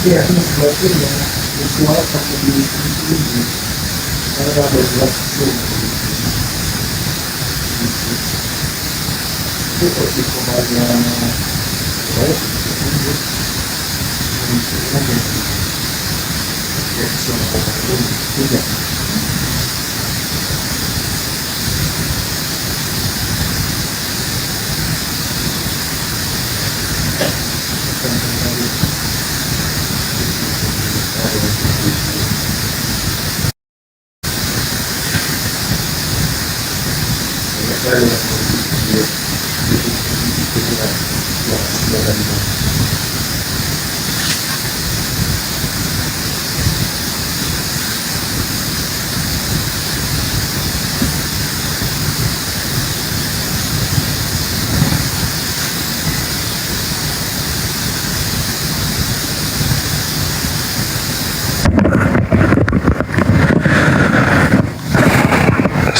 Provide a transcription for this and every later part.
Iya, berarti ya ritual pakai di ini karena ada belas itu seperti kemarin baik itu tidak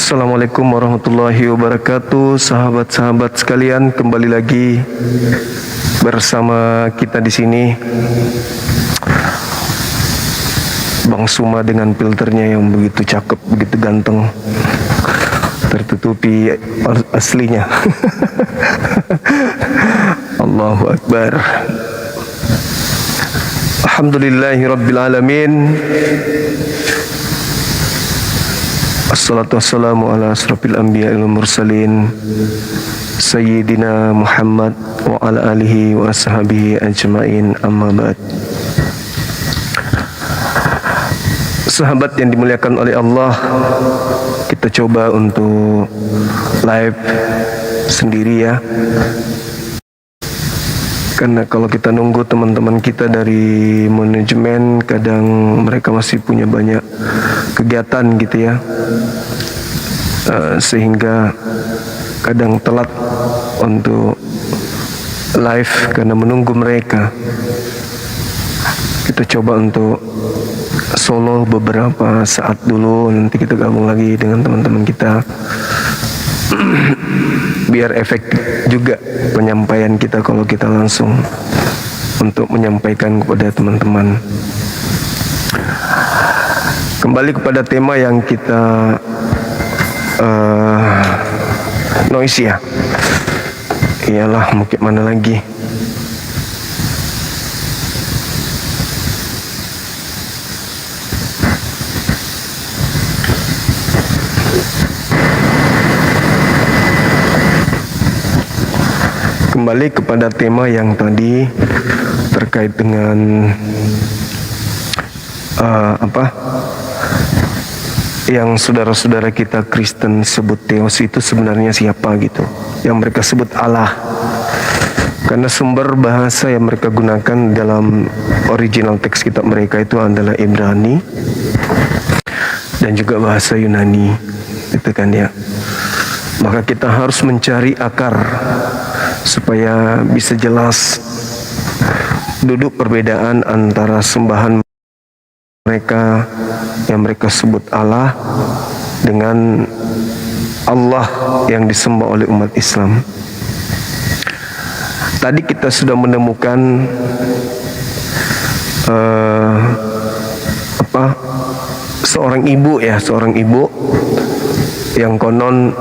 Assalamualaikum warahmatullahi wabarakatuh, sahabat-sahabat sekalian, kembali lagi bersama kita di sini. Bang Suma dengan filternya yang begitu cakep, begitu ganteng, tertutupi aslinya. Allahu Akbar. Alhamdulillahi Rabbil Alamin. Assalatu wassalamu ala asrafil anbiya wal mursalin Sayyidina Muhammad wa ala alihi wa ashabihi ajma'in, amma ba'd. Sahabat yang dimuliakan oleh Allah, kita coba untuk live sendiri ya. Karena kalau kita nunggu teman-teman kita dari manajemen, kadang mereka masih punya banyak kegiatan gitu ya, sehingga kadang telat untuk live karena menunggu mereka. Kita coba untuk solo beberapa saat dulu, nanti kita gabung lagi dengan teman-teman kita. Biar efektif juga penyampaian kita kalau kita langsung untuk menyampaikan kepada teman-teman. Kembali kepada tema yang kita noise ya. Iyalah, mungkin mana lagi. Kembali kepada tema yang tadi terkait dengan yang saudara-saudara kita Kristen sebut Theos itu sebenarnya siapa gitu, yang mereka sebut Allah. Karena sumber bahasa yang mereka gunakan dalam original teks kitab mereka itu adalah Ibrani dan juga bahasa Yunani, gitu kan ya. Maka kita harus mencari akar supaya bisa jelas duduk perbedaan antara sembahan mereka yang mereka sebut Allah dengan Allah yang disembah oleh umat Islam. Tadi kita sudah menemukan seorang ibu yang konon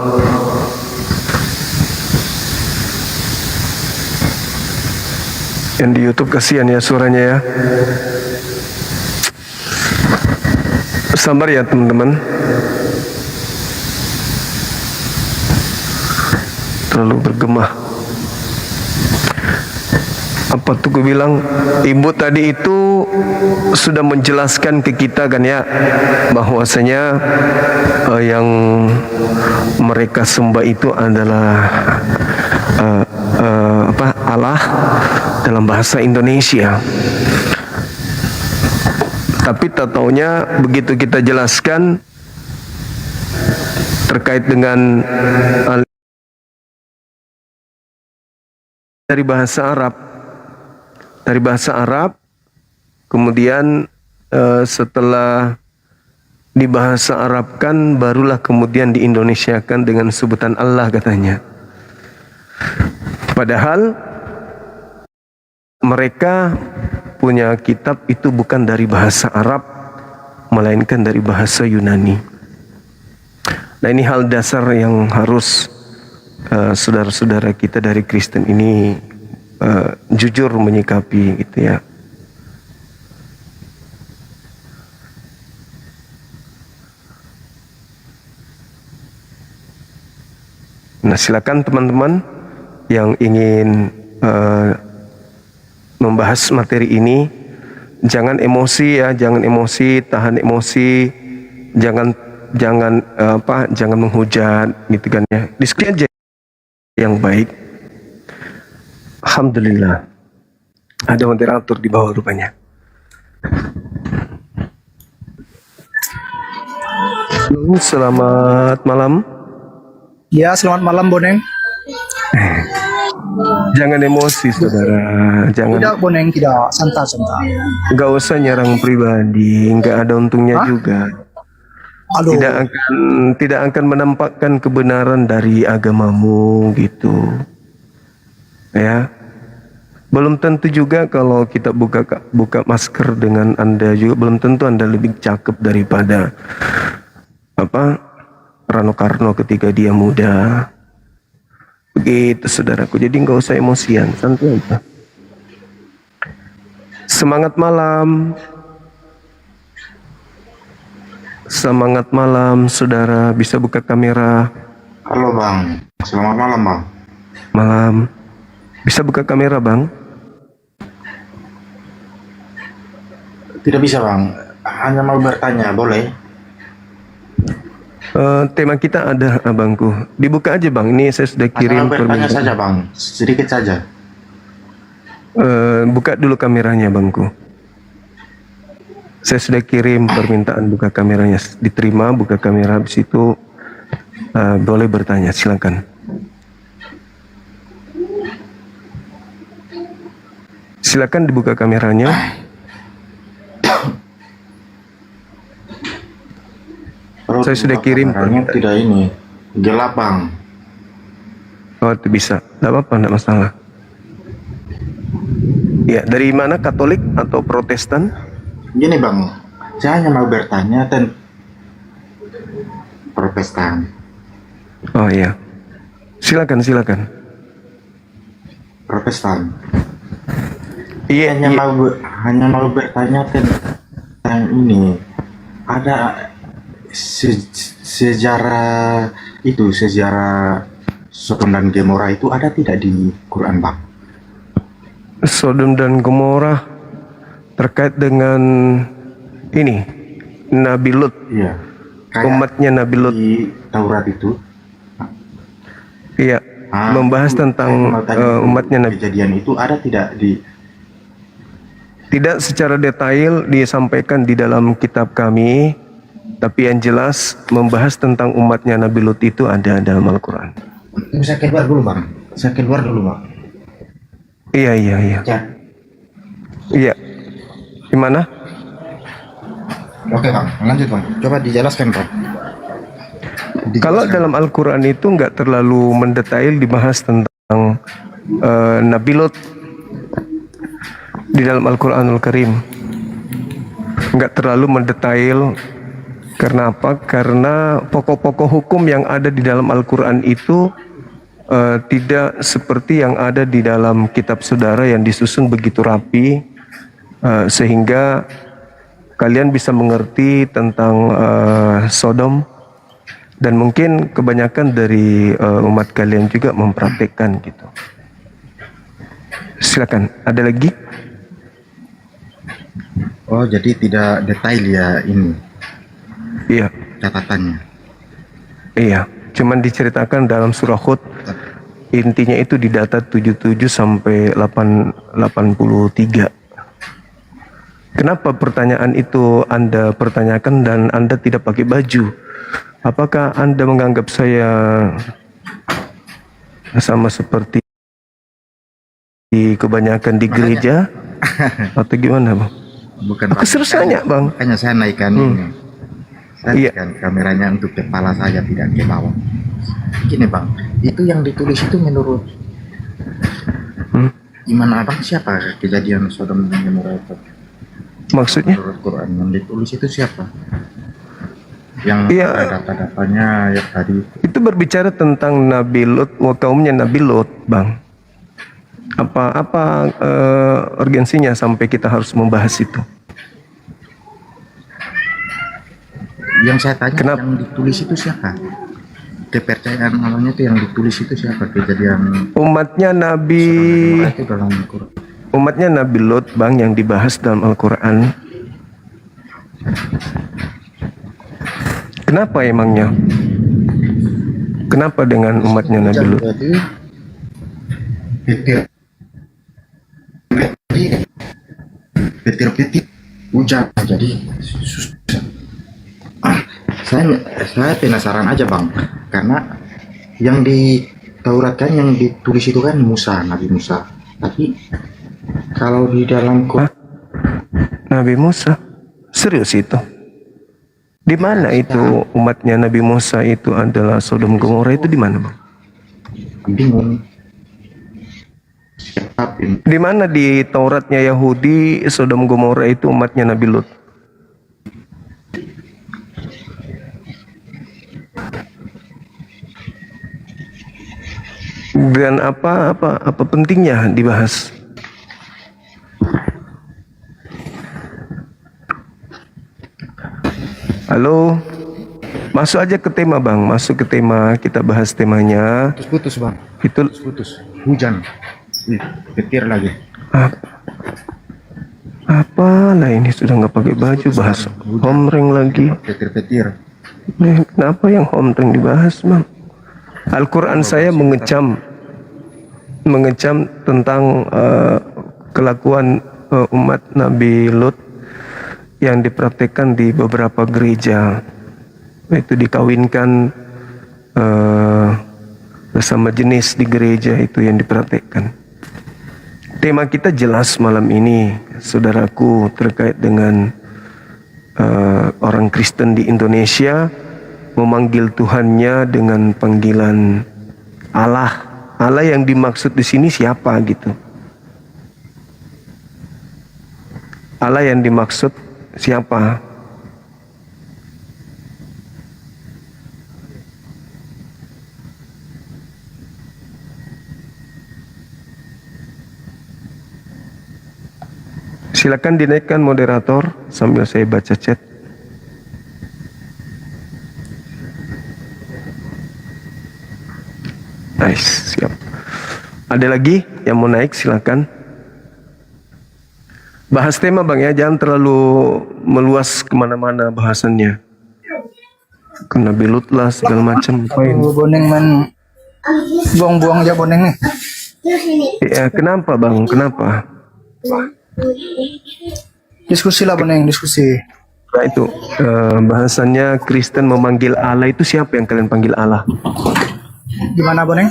yang di YouTube, kasihan ya suaranya ya. Sabar ya teman-teman. Terlalu bergema. Apa tuh gue bilang, ibu tadi itu sudah menjelaskan ke kita kan ya, bahwasanya yang mereka sembah itu adalah Allah dalam bahasa Indonesia. Tapi tak taunya begitu kita jelaskan terkait dengan dari bahasa Arab, kemudian setelah dibahasa Arabkan barulah kemudian diindonesiakan dengan sebutan Allah katanya. Padahal mereka punya kitab itu bukan dari bahasa Arab, melainkan dari bahasa Yunani. Nah, ini hal dasar yang harus saudara-saudara kita dari Kristen ini jujur menyikapi gitu ya. Nah, silakan teman-teman yang ingin membahas materi ini, jangan emosi ya, jangan emosi, tahan emosi, jangan menghujat gitu kan ya. Diskusi aja yang baik. Alhamdulillah ada moderator di bawah rupanya. Selamat malam. Ya, selamat malam Boneng. Jangan emosi saudara, jangan. Tidak Boneng, tidak, santai-santai. Nggak usah nyerang pribadi, nggak ada untungnya juga. Aduh, Tidak akan menampakkan kebenaran dari agamamu gitu. Ya. Belum tentu juga kalau kita buka masker dengan Anda juga belum tentu Anda lebih cakep daripada Rano Karno ketika dia muda. Begitu saudaraku, jadi nggak usah emosian, santai aja. Semangat malam. Semangat malam saudara, bisa buka kamera. Halo Bang, selamat malam Bang. Malam. Bisa buka kamera Bang? Tidak bisa Bang, hanya mau bertanya, boleh? Tema kita ada abangku. Dibuka aja Bang, ini saya sudah kirim Hanya mau bertanya permintaan. saja Bang, sedikit saja. Buka dulu kameranya bangku. Saya sudah kirim permintaan buka kameranya, diterima buka kamera, habis itu boleh bertanya, silakan. Silakan dibuka kameranya. Perut Saya sudah kirim kameranya tidak ini, gelap Bang. Oh, itu bisa, tidak apa-apa, tidak masalah. Ya, dari mana, Katolik atau Protestan? Gini Bang, saya hanya mau bertanya tentang Protestan. Oh iya, silakan. Protestan. Iya, Hanya mau bertanya tentang ini. Ada sejarah Sodom dan Gomora itu ada tidak di Quran Bang? Sodom dan Gomora terkait dengan ini Nabi Lut, Iya. Kayak umatnya Nabi Lut. di Taurat itu. Iya, membahas itu tentang saya mau tanya, umatnya Nabi. kejadian itu ada tidak di Tidak secara detail disampaikan di dalam kitab kami, tapi yang jelas membahas tentang umatnya Nabi Lut itu ada dalam Al-Quran. Saya keluar dulu Bang. Iya. Ya. Iya. Gimana? Oke Bang, lanjut Bang. Coba dijelaskan Bang. Kalau dalam Al-Quran itu nggak terlalu mendetail dibahas tentang Nabi Lut di dalam Al-Quranul Karim. Nggak terlalu mendetail. Karena apa? Karena pokok-pokok hukum yang ada di dalam Al-Quran itu tidak seperti yang ada di dalam kitab saudara yang disusun begitu rapi, sehingga kalian bisa mengerti tentang Sodom, dan mungkin kebanyakan dari umat kalian juga mempraktekkan gitu. Silakan, ada lagi? Oh, jadi tidak detail ya ini Iya, catatannya. iya. Cuman diceritakan dalam surah Hud, intinya itu di data 77 sampai 83. Kenapa pertanyaan itu Anda pertanyakan dan Anda tidak pakai baju? Apakah Anda menganggap saya sama seperti kebanyakan di gereja atau gimana, Bang? Bukan Aku serius nanya, Bang. Makanya saya naikkan ini. Saya Iya. naikkan kameranya untuk kepala saya, tidak ke bawah. Gini Bang, itu yang ditulis itu menurut iman abang siapa kejadian Sodom dan Gomora itu? Maksudnya? Menurut Quran yang ditulis itu siapa? Yang Iya. ada data-datanya yang tadi. Itu berbicara tentang Nabi Lut, kaumnya Nabi Lut, Bang. Apa urgensinya sampai kita harus membahas itu? Yang saya tanya Kenapa? yang ditulis itu siapa? Kepercayaan namanya itu yang ditulis itu siapa? Kejadian Umatnya Nabi Gomora itu dalam Quran. Umatnya Nabi Lut, Bang, yang dibahas dalam Al-Quran. Kenapa emangnya? Kenapa dengan umatnya Nabi Lut? Jadi petir-petir hujan, jadi susah. Saya penasaran aja bang, karena yang di Taurat kan yang ditulis itu kan Musa, Nabi Musa. Tapi kalau di dalam Quran Nabi Musa? Serius itu? Di mana itu umatnya Nabi Musa itu adalah Sodom Gomora itu di mana, Bang? bingung. Siapa pun Di mana di Tauratnya Yahudi Sodom Gomora itu umatnya Nabi Lut? Dan apa pentingnya dibahas? Halo, masuk aja ke tema bang, masuk ke tema, kita bahas temanya. putus bang, Itu putus. Hujan, petir lagi. apalah ini sudah nggak pakai baju, bahas homreng lagi. Petir-petir. Kenapa yang homreng dibahas bang? Al-Quran saya mengecam tentang kelakuan umat Nabi Lut yang dipraktekkan di beberapa gereja, itu dikawinkan bersama jenis di gereja, itu yang dipraktekkan. Tema kita jelas malam ini, saudaraku, terkait dengan orang Kristen di Indonesia memanggil Tuhannya dengan panggilan Allah. Allah yang dimaksud di sini siapa gitu? Allah yang dimaksud siapa? Silakan dinaikkan moderator sambil saya baca chat. Nice, siap. Ada lagi yang mau naik, silakan. Bahas tema bang ya, jangan terlalu meluas kemana-mana bahasannya. Kena belut lah segala macam. Aduh, boneng man buang-buang aja boneng nih. Ya, kenapa bang? Kenapa? Diskusi lah boneng, diskusi. Nah itu bahasannya Kristen memanggil Allah, itu siapa yang kalian panggil Allah? Gimana boneng?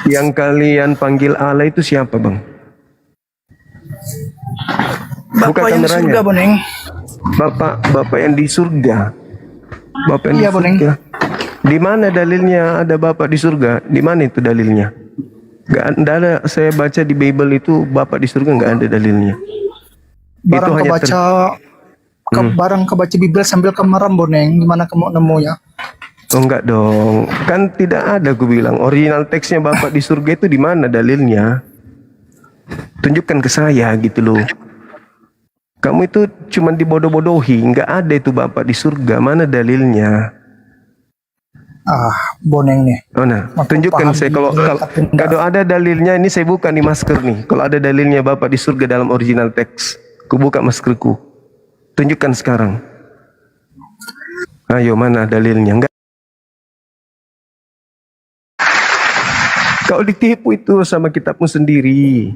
Yang kalian panggil Allah itu siapa bang? Buka Bapak yang di kameranya. surga boneng. Bapak yang di surga. Bapak yang Iya, di Boneng. surga. Di mana dalilnya ada Bapak di surga? Di mana itu dalilnya? Gak ada. Saya baca di Bible itu Bapak di surga nggak ada dalilnya. Barang hanya barang kebaca Bible sambil kemaram boneng. Gimana kamu nemunya? Oh enggak dong. Kan tidak ada, aku bilang. Original teksnya Bapak di surga itu di mana dalilnya? Tunjukkan ke saya gitu loh. Kamu itu cuma dibodoh-bodohi, nggak ada itu Bapak di surga, mana dalilnya? Ah, boneng nih. Oh nah, Aku tunjukkan paham saya tapi enggak. kalau ada dalilnya, ini saya buka nih masker nih. Kalau ada dalilnya Bapak di surga dalam original teks, aku buka maskerku. Tunjukkan sekarang. Ayo, mana dalilnya? Enggak. Kau ditipu itu sama kitabmu sendiri.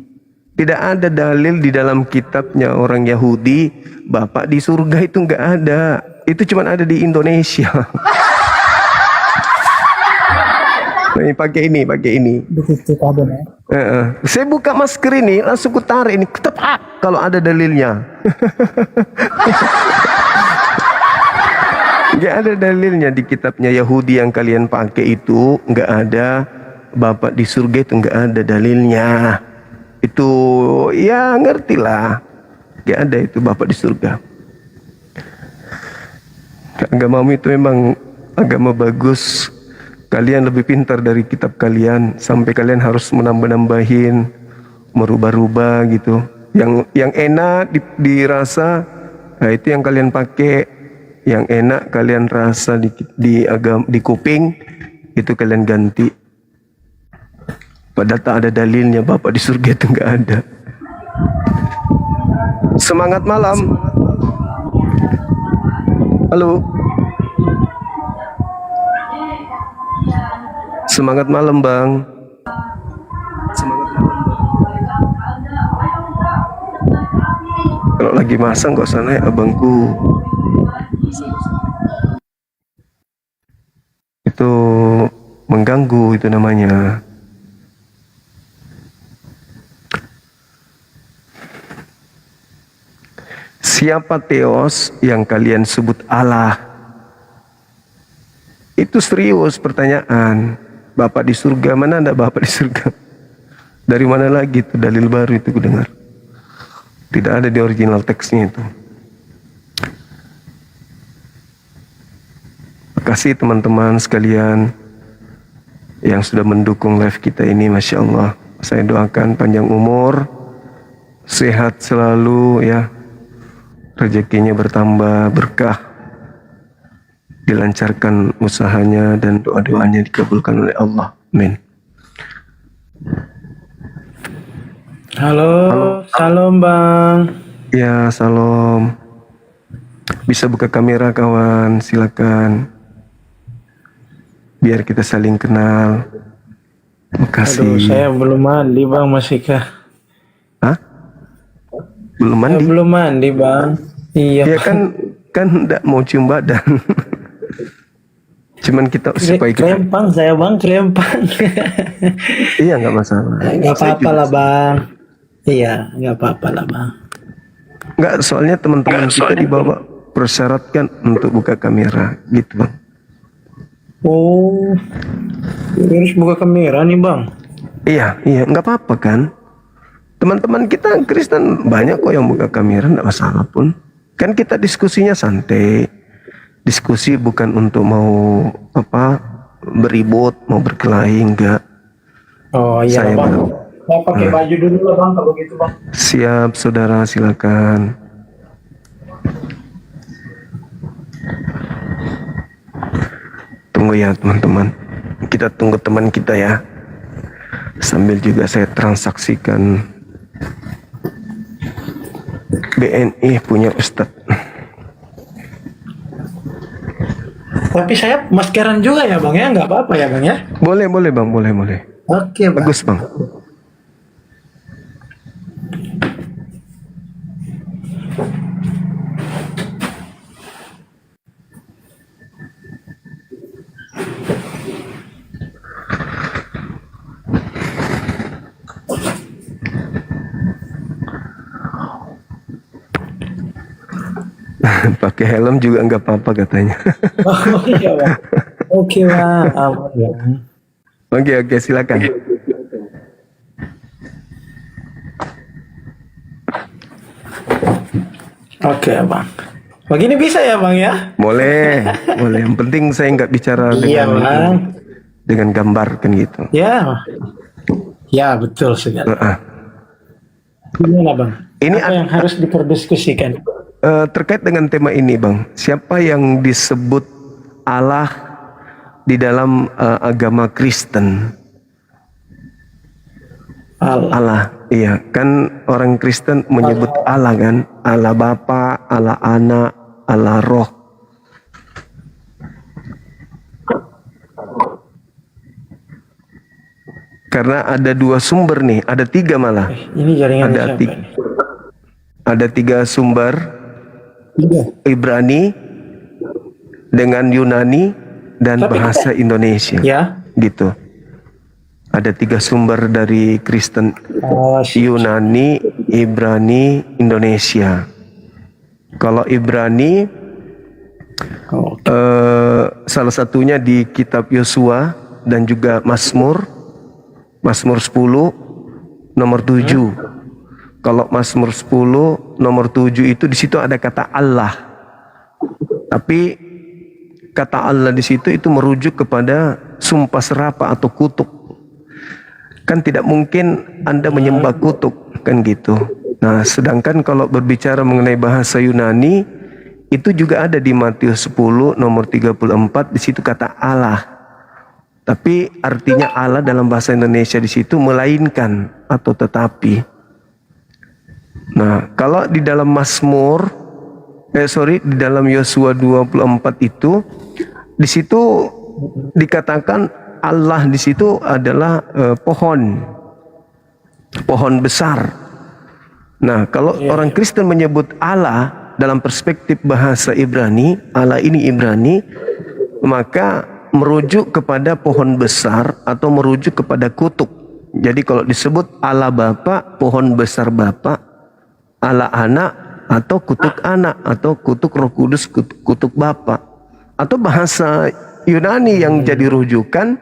Tidak ada dalil di dalam kitabnya orang Yahudi, Bapak di surga itu nggak ada. Itu cuma ada di Indonesia. Nih, pakai ini. Begitu kah boneng? Saya buka masker ini, langsung kutarik ini, ketepak kalau ada dalilnya. Nggak ada dalilnya di kitabnya Yahudi yang kalian pakai itu, nggak ada. Bapak di surga itu nggak ada dalilnya. Itu ya ngertilah. Gak ada itu Bapak di surga. Agamamu itu memang agama bagus. Kalian lebih pintar dari kitab kalian. Sampai kalian harus menambah-nambahin, merubah-rubah gitu. Yang enak dirasa, nah itu yang kalian pakai. Yang enak kalian rasa di kuping, itu kalian ganti. Padahal tak ada dalilnya Bapak di surga itu nggak ada. Semangat malam. Halo. Semangat malam Bang. Semangat malam Bang. Kalau lagi masang kok sana ya abangku. Itu mengganggu itu namanya. Siapa Theos yang kalian sebut Allah? Itu serius pertanyaan. Bapak di surga, mana ada Bapak di surga? Dari mana lagi itu dalil baru itu ku dengar? Tidak ada di original teksnya itu. Terima kasih teman-teman sekalian yang sudah mendukung live kita ini, Masya Allah. Saya doakan panjang umur, sehat selalu ya. Rezekinya bertambah berkah, dilancarkan usahanya dan doa-doanya dikabulkan oleh Allah. Amin. Halo, salam Bang. Ya, salam. Bisa buka kamera kawan, silakan. Biar kita saling kenal. Makasih. Aduh, saya belum mandi Bang, masih kah? Hah? Belum Saya mandi? belum mandi Bang. Iya. Ya kan enggak mau cium badan. Cuman kita supaya kita Krempang saya Bang, krempang. iya nggak masalah. Nggak Saya apa-apa juga- lah Bang. Iya, nggak apa-apa lah Bang. Nggak, soalnya teman-teman kita dibawa persyaratkan untuk buka kamera gitu Bang. Oh, harus buka kamera nih Bang. Iya nggak apa-apa kan. Teman-teman kita Kristen banyak kok yang buka kamera, nggak masalah pun. Kan kita diskusinya santai. Diskusi bukan untuk mau beribut, mau berkelahi, enggak. Oh iya Saya Bang. Bang. Saya pakai baju dulu lah Bang kalau gitu Bang. Siap saudara, silakan. Tunggu ya teman-teman. Kita tunggu teman kita ya. Sambil juga saya transaksikan BNI punya Ustadz. Tapi saya maskeran juga ya Bang ya, nggak apa-apa ya Bang ya. Boleh Bang, boleh. Oke Bang. Bagus Bang. Pakai helm juga nggak apa-apa katanya. Oh iya Bang. Oke Bang, aman ya. Oke, silakan. Oke Bang. Begini bisa ya Bang ya? Boleh. Yang penting saya nggak bicara Iya Bang. dengan gambar kan gitu. Ya. Ya betul sekali. Ah. Gimana Bang? Ini Apa yang harus diperdiskusikan? Terkait dengan tema ini Bang, siapa yang disebut Allah di dalam agama Kristen? Allah. Allah, iya kan orang Kristen menyebut Allah kan, Allah Bapa, Allah Anak, Allah Roh. Karena ada dua sumber nih, ada tiga malah. Ini jaringan Ada siapa tiga. nih? Ada tiga sumber, Iya. Ibrani dengan Yunani dan Tapi bahasa Indonesia. Ya. Gitu. Ada tiga sumber dari Kristen, Oh, Yunani, Ibrani, Indonesia. Kalau Ibrani oh, salah satunya di kitab Yosua dan juga Mazmur 10 nomor 7. Kalau Mazmur 10 nomor 7 itu di situ ada kata Allah. Tapi kata Allah di situ itu merujuk kepada sumpah serapah atau kutuk. Kan tidak mungkin Anda menyembah kutuk, kan gitu. Nah, sedangkan kalau berbicara mengenai bahasa Yunani, itu juga ada di Matius 10 nomor 34, di situ kata Allah. Tapi artinya Allah dalam bahasa Indonesia di situ melainkan atau tetapi. Nah, kalau di dalam di dalam Yosua 24 itu, di situ dikatakan Allah di situ adalah pohon besar. Nah, kalau orang Kristen menyebut Allah dalam perspektif bahasa Ibrani, Allah ini Ibrani, maka merujuk kepada pohon besar atau merujuk kepada kutuk. Jadi kalau disebut Allah Bapa, pohon besar Bapa, Allah Anak atau kutuk Anak, atau kutuk Roh Kudus, kutuk Bapa. Atau bahasa Yunani yang jadi rujukan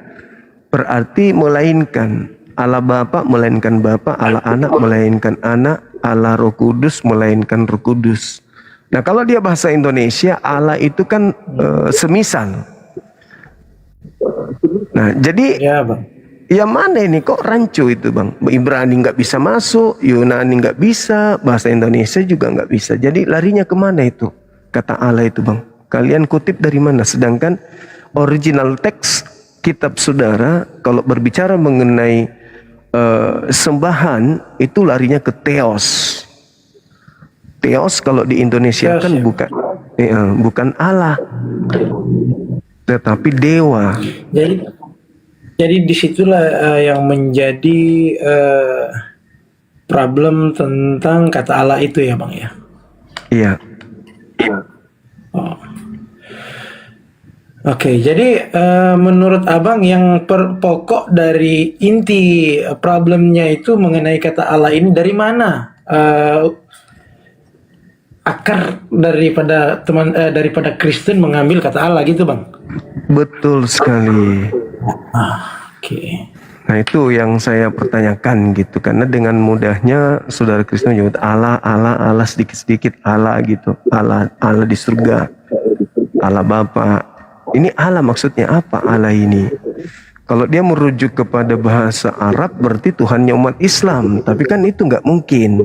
berarti melainkan. Allah Bapa melainkan Bapa, Allah Anak melainkan Anak, Allah Roh Kudus melainkan Roh Kudus. Nah, kalau dia bahasa Indonesia, Allah itu kan semisal. Nah, jadi Ya, Bang. yang mana ini kok rancu itu, Bang? Ibrani nggak bisa masuk, Yunani nggak bisa, bahasa Indonesia juga nggak bisa. Jadi larinya kemana itu kata Allah itu, Bang? Kalian kutip dari mana? Sedangkan original teks kitab saudara kalau berbicara mengenai sembahan itu larinya ke theos. Theos kalau di Indonesia kan bukan Allah, tetapi dewa. Jadi disitulah yang menjadi problem tentang kata Allah itu ya, Bang ya. Iya. Oh. Oke, jadi menurut Abang yang pokok dari inti problemnya itu mengenai kata Allah ini dari mana? Akar daripada Kristen mengambil kata Allah gitu, Bang. Betul sekali. Oke. Nah, itu yang saya pertanyakan gitu, karena dengan mudahnya saudara Kristen menyebut Allah sedikit-sedikit Allah gitu. Allah di surga. Allah Bapa. Ini Allah maksudnya apa Allah ini? Kalau dia merujuk kepada bahasa Arab berarti Tuhannya umat Islam, tapi kan itu nggak mungkin.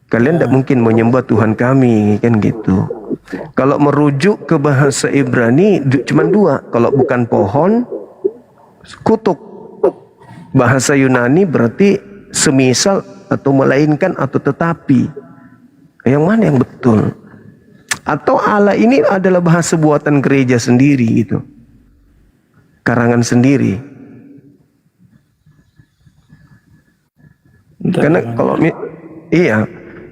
Kalian tidak mungkin menyembah Tuhan kami, kan gitu. Kalau merujuk ke bahasa Ibrani cuma dua. Kalau bukan pohon, kutuk. Bahasa Yunani berarti semisal atau melainkan atau tetapi. Yang mana yang betul? Atau Allah ini adalah bahasa buatan gereja sendiri gitu. Karangan sendiri. Karena kalau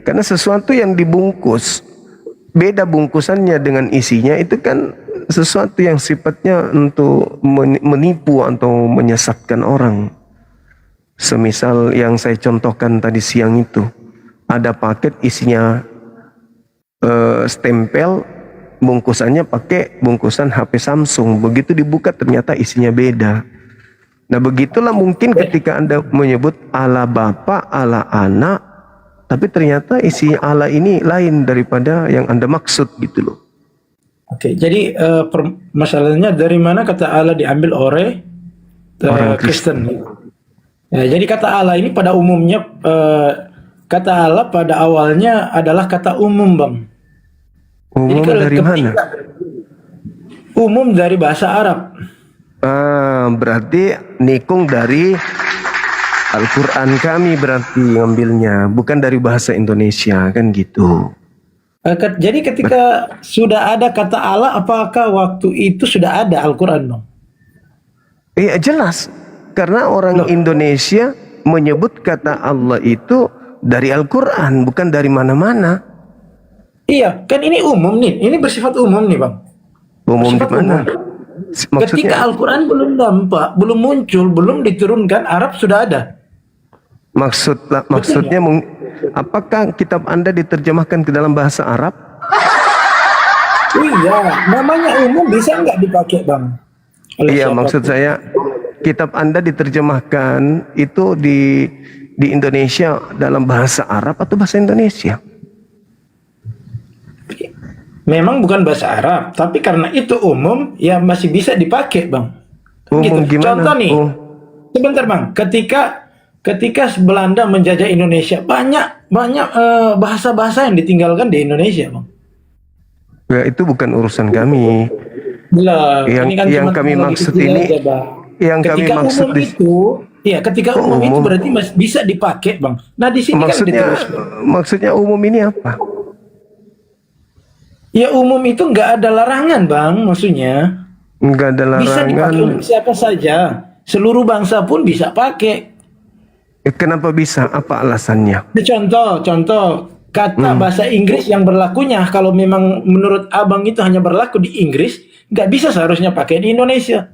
karena sesuatu yang dibungkus beda bungkusannya dengan isinya, itu kan sesuatu yang sifatnya untuk menipu atau menyesatkan orang. Semisal yang saya contohkan tadi siang itu, ada paket isinya stempel, bungkusannya pakai bungkusan HP Samsung, begitu dibuka ternyata isinya beda. Nah, begitulah mungkin ketika Anda menyebut Allah Bapa, Allah Anak, tapi ternyata isi Allah ini lain daripada yang Anda maksud gitu loh. Oke, jadi masalahnya dari mana kata Allah diambil oleh Orang Kristen. Ya, jadi kata Allah ini pada umumnya kata Allah pada awalnya adalah kata umum, Bang. Umum dari mana? Umum dari bahasa Arab. Berarti nikung dari Al-Quran kami berarti ngambilnya, bukan dari bahasa Indonesia, kan gitu. Jadi ketika sudah ada kata Allah, apakah waktu itu sudah ada Al-Quran, Bang? Iya jelas, karena orang Indonesia menyebut kata Allah itu dari Al-Quran, bukan dari mana-mana. Iya, kan ini umum nih, ini bersifat umum nih, Bang. Umum di mana? Ketika Al-Quran belum nampak, belum muncul, belum diturunkan, Arab sudah ada. Maksudnya apakah kitab Anda diterjemahkan ke dalam bahasa Arab? Iya, namanya umum bisa nggak dipakai, Bang? Iya, maksud saya kitab Anda diterjemahkan itu di Indonesia dalam bahasa Arab atau bahasa Indonesia? Memang bukan bahasa Arab, tapi karena itu umum, ya masih bisa dipakai, Bang. Umum gimana? Contoh nih, sebentar Bang, ketika Belanda menjajah Indonesia, banyak bahasa-bahasa yang ditinggalkan di Indonesia, Bang. Ya, itu bukan urusan kami. Lah, Yang- ini kan yang cuma kami teknologi maksud kecil ini- aja, Bang. yang kami Ketika maksud umum di- itu, ya ketika umum itu Umum. berarti bisa dipakai, Bang. Nah di sini kan diteruskan. Maksudnya umum ini apa? Ya umum itu nggak ada larangan, Bang. Maksudnya Enggak ada bisa dipakai larangan. untuk siapa saja. Seluruh bangsa pun bisa pakai. Kenapa bisa? Apa alasannya? Contoh kata bahasa Inggris yang berlakunya kalau memang menurut Abang itu hanya berlaku di Inggris, nggak bisa seharusnya pakai di Indonesia.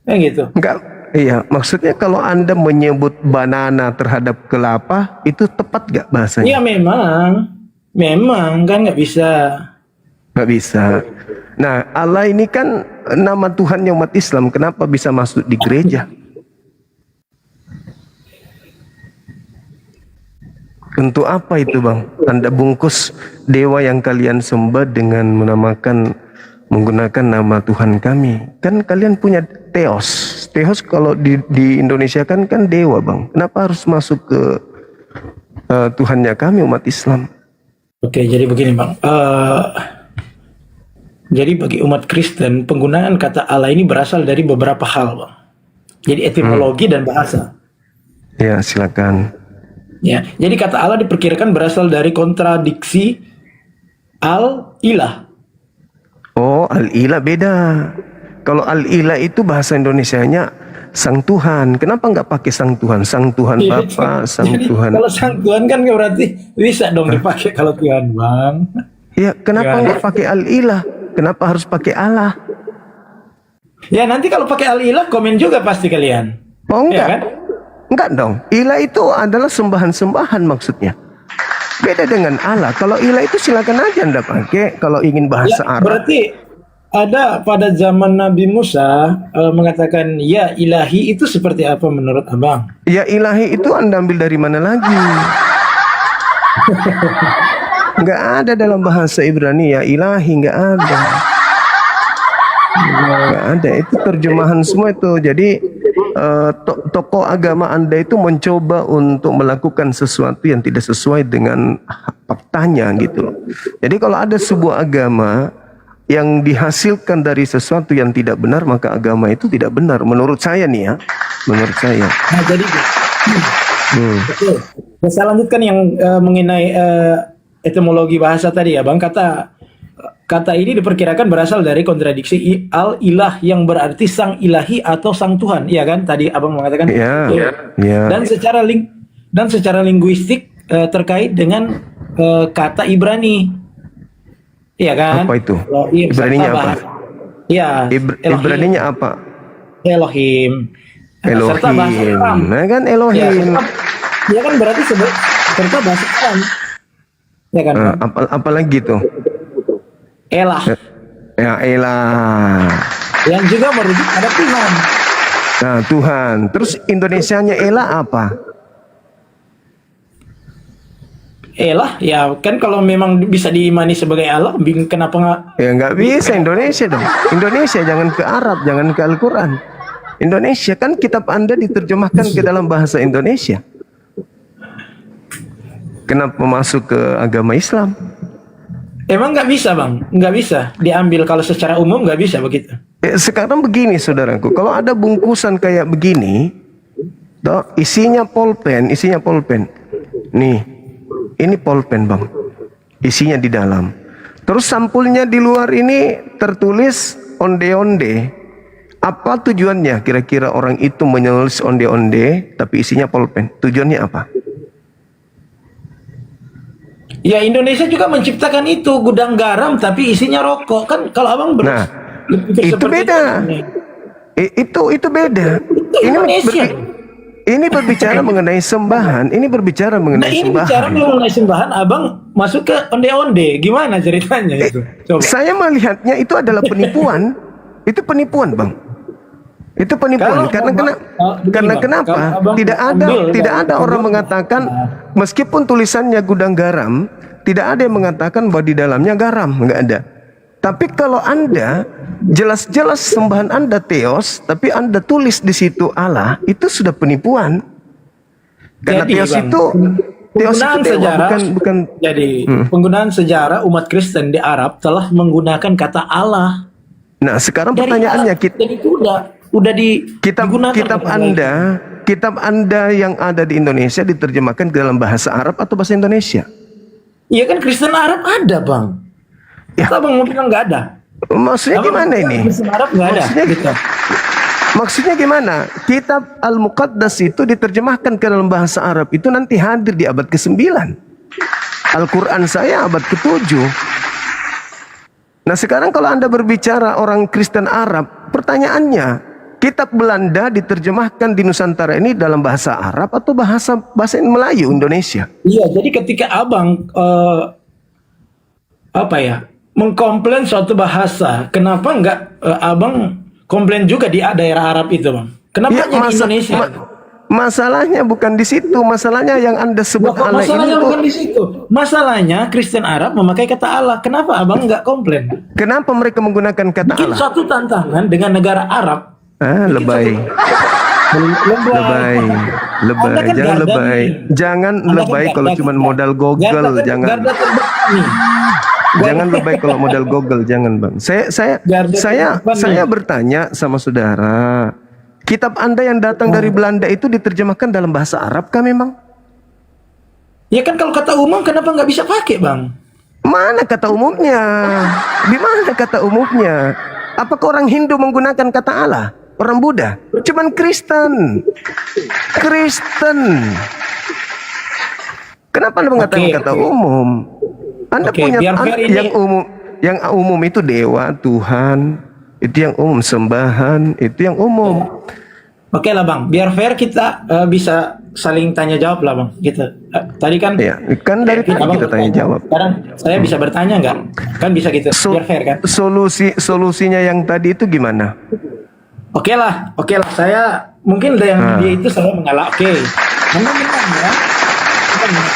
Kayak gitu. Enggak. Iya, maksudnya kalau Anda menyebut banana terhadap kelapa, itu tepat gak bahasanya? Ya memang kan nggak bisa. Nggak bisa. Nah, Allah ini kan nama Tuhannya umat Islam. Kenapa bisa masuk di gereja? Untuk apa itu, Bang? Anda bungkus dewa yang kalian sembah dengan menggunakan nama Tuhan kami. Kan kalian punya Theos. Theos kalau di Indonesia kan dewa, Bang. Kenapa harus masuk ke Tuhannya kami umat Islam? Oke, jadi begini Bang. Jadi bagi umat Kristen, penggunaan kata Allah ini berasal dari beberapa hal, Bang. Jadi etimologi dan bahasa. Ya, silakan. Ya, jadi kata Allah diperkirakan berasal dari kontradiksi al-ilah. Oh, al-ilah beda. Kalau al-ilah itu bahasa Indonesianya Sang Tuhan. Kenapa nggak pakai Sang Tuhan? Sang Tuhan Bapa, Sang Jadi, Tuhan. kalau Sang Tuhan kan berarti bisa dong dipakai kalau Tuhan, Bang. Ya, kenapa nggak pakai al-ilah? Kenapa harus pakai Allah? Ya nanti kalau pakai al-ilah komen juga pasti kalian. Oh, Ya enggak. kan? Enggak dong. Ilah itu adalah sembahan-sembahan maksudnya. Beda dengan Allah. Kalau ilah itu silakan aja Anda pakai kalau ingin bahasa Ya, Arab. berarti ada pada zaman Nabi Musa mengatakan ya ilahi itu seperti apa menurut Abang? Ya ilahi itu Anda ambil dari mana lagi? Nggak ada dalam bahasa Ibrani ya ilahi, nggak ada. Nggak ada, itu terjemahan semua itu. Jadi tokoh agama Anda itu mencoba untuk melakukan sesuatu yang tidak sesuai dengan faktanya gitu loh. Jadi kalau ada sebuah agama yang dihasilkan dari sesuatu yang tidak benar, maka agama itu tidak benar. Menurut saya nih ya, menurut saya. Nah jadi betul. Ya, saya lanjutkan yang mengenai etimologi bahasa tadi ya Bang. Kata ini diperkirakan berasal dari kontradiksi al-ilah yang berarti sang ilahi atau sang Tuhan, iya kan? Tadi Abang mengatakan. Ya, Ya. ya. Dan secara linguistik terkait dengan kata Ibrani. Iya kan? Apa itu? Elohim, Ibraninya serta apa? bahasa. Iya. Elohim. Ibraninya apa? Elohim. Serta bahasa Elohim. Aram. Nah kan Ya, Elohim. ya kan berarti serta bahasa Aram. Ya kan? Apalagi tuh? Elah. Ya elah. Yang juga merujuk pada Tuhan. Nah Tuhan. Terus Indonesianya elah apa? Elah, ya kan kalau memang bisa diimani sebagai Allah, kenapa nggak? Ya nggak bisa Indonesia dong. Indonesia, jangan ke Arab, jangan ke Al-Quran. Indonesia kan kitab Anda diterjemahkan ke dalam bahasa Indonesia. Kenapa masuk ke agama Islam? Emang nggak bisa Bang? Nggak bisa diambil kalau secara umum nggak bisa begitu. Sekarang begini saudaraku, kalau ada bungkusan kayak begini, toh, isinya pulpen. Nih, ini pulpen Bang, isinya di dalam. Terus sampulnya di luar ini tertulis onde-onde. Apa tujuannya? Kira-kira orang itu menulis onde-onde, tapi isinya pulpen. Tujuannya apa? Ya Indonesia juga menciptakan itu gudang garam tapi isinya rokok kan kalau Abang Nah, itu beda. Itu beda. Indonesia. Ini berbicara mengenai sembahan. Ini berbicara mengenai Nah ini sembahan. bicara mengenai sembahan, Abang masuk ke onde-onde. Gimana ceritanya itu? Coba. Saya melihatnya itu adalah penipuan. Itu penipuan, Bang. Itu penipuan. Kalau Karena begini, karena Bang, kenapa? kalau Abang Tidak ada ambil tidak dari ada orang Abang- mengatakan meskipun tulisannya gudang garam, tidak ada yang mengatakan bahwa di dalamnya garam, nggak ada. Tapi kalau Anda jelas-jelas sembahan Anda Theos, tapi Anda tulis di situ Allah, itu sudah penipuan. Karena Jadi, Theos Bang, itu penggunaan dewa, sejarah bukan jadi penggunaan sejarah umat Kristen di Arab telah menggunakan kata Allah. Nah, sekarang Dari pertanyaannya Arab. Jadi itu udah digunakan kitab kata Allah. kitab Anda yang ada di Indonesia diterjemahkan ke dalam bahasa Arab atau bahasa Indonesia? Iya kan Kristen Arab ada, Bang. Ya. Kita Bang mau bilang nggak ada. Maksudnya Abang gimana bilang ini? Kristen Arab nggak ada. Maksudnya- Gitu. Maksudnya gimana? Kitab Al-Muqaddas itu diterjemahkan ke dalam bahasa Arab itu nanti hadir di abad ke-9. Al-Quran saya abad ke-7. Nah, sekarang kalau Anda berbicara orang Kristen Arab, pertanyaannya, kitab Belanda diterjemahkan di Nusantara ini dalam bahasa Arab atau bahasa Melayu Indonesia? Iya, jadi ketika Abang mengkomplain suatu bahasa, kenapa nggak Abang komplain juga di daerah Arab itu, Bang? Kenapa Ya, hanya di Indonesia? masalahnya bukan di situ. Masalahnya yang Anda sebut Loh, kok Allah ini masalahnya tuh, bukan di situ. Masalahnya Kristen Arab memakai kata Allah. Kenapa Abang nggak komplain? kenapa mereka menggunakan kata Bikin Allah? suatu tantangan dengan negara Arab. Lebay. Lebay, Anda kan jangan garda lebay. nih. Jangan Anda kan lebay garda kalau cuma kita. modal Google, Garda kan jangan. garda terdepan nih. Jangan lebay kalau modal Google, jangan Bang. Garda terdepan Saya nih. bertanya sama saudara, kitab Anda yang datang dari Belanda itu diterjemahkan dalam bahasa Arab kah memang? Ya kan kalau kata umum kenapa nggak bisa pakai, Bang? Mana kata umumnya? Di mana kata umumnya? Apakah orang Hindu menggunakan kata Allah? Orang Buddha? Cuman Kristen. Kenapa Anda mengatakan Oke, kata oke. umum? Anda Oke, punya biar fair ini- yang umum itu dewa, Tuhan. Itu yang umum, sembahan, itu yang umum. Oke lah, Bang. Biar fair kita bisa saling tanya jawab lah, Bang. Gitu. Tadi kan Ya, kan dari tadi Abang kita tanya bertanya. jawab. Sekarang saya bisa bertanya nggak? Kan bisa gitu. Biar fair kan? Solusinya yang tadi itu gimana? Oke lah. Saya mungkin yang dia itu saya mengalah. Oke. Anda menang ya. Anda menang.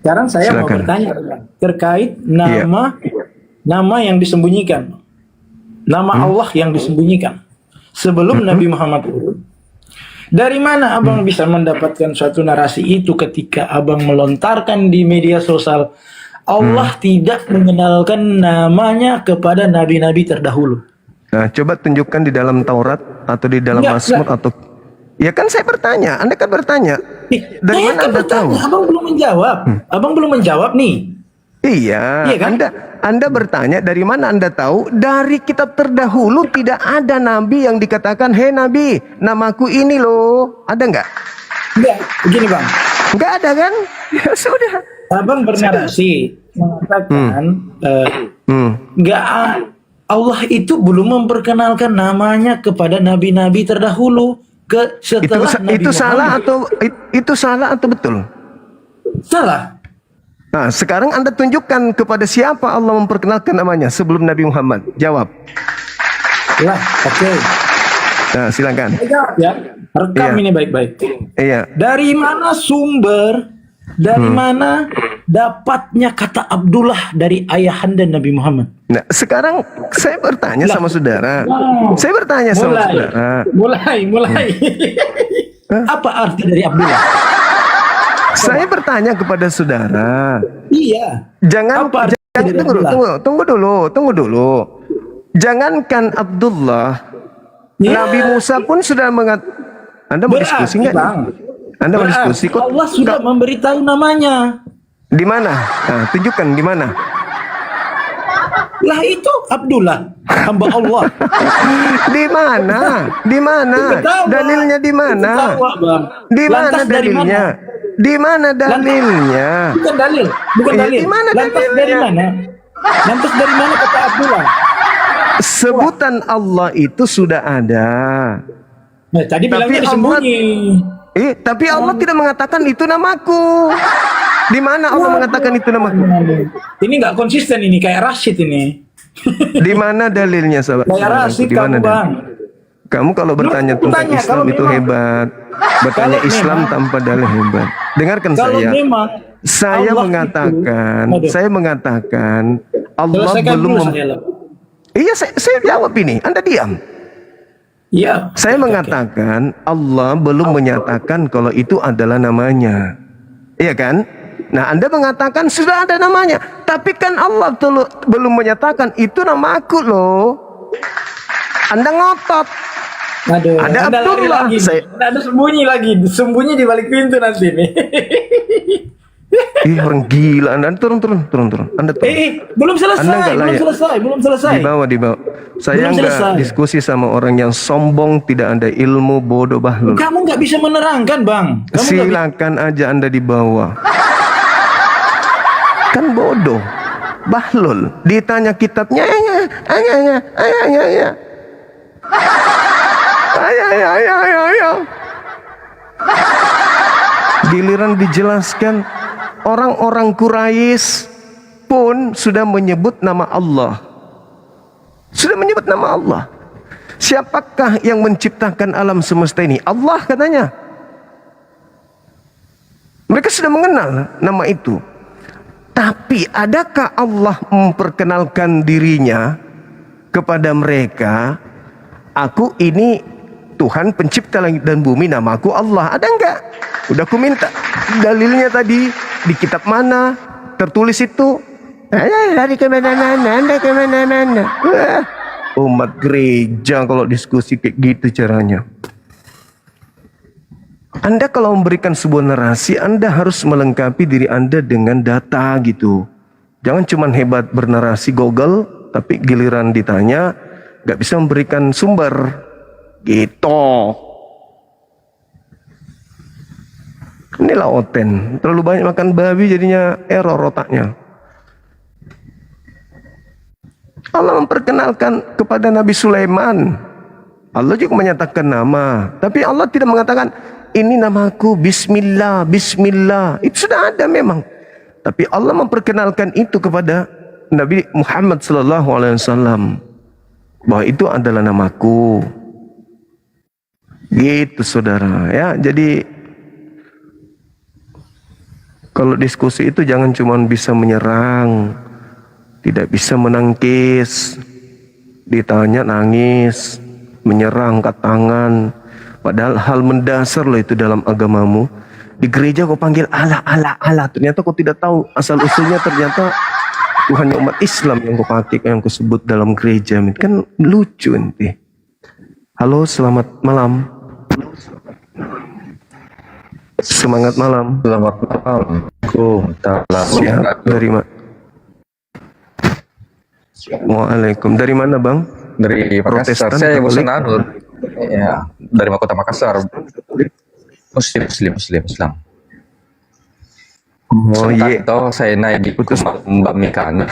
Sekarang saya mau Silakan. bertanya Bang, terkait nama yang disembunyikan. Nama Allah yang disembunyikan. Sebelum Nabi Muhammad turun. Dari mana Abang bisa mendapatkan suatu narasi itu ketika Abang melontarkan di media sosial Allah tidak mengenalkan namanya kepada nabi-nabi terdahulu? Nah, coba tunjukkan di dalam Taurat atau di dalam Enggak, Mazmur atau ya kan saya bertanya, Anda kan bertanya. Dari Saya mana kan Anda bertanya, tahu? Abang belum menjawab. Abang belum menjawab nih. Iya, Iya kan? Anda bertanya dari mana Anda tahu? Dari kitab terdahulu tidak ada nabi yang dikatakan, "Hei nabi, namaku ini loh." Ada nggak? Enggak, begini Bang. Nggak ada kan? Ya sudah. Abang bernarasi mengatakan Hmm. enggak Allah itu belum memperkenalkan namanya kepada nabi-nabi terdahulu setelah Nabi Itu salah Muhammad. itu salah atau betul? Salah. Nah, sekarang Anda tunjukkan kepada siapa Allah memperkenalkan namanya sebelum Nabi Muhammad. Jawab. Lah, oke. Nah, silakan. Saya jawab ya. Rekam Iya. ini baik-baik. Iya. Dari mana sumber? Dari mana dapatnya kata Abdullah dari ayahanda Nabi Muhammad? Nah, sekarang saya bertanya Lah. sama saudara. Wow. Saya bertanya sama saudara. Mulai. Apa arti dari Abdullah? Saya bertanya kepada saudara. Iya. Jangan Apa arti dari Abdullah? tunggu dulu. Jangankan Abdullah, Ya. Nabi Musa pun sudah Anda mau diskusi nggak? Bang. Anda mau Berarti diskusi kok? Allah sudah memberitahu namanya. Di mana? Nah, tunjukkan di mana. Lah itu Abdullah, hamba Allah. Di mana? Di mana? Ketawa. Dalilnya di mana? Ketawa, Bang. Di mana Lantas dari dalilnya? mana? Di mana dalilnya? Bukan dalil, bukan Iya, dalil. di mana Lantas dari dalilnya? mana? Lantas dari mana kata Abdullah? Sebutan Allah itu sudah ada. Nah, tadi bilangnya disembunyi. Tapi Allah tidak mengatakan itu namaku. Di mana Allah mengatakan itu namaku? Ini nggak konsisten ini, kayak Rashid ini. Di mana dalilnya, sahabat? Kayak Rashid Di mana kamu, Bang. Kamu kalau bertanya Aku tentang tanya, Islam kalau itu memang- hebat. Bertanya kalau Islam memang- tanpa dalil hebat. Dengarkan Kalau saya. memang Saya Allah mengatakan, itu, Aduh. saya mengatakan Allah selesaikan belum dulu saya. Iya, saya jawab ini. Anda diam. Iya. Saya Oke, mengatakan Allah belum menyatakan kalau itu adalah namanya. Iya kan? Nah, Anda mengatakan sudah ada namanya. Tapi kan Allah belum menyatakan itu nama aku loh. Anda ngotot. Aduh, Ada Anda lari Abdullah, lagi. saya- Ada sembunyi lagi, sembunyi di balik pintu nanti nih. Ih, orang gila. Anda turun. Anda turun. Belum selesai, Anda nggak layak. belum selesai. Di bawah. Saya Belum nggak selesai. diskusi sama orang yang sombong, tidak ada ilmu, bodoh, bahlul. Kamu nggak bisa menerangkan, Bang. Kamu nggak bisa. Silakan aja Anda di bawah. Kan bodoh, bahlul. Ditanya kitabnya, ya. Giliran dijelaskan, orang-orang Quraisy pun sudah menyebut nama Allah. Sudah menyebut nama Allah. Siapakah yang menciptakan alam semesta ini? Allah katanya. Mereka sudah mengenal nama itu. Tapi adakah Allah memperkenalkan dirinya kepada mereka? Aku ini Tuhan pencipta langit dan bumi, namaku Allah. Ada enggak? Udah aku minta. Dalilnya tadi di kitab mana? Tertulis itu. Dari kemana-mana, Anda kemana-mana. Wah, umat gereja kalau diskusi kayak gitu caranya. Anda kalau memberikan sebuah narasi, Anda harus melengkapi diri Anda dengan data gitu. Jangan cuma hebat bernarasi Google, tapi giliran ditanya, gak bisa memberikan sumber. Gitu. Inilah oten. Terlalu banyak makan babi jadinya error otaknya. Allah memperkenalkan kepada Nabi Sulaiman. Allah juga menyatakan nama. Tapi Allah tidak mengatakan, ini namaku, Bismillah, Bismillah. Itu sudah ada memang. Tapi Allah memperkenalkan itu kepada Nabi Muhammad SAW. Bahwa itu adalah namaku. Gitu saudara. Ya, jadi kalau diskusi itu jangan cuma bisa menyerang. Tidak bisa menangkis, ditanya nangis, menyerang angkat tangan. Padahal hal mendasar loh itu dalam agamamu. Di gereja kau panggil Allah, Allah, Allah. Ternyata kau tidak tahu asal usulnya, ternyata Tuhan umat Islam yang kau pakai, yang kau sebut dalam gereja. Kan lucu nanti. Halo, selamat malam. Semangat malam. Selamat malam. Siap. Dari mana? Waalaikumsalam. Dari mana bang? Dari Makassar. Protestan, Saya Katolik? bosan Anur. Ya, dari kota Makassar. Muslim Islam. Oh iya. Toh saya naik di Putus. rumah Mbak Mikana.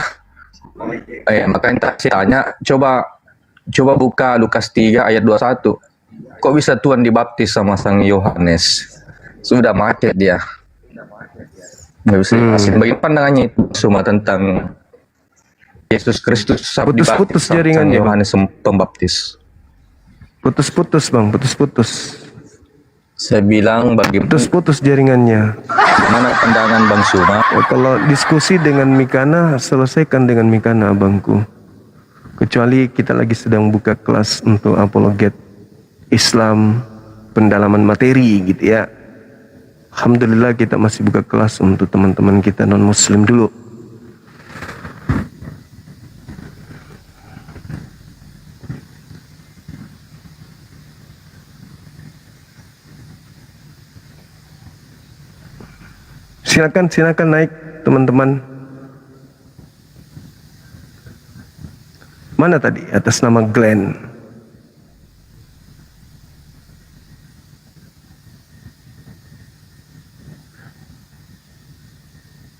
Makanya saya tanya, coba buka Lukas 3 ayat 21. Kok bisa Tuhan dibaptis sama Sang Yohanes? Sudah macet dia. Nggak bisa jelasin. Bagaimana pandangannya itu semua tentang Yesus Kristus Putus-putus dibaptis sama Sang jaringannya, Bang. Yohanes Pembaptis? Putus-putus bang, putus-putus. Saya bilang bagaimana Putus-putus jaringannya. pandangan Bang Suma? Oh, kalau diskusi dengan Mikana, selesaikan dengan Mikana abangku. Kecuali kita lagi sedang buka kelas untuk apologet Islam, pendalaman materi gitu ya. Alhamdulillah kita masih buka kelas untuk teman-teman kita non-muslim dulu. Silakan naik teman-teman. Mana tadi atas nama Glenn?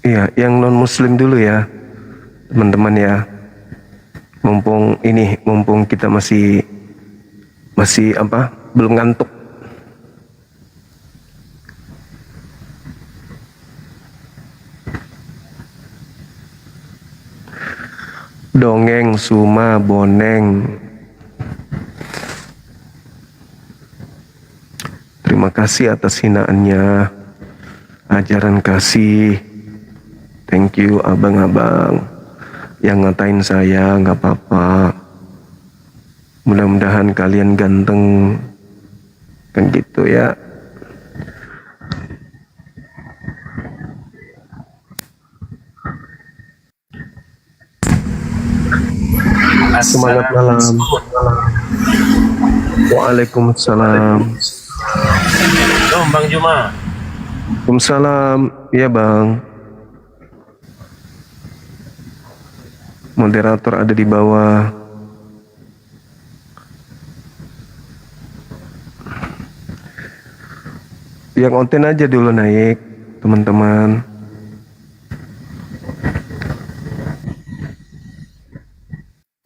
Iya, yang non muslim dulu ya teman-teman ya. Mumpung kita masih apa? Belum ngantuk. Dongeng, Suma, Boneng. Terima kasih atas hinaannya, ajaran kasih. Thank you abang-abang yang ngatain saya, nggak apa-apa. Mudah-mudahan kalian ganteng, kan gitu ya. Semangat malam. Waalaikumsalam. Bang Juma. Waalaikumsalam. Iya bang. Moderator ada di bawah. Yang onten aja dulu naik, teman-teman.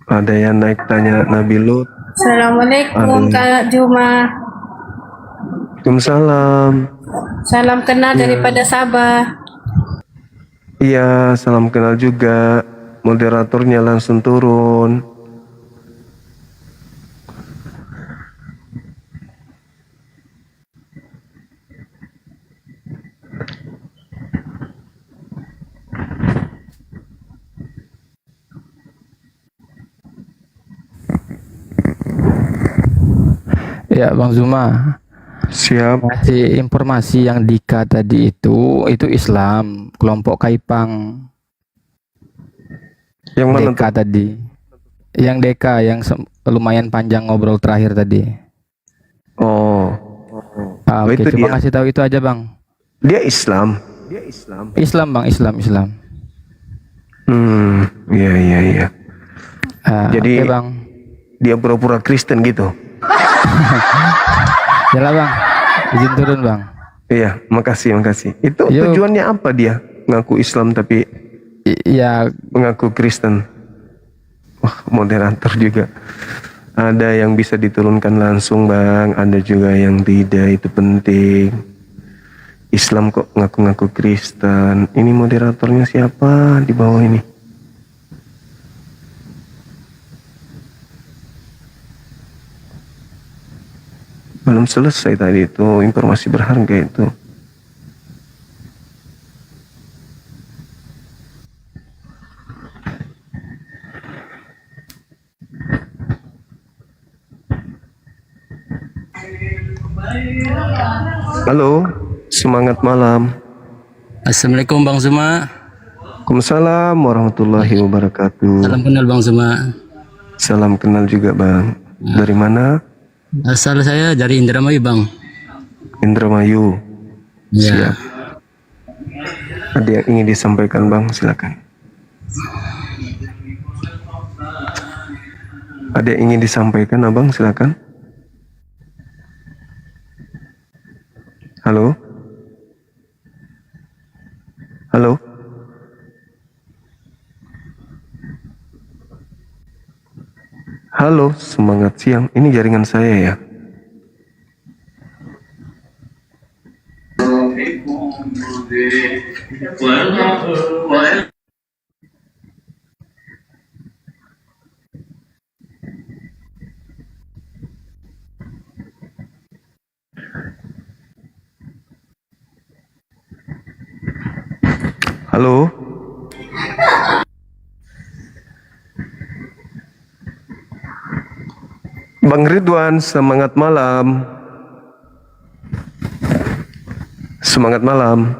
Ada yang naik tanya Nabi Lut. Assalamualaikum Kak Juma. Waalaikumsalam. Salam kenal daripada Sabah. Iya, salam kenal juga. Moderatornya langsung turun. Ya Bang Zuma, Siap. masih informasi yang Dika tadi itu Islam, kelompok Kaipang. Yang mana Deka tuh? tadi. Yang Deka yang lumayan panjang ngobrol terakhir tadi. Oh. Ah, Oh, oke, itu cuma dia. ngasih tahu itu aja Bang. Dia Islam. Islam Bang, Islam. Iya, iya, iya. Ah, Jadi- oke Bang. Dia pura-pura Kristen gitu. Yalah Bang, izin turun Bang. Iya, makasih. Itu Yuk. tujuannya apa dia? Ngaku Islam tapi Ya, mengaku Kristen. Wah, moderator juga. Ada yang bisa diturunkan langsung bang, ada juga yang tidak, itu penting. Islam kok ngaku-ngaku Kristen. Ini moderatornya siapa di bawah ini? Belum selesai tadi itu, informasi berharga itu. Halo, semangat malam. Assalamualaikum Bang Zuma. Waalaikumsalam warahmatullahi wabarakatuh. Salam kenal Bang Zuma. Salam kenal juga bang. Dari mana? Asal saya dari Indramayu Bang. Indramayu. Ya. Siap. Ada yang ingin disampaikan bang? Silakan. Ada yang ingin disampaikan abang? Silakan. Halo? Halo? Halo, semangat siang. Ini jaringan saya ya. Halo? Bang Ridwan, semangat malam. Semangat malam.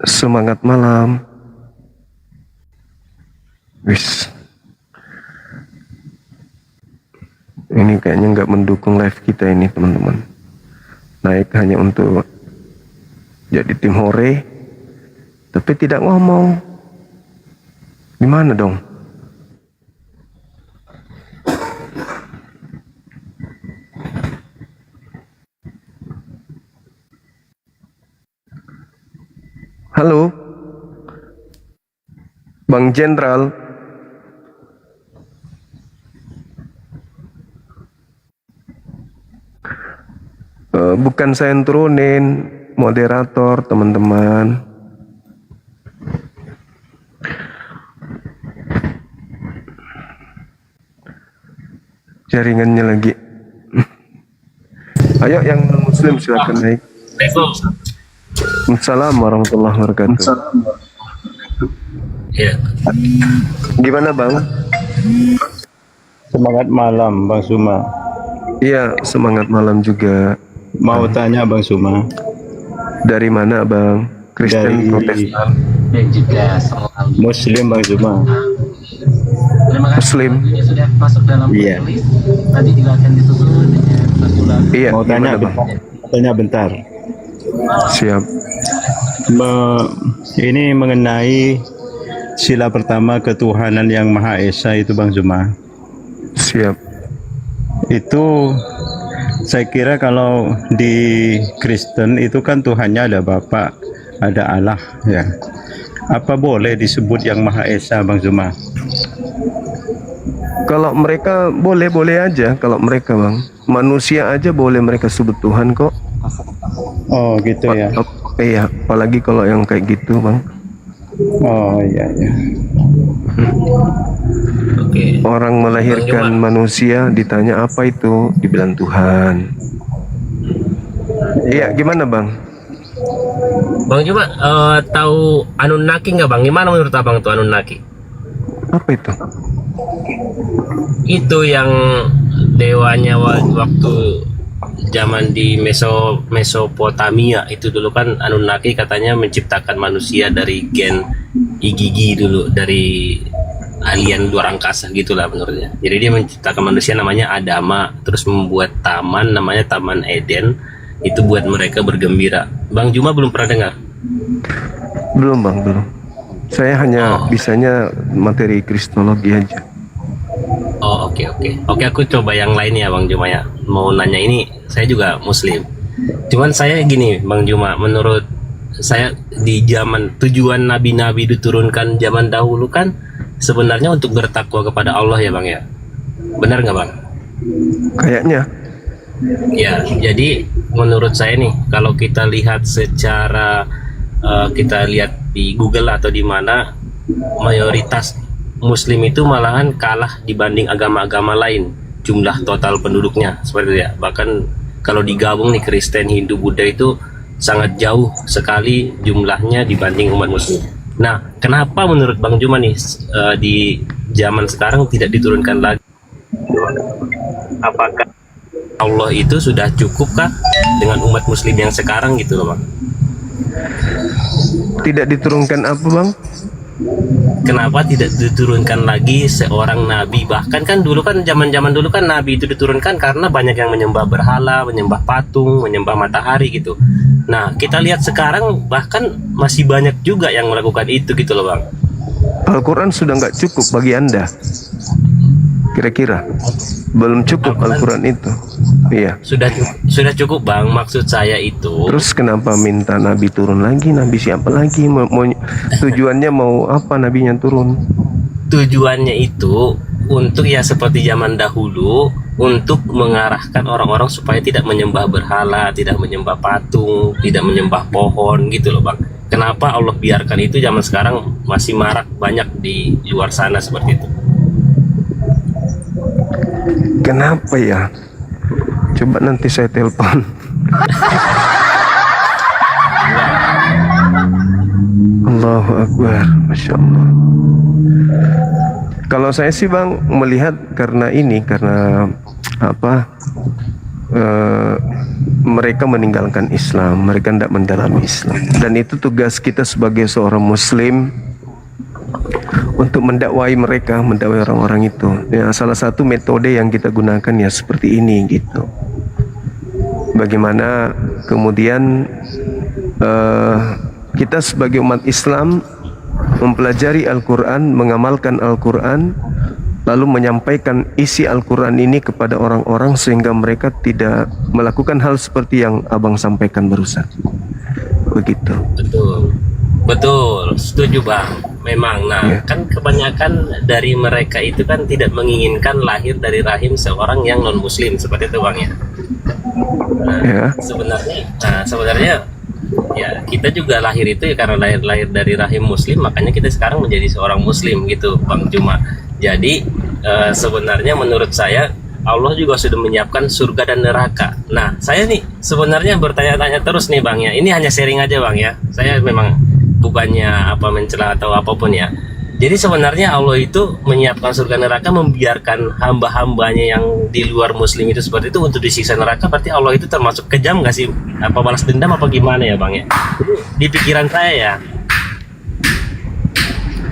Semangat malam. Wis. Ini kayaknya nggak mendukung live kita ini teman-teman. Naik hanya untuk jadi tim hore, tapi tidak ngomong. Gimana dong? Halo, Bang Jenderal. Bukan saya yang turunin, moderator, teman-teman. jaringannya lagi. Ayo yang non-muslim silakan naik. Assalamualaikum warahmatullahi wabarakatuh. Ya. Gimana Bang? Semangat malam Bang Suma. Iya, semangat malam juga. Mau tanya Bang Suma. Dari mana Bang? Kristen, Dari Protestan, Dan juga selalu Muslim Bang Suma. terima kasih Muslim. waktunya sudah masuk dalam Iya. tulis. Nanti juga akan disusul dengan susulan. Iya, Mau tanya gimana Bang? tanya bentar. Siap. Ini mengenai sila pertama ketuhanan yang Maha Esa itu Bang Suma. Siap. Itu saya kira kalau di Kristen itu kan Tuhannya ada Bapa, ada Allah ya. Apa boleh disebut yang Maha Esa Bang Zuma? Kalau mereka boleh-boleh aja kalau mereka Bang. Manusia aja boleh mereka sebut Tuhan kok. Oh gitu ya. Iya, apalagi kalau yang kayak gitu Bang. Oh iya iya. Oke. Orang melahirkan manusia ditanya apa itu, dibilang Tuhan. Iya, gimana Bang? Bang Juma, tahu Anunnaki nggak Bang? Gimana menurut Abang tuh Anunnaki? Apa itu? Itu yang dewanya waktu zaman di Mesopotamia itu dulu kan Anunnaki katanya menciptakan manusia dari gen Igigi dulu, dari alien luar angkasa gitulah menurutnya. Jadi dia menciptakan manusia namanya Adama, terus membuat taman namanya Taman Eden, itu buat mereka bergembira. Bang Juma belum pernah dengar? Belum Bang, belum. Saya hanya bisanya materi kristologi aja. Oh oke. Oke, aku coba yang lain ya Bang Juma ya. Mau nanya ini, saya juga Muslim. Cuman saya gini Bang Juma, menurut saya di zaman tujuan nabi-nabi diturunkan zaman dahulu kan sebenarnya untuk bertakwa kepada Allah ya Bang ya. Benar nggak Bang? Kayaknya. Ya, jadi menurut saya nih kalau kita lihat secara kita lihat di Google atau di mana, mayoritas Muslim itu malahan kalah dibanding agama-agama lain jumlah total penduduknya seperti itu ya. Bahkan kalau digabung nih Kristen, Hindu, Buddha itu sangat jauh sekali jumlahnya dibanding umat Muslim. Nah, kenapa menurut Bang Juma nih di zaman sekarang tidak diturunkan lagi? Apakah Allah itu sudah cukupkah dengan umat Muslim yang sekarang gitu loh Bang? Tidak diturunkan apa Bang? Kenapa tidak diturunkan lagi seorang nabi? Bahkan kan dulu kan zaman-zaman dulu kan nabi itu diturunkan karena banyak yang menyembah berhala, menyembah patung, menyembah matahari gitu. Nah, kita lihat sekarang bahkan masih banyak juga yang melakukan itu gitu loh Bang. Al-Quran sudah nggak cukup bagi Anda? Kira-kira belum cukup Al-Quran itu? Iya. Sudah cukup Bang, maksud saya itu. Terus kenapa minta Nabi turun lagi? Nabi siapa lagi? Tujuannya mau apa Nabinya turun? Tujuannya itu untuk ya seperti zaman dahulu, untuk mengarahkan orang-orang supaya tidak menyembah berhala, tidak menyembah patung, tidak menyembah pohon gitu loh Bang. Kenapa Allah biarkan itu zaman sekarang masih marak banyak di luar sana seperti itu? Kenapa ya? Coba nanti saya telepon. Allahu Akbar, Masya Allah. Kalau saya sih Bang melihat karena apa? Mereka meninggalkan Islam, mereka tidak mendalami Islam, dan itu tugas kita sebagai seorang Muslim untuk mendakwai mereka, mendakwai orang-orang itu. Ya, salah satu metode yang kita gunakan ya seperti ini gitu. Bagaimana kemudian kita sebagai umat Islam mempelajari Al-Quran, mengamalkan Al-Quran, lalu menyampaikan isi Al-Quran ini kepada orang-orang sehingga mereka tidak melakukan hal seperti yang Abang sampaikan barusan. Begitu. Betul, setuju Bang. Memang, kan kebanyakan dari mereka itu kan tidak menginginkan lahir dari rahim seorang yang non Muslim seperti itu Bang ya. Sebenarnya ya kita juga lahir itu ya karena lahir dari rahim Muslim, makanya kita sekarang menjadi seorang Muslim gitu Bang Juma. Jadi sebenarnya menurut saya Allah juga sudah menyiapkan surga dan neraka. Nah, saya nih sebenarnya bertanya-tanya terus nih Bang ya. Ini hanya sharing aja Bang ya. Saya memang bukannya apa mencela atau apapun ya. Jadi sebenarnya Allah itu menyiapkan surga neraka, membiarkan hamba-hambanya yang di luar muslim itu seperti itu untuk disiksa neraka. Berarti Allah itu termasuk kejam nggak sih? Apa balas dendam apa gimana ya Bang ya? Jadi, di pikiran saya ya.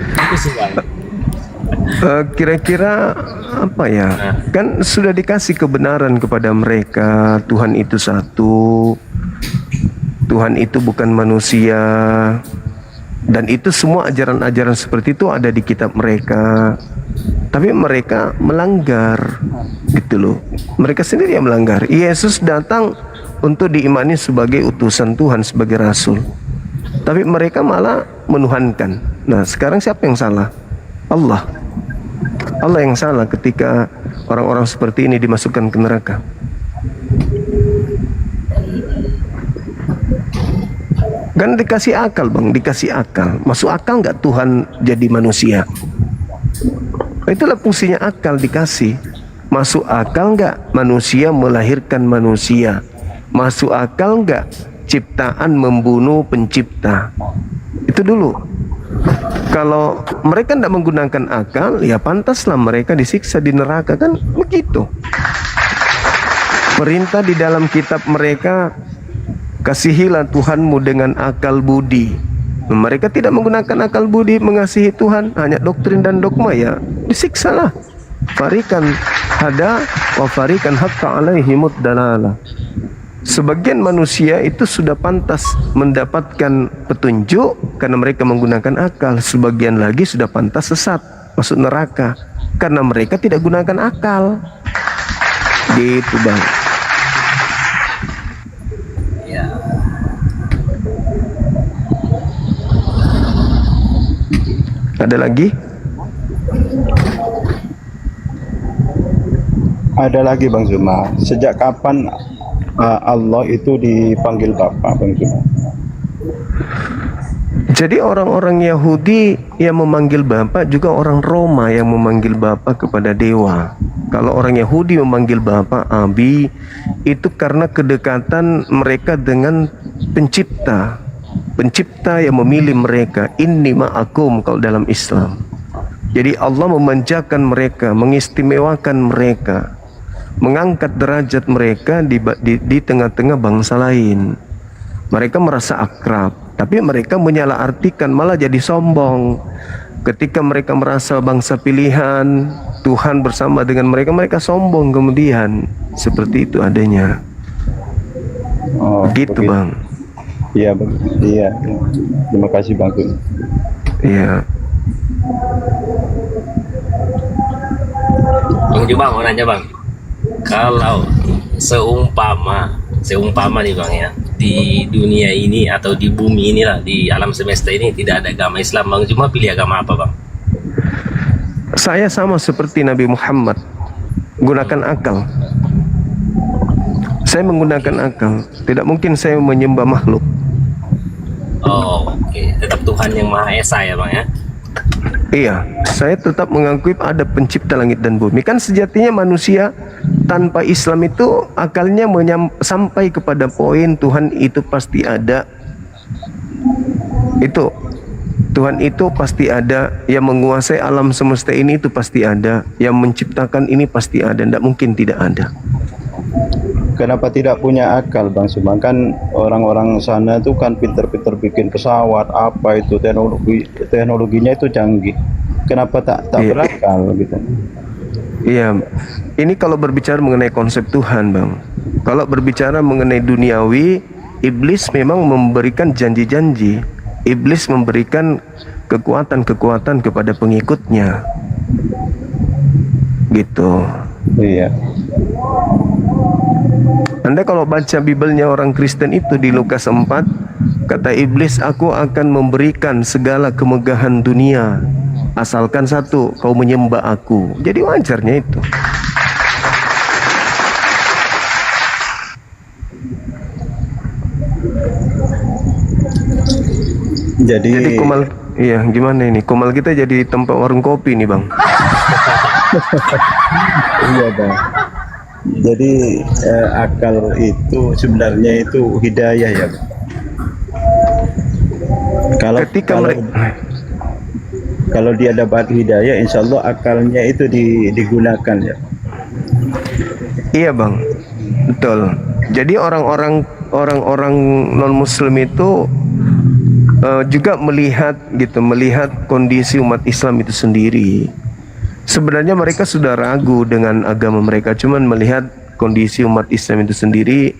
Itu sih Bang. Kira-kira apa ya? Kan sudah dikasih kebenaran kepada mereka. Tuhan itu satu. Tuhan itu bukan manusia. Dan itu semua ajaran-ajaran seperti itu ada di kitab mereka. Tapi mereka melanggar, gitu loh. Mereka sendiri yang melanggar. Yesus datang untuk diimani sebagai utusan Tuhan, sebagai rasul. Tapi mereka malah menuhankan. Nah, sekarang siapa yang salah? Allah. Allah yang salah ketika orang-orang seperti ini dimasukkan ke neraka. Kan dikasih akal Bang, dikasih akal. Masuk akal nggak Tuhan jadi manusia? Itulah fungsinya akal, dikasih. Masuk akal nggak manusia melahirkan manusia? Masuk akal nggak ciptaan membunuh pencipta? Itu dulu. Kalau mereka tidak menggunakan akal, ya pantaslah mereka disiksa di neraka, kan begitu. Perintah di dalam kitab mereka, kasihilah Tuhanmu dengan akal budi. Mereka tidak menggunakan akal budi mengasihi Tuhan, hanya doktrin dan dogma, ya disiksalah. Farikan hada wa farikan haqqa alaihimud dalalah. Sebagian manusia itu sudah pantas mendapatkan petunjuk karena mereka menggunakan akal. Sebagian lagi sudah pantas sesat, masuk neraka karena mereka tidak gunakan akal. Gitu Bang. Ada lagi? Ada lagi Bang Zuma. Sejak kapan Allah itu dipanggil Bapa, Bang Zuma? Jadi orang-orang Yahudi yang memanggil Bapa, juga orang Roma yang memanggil Bapa kepada dewa. Kalau orang Yahudi memanggil Bapa, Abi, itu karena kedekatan mereka dengan pencipta. Pencipta yang memilih mereka. Inni ma'akum kalau dalam Islam. Jadi Allah memanjakan mereka, mengistimewakan mereka, mengangkat derajat mereka di tengah-tengah bangsa lain. Mereka merasa akrab, tapi mereka menyalahartikan, malah jadi sombong. Ketika mereka merasa bangsa pilihan, Tuhan bersama dengan mereka, mereka sombong kemudian. Seperti itu adanya. Oh, gitu begitu. Bang. Iya Bang. Iya. Terima kasih Bang. Iya. Bang Juma mau nanya Bang, kalau seumpama nih Bang ya, di dunia ini atau di bumi inilah, di alam semesta ini tidak ada agama Islam, Bang Juma pilih agama apa Bang? Saya sama seperti Nabi Muhammad, gunakan akal. Saya menggunakan akal. Tidak mungkin saya menyembah makhluk. Oh, oke. Tetap Tuhan yang Maha Esa ya Bang ya? Iya, saya tetap mengakui ada pencipta langit dan bumi. Kan sejatinya manusia tanpa Islam itu akalnya sampai kepada poin Tuhan itu pasti ada. Itu Tuhan itu pasti ada, yang menguasai alam semesta ini itu pasti ada, yang menciptakan ini pasti ada, tidak mungkin tidak ada. Kenapa tidak punya akal Bang Zuma? Kan orang-orang sana itu kan pinter-pinter bikin pesawat, apa itu teknologinya itu canggih. Kenapa tak berakal gitu? Iya, ini kalau berbicara mengenai konsep Tuhan Bang. Kalau berbicara mengenai duniawi, iblis memang memberikan janji-janji. Iblis memberikan kekuatan-kekuatan kepada pengikutnya. Gitu. Iya. Anda kalau baca Bibelnya orang Kristen itu di Lukas 4, kata iblis, aku akan memberikan segala kemegahan dunia asalkan satu, kau menyembah aku. Jadi wajarnya itu. Jadi kumal, iya gimana ini? Kumal kita jadi tempat warung kopi nih Bang. Iya Bang. Jadi akal itu sebenarnya itu hidayah ya. Kalau Ketika kalau, mereka kalau dia dapat hidayah, insya Allah akalnya itu digunakan ya. Iya bang, betul. Jadi orang-orang non Muslim itu juga melihat kondisi umat Islam itu sendiri. Sebenarnya mereka sudah ragu dengan agama mereka, cuman melihat kondisi umat Islam itu sendiri,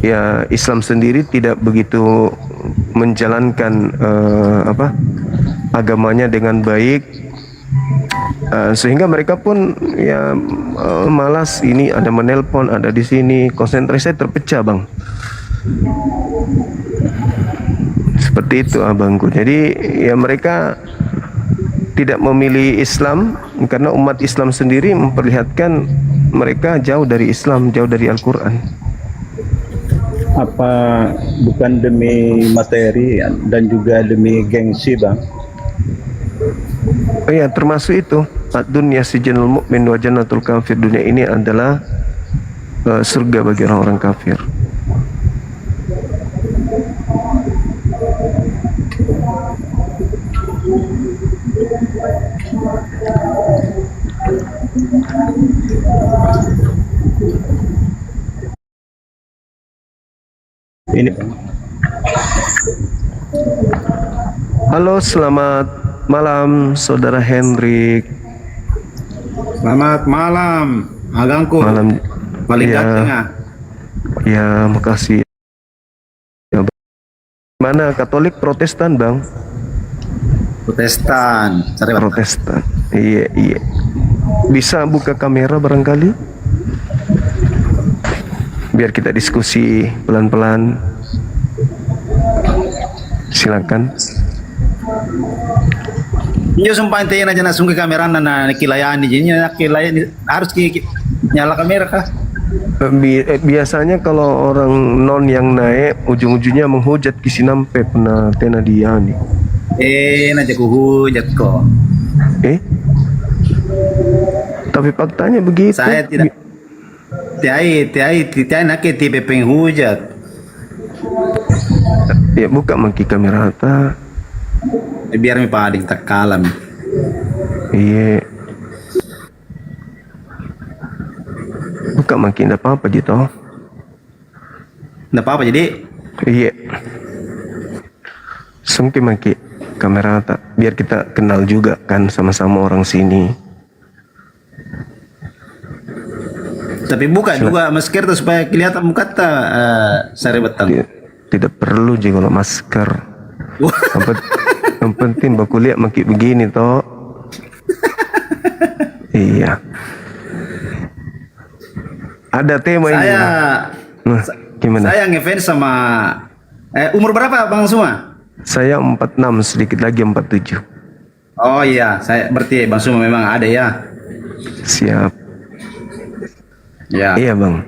ya Islam sendiri tidak begitu menjalankan agamanya dengan baik. Sehingga mereka pun ya malas, ini ada menelpon, ada di sini, konsentrasi terpecah bang. Seperti itu abangku. Jadi ya mereka tidak memilih Islam karena umat Islam sendiri memperlihatkan mereka jauh dari Islam, jauh dari Al-Quran. Apa bukan demi materi dan juga demi gengsi bang? Oh ya, termasuk itu. Ad-dunya sijnul mu'min wa jannatul kafir. Dunia ini adalah surga bagi orang-orang kafir. Ini Halo, selamat malam saudara Hendrik. Selamat malam, agangku. Malam. Paling Ya. ganteng ah. Ya, makasih. Ya, mana Katolik Protestan bang? Protestan. Cari Protestan. Iya, iya. Bisa buka kamera barangkali? Biar kita diskusi pelan-pelan. Silakan. Iyo sumpah ente aja na sungguh kamera na kilayan jadinya kilayan harus nyala kamera kah? Biasanya kalau orang non yang naik ujung-ujungnya menghujat kisinampe pernah tena dia nih. Naja hujat kok. Tapi faktanya begitu. Saya tidak. Tiai nak tipe penghujat. Ya buka maki kamera ta. Biar mi paling tak kalam. Iya. Buka maki ndak apa-apa gitu. Ndak apa-apa jadi. Iya. Sungki maki kamera tak biar kita kenal juga kan sama-sama orang sini. Tapi buka juga masker tuh supaya kelihatan muka tak sarebetan. Tidak perlu juga kalau masker. Yang penting baku lihat maki begini toh. Iya. Ada tema ini. Nah, gimana? Saya ngefans sama umur berapa Bang Suma? Saya 46, sedikit lagi 47. Oh iya, saya berarti Bang Suma memang ada ya. Siap. Ya. Iya bang.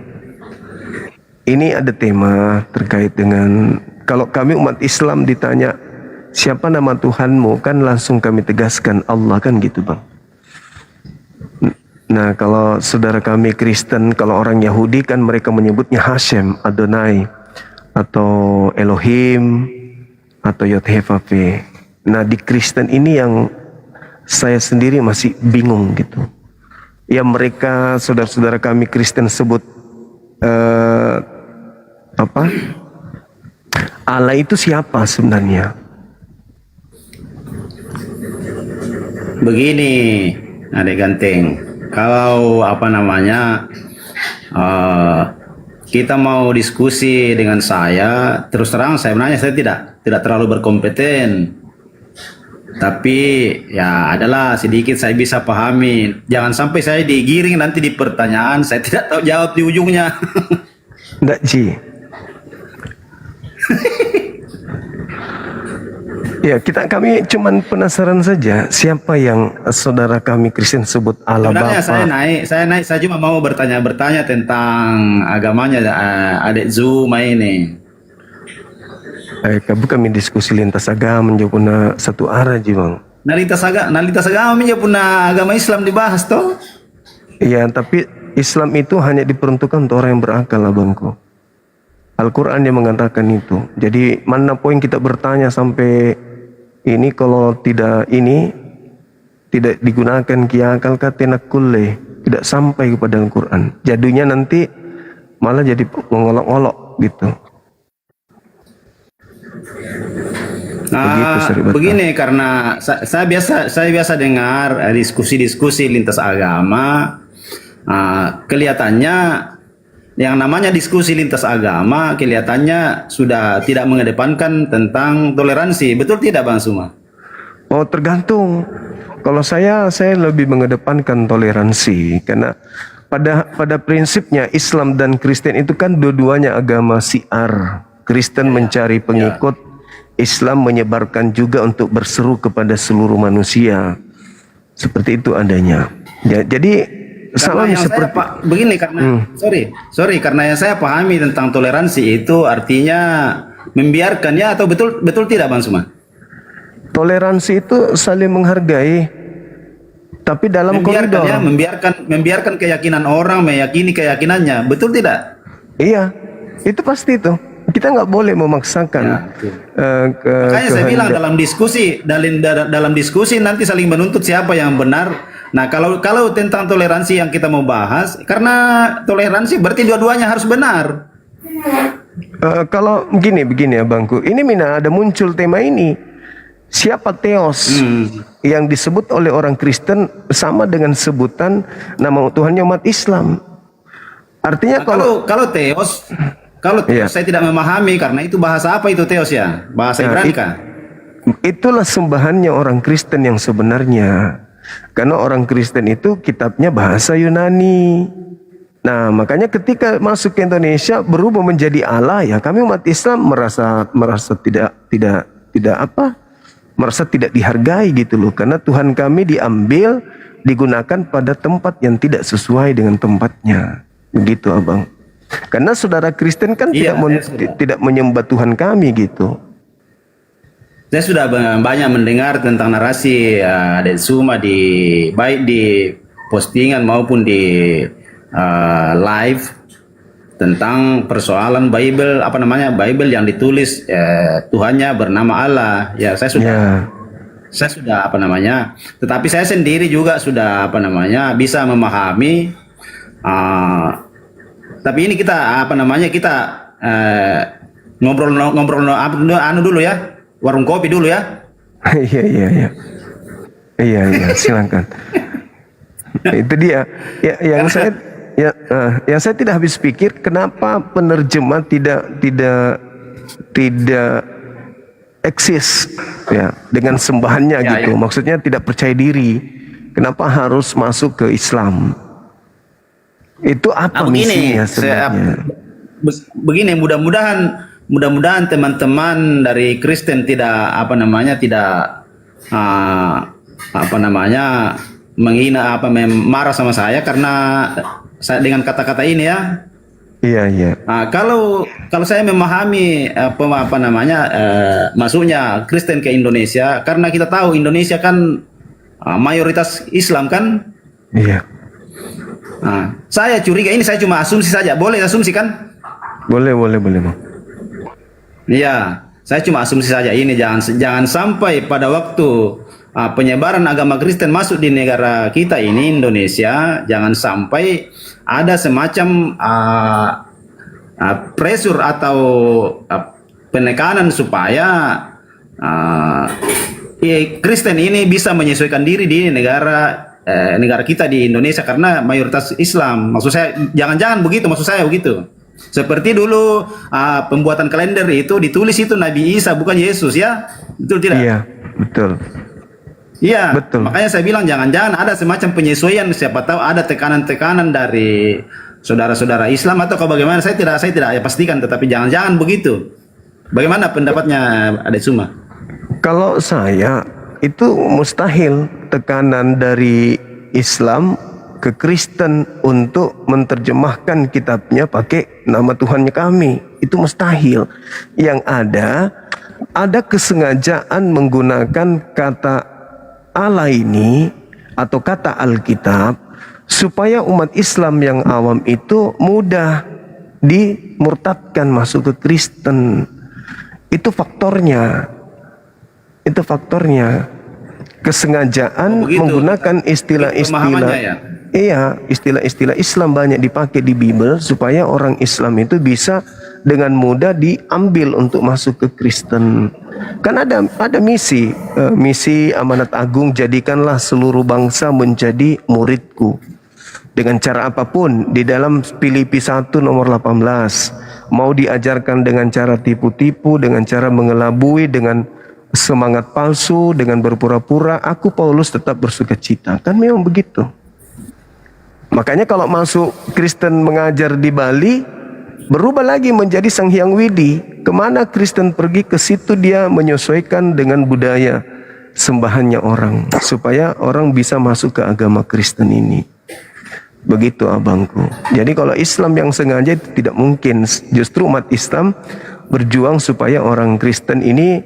Ini ada tema terkait dengan kalau kami umat Islam ditanya siapa nama Tuhanmu, kan langsung kami tegaskan Allah, kan gitu bang. Nah kalau saudara kami Kristen, kalau orang Yahudi kan mereka menyebutnya Hashem, Adonai, atau Elohim, atau Yod-Heh-Vav-He. Nah di Kristen ini yang saya sendiri masih bingung gitu. Ya mereka saudara-saudara kami Kristen sebut Allah itu siapa sebenarnya? Begini, adik ganteng. Kalau kita mau diskusi dengan saya, terus terang saya menanya, saya tidak terlalu berkompeten. Tapi ya adalah sedikit saya bisa pahami. Jangan sampai saya digiring nanti di pertanyaan saya tidak tahu jawab di ujungnya. Enggak Ji. Ya kami cuman penasaran saja siapa yang saudara kami Kristen sebut Allah Sebenarnya Bapa. saya cuma mau bertanya tentang agamanya adik Zuma ini. Kamu kami diskusi lintas agama menjawab puna satu arah ji bang. Nalitas agama menjawab puna agama Islam dibahas toh. Iya tapi Islam itu hanya diperuntukkan untuk orang yang berakal, abangku. Al-Quran yang mengatakan itu. Jadi mana poin kita bertanya sampai ini kalau tidak digunakan kiakal katena kulle, tidak sampai kepada Al-Quran. Jadinya nanti malah jadi mengolok-olok gitu. Begini, karena saya biasa dengar diskusi-diskusi lintas agama. Kelihatannya yang namanya diskusi lintas agama kelihatannya sudah tidak mengedepankan tentang toleransi. Betul tidak, Bang Suma? Oh, tergantung. Kalau saya lebih mengedepankan toleransi, karena pada prinsipnya Islam dan Kristen itu kan dua-duanya agama syiar. Kristen mencari pengikut, Islam menyebarkan juga untuk berseru kepada seluruh manusia. Seperti itu adanya. Jadi salahnya seperti begini, karena sorry karena yang saya pahami tentang toleransi itu artinya membiarkan, ya, atau betul tidak, Bang Suma? Toleransi itu saling menghargai, tapi dalam koridor. Ya, membiarkan keyakinan orang meyakini keyakinannya, betul tidak? Iya, itu pasti itu. Kita nggak boleh memaksakan. Makanya saya bilang dalam diskusi nanti saling menuntut siapa yang benar. Nah, kalau tentang toleransi yang kita mau bahas, karena toleransi berarti dua-duanya harus benar. Kalau begini ya, Bangku, ini ada muncul tema ini. Siapa Theos yang disebut oleh orang Kristen sama dengan sebutan nama Tuhannya umat Islam. Artinya kalau Theos, saya tidak memahami, karena itu bahasa apa itu Theos, ya? Bahasa Ibrani kah? Itulah sembahannya orang Kristen yang sebenarnya. Karena orang Kristen itu kitabnya bahasa Yunani. Nah, makanya ketika masuk ke Indonesia berubah menjadi Allah, ya kami umat Islam merasa tidak dihargai gitu loh. Karena Tuhan kami digunakan pada tempat yang tidak sesuai dengan tempatnya. Begitu, Abang. Karena saudara Kristen kan tidak menyembah Tuhan kami gitu. Saya sudah banyak mendengar tentang narasi Adik Suma baik di postingan maupun di live tentang persoalan Bible yang ditulis Tuhannya bernama Allah. Ya, saya sudah tetapi saya sendiri juga sudah bisa memahami. Tapi ini kita ngobrol dulu ya. Warung kopi dulu ya. Iya, silakan. Itu dia. Yang saya tidak habis pikir, kenapa penerjemah tidak eksis ya dengan sembahannya gitu. Maksudnya tidak percaya diri. Kenapa harus masuk ke Islam? Itu apa misinya sebenarnya? Begini, mudah-mudahan teman-teman dari Kristen tidak menghina marah sama saya karena dengan kata-kata ini ya. Iya. Kalau saya memahami masuknya Kristen ke Indonesia, karena kita tahu Indonesia kan mayoritas Islam kan. Iya. Saya curiga, ini saya cuma asumsi saja. Boleh asumsi kan? Boleh, Bang. Iya, saya cuma asumsi saja ini, jangan sampai pada waktu penyebaran agama Kristen masuk di negara kita ini Indonesia, jangan sampai ada semacam pressure atau penekanan supaya Kristen ini bisa menyesuaikan diri di negara kita di Indonesia karena mayoritas Islam. Maksud saya jangan begitu, maksud saya begitu. Seperti dulu pembuatan kalender itu ditulis itu Nabi Isa bukan Yesus, ya, betul tidak? Iya, betul. Iya, betul. Makanya saya bilang jangan-jangan ada semacam penyesuaian, siapa tahu ada tekanan-tekanan dari saudara-saudara Islam atau bagaimana? Saya tidak pastikan, tetapi jangan-jangan begitu. Bagaimana pendapatnya Adik Suma? Kalau saya itu mustahil tekanan dari Islam ke Kristen untuk menerjemahkan kitabnya pakai nama Tuhannya kami. Itu mustahil. Yang ada kesengajaan menggunakan kata Allah ini atau kata Alkitab supaya umat Islam yang awam itu mudah dimurtadkan masuk ke Kristen. Itu faktornya. Itu faktornya. Kesengajaan menggunakan istilah-istilah. Pemahamannya ya? Iya, istilah-istilah Islam banyak dipakai di Bible supaya orang Islam itu bisa dengan mudah diambil untuk masuk ke Kristen. Kan ada misi, misi amanat agung, jadikanlah seluruh bangsa menjadi muridku. Dengan cara apapun, di dalam Filipi 1 nomor 18, mau diajarkan dengan cara tipu-tipu, dengan cara mengelabui, dengan semangat palsu, dengan berpura-pura, aku Paulus tetap bersukacita. Kan memang begitu. Makanya kalau masuk Kristen mengajar di Bali, berubah lagi menjadi Sang Hyang Widi. Kemana Kristen pergi, ke situ dia menyesuaikan dengan budaya sembahannya orang, supaya orang bisa masuk ke agama Kristen ini. Begitu abangku. Jadi kalau Islam yang sengaja itu tidak mungkin. Justru umat Islam berjuang supaya orang Kristen ini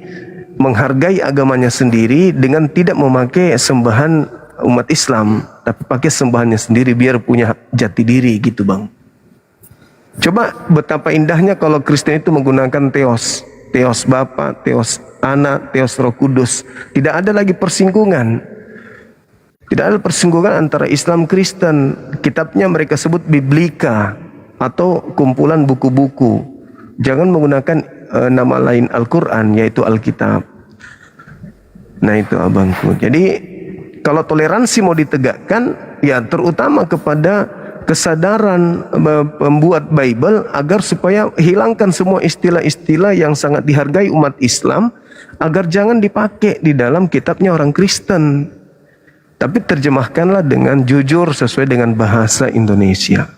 menghargai agamanya sendiri dengan tidak memakai sembahan umat Islam, tapi pakai sembahannya sendiri biar punya jati diri gitu bang. Coba betapa indahnya kalau Kristen itu menggunakan teos. Teos Bapa, teos Anak, teos Roh Kudus. Tidak ada lagi persinggungan. Tidak ada persinggungan antara Islam Kristen. Kitabnya mereka sebut Biblika atau kumpulan buku-buku. Jangan menggunakan nama lain Al-Quran, yaitu Alkitab. Nah itu abangku. Jadi kalau toleransi mau ditegakkan, ya terutama kepada kesadaran pembuat Bible agar supaya hilangkan semua istilah-istilah yang sangat dihargai umat Islam, agar jangan dipakai di dalam kitabnya orang Kristen. Tapi terjemahkanlah dengan jujur sesuai dengan bahasa Indonesia.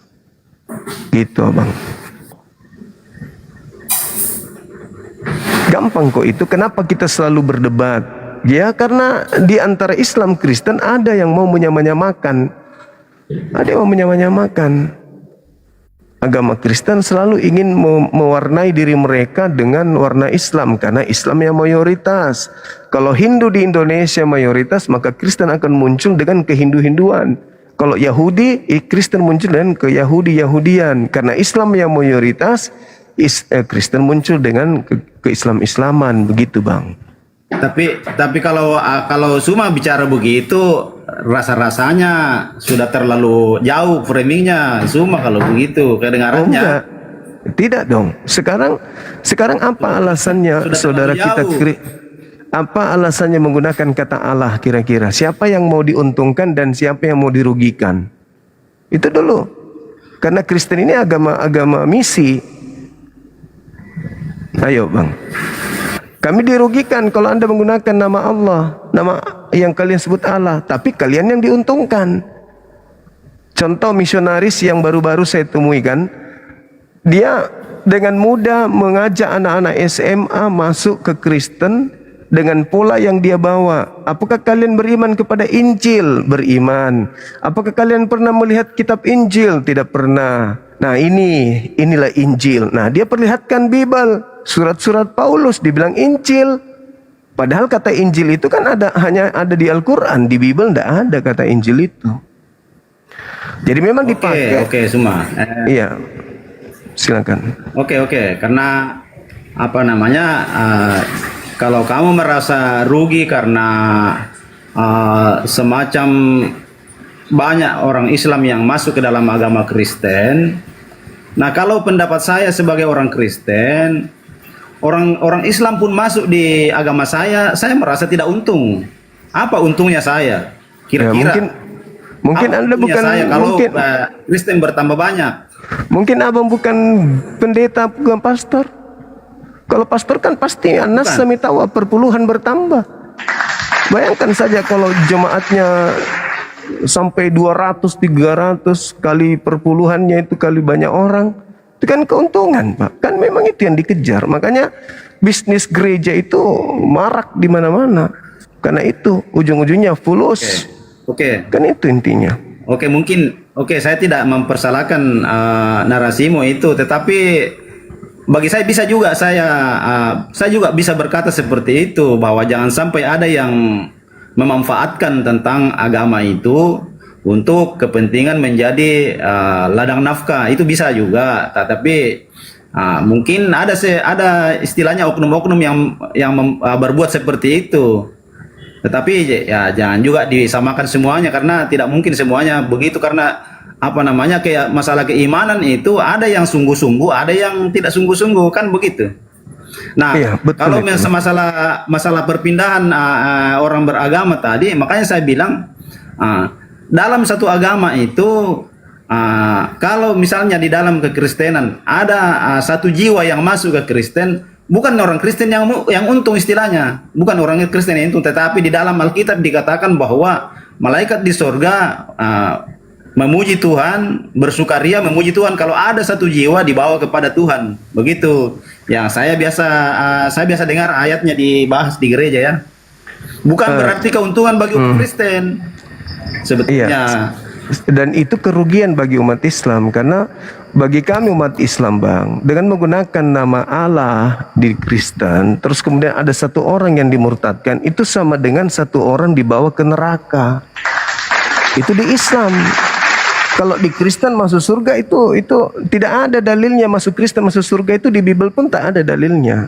Gitu abang. Gampang kok itu. Kenapa kita selalu berdebat? Ya karena di antara Islam Kristen ada yang mau menyamanyamakan. Ada yang mau menyamanyamakan. Agama Kristen selalu ingin mewarnai diri mereka dengan warna Islam karena Islam yang mayoritas. Kalau Hindu di Indonesia mayoritas, maka Kristen akan muncul dengan kehindu-hinduan. Kalau Yahudi, Kristen muncul dengan ke-Yahudi-Yahudian. Karena Islam yang mayoritas, Kristen muncul dengan ke-Islam-Islaman, begitu bang. Tapi kalau Suma bicara begitu, rasa-rasanya sudah terlalu jauh framingnya Suma kalau begitu kedengarannya. Oh, tidak dong. Sekarang apa alasannya saudara kita? Apa alasannya menggunakan kata Allah kira-kira? Siapa yang mau diuntungkan dan siapa yang mau dirugikan? Itu dulu. Karena Kristen ini agama misi. Ayo bang. Kami dirugikan kalau Anda menggunakan nama Allah, nama yang kalian sebut Allah, tapi kalian yang diuntungkan. Contoh misionaris yang baru-baru saya temui kan, dia dengan mudah mengajak anak-anak SMA masuk ke Kristen dengan pola yang dia bawa. Apakah kalian beriman kepada Injil? Beriman. Apakah kalian pernah melihat kitab Injil? Tidak pernah. Nah inilah Injil. Nah dia perlihatkan Bible. Surat-surat Paulus dibilang Injil. Padahal kata Injil itu kan hanya ada di Al-Quran. Di Bible tidak ada kata Injil itu. Jadi memang dipakai. Oke, Suma. Iya. Silakan. Oke. Karena apa namanya? Kalau kamu merasa rugi karena semacam banyak orang Islam yang masuk ke dalam agama Kristen. Nah, kalau pendapat saya sebagai orang Kristen, orang Islam pun masuk di agama saya merasa tidak untung. Apa untungnya saya? Kira-kira. Ya, mungkin Anda bukan saya kalau mungkin Kristen bertambah banyak. Mungkin abang bukan pendeta, bukan pastor. Kalau pastor kan pasti anas samitawa perpuluhan bertambah. Bayangkan saja kalau jemaatnya sampai 200-300 kali perpuluhannya itu kali banyak orang. Itu kan keuntungan, Pak. Kan memang itu yang dikejar. Makanya bisnis gereja itu marak di mana-mana. Karena itu ujung-ujungnya fulus. Oke. Kan itu intinya. Oke, saya tidak mempersalahkan narasimu itu, tetapi bagi saya bisa juga saya juga bisa berkata seperti itu, bahwa jangan sampai ada yang memanfaatkan tentang agama itu untuk kepentingan menjadi ladang nafkah, itu bisa juga. Tetapi mungkin ada istilahnya oknum-oknum yang berbuat seperti itu. Tetapi ya jangan juga disamakan semuanya, karena tidak mungkin semuanya begitu, karena kayak masalah keimanan itu ada yang sungguh-sungguh, ada yang tidak sungguh-sungguh, kan begitu. Nah, kalau masalah perpindahan orang beragama tadi, makanya saya bilang dalam satu agama itu kalau misalnya di dalam kekristenan ada satu jiwa yang masuk ke Kristen, bukan orang Kristen yang untung istilahnya, bukan orang Kristen yang untung, tetapi di dalam Alkitab dikatakan bahwa malaikat di sorga memuji Tuhan, bersukaria memuji Tuhan kalau ada satu jiwa dibawa kepada Tuhan. Begitu. Ya, saya biasa dengar ayatnya dibahas di gereja ya. Bukan berarti keuntungan bagi umat Kristen. Sebetulnya. Iya. Dan itu kerugian bagi umat Islam, karena bagi kami umat Islam, Bang, dengan menggunakan nama Allah di Kristen, terus kemudian ada satu orang yang dimurtadkan, itu sama dengan satu orang dibawa ke neraka. Itu di Islam. Kalau di Kristen masuk surga itu tidak ada dalilnya. Masuk Kristen masuk surga itu di Bible pun tak ada dalilnya.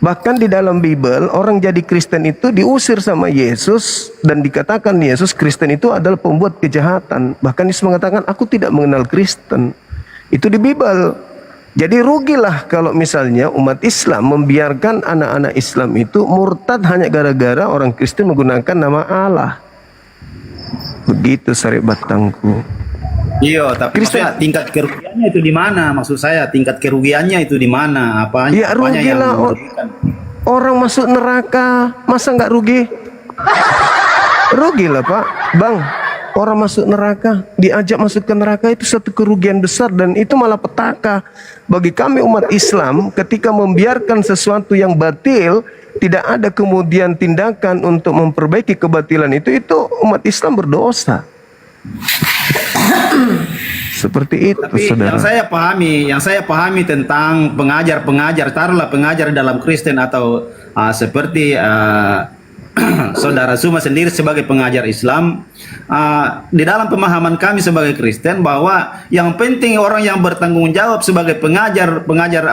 Bahkan di dalam Bible orang jadi Kristen itu diusir sama Yesus, dan dikatakan Yesus Kristen itu adalah pembuat kejahatan. Bahkan Yesus mengatakan aku tidak mengenal Kristen. Itu di Bible. Jadi rugilah kalau misalnya umat Islam membiarkan anak-anak Islam itu murtad hanya gara-gara orang Kristen menggunakan nama Allah. Begitu Sarip Batangku. Iya, tapi maksudnya tingkat kerugiannya itu di mana? Maksud saya tingkat kerugiannya itu di mana? Ya rugilah, orang masuk neraka, masa nggak rugi? Rugilah Pak, Bang. Orang masuk neraka, diajak masuk ke neraka, itu satu kerugian besar, dan itu malah petaka bagi kami umat Islam. Ketika membiarkan sesuatu yang batil, tidak ada kemudian tindakan untuk memperbaiki kebatilan itu umat Islam berdosa. Seperti itu. Tapi saudara. yang saya pahami tentang pengajar dalam Kristen atau seperti Saudara Suma sendiri sebagai pengajar Islam, di dalam pemahaman kami sebagai Kristen bahwa yang penting orang yang bertanggung jawab sebagai pengajar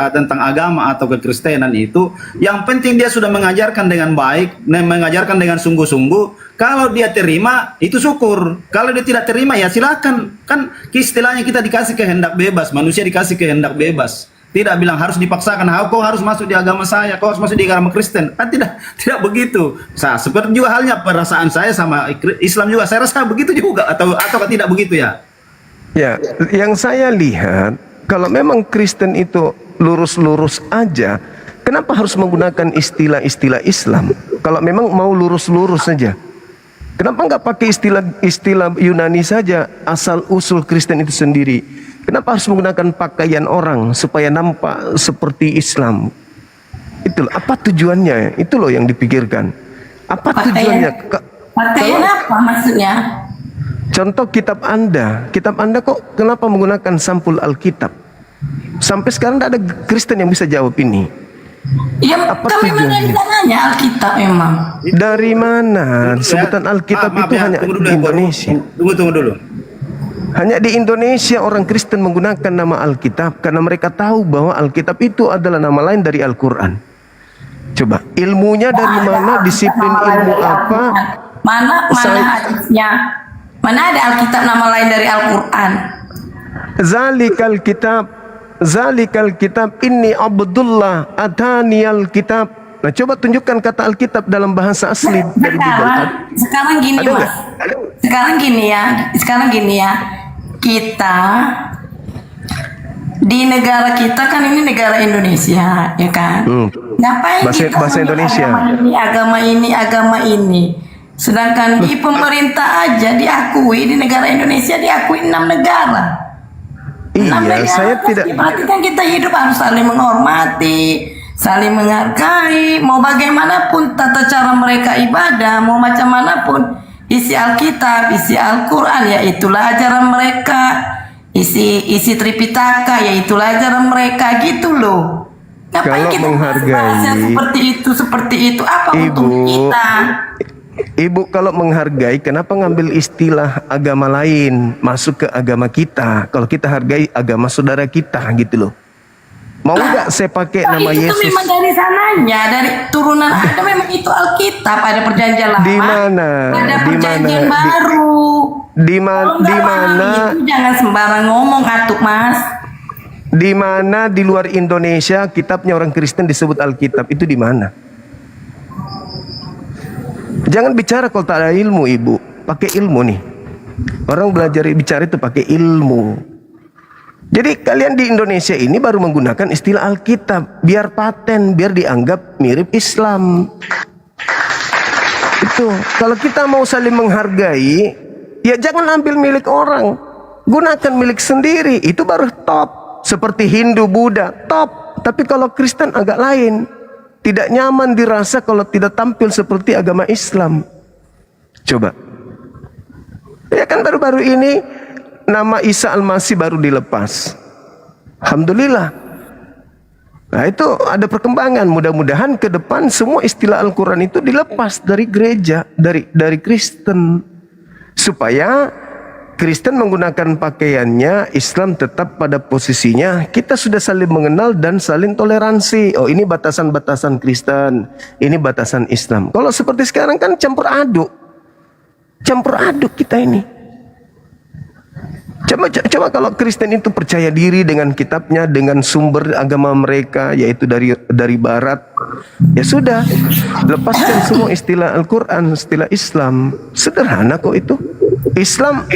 tentang agama atau kekristenan itu, yang penting dia sudah mengajarkan dengan baik, mengajarkan dengan sungguh-sungguh. Kalau dia terima itu syukur, kalau dia tidak terima ya silakan. Kan istilahnya kita dikasih kehendak bebas, manusia dikasih kehendak bebas. Tidak bilang harus dipaksakan, kau harus masuk di agama saya, kau harus masuk di agama Kristen. Kan tidak begitu. Seperti juga halnya perasaan saya sama Islam juga, saya rasa begitu juga, atau tidak begitu ya? Ya, yang saya lihat kalau memang Kristen itu lurus-lurus aja, kenapa harus menggunakan istilah-istilah Islam? Kalau memang mau lurus-lurus saja, kenapa nggak pakai istilah Yunani saja, asal usul Kristen itu sendiri? Kenapa harus menggunakan pakaian orang supaya nampak seperti Islam? Itulah apa tujuannya? Itu loh yang dipikirkan. Apa tujuannya? Pakaian apa maksudnya? Contoh kitab Anda kok kenapa menggunakan sampul Alkitab? Sampai sekarang tidak ada Kristen yang bisa jawab ini. Ya, apa kami menanya Alkitab memang. Dari mana? Sebutan Alkitab itu hanya di Indonesia. Tunggu dulu. Hanya di Indonesia orang Kristen menggunakan nama Alkitab karena mereka tahu bahwa Alkitab itu adalah nama lain dari Al-Quran. Coba ilmunya dari mana? Disiplin ilmu apa? Mana hadisnya? Mana ada Alkitab nama lain dari Al-Quran? Zalikal kitab inni Abdullah atani Alkitab. Nah, coba tunjukkan kata Alkitab dalam bahasa asli dari Google. Sekarang gini Mas. Sekarang gini ya. Kita di negara kita kan ini negara Indonesia, ya kan? Ngapain bahasa Indonesia? Agama ini. Sedangkan di pemerintah aja diakui, di negara Indonesia diakui 6 negara. Iya, saya tidak. Berarti kan kita hidup harus saling menghormati, saling menghargai. Mau bagaimanapun tata cara mereka ibadah, mau macam manapun isi Alkitab, isi Al-Quran, ya itulah ajaran mereka. Isi Tripitaka, ya itulah ajaran mereka, gitu loh. Ngapain Kalau kita menghargai seperti itu? Apa untuk kita? Ibu kalau menghargai, kenapa ngambil istilah agama lain masuk ke agama kita? Kalau kita hargai agama saudara kita gitu loh. Mau nggak saya pakai nama itu Yesus? Itu memang dari sananya, dari turunan Adam, memang itu Alkitab, ada perjanjian lama. Di mana? Ada Di perjanjian mana? baru. Di mana? Itu jangan sembarang ngomong atuk Mas. Di mana di luar Indonesia kitabnya orang Kristen disebut Alkitab? Itu di mana? Jangan bicara kalau tak ada ilmu, Ibu. Pakai ilmu nih. Orang belajar bicara itu pakai ilmu. Jadi kalian di Indonesia ini baru menggunakan istilah Alkitab biar paten, biar dianggap mirip Islam. Itu. Kalau kita mau saling menghargai, ya jangan ambil milik orang. Gunakan milik sendiri. Itu baru top. Seperti Hindu, Buddha, top. Tapi kalau Kristen agak lain. Tidak nyaman dirasa kalau tidak tampil seperti agama Islam. Coba. Ya kan baru-baru ini nama Isa Al-Masih baru dilepas. Alhamdulillah. Nah itu ada perkembangan. Mudah-mudahan ke depan semua istilah Al-Quran itu dilepas dari gereja, dari Kristen. Supaya Kristen menggunakan pakaiannya, Islam tetap pada posisinya. Kita sudah saling mengenal dan saling toleransi. Oh ini batasan-batasan Kristen, ini batasan Islam. Kalau seperti sekarang kan campur aduk. Campur aduk kita ini. Coba kalau Kristen itu percaya diri dengan kitabnya, dengan sumber agama mereka, yaitu dari Barat, ya sudah, lepaskan semua istilah Al-Quran, istilah Islam. Sederhana kok itu. Islam,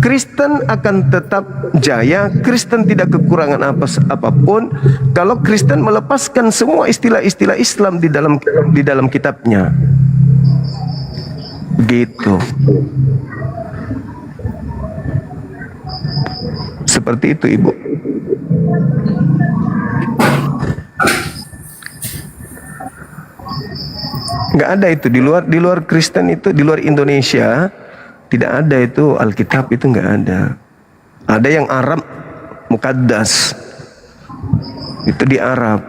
Kristen akan tetap jaya. Kristen tidak kekurangan apapun kalau Kristen melepaskan semua istilah-istilah Islam di dalam kitabnya. Gitu. Seperti itu, Ibu. Nggak ada itu di luar Kristen itu, di luar Indonesia tidak ada itu Alkitab, itu nggak ada. Ada yang Arab Mukaddas, itu di Arab.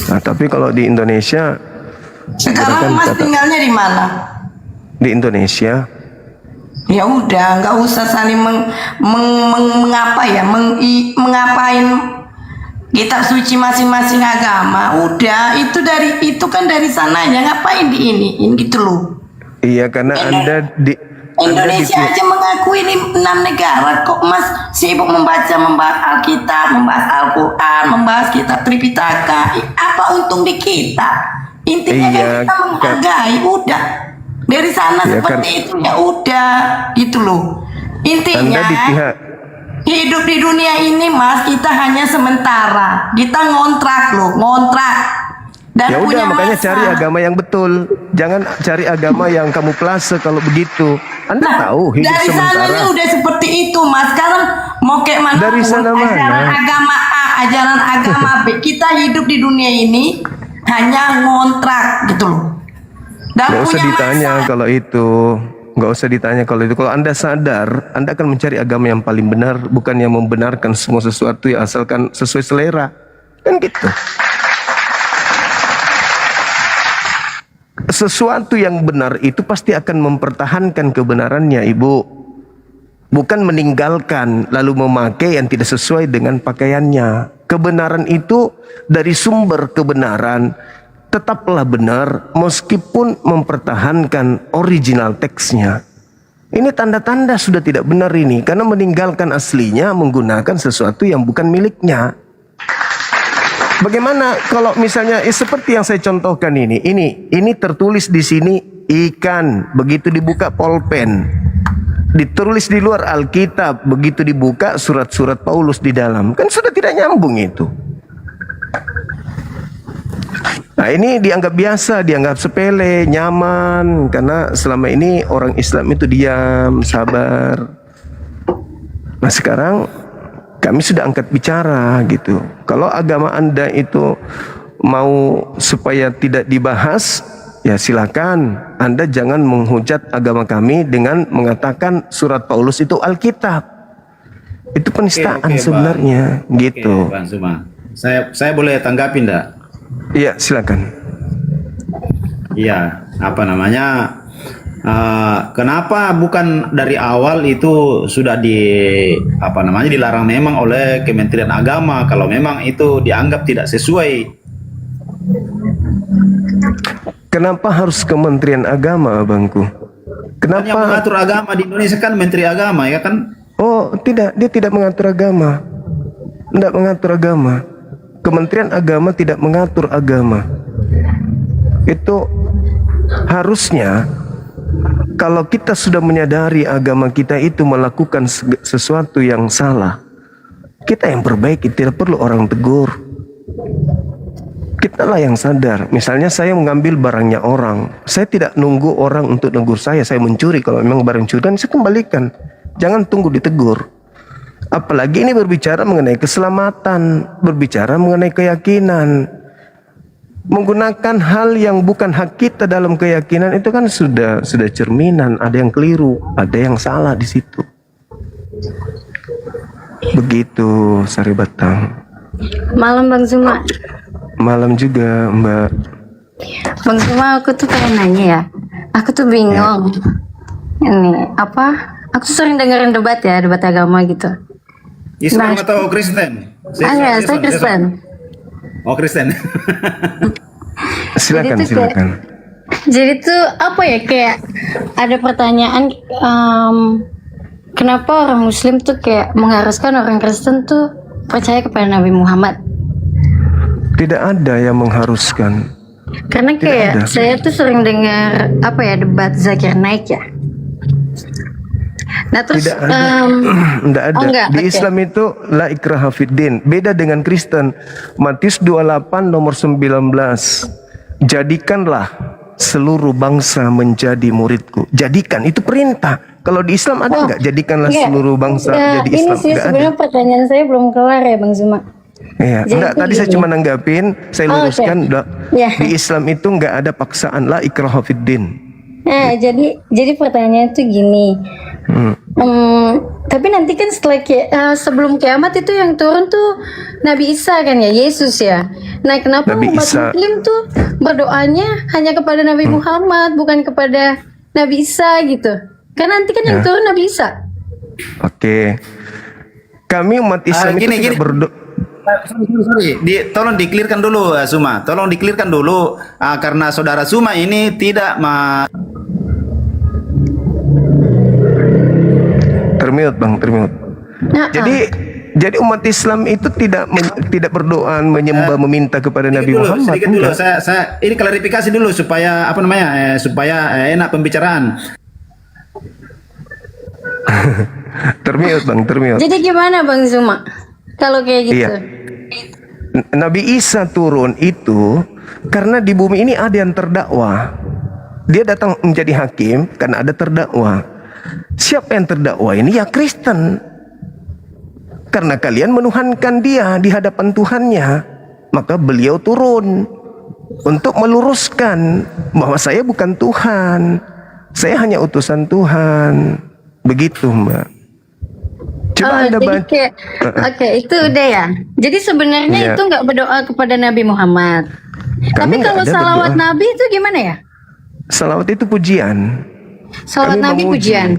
Nah, tapi kalau di Indonesia, sekarang Mas tinggalnya di mana? Di Indonesia. Ya udah, nggak usah saling mengapain kitab suci masing-masing agama. Udah, itu kan dari sananya, ngapain di ini gitu loh. Iya, karena Anda di Indonesia aja mengakui 6 negara, kok Mas sibuk membahas Alkitab, membahas Al-Quran, membahas kitab Tripitaka. Apa untung di kita? Intinya kan kita menghargai, udah. Dari sana ya, seperti itu ya udah gitu loh. Intinya hidup di dunia ini Mas, kita hanya sementara. Kita ngontrak loh, dan ya punya udah, makanya masa. cari agama yang betul. Jangan cari agama yang kamuflase kalau begitu. Anda tahu hidup dari sementara. Dari sananya udah seperti itu Mas. Sekarang mau kayak mana dari sana ajaran agama A, ajaran agama B, kita hidup di dunia ini hanya ngontrak gitu loh. Nggak usah ditanya kalau itu. Nggak usah ditanya kalau itu. Kalau Anda sadar, Anda akan mencari agama yang paling benar, bukan yang membenarkan semua sesuatu yang asalkan sesuai selera. Kan gitu. Sesuatu yang benar itu pasti akan mempertahankan kebenarannya, Ibu. Bukan meninggalkan lalu memakai yang tidak sesuai dengan pakaiannya. Kebenaran itu dari sumber kebenaran tetaplah benar meskipun mempertahankan original teksnya. Ini tanda-tanda sudah tidak benar ini, karena meninggalkan aslinya menggunakan sesuatu yang bukan miliknya. Bagaimana kalau misalnya seperti yang saya contohkan ini tertulis di sini ikan, begitu dibuka pulpen, ditulis di luar Alkitab, begitu dibuka surat-surat Paulus di dalam, kan sudah tidak nyambung itu. Nah ini dianggap biasa, dianggap sepele, nyaman, karena selama ini orang Islam itu diam, sabar. Nah sekarang kami sudah angkat bicara gitu. Kalau agama Anda itu mau supaya tidak dibahas, ya silakan. Anda jangan menghujat agama kami dengan mengatakan surat Paulus itu Alkitab. Itu penistaan sebenarnya, gitu. Bang Suma, saya boleh tanggapin enggak? Iya, silakan. Iya, apa namanya, kenapa bukan dari awal itu sudah dilarang memang oleh Kementerian Agama kalau memang itu dianggap tidak sesuai? Kenapa harus Kementerian Agama, abangku? Kenapa? Yang mengatur agama di Indonesia kan Menteri Agama, ya kan? Oh, tidak, dia tidak mengatur agama. Tidak mengatur agama. Kementerian Agama tidak mengatur agama. Itu harusnya kalau kita sudah menyadari agama kita itu melakukan sesuatu yang salah, kita yang perbaiki, tidak perlu orang tegur. Kitalah yang sadar. Misalnya saya mengambil barangnya orang, saya tidak nunggu orang untuk negur saya mencuri. Kalau memang barang curian, saya kembalikan. Jangan tunggu ditegur. Apalagi ini berbicara mengenai keselamatan, berbicara mengenai keyakinan. Menggunakan hal yang bukan hak kita dalam keyakinan itu kan sudah cerminan. Ada yang keliru, ada yang salah di situ. Begitu, Sari Batang. Malam Bang Zuma. Malam juga, Mbak. Bang Zuma, aku tuh pengen nanya ya. Aku tuh bingung. Ini apa? Aku tuh sering dengerin debat agama gitu. Islam atau Kristen? Saya Kristen. Oh, Kristen. Silakan. Jadi tuh apa ya, kayak ada pertanyaan, kenapa orang Muslim tuh kayak mengharuskan orang Kristen tuh percaya kepada Nabi Muhammad? Tidak ada yang mengharuskan. Karena kayak saya tuh sering dengar debat Zakir Naik ya. Nah terus tidak ada. Oh, enggak, Di Islam itu la ikraha fiddin. Beda dengan Kristen. Matius 28 nomor 19. Jadikanlah seluruh bangsa menjadi muridku. Jadikan, itu perintah. Kalau di Islam ada nggak? Jadikanlah seluruh bangsa jadi Islam. Ini sih sebenarnya pertanyaan saya belum kelar ya Bang Zuma. Iya, enggak, tadi saya cuma nanggapin, saya luruskan. Ya. Di Islam itu enggak ada paksaan, la ikraha fiddin. Nah, jadi pertanyaannya tuh gini. Tapi nanti kan sebelum kiamat itu yang turun tuh Nabi Isa kan ya, Yesus ya. Nah, kenapa Nabi umat Isa. Muslim tuh berdoanya hanya kepada Nabi Muhammad, bukan kepada Nabi Isa gitu? Karena nanti kan yang turun Nabi Isa. Oke. Kami umat Islam itu tidak berdoa. Sorry. Tolong diklirkan dulu, Suma. Tolong diklirkan dulu, karena saudara Suma ini tidak termute, Bang, termute. Jadi umat Islam itu tidak berdoa menyembah meminta kepada Nabi Muhammad. Sedikit dulu. Saya ini klarifikasi dulu supaya supaya enak pembicaraan. Termute, Bang, termute. Jadi gimana Bang Zuma? Kalau kayak gitu. Iya. Nabi Isa turun itu karena di bumi ini ada yang terdakwa. Dia datang menjadi hakim karena ada terdakwa. Siapa yang terdakwa ini? Ya Kristen. Karena kalian menuhankan dia di hadapan Tuhannya, maka beliau turun untuk meluruskan bahwa saya bukan Tuhan, saya hanya utusan Tuhan. Begitu, Mbak. Coba Anda baca. Oke, itu udah ya. Jadi sebenarnya itu nggak berdoa kepada Nabi Muhammad. Tapi kalau salawat Nabi itu gimana ya? Salawat itu pujian. Salawat Nabi pujian.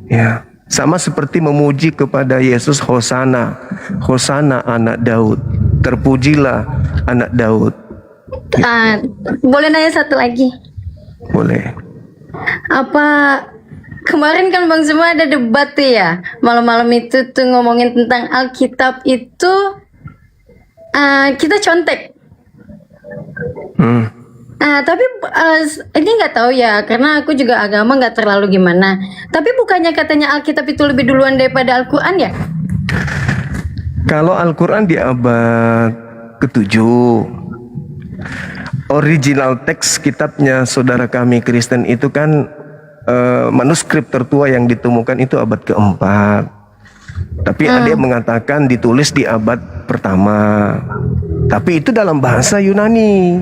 Ya, sama seperti memuji kepada Yesus, Hosana, Hosana anak Daud. Terpujilah anak Daud. Boleh nanya satu lagi? Boleh. Kemarin kan Bang Zuma ada debat tuh ya, malam-malam itu tuh ngomongin tentang Alkitab itu kita contek. Tapi ini nggak tahu ya, karena aku juga agama nggak terlalu gimana. Tapi bukannya katanya Alkitab itu lebih duluan daripada Al-Quran ya? Kalau Al-Quran di abad ke-7, original teks kitabnya saudara kami Kristen itu kan manuskrip tertua yang ditemukan itu abad ke-4. Tapi ada yang mengatakan ditulis di abad pertama. Tapi itu dalam bahasa Yunani.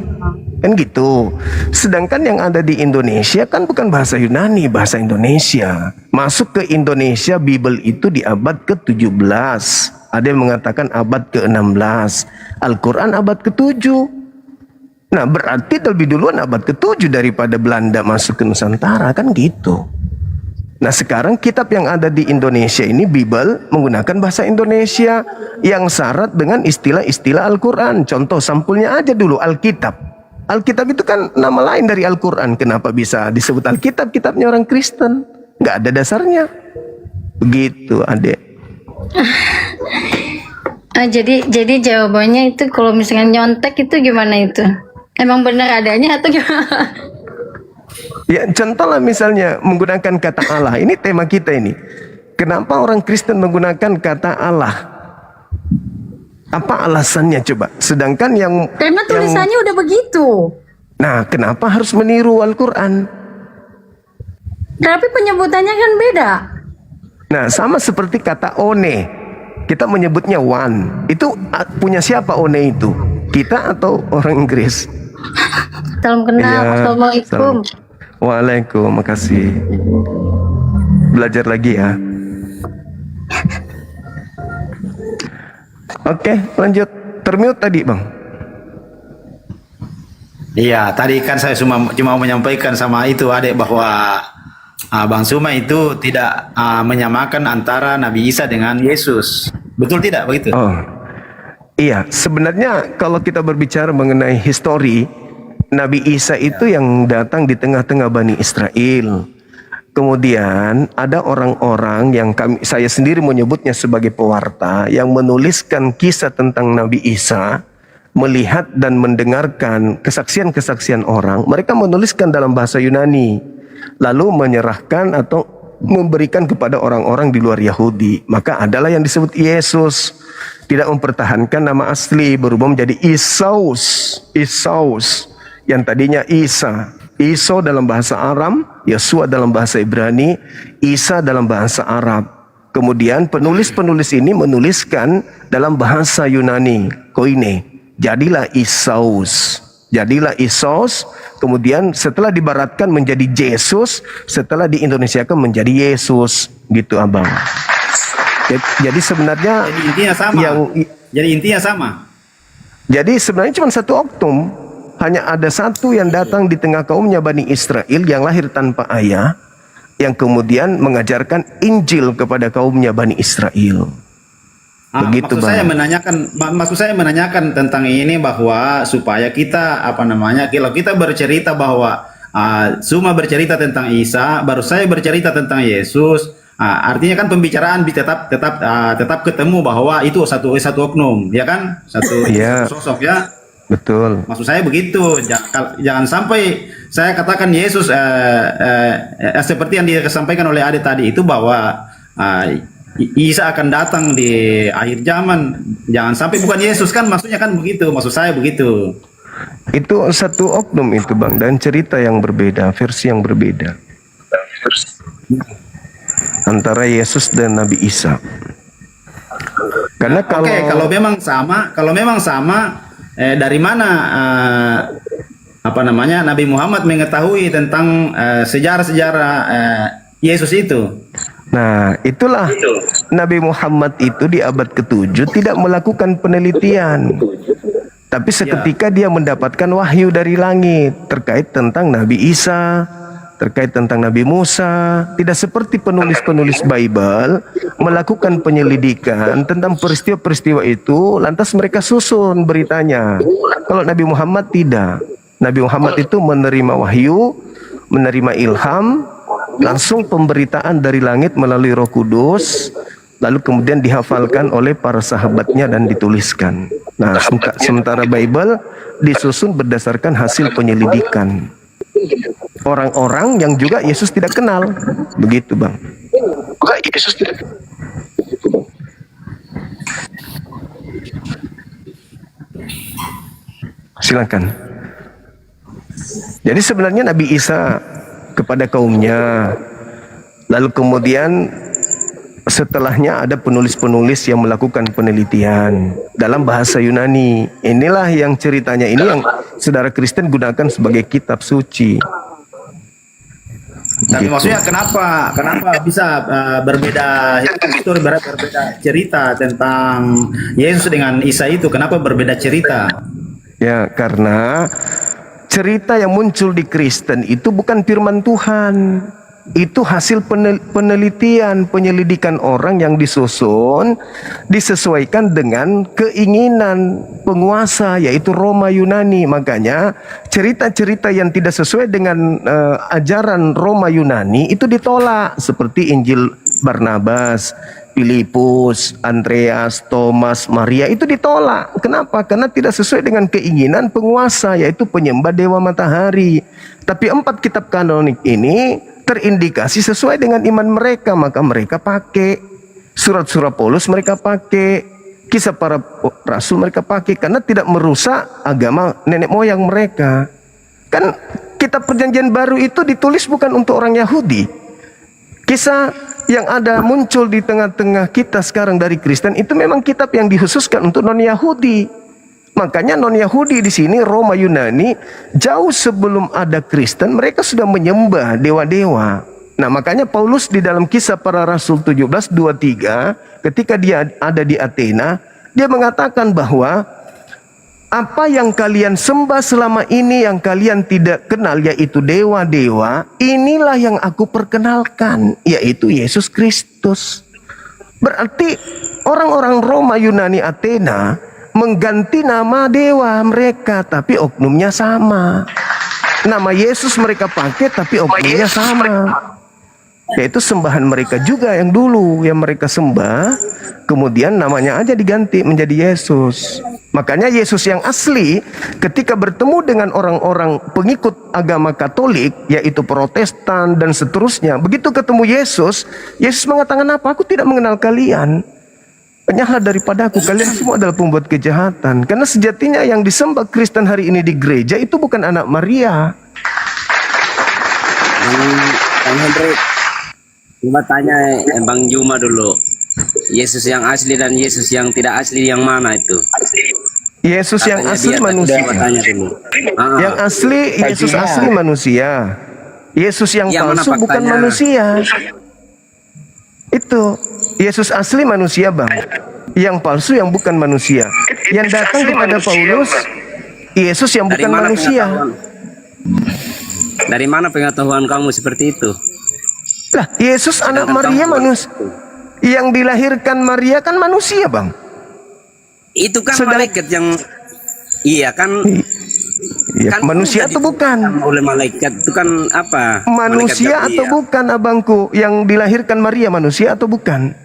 Kan gitu. Sedangkan yang ada di Indonesia kan bukan bahasa Yunani, bahasa Indonesia. Masuk ke Indonesia Bible itu di abad ke-17. Ada yang mengatakan abad ke-16. Al-Quran abad ke-7. Nah, berarti lebih duluan abad ke-7 daripada Belanda masuk ke Nusantara, kan gitu. Nah, sekarang kitab yang ada di Indonesia ini, Bible, menggunakan bahasa Indonesia yang syarat dengan istilah-istilah Al-Quran. Contoh sampulnya aja dulu, Alkitab. Alkitab itu kan nama lain dari Al-Quran. Kenapa bisa disebut Alkitab? Kitabnya orang Kristen. Nggak ada dasarnya. Begitu, adek. Jadi jawabannya itu kalau misalnya nyontek itu gimana itu? Emang benar adanya atau gimana? Ya, contoh lah misalnya menggunakan kata Allah. Ini tema kita ini. Kenapa orang Kristen menggunakan kata Allah? Apa alasannya coba? Sedangkan Karena tulisannya udah begitu. Nah, kenapa harus meniru Al-Quran? Tapi penyebutannya kan beda. Nah, sama seperti kata one. Kita menyebutnya one. Itu punya siapa one itu? Kita atau orang Inggris? Salam kenal. Assalamualaikum. Waalaikumsalam, makasih. Belajar lagi ya. Oke, lanjut. Termute tadi, Bang. Iya, tadi kan saya cuma menyampaikan sama itu adik bahwa Bang Suma itu tidak menyamakan antara Nabi Isa dengan Yesus. Betul tidak begitu? Oh. Iya, sebenarnya kalau kita berbicara mengenai histori, Nabi Isa itu yang datang di tengah-tengah Bani Israel. Kemudian ada orang-orang yang saya sendiri menyebutnya sebagai pewarta yang menuliskan kisah tentang Nabi Isa, melihat dan mendengarkan kesaksian-kesaksian orang. Mereka menuliskan dalam bahasa Yunani, lalu menyerahkan atau memberikan kepada orang-orang di luar Yahudi. Maka adalah yang disebut Yesus. Tidak mempertahankan nama asli, berubah menjadi Isaus, yang tadinya Isa. Iso dalam bahasa Aram, Yesua dalam bahasa Ibrani, Isa dalam bahasa Arab. Kemudian penulis-penulis ini menuliskan dalam bahasa Yunani, koine. Jadilah Isaus. Kemudian setelah dibaratkan menjadi Yesus, setelah diindonesiakan menjadi Yesus, gitu abang. Jadi sebenarnya intinya sama. Jadi sebenarnya cuma satu oknum, hanya ada satu yang datang di tengah kaumnya Bani Israel yang lahir tanpa ayah, yang kemudian mengajarkan Injil kepada kaumnya Bani Israel. Begitu, maksud saya menanyakan tentang ini bahwa supaya kita kalau kita bercerita bahwa Suma bercerita tentang Isa, baru saya bercerita tentang Yesus. Artinya kan pembicaraan tetap ketemu bahwa itu satu oknum, ya kan? Satu sosok ya. Betul. Maksud saya begitu. Jangan sampai saya katakan Yesus seperti yang disampaikan oleh Ade tadi itu bahwa Isa akan datang di akhir zaman. Jangan sampai bukan Yesus, kan maksudnya kan begitu. Maksud saya begitu. Itu satu oknum itu Bang, dan cerita yang berbeda, versi yang berbeda antara Yesus dan Nabi Isa. Karena kalau memang sama, dari mana Nabi Muhammad mengetahui tentang sejarah-sejarah Yesus itu? Nah, itulah Nabi Muhammad itu di abad ke-7 tidak melakukan penelitian. Tapi seketika dia mendapatkan wahyu dari langit terkait tentang Nabi Isa, terkait tentang Nabi Musa. Tidak seperti penulis-penulis Bible melakukan penyelidikan tentang peristiwa-peristiwa itu, lantas mereka susun beritanya. Kalau Nabi Muhammad tidak. Nabi Muhammad itu menerima wahyu, menerima ilham, langsung pemberitaan dari langit melalui Roh Kudus, lalu kemudian dihafalkan oleh para sahabatnya dan dituliskan. Nah, sementara Bible disusun berdasarkan hasil penyelidikan orang-orang yang juga Yesus tidak kenal. Begitu Bang. Yesus tidak. Silakan. Jadi sebenarnya Nabi Isa kepada kaumnya, lalu kemudian setelahnya ada penulis-penulis yang melakukan penelitian dalam bahasa Yunani. Inilah yang ceritanya ini yang saudara Kristen gunakan sebagai kitab suci. Tapi maksudnya kenapa bisa berbeda cerita tentang Yesus dengan Isa itu? Kenapa berbeda cerita? Ya, karena cerita yang muncul di Kristen itu bukan firman Tuhan. Itu hasil penelitian, penyelidikan orang yang disusun, disesuaikan dengan keinginan penguasa, yaitu Roma Yunani. Makanya cerita-cerita yang tidak sesuai dengan ajaran Roma Yunani itu ditolak, seperti Injil Barnabas, Filipus, Andreas, Thomas, Maria, itu ditolak. Kenapa? Karena tidak sesuai dengan keinginan penguasa, yaitu penyembah dewa matahari. Tapi 4 kitab kanonik ini terindikasi sesuai dengan iman mereka, maka mereka pakai. Surat-surat Paulus mereka pakai, kisah para rasul mereka pakai, karena tidak merusak agama nenek moyang mereka. Kan kitab perjanjian baru itu ditulis bukan untuk orang Yahudi. Kisah yang ada muncul di tengah-tengah kita sekarang dari Kristen itu memang kitab yang dikhususkan untuk non-Yahudi. Makanya non-Yahudi di sini, Roma Yunani, jauh sebelum ada Kristen mereka sudah menyembah dewa-dewa. Nah, makanya Paulus di dalam Kisah Para Rasul 17:23, ketika dia ada di Athena, dia mengatakan bahwa apa yang kalian sembah selama ini yang kalian tidak kenal, yaitu dewa-dewa, inilah yang aku perkenalkan, yaitu Yesus Kristus. Berarti orang-orang Roma Yunani Athena mengganti nama dewa mereka, tapi oknumnya sama. Nama Yesus mereka pakai, tapi oknumnya sama. Yaitu sembahan mereka juga yang dulu, yang mereka sembah, kemudian namanya aja diganti menjadi Yesus. Makanya Yesus yang asli ketika bertemu dengan orang-orang pengikut agama Katolik, yaitu Protestan dan seterusnya, begitu ketemu Yesus, Yesus mengatakan apa? Aku tidak mengenal kalian. Penyahlah daripada aku, kalian semua adalah pembuat kejahatan. Karena sejatinya yang disembah Kristen hari ini di gereja itu bukan anak Maria. Bang Hendrik, coba tanya Bang Juma dulu, Yesus yang asli dan Yesus yang tidak asli yang mana itu? Yesus yang asli manusia. Yang asli, Yesus asli manusia. Yesus yang palsu bukan manusia. Itu Yesus asli manusia, Bang. Yang palsu yang bukan manusia. Yang datang kepada Paulus, Yesus yang bukan manusia. Dari mana pengetahuan kamu seperti itu? Lah, Yesus anak Maria manusia. Yang dilahirkan Maria kan manusia, Bang. Itu kan malaikat yang, iya kan? Ya, kan manusia atau bukan? Oleh malaikat itu kan apa? Manusia atau bukan, abangku? Yang dilahirkan Maria manusia atau bukan?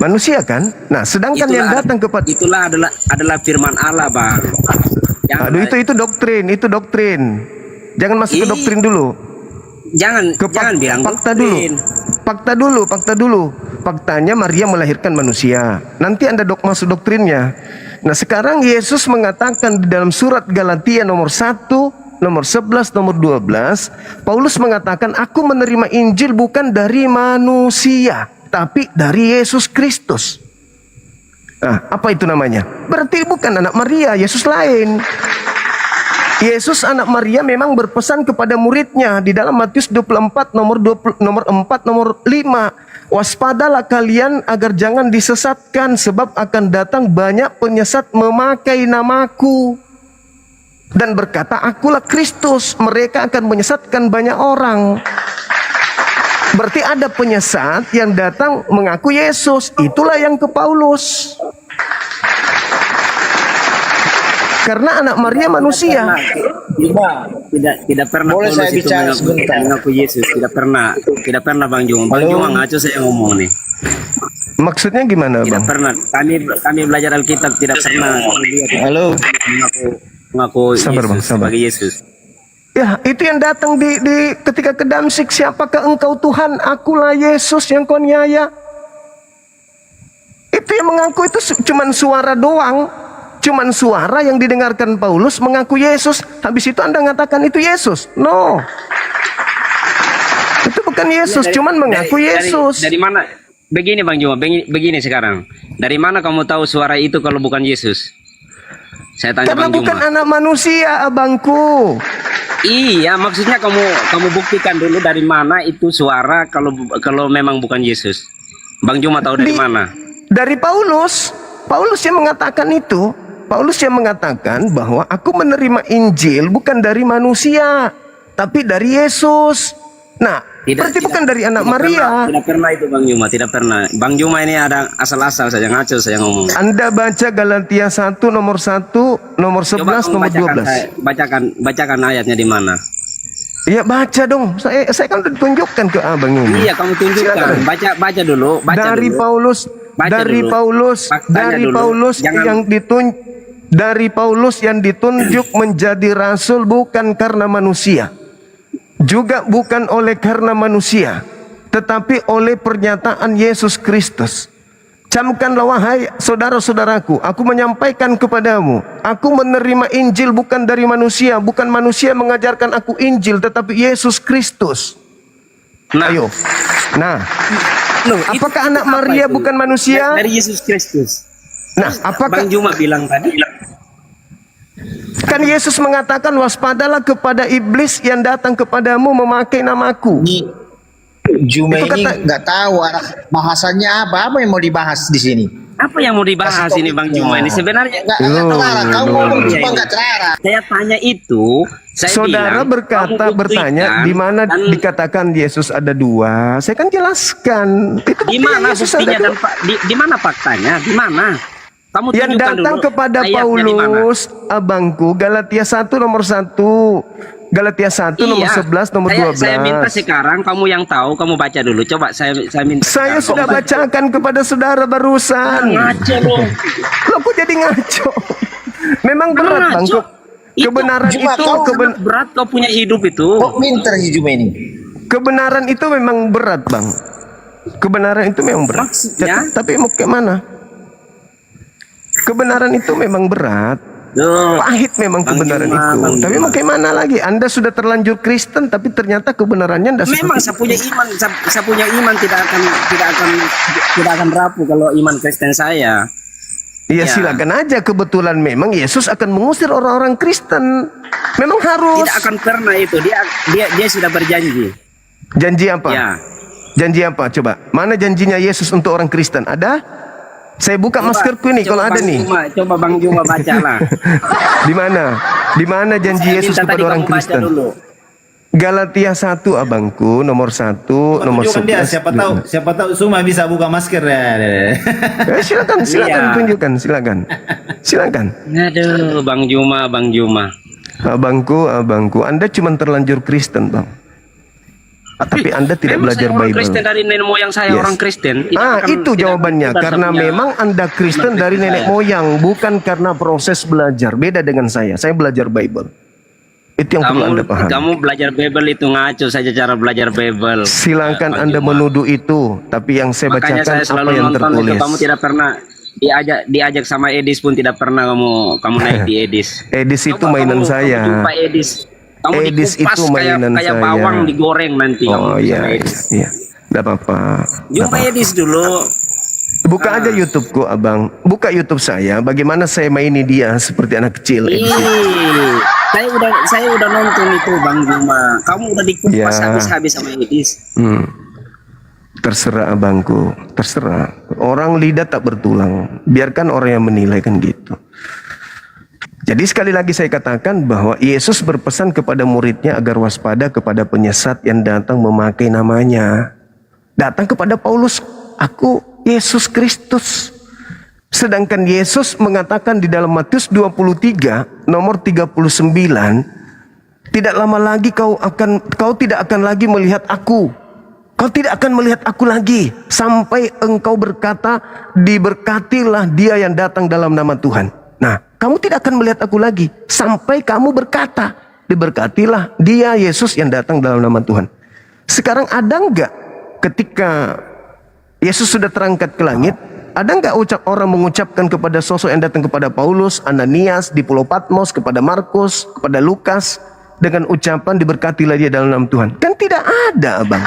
Manusia kan? Nah, sedangkan itulah, yang datang kepada itulah adalah firman Allah, Bang. Aduh, itu doktrin. Jangan masuk ke doktrin dulu. Jangan bilang fakta doktrin. Fakta dulu. Faktanya Maria melahirkan manusia. Nanti Anda masuk doktrinnya. Nah, sekarang Yesus mengatakan di dalam surat Galatia nomor 1, nomor 11, nomor 12, Paulus mengatakan, aku menerima Injil bukan dari manusia, tapi dari Yesus Kristus. Nah, apa itu namanya? Berarti bukan anak Maria, Yesus lain. Yesus anak Maria memang berpesan kepada muridnya di dalam Matius 24 nomor 4 nomor 5. Waspadalah kalian agar jangan disesatkan, sebab akan datang banyak penyesat memakai namaku dan berkata, akulah Kristus. Mereka akan menyesatkan banyak orang. Berarti ada penyesat yang datang mengaku Yesus. Itulah yang ke Paulus. Karena anak Maria manusia. Tidak pernah. Boleh saya bicara sebentar? Mengaku Yesus tidak pernah Bang Juma. Bang Juma ngaco saya ngomong nih. Maksudnya gimana, Bang? Tidak pernah. Kami belajar Alkitab tidak pernah. Halo. Mengaku sabar, Yesus Bang, sabar. sebagai Yesus. Ya, itu yang datang di ketika ke Damsyik, siapakah engkau Tuhan? Akulah Yesus yang kau niaya. Itu yang mengaku itu cuman suara doang. Cuman suara yang didengarkan Paulus mengaku Yesus. Habis itu Anda mengatakan itu Yesus. No. Itu bukan Yesus, cuman mengaku Yesus. Dari mana? Begini Bang Juma, begini sekarang. Dari mana kamu tahu suara itu kalau bukan Yesus? Saya tanya karena Bang Juma. Bukan anak manusia, abangku. Iya, maksudnya kamu buktikan dulu dari mana itu suara kalau memang bukan Yesus. Bang Juma tahu dari mana? Dari Paulus. Paulus yang mengatakan itu. Paulus yang mengatakan bahwa aku menerima Injil bukan dari manusia, tapi dari Yesus. Nah, berarti bukan dari anak Maria. Tidak pernah itu Bang Juma, tidak pernah. Bang Juma ini ada asal-asal saja, ngaco saya ngomong. Anda baca Galatia 1 nomor 1, nomor 11, nomor 12. Bacakan ayatnya di mana? Iya baca dong. Saya kan udah tunjukkan ke abang ini. Iya, kamu tunjukkan. Silakan. Baca dulu. Dari dulu. Paulus, Baca dari dulu. Paulus, Faktanya dari dulu. Paulus dari Paulus yang ditunjuk menjadi rasul bukan karena manusia, juga bukan oleh karena manusia, tetapi oleh pernyataan Yesus Kristus. Camkanlah wahai saudara-saudaraku, aku menyampaikan kepadamu, aku menerima Injil bukan dari manusia, bukan manusia mengajarkan aku Injil, tetapi Yesus Kristus. Ayo. Nah, apakah anak Maria bukan manusia? Dari Yesus Kristus. Nah, apakah Bang Juma bilang tadi? Kan Yesus mengatakan, waspadalah kepada iblis yang datang kepadamu memakai namaku. Juma ini nggak tahu arah bahasanya apa yang mau dibahas di sini. Apa yang mau dibahas ini Bang Juma ini sebenarnya? Nggak terarah. Kamu ngomong cuma nggak terarah. Saya tanya itu, saya Saudara bilang, bertanya di mana dikatakan Yesus ada dua. Saya kan jelaskan. Itu di mana Yesus buktinya ada dan di mana faktanya? Di mana? Kamu yang tunjukkan datang dulu kepada ayatnya di mana. Paulus, abangku, Galatia 1 nomor 1, Galatia 1 nomor 11, nomor 12. Saya minta sekarang kamu yang tahu, kamu baca dulu. Coba saya minta. Saya sudah bacakan kepada saudara barusan. Ngaco loh. Lo kok jadi ngaco? Memang berat bang. Kebenaran Juma, itu berat kau punya hidup itu. Kok pinter sih Juma ini? Kebenaran itu memang berat bang. Kebenaran itu memang berat. Tapi mau ke mana? Kebenaran itu memang berat. Pahit memang kebenaran itu. Tapi mau ke mana lagi? Anda sudah terlanjur Kristen, tapi ternyata kebenarannya Anda memang saya punya iman tidak akan rapuh kalau iman Kristen saya. Iya silakan aja, kebetulan memang Yesus akan mengusir orang-orang Kristen. Memang harus. Tidak akan pernah itu. Dia sudah berjanji. Janji apa? Ya. Janji apa? Coba. Mana janjinya Yesus untuk orang Kristen? Ada? Saya buka maskerku ini kalau ada nih. Coba Bang Juma bacalah. Di mana? Di mana janji Yesus kepada orang Kristen? Galatia 1 abangku, nomor 1, nomor 11. Dia, siapa tahu Suma bisa buka masker ya. Silakan tunjukkan, silakan. Aduh, Bang Juma. Abangku, Anda cuma terlanjur Kristen, Bang. Tapi Anda tidak belajar Bible. Kristen dari nenek moyang saya orang Kristen. Itu jawabannya. Karena memang Anda Kristen dari nenek moyang, bukan karena proses belajar. Beda dengan saya. Saya belajar Bible. Itu yang perlu Anda paham. Kamu belajar Bible itu ngaco saja cara belajar Bible. Silakan Anda menuduh itu, tapi yang saya bacakan saya apa yang tertulis. Kamu tidak pernah diajak sama Edis pun tidak pernah kamu naik di Edis. Edis itu mainan saya. Kamu jumpa Edis. Kamu Edis dikupas itu mainan kayak saya. bawang digoreng nanti. Oh iya. Tidak apa-apa. Jumpa Edis dulu. Buka aja YouTubeku, abang. Buka YouTube saya. Bagaimana saya maini dia seperti anak kecil. Saya udah nonton itu Bang Juma. Kamu udah dikupas habis-habis sama Edis. Terserah abangku, terserah. Orang lidah tak bertulang. Biarkan orang yang menilai kan gitu. Jadi sekali lagi saya katakan bahwa Yesus berpesan kepada muridnya agar waspada kepada penyesat yang datang memakai namanya. Datang kepada Paulus, aku Yesus Kristus. Sedangkan Yesus mengatakan di dalam Matius 23 nomor 39, tidak lama lagi kau tidak akan lagi melihat aku. Kau tidak akan melihat aku lagi sampai engkau berkata, diberkatilah dia yang datang dalam nama Tuhan. Nah, kamu tidak akan melihat aku lagi sampai kamu berkata, diberkatilah dia Yesus yang datang dalam nama Tuhan. Sekarang ada enggak ketika Yesus sudah terangkat ke langit, ada enggak orang mengucapkan kepada sosok yang datang kepada Paulus, Ananias di Pulau Patmos, kepada Markus, kepada Lukas dengan ucapan diberkatilah dia dalam nama Tuhan? Kan tidak ada, Bang.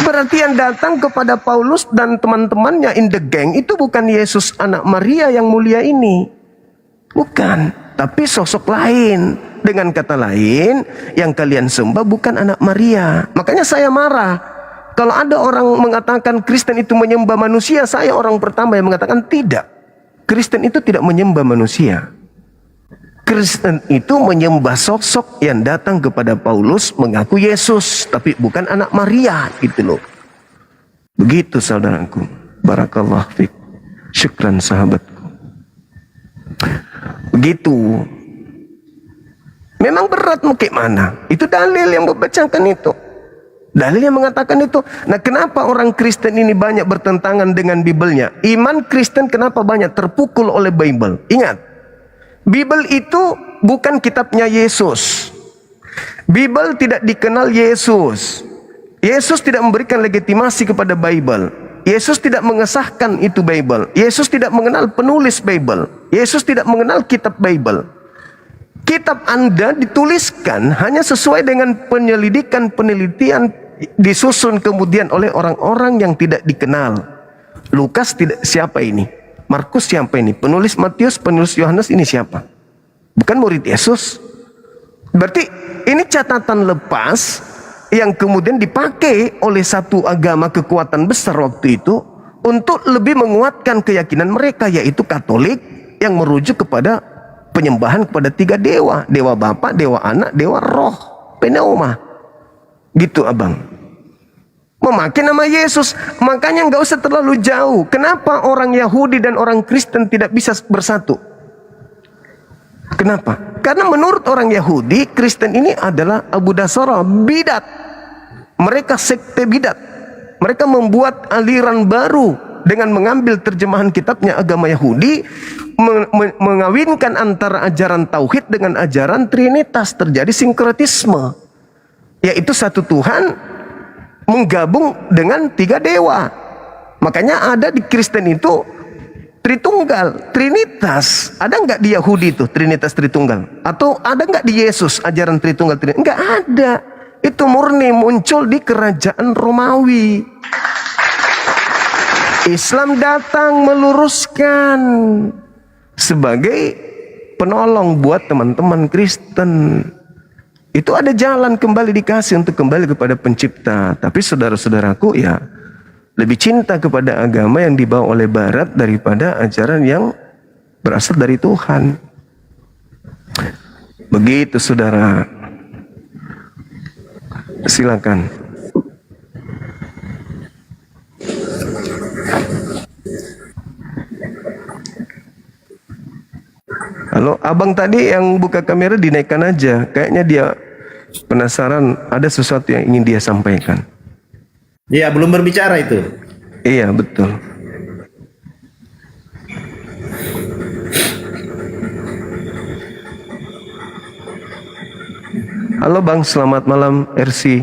Berarti yang datang kepada Paulus dan teman-temannya in the gang itu bukan Yesus anak Maria yang mulia ini. Bukan. Tapi sosok lain. Dengan kata lain, yang kalian sembah bukan anak Maria. Makanya saya marah. Kalau ada orang mengatakan Kristen itu menyembah manusia, saya orang pertama yang mengatakan tidak. Kristen itu tidak menyembah manusia. Kristen itu menyembah sosok yang datang kepada Paulus mengaku Yesus, tapi bukan anak Maria, gitu loh. Begitu saudaraku. Barakallah fiik. Syukran sahabatku. Begitu. Memang berat mau kayak mana? Itu dalil yang membacakan itu. Dalil yang mengatakan itu. Nah, kenapa orang Kristen ini banyak bertentangan dengan Bibelnya? Iman Kristen kenapa banyak terpukul oleh Bible? Ingat, Bible itu bukan kitabnya Yesus. Bible tidak dikenal Yesus. Yesus tidak memberikan legitimasi kepada Bible. Yesus tidak mengesahkan itu Bible. Yesus tidak mengenal penulis Bible. Yesus tidak mengenal kitab Bible. Kitab Anda dituliskan hanya sesuai dengan penyelidikan, penelitian, disusun kemudian oleh orang-orang yang tidak dikenal. Lukas tidak, siapa ini? Markus siapa ini? Penulis Matius, penulis Yohanes ini siapa? Bukan murid Yesus. Berarti ini catatan lepas yang kemudian dipakai oleh satu agama kekuatan besar waktu itu untuk lebih menguatkan keyakinan mereka, yaitu Katolik yang merujuk kepada penyembahan kepada 3 dewa. Dewa Bapa, Dewa Anak, Dewa Roh, Pneuma. Gitu abang. Memakai nama Yesus. Makanya nggak usah terlalu jauh. Kenapa orang Yahudi dan orang Kristen tidak bisa bersatu? Kenapa? Karena menurut orang Yahudi, Kristen ini adalah Abu Dasara, bidat. Mereka sekte bidat. Mereka membuat aliran baru dengan mengambil terjemahan kitabnya agama Yahudi, mengawinkan antara ajaran tauhid dengan ajaran trinitas, terjadi sinkretisme, yaitu satu Tuhan menggabung dengan 3 dewa. Makanya ada di Kristen itu Tritunggal, Trinitas. Ada nggak di Yahudi itu Trinitas Tritunggal? Atau ada nggak di Yesus ajaran Tritunggal Trinitas? Nggak ada. Itu murni muncul di kerajaan Romawi. Islam datang meluruskan sebagai penolong buat teman-teman Kristen. Itu ada jalan kembali dikasih untuk kembali kepada pencipta. Tapi saudara-saudaraku ya lebih cinta kepada agama yang dibawa oleh Barat daripada ajaran yang berasal dari Tuhan. Begitu saudara. Silakan. Halo, abang tadi yang buka kamera dinaikkan aja. Kayaknya dia penasaran, ada sesuatu yang ingin dia sampaikan. Iya, belum berbicara itu. Iya, betul. Halo Bang, selamat malam RC.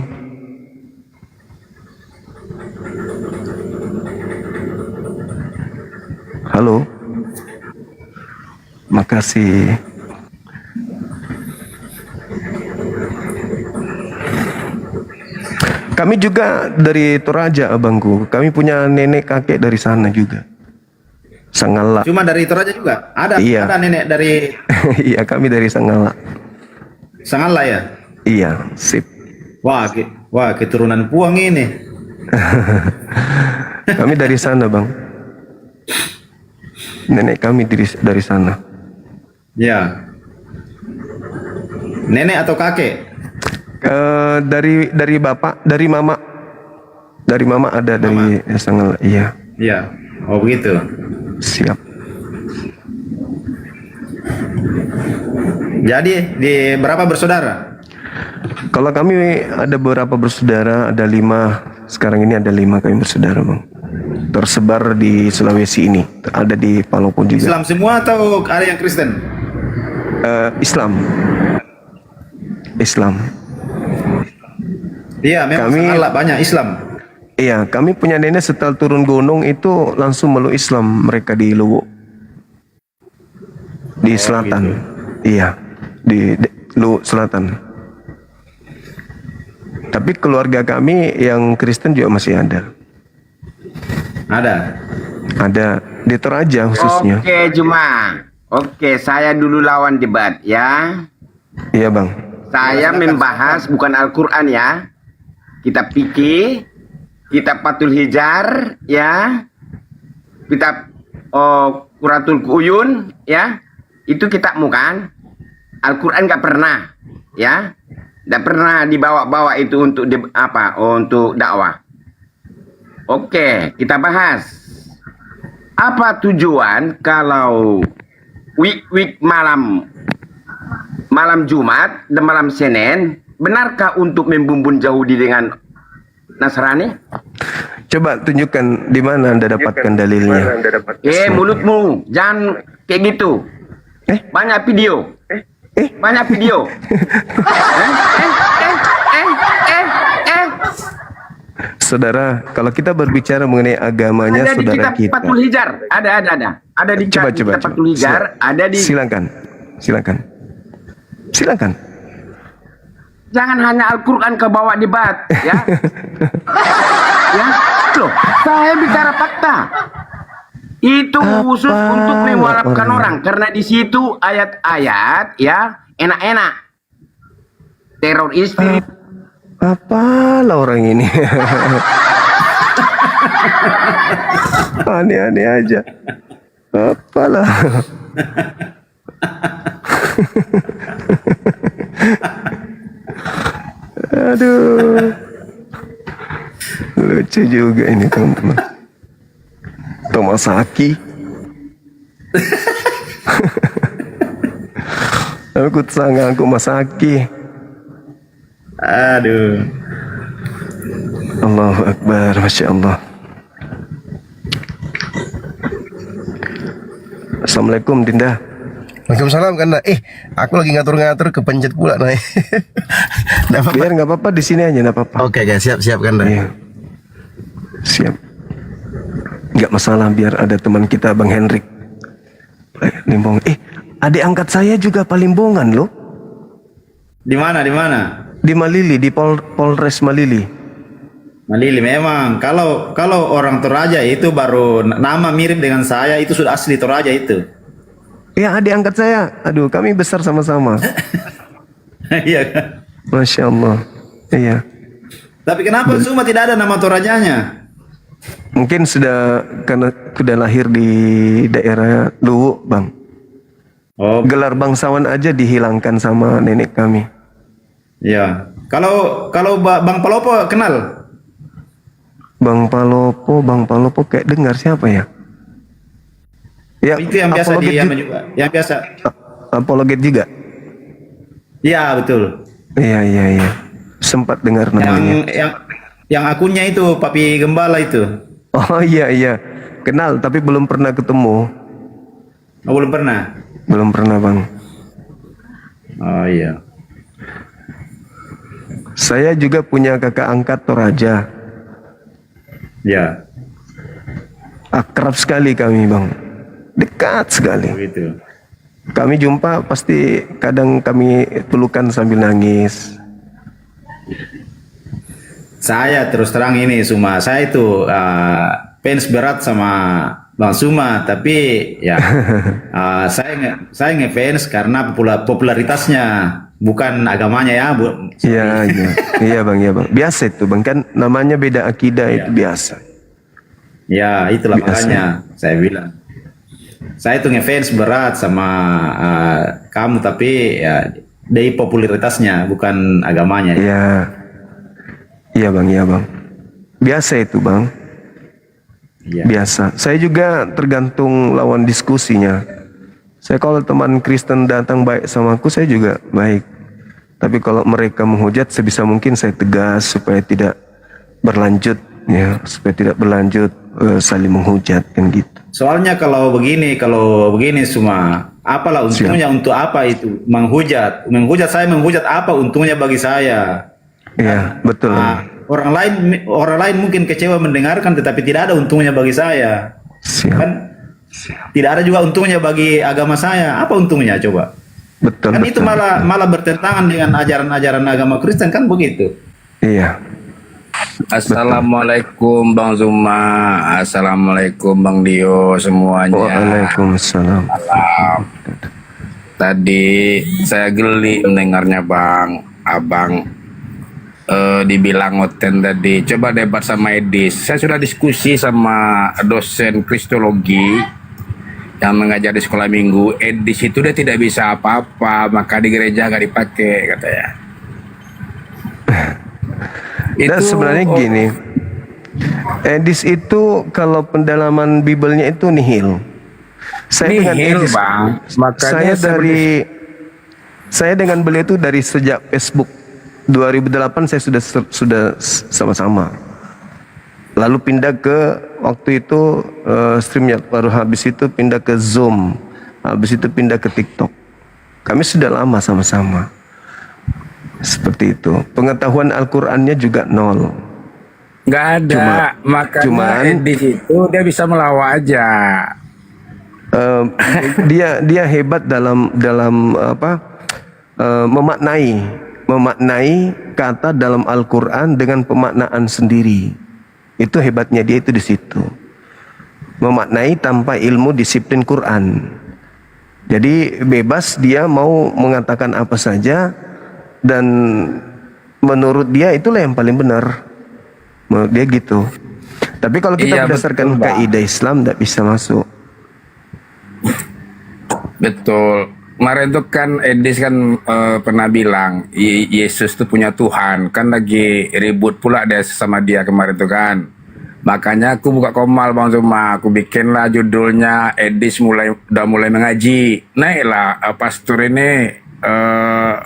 Halo. Makasih. Kami juga dari Toraja abangku. Kami punya nenek kakek dari sana juga. Sangala. Cuma dari Toraja juga? Ada, iya. Ada nenek dari... Iya, kami dari Sangala. Sangala ya? Iya, sip. Wah, keturunan Puang ini. Kami dari sana bang. Nenek kami dari sana. Ya. Nenek atau kakek? Dari bapak, dari mama. Dari mama ada, mama. Dari Sangala. Iya. Iya. Oh begitu. Siap. Jadi di berapa bersaudara? Kalau kami ada beberapa bersaudara, ada 5. Sekarang ini ada 5 kami bersaudara bang. Tersebar di Sulawesi ini. Ada di Palopo juga. Islam semua atau ada yang Kristen? Islam. Islam. Iya, memang kami, banyak Islam. Iya, kami punya nenek setelah turun gunung itu langsung meluk Islam, mereka di Luwu. Di selatan. Gitu. Iya, di Luwu selatan. Tapi keluarga kami yang Kristen juga masih ada. Ada. Ada di Toraja khususnya. Oke, Juma. Oke, saya dulu lawan debat ya. Iya, Bang. Saya membahas bukan Al-Qur'an ya. Kitab Fikih, kitab Fathul Hijar ya. Kitab Quratul Uyun, ya, itu kitabmu kan? Al-Quran nggak pernah, ya, nggak pernah dibawa-bawa itu untuk untuk dakwah. Oke, kita bahas. Apa tujuan kalau week malam Jumat dan malam Senin, benarkah untuk membumbun Yahudi dengan Nasrani? Coba tunjukkan di mana Anda dapatkan dalilnya. Mulutmu jangan kayak gitu. Banyak video. Banyak video. Saudara, kalau kita berbicara mengenai agamanya Ada di saudara kitab kita. Fathul Hijar. Ada di kitab Fathul Hijar. Ada di. Silakan. Jangan hanya Al-Quran ke bawah debat, ya. Ya, loh, saya bicara fakta. Itu khusus untuk memualafkan orang, karena di situ ayat-ayat, ya, enak-enak. Teror istri. Apalah orang ini. Aneh-aneh aja. Apalah. Aduh, lucu juga ini teman-teman. Tomasaki. Aku sangat aku Masaki. Aduh. Allahu Akbar, Masya Allah. Assalamualaikum Dinda. Waalaikumsalam kan. Aku lagi ngatur-ngatur kepencet pula nah. Biar nggak apa-apa di sini aja, nggak apa-apa. Oke, siap kan. Iya. Siap. Nggak masalah, biar ada teman kita Bang Hendrik. Limbong. Adik angkat saya juga Palimbongan loh. Di mana? Di Malili, di Polres Malili. Malili memang. Kalau orang Toraja itu baru nama mirip dengan saya, itu sudah asli Toraja itu. Ya, adik angkat saya. Aduh, kami besar sama-sama. Iya kan? Masya Allah. Iya. Tapi kenapa semua tidak ada nama Torajanya? Mungkin karena sudah lahir di daerah Luwu, Bang. Oh. Gelar bangsawan aja dihilangkan sama nenek kami. Ya. Kalau Bang Palopo kenal? Bang Palopo kayak dengar siapa ya? Ya, itu yang biasa yang biasa. Apologet juga. Iya, betul. Iya. Sempat dengar namanya. Yang akunnya itu Papi Gembala itu. Oh iya. Kenal tapi belum pernah ketemu. Oh, belum pernah. Belum pernah, Bang. Oh iya. Saya juga punya kakak angkat Toraja. Ya. Akrab sekali kami, Bang. Dekat sekali. Begitu. Kami jumpa pasti kadang kami pelukan sambil nangis. Saya terus terang ini Suma, saya itu fans berat sama Bang Suma, tapi ya saya ngefans karena popularitasnya, bukan agamanya ya, Bu. Iya bang. Biasa itu bang, kan namanya beda akidah itu biasa. Ya itulah makanya saya bilang. Saya tuh ngefans berat sama kamu, tapi ya dari popularitasnya bukan agamanya. Iya bang. Biasa itu bang. Ya. Biasa. Saya juga tergantung lawan diskusinya. Saya kalau teman Kristen datang baik sama aku, saya juga baik. Tapi kalau mereka menghujat, sebisa mungkin saya tegas supaya tidak berlanjut, ya, supaya tidak berlanjut saling menghujat kan gitu. Soalnya kalau begini semua, apalah untungnya untuk apa itu menghujat? Saya menghujat apa untungnya bagi saya? Iya, betul. Orang lain mungkin kecewa mendengarkan, tetapi tidak ada untungnya bagi saya. Kan tidak ada juga untungnya bagi agama saya. Apa untungnya coba? Betul. Kan itu malah bertentangan dengan ajaran-ajaran agama Kristen, kan begitu? Iya. Assalamualaikum Bang Zuma, assalamualaikum Bang Dio semuanya. Waalaikumsalam. Tadi saya geli mendengarnya Abang dibilang ngoten tadi. Coba debat sama Edis. Saya sudah diskusi sama dosen kristologi. yang mengajar di sekolah minggu, di situ dia tidak bisa apa-apa, maka di gereja nggak dipakai katanya. Dan sebenarnya gini, Edis itu kalau pendalaman Bibelnya itu nihil. Saya dengan Nihil, Edis, Bang. Makanya saya dengan beliau itu dari sejak Facebook 2008 saya sudah sama-sama. Lalu pindah ke waktu itu streamnya baru habis itu pindah ke Zoom, habis itu pindah ke TikTok. Kami sudah lama sama-sama. Seperti itu. Pengetahuan Al-Qur'annya juga nol. nggak ada. Makanya di situ dia bisa melawak aja. Dia hebat dalam memaknai kata dalam Al-Qur'an dengan pemaknaan sendiri. Itu hebatnya dia itu di situ. Memaknai tanpa ilmu disiplin Quran. Jadi bebas dia mau mengatakan apa saja dan menurut dia itulah yang paling benar. Menurut dia gitu. Tapi kalau kita berdasarkan kaidah Islam tidak bisa masuk. Betul. Kemarin tuh kan Edis kan pernah bilang Yesus tuh punya Tuhan, kan lagi ribut pula dia sama dia kemarin tuh kan. Makanya aku buka Komal Bang Zuma, aku bikinlah judulnya Edis udah mulai mengaji. Naiklah pastor ini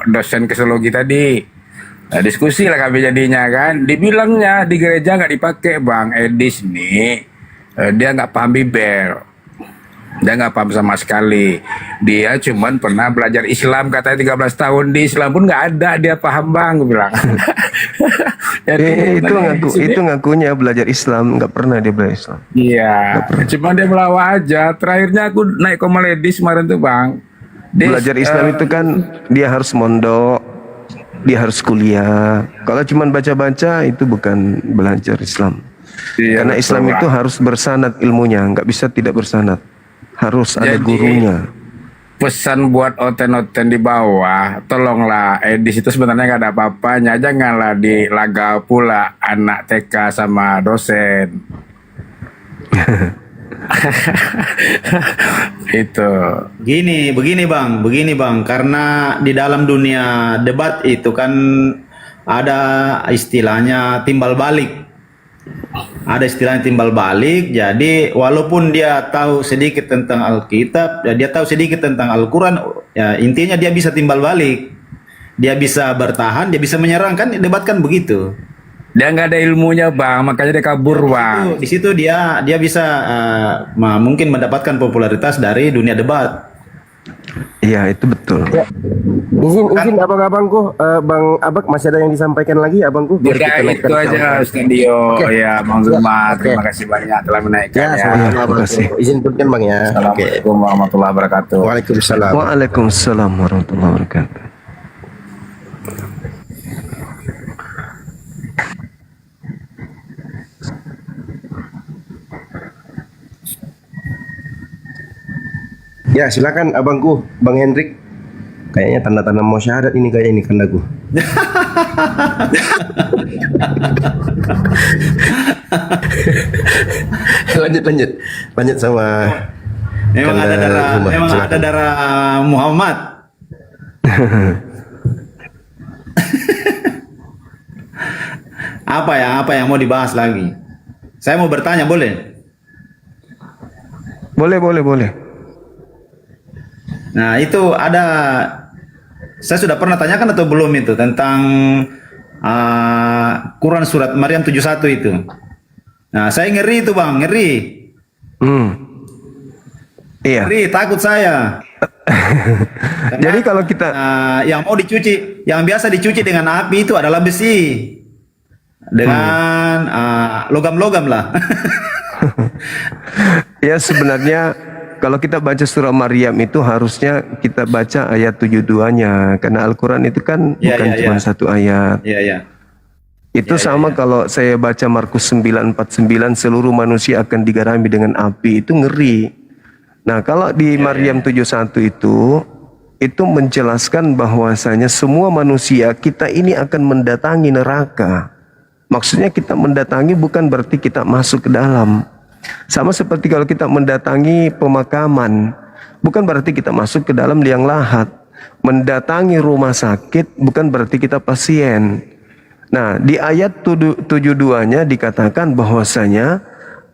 dosen kristologi tadi. Nah, diskusi lah kami jadinya kan. Dibilangnya di gereja nggak dipakai Bang Edis nih. Dia nggak paham Bible. Dia nggak paham sama sekali. Dia cuman pernah belajar Islam katanya 13 tahun di Islam pun nggak ada dia paham Bang, gue bilang. Jadi, itu ngakunya belajar Islam, nggak pernah dia belajar Islam. Iya, cuma dia melawak aja. Terakhirnya aku naik Komal Edis kemarin tuh Bang. Belajar Islam itu kan dia harus mondok, dia harus kuliah. Kalau cuma baca-baca itu bukan belajar Islam. Iya, karena Islam itu harus bersanad ilmunya, nggak bisa tidak bersanad. Harus ada gurunya. Pesan buat oten-oten di bawah, tolonglah Edis itu sebenarnya nggak ada apa-apanya, janganlah dilaga pula anak TK sama dosen. Itu. Begini bang, karena di dalam dunia debat itu kan ada istilahnya timbal balik. Ada istilahnya timbal balik, jadi walaupun dia tahu sedikit tentang Alkitab, dia tahu sedikit tentang Al-Quran, ya intinya dia bisa timbal balik, dia bisa bertahan, dia bisa menyerang, kan debat kan begitu. Dia nggak ada ilmunya Bang, makanya dia kabur Bang. Di situ dia bisa mungkin mendapatkan popularitas dari dunia debat. Iya itu betul. Ya. Izin abang-abangku, Bang Abak masih ada yang disampaikan lagi abangku? Biar kita itu aja studio. Ya Bang Zuma, terima kasih banyak telah menaikkan ya. Terima kasih. Izin putkan Bang ya. Assalamualaikum warahmatullahi wabarakatuh. Waalaikumsalam. Waalaikumsalam warahmatullahi wabarakatuh. Ya silakan abangku, Bang Hendrik. Kayaknya tanda-tanda mau syahadat ini kayak ini kandaku. lanjut sama. Memang ada darah Muhammad. Apa yang mau dibahas lagi? Saya mau bertanya, boleh? Boleh. Nah itu ada, saya sudah pernah tanyakan atau belum itu tentang Quran surat Maryam 71 itu. Nah saya ngeri itu Bang, ngeri. Iya. Ngeri, takut saya. Jadi kalau kita yang mau dicuci, yang biasa dicuci dengan api itu adalah besi, dengan logam-logam lah. Ya sebenarnya kalau kita baca surah Maryam itu harusnya kita baca ayat 72-nya karena Al-Quran itu kan bukan cuma satu ayat. Itu sama kalau saya baca Markus 9:49 seluruh manusia akan digarami dengan api, itu ngeri. Nah kalau di Maryam 71 itu menjelaskan bahwasanya semua manusia kita ini akan mendatangi neraka. Maksudnya kita mendatangi bukan berarti kita masuk ke dalam. Sama seperti kalau kita mendatangi pemakaman, bukan berarti kita masuk ke dalam liang lahat. Mendatangi rumah sakit bukan berarti kita pasien. Nah, di ayat 72-nya dikatakan bahwasanya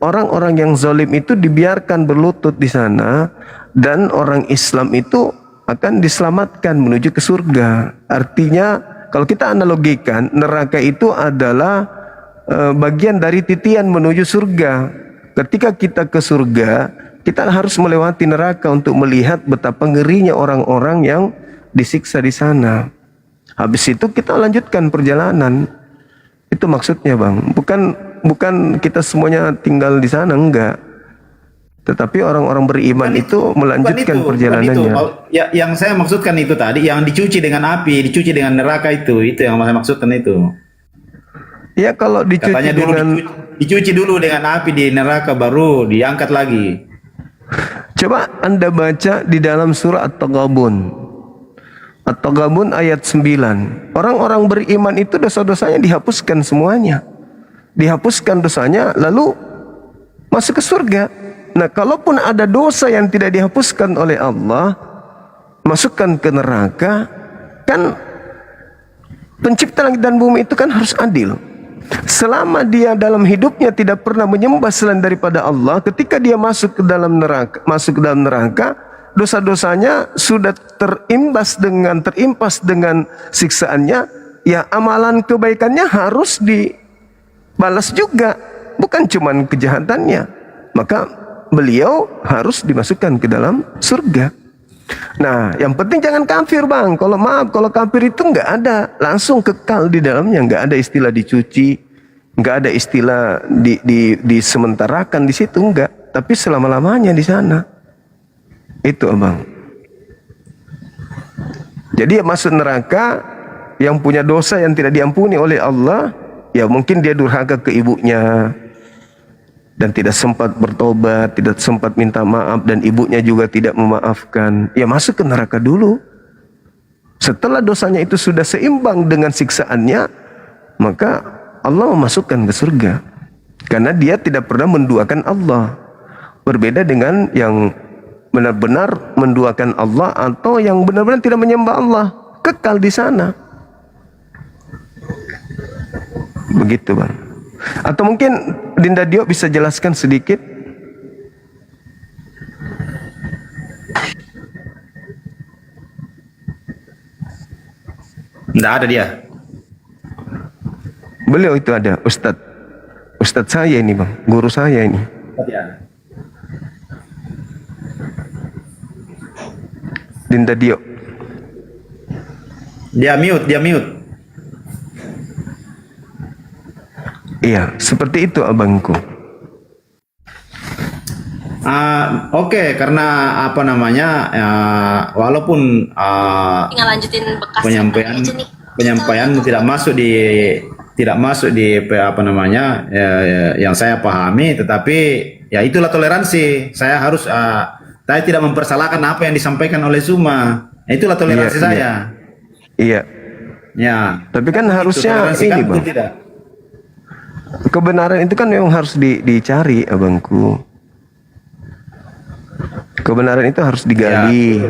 orang-orang yang zalim itu dibiarkan berlutut di sana dan orang Islam itu akan diselamatkan menuju ke surga. Artinya kalau kita analogikan, neraka itu adalah bagian dari titian menuju surga. Ketika kita ke surga, kita harus melewati neraka untuk melihat betapa ngerinya orang-orang yang disiksa di sana. Habis itu kita lanjutkan perjalanan. Itu maksudnya, Bang. Bukan kita semuanya tinggal di sana, enggak. Tetapi orang-orang beriman itu melanjutkan perjalanannya. Ya, yang saya maksudkan itu tadi, yang dicuci dengan api, dicuci dengan neraka itu yang saya maksudkan itu. Ya, kalau dicuci Katanya dulu dicuci dulu dengan api di neraka, baru diangkat lagi. Coba Anda baca di dalam surah At-Taghabun. At-Taghabun ayat 9. Orang-orang beriman itu dosa-dosanya dihapuskan semuanya. Dihapuskan dosanya lalu masuk ke surga. Nah, kalaupun ada dosa yang tidak dihapuskan oleh Allah, masukkan ke neraka, kan pencipta langit dan bumi itu kan harus adil. Selama dia dalam hidupnya tidak pernah menyembah selain daripada Allah, ketika dia masuk ke dalam neraka, dosa-dosanya sudah terimpas dengan siksaannya, ya amalan kebaikannya harus dibalas juga, bukan cuman kejahatannya. Maka beliau harus dimasukkan ke dalam surga. Nah, yang penting jangan kafir, Bang. Kalau kafir itu nggak ada, langsung kekal di dalamnya, nggak ada istilah dicuci, nggak ada istilah disementarakan di situ, nggak. Tapi selama-lamanya di sana. Itu, Abang. Jadi masuk neraka yang punya dosa yang tidak diampuni oleh Allah, ya mungkin dia durhaka ke ibunya dan tidak sempat bertobat, tidak sempat minta maaf, dan ibunya juga tidak memaafkan, ya masuk ke neraka dulu. Setelah dosanya itu sudah seimbang dengan siksaannya, maka Allah memasukkan ke surga. Karena dia tidak pernah menduakan Allah. Berbeda dengan yang benar-benar menduakan Allah atau yang benar-benar tidak menyembah Allah, kekal di sana. Begitu, Bang. Atau mungkin Dinda Dio bisa jelaskan sedikit? Tidak ada dia. Beliau itu ada, Ustadz saya ini, Bang, guru saya ini. Dinda Dio. Dia mute. Iya, seperti itu abangku. Oke, karena apa namanya, walaupun Tinggal lanjutin bekas penyampaian tidak masuk di apa namanya yang saya pahami, tetapi ya itulah toleransi. Saya harus saya tidak mempersalahkan apa yang disampaikan oleh Zuma. Itulah toleransi saya. Iya. Ya. Tapi kan harusnya ini, Bang. Kebenaran itu kan memang harus dicari, abangku. Kebenaran itu harus digali.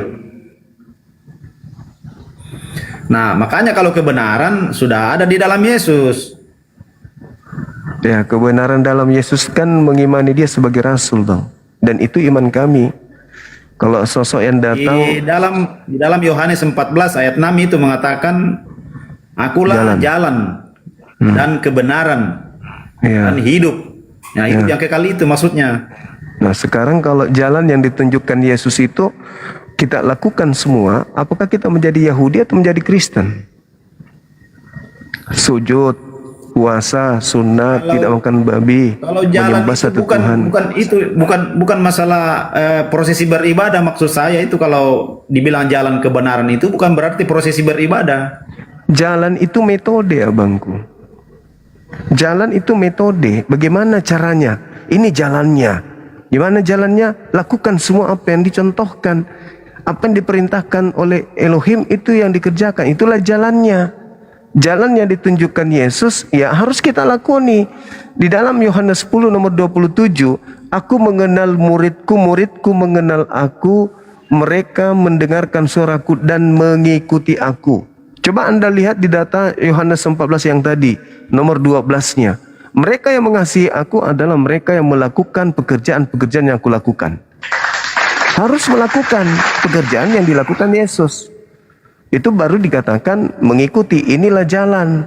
Nah, makanya kalau kebenaran sudah ada di dalam Yesus. Ya, kebenaran dalam Yesus kan mengimani dia sebagai Rasul, Bang. Dan itu iman kami. Kalau sosok yang datang di dalam Yohanes 14 ayat 6 itu mengatakan, akulah jalan dan kebenaran dan hidup. Nah, hidup yang kekal itu maksudnya. Nah, sekarang kalau jalan yang ditunjukkan Yesus itu kita lakukan semua, apakah kita menjadi Yahudi atau menjadi Kristen? Sujud, puasa, sunat, tidak makan babi, kalau jalan itu bukan masalah prosesi beribadah. Maksud saya itu kalau dibilang jalan kebenaran itu bukan berarti prosesi beribadah. Jalan itu metode, abangku. Jalan itu metode. Bagaimana caranya? Ini jalannya. Gimana jalannya? Lakukan semua apa yang dicontohkan, apa yang diperintahkan oleh Elohim, itu yang dikerjakan. Itulah jalannya. Jalan yang ditunjukkan Yesus ya harus kita lakoni. di dalam Yohanes 10 nomor 27, aku mengenal muridku, muridku mengenal aku, mereka mendengarkan suaraku dan mengikuti aku. Coba Anda lihat di data Yohanes 14 yang tadi, nomor 12-nya. Mereka yang mengasihi aku adalah mereka yang melakukan pekerjaan-pekerjaan yang aku lakukan. Harus melakukan pekerjaan yang dilakukan Yesus. Itu baru dikatakan mengikuti, inilah jalan.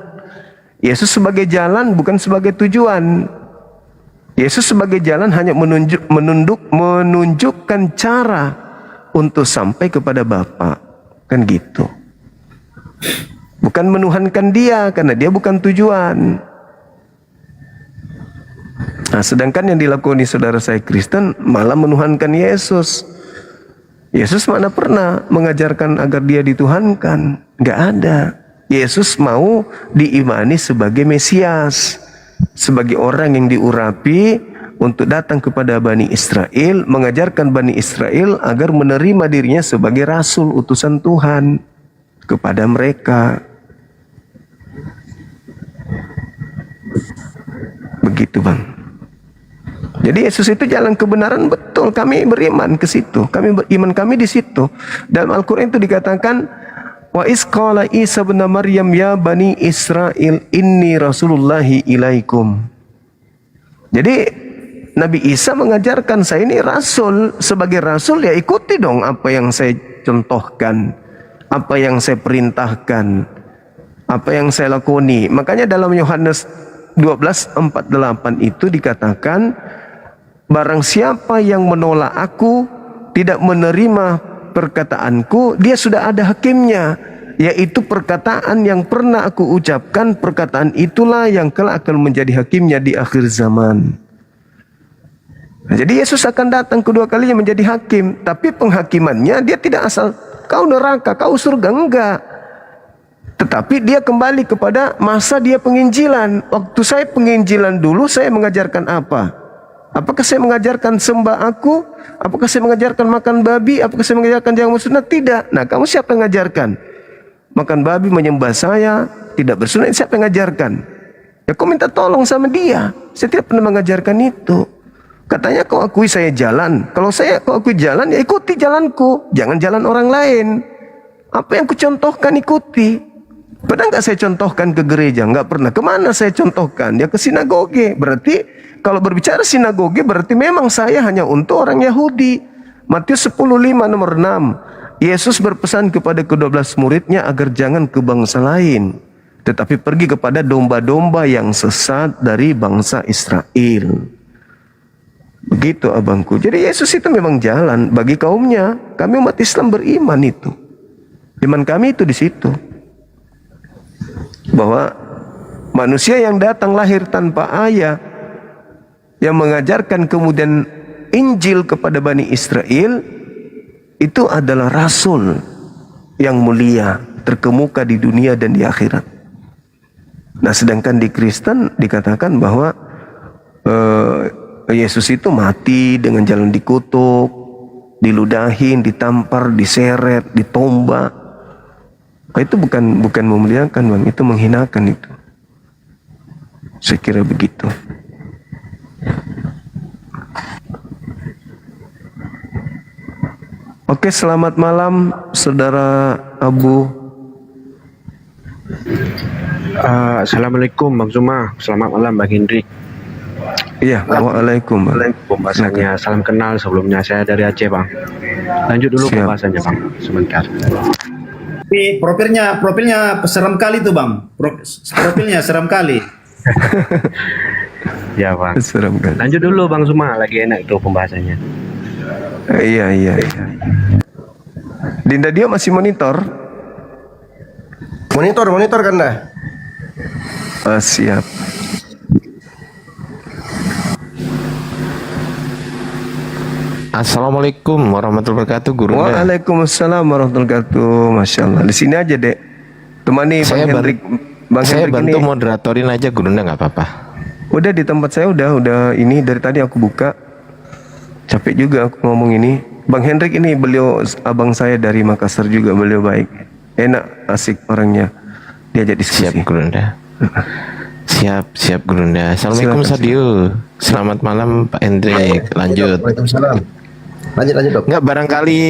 Yesus sebagai jalan bukan sebagai tujuan. Yesus sebagai jalan hanya menunjukkan cara untuk sampai kepada Bapa. Kan gitu. Bukan menuhankan dia karena dia bukan tujuan. Nah, sedangkan yang dilakoni saudara saya Kristen malah menuhankan Yesus. Yesus mana pernah mengajarkan agar dia dituhankan? Nggak ada. Yesus mau diimani sebagai Mesias, sebagai orang yang diurapi untuk datang kepada Bani Israel, mengajarkan Bani Israel agar menerima dirinya sebagai rasul utusan Tuhan kepada mereka. Begitu, Bang. Jadi Yesus itu jalan kebenaran, betul. Kami beriman ke situ. Iman kami di situ. Dalam Al-Quran itu dikatakan, wa isqala Isa bin Maryam ya Bani Israel inni rasulullahi ilaikum. Jadi Nabi Isa mengajarkan, saya ini rasul. Sebagai rasul ya ikuti dong apa yang saya contohkan, apa yang saya perintahkan, apa yang saya lakoni. Makanya dalam Yohanes 12:48 itu dikatakan, barang siapa yang menolak aku, tidak menerima perkataanku, dia sudah ada hakimnya, yaitu perkataan yang pernah aku ucapkan, perkataan itulah yang kelak akan menjadi hakimnya di akhir zaman. Nah, jadi Yesus akan datang kedua kalinya menjadi hakim, tapi penghakimannya dia tidak asal kau neraka, kau surga, enggak. Tetapi dia kembali kepada masa dia penginjilan. Waktu saya penginjilan dulu, saya mengajarkan apa? Apakah saya mengajarkan sembah aku? Apakah saya mengajarkan makan babi? Apakah saya mengajarkan jangan bersunat? Tidak. Nah, kamu siapa yang mengajarkan? Makan babi, menyembah saya, tidak bersunat, siapa yang mengajarkan? Ya kau minta tolong sama dia. Saya tidak pernah mengajarkan itu. Katanya kau akui saya jalan. Kalau kau akui jalan, ya ikuti jalanku. Jangan jalan orang lain. Apa yang kucontohkan ikuti. Pernah nggak saya contohkan ke gereja? Nggak pernah. Kemana saya contohkan? Ya ke sinagoge. Berarti kalau berbicara sinagoge berarti memang saya hanya untuk orang Yahudi. Matius 10:5 nomor 6. Yesus berpesan kepada ke-12 muridnya agar jangan ke bangsa lain, tetapi pergi kepada domba-domba yang sesat dari bangsa Israel. Begitu abangku. Jadi Yesus itu memang jalan bagi kaumnya. Kami umat Islam beriman itu. Iman kami itu di situ. Bahwa manusia yang datang lahir tanpa ayah, yang mengajarkan kemudian Injil kepada Bani Israel, itu adalah rasul yang mulia, terkemuka di dunia dan di akhirat. Nah, sedangkan di Kristen dikatakan bahwa Yesus itu mati dengan jalan dikutuk, diludahin, ditampar, diseret, ditombak. Itu bukan memuliakan, Bang, itu menghinakan itu. Saya kira begitu. Oke, selamat malam Saudara Abu. Assalamualaikum Bang Zuma. Selamat malam Bang Hendrik. Iya, waalaikum. Pembahasannya salam kenal sebelumnya, saya dari Aceh Bang. Lanjut dulu pembahasannya Bang, sebentar. Tapi profilnya seram kali tuh Bang. Profilnya seram kali. Ya Bang. Seram kali. Lanjut dulu Bang Zuma, lagi enak itu pembahasannya. Iya. Dinda dia masih monitor kan dah? Siap. Assalamualaikum warahmatullahi wabarakatuh, Guru. Waalaikumsalam warahmatullahi wabarakatuh. Masya Allah. Di sini aja dek. Temani Bang Hendrik. Saya bantu moderatorin aja, Guru, nggak apa-apa. Udah di tempat saya udah ini dari tadi aku buka. Capek juga aku ngomong ini. Bang Hendrik ini beliau abang saya dari Makassar juga, beliau baik. Enak, asik orangnya. Diajak diskusi. Siap, Guru. Siap Gurunda. Assalamualaikum Sadio. Selamat malam Pak Hendrik. Lanjut. Waalaikumsalam. Lanjut dok. Enggak, barangkali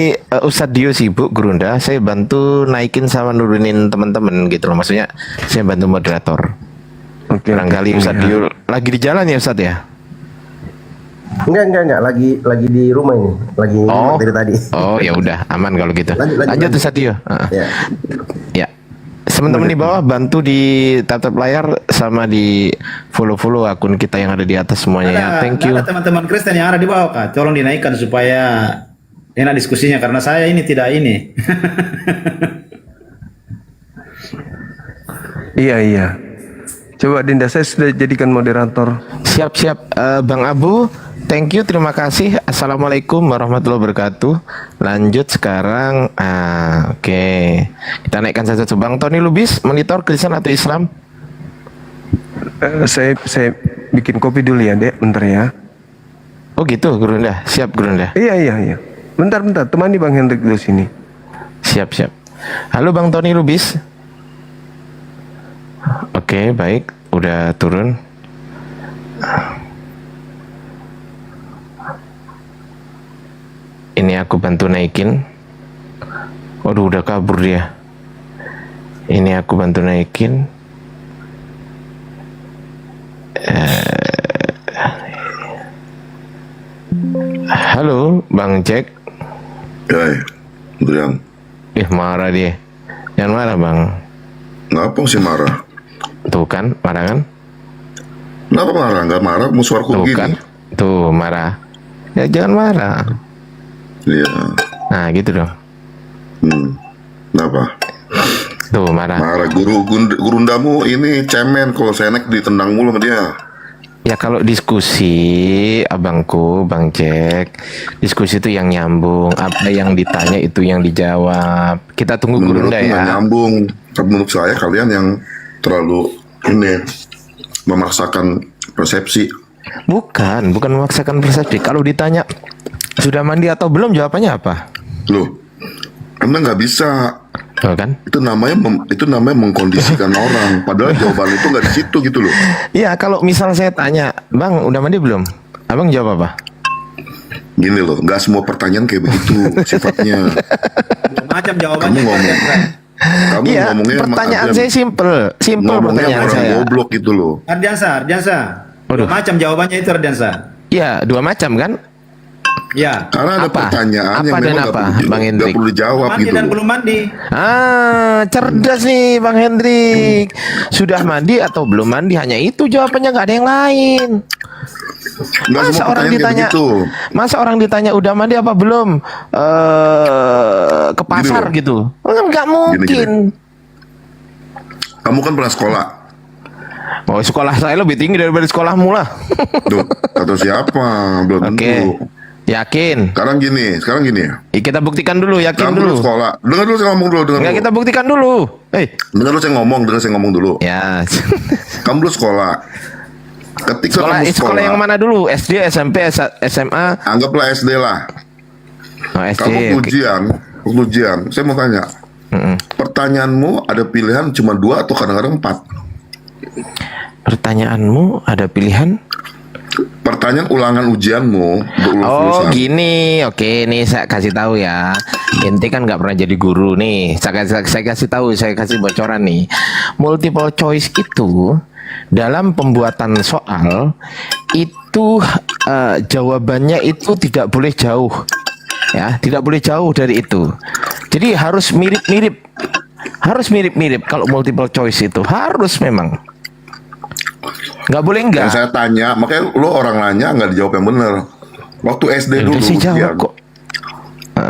Ustadz Dio sibuk Gurunda. Saya bantu naikin sama nurunin teman-teman gitu loh. Maksudnya saya bantu moderator. Oke. Barangkali Ustadz Dio lagi di jalan ya Ustadz ya? Enggak. Lagi di rumah ini. Lagi dari tadi. Oh ya udah, aman kalau gitu. Lanjut Ustadz Dio. Ya. Ya. Teman-teman di bawah bantu di tap layar sama di follow akun kita yang ada di atas semuanya ya. Thank you. Ada teman-teman Kristen yang ada di bawah Kak. Tolong dinaikkan supaya enak diskusinya karena saya ini tidak ini. Iya. Coba Dinda, saya sudah jadikan moderator. Siap. Bang Abu, thank you, terima kasih. Assalamualaikum warahmatullahi wabarakatuh. Lanjut sekarang. Oke. Kita naikkan satu. Bang Tony Lubis, monitor Kristen atau Islam? Saya bikin kopi dulu ya, Dek. Bentar ya. Oh gitu, Gurunda. Siap, Gurunda. Iya. Bentar. Temani Bang Hendrik dulu sini. Siap. Halo Bang Tony Lubis. Oke, baik. Udah turun. Ini aku bantu naikin. Waduh, udah kabur dia. Ini aku bantu naikin. Halo, Bang Jack. Adrian. Marah dia. Jangan marah, Bang. Ngapa sih marah? Tuh kan, marah kan? Kenapa marah? Nggak marah, mau suaraku Tuh begini. kan? Tuh, marah. Ya jangan marah. Iya. Nah, gitu dong. Kenapa? Tuh, marah. Marah. Gurundamu ini cemen, kalau saya naik ditendang mulu sama dia. Ya kalau diskusi, abangku, Bang Jack, diskusi itu yang nyambung. Apa yang ditanya itu yang dijawab. Kita tunggu Gurunda Menurutku nggak ya. nyambung. Tapi menurut saya kalian yang terlalu ini memaksakan persepsi. Bukan memaksakan persepsi. Kalau ditanya sudah mandi atau belum, jawabannya apa? Loh, Anda nggak bisa. Oh, kan? Itu namanya mengkondisikan orang. Padahal jawaban itu nggak di situ gitu loh. Iya, kalau misal saya tanya, Bang, udah mandi belum? Abang jawab apa? Gini loh, nggak semua pertanyaan kayak begitu sifatnya. Macam jawabannya. Kamu Iya, ngomongnya pertanyaan saya simple ngomongnya pertanyaan orang saya. goblok gitu loh. Ardiansa. Dua macam jawabannya itu Ardiansa. Iya, dua macam kan? Ya. Karena ada pertanyaan yang memang nggak perlu dijawab Mandi gitu. dan belum mandi. Cerdas nih Bang Hendrik. Sudah mandi atau belum mandi, hanya itu jawabannya, nggak ada yang lain. Masa orang ditanya udah mandi apa belum, ke pasar gitu, nggak mungkin. Kamu kan pernah sekolah. Oh, sekolah saya lebih tinggi daripada sekolahmu lah. Duh, kata siapa? Belum tentu. Yakin? Sekarang gini. Kita buktikan dulu, yakin kamu dulu. Sekolah. Dengar dulu saya ngomong dulu. Enggak, kita buktikan dulu. Dengar dulu saya ngomong dulu. Ya. Kamu dulu sekolah. Ketika kamu sekolah yang mana dulu? SD, SMP, SMA? Anggaplah SD lah. Oh, SD. Kamu ujian. Saya mau tanya. Pertanyaanmu ada pilihan cuma 2 atau kadang-kadang 4? Pertanyaanmu ada pilihan? Pertanyaan ulangan ujianmu. Oh gini, oke, nih saya kasih tahu ya. Ente kan nggak pernah jadi guru nih. Saya kasih tahu, saya kasih bocoran nih. Multiple choice itu dalam pembuatan soal itu jawabannya itu tidak boleh jauh, ya, tidak boleh jauh dari itu. Jadi harus mirip-mirip, Kalau multiple choice itu harus memang. Nggak boleh enggak. Yang saya tanya, makanya lo orang nanya nggak dijawab yang benar. Waktu SD dulu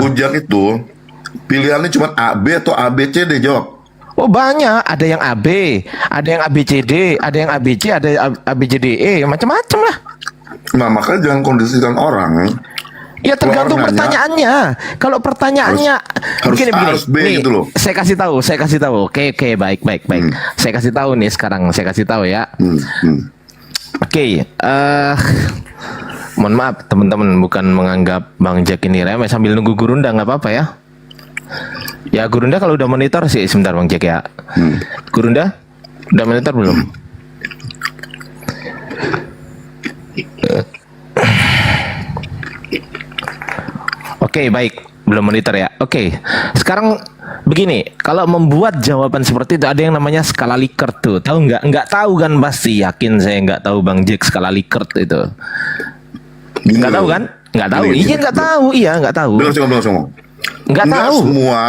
ujian itu pilihannya cuma A, B atau A, B, C, D, jawab. Oh banyak, ada yang AB, ada yang ABCD, ada yang ABC, ada ABCDE, macam-macam lah. Nah makanya jangan kondisikan orang. Ya tergantung pertanyaannya. Kalau pertanyaannya begini, nih, gitu loh. Saya kasih tahu. Oke, baik. Saya kasih tahu nih sekarang. Saya kasih tahu ya. Oke, mohon maaf teman-teman, bukan menganggap Bang Jack ini remeh. Sambil nunggu Gurunda nggak apa-apa ya. Ya Gurunda kalau udah monitor sih sebentar Bang Jack ya. Gurunda udah monitor belum? Oke, baik. Belum monitor ya. Oke. Sekarang begini, kalau membuat jawaban seperti itu ada yang namanya skala Likert tuh. Tahu nggak? Nggak tahu kan pasti, yakin saya nggak tahu Bang Jack skala Likert itu. Nggak tahu kan? Nggak tahu. Iya nggak tahu. Iya nggak tahu. Nggak tahu. Semua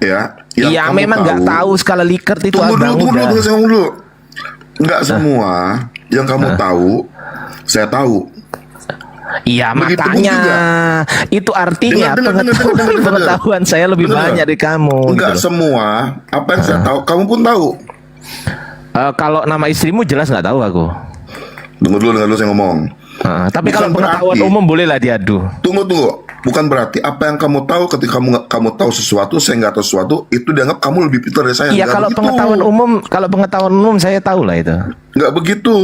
ya. Iya memang nggak tahu skala Likert itu. Tunggu dulu. Nggak semua yang kamu tahu, saya tahu. Iya Begitu makanya itu artinya pengetahuan saya lebih banyak dari kamu. Enggak gitu. semua apa yang saya tahu kamu pun tahu. Kalau nama istrimu jelas nggak tahu aku. Tunggu dulu saya ngomong. Tapi Bukan kalau pengetahuan berarti- umum bolehlah diadu. Tunggu. Bukan berarti apa yang kamu tahu ketika kamu tahu sesuatu, saya nggak tahu sesuatu, itu dianggap kamu lebih pintar dari saya. Iya Nggak kalau begitu. pengetahuan umum saya tahu lah itu. Nggak begitu.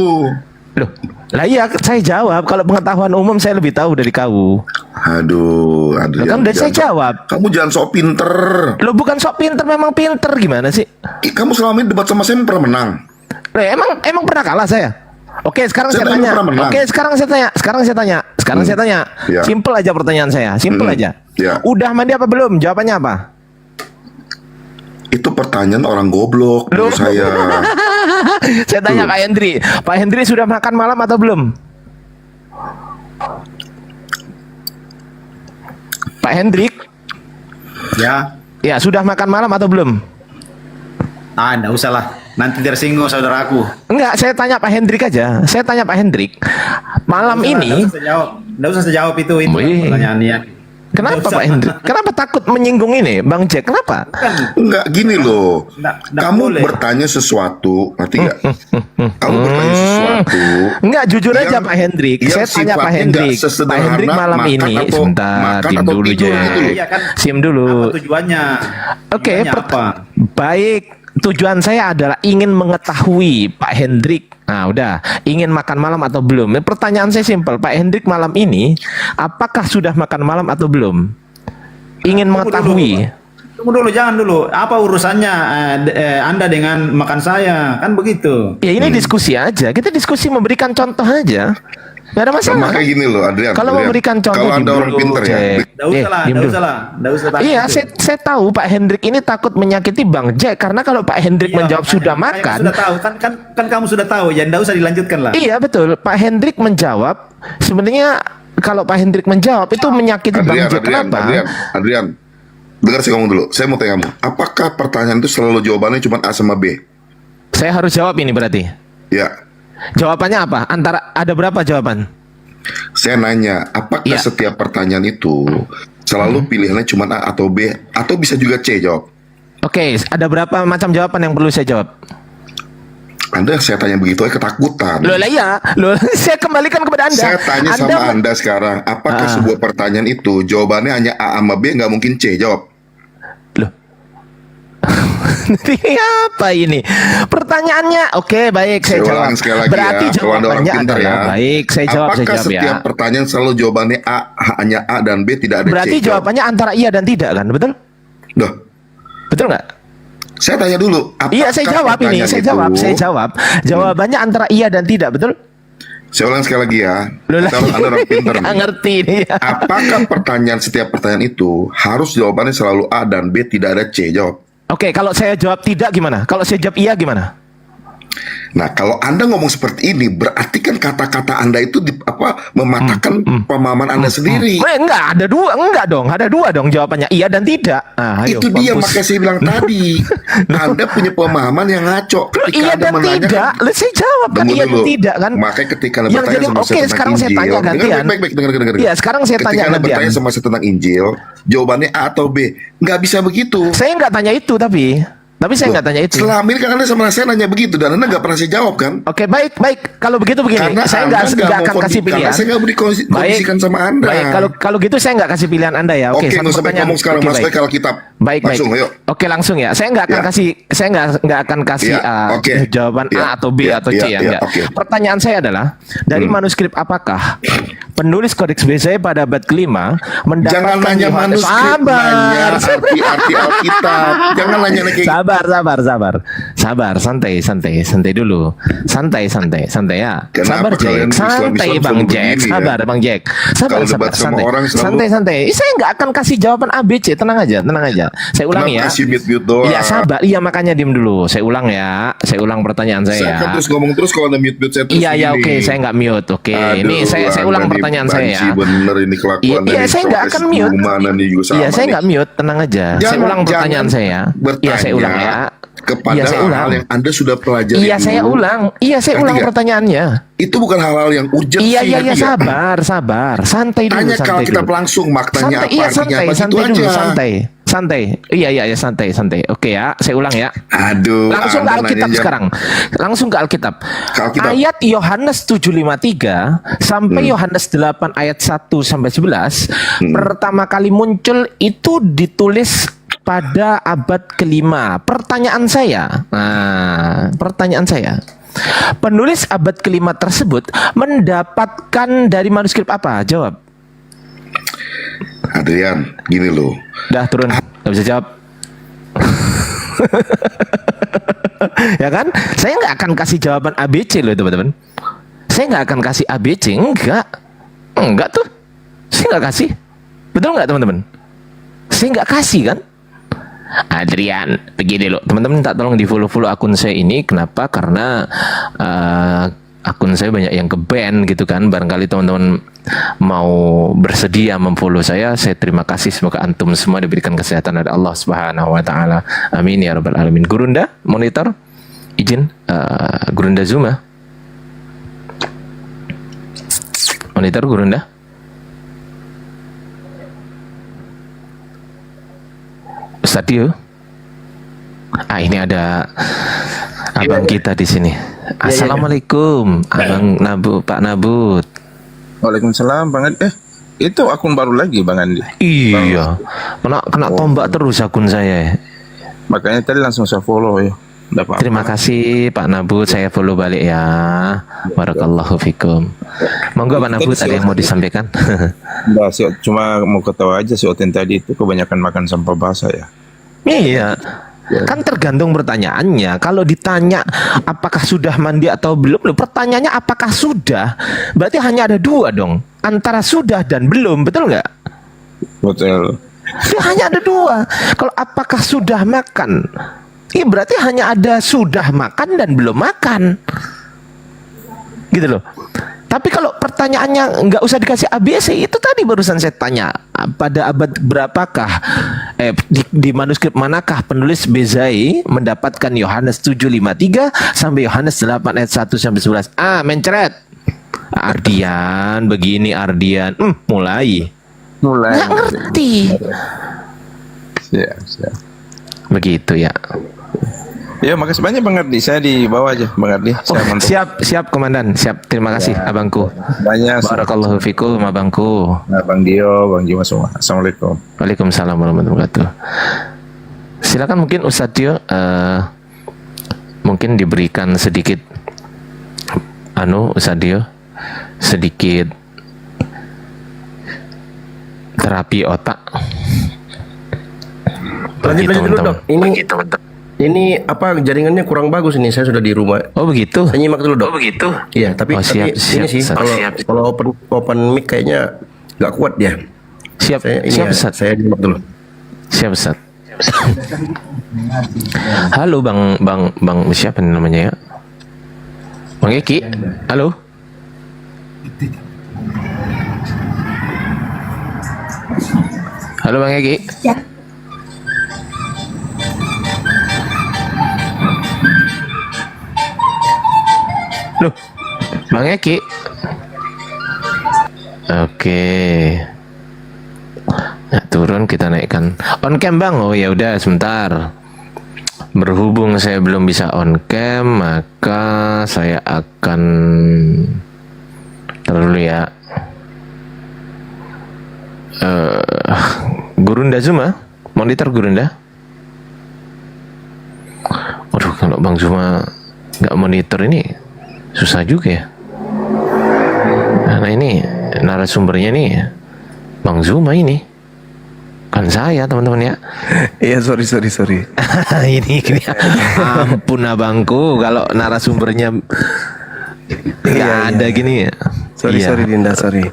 Loh, lah iya saya jawab kalau pengetahuan umum saya lebih tahu dari kau. Aduh, Kan udah saya jawab. Kamu jangan sok pinter. Lo bukan sok pinter, memang pinter gimana sih? Kamu selama ini debat sama saya pernah menang. Loh, emang pernah kalah saya? Oke, sekarang saya Saya tanya. pernah menang. Oke, sekarang saya tanya. Ya. Simple aja pertanyaan saya. Simple aja. Ya. Udah mandi apa belum? Jawabannya apa? Itu pertanyaan orang goblok menurut saya. Saya tanya Pak Hendri. Pak Hendri sudah makan malam atau belum? Pak Hendrik? Ya. Ya, sudah makan malam atau belum? Enggak usah lah. Nanti tersinggung saudaraku. Enggak, saya tanya Pak Hendrik aja. Saya tanya Pak Hendrik. Malam ini Nggak usah saya jawab itu pertanyaannya. kenapa Pak Hendrik? Kenapa takut menyinggung ini, Bang Jack? Kenapa? Enggak gini loh. Kamu bertanya sesuatu, ngerti nggak? Kamu bertanya sesuatu. Enggak, jujur aja Pak Hendrik. Saya tanya Pak Hendrik. Pak Hendrik malam ini sebentar, diam dulu Jack. Sim dulu. Apa tujuannya? Oke, Tujuannya apa? baik. Tujuan saya adalah ingin mengetahui Pak Hendrik. Nah, udah, ingin makan malam atau belum? Pertanyaan saya simpel, Pak Hendrik malam ini apakah sudah makan malam atau belum? Ingin mengetahui. Tunggu dulu, jangan dulu. Apa urusannya Anda dengan makan saya? Kan begitu. Ya ini diskusi aja. Kita diskusi memberikan contoh aja. Gak ada masalah. Makanya gini loh, Adrian. Kalau memberikan contoh, kalau Anda diam orang dulu, pinter ya. Jack. Diam dulu. Iya, saya tahu Pak Hendrik ini takut menyakiti Bang Jack karena kalau Pak Hendrik menjawab sudah makan. Sudah tahu kan kamu sudah tahu ya, enggak usah dilanjutkan lah. Iya betul, Pak Hendrik menjawab. Sebenarnya kalau Pak Hendrik menjawab itu menyakiti Bang Jack. Kenapa? Adrian, dengar saya ngomong dulu. Saya mau tanya kamu, apakah pertanyaan itu selalu jawabannya cuma A sama B? Saya harus jawab ini berarti. Ya. Jawabannya apa? Ada berapa jawaban? Saya nanya, apakah setiap pertanyaan itu selalu pilihannya cuma A atau B atau bisa juga C jawab? Oke, ada berapa macam jawaban yang perlu saya jawab? Anda saya tanya begitu aja ketakutan. Loh lah iya, saya kembalikan kepada Anda. Saya tanya sama Anda sekarang, apakah sebuah pertanyaan itu jawabannya hanya A sama B, nggak mungkin C jawab? Apa ini? Pertanyaannya, oke baik saya jawab. Sekali lagi Berarti ya, kalau Anda orang jawabannya pintar adalah baik saya jawab Apakah ya. setiap pertanyaan selalu jawabannya A, hanya A dan B, tidak ada Berarti C? jawabannya antara iya dan tidak kan, betul? Duh. Betul nggak? Saya tanya dulu. Iya saya jawab ini, saya jawab. Jawabannya antara iya dan tidak, betul? Saya ulang sekali lagi ya. Anda orang pintar. Nggak ngerti ini. Apakah setiap pertanyaan itu harus jawabannya selalu A dan B, tidak ada C jawab? Oke, kalau saya jawab tidak gimana? Kalau saya jawab iya gimana? Nah, kalau Anda ngomong seperti ini, berarti kan kata-kata Anda itu mematahkan pemahaman Anda sendiri. Enggak, ada dua, enggak dong. Ada dua dong jawabannya, iya dan tidak. Itu dia makanya saya bilang tadi. Anda punya pemahaman yang ngaco. Ketika iya Anda dan tidak. Saya jawab kan iya dan tidak kan. Makanya ketika Anda yang bertanya jadi, sama saya tentang sekarang saya tanya gantian. Baik, dengar. Iya, sekarang saya ketika tanya Anda gantian. bertanya sama saya tentang Injil, jawabannya A atau B. Nggak bisa begitu. Saya nggak tanya itu tapi saya nggak tanya itu. Selama ini kan Anda sama saya nanya begitu dan Anda nggak pernah saya jawab kan? Oke, baik. Kalau begitu begini, Karena saya nggak akan kasih pilihan. Karena saya nggak beri kondisikan sama Anda. Baik, kalau gitu saya nggak kasih pilihan Anda ya. Oke, nggak usah ngomong sekarang, masuk ke Alkitab. Baik. Langsung, ayo. Oke, langsung ya. Saya nggak akan kasih, saya nggak akan kasih jawaban A atau B atau C ya. Pertanyaan saya adalah dari manuskrip apakah penulis Kodeks BSI pada abad ke-5 mendapatkan jangan nanya manuskrip, nanya arti Alkitab. Jangan nanya kayak sabar. Sabar, santai dulu. Santai ya. Kenapa Sabar kalian Jack, santai Islam-Islam Bang selalu Jack, begini, ya? sabar Bang Jack. Sabar, Kalau debat sama orang selalu- santai. Saya nggak akan kasih jawaban ABC, tenang aja. Saya ulang Kenapa ya. kasih mute doang? Iya sabar, iya makanya diem dulu. Saya ulang ya. Saya ulang pertanyaan saya. Saya kan terus ngomong terus kalau ada mute saya terus Iya, begini. oke, saya nggak mute. Oke, ini Aduh, saya ulang Anda nih pertanyaan saya ya. banci bener ini kelakuan Iya, saya nggak akan mute. Mana nih juga sama Iya, saya nih. nggak mute, tenang aja. Saya ulang pertanyaan saya. Iya, saya ulang ya. Kepada Iya, saya ulang. hal yang Anda sudah pelajari Iya, dulu. saya ulang. Iya, saya Ngerti ulang nggak? pertanyaannya. Itu bukan hal-hal yang urgent Iya, sih, iya, ngerti nggak? sabar. Santai dulu, Tanya santai kalau kita dulu. langsung maknanya Santai, apa, iya, artinya santai, apa, gitu santai dulu, aja. santai. Iya, santai. Oke ya, saya ulang ya. Aduh, Langsung ke Anda Alkitab nanyanya- sekarang. Langsung ke Alkitab. Alkitab. Ayat Yohanes 7:53 sampai Yohanes 8 ayat 1 sampai 11 pertama kali muncul itu ditulis pada abad ke-5. Pertanyaan saya. Penulis abad ke-5 tersebut mendapatkan dari manuskrip apa? Jawab. Adrian, gini loh. Dah turun, nggak bisa jawab. Ya kan? Saya nggak akan kasih jawaban ABC loh teman-teman. Saya nggak akan kasih ABC, enggak tuh. Saya nggak kasih. Betul nggak teman-teman? Saya nggak kasih kan? Adrian, begini loh, teman-teman minta tolong di follow akun saya ini. Kenapa? Karena akun saya banyak yang ke-ban gitu kan. Barangkali teman-teman mau bersedia memfollow saya terima kasih. Semoga antum semua diberikan kesehatan dari Allah Subhanahu wa taala. Amin ya rabbal alamin. Gurunda monitor izin, Gurunda Zuma. Monitor Gurunda. Sadio. Ini ada abang kita di sini. Assalamualaikum, Abang Nabu, Pak Nabut. Waalaikumsalam, Bang Andi. Itu akun baru lagi, Bang Andi. Iya. Kena tombak terus akun saya. Makanya tadi langsung saya follow ya. Terima kasih Pak Nabut, saya follow balik ya. Barakallahu fikum. Monggo Pak Nabut, ada yang mau disampaikan? Enggak sih, cuma mau ketawa aja si Oten tadi itu kebanyakan makan sampah basah ya. Iya. Kan tergantung pertanyaannya. Kalau ditanya apakah sudah mandi atau belum, pertanyaannya apakah sudah, berarti hanya ada dua dong, antara sudah dan belum, betul nggak? Betul. Hanya ada dua. Kalau apakah sudah makan, berarti hanya ada sudah makan dan belum makan, gitu loh. Tapi kalau pertanyaannya nggak usah dikasih ABC, itu tadi barusan saya tanya, pada abad berapakah, di manuskrip manakah penulis Bezai mendapatkan Yohanes 7:53 sampai Yohanes 8 ayat 1 sampai 11. Mencret. Ardian, begini Ardian. Mulai. Nggak ngerti. Siap. Begitu ya. Ya, makasih banyak Bang Ardi. Saya di bawah aja, Bang Ardi. Siap Komandan, siap. Terima kasih abangku. Banyak. Barakallahu fikum abangku. Bang Dio, Bang Juma semua. Assalamualaikum. Waalaikumsalam warahmatullahi wabarakatuh. Silakan mungkin Ustadz Dio, mungkin diberikan sedikit Ustadz Dio, sedikit terapi otak. Lanjut dulu dok. Ini apa jaringannya kurang bagus ini. Saya sudah di rumah. Oh begitu. Saya nyimak dulu dok. Oh begitu. Iya, tapi siap, ini sih kalau open mic kayaknya nggak kuat dia. Siap. Saya nyimak dulu. Siap Ustaz. Halo Bang siapa namanya ya? Bang Eki. Halo. Halo Bang Eki. Ya. Loh, Bang Eki. Oke. Nah, turun kita naikkan. On cam Bang. Oh ya udah sebentar. Berhubung saya belum bisa on cam, maka saya akan dulu ya. Gurunda Zuma, monitor Gurunda. Waduh, kalau Bang Zuma nggak monitor ini susah juga ya. Nah ini narasumbernya nih Bang Zuma ini. Kan saya teman-teman ya. Iya, sorry. ini ampun abangku kalau narasumbernya nggak ada gini ya. Sorry Dinda, sorry.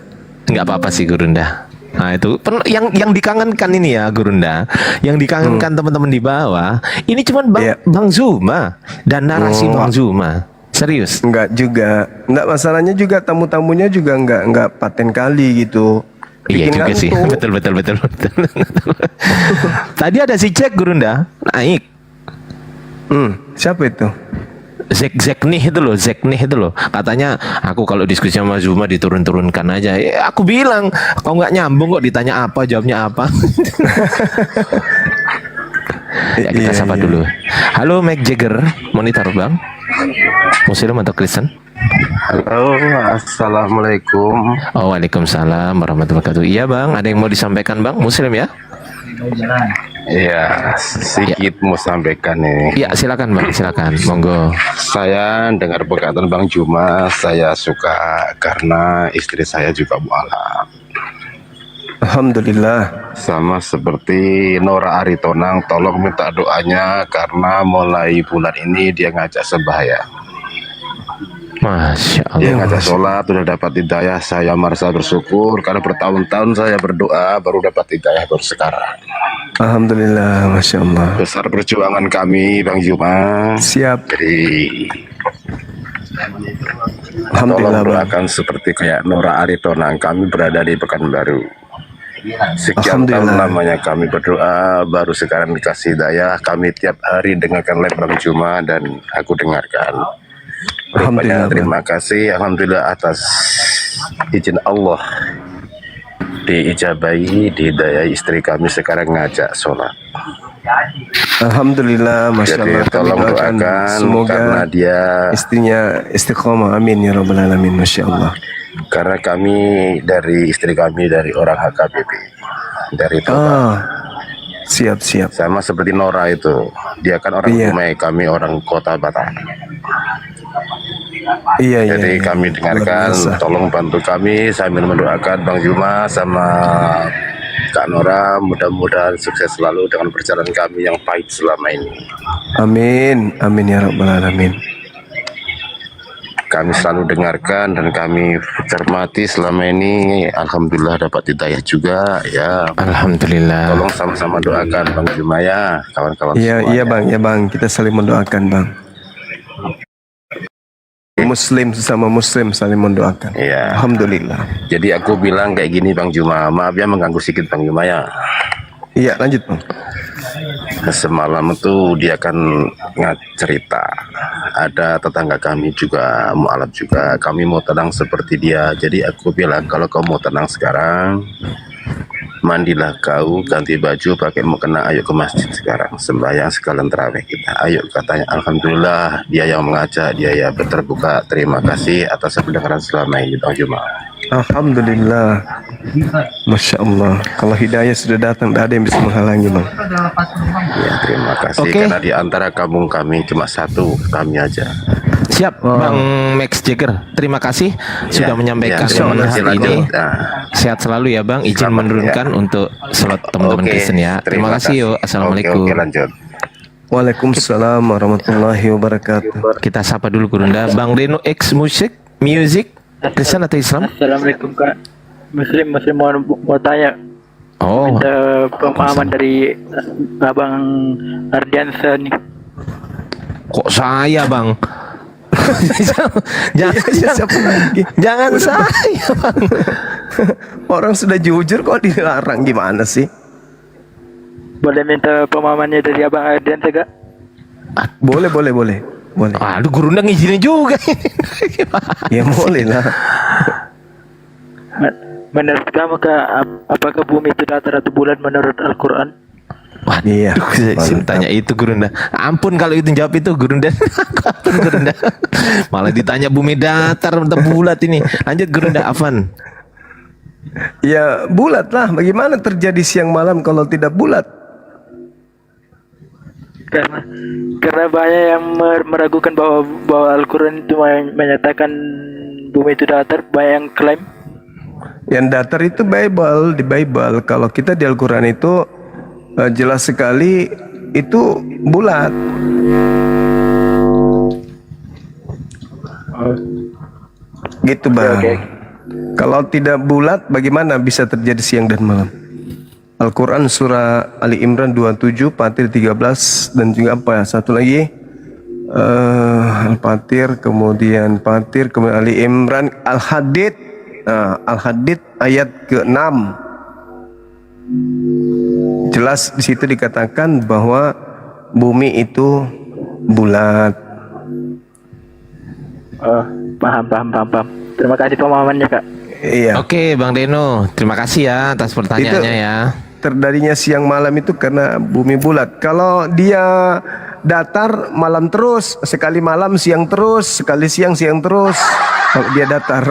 Nggak apa-apa sih Gurunda. Nah itu yang dikangenkan ini ya Gurunda. Yang dikangenkan teman-teman di bawah. Ini cuman Bang Zuma dan narasi Bang Zuma. Serius? Enggak juga. Enggak, masalahnya juga tamu-tamunya juga enggak paten kali gitu. Iya juga sih. Betul. Tadi ada si Jack Gurunda naik. Siapa itu? Zack nih itu loh. Katanya aku kalau diskusi sama Zuma diturun-turunkan aja. Aku bilang, kau nggak nyambung kok ditanya apa, jawabnya apa. Ya, kita sapa dulu. Halo Mick Jagger, monitor Bang. Muslim atau Kristen? Halo, assalamualaikum. Oh, waalaikumsalam warahmatullahi wabarakatuh. Iya Bang, ada yang mau disampaikan Bang? Muslim ya? Iya, sedikit mau sampaikan nih. Iya, silakan Bang, silakan. Monggo. Saya dengar perkataan Bang Juma, saya suka karena istri saya juga mualaf. Alhamdulillah. Sama seperti Nora Aritonang, tolong minta doanya karena mulai bulan ini dia ngajak sebaya. Masya Allah. Dia ngajak sholat, sudah dapat hidayah. Saya merasa bersyukur karena bertahun-tahun saya berdoa baru dapat hidayah baru sekarang. Alhamdulillah, Masya Allah. Besar perjuangan kami Bang Juma. Siap. Jadi Alhamdulillah, tolong doakan seperti kayak Nora Aritonang, kami berada di Pekanbaru. Sekian tahun lamanya kami berdoa, baru sekarang dikasih hidayah. Kami tiap hari dengarkan live Bang Juma dan aku dengarkan. Rupanya terima kasih, alhamdulillah atas izin Allah diijabahi, dihidayai istri kami sekarang ngajak sholat. Alhamdulillah, Masya Allah. Jadi tolong doakan semoga karena dia istrinya istiqomah, amin ya rabbal alamin, Masya Allah. Karena kami dari istri kami dari orang HKBP, dari Toba. Siap. Sama seperti Nora itu, dia kan orang Dumai, kami orang Kota Batam. Jadi kami dengarkan, tolong bantu kami sambil mendoakan Bang Juma sama Kak Nora, mudah-mudahan sukses selalu dengan perjalanan kami yang pahit selama ini. Amin ya rabbal alamin. Kami selalu dengarkan dan kami cermati selama ini, alhamdulillah dapat hidayah juga ya. Alhamdulillah. Tolong sama-sama doakan Bang Juma ya, kawan-kawan semua. Iya bang, kita saling mendoakan Bang. Muslim sesama Muslim saling mendoakan. Iya. Alhamdulillah. Jadi aku bilang kayak gini Bang Juma, maaf ya mengganggu sedikit Bang Juma ya. Iya, lanjut Bang. Semalam itu dia kan cerita, ada tetangga kami juga mualaf juga, kami mau tenang seperti dia. Jadi aku bilang kalau kau mau tenang sekarang, mandilah kau, ganti baju, pakai mukena, ayo ke masjid sekarang, sembahyang sekalian tarawih kita. Ayo, katanya. Alhamdulillah dia yang mengajak, dia ya terbuka. Terima kasih atas pendengaran selama ini Bang Juma. Alhamdulillah, Masya Allah. Kalau hidayah sudah datang, tidak ada yang bisa menghalangi Bang. Ya, terima kasih karena di antara kampung kami cuma satu, kami aja. Siap, Bang Max Jagger. Terima kasih sudah menyampaikan hari ini. Sehat selalu ya Bang. Izin menurunkan untuk slot teman-teman Kristen ya. Terima kasih yuk. Assalamualaikum. Lanjut. Waalaikumsalam warahmatullahi wabarakatuh. Kita sapa dulu Gurunda. Bang Reno X Music Kristen atau Islam? Assalamualaikum Kak. Muslim mau tanya. Minta pemahaman dari Abang Ardiansa nih. Kok saya Bang? Jangan saya Bang. Orang sudah jujur kok dilarang, gimana sih? Boleh minta pemahamannya dari Abang Ardiansa Kak? Boleh. Aduh, Gurunda ngizinin juga. Ya boleh lah. Menurut kamu Kak, apakah bumi itu datar atau bulat menurut Al-Quran? Iya. Saya tanya itu Gurunda. Ampun kalau itu jawab itu Gurunda. Gurunda. Malah ditanya bumi datar atau bulat ini. Lanjut Gurunda, Afan. Ya bulat lah. Bagaimana terjadi siang malam kalau tidak bulat? Karena banyak yang meragukan bahwa Al-Quran itu menyatakan bumi itu datar, banyak yang klaim. Yang datar itu Bible, di Bible. Kalau kita di Al-Quran itu jelas sekali itu bulat. Gitu Bang. Kalau tidak bulat, bagaimana bisa terjadi siang dan malam? Al-Quran surah Ali Imran 27, Fatir 13, dan juga apa ya? Satu lagi Al-Fatir, kemudian Fatir, kemudian Ali Imran, Al-Hadid. Nah, Al-Hadid ayat ke-6. Jelas di situ dikatakan bahwa bumi itu bulat. Paham. Terima kasih pemahamannya, Kak. Iya. Oke, Bang Deno, terima kasih ya atas pertanyaannya ya. Terjadinya siang malam itu karena bumi bulat. Kalau dia datar malam terus, sekali malam siang terus, sekali siang terus. Kalau dia datar.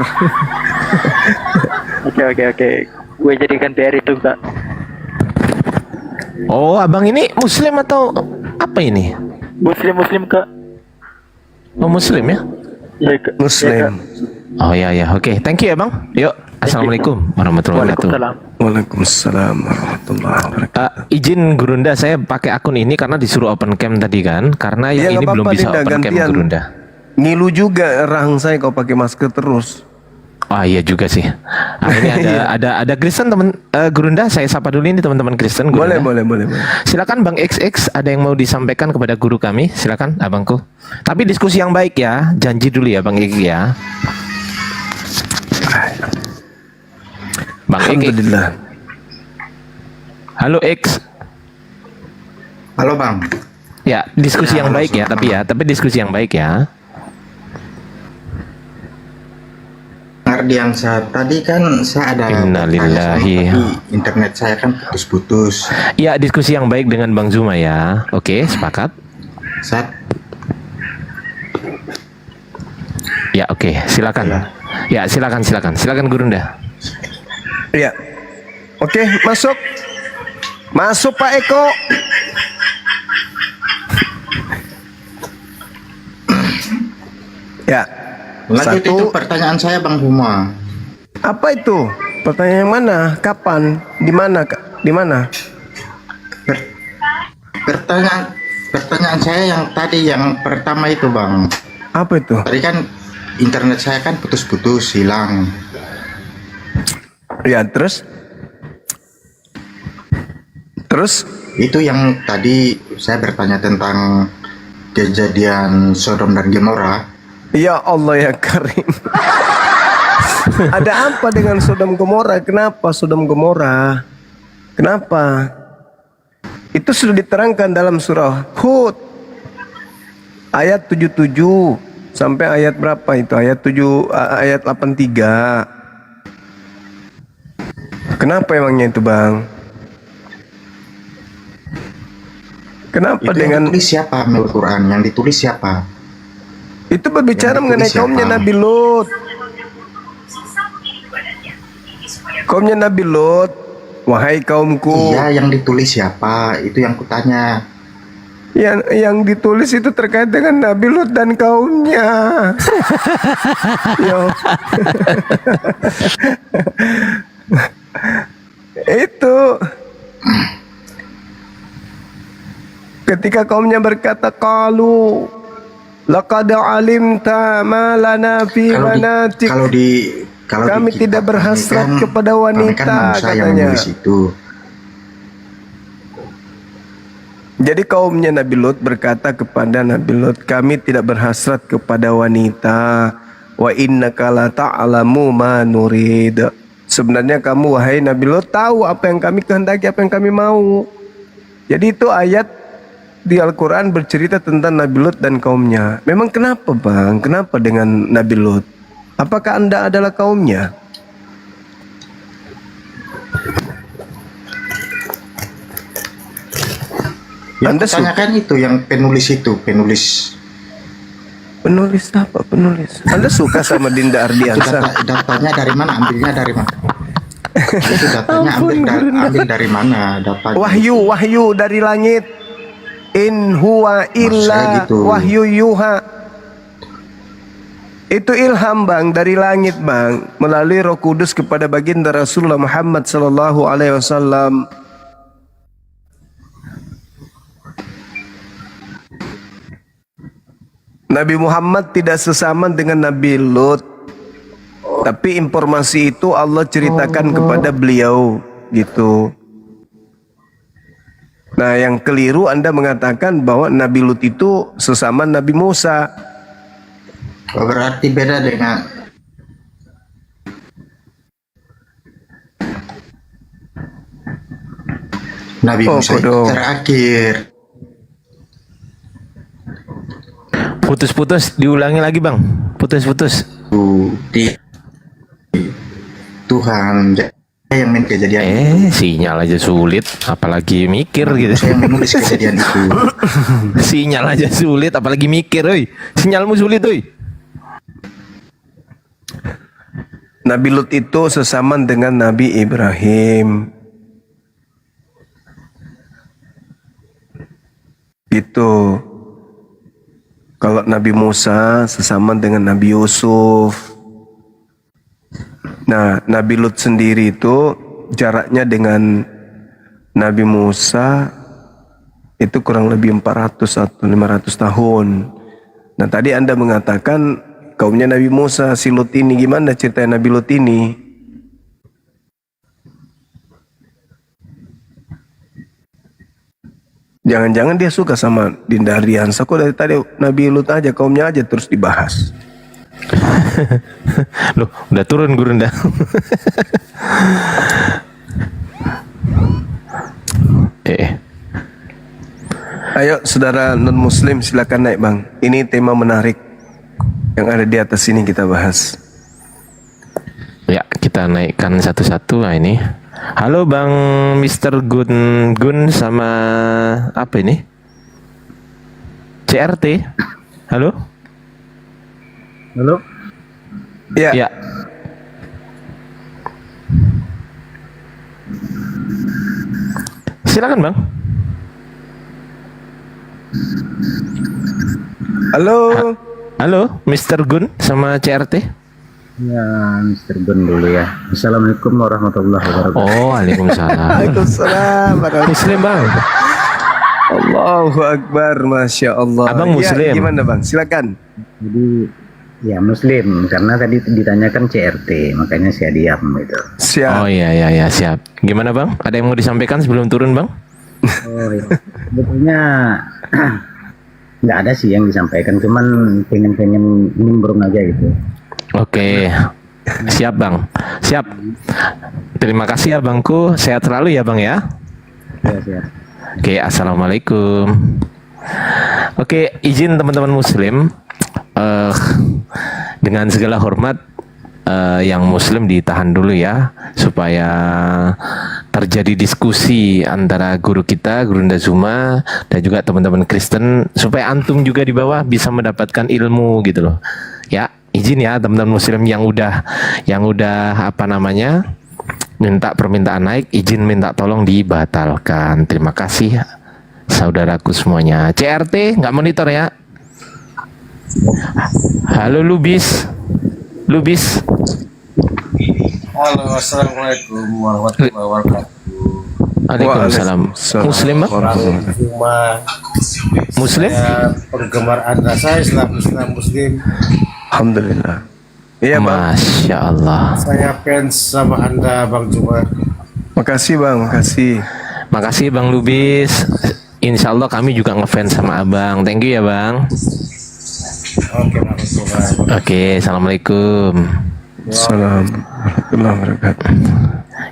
Oke. Gue jadikan PR itu, Kak. Oh, abang ini Muslim atau apa ini? Muslim, Kak. Oh, Muslim ya? Iya, Kak. Muslim. Oh ya, oke, thank you ya Bang. Yuk, assalamualaikum warahmatullahi wabarakatuh. Waalaikumsalam warahmatullahi wabarakatuh. Izin Gurunda, saya pakai akun ini karena disuruh open cam tadi kan, karena yang ini belum bisa open cam Gurunda. Ngilu juga rahang saya kalau pakai masker terus. Ah iya juga sih. Ah, ini ada Kristen teman Gurunda, saya sapa dulu ini teman-teman Kristen. Boleh. Silakan Bang XX, ada yang mau disampaikan kepada guru kami? Silakan abangku. Tapi diskusi yang baik ya, janji dulu ya Bang XX ya. Bang Alhamdulillah. Halo X. Halo Bang. Ya, diskusi yang baik ya, tapi diskusi yang baik ya. Ardian tadi kan saya ada Innalillahi. internet saya kan putus-putus. Ya, diskusi yang baik dengan Bang Zuma ya. Oke, sepakat. Ya, oke, silakan. Ya, silakan Gurunda. Ya. Oke, masuk. Masuk Pak Eko. Ya. Lanjut itu pertanyaan saya Bang Huma. Apa itu? Pertanyaan yang mana? Kapan? Di mana? Di mana? Pertanyaan saya yang tadi yang pertama itu Bang. Apa itu? Tadi kan internet saya kan putus-putus, hilang. Ya, terus? Itu yang tadi saya bertanya tentang kejadian Sodom dan Gomora. Ya Allah ya Karim. Ada apa dengan Sodom Gomora? Kenapa Sodom Gomora? Kenapa? Itu sudah diterangkan dalam surah Hud ayat 77 sampai ayat berapa itu? Ayat 83. Kenapa emangnya itu Bang? Kenapa itu dengan yang ditulis siapa menurut Quran? Yang ditulis siapa? Itu berbicara mengenai kaumnya Nabi Lut. Kaumnya Nabi Lut, wahai kaumku. Iya, yang ditulis siapa? Itu yang kutanya. Yang ditulis itu terkait dengan Nabi Lut dan kaumnya. Itu ketika kaumnya berkata qalu laqad alimta ma lana fi manatik. Kalau kami tidak berhasrat kan, kepada wanita katanya. Jadi kaumnya Nabi Lut berkata kepada Nabi Lut, kami tidak berhasrat kepada wanita. Wa innaka la ta'lamu ma nurid. Sebenarnya kamu wahai Nabi Lut tahu apa yang kami kehendaki, apa yang kami mau. Jadi itu ayat di Al-Quran bercerita tentang Nabi Lut dan kaumnya. Memang kenapa Bang? Kenapa dengan Nabi Lut? Apakah Anda adalah kaumnya? Yang Anda tanyakan itu yang penulis apa? Penulis. Anda suka sama Dinda Ardiansa? Datanya dari mana? Ambilnya dari mana? Itu datanya ambil dari mana? Datanya. Wahyu dari langit. In huwa illa wahyu yuha. Itu ilham bang dari langit bang, melalui Roh Kudus kepada baginda Rasulullah Muhammad sallallahu alaihi wasallam. Nabi Muhammad tidak sesama dengan Nabi Lut, tapi informasi itu Allah ceritakan kepada beliau gitu. Nah, yang keliru Anda mengatakan bahwa Nabi Lut itu sesama Nabi Musa. Berarti beda dengan Nabi Musa itu terakhir. Putus-putus, diulangi lagi bang. Putus-putus. Tuhan yang main kejadian. Sinyal aja sulit, apalagi mikir gitu. Saya yang menulis kejadian itu. Sinyal aja sulit, apalagi mikir, oi. Sinyalmu sulit, oi. Nabi Lut itu sesama dengan Nabi Ibrahim. Gitu. Kalau Nabi Musa sesama dengan Nabi Yusuf. Nah, Nabi Lut sendiri itu jaraknya dengan Nabi Musa itu kurang lebih 400 atau 500 tahun. Nah, tadi Anda mengatakan kaumnya Nabi Musa, si Lut ini, gimana cerita Nabi Lut ini? Jangan-jangan dia suka sama Dinda Ardiansa. Kok dari tadi Nabi Lut aja, kaumnya aja terus dibahas. Loh, udah turun gurun dah. Ayo saudara non-muslim silakan naik bang. Ini tema menarik yang ada di atas ini kita bahas. Ya, kita naikkan satu-satu. Nah ini. Halo Bang Mr. Gun sama apa ini? CRT. Halo? Halo? Ya. Ya. Silakan Bang. Halo. Halo, Mr. Gun sama CRT. Ya, Mr. Gun dulu ya. Assalamualaikum warahmatullahi wabarakatuh. Oh, waalaikumsalam. Waalaikumsalam. Muslim Bang. Allahu Akbar, Masya Allah. Abang Muslim. Ya, gimana Bang? Silakan. Jadi ya Muslim, karena tadi ditanyakan CRT, makanya saya diam gitu. Siap. Oh iya, siap. Gimana Bang? Ada yang mau disampaikan sebelum turun Bang? Oh iya. Sebetulnya nggak ada sih yang disampaikan, cuman pengen nimbrung aja gitu. Oke, siap Bang, siap. Terima kasih ya Bangku, sehat selalu ya Bang ya. Ya, siap. Oke, assalamualaikum. Oke, izin teman-teman Muslim, dengan segala hormat, yang Muslim ditahan dulu ya, supaya terjadi diskusi antara guru kita, Guru Ndazuma, dan juga teman-teman Kristen, supaya antum juga di bawah bisa mendapatkan ilmu gitu loh. Ya, izin ya teman-teman Muslim yang udah apa namanya minta permintaan naik, izin minta tolong dibatalkan. Terima kasih saudaraku semuanya. CRT nggak monitor ya. Halo Lubis. Halo, assalamualaikum warahmatullahi wabarakatuh. Waalaikumsalam. Muslim Bang? Muslim? Saya penggemar Anda, saya Islam Muslim. Alhamdulillah. Iya Bang. Masya Allah. Saya fans sama Anda Bang Jumar. Makasih Bang, makasih. Makasih Bang Lubis. Insya Allah kami juga ngefans sama Abang. Thank you ya Bang. Oke, Bang. Oke, assalamualaikum. Assalamualaikum warahmatullahi wabarakatuh.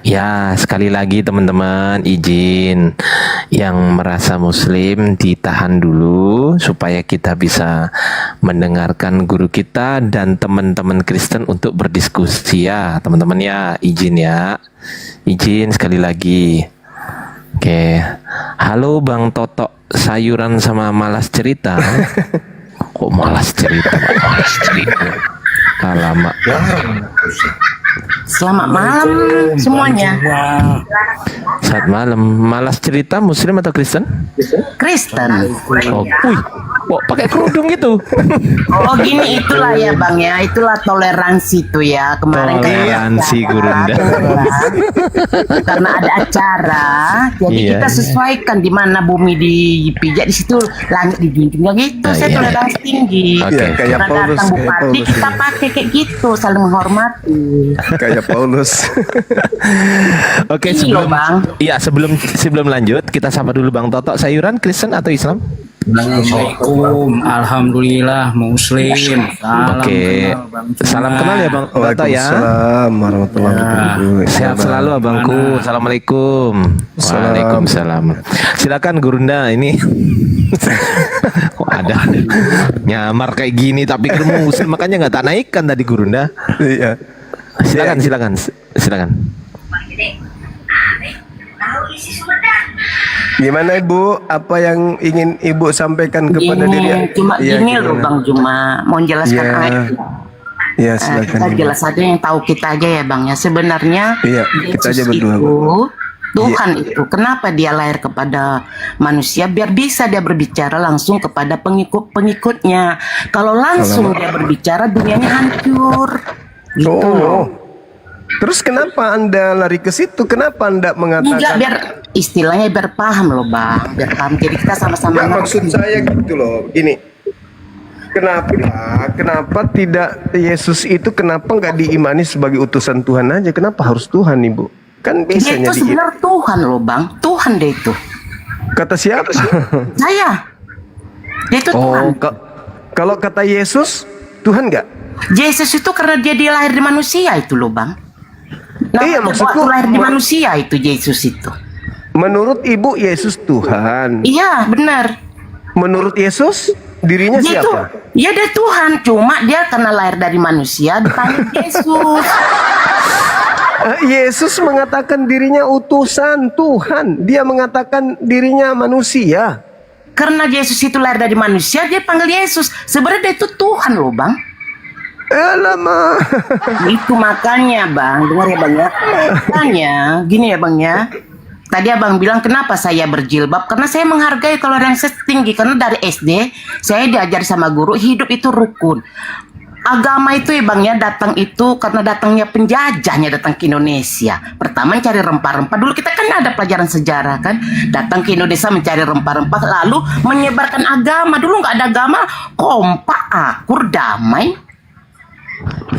Ya, sekali lagi teman-teman, izin yang merasa Muslim ditahan dulu supaya kita bisa mendengarkan guru kita dan teman-teman Kristen untuk berdiskusi ya, teman-teman ya, izin ya. Izin sekali lagi. Oke. Halo Bang Toto, sayuran sama malas cerita. Kok malas cerita? Alamak. Selamat malam semuanya. Saat malam. Malas cerita Muslim atau Kristen? Kristen. Oh, wih. Kok pakai kerudung gitu? Oh gini, itulah ya Bang ya, itulah toleransi tuh ya kemarin. Toleransi Gurunda. Karena ada acara, jadi Iya, kita iya. sesuaikan di mana bumi dipijak, di situ langit dijunjung gitu. Saya iya. toleransi tinggi. Oke. Kayak Karena Paulus, datang kayak bupati Paulus. kita pakai kayak gitu, saling menghormati. Kayak Paulus. Oke, Ini sebelum loh, Bang. Iya, sebelum lanjut kita sapa dulu Bang Toto. Sayuran Kristen atau Islam? Assalamualaikum, alhamdulillah muslim. Salam Oke. kenal, Bang Juma. Salam kenal ya Bang Toto ya. Waalaikumsalam warahmatullahi wabarakatuh. Sehat selalu abangku. Assalamualaikum. Waalaikumsalam. Silakan Gurunda ini. Kok ada nyamar kayak gini tapi muslim, makanya nggak tak naikkan tadi Gurunda. Iya. Silakan. Gimana Ibu? Apa yang ingin Ibu sampaikan kepada diri? Cuma Iya, gini loh gimana? Bang Juma, mau jelaskan Iya. ayat. Ya, silakan. Kita Ibu. jelas aja yang tahu kita aja ya Bang ya. Sebenarnya Iya, kita aja Yesus berdua, itu, Bang. Tuhan itu kenapa dia lahir kepada manusia biar bisa dia berbicara langsung kepada pengikut-pengikutnya. Kalau langsung dia berbicara dunianya hancur. Gitu loh. Terus kenapa Anda lari ke situ? Kenapa Anda mengatakan? Enggak, biar istilahnya biar paham loh Bang, biar paham. Jadi kita sama-sama Ya, maksud saya gitu loh. Gini. Kenapa tidak Yesus itu kenapa nggak diimani sebagai utusan Tuhan aja? Kenapa harus Tuhan, Ibu? Kan bisa Dia itu jadi sebenarnya Tuhan loh Bang, Tuhan deh itu. kata siapa? Saya. Dia itu Tuhan. Kalau kata Yesus, Tuhan nggak? Yesus itu karena dia lahir di manusia itu loh Bang. Iya, maksudku waktu lahir di manusia itu Yesus itu. Menurut Ibu Yesus Tuhan. Iya benar. Menurut Yesus dirinya Dia itu, siapa? ya dia Tuhan, cuma dia karena lahir dari manusia dipanggil Yesus. Yesus mengatakan dirinya utusan Tuhan. Dia mengatakan dirinya manusia. Karena Yesus itu lahir dari manusia, dia panggil Yesus. Sebenarnya dia itu Tuhan loh Bang. Lama. Itu makanya Bang, dengar ya Bang ya. Makanya gini ya Bang ya. Tadi Abang bilang kenapa saya berjilbab? Karena saya menghargai toleransi tinggi. Karena dari SD saya diajar sama guru hidup itu rukun. Agama itu ya Bang ya datang itu karena datangnya penjajahnya datang ke Indonesia. Pertama cari rempah-rempah. Dulu kita kan ada pelajaran sejarah kan. Datang ke Indonesia mencari rempah-rempah lalu menyebarkan agama. Dulu nggak ada agama, kompak, akur, damai.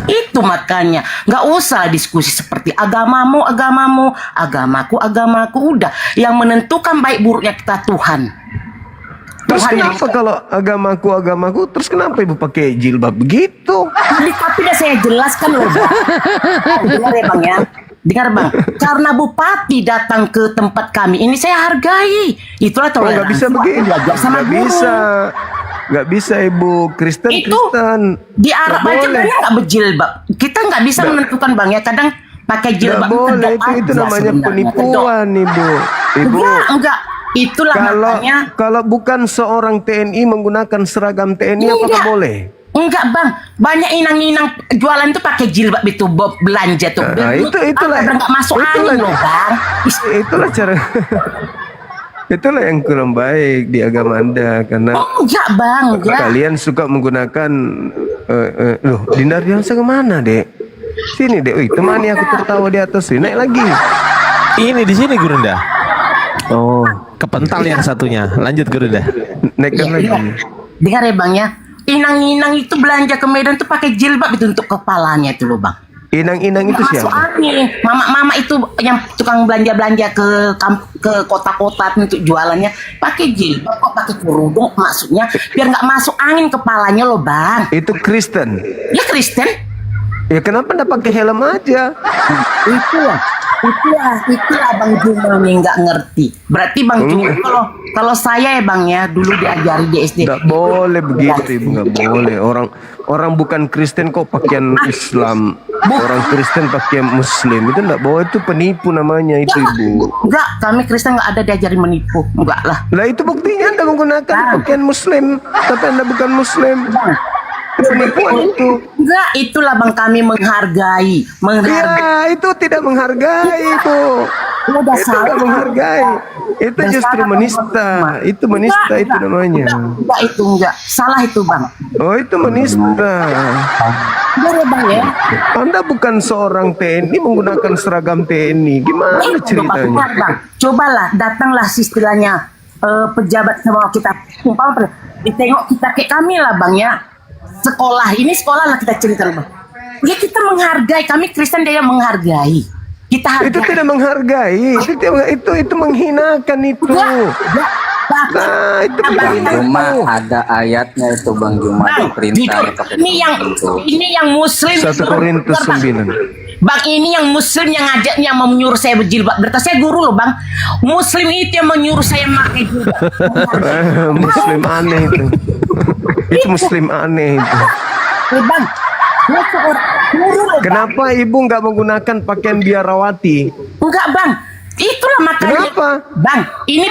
Itu makanya nggak usah diskusi seperti agamamu, agamaku, udah. Yang menentukan baik buruknya kita Tuhan. Terus kenapa kalau agamaku, terus kenapa Ibu pakai jilbab begitu? Tapi udah saya jelaskan loh Bang. Dengar ya Bang ya. Dengar Bang, karena bupati datang ke tempat kami ini saya hargai. Itulah toleransi. Nggak bisa begini. Belajar sama Nggak guru. bisa. Nggak bisa Ibu. Kristen. Di Arab Nggak aja boleh. banyak nggak berjilbab. Kita nggak bisa menentukan Bang ya. Kadang pakai Nggak jilbab boleh. kedok Itu aja namanya sebenarnya. penipuan Ibu. Ibu. Enggak. Itulah makanya. Kalau bukan seorang TNI menggunakan seragam TNI apakah Enggak. boleh? Enggak Bang, banyak inang-inang jualan tuh pakai jilbab itu belanja tuh. Nah, itulah nggak masuk angin loh Bang. Itulah cara. Itulah yang kurang baik di agama Anda karena Enggak Bang, enggak. kalian suka menggunakan loh, Dinda Riansa kemana, Dek? Sini, Dek. Wih, temani aku tertawa di atas. Naik lagi. Ini di sini Gurunda. Oh, kepental yang satunya. Lanjut Gurunda. Naikkan lagi. Dengar ya Bang ya. Inang-inang itu belanja ke Medan tuh pakai jilbab itu untuk kepalanya itu loh Bang. Inang-inang itu Masuk siapa? angin. Mama-mama itu yang tukang belanja-belanja ke kota-kota untuk jualannya pakai jilbab kok pakai kerudung maksudnya biar nggak masuk angin kepalanya loh Bang. Itu Kristen. Ya Kristen. Ya kenapa nggak pakai helm aja? Itulah Bang Juma nih nggak ngerti. Berarti Bang Juma kalau saya ya Bang ya dulu diajari di SD. Nggak boleh begitu Ibu, nggak boleh. Orang bukan Kristen kok pakaian Islam. Orang Kristen pakaian Muslim itu nggak boleh, itu penipu namanya itu Ibu. Enggak, kami Kristen nggak ada diajari menipu, enggak lah. Lah itu buktinya Anda menggunakan pakaian Muslim, tapi Anda bukan Muslim. Penipuan itu. Enggak, itulah Bang kami menghargai. Ya, itu tidak menghargai, Bu. Udah Itu salah. nggak menghargai. Itu Udah justru salah, menista. Itu menista itu namanya. Enggak itu enggak. Salah itu Bang. Oh, itu menista. Benar ya Bang ya? Anda bukan seorang TNI menggunakan seragam TNI. Gimana ceritanya? Benar, Bang. Cobalah datanglah istilahnya pejabat sama kita. Umpama ditengok kita kayak kami lah Bang ya. Sekolah lah kita cerita Bang. Ya kita menghargai, kami Kristen dia menghargai. Kita hargai. Itu tidak menghargai, itu menghinakan itu. Nah, itu Cuma ada ayatnya itu Bang Juma perintah ini yang Muslim. 1 Korintus 9. Bang, ini yang Muslim yang ngajaknya mau menyuruh saya berjilbab. Berarti saya guru loh Bang. Muslim itu yang menyuruh saya pakai jilbab. Muslim aneh itu. Itu Muslim aneh itu. Bang, kenapa ibu nggak menggunakan pakaian biarawati? Enggak Bang, itulah makanya. Kenapa? Bang, ini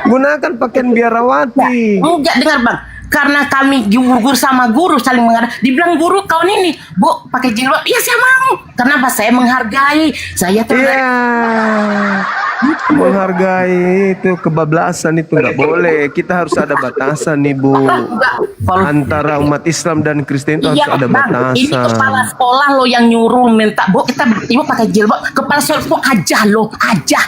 gunakan pakaian biarawati. Enggak, dengar Bang. Karena kami guru sama guru saling menghargai. Dibilang guru kawan ini, Bu, pakai jilbab. Iya saya mau. Kenapa? Saya menghargai. Saya tuh menghargai itu kebablasan itu nggak boleh. Kita harus ada batasan nih Bu. Antara umat Islam dan Kristen itu harus ada Bang, batasan. ini kepala sekolah lo yang nyuruh minta, Bu, kita ibu pakai jilbab. Kepala sekolah itu aja lo, aja.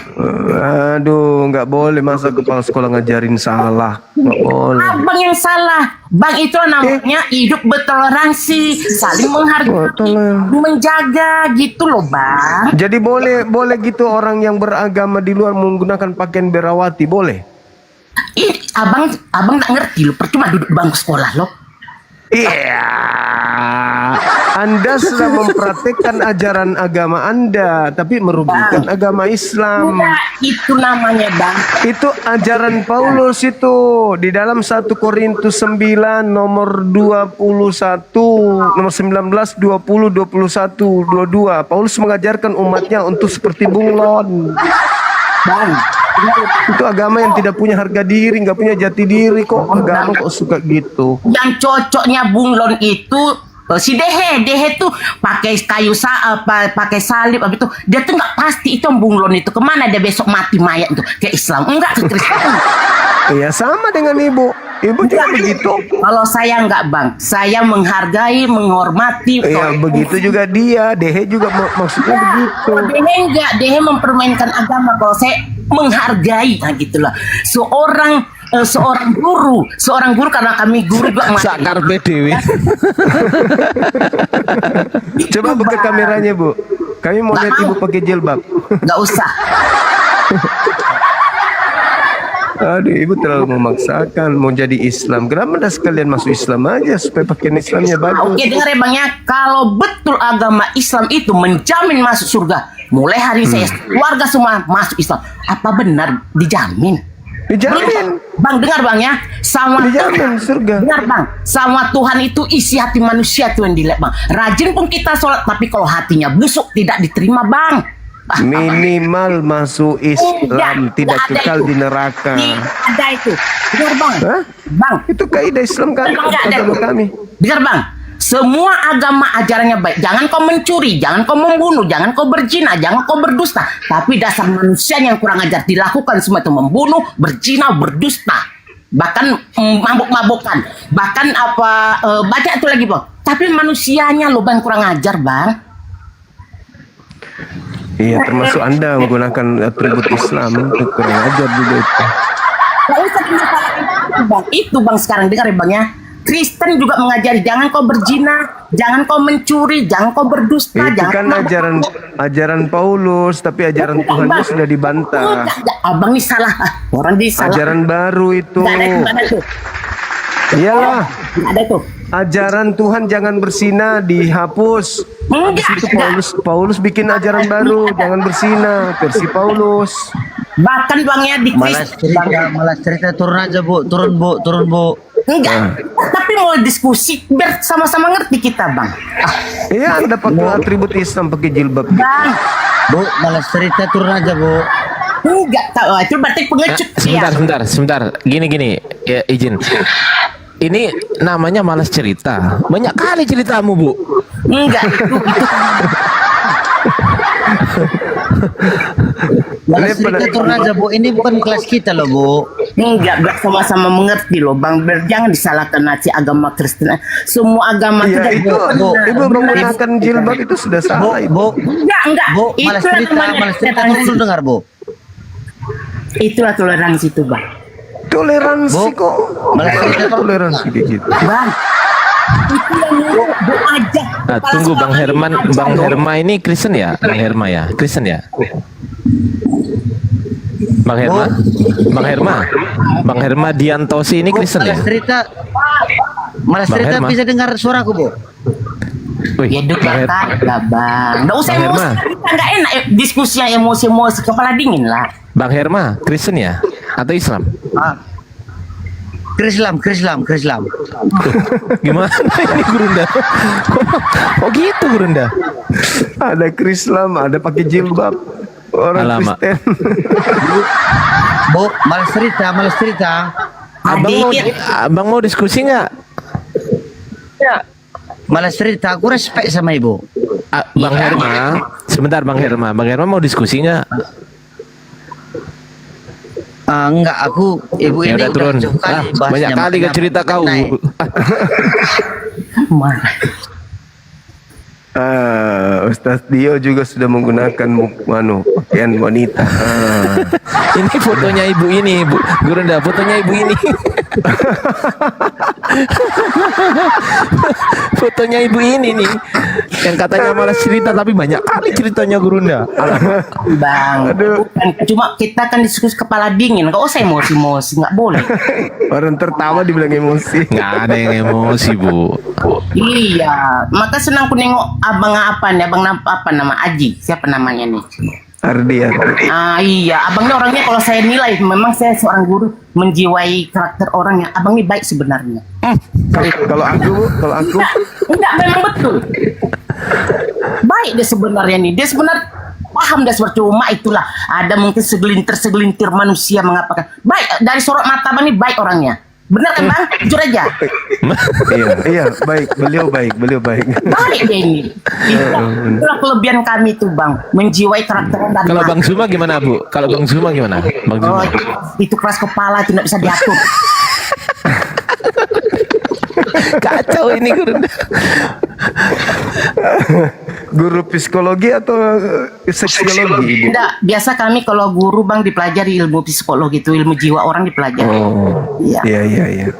Aduh, nggak boleh masa kepala sekolah ngajarin salah. Nggak boleh. Abang yang salah. Bang, itu namanya hidup bertoleransi, saling menghargai, menjaga gitu loh Bang. Jadi boleh gitu orang yang beragama di luar menggunakan pakaian biarawati, boleh? Abang nggak ngerti lo, percuma duduk bangku sekolah lo. Iya. Anda sudah mempraktekkan ajaran agama Anda, tapi merugikan agama Islam. Itu namanya Bang. Itu ajaran Paulus itu di dalam 1 Korintus 9 nomor 21, nomor 19, 20, 21, 22. Paulus mengajarkan umatnya untuk seperti bunglon. Bang, itu agama yang tidak punya harga diri, nggak punya jati diri kok. Agama kok suka gitu. Yang cocoknya bunglon itu si Dehe tuh pakai kayu pakai salib abis itu dia tuh nggak pasti itu bunglon itu kemana dia besok mati mayat itu ke Islam enggak ke Kristen. Iya sama dengan ibu juga begitu. Kalau saya enggak Bang, saya menghargai, menghormati. Iya begitu juga dia, Dehe juga maksudnya begitu. Dehe enggak, Dehe mempermainkan agama. Kalau saya menghargai, nah gitulah. Seorang guru karena kami guru juga sakar PDW. Coba buka kameranya Bu, kami mau lihat ibu pakai jilbab. Nggak usah. Aduh, ibu terlalu memaksakan mau jadi Islam. Kenapa anda sekalian masuk Islam aja supaya pakaian Islamnya bagus? Oke, dengar ya Bang ya. Kalau betul agama Islam itu menjamin masuk surga, mulai hari saya keluarga semua masuk Islam. Apa benar dijamin? Dijamin. Bang, dengar Bang ya. Dijamin surga. Dengar Bang, sama Tuhan itu isi hati manusia tuh yang dilihat Bang. Rajin pun kita sholat, tapi kalau hatinya busuk tidak diterima Bang. Minimal masuk Islam, tidak kekal di neraka. Ada itu. Dengar Bang. Bang, itu kaidah Islam kan? Agama kami. Dengar Bang. Semua agama ajarannya baik. Jangan kau mencuri, jangan kau membunuh, jangan kau berzina, jangan kau berdusta. Tapi dasar manusia yang kurang ajar dilakukan semua itu membunuh, berzina, berdusta. Bahkan mabuk-mabukan. Bahkan baca itu lagi Bang. Tapi manusianya loh Bang kurang ajar Bang. Iya, termasuk Anda menggunakan atribut Islam itu kurang ajar juga itu. Nggak usah Bang. Itu Bang sekarang dengar ya Bang ya. Kristen juga mengajari jangan kau berzina, jangan kau mencuri, jangan kau berdusta. Itu kan ajaran Paulus, tapi ajaran Tuhan itu sudah dibantah. Abang ini salah, orang ini salah. Ajaran baru itu. Iyalah. Ada itu. Ajaran Tuhan jangan berzina dihapus. Habis itu Paulus bikin ajaran baru, jangan berzina, versi Paulus. Bahkan Bang ya di malas cerita turun aja Bu, turun Bu. Enggak, tapi mau diskusi biar sama-sama ngerti kita Bang. Iya, Anda pakai atribut Islam, pakai jilbab. Bang, Bu, malas cerita turun aja Bu. Enggak tahu, itu berarti pengecut. Sebentar. Gini, ya, izin. Ini namanya malas cerita. Banyak kali ceritamu, Bu. Enggak, itu. Malas cerita turun aja Bu, ini bukan kelas kita loh Bu. Enggak sama-sama mengerti loh Bang. Jangan disalahkan nanti agama Kristen. Semua agama Ya itu itu ibu menggunakan jilbab itu sudah salah ibu. Enggak. Bu, malas cerita dulu dengar Bu. Itulah toleransi itu Bang. Toleransi kok. Malas cerita Toleransi kayak gitu. Bang. Itu yang nyuruh Bu aja. Nah, tunggu Bang Herman, Bang Herma ini Kristen ya? Bang Herma ya? Kristen ya? Bang Herma? Bang Herma? Bang Herma Diantosi ini Kristen ya? Malas Bang cerita Herma. bisa dengar suaraku Bu. Wih, Ya duduk Bang Her- lah Bang. Nggak usah Bang emosi. Herma. Kita nggak enak diskusi yang emosi-emosi. Kepala dingin lah. Bang Herma, Kristen ya? Atau Islam? Krislam. Gimana ini Gurunda? Kok gitu Gurunda? Ada Krislam, ada pakai jilbab. Orang Alamak. Kristen. Bu, malas cerita. Abang mau diskusi nggak? Ya. Malas cerita, aku respect sama ibu. Bang Herma, sebentar Bang Herma. Bang Herma mau diskusi nggak? Enggak, aku ibu Ya ini udah turun. jauh kali bahasnya, Banyak kali makanya ke cerita kau. naik. Ustaz Dio juga sudah menggunakan pakaian wanita. Ini fotonya ibu ini, Bu Gurunda, fotonya ibu ini. Fotonya ibu ini nih, yang katanya malas cerita tapi banyak kali ceritanya Gurunda. Bang, bukan cuma kita kan diskusi kepala dingin. Nggak usah emosi-emosi, nggak boleh. Orang tertawa dibilang emosi. Nggak ada yang emosi Bu. Iya, maka senang aku nengok abang apa nama Aji, siapa namanya nih? Ardian. Iya, abang ini orangnya kalau saya nilai, memang saya seorang guru menjiwai karakter orang yang abang ini baik sebenarnya. Kalau aku enggak, memang betul. Baik dia sebenarnya nih, dia sebenarnya paham dia cuma itulah ada mungkin segelintir manusia mengatakan baik dari sorot mata abang ini baik orangnya. Benar kan Bang? Jujur aja. Iya, beliau baik. Baik dia ini. Itulah kelebihan kami tuh Bang, menjiwai karakter dan Kalau Bang Zuma gimana Bu? Kalau Bang Zuma gimana? Bang Zuma. itu keras kepala tidak bisa diatur. Kacau ini Gurunda. Guru psikologi atau seksiologi Ibu? Tidak, biasa kami kalau guru Bang dipelajari ilmu psikologi itu, ilmu jiwa orang dipelajari. Oh, iya.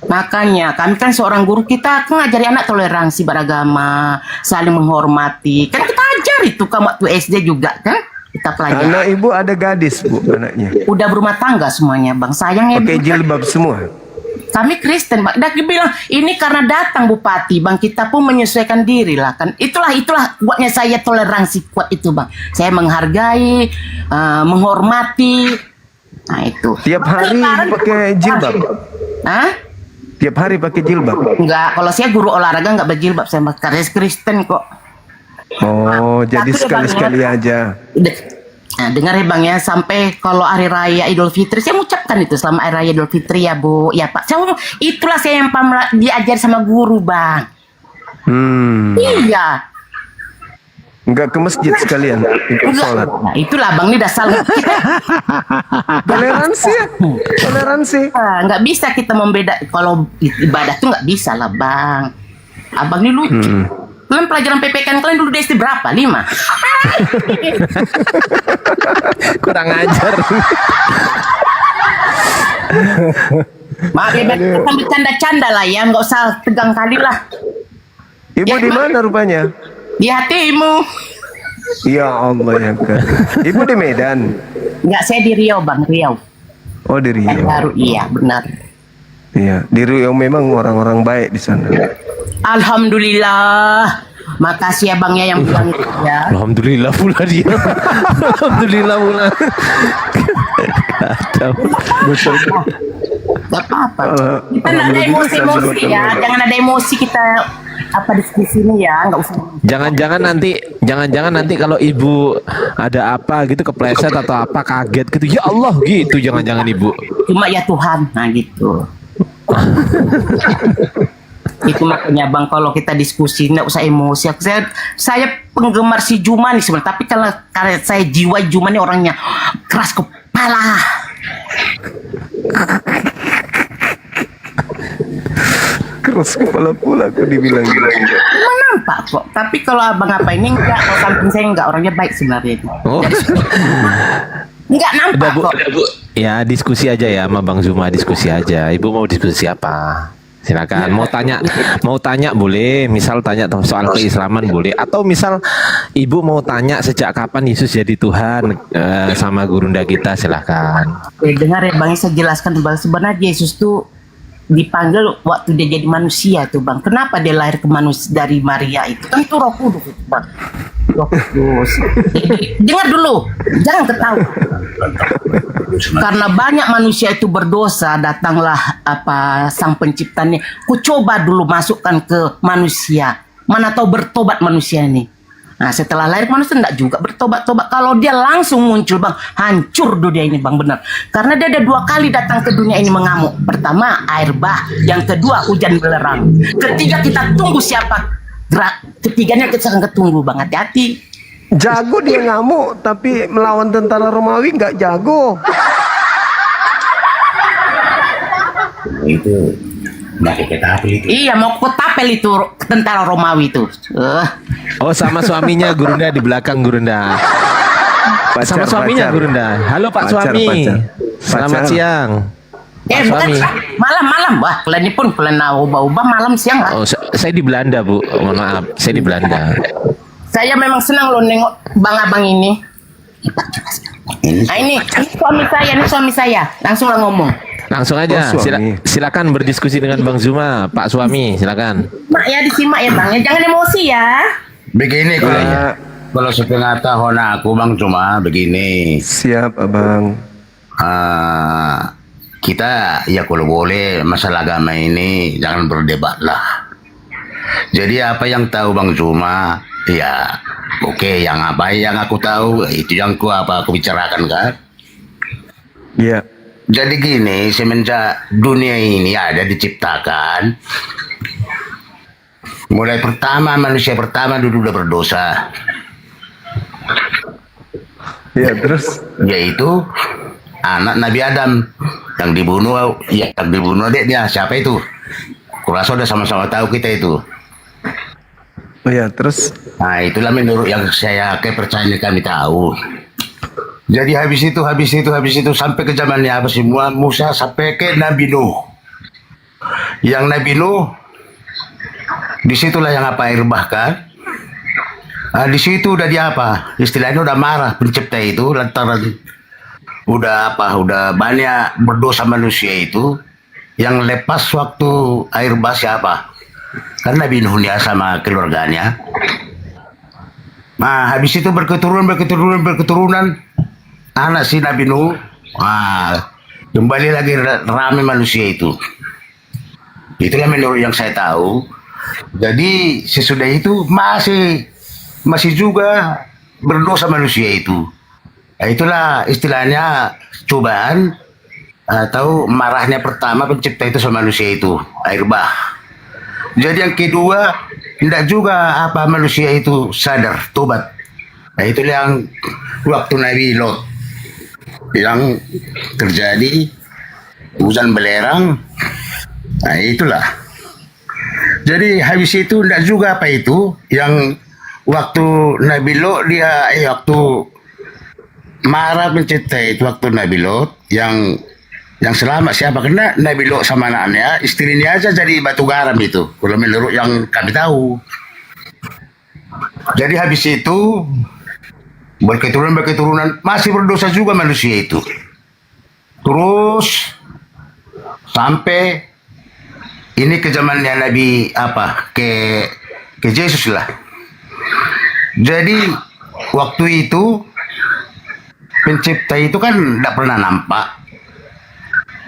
Makanya kami kan seorang guru, kita ngajari anak toleransi beragama, saling menghormati. Kan kita ajar itu kan waktu SD juga kan kita pelajari. Anak Ibu ada gadis Bu anaknya. Udah berumah tangga semuanya Bang. Sayang ya. Pakai jilbab semua. Kami Kristen, Bang. Dan bilang ini karena datang Bupati, Bang. Kita pun menyesuaikan diri lah kan. Itulah buatnya saya toleransi kuat itu, Bang. Saya menghargai, menghormati. Nah itu. Tiap hari pakai jilbab. Hah? Tiap hari pakai jilbab. Enggak, kalau saya guru olahraga enggak berjilbab, saya karena Kristen kok. Oh, jadi sekali-sekali aja. Nah, dengar ya Bang ya, sampai kalau hari raya Idul Fitri saya mengucapkan itu selamat hari raya Idul Fitri ya Bu, ya Pak. Itulah saya yang diajar sama guru Bang. Iya. Enggak ke masjid sekalian ikut sholat. Nah, itulah Bang, ini dasar toleransi. Nggak bisa kita membeda kalau ibadah tuh nggak bisa lah Bang. Abang ini lucu. Kalian pelajaran PPK kalian dulu di SD berapa? 5? Kurang ajar. Maaf ya, kan bercanda-canda lah ya, nggak usah tegang kali lah. Ibu di mana rupanya? Di hatimu. Ya Allah ya kan. Ibu di Medan. Enggak, saya di Riau Bang, Riau. Oh di Riau. Baru iya, benar. Iya, di Riau memang orang-orang baik di sana. Alhamdulillah. Makasih ya Bang ya yang bilang itu ya. Alhamdulillah pula dia. Alhamdulillah pula. Kacau. Betul. Gak apa-apa. Kita nggak ada emosi-emosi ya. Jangan ada emosi kita diskusi ini ya. Nggak usah. Jangan-jangan nanti kalau ibu ada apa gitu kepleset atau apa kaget gitu. Ya Allah gitu. Jangan-jangan ibu. Cuma ya Tuhan. Nah gitu. Itu makanya bang, kalau kita diskusi nggak usah emosi. Saya penggemar si Juma nih sebenarnya, tapi kalau saya jiwa Juma nih orangnya keras kepala. Keras kepala pula aku dibilang. Emang nampak kok. Tapi kalau abang apa ini enggak, kalau samping saya enggak, orangnya baik sebenarnya itu. Oh. Enggak nampak Bu. kok. Ya diskusi aja ya sama Bang Zuma, diskusi aja. Ibu mau diskusi apa? Silakan. Mau tanya boleh. Misal tanya soal keislaman boleh. Atau misal ibu mau tanya sejak kapan Yesus jadi Tuhan sama gurunda kita, silakan. Dengar ya bang, saya jelaskan bang. Sebenarnya Yesus tuh dipanggil waktu dia jadi manusia tuh bang. Kenapa dia lahir ke manusia dari Maria itu? Kan itu Roh Kudus itu bang. Roh Kudus. Dengar dulu, jangan ketawa. Karena banyak manusia itu berdosa, datanglah sang penciptanya. Ku coba dulu masukkan ke manusia. Mana tahu bertobat manusia ini. Nah setelah lahir manusia enggak juga bertobat-tobat. Kalau dia langsung muncul bang, hancur dunia ini bang, benar. Karena dia ada 2 kali datang ke dunia ini mengamuk. Pertama air bah, yang kedua hujan belerang. Ketiga kita tunggu siapa. Ketiganya kita akan ketunggu bang, hati-hati. Jago dia ngamuk, tapi melawan tentara Romawi nggak jago. Itu pakai ketapel itu. Iya, mau ketapel itu tentara Romawi itu. Oh, sama suaminya Gurunda di belakang Gurunda. Sama suaminya Gurunda. Halo Pak suami. Selamat siang. Pak suami. Malam. Wah, kalian pun kalian ubah-ubah malam siang lah. Oh, saya di Belanda, Bu. Mohon maaf, saya di Belanda. Saya memang senang loh nengok bang-abang ini. Nah ini suami saya. Langsung lah ngomong. Langsung aja, silakan berdiskusi dengan Bang Zuma, Pak suami, silakan. Mak ya disimak ya bang, ya jangan emosi ya. Begini kalau sepengetahuan aku Bang Zuma begini. Siap abang. Kita ya kalau boleh masalah agama ini jangan berdebat lah. Jadi apa yang tahu Bang Zuma, ya oke, yang apa yang aku tahu itu yang aku bicarakan kan. Iya. Jadi gini, semenjak dunia ini ada diciptakan, mulai pertama manusia pertama dulu udah berdosa. Ya terus? Yaitu anak Nabi Adam yang dibunuh, adiknya siapa itu? Kurasa udah sama-sama tahu kita itu. Oh ya terus? Nah itulah menurut yang saya kepercayaan kami tahu. Jadi habis itu sampai ke zamannya apa sih Musa sampai ke Nabi Nuh. Yang Nabi Nuh disitulah yang apa air bahkan. Di situ udah dia apa? Istilahnya udah marah pencipta itu lantaran udah banyak berdosa manusia itu. Yang lepas waktu air bah siapa? Kan Nabi Nuh dia sama keluarganya. Nah habis itu berketurunan anak si Nabi Nuh, kembali lagi ramai manusia itu. Itulah menurut yang saya tahu. Jadi sesudah itu masih juga berdosa manusia itu. Nah, itulah istilahnya cobaan atau marahnya pertama pencipta itu sama manusia itu, air bah. Jadi yang kedua tidak juga apa manusia itu sadar tobat. Nah itulah yang waktu Nabi Lot yang terjadi hujan belerang. Nah itulah. Jadi habis itu tidak juga apa itu yang waktu Nabi Lot dia waktu marah pencipta itu waktu Nabi Lot yang selamat siapa? Karena Nabi Lot sama anaknya istrinya aja jadi batu garam itu. Kalau menurut yang kami tahu. Jadi habis itu berketurunan masih berdosa juga manusia itu. Terus sampai ini ke zamannya Nabi ke Yesus lah. Jadi waktu itu pencipta itu kan tidak pernah nampak.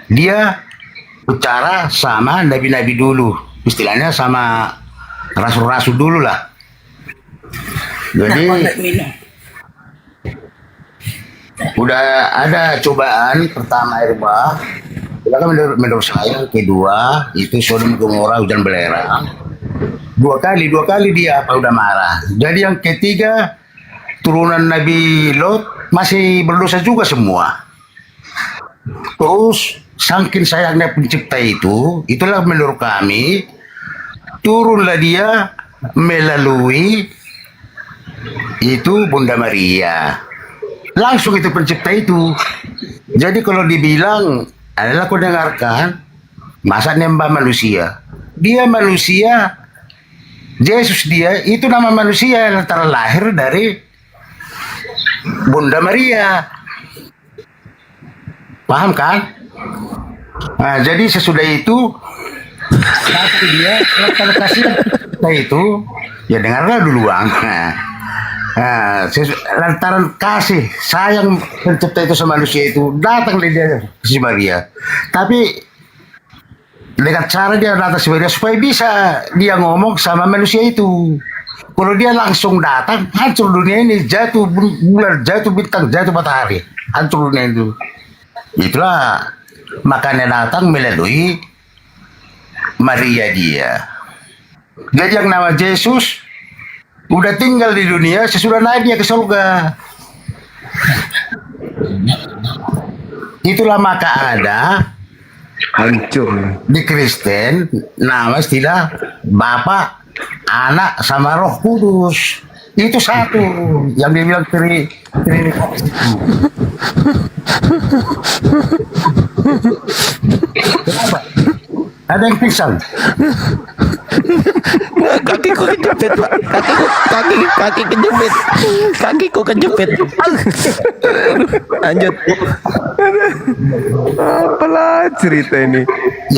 Dia bicara sama nabi-nabi dulu, istilahnya sama rasul-rasul dulu lah. Jadi udah ada cobaan pertama air bah, Silakan menurut saya kedua itu Sodom Gomora hujan belerang. Dua kali dia udah marah. Jadi yang ketiga turunan Nabi Lot masih berdosa juga semua. Terus saking sayangnya pencipta itu, itulah menurut kami turunlah dia melalui itu Bunda Maria. Langsung itu pencipta itu. Jadi kalau dibilang adalah kau dengarkan masa nembah manusia. Dia manusia, Yesus dia itu nama manusia yang terlahir dari Bunda Maria. Paham kan? Nah, jadi sesudah itu kata dia kalau kasih kita itu ya dengarlah dulu Bang. Lantaran kasih sayang pencipta itu sama manusia itu datang dia si Maria. Tapi dengan cara dia datang si Maria supaya bisa dia ngomong sama manusia itu. Kalau dia langsung datang hancur dunia ini, jatuh bulan, jatuh bintang, jatuh matahari, hancur dunia itu. Itulah makanya datang melalui Maria dia. Jadi yang nama Yesus udah tinggal di dunia sesudah naik dia ke surga. Itulah maka ada hancur di Kristen nama istilah Bapa, Anak sama Roh Kudus. Itu satu yang dibilang Trinitas itu. Kenapa? Ada yang pisang. Kakiku kejepit, Pak. Kakiku kejepit. Lanjut. Apalah cerita ini.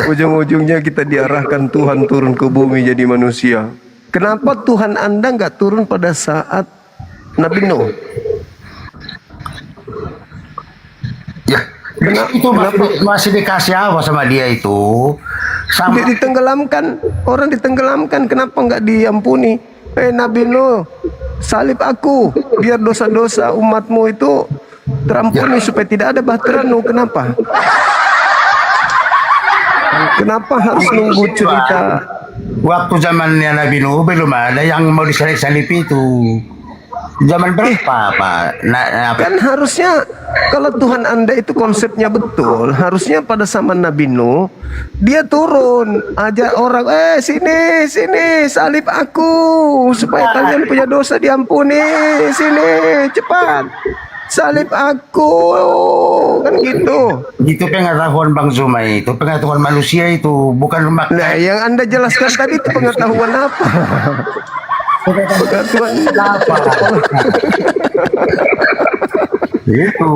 Ujung-ujungnya kita diarahkan Tuhan turun ke bumi jadi manusia. Kenapa Tuhan Anda nggak turun pada saat Nabi Nuh? Ya, itu masih dikasih apa sama dia itu? Dia ditenggelamkan, orang ditenggelamkan, kenapa nggak diampuni? Nabi Nuh, salib aku, biar dosa-dosa umatmu itu terampuni supaya tidak ada bahtera Nuh. Kenapa? Kenapa harus nunggu cerita? Waktu zamannya Nabi Nuh belum ada yang mau disalip-salip itu. Zaman berapa Pak? Kan harusnya kalau Tuhan Anda itu konsepnya betul, harusnya pada zaman Nabi Nuh dia turun ajak orang, sini salib aku supaya kalian punya dosa diampuni, sini cepat salib aku, kan gitu. Itu pengetahuan Bang Zuma, itu pengetahuan manusia itu, bukan Nah, yang Anda jelaskan tadi itu pengetahuan apa? Pengetahuan apa? Itu.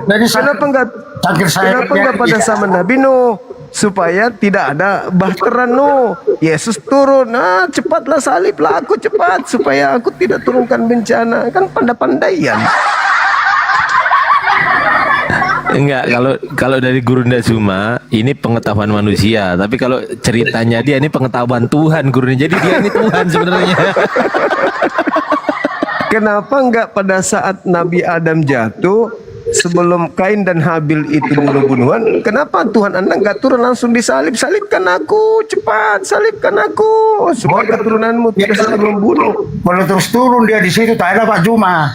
Jadi kenapa enggak pada zaman Nabi Nuh supaya tidak ada bahtera Nuh? Yesus turun, cepatlah saliblah aku cepat supaya aku tidak turunkan bencana. Kan pandai-pandaian. Enggak, kalau dari Guru Ndazuma ini pengetahuan manusia, tapi kalau ceritanya dia ini pengetahuan Tuhan gurunya. Jadi dia ini Tuhan sebenarnya. Kenapa enggak pada saat Nabi Adam jatuh, sebelum Kain dan Habil itu bunuh-bunuhan, kenapa Tuhan Anda enggak turun langsung disalib? Salibkan aku, cepat salibkan aku supaya keturunanmu tidak saling membunuh. Kalau terus turun dia di situ tak ada Pak Juma.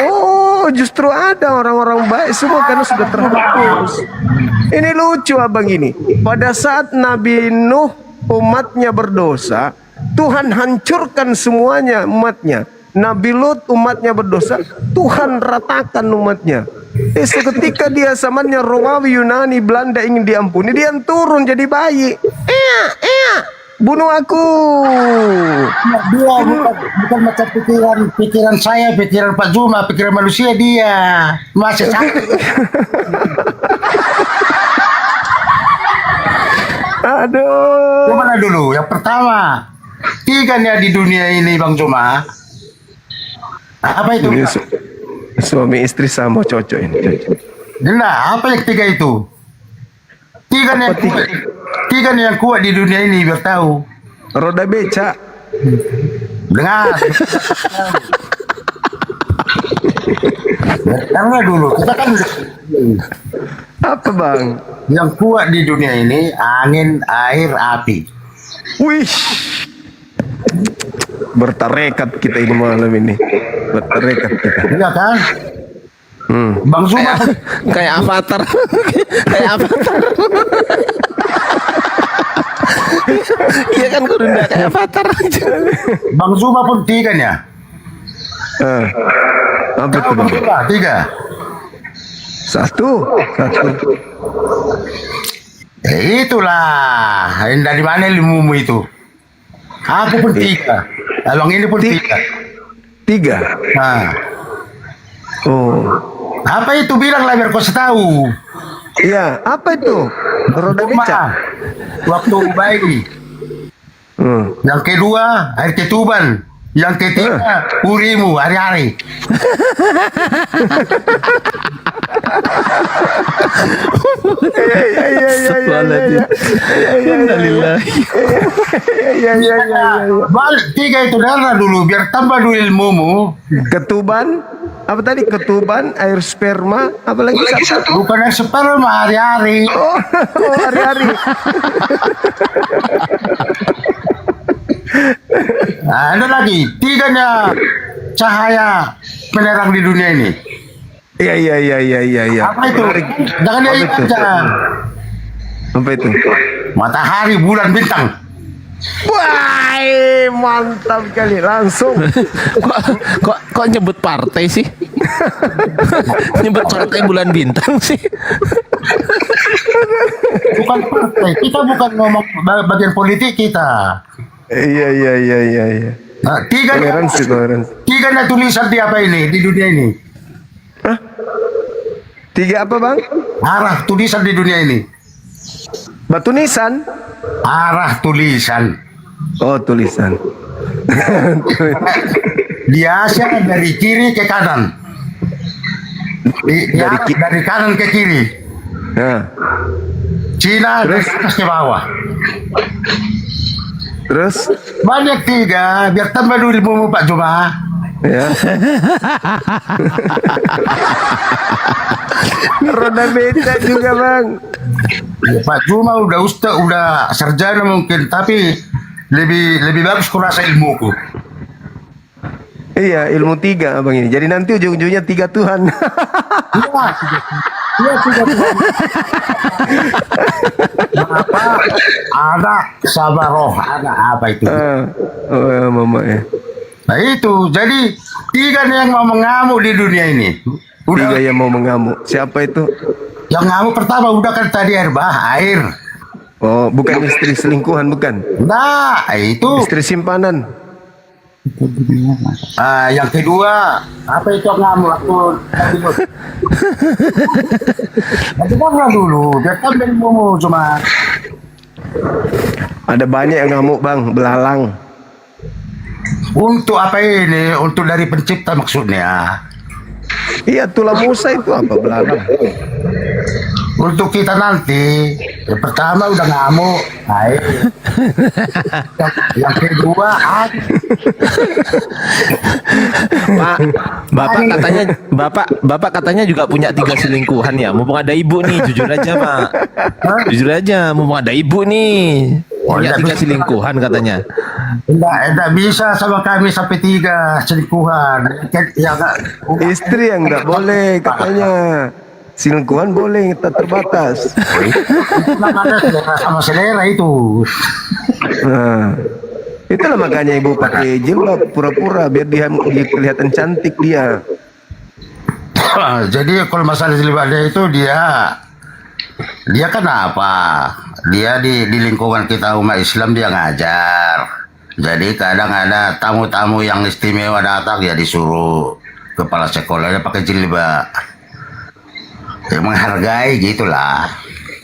Oh, justru ada orang-orang baik semua karena sudah terhapus. Ini lucu abang ini. Pada saat Nabi Nuh umatnya berdosa, Tuhan hancurkan semuanya umatnya. Nabi Lut umatnya berdosa, Tuhan ratakan umatnya. Seketika dia zamannya Romawi, Yunani, Belanda ingin diampuni, dia turun jadi bayi. Bunuh aku. Dia bukan macam pikiran saya, pikiran Pak Juma, pikiran manusia dia. Masih sakit. Aduh. Gimana dulu? Yang pertama, 3 nih di dunia ini Bang Juma. Apa itu? Suami istri sama cocok ini. Nah, apa yang 3 itu? 3 nih yang kuat di dunia ini biar tahu. Roda becak. Dengar. Karena dulu kita kan Bang? Yang kuat di dunia ini angin, air, api. Wih. Bertarekat kita ini malam ini. Bertarekat kita. Iya kan? Bang Zuma Kayak avatar. Kayak avatar. Iya kan Gurunda kayak avatar. Bang Zuma pun 3 ya. Apa itu Bang? 3. Satu. Itulah. Dari mana ilmumu itu? Aku pun 3. Abang ini pun 3. 3. Nah. Oh. Apa itu bilang lah biar kau tahu. Iya, apa itu? Roda becak. Waktu bayi. Yang kedua air ketuban. Yang ketiga urimu hari-hari. Balik 3 itu darah dulu biar tambah dulu ilmumu. Ketuban, apa tadi? Ketuban, air sperma, apa lagi satu? Bukan air sperma, hari-hari. Oh, hari-hari. Nah, ada lagi 3-nya cahaya penerang di dunia ini. Iya. Apa itu? Jangan dia aja. Apa itu? Matahari, bulan, bintang. Wah, mantap kali langsung. Kok nyebut partai sih? Nyebut partai bulan bintang sih. Bukan partai, kita bukan ngomong bagian politik kita. Iya. Nah, 3 tulisan di apa ini di dunia ini? 3 apa Bang? Arah tulisan di dunia ini. Batu nisan. Arah tulisan. Oh, tulisan. Di Asia dari kiri ke kanan. Dari kanan ke kiri. Nah. Cina dari atas ke bawah. Terus banyak 3 biar tambah dulu ilmu Pak Juma. Ya. Roda becak juga Bang. Ya, Pak Juma udah ustaz, udah sarjana mungkin, tapi lebih bagus kurasa ilmuku. Iya, ilmu 3 Abang ini. Jadi nanti ujung-ujungnya 3 Tuhan. Iya, 3 Tuhan. Apa? Ada sabaroh, ada apa itu? Mama ya. Nah itu, jadi 3 nih yang mau mengamuk di dunia ini. 3 yang mau mengamuk. Siapa itu? Yang ngamuk pertama udah kan tadi air. Oh, bukan istri selingkuhan, bukan? Nah, itu. Istri simpanan. Yang kedua, apa itu yang ngamuk? Nanti bangga dulu, biar kan ilmumu cuma. Ada banyak yang ngamuk Bang, belalang. Untuk apa ini? Untuk dari pencipta maksudnya. Iya, tulang Musa itu apa belalang? Untuk kita nanti, yang pertama udah ngamuk, baik. Yang kedua, Pak, Bapak katanya juga punya 3 selingkuhan ya. Mumpung ada ibu nih, jujur aja Pak. Jujur aja, mumpung ada ibu nih. Punya 3 selingkuhan katanya. Enggak bisa sama kami sampai 3 selingkuhan. Istri yang enggak boleh katanya. Selingkuhan boleh, tak terbatas. Itu namanya sama selera itu. Nah, itulah makanya ibu pakai jilbab pura-pura biar dia kelihatan cantik dia. Jadi kalau masalah jilbabnya itu dia kan apa? Dia di lingkungan kita umat Islam dia ngajar. Jadi kadang ada tamu-tamu yang istimewa datang ya disuruh kepala sekolahnya pakai jilbab. Ya, menghargai gitulah.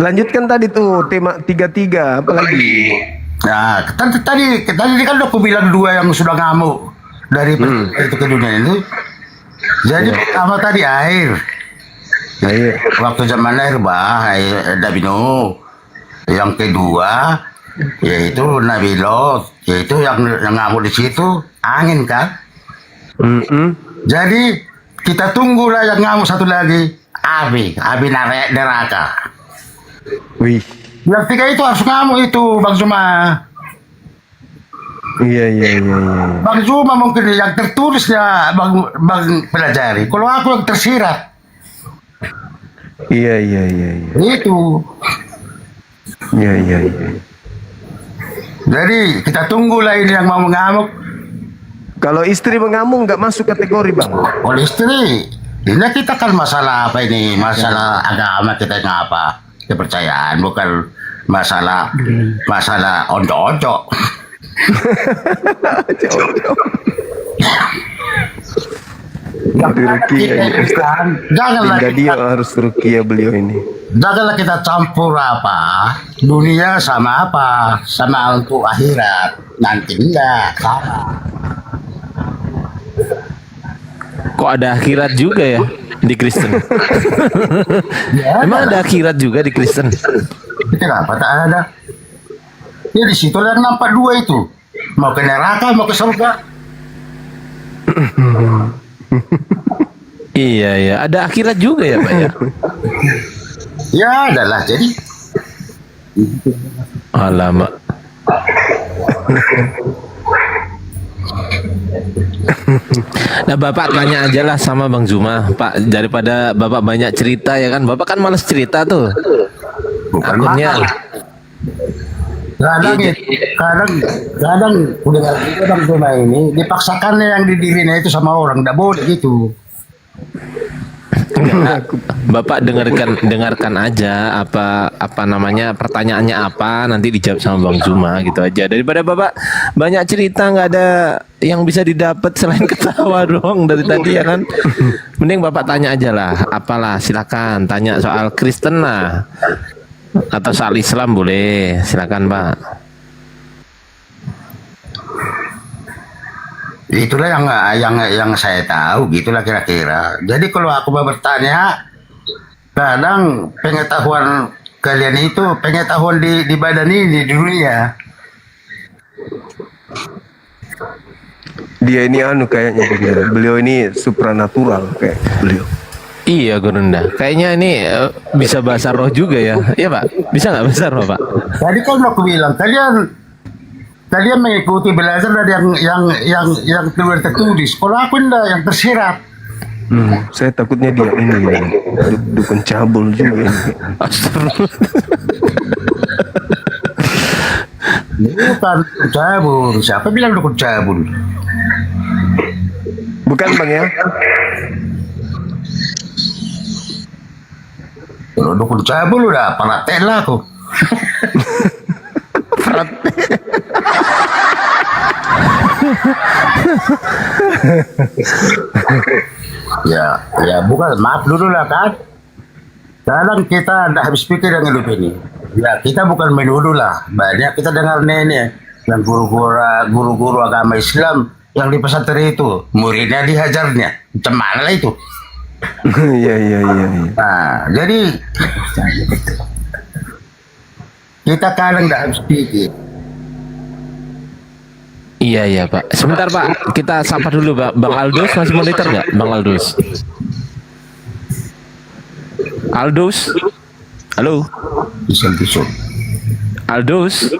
Lanjutkan tadi tuh tema 3-3 apalagi. Nah, tadi kan aku bilang 2 yang sudah ngamuk dari itu ke dunia itu. Jadi pertama tadi air. Waktu zaman air Dabino. Yang kedua yaitu Nabi Lot, yaitu yang ngamuk di situ angin kan. Jadi kita tunggulah yang ngamuk satu lagi. Abi neraka. Wih. Yang 3 itu harus ngamuk itu Bang Zuma. Iya. Bang Zuma mungkin yang tertulisnya Bang pelajari. Kalau aku yang tersirat. Iya. Itu. Iya. Jadi kita tunggulah ini yang mau mengamuk. Kalau istri mengamuk nggak masuk kategori Bang. Kalau istri, ini kita kan masalah apa ini? Masalah agama kita ini apa? Kepercayaan, bukan masalah ondo-ondo. Janganlah dia harus rukia beliau ini. Janganlah kita campur apa dunia sama apa sama untuk akhirat nanti enggak sama. Kok ada akhirat juga ya di Kristen? Emang ada akhirat juga di Kristen? Kenapa tak ada? Ya di situ yang nampak 2 itu. Mau ke neraka, mau ke surga. Iya, ada akhirat juga ya Pak ya? Ya adalah jadi. Alamak. Nah Bapak tanya aja lah sama Bang Zuma Pak, daripada Bapak banyak cerita ya kan. Bapak kan males cerita tuh. Akunnya kadang udah gitu Bang Zuma ini dipaksakannya yang di dirinya itu sama orang, nggak boleh gitu. Enggak, Bapak dengarkan aja apa namanya pertanyaannya apa, nanti dijawab sama Bang Zuma gitu aja. Daripada Bapak banyak cerita nggak ada yang bisa didapat selain ketawa doang dari tadi ya kan. Mending Bapak tanya aja lah, apalah silakan tanya soal Kristen lah atau soal Islam boleh, silakan Pak. Itulah yang saya tahu, gitulah kira-kira. Jadi kalau aku mau bertanya, kadang pengetahuan kalian itu pengetahuan di badan ini di dunia. Dia ini kayaknya beliau ini supranatural kayak beliau. Iya Gurunda, kayaknya ini bisa bahasa roh juga ya. Iya Pak, bisa nggak bahasa roh Pak? Tadi kan aku bilang kalian mengikuti belajar dari yang tertulis. Kalau aku enggak, yang tersirat. Saya takutnya dia ini dukun cabul juga. Bukan cabul. Siapa bilang dukun cabul? Bukan Bang ya? Kalau dukun cabul udah palaten lah aku. ya bukan, maaf dulu lah kan. Kadang kita tidak habis pikir yang hidup ini. Ya kita bukan menuduh lah. Banyak kita dengar nenek dan guru-guru agama Islam yang di pesantren itu muridnya dihajarnya. Macam mana lah itu? Iya. Nah, jadi kita kadang tidak habis pikir. Iya Pak. Sebentar Pak, kita sapa dulu Pak. Bang Aldus masih monitor nggak? Bang Aldus. Halo. Aldus.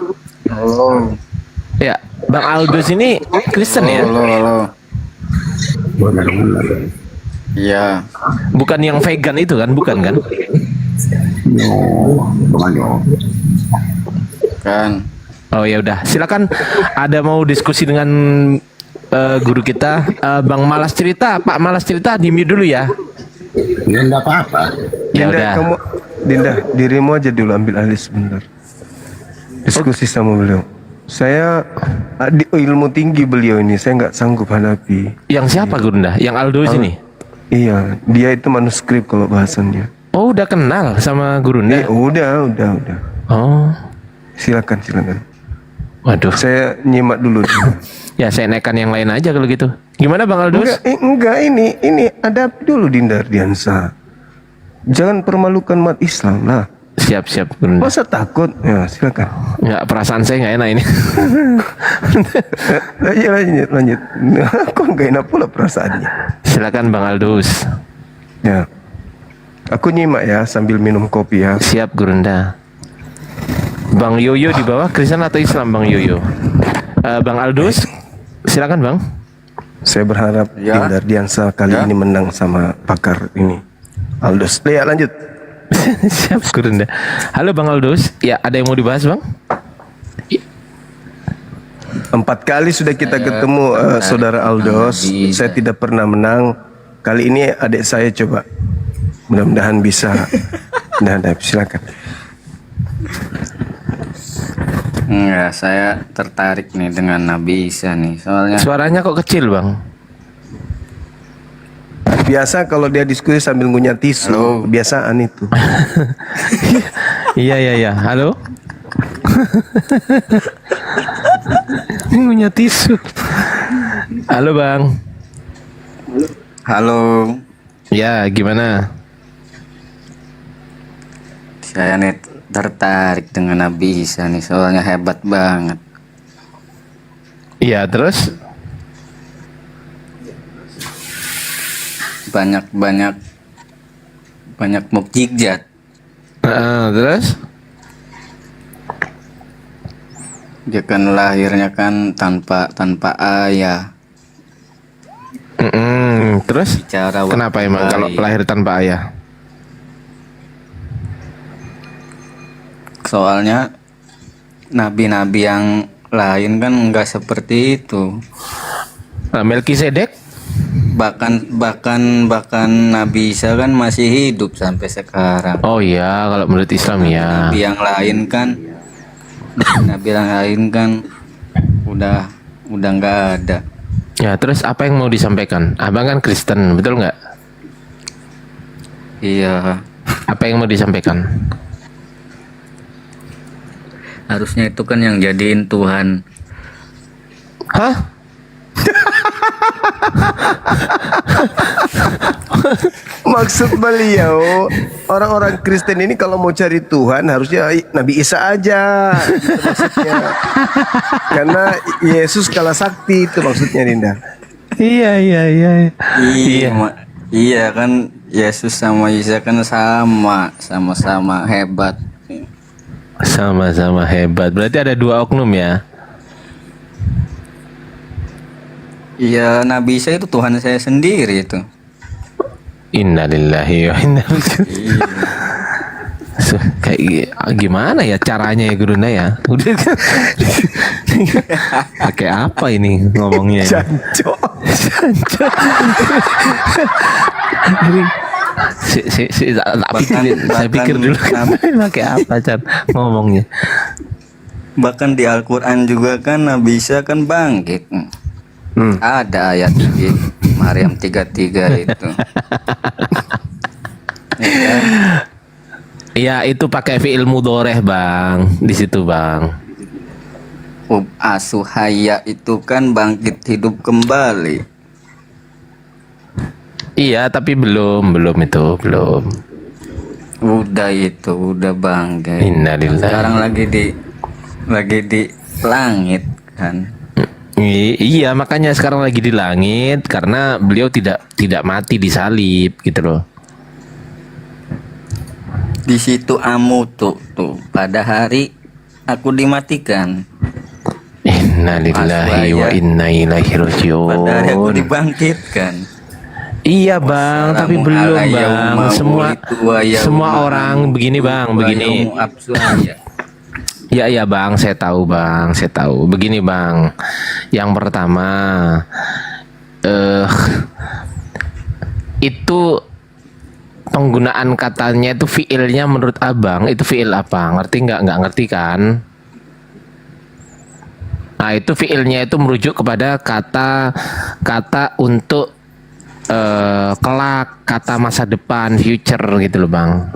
Halo. Ya, Bang Aldus ini Kristen ya? Halo. Iya. Bukan yang vegan itu kan? Bukan kan? Kan. Oh ya udah, silakan. Ada mau diskusi dengan guru kita, Bang Malas Cerita, Pak Malas Cerita, di mute dulu ya. Enggak apa-apa. Ya udah. Dinda, dirimu aja dulu ambil alih sebentar. Diskusi sama beliau. Saya di ilmu tinggi beliau ini, saya nggak sanggup hadapi. Yang siapa Gurunda? Yang Aldus ini? Iya, dia itu manuskrip kalau bahasannya. Oh, udah kenal sama Gurunda? Udah. Oh, silakan. Waduh, saya nyimak dulu. Ya, saya naikkan yang lain aja kalau gitu. Gimana Bang Aldus? Enggak, ini hadapi dulu Dinda Ardiansa. Jangan permalukan umat Islam lah. Siap Gurunda. Masa takut? Ya, silakan. Ya, perasaan saya nggak enak ini. Lanjut. Kok nggak enak pula perasaannya? Silakan Bang Aldus. Ya, aku nyimak ya sambil minum kopi ya. Siap Gurunda. Bang Yoyo di bawah, Kristen atau Islam Bang Yoyo? Bang Aldus, silakan Bang. Saya berharap Indar Diansa kali ini menang sama pakar ini. Aldus, ya lanjut. Siap kurunda. Halo Bang Aldus, ya ada yang mau dibahas Bang? 4 kali sudah kita ketemu saudara Aldos. Saya tidak pernah menang. Kali ini adik saya coba. Mudah-mudahan bisa. Silakan. Enggak, saya tertarik nih dengan Nabi Isa nih. Soalnya suaranya kok kecil Bang? Biasa kalau dia diskusi sambil ngunyah tisu. Kebiasaan itu. Iya. Halo? Ngunyah tisu. Halo Bang. halo, Ya, gimana? saya nih tertarik dengan Nabi Isa nih. Soalnya hebat banget. Iya, terus? Banyak mukjizat. Terus? Dia kan lahirnya kan tanpa ayah. Terus? Bicara kenapa emang kalau lahir tanpa ayah? Soalnya nabi-nabi yang lain kan nggak seperti itu. Melkisedek? Bahkan Nabi Isa kan masih hidup sampai sekarang. Oh iya, kalau menurut Islam ya. Nabi yang lain kan udah nggak ada. Ya, terus apa yang mau disampaikan? Abang kan Kristen, betul nggak? Iya. Apa yang mau disampaikan? Harusnya itu kan yang jadiin Tuhan. Hah? Maksud beliau, orang-orang Kristen ini kalau mau cari Tuhan harusnya Nabi Isa aja. Itu maksudnya. Karena Yesus kalah sakti, itu maksudnya Dinda. Iya kan, Yesus sama Isa kan sama-sama hebat. Sama-sama hebat. Berarti ada 2 oknum ya? Iya, Nabi Isa itu Tuhan saya sendiri itu. Innalillahi wa inna ilaihi. Kayak gimana ya caranya ya Gurunda ya? Udah kan. Pakai apa ini ngomongnya? Jancok. Saya pikir dulu pakai apa Chan ngomongnya. Bahkan di Al-Quran juga kan Nabi Isa kan bangkit. Ada ayat di Maryam 33 itu. Iya, itu pakai fi'il mudhoreh Bang, di situ Bang. Asuhaya itu kan bangkit hidup kembali. Iya, tapi belum. Udah bangkit. Innalillahi. Sekarang lagi di langit kan. Iya, makanya sekarang lagi di langit karena beliau tidak mati disalib gitu loh. Di situ tuh pada hari aku dimatikan. Innalillahi wa inna ilaihi rajiun. Pada hari aku dibangkitkan. Iya Bang, tapi belum Bang. Semua orang begini Bang, begini. Ya Bang, saya tahu Bang, Begini Bang, yang pertama itu penggunaan katanya itu fiilnya menurut Abang itu fiil apa? Ngerti nggak? Nggak ngerti kan? Nah itu fiilnya itu merujuk kepada kata untuk kelak, kata masa depan, future gitu loh Bang.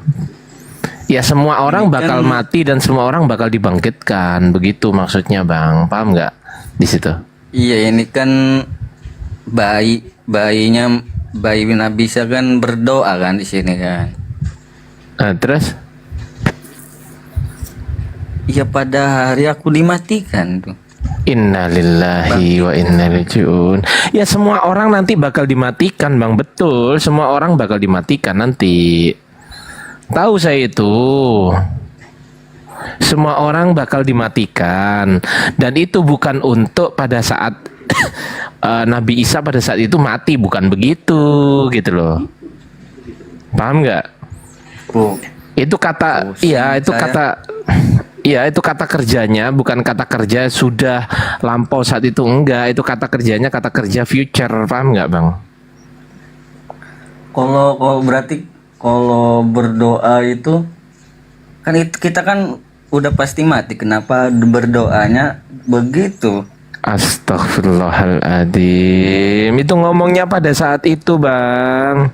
Ya semua orang bakal mati dan semua orang bakal dibangkitkan, begitu maksudnya Bang, paham nggak di situ? Iya, ini kan bayi Nabi Isa kan berdoa kan di sini kan. Terus? Iya, pada hari aku dimatikan tuh. Innalillahi wa inna ilaihi rajiun. Ya semua orang nanti bakal dimatikan Bang, betul. Semua orang bakal dimatikan nanti. Tahu saya itu. Semua orang bakal dimatikan, dan itu bukan untuk pada saat Nabi Isa pada saat itu mati, bukan begitu gitu loh. Paham nggak? Itu kata, iya itu kata, iya itu kata kerjanya, bukan kata kerja sudah lampau saat itu, enggak. Itu kata kerjanya kata kerja future, paham nggak bang? Kalau berarti kalau berdoa itu kan kita kan udah pasti mati. Kenapa berdoanya begitu? Astagfirullahaladzim. Itu ngomongnya pada saat itu bang.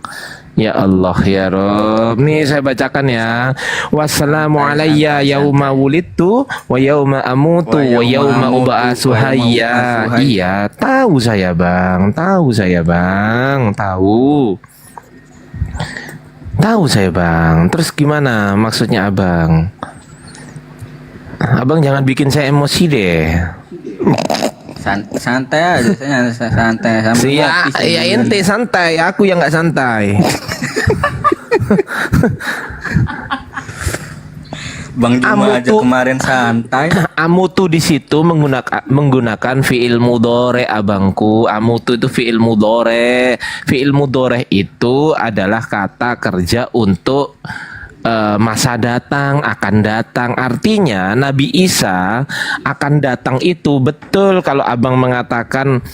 Ya Allah ya Rob. Nih saya bacakan ya. Wassalamu alayya yauma wulidtu wa yauma amutu wa yauma ub'atsu hayya. Iya, tahu saya bang. Tahu saya bang. Tahu. Tahu saya bang. Terus gimana maksudnya abang? Abang jangan bikin saya emosi deh. Santai aja, santai. Ya ente santai, aku yang nggak santai. Bang Juma aja kemarin santai. Amutu di situ menggunakan fiil mudhore abangku. Amutu itu fiil mudhore. Fiil mudhore itu adalah kata kerja untuk masa datang, akan datang. Artinya Nabi Isa akan datang itu betul kalau abang mengatakan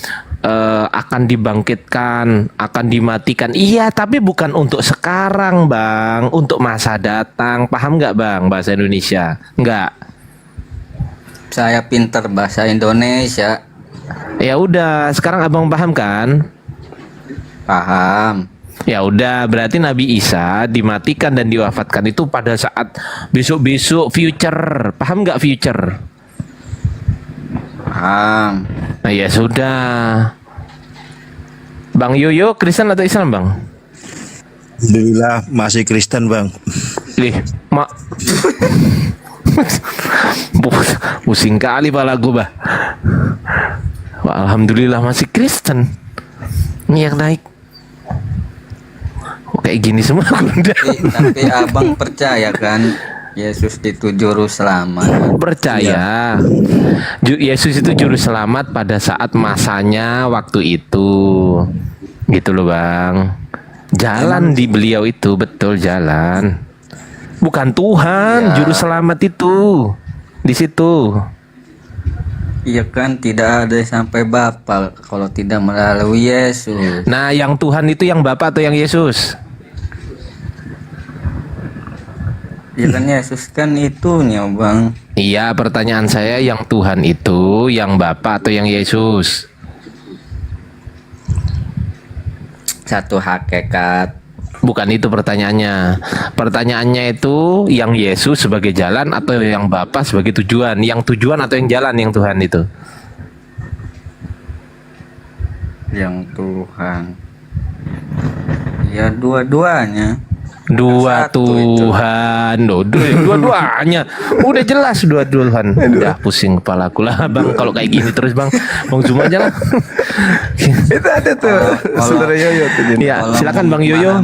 akan dibangkitkan, akan dimatikan. Iya, tapi bukan untuk sekarang bang, untuk masa datang. Paham nggak bang bahasa Indonesia? Nggak. Saya pinter bahasa Indonesia. Ya udah, sekarang abang paham kan? Paham. Ya udah, berarti Nabi Isa dimatikan dan diwafatkan itu pada saat besok-besok future. Paham nggak future? Paham. Nah ya sudah. Bang Yoyo Kristen atau Islam bang? Alhamdulillah masih Kristen bang. Mak. Pusing kali pala gue bah. Wah, alhamdulillah masih Kristen. Ini yang naik. Kayak gini semua tapi abang percaya kan Yesus itu juru selamat? Percaya. Yesus itu juru selamat pada saat masanya waktu itu. Gitu loh bang. Jalan di beliau itu betul jalan. Bukan Tuhan, juru selamat itu di situ. Iya kan, tidak ada sampai Bapa kalau tidak melalui Yesus. Nah, yang Tuhan itu yang Bapa atau yang Yesus? Ya kan Yesus kan itunya bang. Iya, pertanyaan saya yang Tuhan itu yang Bapa atau yang Yesus? Satu hakikat. Bukan itu pertanyaannya. Pertanyaannya itu yang Yesus sebagai jalan atau yang Bapa sebagai tujuan? Yang tujuan atau yang jalan yang Tuhan itu? Yang Tuhan. Ya dua-duanya. Dua Tuhan, dua-duanya udah jelas dua Tuhan. Udah pusing kepalaku lah bang kalau kayak gini terus bang. Bang Zuma aja lah. Itu ada tuh saudara Yoyo tuh. Ya silakan bang Yoyo.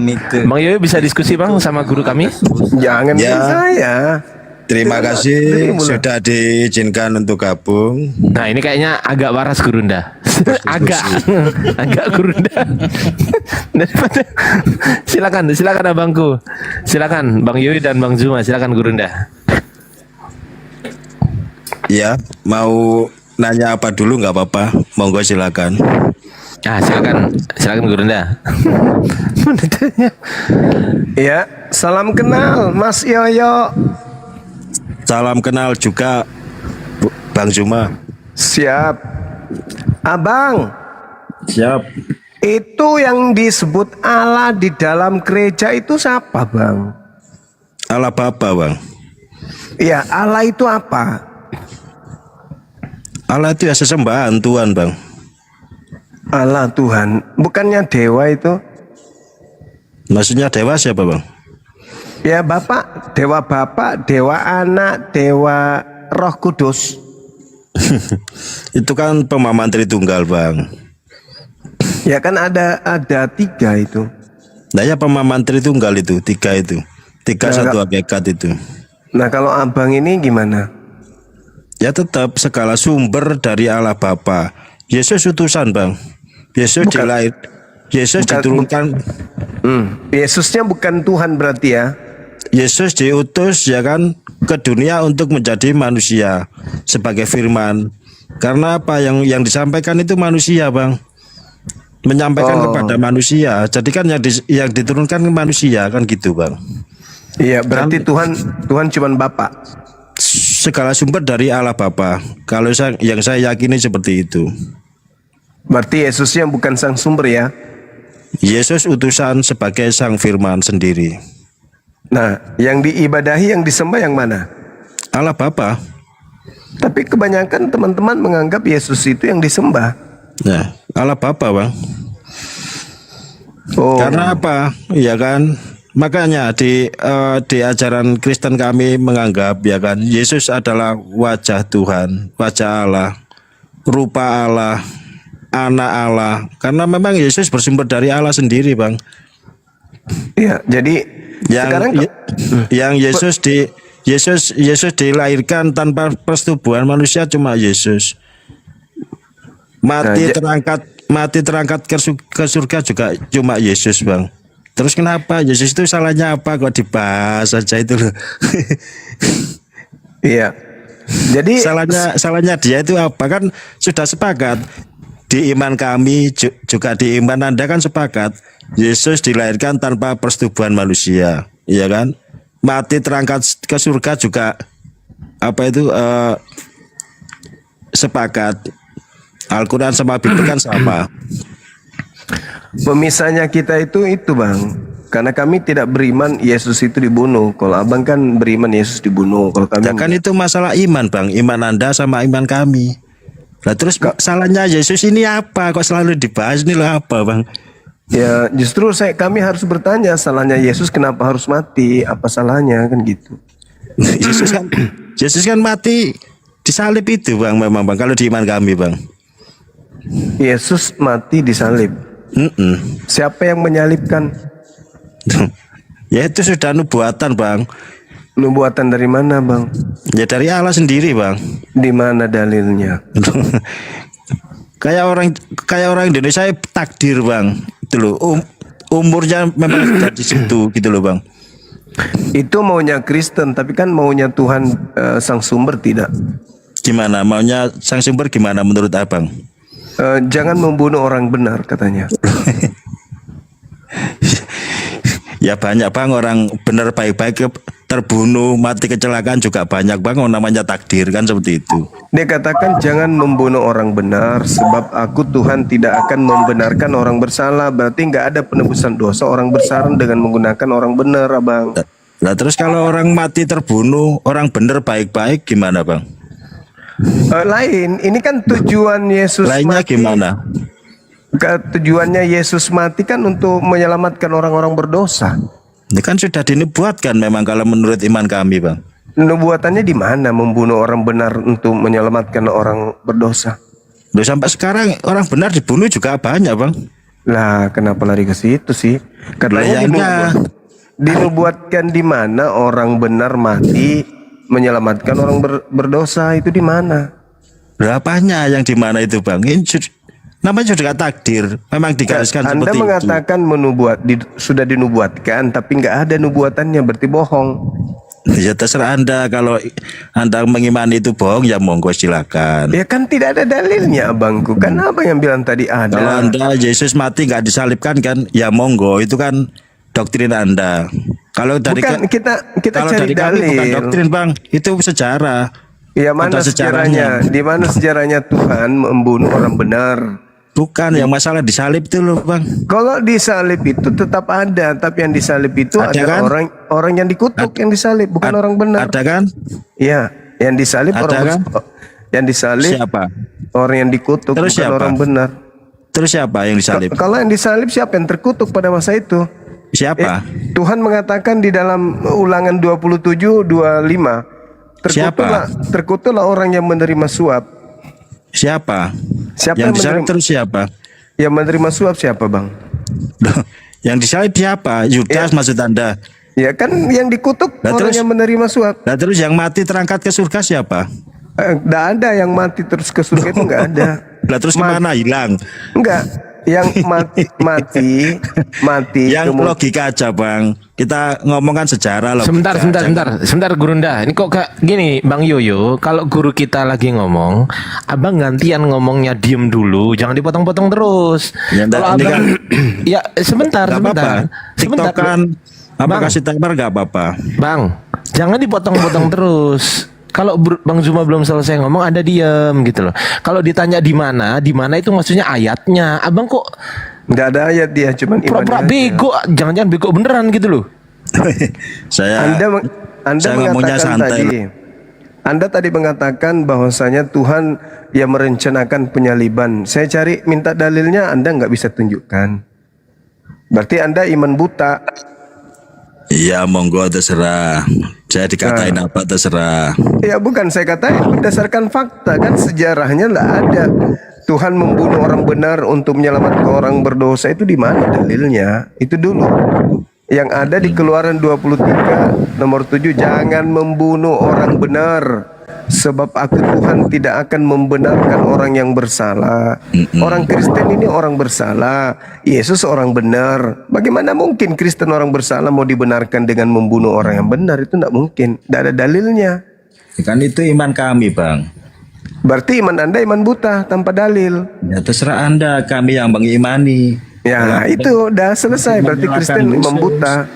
Bang Yoyo bisa diskusi bang sama guru kami. Jangan saya. Terima kasih sudah diizinkan untuk gabung. Nah ini kayaknya agak waras Gurunda. agak Gurunda. Daripada silakan abangku. Silakan Bang Yoyo dan Bang Zuma, silakan Gurunda. Ya, mau nanya apa dulu nggak apa-apa. Monggo silakan. Ah, silakan Gurunda. Ya, salam kenal Mas Yoyo. Salam kenal juga Bang Zuma. Siap. Abang. Siap. Itu yang disebut Allah di dalam gereja itu siapa bang? Allah Bapa bang. Ya Allah itu apa? Allah itu ya sesembahan Tuhan bang. Allah Tuhan, bukannya dewa itu? Maksudnya dewa siapa bang? Ya Bapak, dewa Bapak, dewa Anak, dewa Roh Kudus. Itu kan pemahaman Tritunggal bang. Ya kan ada tiga itu. Nah ya pemahaman Tritunggal itu tiga itu. Tiga Nah, satu hakikat itu. Nah kalau abang ini gimana? Ya tetap segala sumber dari Allah Bapa. Yesus utusan bang. Yesus diturunkan. Yesusnya bukan Tuhan berarti ya? Yesus diutus ya kan ke dunia untuk menjadi manusia sebagai firman. Karena apa yang disampaikan itu manusia bang. Menyampaikan kepada manusia. Jadi kan yang diturunkan ke manusia kan gitu bang. Iya berarti Tuhan cuman Bapa. Segala sumber dari Allah Bapa. Kalau yang saya yakini seperti itu. Berarti Yesusnya bukan sang sumber ya? Yesus utusan sebagai sang firman sendiri. Nah, yang diibadahi, yang disembah yang mana? Allah Bapa. Tapi kebanyakan teman-teman menganggap Yesus itu yang disembah. Nah, Allah Bapa bang. Karena apa? Ya kan. Makanya di ajaran Kristen kami menganggap ya kan Yesus adalah wajah Tuhan, wajah Allah, rupa Allah, anak Allah. Karena memang Yesus bersumber dari Allah sendiri, bang. Iya, jadi yang Yesus dilahirkan tanpa persetubuhan manusia cuma Yesus. Mati terangkat ke surga juga cuma Yesus, bang. Terus kenapa Yesus itu salahnya apa kok dibahas saja itu loh? Iya. Jadi salahnya dia itu apa kan sudah sepakat di iman kami juga di iman Anda kan sepakat Yesus dilahirkan tanpa persetubuhan manusia, iya kan? Mati terangkat ke surga juga apa itu sepakat. Al-Quran sama Bible kan sama. Pemisahnya kita itu bang, karena kami tidak beriman Yesus itu dibunuh. Kalau abang kan beriman Yesus dibunuh. Kalau kami kan itu masalah iman bang, iman Anda sama iman kami. Nah terus salahnya Yesus ini apa? Kok selalu dibahas ini lah apa bang? Ya justru kami harus bertanya salahnya Yesus kenapa harus mati? Apa salahnya kan gitu? Yesus kan mati disalib itu bang, memang bang. Kalau di iman kami bang. Yesus mati disalib. Siapa yang menyalibkan? Ya itu sudah nubuatan bang. Nubuatan dari mana bang? Ya dari Allah sendiri bang. Di mana dalilnya? kayak orang Indonesia takdir bang. Itu loh. Umurnya memang sudah di situ gitu loh bang. Itu maunya Kristen, tapi kan maunya Tuhan sang sumber tidak. Gimana? Maunya sang sumber gimana menurut abang? Jangan membunuh orang benar katanya. Ya banyak bang orang benar baik-baik terbunuh mati kecelakaan juga banyak bang. Namanya takdir kan seperti itu. Dia katakan jangan membunuh orang benar sebab aku Tuhan tidak akan membenarkan orang bersalah. Berarti nggak ada penebusan dosa orang bersalah dengan menggunakan orang benar abang. Nah terus kalau orang mati terbunuh orang benar baik-baik gimana bang? Lain, ini kan tujuan Yesus lainnya mati. Gimana? Tujuannya Yesus mati kan untuk menyelamatkan orang-orang berdosa. Ini kan sudah dinubuatkan memang kalau menurut iman kami bang. Nubuatannya di mana membunuh orang benar untuk menyelamatkan orang berdosa? Loh, sampai sekarang orang benar dibunuh juga banyak bang. Lah kenapa lari ke situ sih? Katanya dinubuatkan di mana orang benar mati menyelamatkan orang berdosa itu di mana? Berapanya yang di mana itu bang? Ini namanya juga takdir. Memang digariskan Anda seperti mengatakan itu. Sudah dinubuatkan, tapi nggak ada nubuatannya, berarti bohong. Ya terserah Anda. Kalau Anda mengimani itu bohong, ya monggo silakan. Ya kan tidak ada dalilnya abangku. Kan apa yang bilang tadi ada? Kalau Anda Yesus mati nggak disalibkan kan, ya monggo itu kan doktrin Anda. Kalau dari kita kalau cari dari dalil. kami bukan doktrin bang, itu sejarah. Ya mana sejarahnya? Di mana sejarahnya Tuhan membunuh orang benar? Bukan yang masalah disalib itu loh bang. Kalau disalib itu tetap ada, tapi yang disalib itu adalah kan? orang yang dikutuk yang disalib, bukan orang benar. Ada kan? Iya, yang disalib orang kan? Yang disalib siapa? Orang yang dikutuk, terus bukan siapa? Orang benar. Terus siapa yang disalib? Kalau yang disalib siapa yang terkutuk pada masa itu? Siapa? Tuhan mengatakan di dalam Ulangan 27:25, terkutuklah orang yang menerima suap. Siapa? Siapa yang disalib terus siapa? Yang menerima suap siapa bang? Yang disalib siapa? Yudas maksud Anda? Ya kan yang dikutuk Nah, orang terus- yang menerima suap. Nah terus yang mati terangkat ke surga siapa? Nggak ada yang mati terus ke surga itu nggak ada. Lah terus kemana hilang? Enggak, yang mati Yang kemudian- logika aja bang. Kita ngomongkan sejarah loh. Sebentar Gurunda. Ini kok gak gini Bang Yoyo, kalau guru kita lagi ngomong, abang gantian ngomongnya diem dulu, jangan dipotong-potong terus. Ya, Kalau ini abang, kan- ya sebentar, Gak sebentar, apa-apa. TikTokan apa Bang. kasih timer gak apa-apa. Bang, jangan dipotong-potong terus. Kalau Bang Zuma belum selesai ngomong, ada diem gitu loh. Kalau ditanya di mana itu maksudnya ayatnya. Abang kok nggak ada ayat dia, cuman pura-pura imannya aja. bego, jangan-jangan bego beneran gitu loh. Anda saya ngomongnya mengatakan santai. tadi, Anda tadi mengatakan bahwasanya Tuhan yang merencanakan penyaliban. Saya cari minta dalilnya, Anda nggak bisa tunjukkan. Berarti Anda iman buta. Iya monggo terserah. Saya dikatain apa terserah. Ya bukan, saya katakan berdasarkan fakta kan, sejarahnya nggak ada. Tuhan membunuh orang benar untuk menyelamatkan orang berdosa, itu di mana dalilnya? Itu dulu. Yang ada di Keluaran 23 nomor 7, jangan membunuh orang benar, sebab aku Tuhan tidak akan membenarkan orang yang bersalah. Orang Kristen ini orang bersalah, Yesus orang benar. Bagaimana mungkin Kristen orang bersalah mau dibenarkan dengan membunuh orang yang benar? Itu tidak mungkin, tidak ada dalilnya. Kan itu iman kami bang. Berarti iman Anda iman buta tanpa dalil. Ya terserah Anda, kami yang mengimani. Ya itu udah selesai, berarti Kristen imam buta.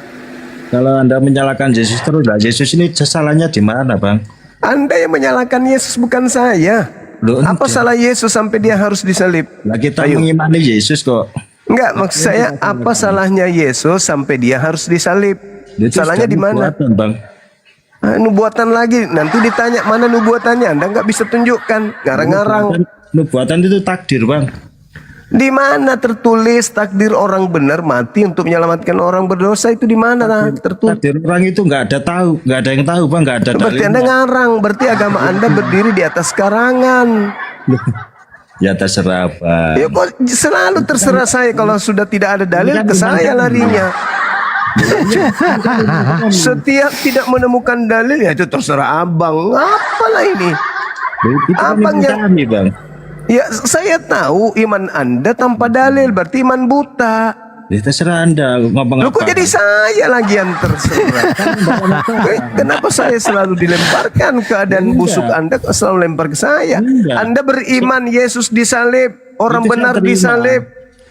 Kalau Anda menyalahkan Yesus terus, lah Yesus ini salahnya di mana bang? Anda yang menyalahkan Yesus, bukan saya. Loh, Apa salah Yesus sampai dia harus disalib? Lah kita mengimani Yesus kok. Enggak, maksud saya apa salahnya Yesus sampai dia harus disalib? Itu Salahnya di sudah mana? nubuatan, bang? Nubuatan lagi, nanti ditanya mana nubuatannya, Anda nggak bisa tunjukkan, ngarang-ngarang. Nubuatan itu takdir bang. Di mana tertulis takdir orang benar mati untuk menyelamatkan orang berdosa, itu di mana tertulis? Takdir orang itu nggak ada tahu, nggak ada yang tahu bang, nggak ada Berarti Anda dalilnya. ngarang, berarti agama Anda berdiri di atas karangan. Ya terserah bang. Ya kok selalu terserah saya, kalau sudah tidak ada dalil ke saya larinya. Setiap tidak menemukan dalil ya itu terserah abang. Apalah ini? Abang yang kami bang. ya saya tahu iman Anda tanpa dalil berarti iman buta. Ya terserah Anda ngomong Lu apa. kok jadi saya lagi yang terserah? Kenapa saya selalu dilemparkan keadaan busuk Anda kok selalu lempar ke saya? Anda beriman Yesus disalib, orang Itu saya benar terima. disalib.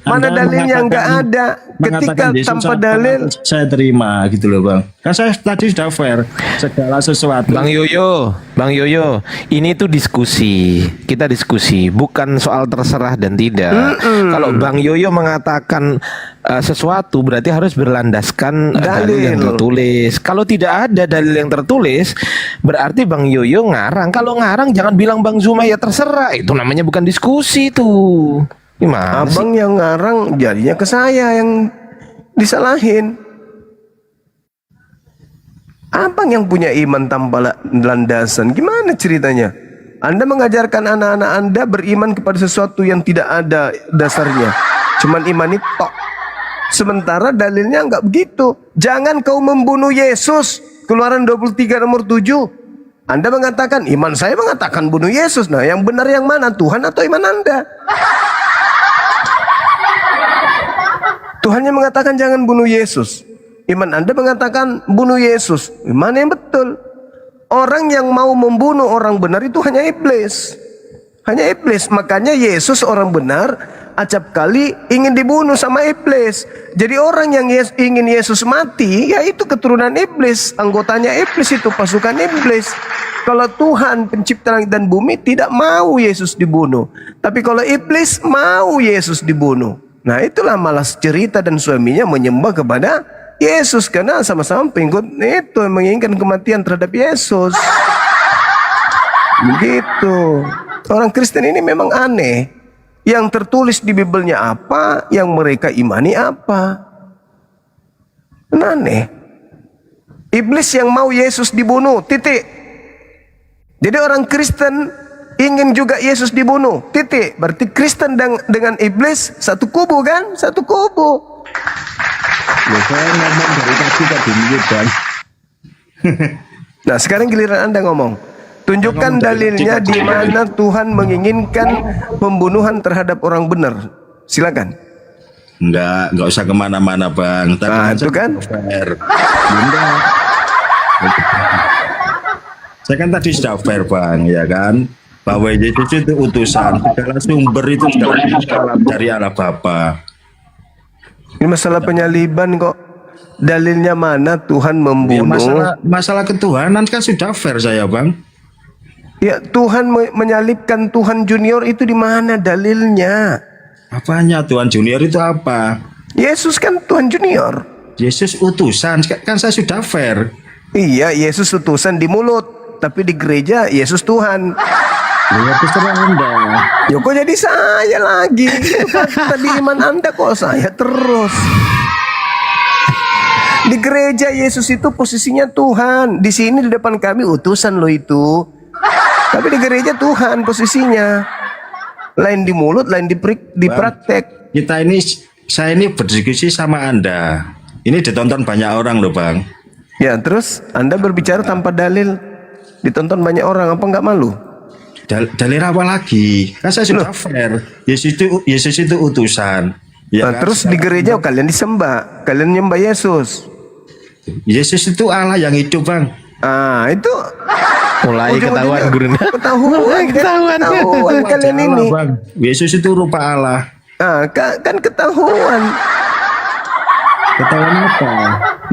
Mana Anda dalilnya nggak mengatakan- ada? Ketika mengatakan Yesus tanpa apa, dalil, saya terima gitu loh bang. Kan saya tadi sudah fair, segala sesuatu. Bang Yoyo, ini tuh diskusi. Kita diskusi, bukan soal terserah dan tidak. Kalau Bang Yoyo mengatakan sesuatu berarti harus berlandaskan dalil yang tertulis. Kalau tidak ada dalil yang tertulis, berarti Bang Yoyo ngarang. Kalau ngarang jangan bilang Bang Zuma ya terserah. Itu namanya bukan diskusi tuh. Gimana sih? abang yang ngarang jadinya ke saya yang disalahin. Abang yang punya iman tanpa landasan, gimana ceritanya? Anda mengajarkan anak-anak Anda beriman kepada sesuatu yang tidak ada dasarnya, cuman iman itu tok. Sementara dalilnya nggak begitu. Jangan kau membunuh Yesus. Keluaran 23 nomor 7. Anda mengatakan, iman saya mengatakan bunuh Yesus. Nah yang benar yang mana? Tuhan atau iman Anda? Tuhannya mengatakan jangan bunuh Yesus. Iman Anda mengatakan bunuh Yesus. Mana yang betul? Orang yang mau membunuh orang benar itu hanya iblis. Hanya iblis. Makanya Yesus orang benar acap kali ingin dibunuh sama iblis. Jadi orang yang ingin Yesus mati, ya itu keturunan iblis. Anggotanya iblis itu, pasukan iblis. Kalau Tuhan pencipta langit dan bumi tidak mau Yesus dibunuh. Tapi kalau iblis mau Yesus dibunuh. Nah itulah malas cerita dan suaminya menyembah kepada Yesus. Karena sama-sama pengikut itu menginginkan kematian terhadap Yesus. Begitu. Orang Kristen ini memang aneh. Yang tertulis di Bibelnya apa, yang mereka imani apa. Aneh. Iblis yang mau Yesus dibunuh, titik. Jadi orang Kristen ingin juga Yesus dibunuh, titik. Berarti Kristen dengan iblis satu kubu kan? Satu kubu. Saya ngomong dari tadi tadi Bang. Nah, sekarang giliran Anda ngomong. Tunjukkan dalilnya di mana Tuhan menginginkan pembunuhan terhadap orang benar. Silakan. Enggak usah kemana-mana Bang. Nah, itu kan. Bunda. Saya kan tadi sudah fair Bang, ya kan? Bahwa Yesus itu utusan, segala sumber itu segala dari Allah Bapa. Ini masalah penyaliban kok. Dalilnya mana Tuhan Ya, membunuh? masalah ketuhanan kan sudah fair saya Bang. Ya, Tuhan menyalibkan Tuhan Junior itu di mana dalilnya? Apanya Tuhan Junior itu apa? Yesus kan Tuhan Junior. Yesus utusan, kan saya sudah fair. Iya, Yesus utusan di mulut, tapi di gereja Yesus Tuhan. Ya terserah Anda. Ya kok jadi saya lagi? Itu kan tadi iman Anda kok saya terus. Di gereja Yesus itu posisinya Tuhan. Di sini di depan kami utusan loh itu. Tapi di gereja Tuhan posisinya. Lain di mulut, lain di praktek. Saya ini berdiskusi sama Anda. Ini ditonton banyak orang loh Bang. Ya terus Anda berbicara tanpa dalil, ditonton banyak orang, apa nggak malu? Dalil apa lagi? Kan saya sudah fair. Yesus itu utusan. Ya Nah, kan? terus di gereja kalian disembah, kalian nyembah Yesus. Yesus itu Allah yang hidup Bang. Ah itu Mulai ketahuan gurunya. Ketahuan kalian ini. Bang. Yesus itu rupa Allah. Ah, kan ketahuan. Ketahuan apa?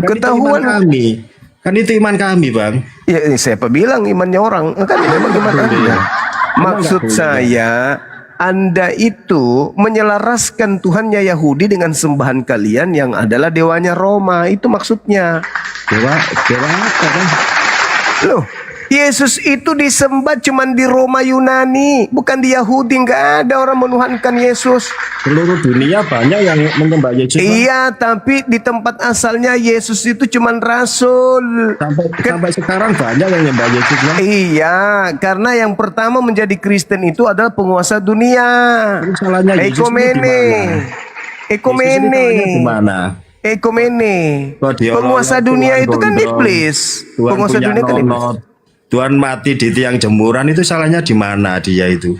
Ketahuan kami. Kan itu iman kami, Bang. Ya, siapa bilang imannya orang? Kan memang iman Anda. Maksud saya, Anda itu menyelaraskan Tuhannya Yahudi dengan sembahan kalian yang adalah dewanya Roma. Itu maksudnya. Dewa apa kan? Loh, Yesus itu disembah cuman di Roma Yunani, bukan di Yahudi. Nggak ada orang menuhankan Yesus. Seluruh dunia banyak yang menyembah Yesus. Iya, tapi di tempat asalnya Yesus itu cuman rasul. Sampai sekarang banyak yang menyembah Yesus. Bang. Iya, karena yang pertama menjadi Kristen itu adalah penguasa dunia. Ekumene. Penguasa dunia itu kan iblis. Penguasa dunia kan iblis. Tuhan mati di tiang jemuran itu salahnya di mana dia itu?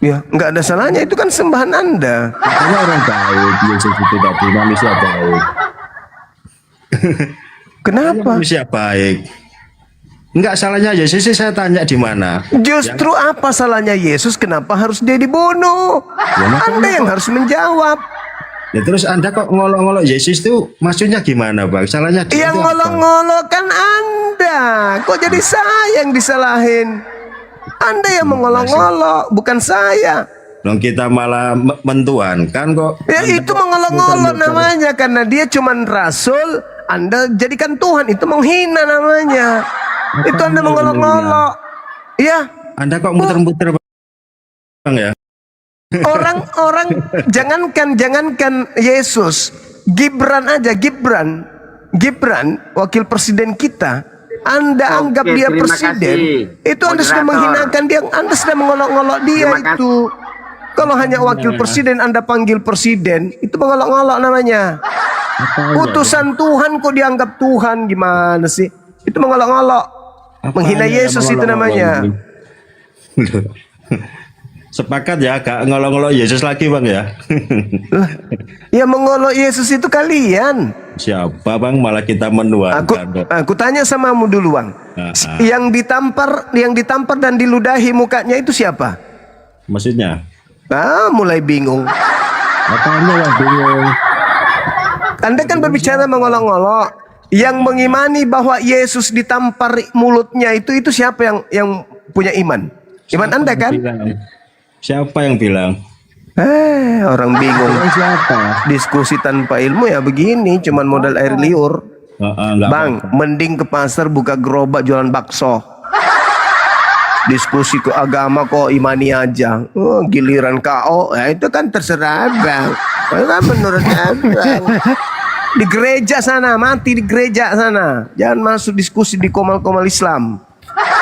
Ya, nggak ada salahnya, itu kan sembahan Anda. Makanya orang baik, Yesus itu tadi manusia baik. Kenapa? Manusia baik. Enggak salahnya Yesus sih, saya tanya di mana? Justru apa salahnya Yesus? Kenapa harus dia dibunuh? Anda yang harus menjawab. Ya terus Anda kok ngolok-ngolok Yesus itu maksudnya gimana, Bang? Salahnya dia yang itu apa? ngolok-ngolok kan Anda. Kok jadi saya yang disalahin? Anda yang mengolok-ngolok, bukan saya. Dong kita malah mentuhankan kok. Ya itu mengolok-ngolok namanya, karena dia cuman rasul, Anda jadikan Tuhan, itu menghina namanya. Itu Anda mengolok-ngolok. Ya. Anda kok muter-muter, Bang ya? Orang-orang jangankan Yesus, Gibran aja, Gibran wakil presiden kita, Anda anggap dia presiden, itu Anda sudah menghinakan dia, Anda sudah mengolok-ngolok dia itu. Kalau hanya wakil presiden Anda panggil presiden, itu mengolok-ngolok namanya. Utusan Tuhan kok dianggap Tuhan, gimana sih? Itu mengolok-ngolok, menghina Yesus itu namanya. Sepakat ya, gak ngolok-ngolok Yesus lagi, Bang ya. Ya mengolok Yesus itu kalian. Siapa, Bang? Malah kita menuhankan. Aku tanya samamu dulu, Bang. Yang ditampar dan diludahi mukanya itu siapa? Maksudnya? Mulai bingung. Apanya yang bingung? Anda kan berbicara mengolok-ngolok. Yang mengimani bahwa Yesus ditampar mulutnya itu siapa yang punya iman? Iman Anda kan? Siapa yang bilang? Orang bingung. Siapa? Diskusi tanpa ilmu ya begini, cuman modal air liur. Bang, mending ke pasar buka gerobak jualan bakso. Diskusi ke agama kok imani aja. Giliran KO, itu kan terserah Bang. Kan menurut Abang. Di gereja sana, mati di gereja sana. Jangan masuk diskusi di komal-komal Islam.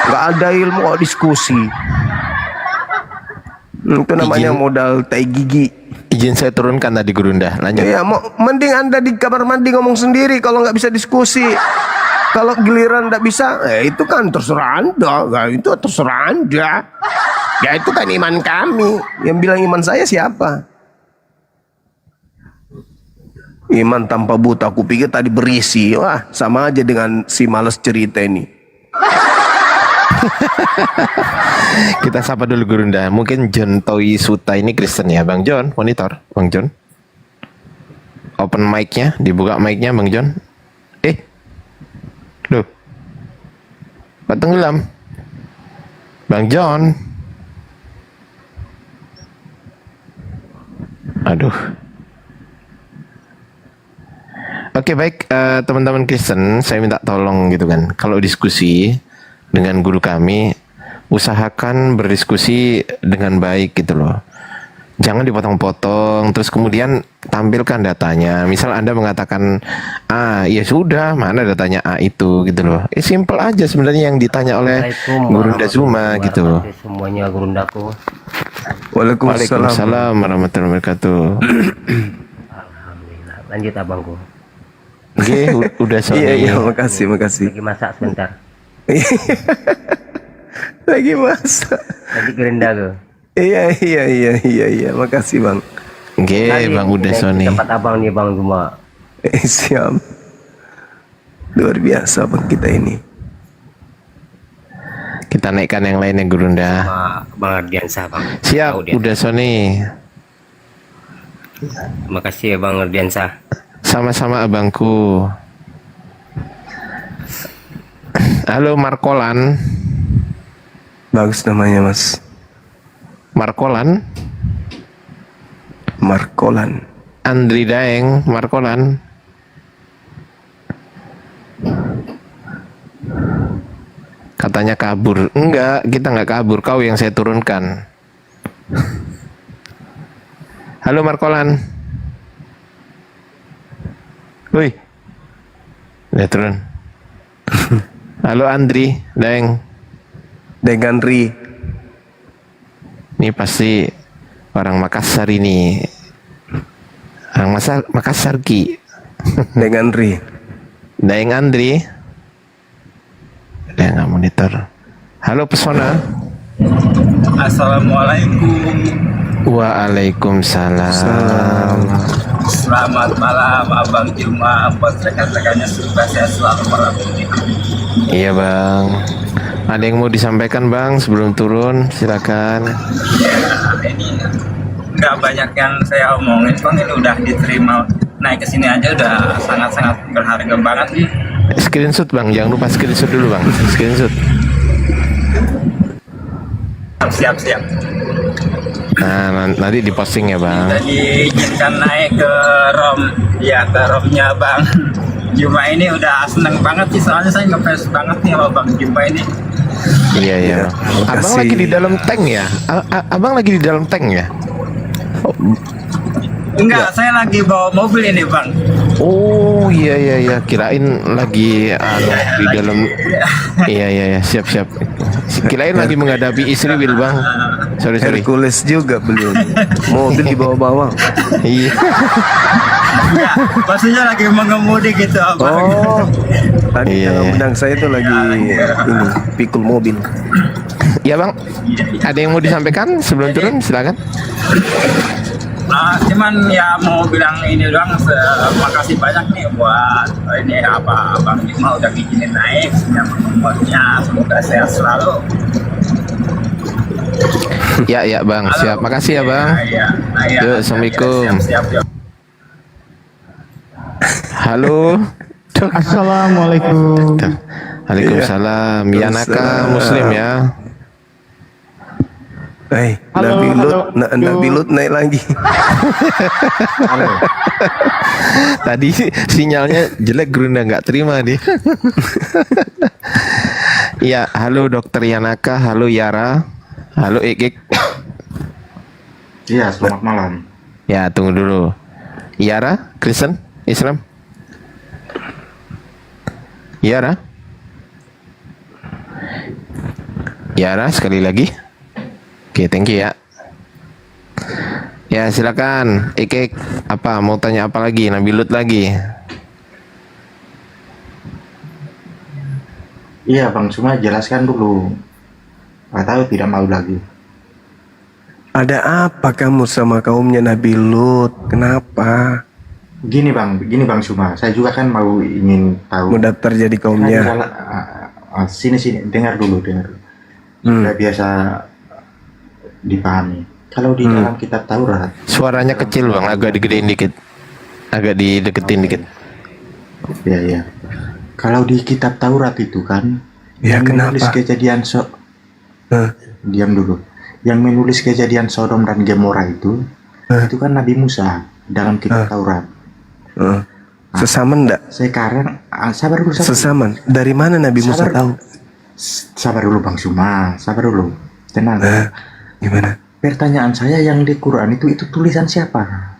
Gak ada ilmu kok diskusi. Itu namanya modal tai gigi. Izin saya turunkan tadi Gurunda. Lanjut. Iya, mending Anda di kamar mandi ngomong sendiri kalau nggak bisa diskusi. Kalau giliran nggak bisa, itu kan terserah Anda. Nah, itu terserah Anda. Ya itu kan iman kami. Yang bilang iman saya siapa? Iman tanpa buta. Aku pikir tadi berisi. Wah, sama aja dengan si males cerita ini. Kita sapa dulu Gurunda. Mungkin John Toy Suta ini Kristen ya, Bang John. Monitor, Bang John. Open mic-nya, dibuka mic-nya Bang John. Loh. Kok tenggelam? Bang John. Aduh. Oke, baik, teman-teman Kristen, saya minta tolong gitu kan. Kalau diskusi dengan guru kami, usahakan berdiskusi dengan baik gitu loh. Jangan dipotong-potong, terus kemudian tampilkan datanya. Misal Anda mengatakan A, ya sudah, mana datanya A itu gitu loh. Simple aja sebenarnya yang ditanya oleh Gurunda Zuma gitu loh. Semuanya Gurundaku. Waalaikumsalam warahmatullahi wabarakatuh. Alhamdulillah. Lanjut abangku. Oke, udah sore. Iya, makasih. Lagi masak sebentar. Lagi masak. Lagi gerinda tuh. Iya, makasih Bang. Oke, Bang udah sore. Tempat abang nih Bang Zuma. Siap. Luar biasa Bang kita ini. Kita naikkan yang lainnya Gurunda. Bang Ardiansa Bang. Siap, udah Sony. Makasih ya Bang Ardiansa. Sama-sama abangku. Halo Markolan. Bagus namanya Mas. Markolan. Andri Daeng, Markolan. Katanya kabur. Enggak, kita nggak kabur. Kau yang saya turunkan. Halo Markolan. Wih. Udah turun. Halo Andri Daeng. Andri. Ini pasti orang Makassar ini. Orang Makassar Ki. Andri. Daeng Andri. Dia nggak monitor. Halo Pesona. Assalamualaikum. Waalaikumsalam. Selamat malam Abang Juma. Buat rekan-rekannya semoga sehat selalu malam ini. Iya Bang. Ada yang mau disampaikan Bang sebelum turun? Silakan. Ini nggak banyak yang saya omongin, Bang. Ini udah diterima. Naik ke sini aja udah sangat-sangat berharga banget nih. Screenshot Bang, jangan lupa screenshot dulu Bang. Screenshot. Siap-siap. Nah, nanti diposting ya Bang. Jadi izinkan naik ke ROM, ya ke ROM-nya Bang Juma ini. Udah seneng banget sih, soalnya saya ngefans banget nih sama Bang Juma ini. Iya. Abang lagi di dalam tank ya? Abang lagi di dalam tank ya? Enggak, saya lagi bawa mobil ini Bang. Oh iya, kirain lagi di dalam. Iya, siap. Kirain lagi menghadapi istri Will Bang. Sorry. Hercules juga belum. Mobil dibawa-bawa. Iya. Enggak, maksudnya lagi mengemudi gitu Abang. Oh. Tadi yang undang saya itu lagi ini pikul mobil. Iya Bang. Ada yang mau disampaikan sebelum turun? Silakan. Cuman ya mau bilang ini doang, makasih banyak nih buat ini apa Bang Juma udah bikinin naik yang membuatnya, semoga sehat selalu. Ya Bang, siap. Makasih ya Bang. Yuk, assalamualaikum. Siap. Halo. Assalamualaikum. Waalaikumsalam. Yanaka Muslim ya. Nabi Lut naik lagi. Tadi sinyalnya jelek, Gurunda nggak terima nih. Ya, halo Dokter Yanaka, halo Yara, halo Ikik. Iya, selamat malam. Ya, tunggu dulu. Yara, Kristen, Islam. Yara, sekali lagi. Oke, thank you ya. Ya silakan. Ike apa mau tanya apa lagi? Nabi Lut lagi. Iya Bang, cuma jelaskan dulu. Nggak tahu, tidak mau lagi. Ada apa kamu sama kaumnya Nabi Lut? Kenapa? Gini Bang Suma, saya juga kan mau ingin tahu. Mau daftar jadi kaumnya? Sini, dengar dulu. Sudah biasa dipahami. Kalau di dalam kitab Taurat. Suaranya kecil Bang, agak digedein dikit. Agak dideketin dikit. Iya. Kalau di kitab Taurat itu kan, ya, yang kenapa? menulis kejadian diam dulu. Yang menulis kejadian Sodom dan Gomora itu kan Nabi Musa dalam kitab Taurat. Sesaman enggak? Sekarang sabar dulu. Sesaman. Dari mana Nabi Musa tahu? Sabar dulu Bang Suma, sabar dulu. Tenang. Gimana? Pertanyaan saya, yang di Quran itu tulisan siapa?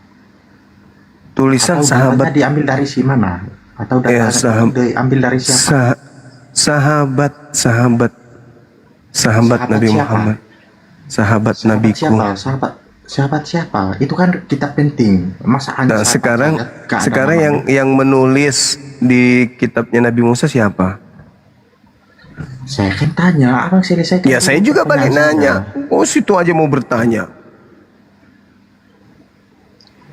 Tulisan atau sahabat. Diambil dari si mana? Atau diambil dari siapa? Sahabat Nabi siapa? Muhammad. Sahabat Nabiku. Sahabat siapa? Itu kan kitab penting. Masa Nah, sekarang yang menulis di kitabnya Nabi Musa siapa? Saya kan tanya, abang selesaikan. Ya saya juga balik nanya. Oh situ aja mau bertanya.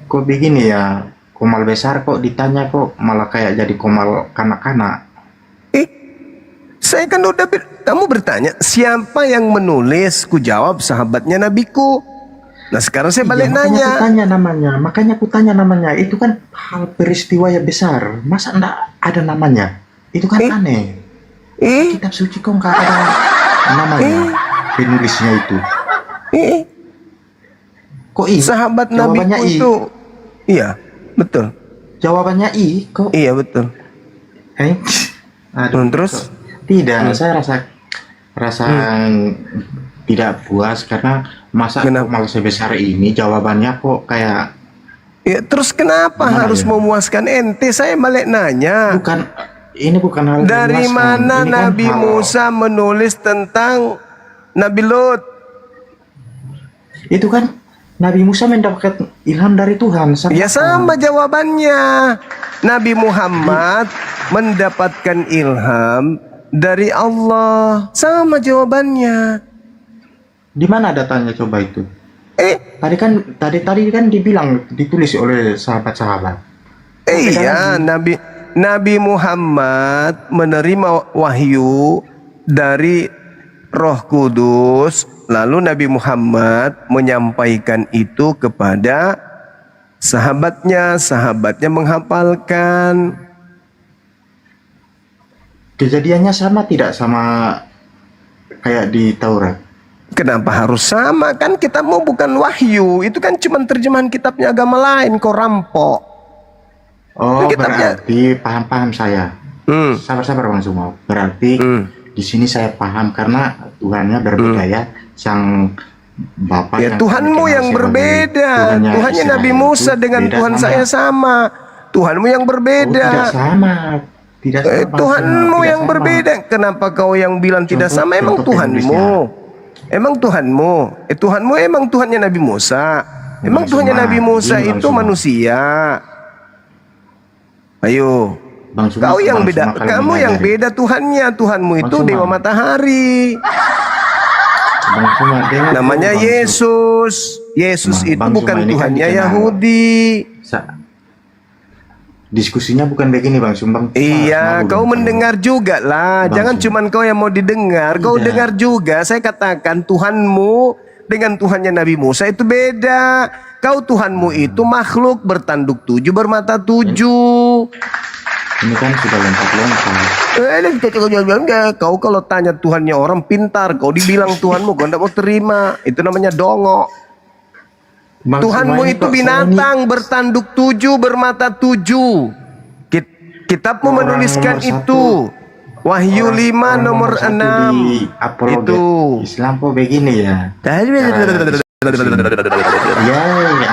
Kok begini ya? Komal besar kok ditanya kok malah kayak jadi komal kanak-kanak. Saya kan udah kamu bertanya siapa yang menulis? Ku jawab sahabatnya Nabiku. Nah sekarang saya balik nanya. Makanya aku tanya namanya. Itu kan hal peristiwa yang besar. Masa enggak ada namanya? Itu kan aneh. Kitab suci kok nggak ada namanya penulisnya itu. Kok sahabat Nabiku itu? Iya betul. Jawabannya I kok? Iya betul. Aduh, terus? Tidak, saya rasa tidak puas karena masa malah sebesar ini jawabannya kok kayak. Ya terus kenapa harus memuaskan ente? Saya balik nanya. Ini bukan hal dari mana Nabi Musa menulis tentang Nabi Lut? Itu kan Nabi Musa mendapatkan ilham dari Tuhan. Ya sama jawabannya. Nabi Muhammad mendapatkan ilham dari Allah. Sama jawabannya. Di mana datanya coba itu? Tadi kan dibilang ditulis oleh sahabat-sahabat. Iya, Nabi Muhammad menerima wahyu dari Roh Kudus, lalu Nabi Muhammad menyampaikan itu kepada sahabatnya menghafalkan. Kejadiannya sama tidak sama kayak di Taurat? Kenapa harus sama? Kan kitabmu bukan wahyu, itu kan cuma terjemahan kitabnya agama lain, kau rampok. Oh, berarti paham saya. Sabar Bang Sumo. Berarti di sini saya paham karena Tuhannya berbeda ya. Sang Bapak ya Tuhanmu yang berbeda. Tuhannya Nabi Musa dengan Tuhan saya sama. Tuhanmu yang berbeda. Tidak sama. Tuhanmu yang berbeda. Kenapa kau yang bilang tidak sama? Emang Tuhanmu. Emang Tuhanmu. Tuhanmu emang Tuhannya Nabi Musa. Emang Tuhannya Nabi Musa itu manusia. Ayo, kau yang beda, kamu yang beda Tuhannya. Tuhanmu itu Dewa Matahari. Namanya Yesus. Yesus itu bukan Tuhannya Yahudi. Diskusinya bukan begini Bang Sumbang. Iya, kau mendengar juga lah. Jangan cuman kau yang mau didengar. Kau dengar juga. Saya katakan Tuhanmu dengan Tuhannya Nabi Musa itu beda. Kau Tuhanmu itu makhluk bertanduk 7 bermata 7. Ini kan sudah lompat-lompat. Kau kalau tanya Tuhannya orang pintar, kau dibilang Tuhanmu, kau tidak mau terima. Itu namanya dongok. Tuhanmu itu binatang bertanduk 7 bermata 7. Kitabmu menuliskan itu. Wahyu 5 nomor 6. Itu Islam kok begini ya. Ya,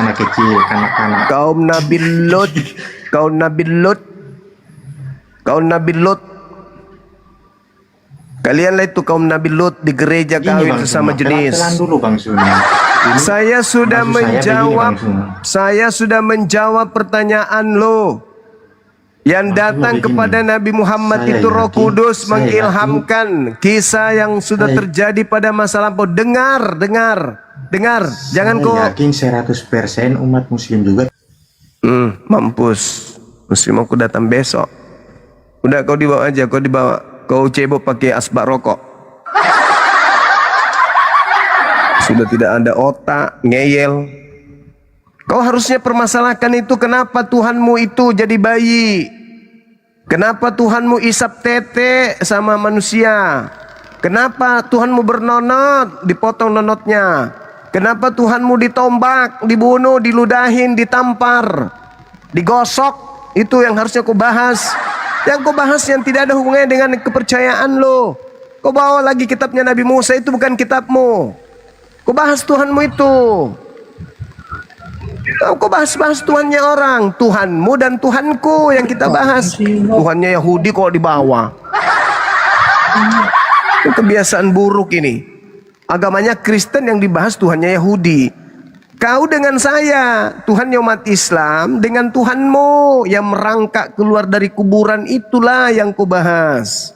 anak kecil, kanak-kanak. Kaum Nabi Lut, kaum Nabi Lut, kaum Nabi Lut. Kalianlah itu kaum Nabi Lut di gereja kawin sesama jenis. Pelan-pelan dulu Bang Suni. Saya sudah menjawab. Saya sudah menjawab pertanyaan lo. Yang datang kepada Nabi Muhammad itu Roh Kudus mengilhamkan kisah yang sudah terjadi pada masa lampau. Dengar. Jangan kau yakin 100% umat muslim juga. Mampus. Muslim aku datang besok. Udah kau dibawa aja, kau cebok pakai asbak rokok. Sudah tidak ada otak, ngeyel. Kau harusnya permasalahkan itu, kenapa Tuhanmu itu jadi bayi? Kenapa Tuhanmu isap tete sama manusia? Kenapa Tuhanmu bernonot, dipotong nonotnya? Kenapa Tuhanmu ditombak, dibunuh, diludahin, ditampar, digosok? Itu yang harusnya kau bahas. Yang kau bahas yang tidak ada hubungannya dengan kepercayaan lo. Kau bawa lagi kitabnya Nabi Musa, itu bukan kitabmu. Kau bahas Tuhanmu itu. Kau bahas Tuhannya orang. Tuhanmu dan Tuhanku yang kita bahas. Tuhannya Yahudi kok dibawa. Itu kebiasaan buruk ini. Agamanya Kristen yang dibahas Tuhannya Yahudi. Kau dengan saya, Tuhannya umat Islam, dengan Tuhanmu yang merangkak keluar dari kuburan, itulah yang kau bahas.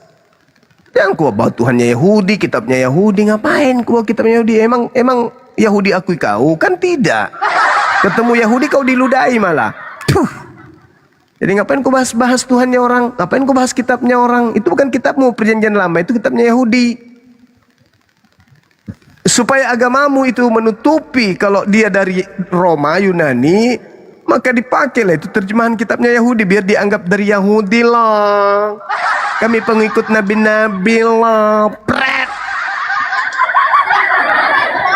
Yang kau bawa Tuhannya Yahudi, kitabnya Yahudi, ngapain kau bawa kitabnya Yahudi? Emang Yahudi akui kau? Kan tidak. Ketemu Yahudi kau diludahi malah. Jadi ngapain kau bahas Tuhannya orang? Ngapain kau bahas kitabnya orang? Itu bukan kitabmu perjanjian lama, itu kitabnya Yahudi. Supaya agamamu itu menutupi kalau dia dari Roma, Yunani, maka dipakailah itu terjemahan kitabnya Yahudi biar dianggap dari Yahudi lah. Kami pengikut nabi-nabi lah. Pret.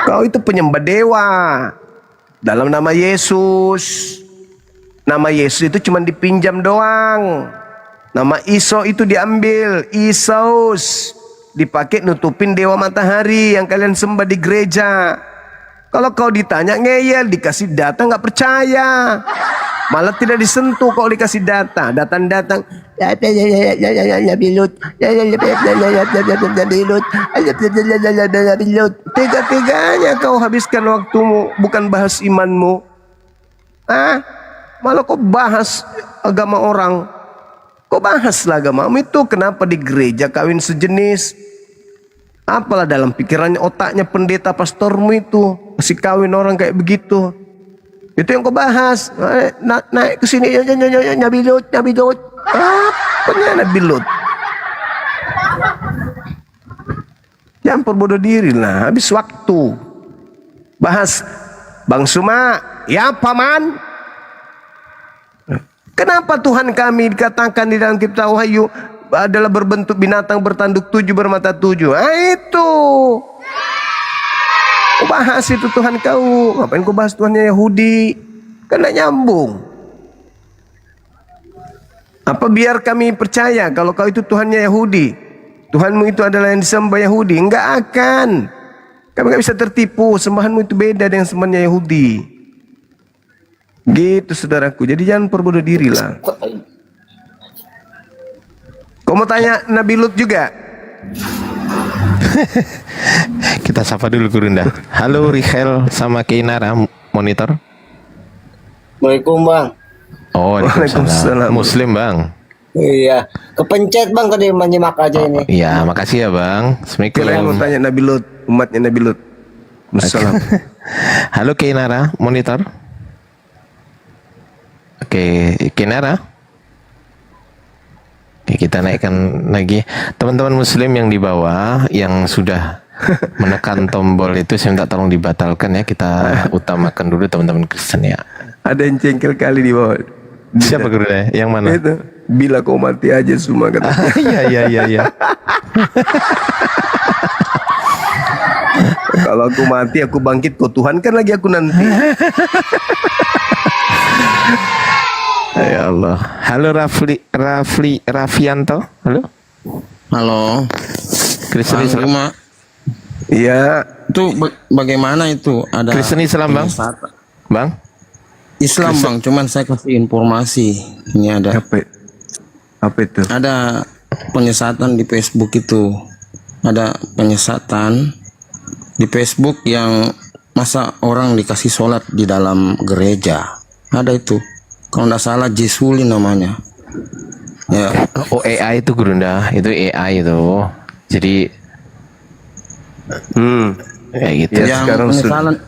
Kau itu penyembah dewa dalam nama Yesus. Nama Yesus itu cuma dipinjam doang. Nama Iso itu diambil, Isus, dipakai nutupin dewa matahari yang kalian sembah di gereja. Kalau kau ditanya ngeyel, dikasih data nggak percaya, malah tidak disentuh. Kalau dikasih data, datang tega-teganya kau habiskan waktumu bukan bahas imanmu. Malah kau bahas agama orang. Kau bahaslah agamamu itu. Kenapa di gereja kawin sejenis? Apalah dalam pikirannya, otaknya pendeta pastormu itu masih kawin orang kayak begitu. Itu yang kau bahas. Naik ke sini Nabi Lut. Apanya Nabi Lut? Jangan perbodoh diri lah. Habis waktu bahas Bang Suma, ya paman. Kenapa Tuhan kami dikatakan di dalam kitab Wahyu adalah berbentuk binatang bertanduk 7 bermata 7? Itu. Kau bahas itu Tuhan kau. Ngapain kau bahas Tuhannya Yahudi? Kan tidak nyambung. Apa biar kami percaya kalau kau itu Tuhannya Yahudi? Tuhanmu itu adalah yang disembah Yahudi? Enggak akan. Kami nggak bisa tertipu. Sembahanmu itu beda dengan sembahannya Yahudi. Gitu saudaraku. Jadi jangan perbodoh diri lah. Kau mau tanya Nabi Lut juga? Kita sapa dulu Gurunda. Halo Richel sama Keinara monitor. Assalamualaikum bang. Oh, Waalaikumsalam. Muslim bang. Iya, kepencet bang tadi menyimak aja ini. Iya, makasih ya bang. Assalamualaikum. Kalian mau tanya Nabi Lut, umatnya Nabi Lut. Wassalam. Halo Keinara monitor. Oke, Keinara. Oke, kita naikkan lagi teman-teman Muslim yang di bawah yang sudah menekan tombol itu, saya minta tolong dibatalkan ya. Kita utamakan dulu teman-teman Kristen ya. Ada yang cengkel kali di bawah. Siapa guru ya? Yang mana? Itu. Bila kau mati aja semua katanya. Iya. Kalau aku mati, aku bangkit, kau Tuhan kan lagi aku nanti. Ya Allah. Halo Raffianto. Halo. Kristen Islam. Iya. Itu bagaimana itu? Ada Kristen Islam bang. Bang. Islam Kristen. Bang, cuman saya kasih informasi. Ini ada. Apa itu? Ada penyesatan di Facebook itu. Ada penyesatan di Facebook yang Masa orang dikasih sholat di dalam gereja? Ada itu. Kalau nggak salah Jesuli namanya. Ya. Oh, AI itu Gurunda, itu AI itu. Jadi kayak gitu. Yang misalnya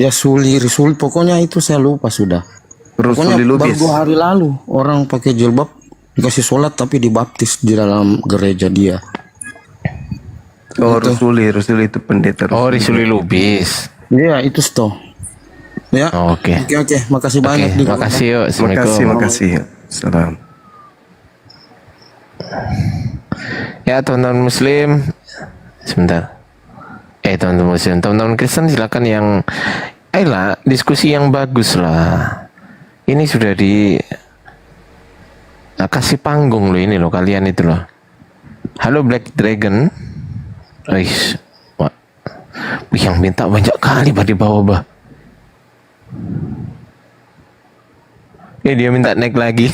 Risuli, pokoknya itu saya lupa sudah. Pokoknya baru 2 hari lalu orang pakai jilbab dikasih sholat tapi dibaptis di dalam gereja dia. Oh, Rusuli itu pendeta. Oh, Risuli Lubis. Iya, itu toh. Ya. Oke. Oke, makasih banyak. Makasih yuk. Assalamualaikum. Makasih. Salam. Ya, teman-teman Muslim, sebentar. Teman-teman Muslim, teman-teman Kristen silakan yang, ayolah diskusi yang bagus lah. Ini sudah kasih panggung loh ini loh kalian itu loh. Halo Black Dragon. Wah, yang minta banyak kali di bawah bah. Dia minta naik lagi.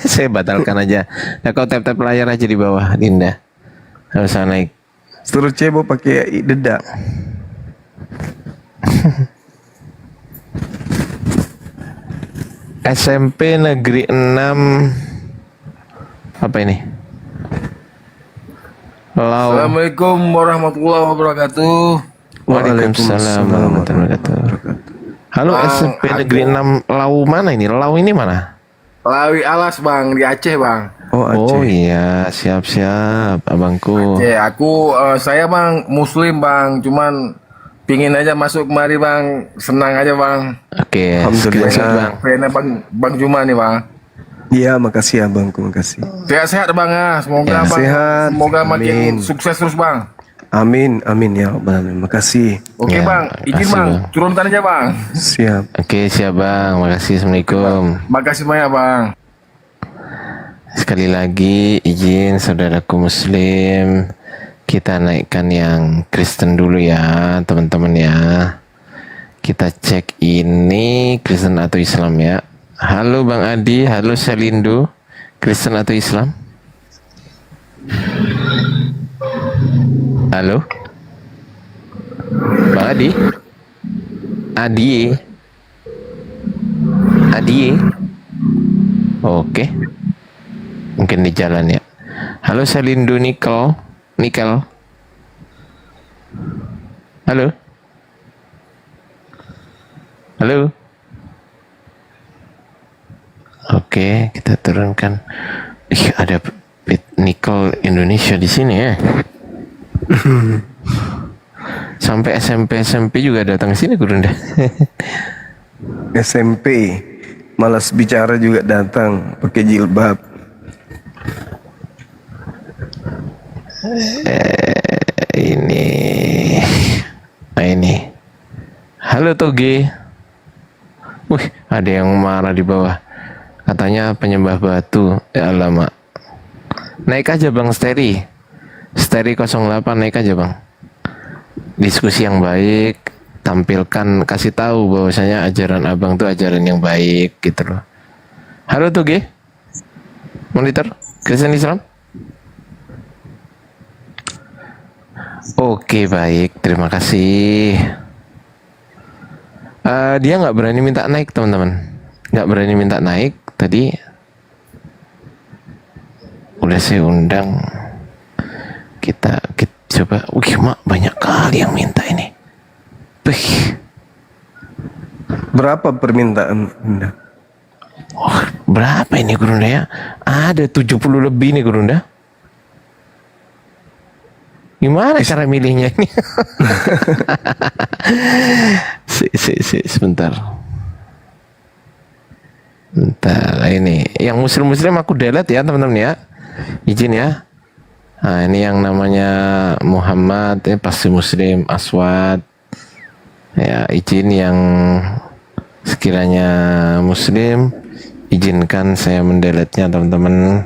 Saya batalkan aja. Nah, kau tap layar aja di bawah, Dinda. Nggak usah naik. Suruh cebo pakai dedak. SMP Negeri 6 apa ini? Assalamualaikum warahmatullahi wabarakatuh. Waalaikumsalam warahmatullahi wabarakatuh. Halo, SMP Negeri 6 Lau mana ini? Lau ini mana? Lawi Alas Bang, di Aceh Bang. Oh iya, siap-siap abangku. Aceh, saya Bang Muslim Bang, cuman pingin aja masuk kemari Bang, senang aja Bang. Oke, alhamdulillah. Bang Juma nih Bang. Iya, makasih abangku, makasih. Sehat-sehat Bang ya, semoga Ya, Bang, sehat. semoga makin Amin. sukses terus Bang. Amin ya Rabbal Alamin. Makasih. Oke Ya, Bang, izin makasih, Bang, Bang. turunkan aja Bang. Siap. Oke, siap Bang. Makasih. Assalamualaikum. Makasih banyak Bang. Sekali lagi izin saudaraku Muslim, kita naikkan yang Kristen dulu ya, teman-teman ya. Kita cek ini Kristen atau Islam ya. Halo Bang Adi, halo Selindo, Kristen atau Islam? Halo? Bang Adi? Adi? Oke. Mungkin di jalan ya. Halo Selindo Nikel. Halo? Halo? Oke, kita turunkan. Ada nikel Indonesia di sini ya. Sampai SMP juga datang ke sini Gurunda. SMP malas bicara juga datang pakai jilbab. Ini. Halo Toge. Wih, ada yang marah di bawah. Katanya penyembah batu. Ya alamak. Naik aja Bang Steri 08, naik aja Bang. Diskusi yang baik, tampilkan, kasih tahu bahwasanya ajaran Abang tuh ajaran yang baik gitu loh. Halo Toge. Monitor Kristen Islam. Oke, baik, terima kasih. Dia nggak berani minta naik teman-teman, nggak berani minta naik tadi. Udah saya undang, kita coba. Wih, mak banyak kali yang minta ini. Berapa permintaan Anda? Oh, berapa ini Gurunda ya? Ada 70 lebih nih Gurunda. Gimana cara milihnya ini? Sebentar. Bentar, ini yang muslim aku delete ya teman-teman ya. Izin ya. Nah, ini yang namanya Muhammad, ini pasti muslim, Aswad. Ya, izin yang sekiranya muslim, izinkan saya mendeletnya teman-teman.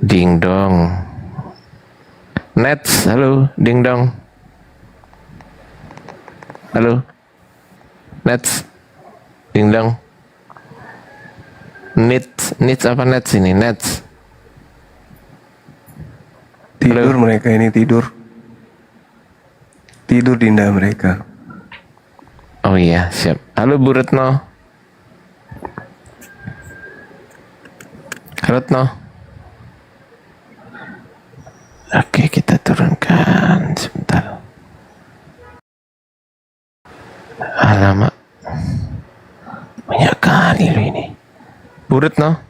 Ding dong. Nets, halo, ding dong. Halo, Nets, ding dong. Nets apa Nets ini? Nets. Tidur halo. Mereka ini tidur. Tidur Dinda mereka. Oh iya, siap. Halo Bu Retno. Retno. Oke, kita turunkan sebentar. Alamak. Banyak kali lo ini. Bu Retno.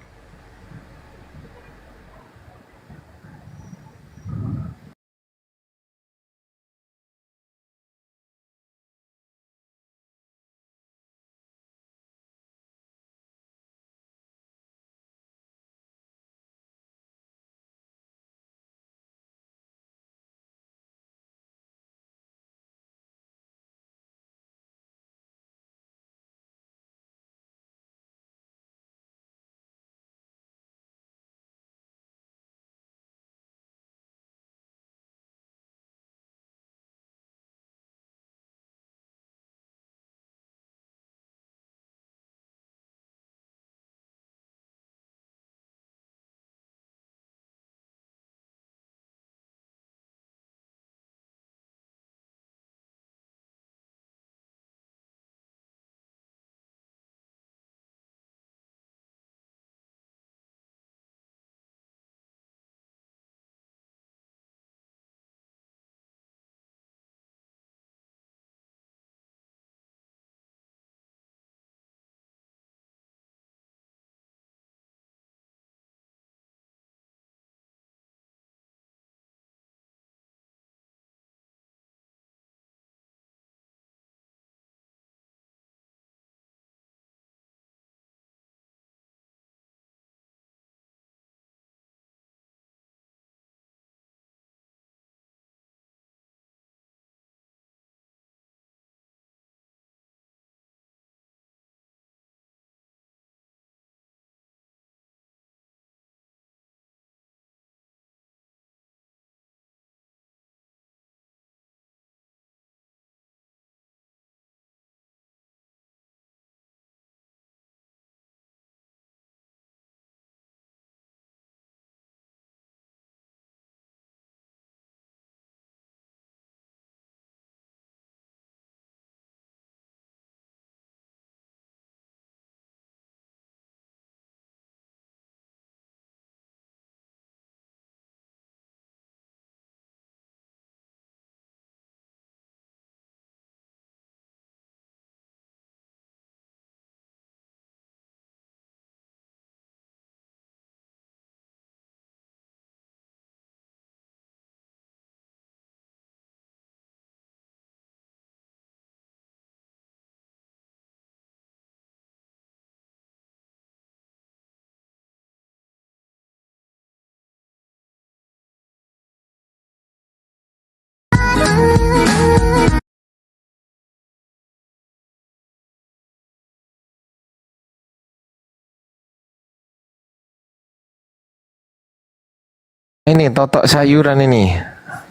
Ini Toto sayuran ini.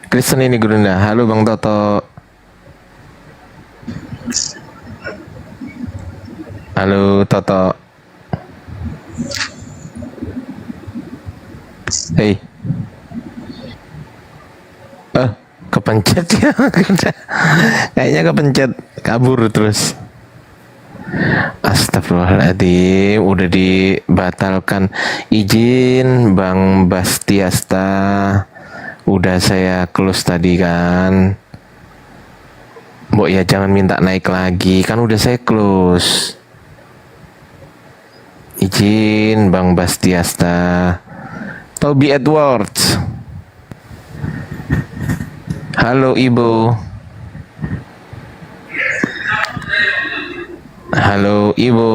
Kristen ini Gurunda. Halo Bang Toto. Halo Toto. Hei. Kepencet ya. Kayaknya kepencet. Kabur terus. Astagfirullahaladzim, udah dibatalkan izin Bang Bastiasta. Udah saya close tadi kan. Mbok ya jangan minta naik lagi, kan udah saya close. Izin Bang Bastiasta. Toby Edwards. Halo Ibu. Halo Ibu.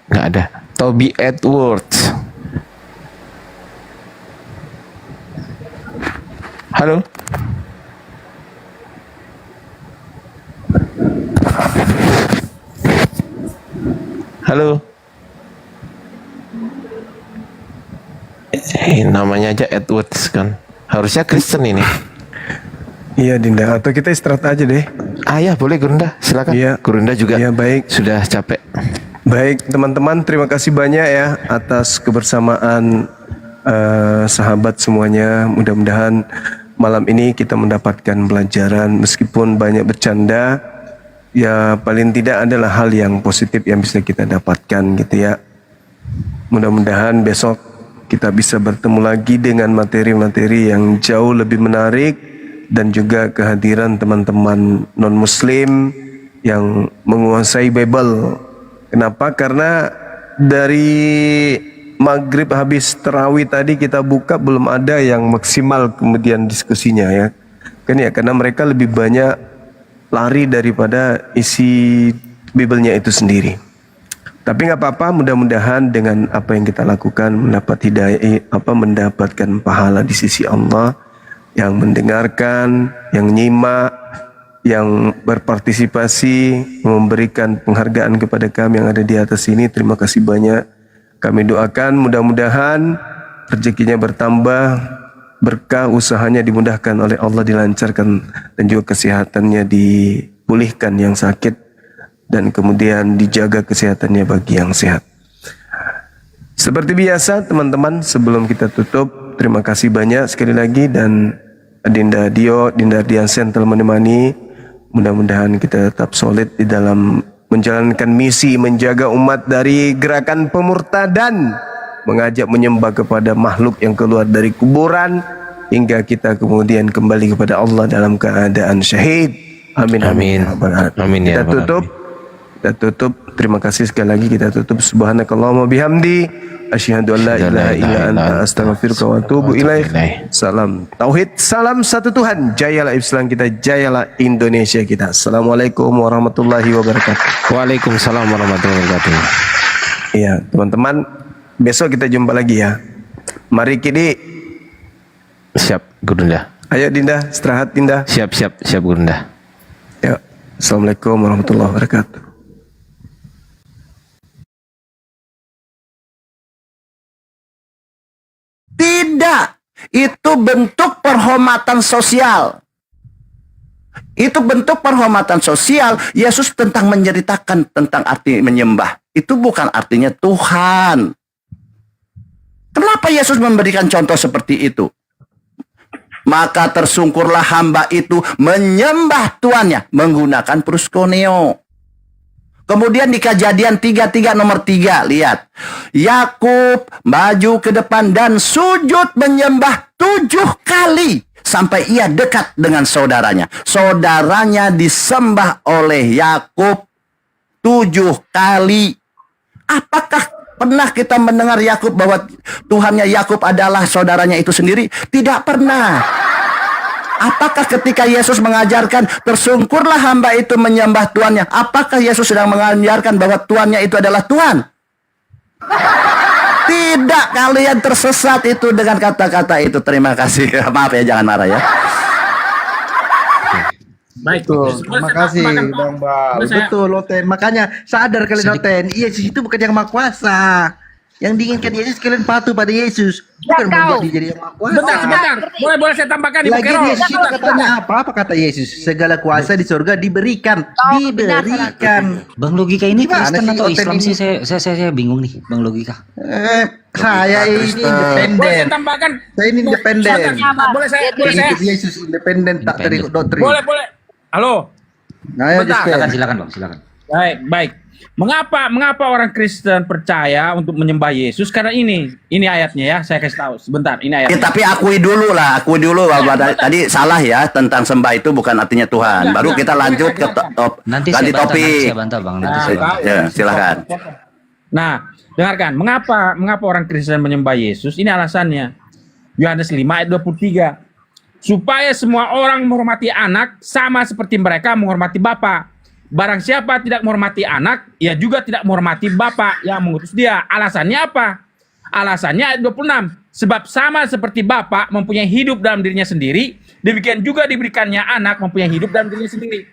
Nggak ada. Toby Edwards. Halo. Halo. Namanya aja Edwards kan. Harusnya Kristen ini. Iya Dinda, atau kita istirahat aja deh. Ya boleh Gurunda, silakan. Iya. Gurunda juga. Iya baik. Sudah capek. Baik teman-teman, terima kasih banyak ya atas kebersamaan sahabat semuanya. Mudah-mudahan malam ini kita mendapatkan pelajaran, meskipun banyak bercanda, ya paling tidak adalah hal yang positif yang bisa kita dapatkan gitu ya. Mudah-mudahan besok kita bisa bertemu lagi dengan materi-materi yang jauh lebih menarik, dan juga kehadiran teman-teman non-muslim yang menguasai Bible. Kenapa? Karena dari maghrib habis terawih tadi kita buka, belum ada yang maksimal kemudian diskusinya ya. Kan ya, karena mereka lebih banyak lari daripada isi Bible-nya itu sendiri. Tapi nggak apa-apa, mudah-mudahan dengan apa yang kita lakukan mendapat hidayah, mendapatkan pahala di sisi Allah, yang mendengarkan, yang nyimak, yang berpartisipasi, memberikan penghargaan kepada kami yang ada di atas ini. Terima kasih banyak. Kami doakan mudah-mudahan rezekinya bertambah, berkah usahanya dimudahkan oleh Allah, dilancarkan, dan juga kesehatannya dipulihkan yang sakit, dan kemudian dijaga kesehatannya bagi yang sehat. Seperti biasa teman-teman, sebelum kita tutup, terima kasih banyak sekali lagi, dan Dinda Dio, Dinda Ardiansyah telah menemani. Mudah-mudahan kita tetap solid di dalam menjalankan misi menjaga umat dari gerakan pemurtadan, mengajak menyembah kepada makhluk yang keluar dari kuburan, hingga kita kemudian kembali kepada Allah dalam keadaan syahid. Amin amin. Amin ya. Kita tutup. Terima kasih sekali lagi. Kita tutup. Subhanakallahumma bihamdi, asyhadu an la ilaha illa anta, astaghfiruka wa atubu ilaik. Salam tauhid, salam satu Tuhan. Jayalah Islam kita, jayalah Indonesia kita. Assalamualaikum warahmatullahi wabarakatuh. Waalaikumsalam warahmatullahi wabarakatuh. Iya, teman-teman, besok kita jumpa lagi ya. Mari Kidi. Siap, Gurunda. Ayo Dinda, istirahat Dinda. Siap, Gurunda. Ya. Assalamualaikum warahmatullahi wabarakatuh. Tidak, itu bentuk penghormatan sosial. Itu bentuk penghormatan sosial. Yesus tentang menceritakan tentang arti menyembah. Itu bukan artinya Tuhan. Kenapa Yesus memberikan contoh seperti itu? Maka tersungkurlah hamba itu menyembah tuannya menggunakan proskuneo. Kemudian di Kejadian 33 nomor 3, lihat. Yakub maju ke depan dan sujud menyembah 7 kali sampai ia dekat dengan saudaranya. Saudaranya disembah oleh Yakub 7 kali. Apakah pernah kita mendengar Yakub bahwa Tuhannya Yakub adalah saudaranya itu sendiri? Tidak pernah. Apakah ketika Yesus mengajarkan tersungkurlah hamba itu menyembah tuannya, apakah Yesus sedang mengajarkan bahwa tuannya itu adalah Tuhan? Tidak, kalian tersesat itu dengan kata-kata itu. Terima kasih. Maaf ya, jangan marah ya. Baik, terima kasih Bang Bal. Betul, Loten. Makanya sadar kalian Loten, Yesus itu bukan yang maha kuasa. Yang diinginkan Yesus, kalian patuh pada Yesus, bukan membuat dia jadi yang maha kuasa. Sebentar. Boleh saya tambahkan di Lagi Yesus itu katanya apa kata Yesus? Segala kuasa di surga diberikan. Bang Logika ini Gimana Kristen sih, atau Loten Islam ini? sih? Saya bingung nih, Bang Logika. Saya ini independen. Boleh saya tambahkan? Saya ini independen. Boleh saya? Ikut Yesus independen, tak terikut doktrin. Boleh. Halo. Ayo, Silakan Bang, silakan. Baik. Mengapa orang Kristen percaya untuk menyembah Yesus? Karena ini ayatnya ya, saya kasih tahu sebentar. Ini ayatnya. Tapi akui dulu bahwa tadi salah ya, tentang sembah itu bukan artinya Tuhan. Baru kita lanjut ke Nanti ganti saya topik. bantah Bang. Nanti saya bantah. Ya, silakan. Nah, dengarkan, mengapa orang Kristen menyembah Yesus? Ini alasannya. Yohanes 5 ayat 23. Supaya semua orang menghormati anak sama seperti mereka menghormati Bapa. Barang siapa tidak menghormati anak, ia juga tidak menghormati Bapa yang mengutus dia. Alasannya apa? Alasannya ayat 26. Sebab sama seperti Bapa mempunyai hidup dalam dirinya sendiri, demikian juga diberikannya anak mempunyai hidup dalam dirinya sendiri.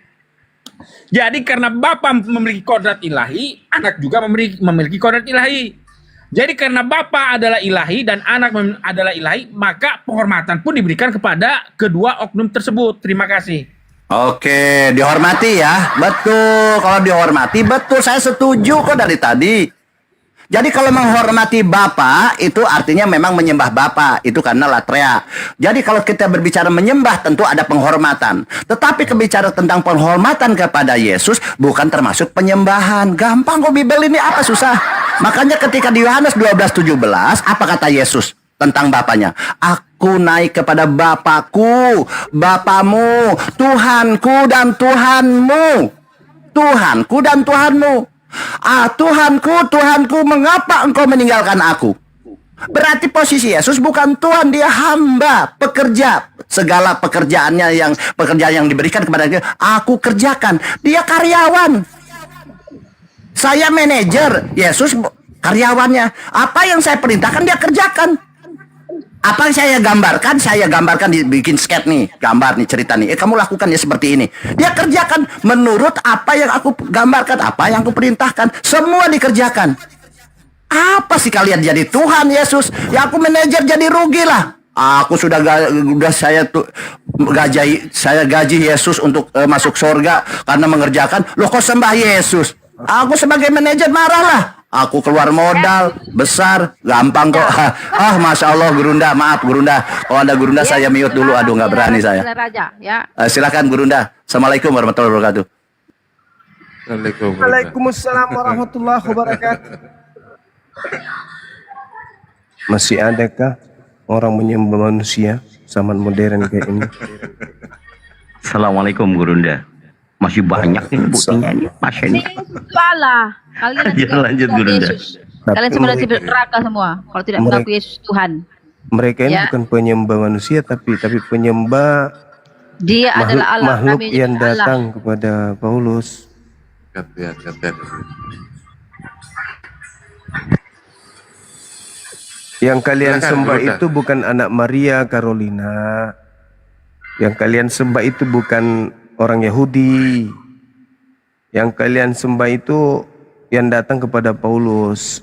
Jadi karena Bapa memiliki kodrat ilahi, anak juga memiliki kodrat ilahi. Jadi karena Bapa adalah ilahi dan anak adalah ilahi, maka penghormatan pun diberikan kepada kedua oknum tersebut. Terima kasih. Oke, dihormati ya. Betul, kalau dihormati betul, saya setuju kok dari tadi. Jadi kalau menghormati Bapa itu artinya memang menyembah Bapa, itu karena latria. Jadi kalau kita berbicara menyembah tentu ada penghormatan. Tetapi kebicara tentang penghormatan kepada Yesus bukan termasuk penyembahan. Gampang kok, Bible ini apa susah. Makanya ketika di Yohanes 12:17 apa kata Yesus tentang Bapanya? Aku naik kepada Bapakku, Bapamu, Tuhanku dan Tuhanmu. Tuhanku dan Tuhanmu. Tuhanku, Tuhanku, mengapa engkau meninggalkan aku? Berarti posisi Yesus bukan Tuhan, dia hamba, pekerja. Segala pekerjaan yang diberikan kepada dia, aku kerjakan. Dia karyawan. Saya manajer, Yesus karyawannya. Apa yang saya perintahkan dia kerjakan. Apa yang saya gambarkan dibikin sketch nih, gambar nih, cerita nih. Kamu lakukan ya seperti ini. Dia kerjakan menurut apa yang aku gambarkan, apa yang aku perintahkan. Semua dikerjakan. Apa sih kalian jadi Tuhan Yesus? Ya aku manajer jadi rugi lah. Aku sudah saya gaji Yesus untuk masuk surga karena mengerjakan. Loh kok sembah Yesus? Aku sebagai manajer marah lah. Aku keluar modal besar, gampang kok. Masya Allah, Gurunda, maaf Gurunda. Kalau ada Gurunda saya mute dulu. Aduh, nggak berani saya. Silakan Gurunda. Assalamualaikum warahmatullahi wabarakatuh. Waalaikumsalam warahmatullahi wabarakatuh. Masih adakah orang menyembah manusia zaman modern kayak ini? Assalamualaikum Gurunda. Masih banyak nih buktinya nih, Masya ini. Allah. Kalian lanjut Gurunda. Kalian semua nanti neraka semua kalau tidak mengakui Yesus Tuhan. Mereka ini bukan penyembah manusia tapi penyembah Dia adalah Allah. makhluk Kami yang Allah. datang kepada Paulus. Yang kalian Silakan, sembah Gurunda. itu bukan anak Maria Carolina. Yang kalian sembah itu bukan orang Yahudi. Yang kalian sembah itu yang datang kepada Paulus.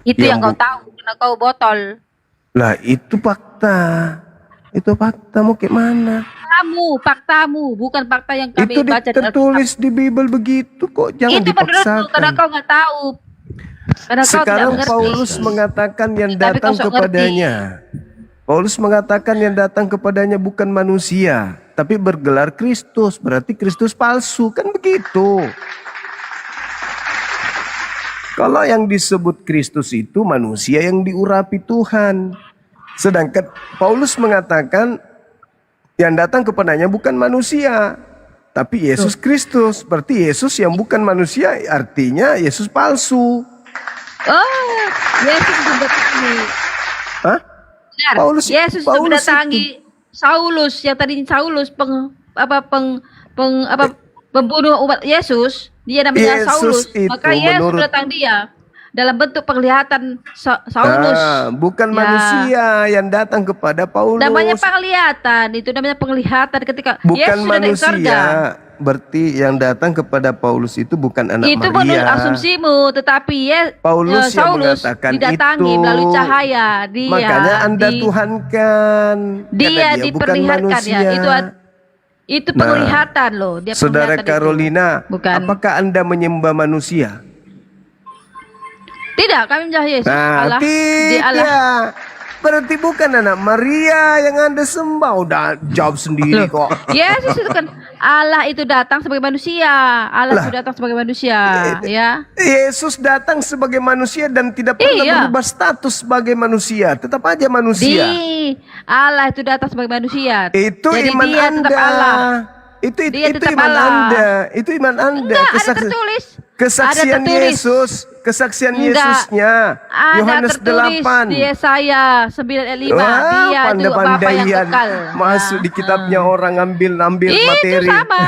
Itu yang kau bu- tahu karena kau botol. Lah itu fakta. Itu fakta, mau kayak mana? Faktamu, bukan fakta yang kami Itu baca di tertulis di Bible begitu kok, jangan Itu menurutmu karena dipaksakan. kau nggak tahu. Karena kau tidak Sekarang mengerti. Paulus mengatakan yang Tapi datang kau sok kepadanya. Paulus mengatakan yang datang kepadanya bukan manusia, tapi bergelar Kristus. Berarti Kristus palsu, kan begitu. Kalau yang disebut Kristus itu manusia yang diurapi Tuhan. Sedangkan Paulus mengatakan yang datang kepadanya bukan manusia, tapi Yesus Kristus. Berarti Yesus yang bukan manusia artinya Yesus palsu. Oh, Yesus mendatangi. Hah? Benar. Paulus- Yesus Paulus mendatangi Saulus yang tadi Saulus pembunuh umat Yesus. Dia namanya Yesus Saulus. itu Maka Yesus menurut- datang dia dalam bentuk penglihatan Saulus. Bukan Ya. manusia yang datang kepada Paulus. Namanya penglihatan, itu namanya penglihatan ketika Bukan Yesus sudah naik surga. manusia. Berarti yang datang kepada Paulus itu bukan anak Itu menurut Maria. asumsimu, tetapi Paulus yang Saulus mengatakan didatangi itu. melalui cahaya. Dia Makanya Anda tuhankan. dia Karena bukan diperlihatkan ya. manusia. Itu Nah, penglihatan loh. Dia Saudara penglihatan itu. Carolina, Bukan. apakah Anda menyembah manusia? Tidak, kami menyembah Yesus. Allah. Dia Allah. tidak. Berarti bukan anak Maria yang Anda sembah. Udah jawab sendiri kok. Yesus itu kan Allah itu datang sebagai manusia. Allah itu datang sebagai manusia, ya. Yesus datang sebagai manusia dan tidak pernah Iya. berubah status sebagai manusia. Tetap aja manusia. Allah itu datang sebagai manusia. Itu Jadi iman dia tetap Anda. Allah. Itu tetap iman Allah. Anda. Itu iman Anda. Enggak, ada tertulis. Kesaksian Ada tertulis. Yesus. Kesaksian Enggak. Yesusnya. Ada Yohanes tertulis 8. di Yesaya 9:5. Wah, Dia itu Bapa yang pandai-pandaian. kekal. Masuk di kitabnya orang ngambil Itu materi. sama.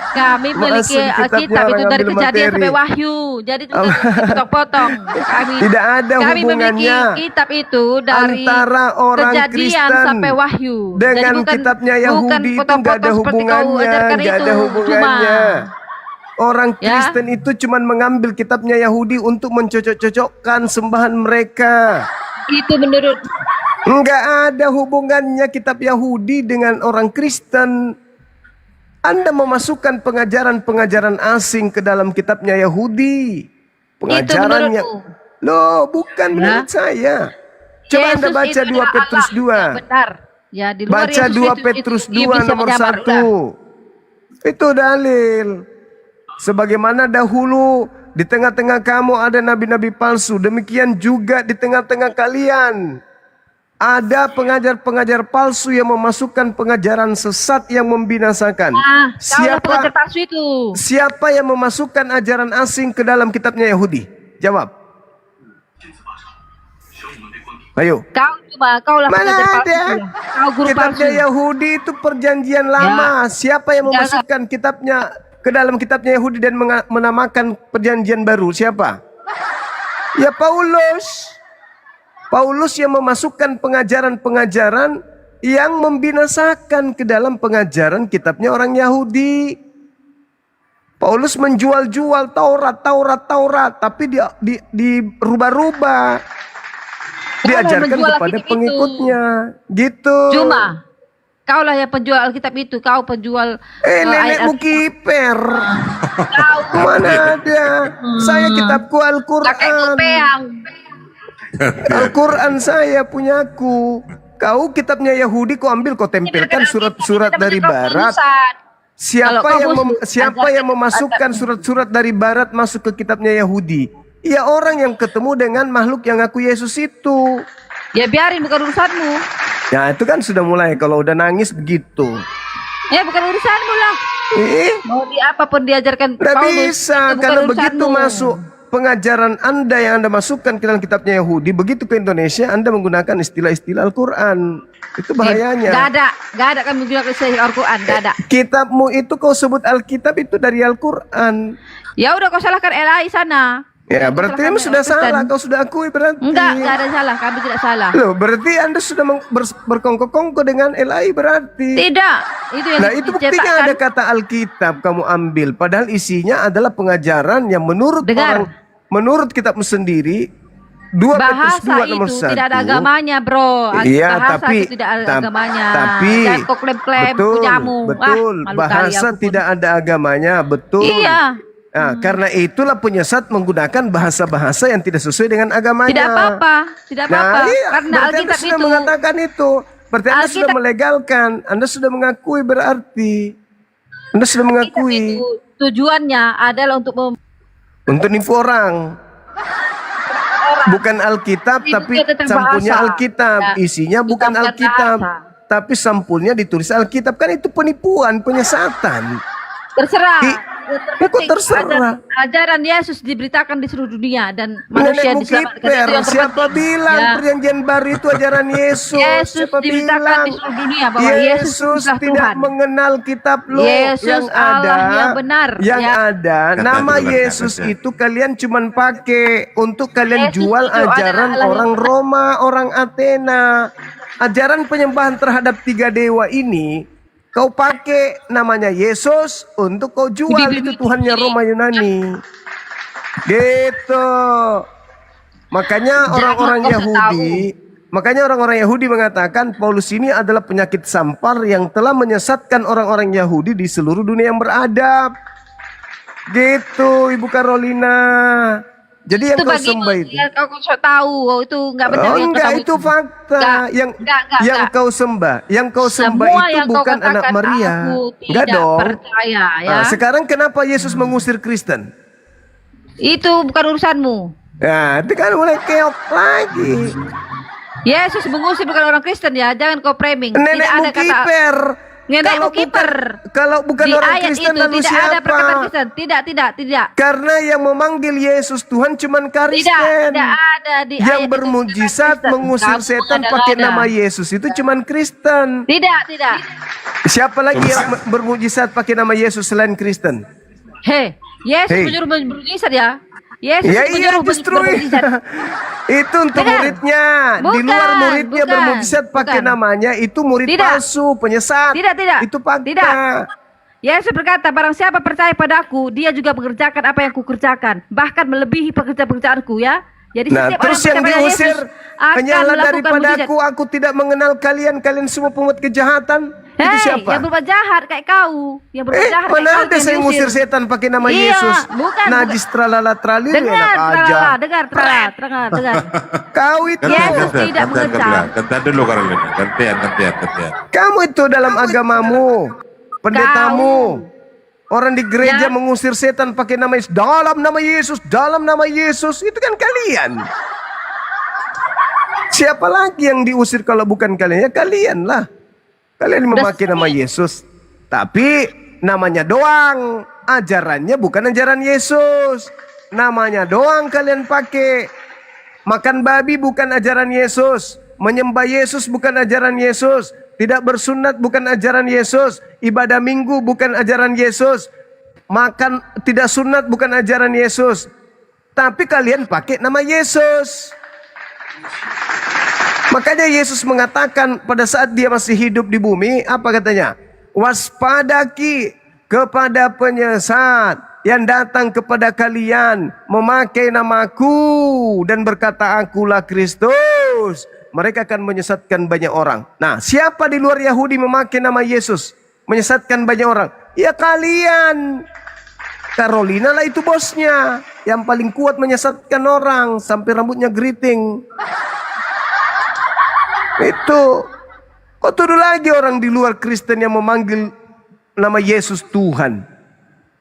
Kami memiliki Masuk di kitabnya Alkitab itu orang dari ambil Kejadian materi. sampai Wahyu. Jadi itu dipotong-potong. Tidak ada Kami hubungannya memiliki kitab itu dari antara orang Kejadian Kristen sampai Wahyu. dengan Jadi kitabnya bukan Yahudi itu nggak ada potong-potong seperti kau hubungannya, ajarkan nggak ada itu. hubungannya. Orang Ya. Kristen itu cuma mengambil kitabnya Yahudi untuk mencocok-cocokkan sembahan mereka. Itu menurut Nggak ada hubungannya kitab Yahudi dengan orang Kristen. Anda memasukkan pengajaran-pengajaran asing ke dalam kitabnya Yahudi. Pengajaran yang loh, bukan menurut saya. Coba Anda baca 2 Petrus 2. Ya, benar. Ya, di luar Baca Yesus 2 itu, Petrus dia 2 bisa nomor menyamar. 1. Itu dalil. Sebagaimana dahulu di tengah-tengah kamu ada nabi-nabi palsu, demikian juga di tengah-tengah kalian ada pengajar-pengajar palsu yang memasukkan pengajaran sesat yang membinasakan. Pengajar palsu itu. Siapa yang memasukkan ajaran asing ke dalam kitabnya Yahudi? Jawab. Ayo. Kaulah Mana pengajar palsu ada? itu. Kau guru Kitabnya palsu. Yahudi itu perjanjian lama. Siapa yang memasukkan kitabnya ke dalam kitabnya Yahudi dan menamakan perjanjian baru? Siapa? Ya Paulus. Paulus yang memasukkan pengajaran-pengajaran yang membinasakan ke dalam pengajaran kitabnya orang Yahudi. Paulus menjual-jual Taurat, tapi dirubah-rubah. Diajarkan kepada pengikutnya. Gitu. Cuma kaulah yang penjual Alkitab itu, kau penjual nenekmu kiper. Mana ada? Saya kitabku Al-Quran. Al-Quran saya punyaku. Kau kitabnya Yahudi kau ambil, kau tempelkan surat-surat dari barat. Siapa yang memasukkan surat-surat dari barat masuk ke kitabnya Yahudi? Ya orang yang ketemu dengan makhluk yang ngaku Yesus itu. Ya biarin, bukan urusanmu. Ya itu kan sudah mulai kalau udah nangis begitu. Ya bukan urusanmu lah. Mau di apapun diajarkan Nggak Paulus, bisa itu bukan kalau begitu urusanmu. masuk pengajaran Anda yang Anda masukkan ke dalam kitabnya Yahudi, begitu ke Indonesia Anda menggunakan istilah-istilah Al-Quran. Itu bahayanya. Gak ada kami bilang istilah Al-Quran, gak ada. Kitabmu itu kau sebut Alkitab itu dari Al-Quran. Ya udah kau salahkan LAI sana. Ya berarti kamu sudah salah, kau sudah akui berarti. Enggak ada salah, kami tidak salah. Loh, berarti Anda sudah berkongkong-kongko dengan LAI berarti. Tidak, itu yang Nah itu buktinya ada kata Alkitab kamu ambil, padahal isinya adalah pengajaran yang menurut menurut kitabmu sendiri. 2 Petrus 2 nomor 1. Tidak ada agamanya, bro. Iya, bahasa tapi itu tidak ada agamanya. Tapi jangan kau klaim-klaim punyamu. Betul, malu bahasa kali aku. tidak ada agamanya, betul. Iya. Nah, karena itulah penyesat menggunakan bahasa-bahasa yang tidak sesuai dengan agamanya. Tidak apa-apa, tidak apa-apa. Nah, iya, Karena berarti Alkitab Anda sudah itu mengatakan itu. Berarti Anda sudah melegalkan, Anda sudah mengakui berarti. Anda sudah mengakui. Itu tujuannya adalah untuk nipu orang. Bukan Alkitab, tapi sampulnya bahasa. Alkitab. Ya, Isinya bukan bukan Alkitab, bahasa. tapi sampulnya ditulis Alkitab. Kan itu penipuan, penyesatan. terserah. Terserah. Ajaran Yesus diberitakan di seluruh dunia dan manusia Nenekmu diselamatkan. kiper. Itu yang Siapa terpenting. bilang Ya. perjanjian baru itu ajaran Yesus? Yesus Siapa diberitakan bilang? di seluruh dunia bahwa Yesus adalah tidak Tuhan. mengenal kitab lu. Yesus yang Allah ada, yang benar. Yang Ya. ada nama Yesus itu kalian cuman pakai untuk kalian Yesus jual itu ajaran adalah orang Roma, orang Athena. Ajaran penyembahan terhadap 3 dewa ini kau pakai namanya Yesus untuk kau jual, itu Tuhannya Roma Yunani. Gitu. Makanya orang-orang Yahudi mengatakan Paulus ini adalah penyakit sampar yang telah menyesatkan orang-orang Yahudi di seluruh dunia yang beradab. Gitu, Ibu Carolina. Jadi yang kau sembah itu. Kau tahu itu nggak benar. Enggak, itu fakta. Yang kau sembah Semua itu yang kau bukan anak katakan Maria. aku Enggak tidak dong. percaya, ya. Nah, sekarang kenapa Yesus mengusir Kristen? Itu bukan urusanmu. Nah, itu kan mulai keok lagi. Yesus mengusir bukan orang Kristen ya. Jangan kau framing. Nenekmu kiper. Nenekmu kiper. Kalau bukan Di orang ayat Kristen itu lalu tidak ada siapa? perkataan Kristen. Tidak. Karena yang memanggil Yesus Tuhan cuman Kristen. Tidak ada di yang ayat bermujizat mengusir Kamu setan ada pakai ada. nama Yesus itu cuman Kristen. Tidak. Siapa lagi yang bermujizat pakai nama Yesus selain Kristen? Yesus Hei. menyuruh bermujizat ya. Yesus Iya menyuruh justru bermujizat. itu untuk muridnya. Di luar muridnya bermujizat pakai namanya itu murid palsu, penyesat. Tidak. Itu fakta. Tidak. Yesus berkata, barang siapa percaya padaku, dia juga mengerjakan apa yang kukerjakan, bahkan melebihi pekerjaan-pekerjaanku ya. Jadi Nah, setiap terus orang yang percaya pada diusir Yesus akan hanyalah melakukan daripada mujizat. aku tidak mengenal kalian, kalian semua pemungut kejahatan. Itu Hei, siapa? yang berbuat jahat kayak kau. Yang berbuat jahat kayak Mana kau ada yang saya diusir. ngusir setan pakai nama Iya, Yesus? bukan, Najis tralala tralili Dengar, enak aja. tralala, dengar, tralala, dengar. Kau itu. Yesus tidak mengecam. Gantian dulu Karolina. Gantian. Kamu itu dalam agamamu, pendetamu, orang di gereja mengusir setan pakai nama Yesus. Dalam nama Yesus, dalam nama Yesus. Itu kan kalian. Siapa lagi yang diusir kalau bukan kalian? Ya kalian lah. Kalian memakai nama Yesus. Tapi namanya doang. Ajarannya bukan ajaran Yesus. Namanya doang kalian pakai. Makan babi bukan ajaran Yesus. Menyembah Yesus bukan ajaran Yesus. Tidak bersunat bukan ajaran Yesus. Ibadah minggu bukan ajaran Yesus. Makan tidak sunat bukan ajaran Yesus. Tapi kalian pakai nama Yesus. Makanya Yesus mengatakan pada saat dia masih hidup di bumi, apa katanya? Waspadaki kepada penyesat yang datang kepada kalian memakai namaku dan berkata akulah Kristus. Mereka akan menyesatkan banyak orang. Nah, siapa di luar Yahudi memakai nama Yesus menyesatkan banyak orang? Ya kalian. Carolina lah itu bosnya, yang paling kuat menyesatkan orang sampai rambutnya geriting. Itu. Kok tuduh lagi orang di luar Kristen yang memanggil nama Yesus Tuhan,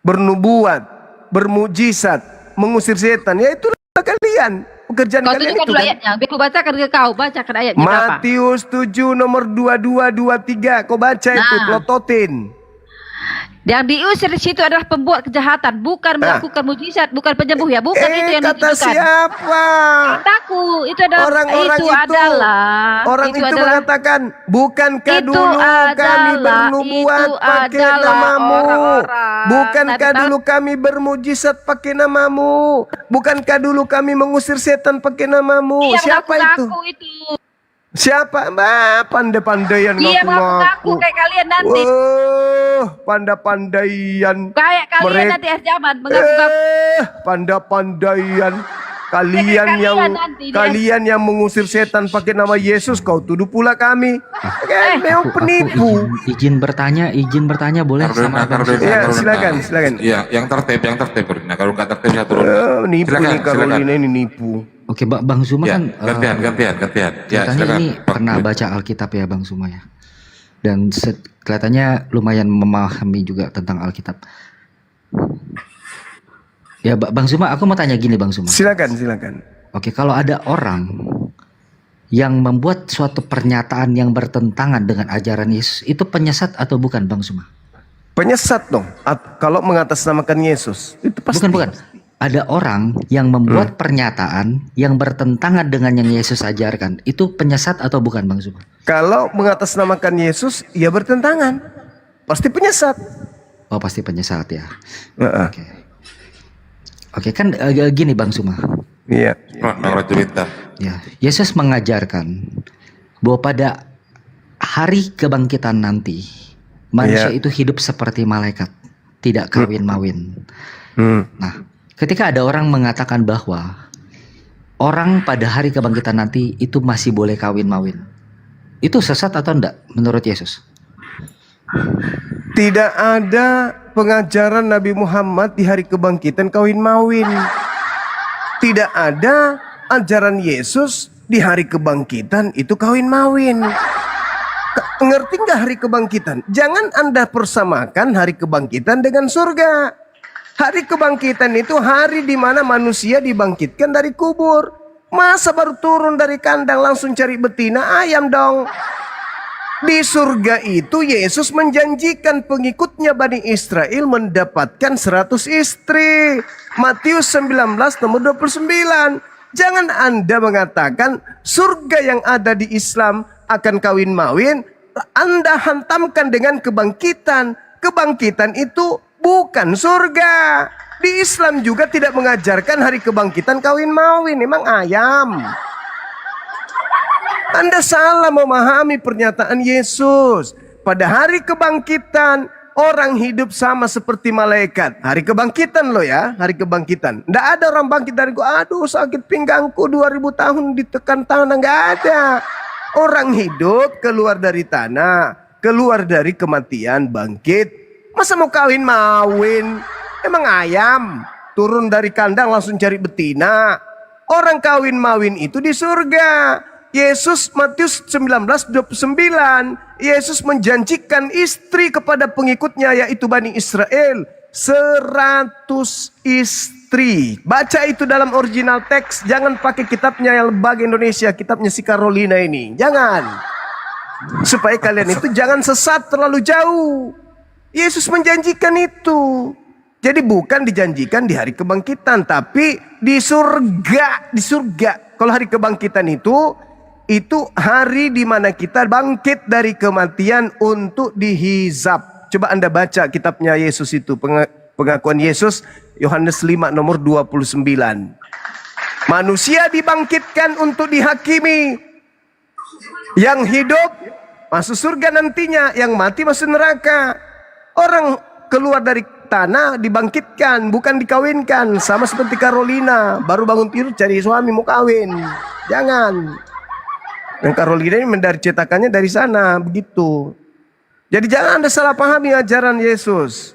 bernubuat, bermujizat, mengusir setan? Ya itulah kalian. Pekerjaan Kau kalian tunjukkan itu dulu kan. ayatnya. Biar ku bacakan ke kau. Bacakan ayatnya berapa. Matius 7 nomor 22, 23. Kau baca itu, pelototin. Yang diusir di situ adalah pembuat kejahatan, bukan melakukan mujizat, bukan penyembuh ya, bukan itu yang Kata ditujukan. siapa? Kataku, itu adalah Orang-orang orang itu mengatakan, bukankah dulu kami bernubuat pakai namamu? Bukankah dulu kami bermujizat pakai namamu? Bukankah dulu kami mengusir setan pakai namamu? Siapa itu? Siapa? Pandai-pandaian Dia ngaku-ngaku. mengaku kayak kalian nanti. Pandai-pandaian. Kayak kalian nanti akhir zaman mengaku-ngaku. Pandai-pandaian. Kalian yang mengusir setan pakai nama Yesus, kau tuduh pula kami. Kan memang penipu. Izin bertanya boleh sama Bang Suma? Ya, silakan. Iya, yang tertib. Nah, kalau nggak tertib saya turun. Nipu nih Carolina ini nipu. Oke, Bang Suma kan gantian. Ya, katanya silakan. ini pernah baca Alkitab ya Bang Suma ya. Dan kelihatannya lumayan memahami juga tentang Alkitab. Ya Bang Suma, aku mau tanya gini Bang Suma. Silakan. Oke, kalau ada orang yang membuat suatu pernyataan yang bertentangan dengan ajaran Yesus, itu penyesat atau bukan Bang Suma? Penyesat dong. Kalau mengatasnamakan Yesus, itu pasti. Bukan. Ada orang yang membuat pernyataan yang bertentangan dengan yang Yesus ajarkan. Itu penyesat atau bukan Bang Suma? Kalau mengatasnamakan Yesus, ya bertentangan. Pasti penyesat. Oh, pasti penyesat ya. Oke, kan gini Bang Suma. Iya. Ya, Yesus mengajarkan bahwa pada hari kebangkitan nanti manusia itu hidup seperti malaikat, tidak kawin-mawin. Nah, ketika ada orang mengatakan bahwa orang pada hari kebangkitan nanti itu masih boleh kawin-mawin, itu sesat atau enggak menurut Yesus? Tidak ada pengajaran Nabi Muhammad di hari kebangkitan kawin-mawin. Tidak ada ajaran Yesus di hari kebangkitan itu kawin-mawin. Ngerti nggak hari kebangkitan? Jangan Anda persamakan hari kebangkitan dengan surga. Hari kebangkitan itu hari di mana manusia dibangkitkan dari kubur. Masa baru turun dari kandang langsung cari betina ayam dong. Di surga itu Yesus menjanjikan pengikutnya Bani Israel mendapatkan 100 istri. Matius 19 nomor 29. Jangan Anda mengatakan surga yang ada di Islam akan kawin-mawin. Anda hantamkan dengan kebangkitan. Kebangkitan itu bukan surga. Di Islam juga tidak mengajarkan hari kebangkitan kawin-mawin. Emang ayam. Anda salah memahami pernyataan Yesus. Pada hari kebangkitan, orang hidup sama seperti malaikat. Hari kebangkitan loh ya, hari kebangkitan. Nggak ada orang bangkit dari aduh sakit pinggangku 2000 tahun ditekan tanah. Nggak ada. Orang hidup keluar dari tanah. keluar dari kematian, bangkit. Masa mau kawin-mawin? Emang ayam turun dari kandang langsung cari betina? Orang kawin-mawin itu di surga. Yesus Matius 19:29, Yesus menjanjikan istri kepada pengikutnya yaitu Bani Israel 100 istri. Baca itu dalam original teks, jangan pakai kitabnya yang Lembaga Indonesia, kitabnya si Carolina ini. Jangan. Supaya kalian itu jangan sesat terlalu jauh. Yesus menjanjikan itu. Jadi bukan dijanjikan di hari kebangkitan, tapi di surga, di surga. Kalau hari kebangkitan itu hari di mana kita bangkit dari kematian untuk dihisab. Coba Anda baca kitabnya Yesus itu, pengakuan Yesus, Yohanes 5 nomor 29. Manusia dibangkitkan untuk dihakimi. Yang hidup masuk surga nantinya, yang mati masuk neraka. Orang keluar dari tanah dibangkitkan, bukan dikawinkan. Sama seperti Carolina, baru bangun tidur cari suami mau kawin. Jangan. Yang Carolina ini dari cetakannya dari sana, begitu. Jadi jangan Anda salah pahami ajaran Yesus.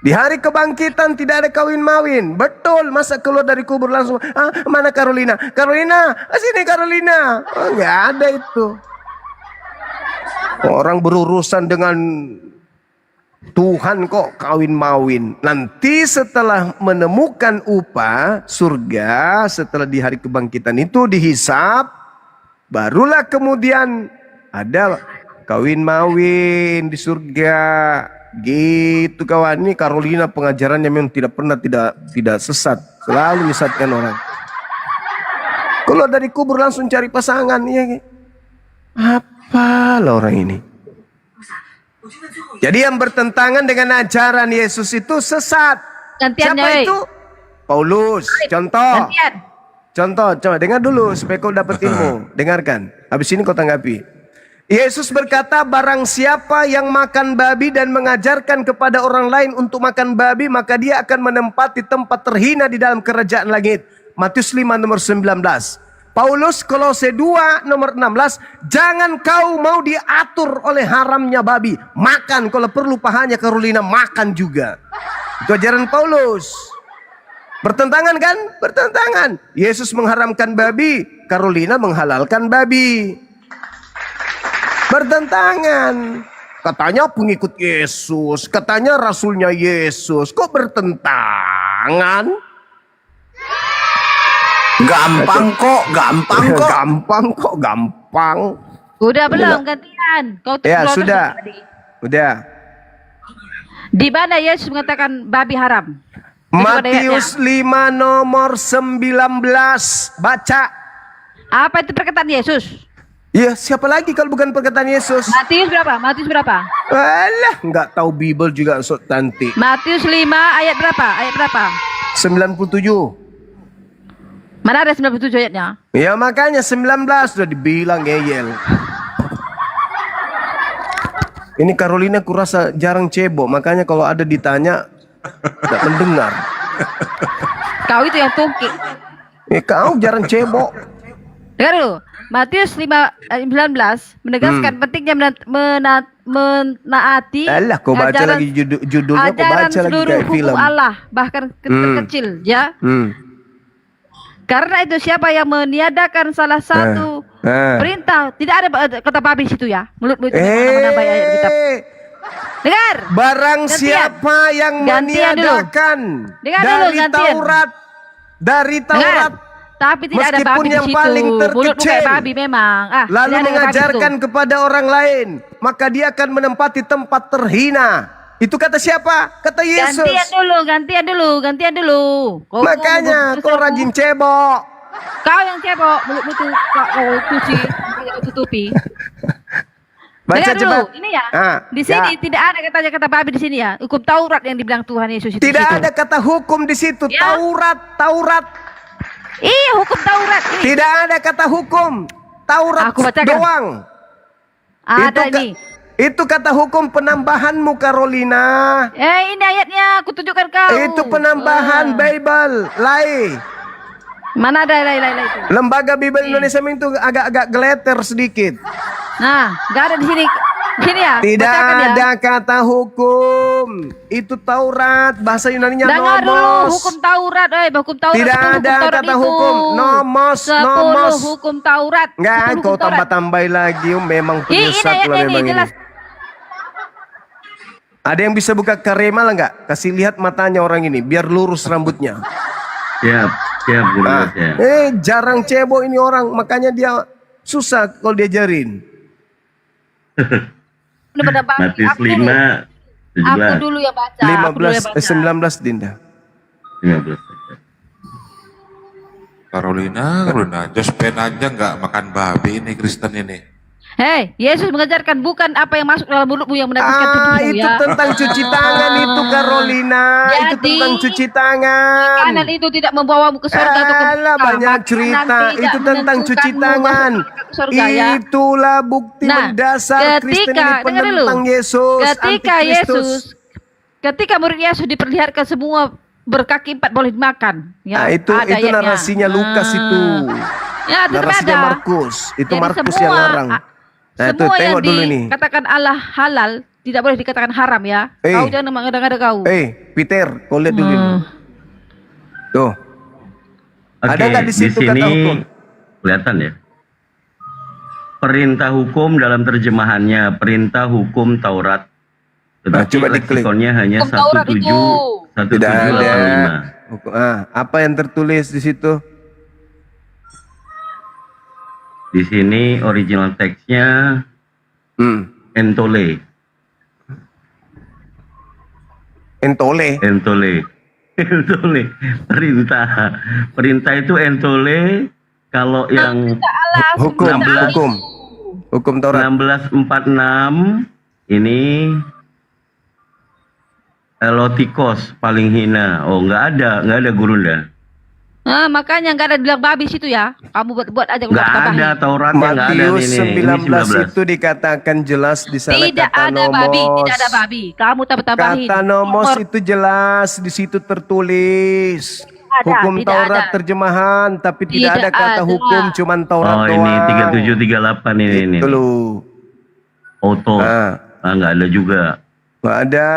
Di hari kebangkitan tidak ada kawin-mawin. Betul, masa keluar dari kubur langsung, mana Carolina? Carolina, sini Carolina. Nggak ada itu. Orang berurusan dengan Tuhan kok kawin-mawin. Nanti setelah menemukan upah surga, setelah di hari kebangkitan itu dihisap, barulah kemudian ada kawin-mawin di surga. Gitu kawan. Ini Carolina pengajarannya memang tidak pernah tidak sesat, selalu menyesatkan orang. Kalau dari kubur langsung cari pasangan, ya. Apalah orang ini. Jadi yang bertentangan dengan ajaran Yesus itu sesat. Gantian, Siapa Yoi. itu? Paulus. Contoh. Gantian. Contoh, coba dengar dulu supaya kau dapat ilmu. Dengarkan. Habis ini kau tanggapi. Yesus berkata, barang siapa yang makan babi dan mengajarkan kepada orang lain untuk makan babi, maka dia akan menempati tempat terhina di dalam kerajaan langit. Matius 5 nomor 19. Paulus Kolose 2 nomor 16, jangan kau mau diatur oleh haramnya babi. Makan, kalau perlu pahanya Carolina makan juga. Itu ajaran Paulus. Bertentangan kan? Bertentangan. Yesus mengharamkan babi, Carolina menghalalkan babi. Bertentangan. Katanya pengikut Yesus, katanya rasulnya Yesus. Kok bertentangan? Gampang kok. Gampang. Udah belum gantian? Kau Ya keluar sudah. terus tadi. Udah. Di mana Yesus mengatakan babi haram? Matius 5 nomor 19. Baca. Apa itu perkataan Yesus? Ya, siapa lagi kalau bukan perkataan Yesus? Matius berapa? Matius berapa? Alah, nggak tahu Bible juga sok tanti. Matius 5 ayat berapa? Ayat berapa? 97. Mana ada 97 ayatnya? Ya makanya 19 sudah dibilang ngeyel. Ini Carolina kurasa jarang cebok, makanya kalau ada ditanya tidak mendengar. Kau itu yang tungki. Kau jarang cebok. Dengar dulu. Matius 5 ayat 19 menegaskan pentingnya menaati Alah, kau baca ajaran- lagi judulnya, kau ajaran baca lagi seluruh kayak hukum film. Allah, bahkan kecil, ya. Karena itu siapa yang meniadakan salah satu perintah, tidak ada kata babi di situ ya. Mulut-mulut mana-mana baik ayat kitab. Dengar. Barang Gantian. siapa yang Gantian dulu. meniadakan Dengar dulu, dari gantian. dari Taurat, Tapi tidak ada meskipun babi di yang situ. paling Mulutmu terkecil, kayak babi memang. lalu Tidak ada babi mengajarkan di situ. kepada orang lain, maka dia akan menempati tempat terhina. Itu kata siapa? Kata Yesus. Gantian dulu. Makanya kau rajin cebok. Kau yang cebok, mulutmu tuh kau cuci, kau tutupi. Baca Dengar dulu, cepat. ini ya. Ah, Di sini ya. tidak ada katanya kata babi di sini ya. Hukum Taurat yang dibilang Tuhan Yesus itu. Tidak di situ. ada kata hukum di situ. Ya. Taurat. Iya, hukum Taurat ini. Tidak ada kata hukum. Taurat Aku bacakan. doang. Ada ini. Itu kata hukum penambahanmu, Carolina. Ini ayatnya, aku tunjukkan kau. Itu penambahan Bible. Lai. Mana ada lai itu? Lembaga Bible Indonesia itu agak-agak geleter sedikit. Nah, nggak ada di sini. Gini ya. Tidak bacakan ya. ada kata hukum. Itu Taurat, bahasa Yunaninya Dengar dulu nomos. hukum Taurat, hukum Taurat. Tidak 10 ada Taurat kata itu. hukum. Nomos, 10 nomos. hukum Taurat. Enggak, 10 kau hukum Taurat. tambah-tambahin lagi. Memang Ini penyesat lo memang ini. jelas. Ada yang bisa buka karemal enggak? Kasih lihat matanya orang ini, biar lurus rambutnya. Siap, siap guru. Siap. Jarang cebok ini orang, makanya dia susah kalau diajarin. Benar-benar Bang, Matius aku dulu. 5, 17. Aku dulu yang baca. aku dulu yang 15, baca. 19 Dinda. 15. Carolina, Jospen aja nggak makan babi ini Kristen ini. Hei, Yesus mengajarkan bukan apa yang masuk dalam mulutmu yang menakutkan tubuhmu Itu ya. tentang cuci tangan itu Carolina. Itu Jadi, tentang cuci tangan. Makanan itu tidak membawamu ke surga atau ke Alah, banyak cerita. Itu tentang cuci tangan. Surga, ya. Itulah bukti mendasar Kristen ini dengar dulu. penentang Yesus, Ketika antikristus. ketika murid Yesus diperlihatkan semua berkaki 4 boleh dimakan. Ya, Nah, itu ada ayatnya. narasinya Lukas itu. Ya, tetap Narasinya ada. Markus. Itu Jadi Markus semua- yang larang. Nah, itu Semua yang tengok dulu nih. dikatakan Allah halal tidak boleh dikatakan haram ya. Kau jangan mengada-ngada kau. Peter, kau lihat dulu ini. Tuh. Ada Oke, nggak di situ sini kata hukum? kelihatan ya. Perintah hukum dalam terjemahannya perintah hukum Taurat. Tetapi coba diklik. leksikonnya hanya Hukum Taurat itu. 1785. Apa yang tertulis di situ? Di sini original teksnya entole. Entole. Entole. Entole. Perintah. Perintah itu entole. Kalau yang Hukum Taurat 1646 ini elotikos paling hina. Oh, nggak ada Gurunda. Makanya nggak ada bilang babi situ ya. Kamu buat aja Nggak ada Tauratnya, nggak ada Matius ini 19 itu dikatakan jelas di sana Tidak kata ada nomos. babi, tidak ada babi. Kamu tambah-tambahin. Kata nomos itu jelas di situ tertulis. Hukum tidak Taurat ada. terjemahan, tapi tidak ada Tidak kata ada. hukum, cuman Taurat Oh, doang. ini 3738 ini. Itu lu. Auto. Nggak ada juga. Nggak ada.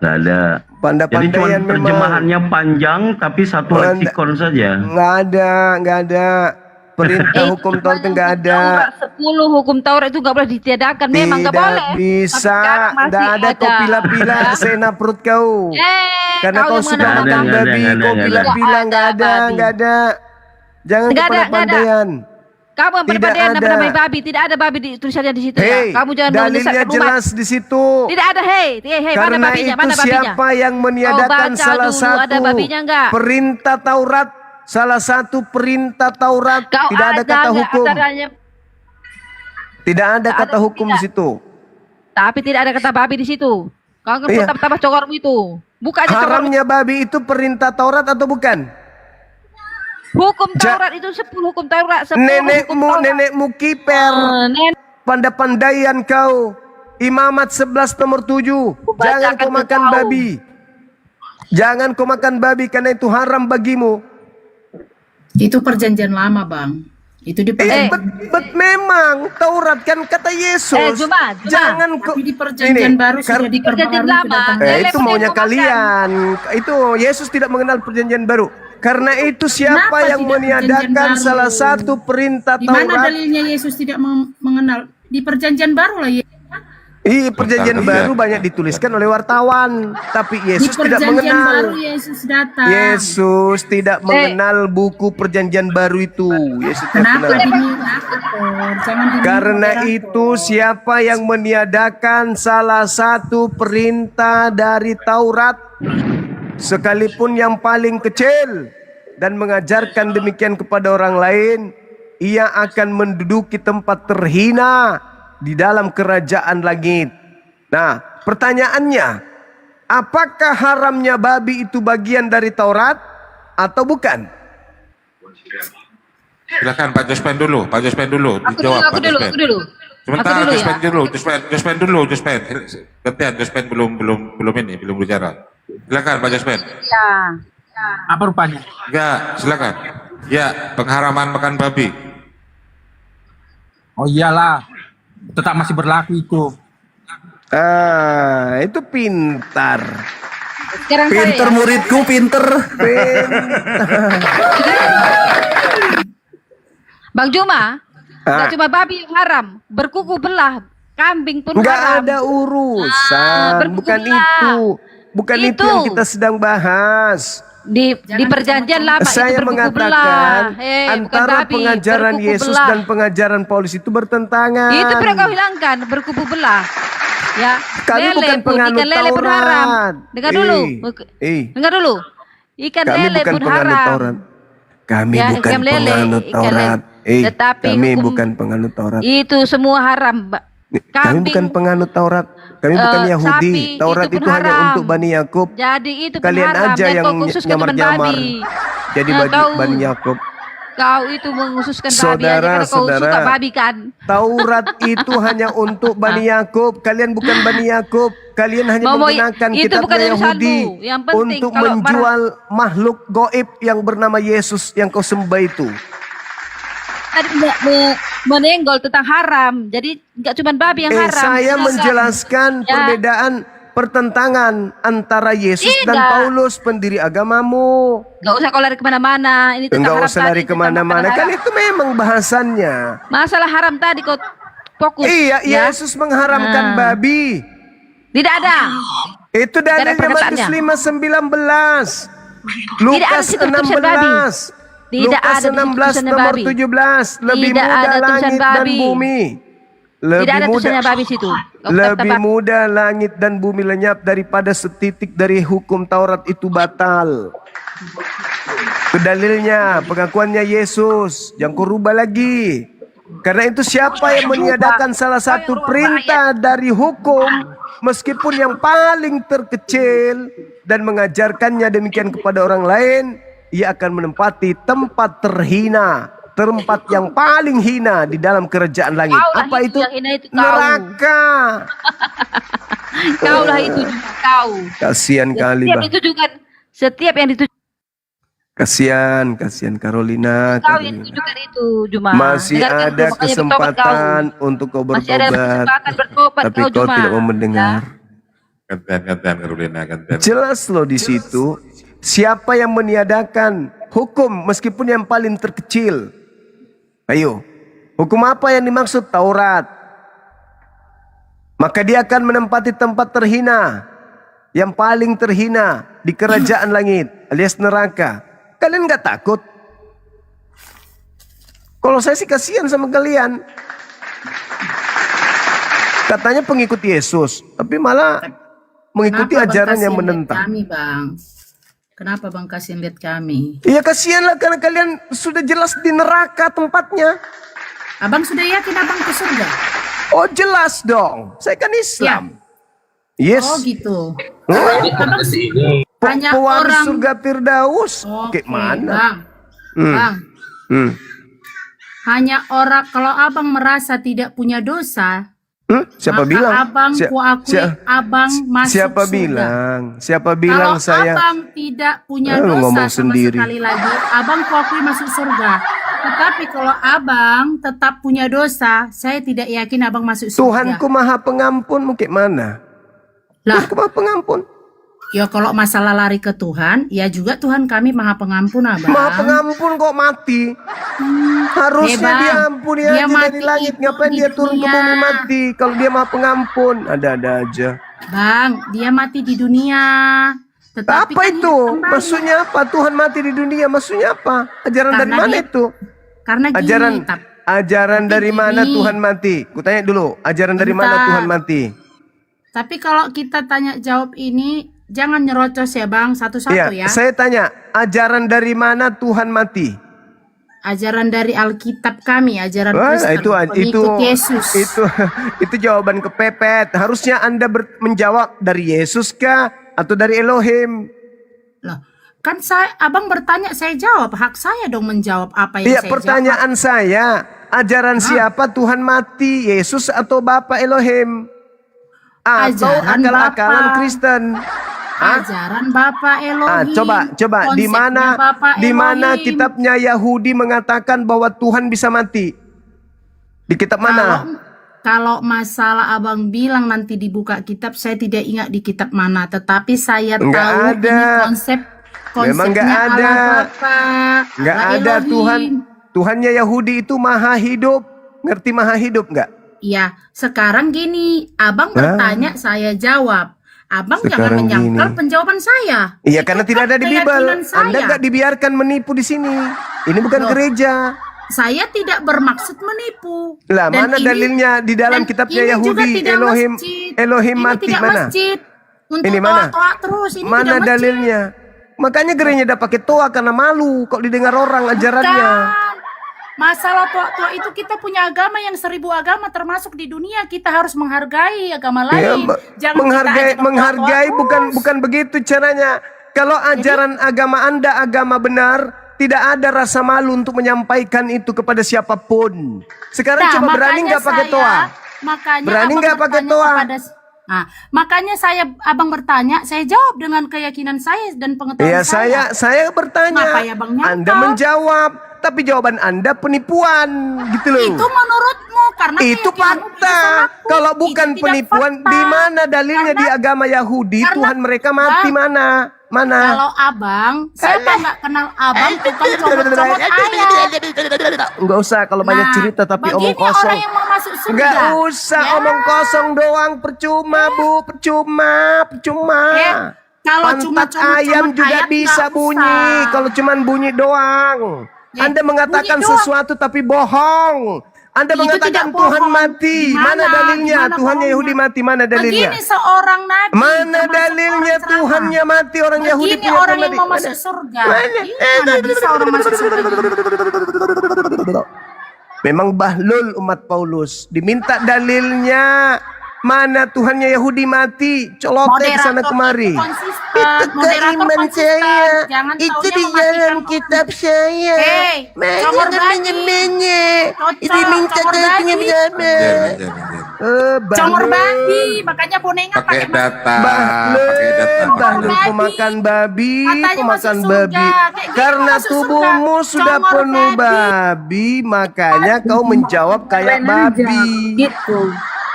Nggak ada. Jadi cuma Pandai-pandaian memang. terjemahannya panjang tapi satu leksikon saja. Nggak ada. Perintah hukum Taurat nggak ada. 10 hukum Taurat itu nggak boleh ditiadakan. Memang nggak boleh. Bisa, Tapi sekarang nggak masih ada kau pila-pila sena perut kau. Karena kau kau yang sudah mana-mana. makan Nggak ada, babi, nggak ada, kau nggak ada. pila-pila nggak ada. Jangan Nggak ada, kepandaian. Kamu yang Tidak berpandaian ada. namanya babi. Tidak ada babi di tulisannya di situ Hei, ya. Kamu jangan dalilnya menyesatkan umat. jelas di situ. Tidak ada, hei, mana Karena babinya? itu Mana babinya? siapa yang meniadakan Kau baca salah dulu, satu ada babinya nggak? perintah Taurat, salah satu perintah Taurat, Kau tidak ada kata nggak hukum. acaranya- Tidak ada kata hukum di situ. Tapi tidak ada kata babi di situ. Kau kan Iya. tambah cokormu itu. Buka aja cokormu. Haramnya babi itu perintah Taurat atau bukan? Hukum Taurat itu 10 hukum Taurat. 10 hukum Taurat. Nenekmu kiper. Pandai-pandaian kau. Imamat 11 nomor 7. Jangan kau makan babi. Jangan kau makan babi karena itu haram bagimu. Itu perjanjian lama, Bang. Itu di memang Taurat kan kata Yesus. Juma. Jangan kau di perjanjian baru sudah diperbaharui kedatangan. Itu maunya kalian. Itu Yesus tidak mengenal perjanjian baru. Karena itu siapa Kenapa yang tidak meniadakan perjanjian baru? salah satu perintah Di mana Taurat? dalilnya Yesus tidak mengenal? Di perjanjian baru lah. Perjanjian baru banyak dituliskan oleh wartawan, tapi Di Yesus tidak perjanjian mengenal. baru Yesus datang. Yesus tidak mengenal buku perjanjian baru itu. Yesus tidak Kenapa kenal. dimoderator? Jangan Karena dimoderator. itu siapa yang meniadakan salah satu perintah dari Taurat, sekalipun yang paling kecil, dan mengajarkan demikian kepada orang lain, ia akan menduduki tempat terhina di dalam kerajaan langit. Nah, pertanyaannya, apakah haramnya babi itu bagian dari Taurat atau bukan? Silakan Pak Jospen dulu, dijawab Pak Jospen. Aku dulu. Sebentar, Aku dulu ya. Jospen dulu. Gantian, Jospen belum bicara. Silakan Pak Jospen. Ya. Apa rupanya? Enggak, silakan. Ya, pengharaman makan babi. Oh iyalah. tetap masih berlaku itu. Itu pintar. Sekarang Pinter saya, muridku, pinter. Bang Juma, nggak Ah. cuma babi yang haram, berkuku belah, kambing pun Nggak haram. ada urusan, berkuku bukan belah. itu. Bukan itu Itu. yang kita sedang bahas. Di perjanjian lama Saya itu berkuku mengatakan belah. Bukan antara babi, pengajaran berkuku Yesus belah. dan pengajaran Paulus itu bertentangan. Itu pernah kau hilangkan, berkuku belah. Ya, Kami lele bukan pun, penganut ikan lele pun haram. Taurat. Dengar dulu, dengar dulu. Ikan Kami lele bukan pun penganut haram. Taurat. Kami Ya, bukan ikan lele, penganut ikan Taurat. lele. Tetapi Kami hukum- bukan penganut Taurat. Itu semua haram, Mbak. Kami bukan penganut Taurat. Kami bukan Yahudi. sapi, Taurat itu itu pun hanya haram. untuk Bani Yakub. Jadi itu pun Kalian haram. aja Dan yang kau khususkan cuma nyamar-nyamar. babi. Jadi Nah, Bani Yakub. Kau itu mengkhususkan babi aja karena kau Saudara-saudara, suka babi kan. Taurat itu hanya untuk Bani Yakub. Kalian bukan Bani Yakub. Kalian hanya Mau- menggunakan itu bukan kitabnya Yahudi urusanmu. Yang penting untuk kalau menjual makhluk goib yang bernama Yesus yang kau sembah itu. Tadi menenggol tentang haram. Jadi nggak cuma babi yang haram. Saya silakan. menjelaskan Ya. perbedaan pertentangan antara Yesus dan Tidak. Paulus pendiri agamamu. Nggak usah kau lari kemana-mana. Ini tentang Enggak haram usah tadi, lari tentang kemana-mana. makanan Kan haram. itu memang bahasannya. Masalah haram tadi kau fokus. Iya, ya. Yesus mengharamkan babi. Tidak ada. Itu Tidak ada dalilnya Matius perkataannya. 5:19. Tidak ada Lukas situ tulisan 16. Tidak Lukas ada di situ 16 tulisannya nomor babi. 17. Lebih Tidak mudah ada tulisan langit dan babi. bumi. Tidak ada tulisannya babi situ. Kau Lebih tebak. mudah langit dan bumi lenyap daripada setitik dari hukum Taurat itu batal. Itu dalilnya, pengakuannya Yesus. Yang kau rubah lagi. Karena itu siapa yang meniadakan salah satu perintah dari hukum, meskipun yang paling terkecil, dan mengajarkannya demikian kepada orang lain, ia akan menempati tempat terhina, tempat yang paling hina di dalam kerajaan langit. Kaulah Apa itu? yang hina itu kau. Neraka. Kaulah itu juga kau. Kasihan kali, Setiap Bah. itu juga setiap yang ditujukan Kasihan Carolina. kau yang ditujukan itu Juma. Masih Dengarkan ada itu, makanya bertobat kesempatan kau. untuk kau Masih ada bertobat. kesempatan bertobat Tapi kau kau Juma. tidak mau mendengar. Gantian Carolina, gantian. Jelas loh di situ. Siapa yang meniadakan hukum meskipun yang paling terkecil. Ayo. Hukum apa yang dimaksud? Taurat. Maka dia akan menempati tempat terhina. Yang paling terhina di kerajaan langit alias neraka. Kalian nggak takut? Kalau saya sih kasihan sama kalian. Katanya pengikut Yesus, tapi malah mengikuti Kenapa Bang ajaran yang kasihan lihat menentang. Kami Bang. Kenapa Bang kasihan lihat kami? Iya kasihan lah karena kalian sudah jelas di neraka tempatnya. Abang sudah yakin abang ke surga? Oh jelas dong, saya kan Islam. Yes. Oh gitu. Banyak orang surga Firdaus. Oke, Kayak mana? Bang. Hmm. Bang, Hmm. hanya orang kalau abang merasa tidak punya dosa, Siapa maka bilang? abang kuakui abang masuk siapa surga. bilang? Siapa bilang Kalau saya? abang tidak punya Lu dosa ngomong sama sendiri. sekali lagi, abang kuakui masuk surga. Tetapi kalau abang tetap punya dosa, saya tidak yakin abang masuk surga. Tuhanku maha pengampun, mau kayak mana? Lah, Tuhanku maha pengampun. Ya kalau masalah lari ke Tuhan, ya juga Tuhan kami maha pengampun abang. Maha pengampun kok mati. Harusnya Bang, dia ampuni dia aja mati dari langit. itu Ngapain di dia turun ke dunia. bumi mati? Kalau dia maha pengampun, ada-ada aja. Bang, dia mati di dunia. Tetapi Apa kan itu? hidup kembali. Maksudnya apa? Tuhan mati di dunia. Maksudnya apa? Ajaran dari Karena mana dia- itu? Karena gini, Ajaran dari mana gini. Tuhan mati? Kutanya dulu. Ajaran dari mana Bentar. Tuhan mati? tapi kalau kita tanya jawab ini, jangan nyerocos ya Bang, satu-satu Iya, ya. saya tanya. Ajaran dari mana Tuhan mati? Ajaran dari Alkitab kami, ajaran Wah, Kristen, pengikut Yesus. Itu jawaban kepepet. Harusnya Anda menjawab dari Yesus kah atau dari Elohim? Loh, kan abang bertanya, saya jawab. Hak saya dong menjawab apa yang Iya, saya pertanyaan saya, ajaran siapa Tuhan mati? Yesus atau Bapa Elohim? Atau Ajaran akal-akalan Bapa. Kristen? Ajaran Bapa Elohim. Coba di konsepnya mana Bapa di mana Elohim. kitabnya Yahudi mengatakan bahwa Tuhan bisa mati? Di kitab mana? Kalau masalah abang bilang nanti dibuka kitab, saya tidak ingat di kitab mana. Tetapi saya Nggak tahu ada. ini Memang nggak konsepnya ada. Allah Bapa, Nggak Allah ada Elohim. Tuhan. Tuhannya Yahudi itu maha hidup. Ngerti maha hidup nggak? Iya, sekarang gini, abang bertanya, saya jawab. Abang jangan Sekarang menyangkal gini. penjawaban saya. Iya, karena tidak ada di Bible. keyakinan saya. Anda nggak dibiarkan menipu di sini. Ini bukan Loh. gereja. Saya tidak bermaksud menipu. Lah, Dan mana ini- dalilnya di dalam dan kitabnya ini juga Yahudi tidak Elohim masjid. Elohim Ini mati tidak mana? masjid. Untuk Ini mana? toa-toa terus, ini Mana tidak masjid. dalilnya? Makanya gerejanya udah pakai toa karena malu kok didengar orang ajarannya. Bukan. Masalah toa-toa itu kita punya agama yang 1000 agama termasuk di dunia. Kita harus menghargai agama Ya, lain. Jangan menghargai kita aja menghargai bertoa-toa bukan begitu caranya. Kalau ajaran agama Anda agama benar, tidak ada rasa malu untuk menyampaikan itu kepada siapapun. Sekarang Nah, coba berani makanya nggak pakai saya- toa? Makanya Berani abang nggak pakai bertanya toa? Nah, makanya abang bertanya, saya jawab dengan keyakinan saya dan pengetahuan Ya saya bertanya. Kenapa ya Bang nyangkal? Anda menjawab, tapi jawaban Anda penipuan, gitu loh. Itu menurutmu karena Itu keyakinanmu fakta. bersama aku. Kalau bukan Itu tidak penipuan, fakta. di mana dalilnya di agama Yahudi? karena- Tuhan mereka mati Bang, mana? Mana? Kalau abang, siapa nggak kenal abang bukan comot-comot ayat. Enggak usah kalau banyak Nah, cerita tapi begini omong kosong. orang yang mau masuk surga. Enggak usah Ya. omong kosong doang, percuma Bu, percuma. kalau Pantat cuma comot-comot ayam juga ayat, bisa nggak bunyi usah. kalau cuman bunyi doang. Anda mengatakan bunyi doang. sesuatu tapi bohong. Anda Itu mengatakan tidak Tuhan bohong. mati. Gimana? Mana dalilnya? Gimana Tuhannya bohongnya? Yahudi mati. Mana dalilnya? Begini seorang nabi. Mana termasuk dalilnya orang ceramah. Tuhannya mati, orang Yahudi Begini punya orang Tuhan yang mati? mau Mana? masuk surga. Mana? Mana bisa orang masuk surga? Memang bahlul umat Paulus. Diminta dalilnya. Mana Tuhannya Yahudi mati? Colotek sana kemari. Itu keiman saya. Itu di dalam kitab saya. Congor babi. Itu minta Congor babi. Congor babi. Makanya bonengan Pakai data. Bahlul pemakan babi, Katanya pemakan masuk surga. babi. Kayak gini Karena masuk tubuhmu surga. sudah Congor penuh babi. babi, makanya kau menjawab kayak babi. Gitu.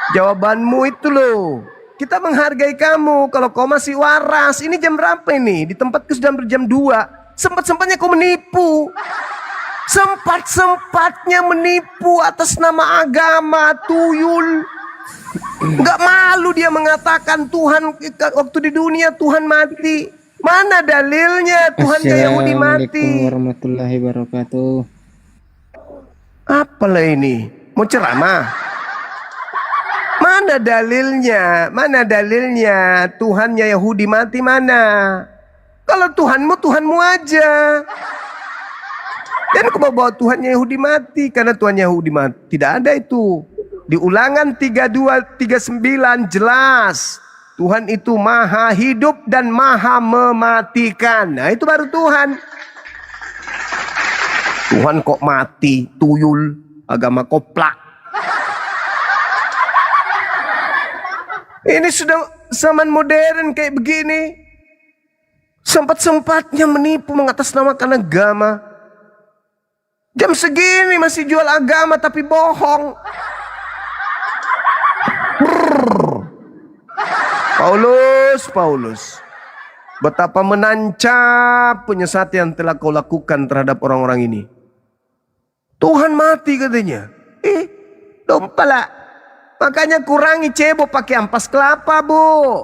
Jawabanmu itu loh. Kita menghargai kamu kalau kau masih waras. Ini jam berapa ini? Di tempatku sudah berjam 2. Sempat-sempatnya kau menipu. Sempat-sempatnya menipu atas nama agama, tuyul. Enggak malu dia mengatakan Tuhan waktu di dunia Tuhan mati. Mana dalilnya Tuhannya Yahudi mati? Assalamualaikum warahmatullahi wabarakatuh. Apalah ini? Mau ceramah? Mana dalilnya? Mana dalilnya? Tuhannya Yahudi mati mana? Kalau Tuhanmu aja. Dan kau bawa Tuhannya Yahudi mati karena Tuhan Yahudi mati. Tidak ada itu. Di Ulangan 32:39 jelas. Tuhan itu maha hidup dan maha mematikan. Nah itu baru Tuhan. Tuhan kok mati, tuyul, agama koplak. Ini sudah zaman modern kayak begini. Sempat-sempatnya menipu mengatasnamakan agama. Jam segini masih jual agama tapi bohong. Paulus. Betapa menancap penyesatan yang telah kau lakukan terhadap orang-orang ini. Tuhan mati katanya. Dompala. Makanya kurangi cebo pakai ampas kelapa, Bu.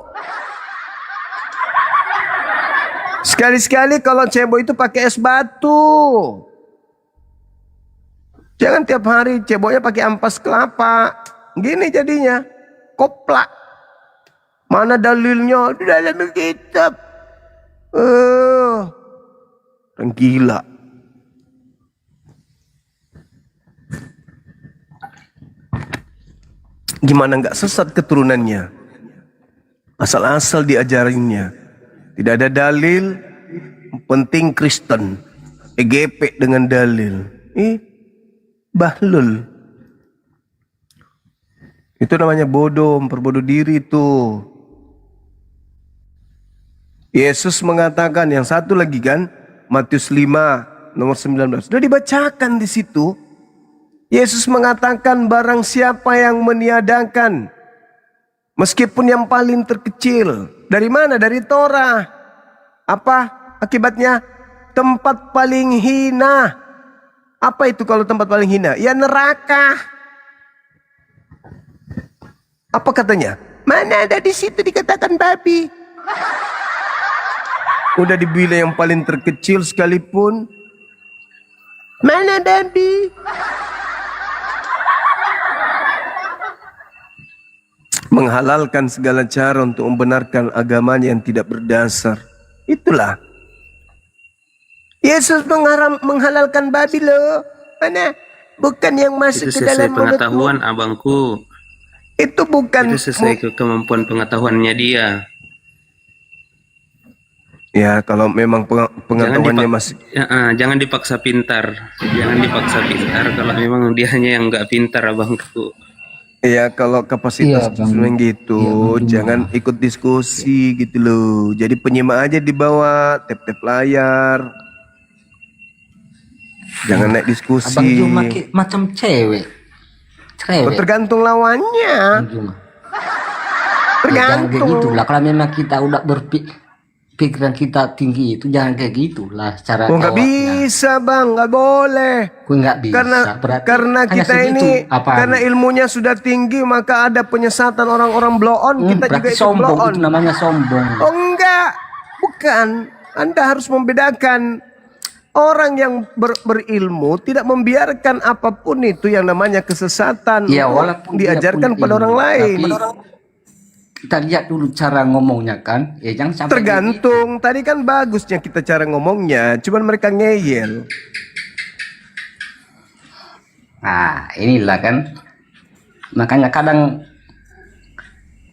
Sekali-sekali kalau cebo itu pakai es batu. Jangan tiap hari cebonya pakai ampas kelapa. Gini jadinya. Koplak. Mana dalilnya? Di dalam kitab. Orang gila. Gimana nggak sesat keturunannya? Asal-asal diajarinnya. Tidak ada dalil. Penting Kristen. EGP dengan dalil. Bahlul. Itu namanya bodoh, memperbodoh diri itu. Yesus mengatakan yang satu lagi kan, Matius 5 nomor 19. Sudah dibacakan di situ. Yesus mengatakan barang siapa yang meniadakan, meskipun yang paling terkecil. Dari mana? Dari Torah. Apa akibatnya? Tempat paling hina. Apa itu kalau tempat paling hina? Ya neraka. Apa katanya? Mana ada di situ dikatakan babi? Udah dibilang yang paling terkecil sekalipun. Mana babi? Menghalalkan segala cara untuk membenarkan agamanya yang tidak berdasar. Itulah. Yesus menghalalkan babi loh. Mana? Bukan yang masuk Itu ke dalam sesuai mulutmu. pengetahuan abangku. Itu bukan. Itu sesuai kemampuan pengetahuannya dia. Ya, kalau memang pengetahuannya masih. Jangan dipaksa pintar. Jangan dipaksa pintar kalau memang dianya yang nggak pintar abangku. Ya, kalau kapasitas memang gitu, jangan ikut diskusi gitu loh. Jadi penyimak aja di bawah, tap-tap layar. Jangan naik diskusi. Abang cuma macam cewek. Tergantung lawannya. Jangan kayak gitu lah. Kalau memang kita udah pikiran kita tinggi itu jangan kayak gitulah cara. Oh, nggak bisa bang, nggak boleh. Nggak bisa. Karena kita ini, karena ilmunya sudah tinggi, maka ada penyesatan orang-orang blow on. Kita juga ikut blow on. Itu namanya sombong. Oh enggak, bukan. Anda harus membedakan. Orang yang berilmu tidak membiarkan apapun itu yang namanya kesesatan. Ya, walaupun diajarkan pada orang lain. Kita lihat dulu cara ngomongnya kan. Ya jangan sampai tergantung. Tadi kan bagusnya kita cara ngomongnya, cuman mereka ngeyel. Nah, inilah kan. Makanya kadang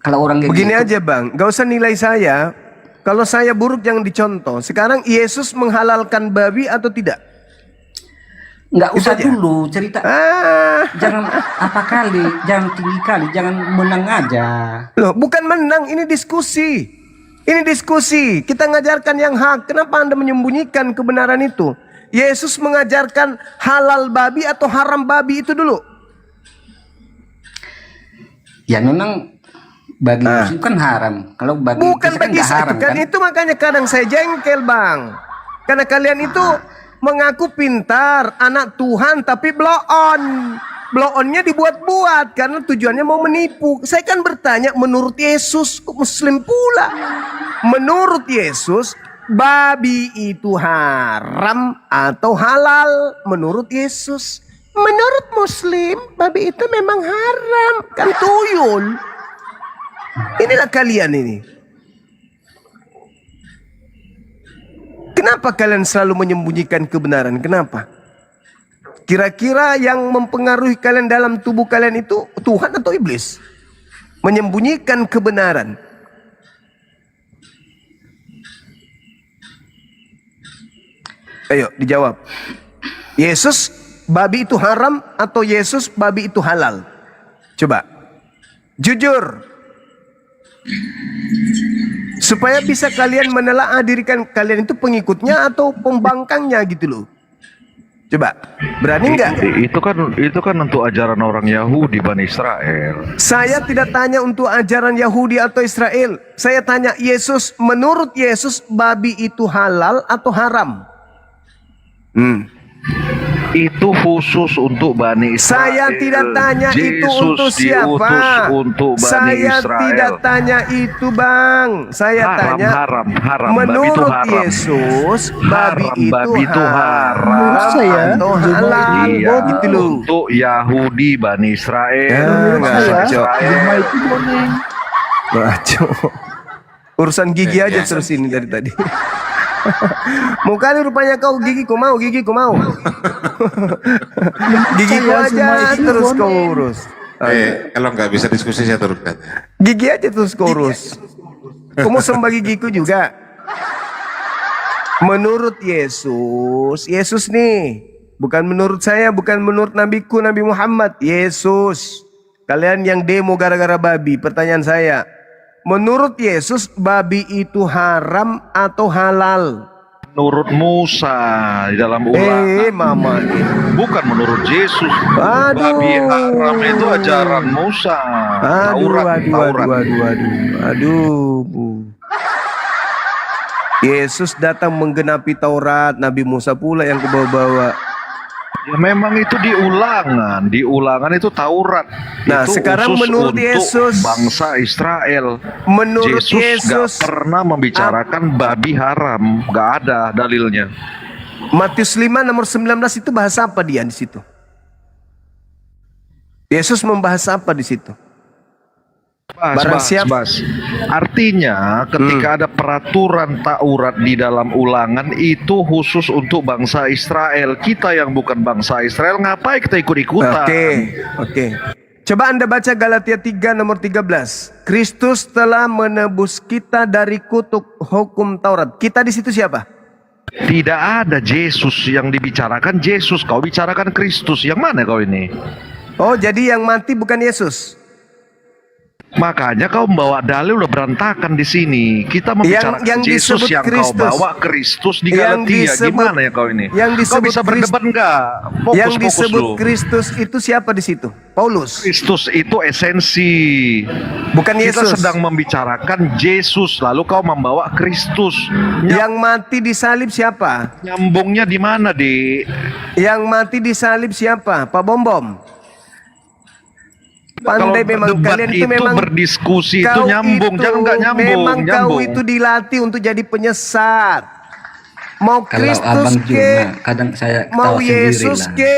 kalau orang begini gitu, aja bang, gak usah nilai saya. Kalau saya buruk jangan dicontoh. Sekarang Yesus menghalalkan babi atau tidak? Nggak usah dulu cerita. Jangan apa kali, jangan tinggi kali, jangan menang aja. Loh, bukan menang, ini diskusi. Ini diskusi. Kita ngajarkan yang hak. Kenapa Anda menyembunyikan kebenaran itu? Yesus mengajarkan halal babi atau haram babi itu dulu. Ya memang bagi Yesus kan haram. Kalau bagi bukan bagi haram, kan itu makanya kadang saya jengkel bang. Karena kalian itu mengaku pintar, anak Tuhan tapi blow on. Blow onnya dibuat-buat karena tujuannya mau menipu. Saya kan bertanya menurut Yesus, kok Muslim pula? Menurut Yesus, babi itu haram atau halal? Menurut Yesus. Menurut Muslim, babi itu memang haram. Kan tuyul. Inilah kalian ini. Kenapa kalian selalu menyembunyikan kebenaran? Kenapa? Kira-kira yang mempengaruhi kalian dalam tubuh kalian itu Tuhan atau iblis? Menyembunyikan kebenaran. Ayo dijawab. Yesus babi itu haram atau Yesus babi itu halal? Coba. Jujur. Supaya bisa kalian menelaah diri kalian itu pengikutnya atau pembangkangnya gitu loh. Coba, berani nggak? Itu kan untuk ajaran orang Yahudi Bani Israel. Saya tidak tanya untuk ajaran Yahudi atau Israel. Saya tanya Yesus, menurut Yesus babi itu halal atau haram? Itu khusus untuk Bani Israel. Saya tidak tanya itu untuk siapa. Untuk Bani saya Israel. tidak tanya itu bang. Saya tanya haram. Menurut babi itu Yesus haram. babi itu haram atau halal. Iya, gitu loh. untuk Yahudi Bani Israel. Ngaco. Urusan gigi aja terus ini dari tadi. Mau kali rupanya kau gigiku mau. Gigiku aja terus kau urus. Kalau nggak bisa diskusi saya turunkan. Gigi aja terus kau urus. Kau mau sembah gigiku juga. Menurut Yesus nih, bukan menurut saya, bukan menurut nabiku Nabi Muhammad. Yesus. Kalian yang demo gara-gara babi, pertanyaan saya. Menurut Yesus babi itu haram atau halal? Menurut Musa di dalam Ulangan. Mama. Bukan menurut Yesus. Aduh. Babi haram itu ajaran Musa. Taurat. Aduh. Yesus datang menggenapi Taurat, Nabi Musa pula yang kebawa-bawa. Ya memang itu di Ulangan. Di Ulangan itu Taurat. Nah, itu sekarang khusus menurut untuk Yesus, bangsa Israel. menurut Yesus Yesus gak pernah membicarakan babi haram. Gak ada dalilnya. Matius 5 nomor 19 itu bahasa apa dia di situ? Yesus membahas apa di situ? Bas. Artinya ketika ada peraturan Taurat di dalam Ulangan itu khusus untuk bangsa Israel. Kita yang bukan bangsa Israel ngapain kita ikut-ikutan? Oke. Coba Anda baca Galatia 3 nomor 13. Kristus telah menebus kita dari kutuk hukum Taurat. Kita di situ siapa? Tidak ada Yesus yang dibicarakan Yesus. Kau bicarakan Kristus. Yang mana kau ini? Oh, jadi yang mati bukan Yesus. Makanya kau membawa dalil udah berantakan di sini. Kita membicarakan yang Yesus disebut yang Kristus. kau bawa Kristus di Yang Galatia. disebut- Gimana ya kau ini? yang Kau disebut bisa berdebat enggak? Yang Fokus disebut lu. Kristus itu siapa di situ? Paulus. Kristus itu esensi. Bukan Kita Yesus. sedang membicarakan Yesus, lalu kau membawa Kristus. Yang mati di salib siapa? Nyambungnya di mana, Dik? Yang mati di salib siapa? Pak Bom. Pandai Kalau memang berdebat kalian itu itu memang berdiskusi itu kau nyambung, jangan nggak nyambung. Memang kau nyambung. itu dilatih untuk jadi penyesat. Mau Kalau Kristus abang ke, Juna, kadang saya mau ketawa sendiri Yesus lah. ke,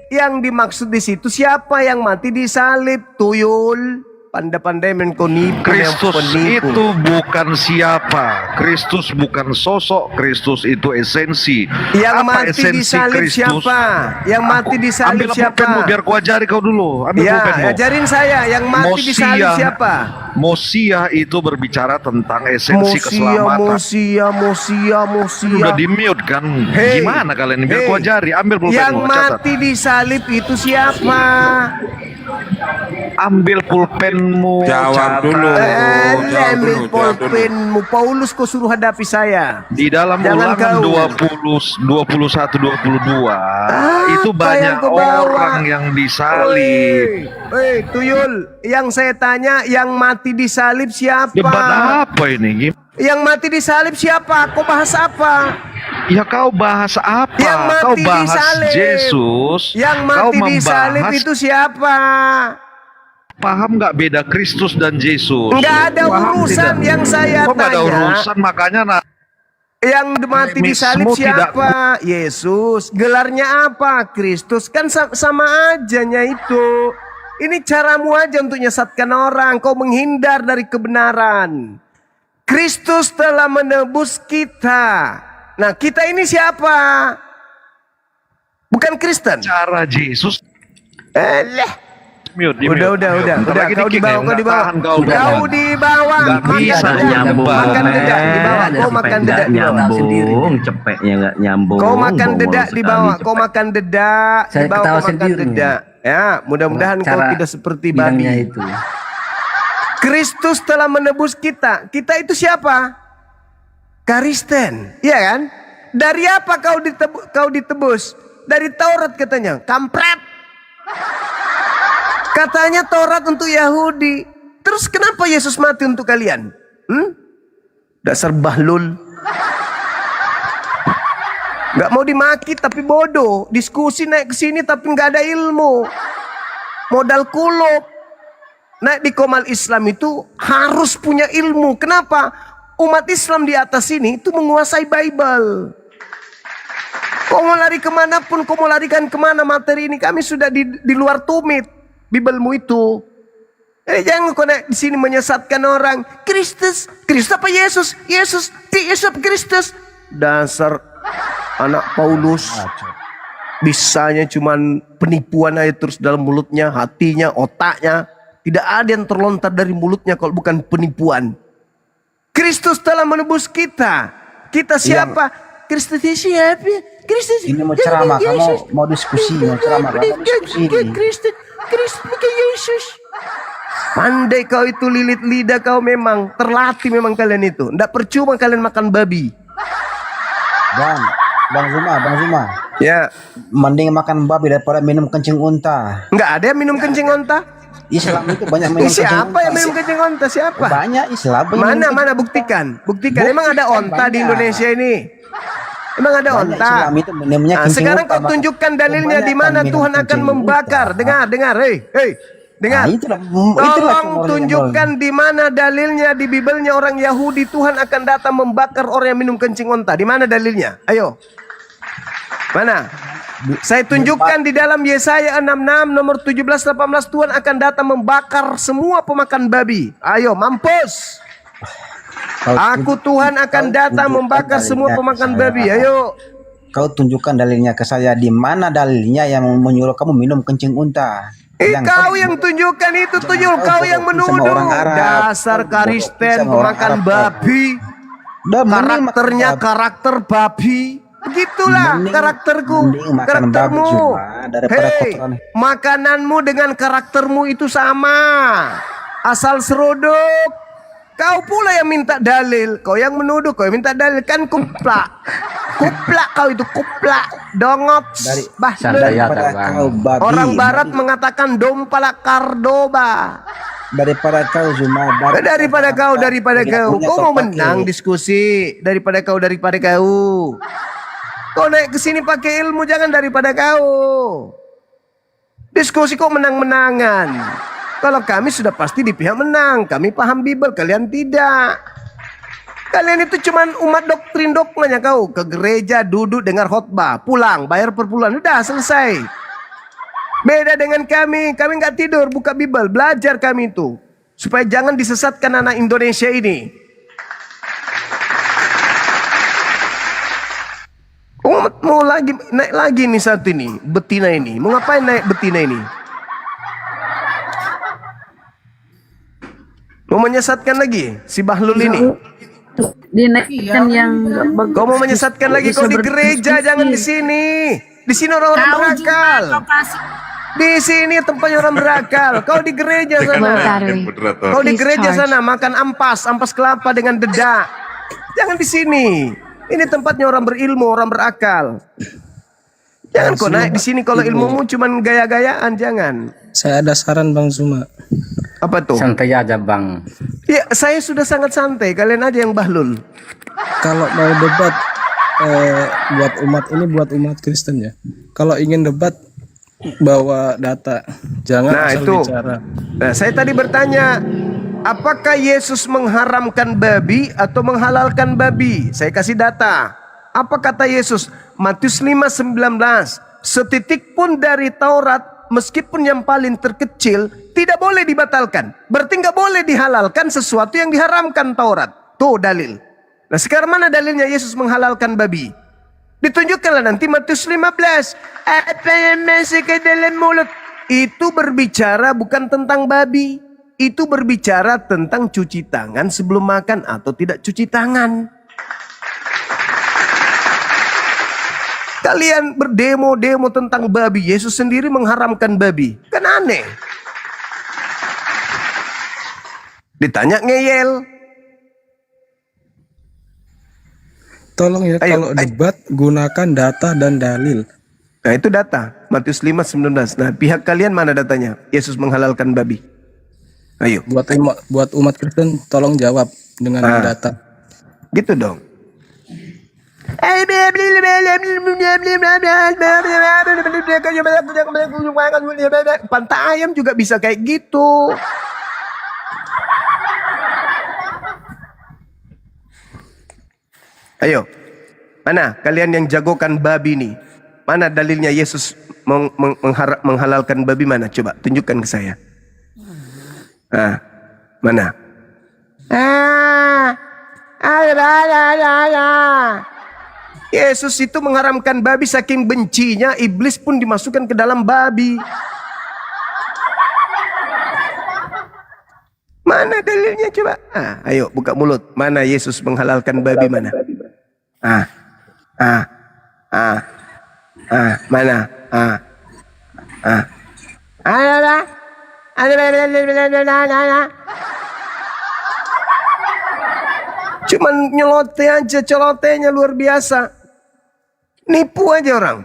yang dimaksud di situ siapa yang mati di salib? Tuyul. Pandai-pandai kau nipu. Kristus penipu. itu bukan siapa. Kristus bukan sosok. Kristus itu esensi. Yang Apa mati di esensi salib Kristus? siapa? Yang mati di salib Ambil siapa? pulpenmu biar ku ajari kau dulu. Ambil Ya, pulpenmu. ajarin saya. Yang mati di salib siapa? Mosia itu berbicara tentang esensi keselamatan. Mosia. Udah di mute kan? Hey, Gimana kalian? Biar ku ajari. Ambil pulpenmu. Yang catat. mati di salib itu siapa? Ambil pulpenmu. Jawab dulu. Ambil pulpenmu. Paulus kau suruh hadapi saya. Di dalam Jangan Ulangan kau. 21-22 itu banyak yang kau bawa? orang yang disalib. Tuyul, yang saya tanya, yang mati di salib siapa? Debat apa ini? Yang mati di salib siapa? Kau bahas apa? Ya kau bahas apa? Yang mati Kau di bahas salib. Yesus. Yang Kau mati di membahas, salib itu siapa? paham nggak beda Kristus dan Yesus? Nggak ada Paham urusan tidak? yang saya Kok nggak ada tanya. urusan, makanya Yang mati di salib Remixmu tidak- siapa? Yesus. Gelarnya apa? Kristus. Kan sama ajanya itu. Ini caramu aja untuk nyesatkan orang. Kau menghindar dari kebenaran. Kristus telah menebus kita. Nah, kita ini siapa? Bukan Kristen. Cara Yesus. Mute, Udah. Bentar lagi Kau dikit dibawa, nih, kau nggak dibawa. tahan kau. Kau dibawa. Nggak bisa Makan nyambung. makan dedak dibawa. Kau makan dedak dibawa. Nyambung, cepetnya nggak nyambung. Kau makan Bongol dedak sekali dibawa. cepet. Kau makan dedak Saya dibawa. ketawa Kau makan sendiri. dedak. Ya, mudah-mudahan kau Cara tidak seperti bilangnya babi. itu. Kristus telah menebus kita. Kita itu siapa? Kristen, iya kan? Dari apa kau ditebus? Dari Taurat katanya. Kampret. Katanya Taurat untuk Yahudi. Terus kenapa Yesus mati untuk kalian? Dasar bahlul. Gak mau dimaki tapi bodoh. Diskusi naik ke sini tapi gak ada ilmu. Modal kulub. Naik di Komal Islam itu harus punya ilmu. Kenapa? Umat Islam di atas ini itu menguasai Bible. Kau mau lari kemanapun, kau mau larikan kemana materi ini, kami sudah di luar tumit Biblemu itu. Jangan kau naik di sini menyesatkan orang. Kristus apa Yesus? Yesus apa Kristus? Dasar anak Paulus. Bisanya cuman penipuan aja terus dalam mulutnya, hatinya, otaknya. Tidak ada yang terlontar dari mulutnya kalau bukan penipuan. Kristus telah menebus kita. Kita siapa? Kristus siapa? Kristus. Ini mau ceramah, kamu mau diskusi, mau ceramah, kamu diskusi ini. Kristus bukan Yesus. Pandai kau itu, lilit lidah kau memang. Terlatih memang kalian itu. Tidak percuma kalian makan babi. Bang Zuma. Ya. Mending makan babi daripada minum kencing unta. Nggak ada yang minum kencing unta. Islam itu banyak minum kencing Siapa unta. yang minum kencing unta? Siapa? Banyak Islam. Mana buktikan. Emang ada onta di Indonesia ini? Emang ada onta? Islam itu minumnya kencing Sekarang unta, kau tunjukkan dalilnya di mana minum Tuhan akan kencing membakar. Dengar, hei. Dengar. Tolong tunjukkan di mana dalilnya di Bibelnya orang Yahudi Tuhan akan datang membakar orang yang minum kencing unta. Di mana dalilnya? Ayo. Mana? Saya tunjukkan di dalam Yesaya 66 nomor 17 18 Tuhan akan datang membakar semua pemakan babi. Ayo, mampus. Aku Tuhan akan datang membakar semua pemakan babi. Ayo. Kau tunjukkan dalilnya ke saya. Di mana dalilnya yang menyuruh kamu minum kencing unta? Kau yang tunjukkan itu tuyul, kau yang menuduh. Dasar Kristen pemakan babi. Karakternya karakter babi. Begitulah karakterku, karaktermu. Hei, makananmu dengan karaktermu itu sama. Asal seruduk. Kau pula yang minta dalil. Kau yang menuduh, kau yang minta dalil. Kan kuplak. Kuplak kau itu, kuplak. Dongot. Orang barat mengatakan dompalak kardoba. Daripada kau Zuma. Daripada kau. Kau mau menang diskusi. Daripada kau. Kau naik ke sini pakai ilmu, jangan daripada kau. Diskusi kok menang-menangan. Kalau kami sudah pasti di pihak menang. Kami paham Bible, kalian tidak. Kalian itu cuman umat doktrin dogmanya kau. Ke gereja, duduk, dengar khotbah, pulang, bayar per bulan. Udah selesai. Beda dengan kami nggak tidur, buka Bible, belajar kami itu. Supaya jangan disesatkan anak Indonesia ini. Mau naik lagi nih satu ini, betina ini. Mau ngapain naik betina ini? Mau menyesatkan lagi si Bahlul ini? Dinaikkan yang Kau mau menyesatkan lagi? Kau di gereja, jangan di sini. Di sini orang-orang berakal. Di sini tempatnya orang berakal. Kau di gereja sana. Kau di gereja sana makan ampas kelapa dengan dedak. Jangan di sini. Ini tempatnya orang berilmu, orang berakal. Jangan kau naik di sini kalau ilmumu cuman gaya-gayaan, jangan. Saya ada saran Bang Zuma. Apa tuh? Santai aja Bang. Ya, saya sudah sangat santai. Kalian aja yang bahlul. Kalau mau debat buat umat Kristen ya. Kalau ingin debat bawa data, jangan asal bicara. Nah, saya tadi bertanya, apakah Yesus mengharamkan babi atau menghalalkan babi? Saya kasih data. Apa kata Yesus? Matius 5:19. Setitik pun dari Taurat, meskipun yang paling terkecil, tidak boleh dibatalkan. Berarti nggak boleh dihalalkan sesuatu yang diharamkan Taurat. Tuh dalil. Nah sekarang mana dalilnya Yesus menghalalkan babi? Ditunjukkanlah nanti Matius 15. Apa yang masuk ke dalam mulut? Itu berbicara bukan tentang babi. Itu berbicara tentang cuci tangan sebelum makan atau tidak cuci tangan. Kalian berdemo-demo tentang babi. Yesus sendiri mengharamkan babi. Kan aneh. Ditanya ngeyel. Tolong ya, kalau debat gunakan data dan dalil. Nah itu data. Matius 5:19. Nah pihak kalian mana datanya? Yesus menghalalkan babi. Ayo. Buat umat Kristen tolong jawab dengan data. Gitu dong. Pantai ayam juga bisa kayak gitu. Ayo. Mana kalian yang jagokan babi nih? Mana dalilnya Yesus menghalalkan babi mana? Coba tunjukkan ke saya. Mana? Yesus itu mengharamkan babi saking bencinya, iblis pun dimasukkan ke dalam babi. Mana dalilnya coba? Ayo buka mulut. Mana Yesus menghalalkan babi mana? Mana? Cuman nyelote aja, celotenya luar biasa. Nipu aja orang.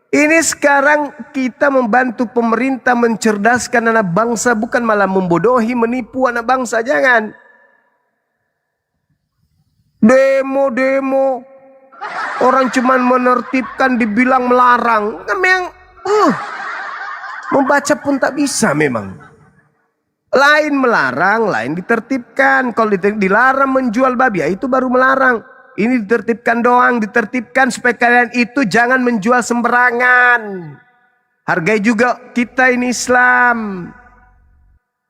Ini sekarang kita membantu pemerintah mencerdaskan anak bangsa, bukan malah membodohi, menipu anak bangsa. Jangan. Demo-demo. Orang cuman menertibkan, dibilang melarang. Memang, membaca pun tak bisa memang. Lain melarang, lain ditertibkan. Kalau dilarang menjual babi, ya itu baru melarang. Ini ditertibkan doang, ditertibkan supaya kalian itu jangan menjual sembarangan. Hargai juga kita ini Islam.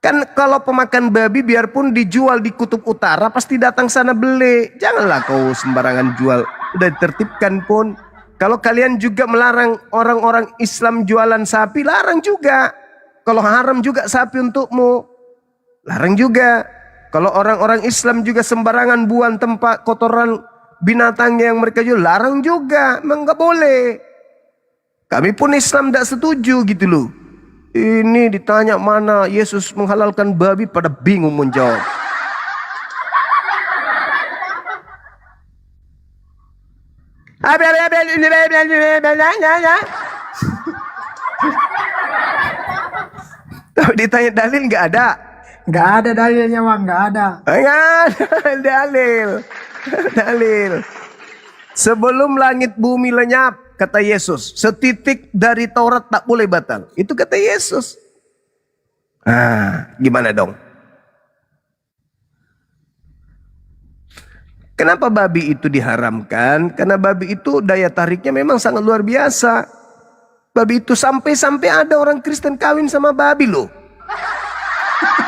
Kan kalau pemakan babi biarpun dijual di kutub utara pasti datang sana beli. Janganlah kau sembarangan jual. Udah ditertibkan pun. Kalau kalian juga melarang orang-orang Islam jualan sapi, larang juga. Kalau haram juga sapi untukmu, larang juga. Kalau orang-orang Islam juga sembarangan buang tempat kotoran binatang yang mereka jual, larang juga. Memang nggak boleh. Kami pun Islam tidak setuju gitu loh. Ini ditanya mana Yesus menghalalkan babi, pada bingung menjawab. Ditanya dalil nggak ada. Nggak ada dalilnya bang, nggak ada. Nggak ada dalil. Sebelum langit bumi lenyap, kata Yesus, setitik dari Taurat tak boleh batal. Itu kata Yesus. Gimana dong? Kenapa babi itu diharamkan? Karena babi itu daya tariknya memang sangat luar biasa. Babi itu sampai-sampai ada orang Kristen kawin sama babi loh.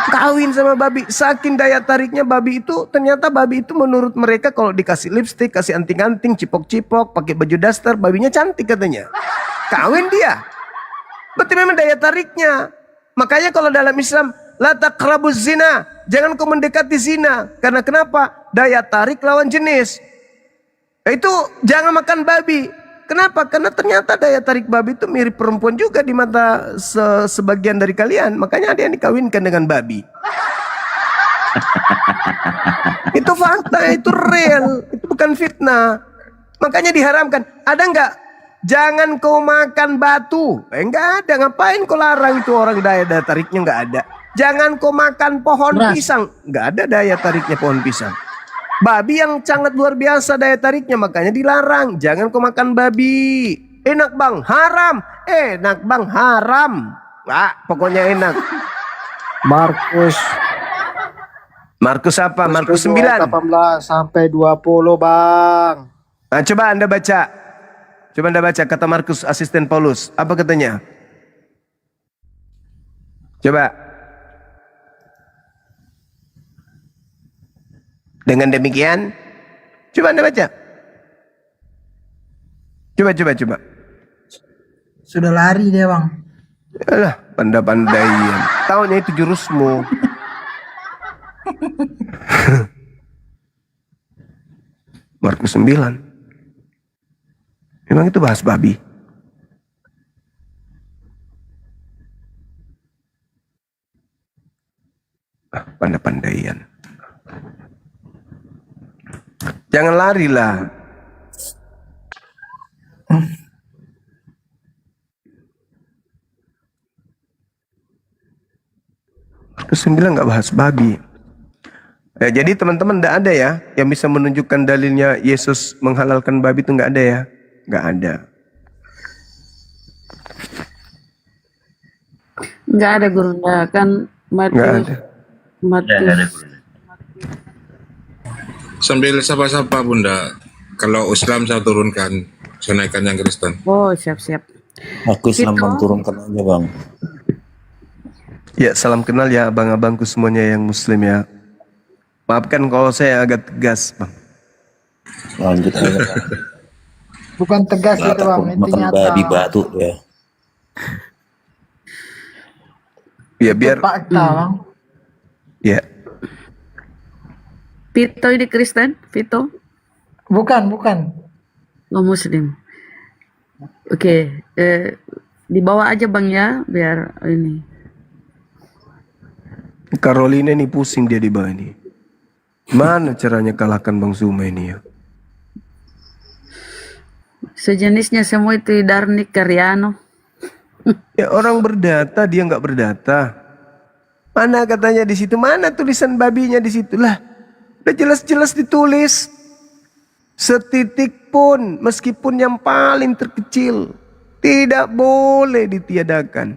Kawin sama babi. Saking daya tariknya babi itu, ternyata babi itu menurut mereka kalau dikasih lipstik, kasih anting-anting, cipok-cipok, pakai baju daster, babinya cantik katanya. Kawin dia. Berarti memang daya tariknya. Makanya kalau dalam Islam, la taqrabuz zina, jangan kau mendekati zina. Karena kenapa? Daya tarik lawan jenis. Itu jangan makan babi. Kenapa? Karena ternyata daya tarik babi itu mirip perempuan juga di mata sebagian dari kalian. Makanya ada yang dikawinkan dengan babi. Itu fakta, itu real, itu bukan fitnah. Makanya diharamkan. Ada nggak? Jangan kau makan batu. Enggak ada. Ngapain kau larang itu orang daya tariknya nggak ada. Jangan kau makan pohon pisang. Nggak ada daya tariknya pohon pisang. Babi yang sangat luar biasa daya tariknya, makanya dilarang. Jangan kau makan babi. Enak bang, haram. Enak bang, haram. Pokoknya enak. Markus apa? Markus 9. 18 sampai 20 bang. Nah, coba Anda baca. Coba Anda baca kata Markus, asisten Paulus. Apa katanya? Coba. Dengan demikian, coba Anda baca. Coba. Sudah lari dia bang. Alah, pandai-pandaian. Taunya itu jurusmu. Markus 9. Memang itu bahas babi. Pandai-pandaian. Jangan lari lah. Markus 9 nggak bahas babi. Jadi teman-teman nggak ada ya yang bisa menunjukkan dalilnya Yesus menghalalkan babi, itu nggak ada ya, nggak ada. Nggak ada guru, kan Matius. Sambil sapa-sapa Bunda, kalau Islam saya turunkan, saya naikkan yang Kristen. Oh, siap-siap. Aku Islam bang, turunkan aja bang. Ya, salam kenal ya abang-abangku semuanya yang Muslim ya. Maafkan kalau saya agak tegas bang. Lanjut aja bang. Bukan tegas itu bang, intinya makan babi batu ya. Ya biar. Fakta bang. Ya. Vito ini Kristen? Vito? Bukan. Oh, Muslim. Oke, dibawa aja bang ya, biar ini. Carolina ini pusing dia di bawah ini. Mana caranya kalahkan Bang Zuma ini ya? Sejenisnya semua itu Darnik Karyano. Ya orang berdata, dia nggak berdata. Mana katanya di situ? Mana tulisan babinya di situ lah? Udah jelas-jelas ditulis. Setitik pun, meskipun yang paling terkecil, tidak boleh ditiadakan.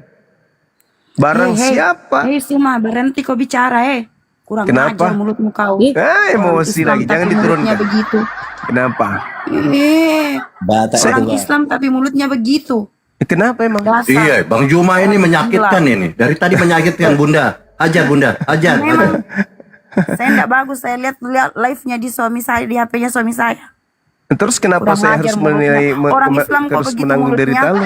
Barang siapa? Hei Suma, berhenti kau bicara Kurang Kenapa? ajar mulutmu kau. Emosi Orang lagi, Islam jangan tapi mulutnya diturunkan. begitu. Kenapa? Orang Islam tapi mulutnya begitu. Kenapa emang? Iya, Bang Juma ini menyakitkan ini. Dari tadi menyakitkan Bunda. Ajar Bunda, ajar. Memang saya enggak bagus, saya lihat live-nya di suami saya, di HP-nya suami saya. Terus kenapa Kurang saya ajar harus menilai mulutnya. Orang Islam kok harus begitu menanggung mulutnya? derita lo?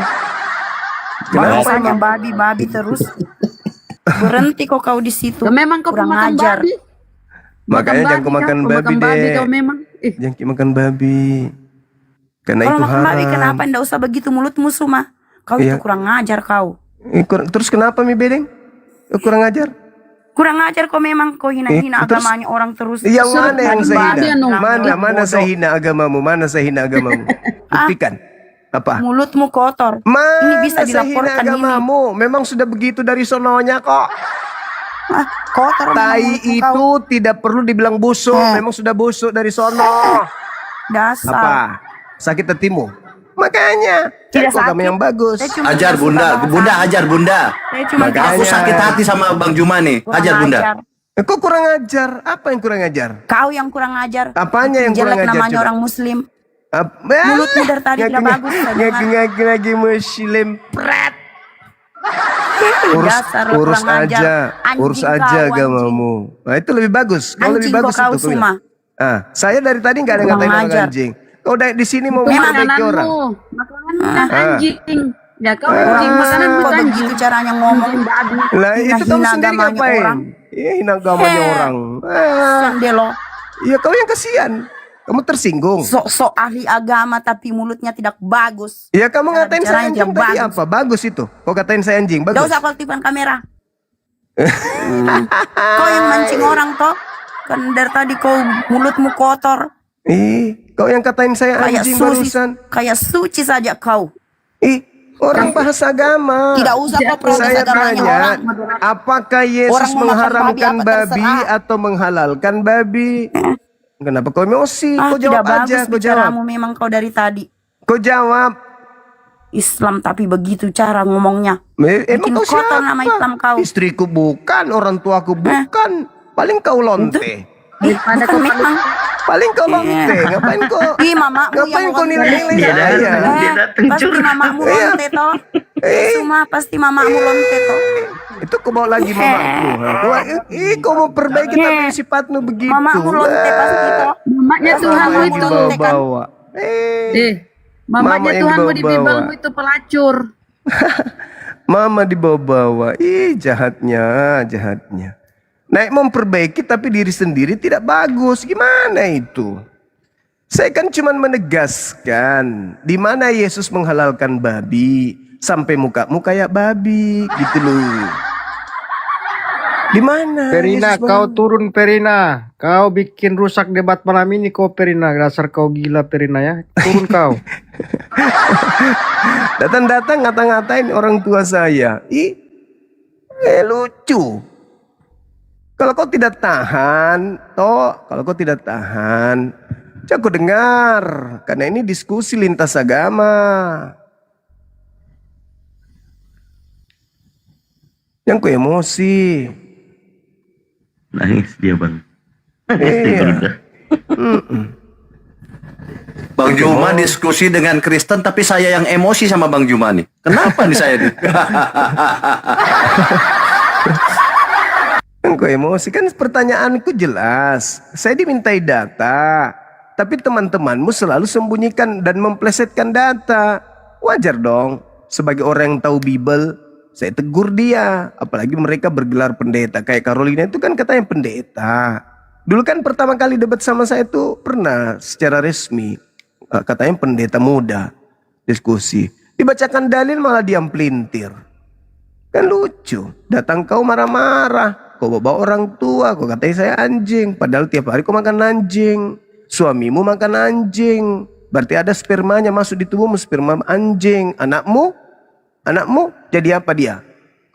Kenapa Bahasanya emang? babi terus. Berhenti kok kau di situ. Memang kau kurang pemakan ajar. babi. Makanya jangan kau makan babi deh. Kau memang. Jangan kau makan babi. Karena Kalau itu makan babi haram. kenapa enggak usah begitu mulutmu Suma? Kau Iya. itu kurang ajar kau. Terus kenapa mi bedeng? Kurang ajar? Kurang ajar kau memang, kau hina-hina terus? agamanya orang terus. Yang mana yang saya hina? Bodoh. Mana saya hina agamamu? Mana saya hina agamamu? Buktikan. Apa? Mulutmu kotor. Mana Ini bisa saya hina dilaporkan ini. agamamu? Memang sudah begitu dari sononya kok. Kotor. Tai itu tidak perlu dibilang busuk. Memang sudah busuk dari sono. Dasar. Apa? Sakit hatimu? Makanya cari agama yang bagus. Ajar Bunda, Bunda ajar Bunda. Aku sakit hati sama Bang Juma nih. Ajar Bunda. Kok kurang ajar? Apa yang kurang ajar? Kau yang kurang ajar. Apanya yang kurang Jelek ajar? namanya coba? orang Muslim. Mulutmu dari tadi tidak bagus. Ngaku lagi Muslim. Pret. Dasar lo Urus kurang ajar. aja, Anjing urus kau, aja anjing. agamamu. Nah, itu lebih bagus. Kalau lebih Anjing bagus kau itu kau Suma. bilang. Saya dari tadi nggak ada Kurang ngatain orang ajar. anjing. Kau di sini mau Itu memperbaiki orang. Makanan anjing. Ya kau anjing, makanan Kok anjing. begitu caranya ngomong? Lah itu kamu Hina sendiri agamanya ngapain? orang. Iya hina agamanya orang. Sendelo. Iya kau yang kasihan. Kamu tersinggung. Sok-sok ahli agama tapi mulutnya tidak bagus. Iya kamu ngatain saya Caranya anjing tidak tadi bagus. apa? Bagus itu. Kau katain saya anjing, bagus. Gak usah kau aktifkan kamera. Kau yang mancing orang toh. Kan dari tadi kau mulutmu kotor. Kau yang katain saya Kayak anjing suci, barusan. kayak suci saja kau. Orang bahas agama. Tidak usah kau protes Saya agamanya tanya, orang. apakah Yesus Orang mau makan mengharamkan babi, apa babi terserah. atau menghalalkan babi? Kenapa kau emosi? Kau Tidak jawab bagus aja, kau jawab. bicaramu memang kau dari tadi. Kau jawab. Islam tapi begitu cara ngomongnya. Emang Bikin kau kotor nama siapa? Islam kau. Istriku bukan, orang tuaku bukan. Paling kau lonte. Bukan memang. Paling kau lonte. Ngapain kau? Mamamu Ngapain yang kau nilai-nilai saya? Pasti mamamu lonte toh. Cuma pasti mamamu lonte toh. Itu kau bawa lagi mamaku. Kau mau perbaiki tapi sifatmu begitu. Mamamu lonte pasti toh. Mamanya Tuhanmu itu. Bawa. Mamanya Mama yang Tuhanmu di dibawa-bawa. Bibelmu itu pelacur. Mama dibawa-bawa. Jahatnya, jahatnya. Naik memperbaiki tapi diri sendiri tidak bagus. Gimana itu? Saya kan cuma menegaskan di mana Yesus menghalalkan babi sampai mukamu kayak babi gitu loh. Di mana? Perina, Yesus kau turun Perina. Kau bikin rusak debat malam ini kau Perina. Dasar kau gila Perina ya. Turun kau. Datang-datang ngata-ngatain orang tua saya. Lucu. Kalau kau tidak tahan, kalau kau tidak tahan, aku dengar. Karena ini diskusi lintas agama. Yang ku emosi. Nangis dia bang. Iya. Bang Juma diskusi dengan Kristen tapi saya yang emosi sama Bang Juma nih. Kenapa nih saya nih? Kok emosi kan pertanyaanku jelas. Saya dimintai data, tapi teman-temanmu selalu sembunyikan dan memplesetkan data. Wajar dong. Sebagai orang yang tahu Bible, saya tegur dia. Apalagi mereka bergelar pendeta. Kayak Carolina itu kan katanya pendeta. Dulu kan pertama kali debat sama saya itu pernah secara resmi. Katanya pendeta muda. Diskusi. Dibacakan dalil malah diam pelintir. Kan lucu. Datang kau marah-marah. Kau bawa orang tua, kau katanya saya anjing. Padahal tiap hari kau makan anjing. Suamimu makan anjing. Berarti ada spermanya masuk di tubuhmu, sperma anjing. Anakmu jadi apa dia?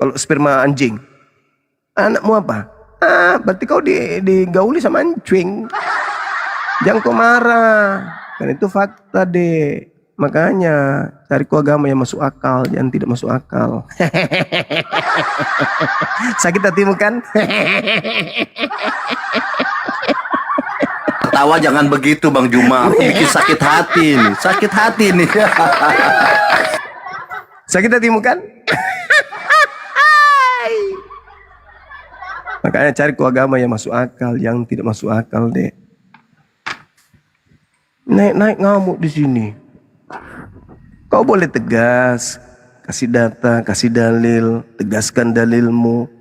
Kalau sperma anjing, anakmu apa? Berarti kau digauli sama anjing. Jangan kau marah, kan itu fakta deh. Makanya cari agama yang masuk akal, jangan tidak masuk akal. Sakit hatimu kan? Tawa jangan begitu Bang Juma, aku bikin sakit hati nih, sakit hati nih. Sakit hatimu kan? Makanya cari agama yang masuk akal, yang tidak masuk akal deh. Naik ngamuk di sini. Kau boleh tegas, kasih data, kasih dalil, tegaskan dalilmu.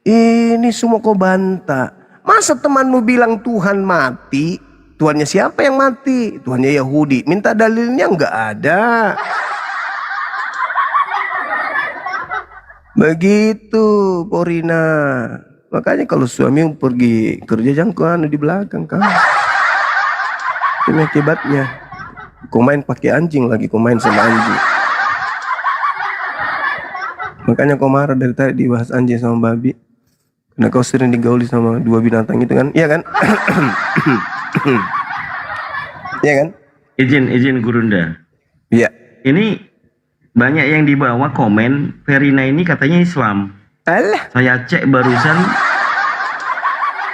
Ini semua kau bantah. Masa temanmu bilang Tuhan mati? Tuhannya siapa yang mati? Tuhannya Yahudi. Minta dalilnya nggak ada. Begitu, Porina. Makanya kalau suami pergi kerja jangan kau di belakang kan. Ini akibatnya. Kau main pakai anjing lagi, kau main sama anjing. Makanya kau marah dari tadi dibahas anjing sama babi. Karena kau sering digauli sama dua binatang itu kan? Iya kan? Iya kan? Izin Gurunda. Iya. Ini banyak yang di bawah komen Verina ini katanya Islam. Alah. Saya cek barusan,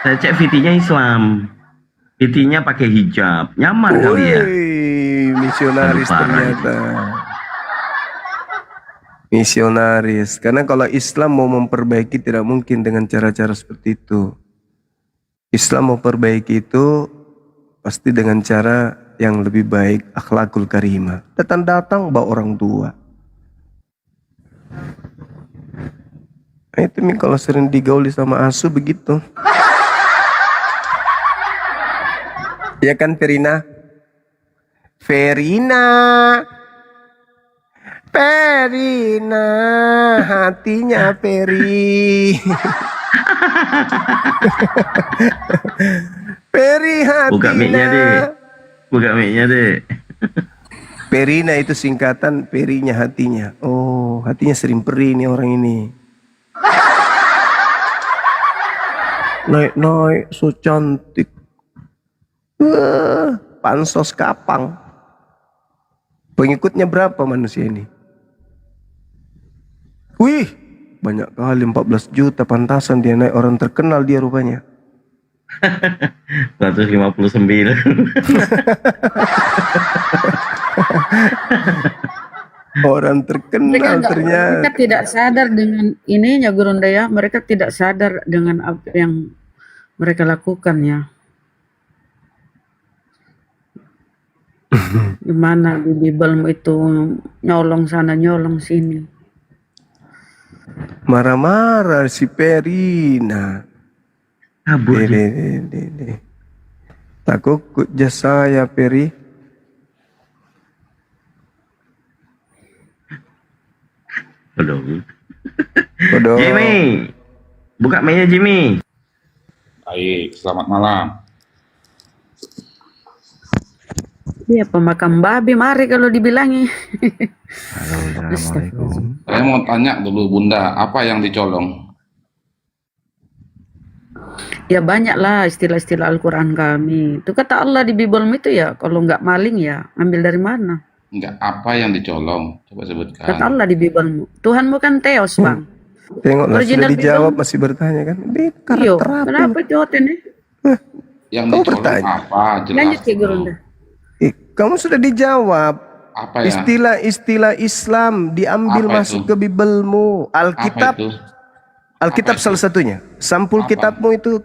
saya cek VT-nya Islam. VT-nya pakai hijab. Nyamar kali ya. Misionaris ternyata. Misionaris. Karena kalau Islam mau memperbaiki tidak mungkin dengan cara-cara seperti itu. Islam mau perbaiki itu pasti dengan cara yang lebih baik, akhlakul karimah. Datang-datang bawa orang tua. Nah, itu nih kalau sering digauli sama asu begitu. Ya kan Verina? Verina, hatinya Peri. Peri hatinya. Buka mic-nya deh. Verina itu singkatan Perinya hatinya. Oh, hatinya sering peri nih orang ini. Naik, so cantik. Pansos kapang. Pengikutnya berapa manusia ini? Wih, banyak kali 14 juta, pantasan dia naik, orang terkenal dia rupanya. 159. Orang terkenal ternyata. Mereka tidak sadar dengan ininya Gurunda ya. Mereka tidak sadar dengan apa yang mereka lakukan ya. Gimana di Bible itu nyolong sana nyolong sini. Marah-marah si Perina. Kabur. Takut jasa ya Peri. Kodok. Jimmy, buka mainnya Jimmy. Baik, selamat malam. Dia pemakan babi, mari kalau dibilangi. Assalamualaikum. Saya mau tanya dulu Bunda, apa yang dicolong? Ya banyaklah istilah-istilah Al-Quran kami. Itu kata Allah di Bible itu ya, kalau nggak maling ya ambil dari mana? Enggak, apa yang dicolong? Coba sebutkan. Kata Allah di Bible. Tuhanmu kan Theos, Bang. Tengoklah sudah Original dijawab Bible. masih bertanya kan? Iya, kenapa jawabin nih? Yang Kau dicolong bertanya. apa? Jelas. Lanjut ke Gurunda. Kamu sudah dijawab. Apa ya? Istilah-istilah Islam diambil Apa masuk itu? ke Biblemu. Alkitab. Apa itu? Alkitab Apa salah satunya. Sampul Apa? kitabmu itu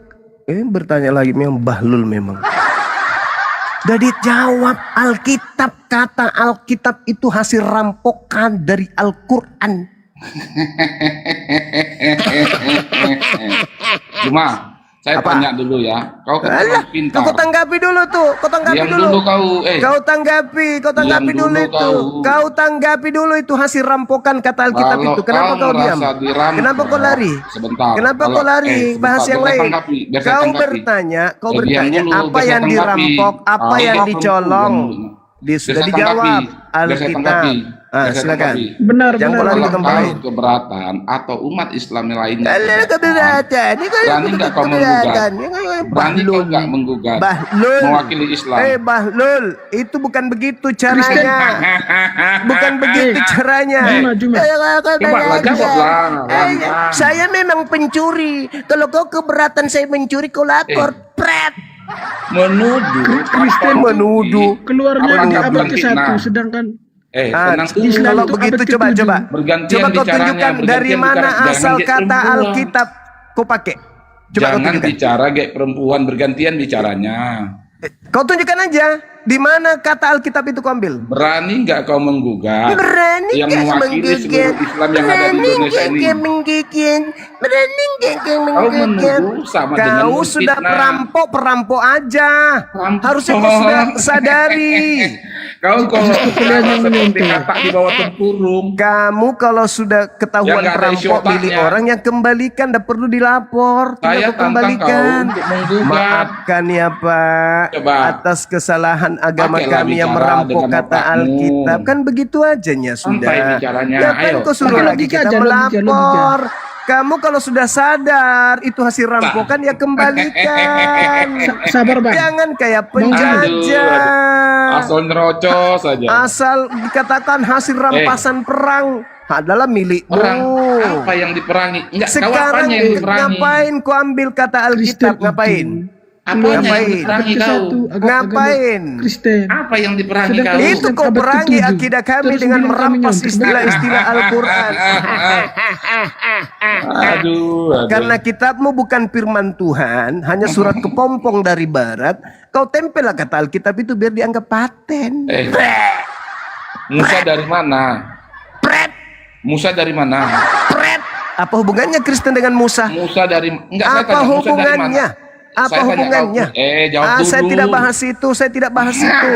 bertanya lagi memang bahlul memang. Udah dijawab. Alkitab, kata Alkitab itu hasil rampokan dari Al-Quran. Cuma saya tanya dulu ya. Kau kan orang pintar. Kau tanggapi dulu tuh. Kau tanggapi Diam dulu. dulu kau. Kau tanggapi Diam dulu dulu itu. Kau tanggapi dulu itu hasil rampokan kata Alkitab Kalau itu. Kenapa kau diam? merasa dirampok, Kenapa kau lari? Sebentar. Kenapa Kalau- kau lari? sebentar, Bahas yang biar saya lain. tanggapi, biar saya Kau tanggapi. bertanya Diam dulu, apa biar saya yang tanggapi. dirampok, apa yang Diam dicolong. dulu. Dia sudah saya dijawab tanggapi. Biar saya tanggapi. Alkitab. Biar saya Silakan. tanggapi. Benar, Jangan benar. lagi Kalau kembali. kau keberatan atau umat Islam yang lainnya Kalau keberatan, ini kan berani nggak kau menggugat? Berani kau nggak menggugat? Bahlul. Mewakili Islam. Bahlul, itu bukan begitu caranya. Bukan begitu caranya. Coba jawablah. Saya memang pencuri. Kalau kau keberatan saya mencuri, kau lapor. Pret. Menuduh. Kristen menuduh. Keluarnya di abad ke-1, Nah. sedangkan tenang. Kalau begitu coba Bergantian kau bicaranya, tunjukkan dari bergantian mana bicara. asal Jangan kata kayak perempuan. Alkitab kau pakai. Coba kau Jangan tunjukkan. bicara kayak perempuan, bergantian bicaranya. Kau tunjukkan aja di mana kata Alkitab itu kau ambil. Berani nggak kau menggugat? Berani yang nggak mewakili seluruh Islam yang ada di Indonesia ini. Berani nggak Kau menuduh sama dengan Kau sudah memfitnah. perampok aja. Harusnya kau sudah sadari. Kau kalau seperti katak di bawah tempurung. Kamu kalau sudah ketahuan Yang nggak ada isi perampok milik otaknya. orang yang kembalikan, tidak perlu dilapor. Saya Tinggal kau tantang kembalikan. kau untuk menggugat. Maafkan ya Pak Coba. atas kesalahan agama Pakailah kami yang bicara merampok dengan kata otakmu. Alkitab. Kan begitu ajanya sudah. Sampai bicaranya, Ngapain ayo. kau suruh Pakai lagi logika kita aja, logika. melapor? Kamu kalau sudah sadar itu hasil rampokan ya kembalikan. Sabar, Bang. Jangan kayak penjajah. Asal nerocos saja. Asal dikatakan hasil rampasan perang adalah milikmu. Orang apa yang diperangi? Enggak, kau Sekarang apanya yang diperangi? ngapain kau ambil kata Alkitab? Ngapain? Apanya yang Ngapain? diperangi kau? Ngapain? Kristen. Apa yang diperangi kau? Itu kau abad perangi ke-7. akidah kami Terus dengan bilang kami merampas nyontek. istilah-istilah Al-Quran. Aduh. Karena kitabmu bukan firman Tuhan, hanya surat kepompong dari barat. Kau tempellah kata Alkitab itu biar dianggap paten. Musa dari mana? Musa dari mana? Apa hubungannya Kristen dengan Musa? Musa dari enggak, saya Apa tanya, Musa dari hubungannya? mana? Apa Saya tanya hubungannya? kau. Jawab dulu. Saya tidak bahas itu. Saya tidak bahas itu.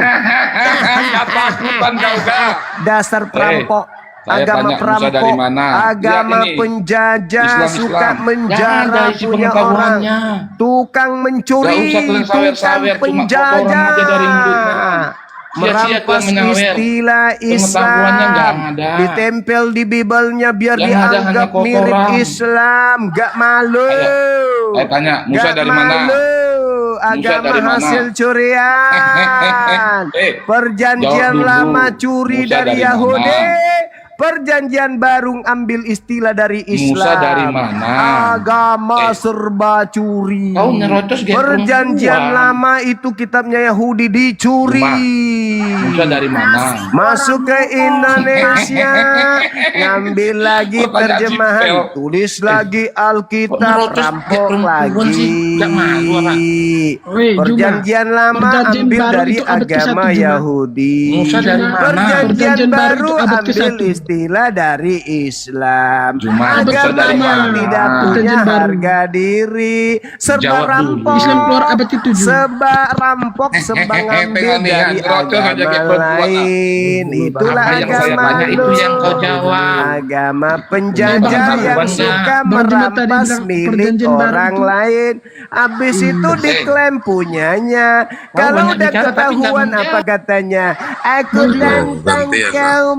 Takutan kau kah? Dasar perampok. Saya Agama tanya Musa perampok, dari mana? agama Lihat ini. penjajah, Islam. suka Jangan menjara ada isi punya orang, pengetahuannya. tukang mencuri, Gak usah kalian sawer-sawer, tukang cuma penjajah, kotoran aja dari mulutnya. Sia-sia kau merampas menyawer. istilah Pengetahuannya nggak Islam, ada. ditempel di Bibalnya biar Yang ada hanya dianggap kotoran. mirip Islam, gak malu. Saya tanya, Musa Gak dari mana? malu. Agama dari mana? hasil curian. Perjanjian Jawab dulu. lama curi Musa dari dari Yahudi. mana? Perjanjian baru ambil istilah dari Islam. Musa dari mana? Agama serba curi. Kau nyerocos kayak Perjanjian perempuan. lama itu kitabnya Yahudi dicuri. Musa dari mana? Masuk ke Indonesia, ngambil lagi Kok tanya terjemahan, Cipel? tulis lagi Alkitab, nyerocos rampok kayak perempuan sih? lagi. Nggak malu, orang. Weh, Perjanjian Juma. lama Perjanjian ambil baru dari itu abad ke-1, agama Juma. Yahudi. Musa dari mana? Perjanjian Perjanjian baru baru itu abad ambil ke-1. istilah dari Islam. Juma, Musa Agama dari yang mana? tidak punya Perjanjian baru. harga diri, serba Jawab dulu. rampok. Islam keluar abad ke-7. Serba rampok, serba ngambil Tengok nih, dari nyerocos aja kayak agama perempuan. lain. Itulah Apa yang saya agama tanya itu lu. yang kau jawab. Agama penjajah Bang, yang Bang, suka Bang Juma tadi merampas bilang milik perjanjian baru orang itu. lain. Habis itu diklaim punyanya. Kalau banyak udah bicara, tapi nggak ketahuan menjawab. apa katanya? Aku tantang kau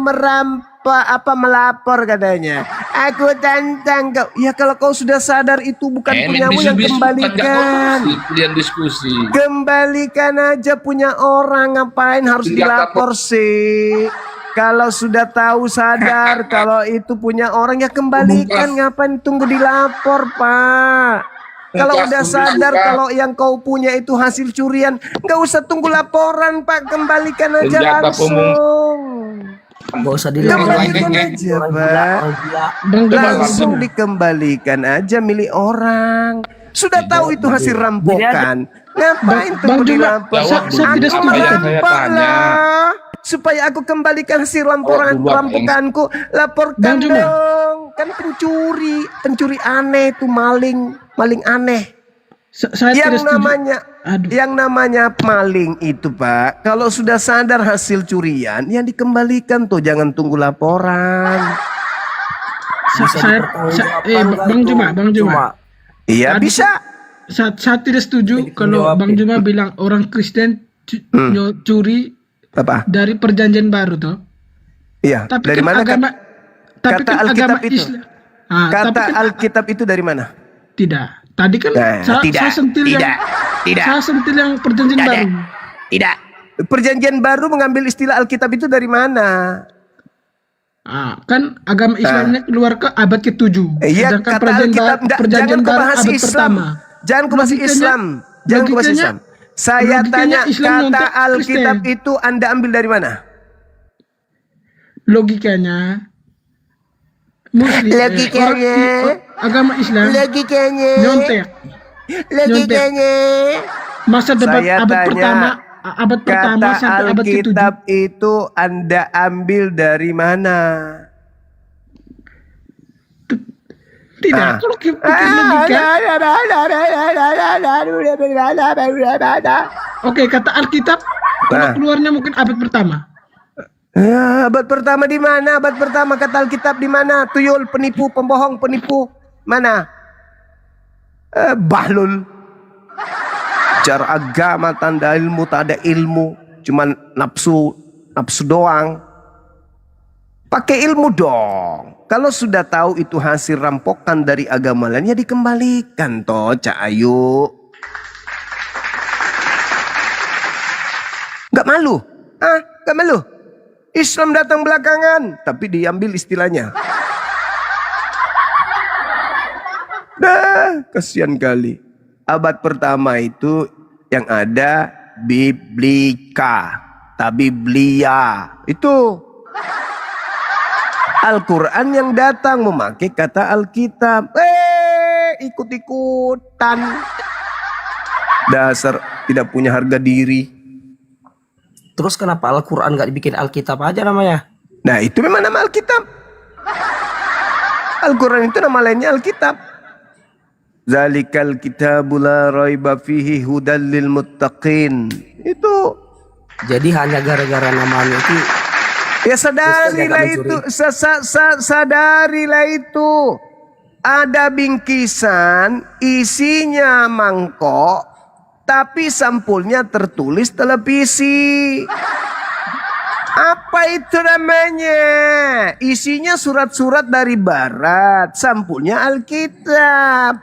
melapor katanya. Aku tantang kau. Ya kalau kau sudah sadar itu bukan punyamu yang kembalikan. Kalian diskusi. Kembalikan aja punya orang, ngapain harus Tinggal dilapor sih? Kalau sudah tahu sadar kalau itu punya orang ya kembalikan, ngapain tunggu dilapor, Pak? Kalau udah sadar kalau yang kau punya itu hasil curian, nggak usah tunggu laporan, Pak, kembalikan aja Senjata langsung. Gak usah Kembalikan aja, Pak. Langsung dikembalikan aja milik orang. Sudah tahu itu hasil rampokan, ngapain tunggu dilapor? Aku merampok lah, supaya aku kembalikan hasil rampokanku. Laporkan dong, kan pencuri aneh itu, maling aneh. Yang namanya maling itu, Pak, kalau sudah sadar hasil curian, yang dikembalikan tuh, jangan tunggu laporan. Bang Juma. Iya, bisa. Saya tidak setuju kalau Bang Juma bilang orang Kristen curi Apa? Dari perjanjian baru tuh. Iya. Tapi Dari kan mana agama, tapi kata kan Alkitab agama itu? Islam. Ah, tapi Kata kan Alkitab itu dari mana? tidak. Tadi kan saya sentil saya sentil yang perjanjian baru. Tidak. Perjanjian baru mengambil istilah Alkitab itu dari mana? Kan agama Islamnya keluar ke abad ke-7. Iya, Sedangkan kata Alkitab. Jangan kau bahas abad Islam. pertama. Jangan kau bahas Islam. Jangan kau bahas Islam. Saya tanya, kata Alkitab itu Anda ambil dari mana? Logikanya Muslim, agama Islam, nyontek. Masa debat abad pertama sampai abad ke-7. Alkitab itu Anda ambil dari mana? Tidak, kalau kita logika. Oke, kata Alkitab keluarnya mungkin abad pertama. Abad pertama di mana? Abad pertama kata Alkitab di mana? Tuyul, penipu, pembohong, penipu. Mana? Bahlul. Cara agama tanda ilmu, tak ada ilmu. Cuman nafsu doang. Pakai ilmu dong. Kalau sudah tahu itu hasil rampokan dari agama lain, ya dikembalikan toh, Cak Ayu. Gak malu? Gak malu? Islam datang belakangan, tapi diambil istilahnya. Kasihan kali. Abad pertama itu yang ada Biblika, Biblia. Itu Al-Quran yang datang memakai kata Alkitab. Ikut-ikutan. Dasar tidak punya harga diri. Terus kenapa Al-Quran gak dibikin Alkitab aja namanya? Nah itu memang nama Alkitab. Al-Quran itu nama lainnya Alkitab. Zalikal kitabu la raiba fihi hudal lil muttaqin. Itu. Jadi hanya gara-gara namanya itu. Ya sadarilah itu. Sadarilah itu. Ada bingkisan isinya mangkok. Tapi sampulnya tertulis televisi. Apa itu namanya? Isinya surat-surat dari barat. Sampulnya Alkitab.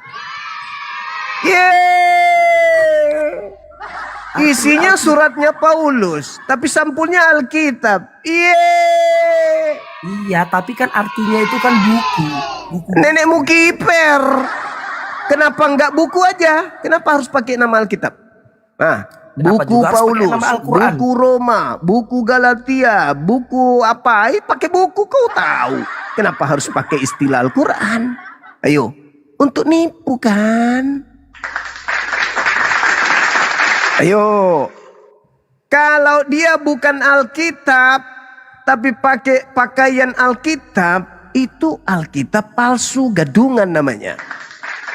Isinya suratnya Paulus. Tapi sampulnya Alkitab. Iya, tapi kan artinya itu kan buku. Nenekmu kiper. Kenapa enggak buku aja? Kenapa harus pakai nama Alkitab? Buku Paulus, buku Roma, buku Galatia, buku apa? Pakai buku kau tahu. Kenapa harus pakai istilah Al-Quran? Ayo, untuk nipu kan? Ayo. Kalau dia bukan Alkitab, tapi pakai pakaian Alkitab, itu Alkitab palsu, gadungan namanya.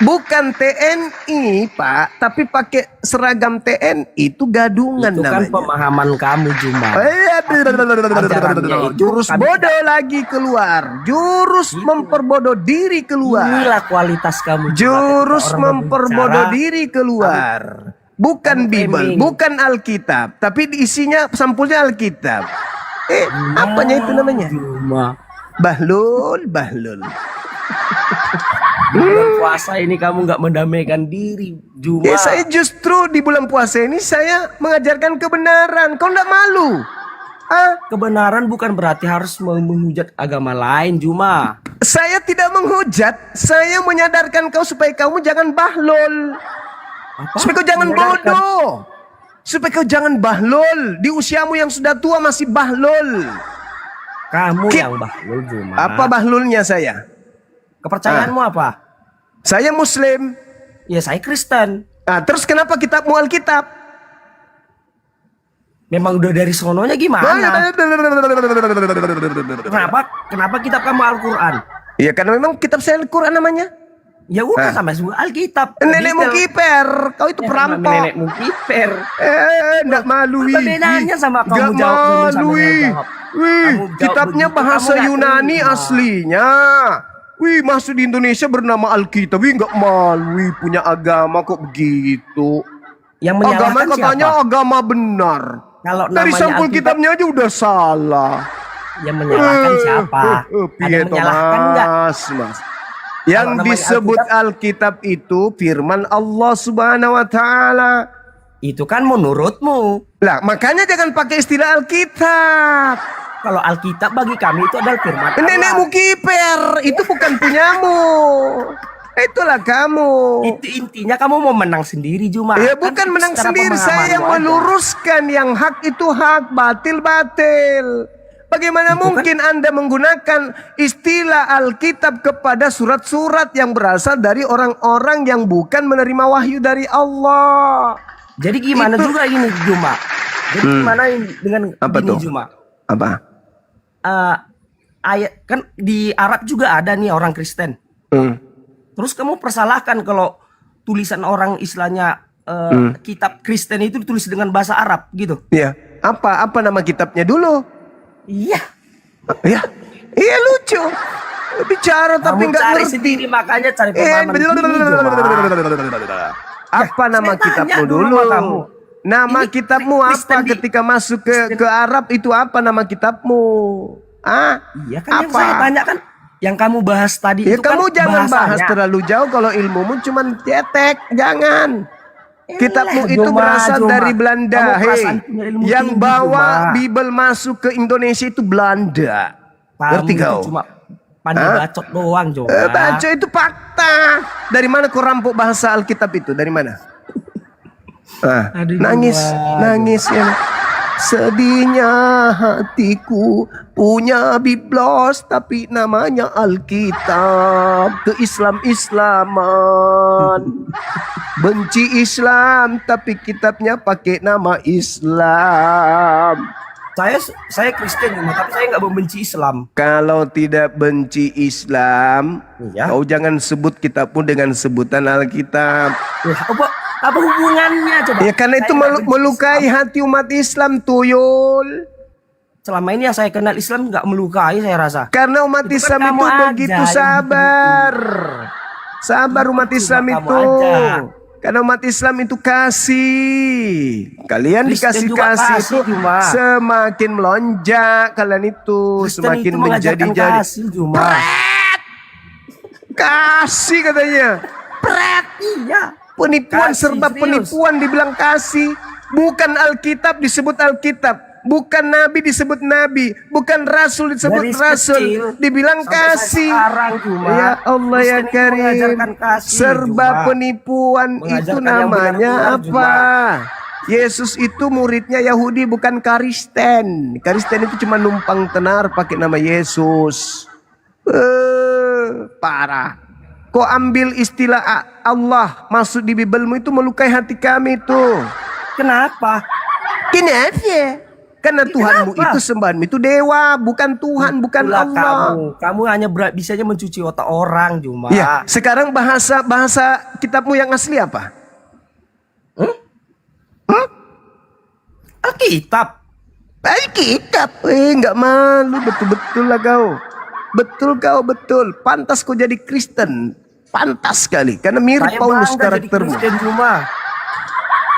Bukan TNI, Pak, tapi pakai seragam TNI itu gadungan itu namanya. Itu kan pemahaman kamu, Juma. Jurus bodoh lagi keluar. Jurus memperbodoh diri keluar. Inilah kualitas kamu. Jurus memperbodoh diri keluar. Bukan Bible, bukan Alkitab, tapi isinya sampulnya Alkitab. Apanya itu namanya? Juma. Bahlul. Bulan puasa ini kamu nggak mendamaikan diri, Juma. Saya justru di bulan puasa ini saya mengajarkan kebenaran. Kau nggak malu? Kebenaran bukan berarti harus menghujat agama lain, Juma. Saya tidak menghujat. Saya menyadarkan kau supaya kamu jangan bahlul. Supaya kau jangan bodoh. Supaya kau jangan bahlul. Di usiamu yang sudah tua masih bahlul. Kamu yang bahlul, Juma. Apa bahlulnya saya? Kepercayaanmu apa? Saya Muslim. Ya, saya Kristen. Terus kenapa kitabmu Alkitab? Memang udah dari sononya gimana? Kenapa kitab kamu Al-Quran? Ya karena memang kitab saya Al-Quran namanya. Ya udah sama semua Alkitab. Nenekmu kiper. Kau itu perampok. Nenekmu kiper. Enggak malu. Apa bedanya sama kamu jawab kitabnya bahasa Yunani aslinya. Masuk di Indonesia bernama Alkitab. Nggak malu. Punya agama kok begitu. Yang agama katanya siapa? Agama benar. Kalau Dari namanya sampul kitabnya aja udah salah. Yang menyalahkan siapa? Ada Piye yang toh, menyalahkan nggak? Mas? Yang namanya disebut Alkitab itu firman Allah Subhanahu wa taala. Itu kan menurutmu. Lah, makanya jangan pakai istilah Alkitab. Kalau Alkitab bagi kami itu adalah firman Allah. Nenekmu kiper, itu bukan punyamu. Itulah kamu. Itu intinya kamu mau menang sendiri, Juma. Ya Kan bukan itu menang secara sendiri, saya pemahamanmu yang aja. meluruskan yang hak itu hak, batil batil. Bagaimana mungkin Anda menggunakan istilah Alkitab kepada surat-surat yang berasal dari orang-orang yang bukan menerima wahyu dari Allah? Jadi gimana juga ini, Juma? Jadi gimana dengan Apa gini, tuh? Juma? Apa? Ayat kan di Arab juga ada nih orang Kristen. Terus kamu persalahkan kalau tulisan orang istilahnya kitab Kristen itu ditulis dengan bahasa Arab gitu. Iya. Apa nama kitabnya dulu? Iya. Iya. Iya, lucu. Bicara tapi Kamu nggak cari ngerti. sendiri, makanya cari pemahaman ini, Juma. Apa nama saya kitabmu tanya dulu dulu? sama kamu. Nama Ini kitabmu Kristen apa ketika masuk ke Arab itu apa nama kitabmu? Iya kan yang saya tanya kan yang kamu bahas tadi Ya itu kan kamu jangan bahas bahasanya. terlalu jauh kalau ilmumu cuman cetek, jangan. Kitabmu itu Juma, berasal Juma. dari Belanda, Kamu hei. perasaan punya ilmu Yang tinggi, bawa Juma. Bible masuk ke Indonesia itu Belanda. Kamu Ngerti itu kau? cuma pandai bacot doang, Juma. Baca itu fakta. Dari mana kau rampok bahasa Alkitab itu? Dari mana? Nangis, nangis ya. Sedihnya hatiku punya biblos tapi namanya Alkitab. Ke-Islam-Islaman. Benci Islam tapi kitabnya pakai nama Islam. Saya Kristen, tapi saya nggak membenci Islam. Kalau tidak benci Islam, kau jangan sebut kitabmu dengan sebutan Alkitab. Apa hubungannya coba? Ya karena itu melukai hati umat Islam, tuyul. Selama ini yang saya kenal Islam nggak melukai, saya rasa. Karena umat Itu kan Islam kamu itu aja begitu yang sabar. Sabar umat Islam kamu itu. aja. Karena umat Islam itu kasih. Kalian Kristen dikasih juga kasih kasih, itu Juma. semakin melonjak kalian itu, Kristen semakin itu mengajarkan menjadi-jadi. kasih, Juma. Kasih katanya. Iya. Penipuan, Kasih, serba serius. penipuan dibilang kasih. Bukan Alkitab disebut Alkitab. Bukan Nabi disebut Nabi. Bukan Rasul disebut Dari Rasul. kecil Dibilang sampai kasih. sekarang, Juma. Ya Allah ya Kristen itu Karim. mengajarkan kasih, Serba Juma. penipuan itu Mengajarkan yang namanya benar-benar, apa? Yesus itu muridnya Yahudi bukan Kristen. Kristen itu cuma numpang tenar pakai nama Yesus. Parah. Kau ambil istilah Allah masuk di Bibelmu itu melukai hati kami tuh. Kenapa? Kenapa? Karena Tuhanmu itu sembahanmu itu dewa, bukan Tuhan, bukan Itulah Allah. Kamu hanya bisanya mencuci otak orang, Juma. Ya, sekarang bahasa kitabmu yang asli apa? Alkitab. Alkitab. Nggak malu, betul-betul lah kau. Betul kau, betul. Pantas kau jadi Kristen. Pantas sekali. Karena mirip Paulus karaktermu.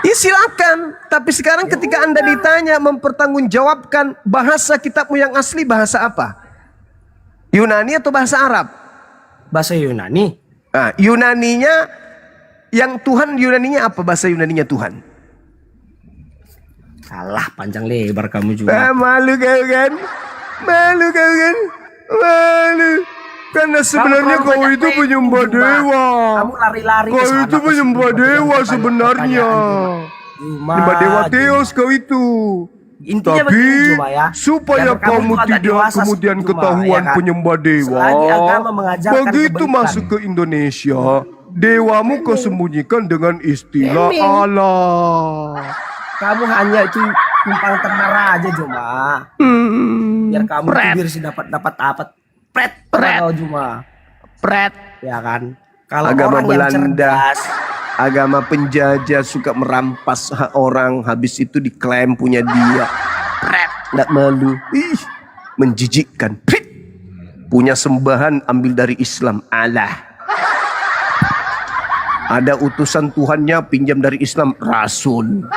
Ya silakan. Tapi sekarang ketika Anda ditanya mempertanggungjawabkan bahasa kitabmu yang asli, bahasa apa? Yunani atau bahasa Arab? Bahasa Yunani. Nah, Yunaninya yang Tuhan, Yunaninya apa bahasa Yunaninya Tuhan? Salah panjang lebar kamu juga. Malu kau kan? Malu kau kan? Malu. Karena sebenarnya kau itu penyembah dewa. Kamu lari-lari Kau itu penyembah dewa sebenarnya. Penyembah dewa Theos kau itu. Intinya Tapi begini, Juma, ya. supaya Biar kamu kamu agak tidak dewasa kemudian sedikit, Juma, ketahuan ya kan? penyembah dewa, Selagi agama mengajarkan begitu kebaikan. masuk ke Indonesia, dewamu kau sembunyikan dengan istilah Memang. Allah. Kamu hanya itu numpang tenar aja, Juma. Biar kamu tuh biar dapat apa? Pret, kau Juma. Pret. Ya kan? Kalau Agama orang yang Belanda, cerdas, agama penjajah suka merampas hak orang, habis itu diklaim punya dia. Nggak malu. Ih, menjijikkan. Prit. Punya sembahan ambil dari Islam. Allah. Ada utusan Tuhannya pinjam dari Islam. Rasul.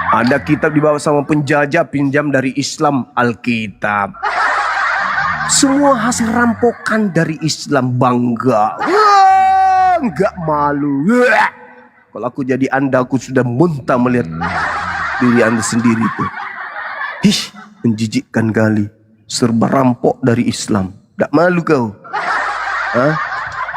Ada kitab dibawa sama penjajah, pinjam dari Islam, Alkitab. Semua hasil rampokan dari Islam, bangga. Wah, nggak malu. Wah. Kalau aku jadi Anda, aku sudah muntah melihat diri Anda sendiri tuh. Ih, menjijikkan kali. Serba rampok dari Islam. Nggak malu kau? Hah?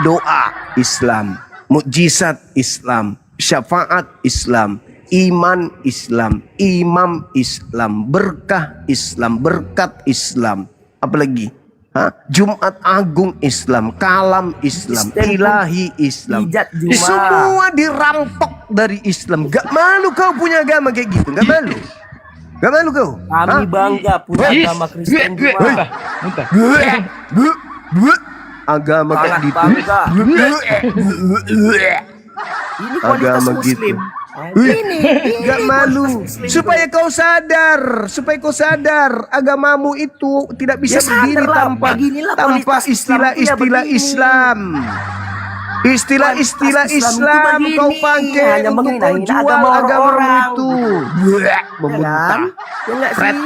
Doa Islam, mukjizat Islam, syafaat Islam, iman Islam, imam Islam, berkah Islam, berkat Islam, apalagi Jumat Agung Islam, kalam Islam, ilahi Islam, semua dirampok dari Islam. Gak malu kau punya agama kayak gitu? Gak malu? Gak malu kau? Kami bangga punya agama Kristen juga. Agama kayak gitu. Ini kualitas Muslim. Ini gak malu. Supaya kau sadar, agamamu itu tidak bisa berdiri tanpa istilah-istilah Islam. Istilah-istilah Islam kau pakai untuk kau jual agamamu itu. Memuntah. Fred.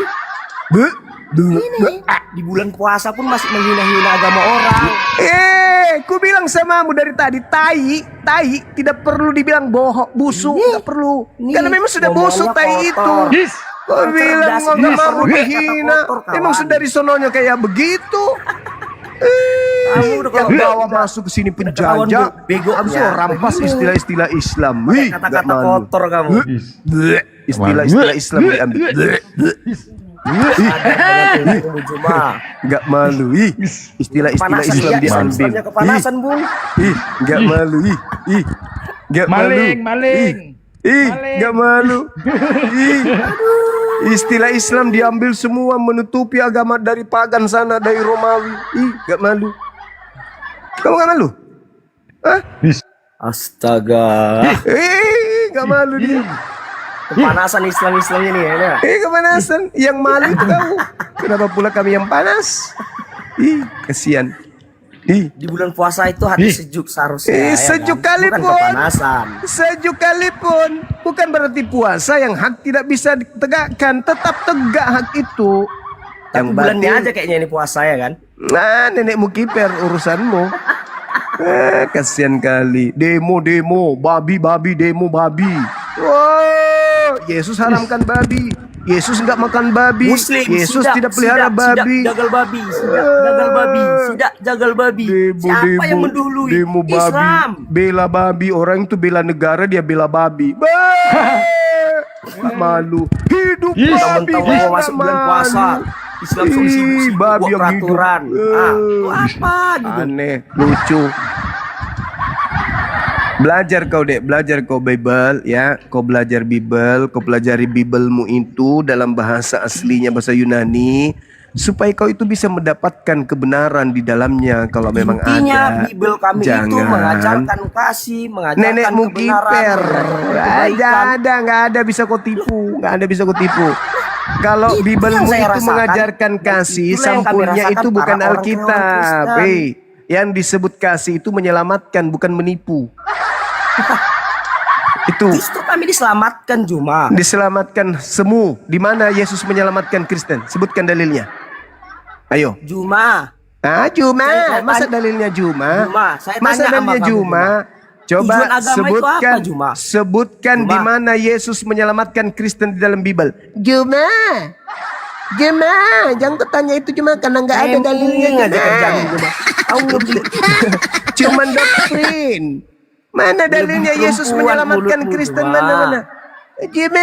Ini di bulan puasa pun masih menghina-hina agama orang. Ku bilang samamu dari tadi, tai tidak perlu dibilang bohong, busuk, tidak perlu. Karena memang sudah busuk tai itu. Kau bilang agamamu dihina, emang sudah dari sononya kayak begitu. Yang bawa masuk ke sini penjajah, abis itu rampas istilah-istilah Islam. Kata-kata kotor kamu. Istilah-istilah Islam diambil. Gak malu, istilah-istilah Islam diambil. Kepanasan, Bung. Gak malu, gak Maling. Gak malu. Istilah Islam diambil semua, menutupi agama dari pagan sana, dari Romawi. Gak malu. Kamu gak malu? Hah? Astaga. Gak malu dia. Kepanasan Islam ini ya. Kepanasan. Yang malu itu kamu. Kenapa pula kami yang panas? Kasihan. Di bulan puasa itu hati sejuk seharusnya. Sejuk kan? kalipun. Bukan kepanasan. Sejuk kalipun. Bukan berarti puasa yang hak tidak bisa ditegakkan. Tetap tegak hak itu. Yang bulannya aja kayaknya ini puasa ya kan? Nah, nenekmu kiper urusanmu. Kasihan kali. Demo, babi, demo babi. Wow, Yesus haramkan babi. Yesus enggak makan babi. Muslim, Yesus tidak pelihara babi. Jagal babi. Jagal babi. Siapa yang mendahului? Demo babi. Islam. Bela babi. Orang itu bela negara, dia bela babi. Malu. Hidup babi. Mentang-mentang masuk bulan puasa. Islam solusi babi yang peraturan. Itu apa gitu? Aneh, lucu. Belajar kau Bible ya. Kau belajar Bible, kau pelajari Biblemu itu dalam bahasa aslinya, bahasa Yunani, supaya kau itu bisa mendapatkan kebenaran di dalamnya. Kalau memang intinya, ada, Bible kami itu mengajarkan kasih, mengajarkan nenekmu kiper. Nggak ada bisa kau tipu, Kalau Biblemu itu mengajarkan kasih, sampulnya itu bukan Alkitab. Yang disebut kasih itu menyelamatkan, bukan menipu. Itu. Justru kami diselamatkan, Juma. Diselamatkan semu. Di mana Yesus menyelamatkan Kristen? Sebutkan dalilnya. Ayo. Juma. Juma. Masa dalilnya Juma? Masa dalilnya Juma? Coba sebutkan di mana Yesus menyelamatkan Kristen di dalam Bible. Juma, jangan tanya itu Juma, karena nggak ada dalilnya. Cuman doktrin. Mana dalilnya Yesus menyelamatkan Kristen? Mana? Juma.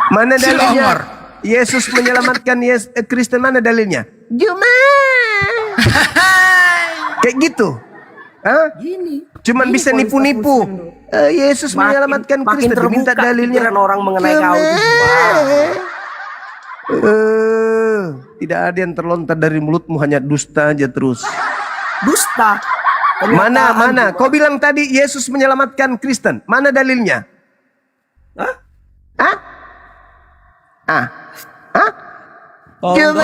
Mana dalilnya Yesus menyelamatkan Kristen? Mana dalilnya? Juma. Kayak gitu. Gini. Cuman bisa nipu-nipu. Yesus menyelamatkan Kristen, diminta dalilnya. Orang mengenai kau itu. Tidak ada yang terlontar dari mulutmu, hanya dusta aja terus. Dusta. Mana? Kau bilang tadi Yesus menyelamatkan Kristen. Mana dalilnya? Cuma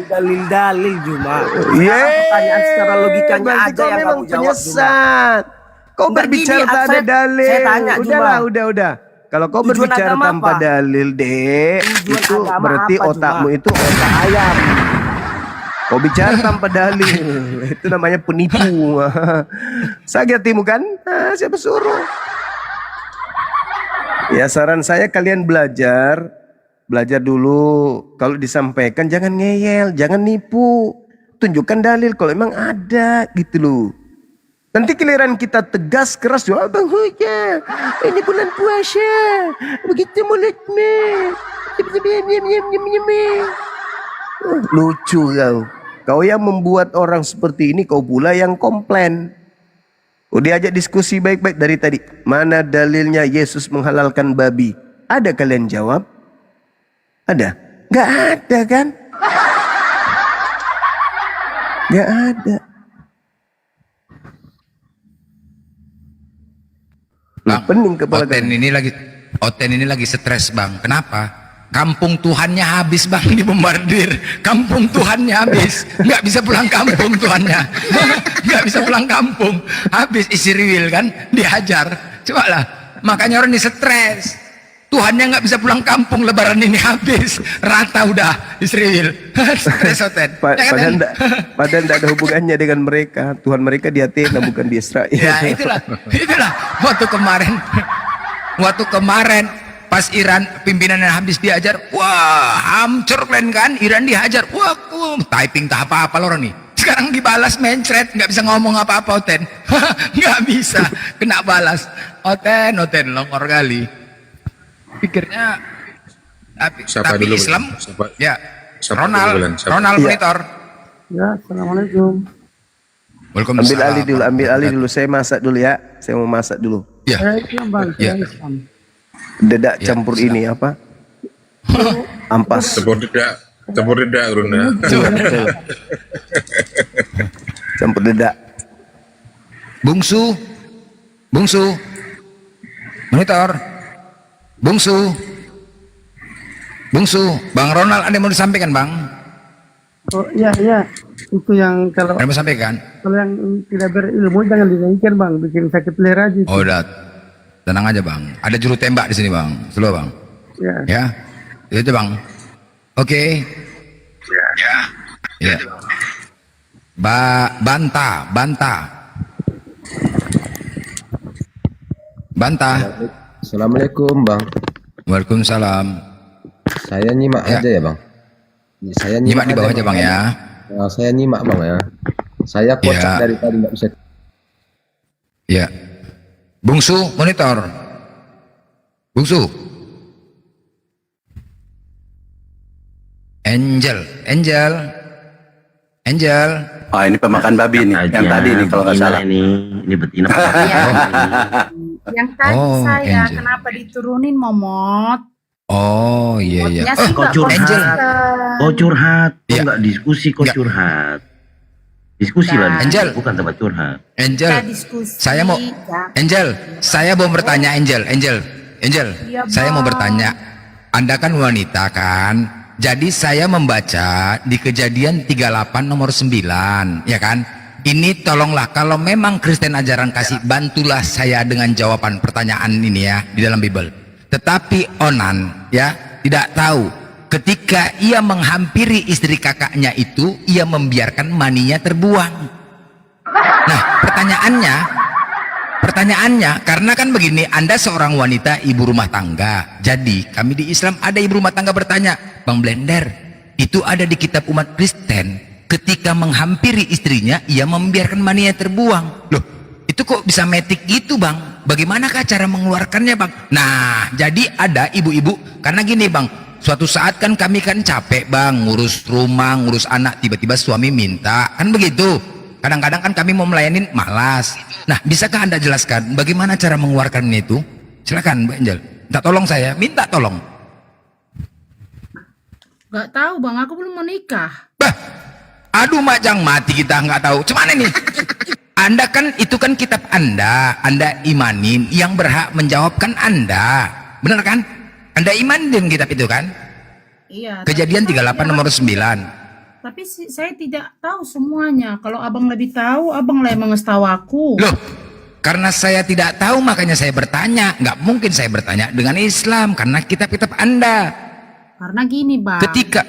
dalil-dalil Juma. Pertanyaan secara logikanya aja yang kamu jawab Juma. Kau berbicara tak ada dalil. Saya tanya Juma. Udah. Kalau kau Tujuan berbicara agama tanpa apa? dalil, Dek, Tujuan itu agama berarti apa otakmu coba? itu otak ayam. Kau bicara tanpa dalil, itu namanya penipu. Sakit hatimu kan? Siapa suruh? Ya saran saya kalian belajar dulu. Kalau disampaikan jangan ngeyel, jangan nipu. Tunjukkan dalil kalau emang ada gitu loh. Nanti giliran kita tegas keras juga, Bang Huja, ini bulan puasa, begitu mulutmu. Lucu kau. Kau yang membuat orang seperti ini, kau pula yang komplain. Udah diajak diskusi baik-baik dari tadi. Mana dalilnya Yesus menghalalkan babi? Ada kalian jawab? Ada? Gak ada kan? Gak ada. Bang, pening kepala Oten ini lagi stres bang. Kenapa? Kampung Tuhannya habis bang, dibombardir. Kampung Tuhannya habis, nggak bisa pulang kampung Tuhannya, nggak bisa pulang kampung. Habis Israel kan, dihajar. Coba lah, makanya orang ini stres. Tuhannya nggak bisa pulang kampung, Lebaran ini habis, rata udah Israel. Stres Oten. Padahal tidak ada hubungannya dengan mereka. Tuhan mereka di Athena bukan di Israel. Ya itulah. Waktu kemarin pas Iran pimpinannya habis diajar, wah hancur kalian kan, Iran dihajar, wah typing tak apa-apa orang nih. Sekarang dibalas mencret, nggak bisa ngomong apa-apa Oten, nggak bisa, kena balas. Oten longor kali. Pikirnya tapi dulu, Islam, siapa? ya Siapa Ronald dulu, siapa? Ronald Iya. Monitor. Ya, assalamualaikum. Waalaikumsalam. Ambil alih dulu. Saya masak dulu ya. Saya mau masak dulu. Ya. Saya Islam bang, Ya. saya Islam. Dedak campur ini apa? Ampas. Campur dedak Runa. Campur dedak. Bungsu Monitor. Bungsu, Bang Ronald ada yang mau disampaikan Bang? Oh iya, itu yang kalau Ada yang mau sampaikan? yang tidak berilmu jangan dinyanyikan bang, bikin sakit leher aja. Oh udah, tenang aja Bang. Ada juru tembak di sini Bang, slow Bang. Ya. Ya, itu Bang. Oke. Ya. Bantah. Assalamualaikum bang. Waalaikumsalam. Saya nyimak aja ya bang. Saya Nyimak di bawah aja Bang ya. Nah, saya nyimak bang ya. Saya kocak Ya. dari tadi nggak bisa. Ya. Bungsu Monitor. Bungsu. Angel. Oh ini pemakan babi nih, yang tadi nih kalau nggak salah. Ini betina. Yang tadi Oh, saya Angel. kenapa diturunin Momot? Oh iya. Ya sih Kau nggak curhat. konsisten. Kau curhat. Kau Iya. nggak diskusi, kau Nggak. curhat. Diskusi Nah. lah, Angel. bukan tempat curhat. Angel. Kita diskusi. Saya mau ya. Angel, saya mau bertanya Angel. Iya, Saya mau Bang. bertanya. Anda kan wanita kan? Jadi saya membaca di Kejadian 38 nomor 9, ya kan? Ini tolonglah kalau memang Kristen ajaran kasih, bantulah saya dengan jawaban pertanyaan ini ya di dalam Bible. Tetapi Onan ya tidak tahu ketika ia menghampiri istri kakaknya itu, ia membiarkan maninya terbuang. Nah, pertanyaannya karena kan begini, Anda seorang wanita ibu rumah tangga. Jadi kami di Islam ada ibu rumah tangga bertanya, Bang Blender, itu ada di kitab umat Kristen, ketika menghampiri istrinya ia membiarkan maninya terbuang. Loh, itu kok bisa metik gitu Bang? Bagaimanakah cara mengeluarkannya Bang? Nah, jadi ada ibu-ibu, karena gini Bang, suatu saat kan kami kan capek Bang, ngurus rumah, ngurus anak, tiba-tiba suami minta, kan begitu. Kadang-kadang kan kami mau melayanin malas. Nah, bisakah Anda jelaskan bagaimana cara mengeluarkannya itu? Silakan Mbak Angel. Minta tolong saya, minta tolong. Gak tahu Bang, aku belum menikah. Aduh majang mati kita nggak tahu. Cuman ini, Anda kan itu kan kitab Anda imanin, yang berhak menjawabkan Anda. Benar kan? Anda imanin kitab itu kan? Iya. Kejadian 38 nomor 9. Tapi saya tidak tahu semuanya. Kalau abang lebih tahu, abang lah yang mengasih tahu aku. Loh, Karena saya tidak tahu makanya saya bertanya. Nggak mungkin saya bertanya dengan Islam karena kitab-kitab Anda. Karena gini bang, Ketika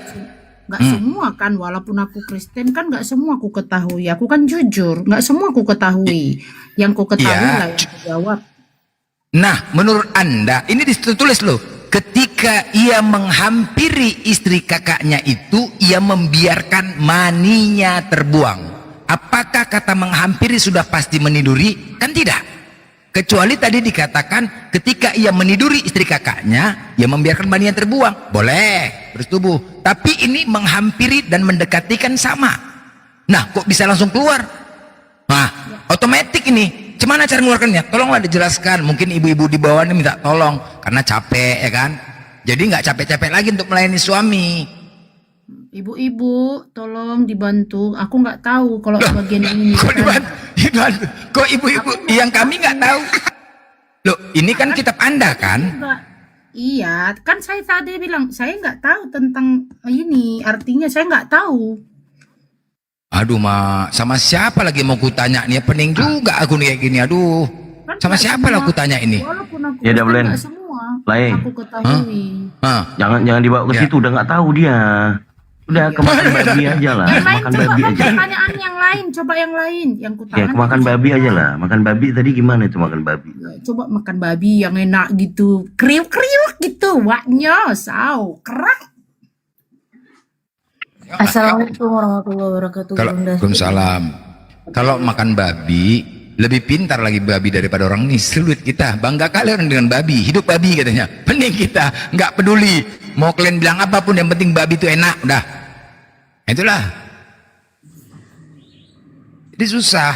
nggak semua kan, walaupun aku Kristen kan nggak semua aku ketahui. Aku kan jujur, nggak semua aku ketahui. Yang ku ketahui Iya. lah yang aku jawab. Nah, menurut Anda, ini ditulis loh, ketika ia menghampiri istri kakaknya itu, ia membiarkan maninya terbuang. Apakah kata menghampiri sudah pasti meniduri? Kan tidak. Kecuali tadi dikatakan ketika ia meniduri istri kakaknya, ia membiarkan maninya terbuang. Boleh bersetubuh. Tapi ini menghampiri dan mendekati kan sama. Nah, kok bisa langsung keluar? Nah, otomatis ini. Gimana cara mengeluarkannya? Tolonglah dijelaskan. Mungkin ibu-ibu di bawah ini minta tolong karena capek ya kan. Jadi nggak capek-capek lagi untuk melayani suami. Ibu-ibu, tolong dibantu. Aku nggak tahu kalau bagian ini. Kok dibantu? Kok ibu-ibu yang kami nggak tahu? Loh, ini kan kitab Anda kan? Iya, kan saya tadi bilang saya nggak tahu tentang ini. Artinya saya nggak tahu. Aduh, Mak, sama siapa lagi mau kutanya nih? Pening juga aku nih kayak gini. Aduh, sama siapa lah aku tanya ini? Walaupun aku Ya udah, Blen. nggak semua Lain. aku ketahui. Jangan dibawa ke situ, udah nggak tahu dia. Udah kemakan babi aja lah, Yang lain makan coba babi aja. pertanyaan yang lain, coba yang lain. Yang Ya, kutanya makan babi aja lah. Makan babi tadi gimana itu makan babi? coba makan babi yang enak gitu, kriuk-kriuk gitu, waknya, kerak. Assalamualaikum warahmatullahi wabarakatuh. Kalau Waalaikumsalam. Kalau makan babi, lebih pintar lagi babi daripada orang ini. Sulit kita, bangga kali orang dengan babi, hidup babi katanya. Pening kita, nggak peduli. Mau kalian bilang apapun, yang penting babi itu enak, udah. Itulah. Jadi susah.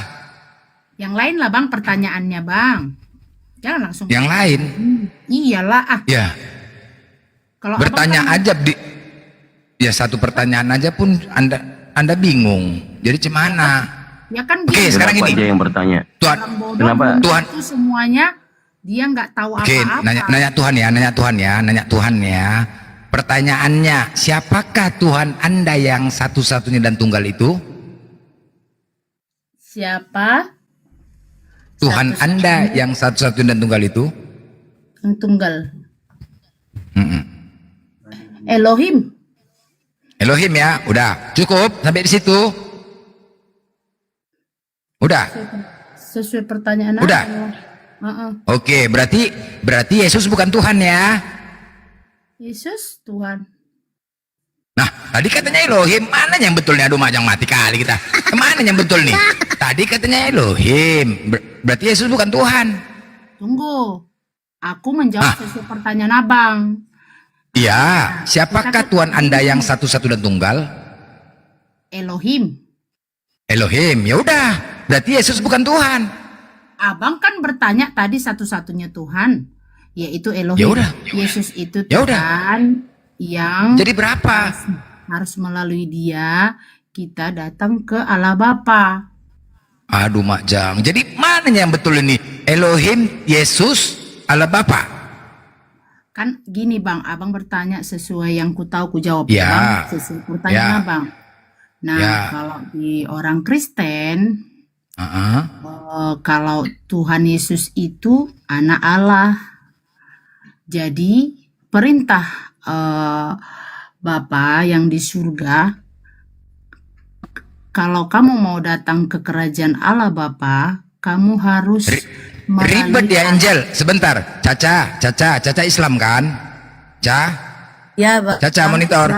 Yang lain lah bang, pertanyaannya bang. Jangan langsung. Yang lain? Iyalah ah. Ya. Kalau Bertanya abang kan- aja ya satu pertanyaan aja pun Anda bingung. Jadi cemana? Ya kan Oke, dia sekarang ini. aja yang bertanya. Tuhan, orang bodoh, Kenapa? belum Tuhan. tentu semuanya dia nggak tahu Oke, apa-apa. nanya Tuhan ya. Pertanyaannya, siapakah Tuhan Anda yang satu-satunya dan tunggal itu? Siapa Tuhan Anda yang satu-satunya dan tunggal itu? yang tunggal? Elohim. Elohim ya, udah cukup sampai di situ. Udah. Sesuai pertanyaan Udah. Oke, berarti Yesus bukan Tuhan ya? Yesus Tuhan. Nah, tadi katanya Elohim, mana yang betul nih? Aduh, majang mati kali kita. Kemana yang betul nih? Tadi katanya Elohim, berarti Yesus bukan Tuhan. Tunggu. Aku menjawab sesuai pertanyaan abang. Iya, siapakah Tuhan Anda yang satu-satu dan tunggal? Elohim. Elohim, ya udah. Berarti Yesus bukan Tuhan. Abang kan bertanya tadi satu-satunya Tuhan, yaitu Elohim. Ya udah. Yesus itu Ya udah. Tuhan yang Jadi berapa? harus melalui dia kita datang ke Allah Bapa. Aduh, Mak Jang. Jadi mana yang betul ini? Elohim, Yesus, Allah Bapa. Kan gini bang, abang bertanya sesuai yang ku tahu ku jawab. Ya. Bang, sesuai pertanyaan Ya. abang. Nah, Ya. kalau di orang Kristen, kalau Tuhan Yesus itu anak Allah. Jadi perintah Bapa yang di surga, kalau kamu mau datang ke kerajaan Allah Bapa, kamu harus Ribet ya, Angel. Sebentar. Caca Islam kan? Ya, Pak. Caca monitor.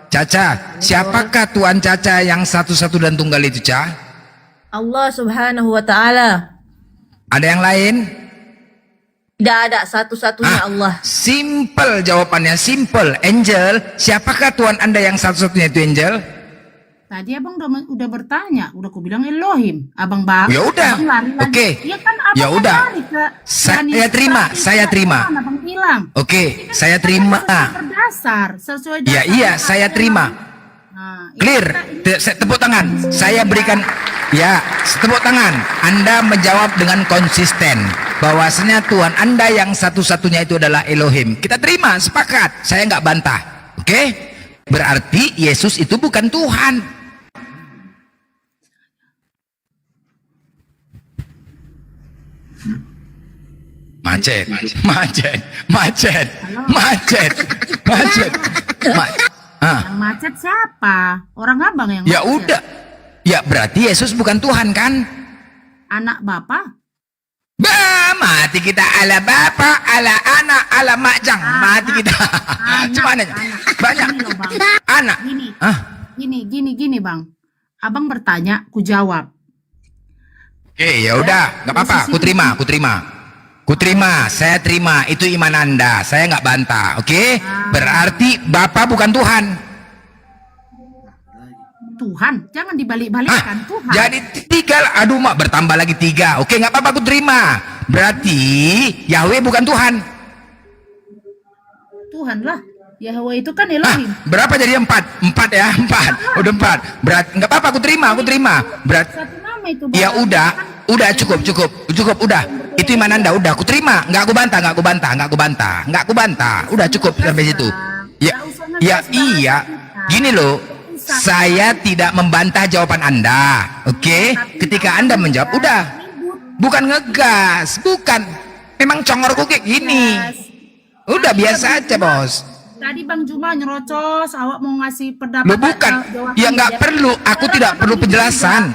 Caca, siapakah Tuhan Caca yang satu-satu dan tunggal itu, Ca? Allah Subhanahu wa taala. Ada yang lain? Tidak ada, satu-satunya Allah. Simple jawabannya, simple. Angel, siapakah Tuhan Anda yang satu-satunya itu, Angel? Tadi abang udah bertanya, udah aku bilang Elohim. Abang Ya udah. abang lari-lari. Oke. Iya kan abang Ya udah. lari ke Saya terima, saya terima. Abang bilang. Oke, saya terima. Berdasar sesuai Ya dasar iya, saya terima. Clear. Tepuk tangan. Saya berikan. Ya, tepuk tangan. Anda menjawab dengan konsisten bahwasanya Tuhan Anda yang satu-satunya itu adalah Elohim. Kita terima, sepakat. Saya nggak bantah. Oke? Berarti Yesus itu bukan Tuhan. Macet. Yang macet siapa? Orang abang yang Ya macet. udah. Ya berarti Yesus bukan Tuhan kan? Anak bapak? Mati kita ala bapak, ala anak, ala makjang. Mati kita. Cuman aja. Banyak. Anak. Gini bang. Abang bertanya, ku jawab. Oke, ya udah, nggak apa-apa. Ku terima. Saya terima. Itu iman Anda. Saya nggak bantah. Oke? Berarti Bapak bukan Tuhan. Tuhan, jangan dibalik-balikkan Tuhan. Jadi 3, aduh mak bertambah lagi 3. Oke, nggak apa-apa, aku terima. Berarti Yahweh bukan Tuhan. Tuhan lah. Yahweh itu kan Elohim. Berapa jadi 4? 4 ya, 4. Udah 4. Berarti nggak apa-apa, aku terima. Berarti Satu nama itu. ya udah cukup, udah. Itu iman Anda, udah aku terima. Nggak aku bantah. Udah cukup sampai situ. Ya iya. Gini loh. Saya tidak membantah jawaban Anda, oke? Ketika Anda menjawab, udah, bukan ngegas, bukan, memang congorku kayak gini, udah biasa aja bos. Tadi Bang Juma nyerocos, awak mau ngasih pendapat. Loh bukan, ya nggak perlu, aku tidak perlu penjelasan,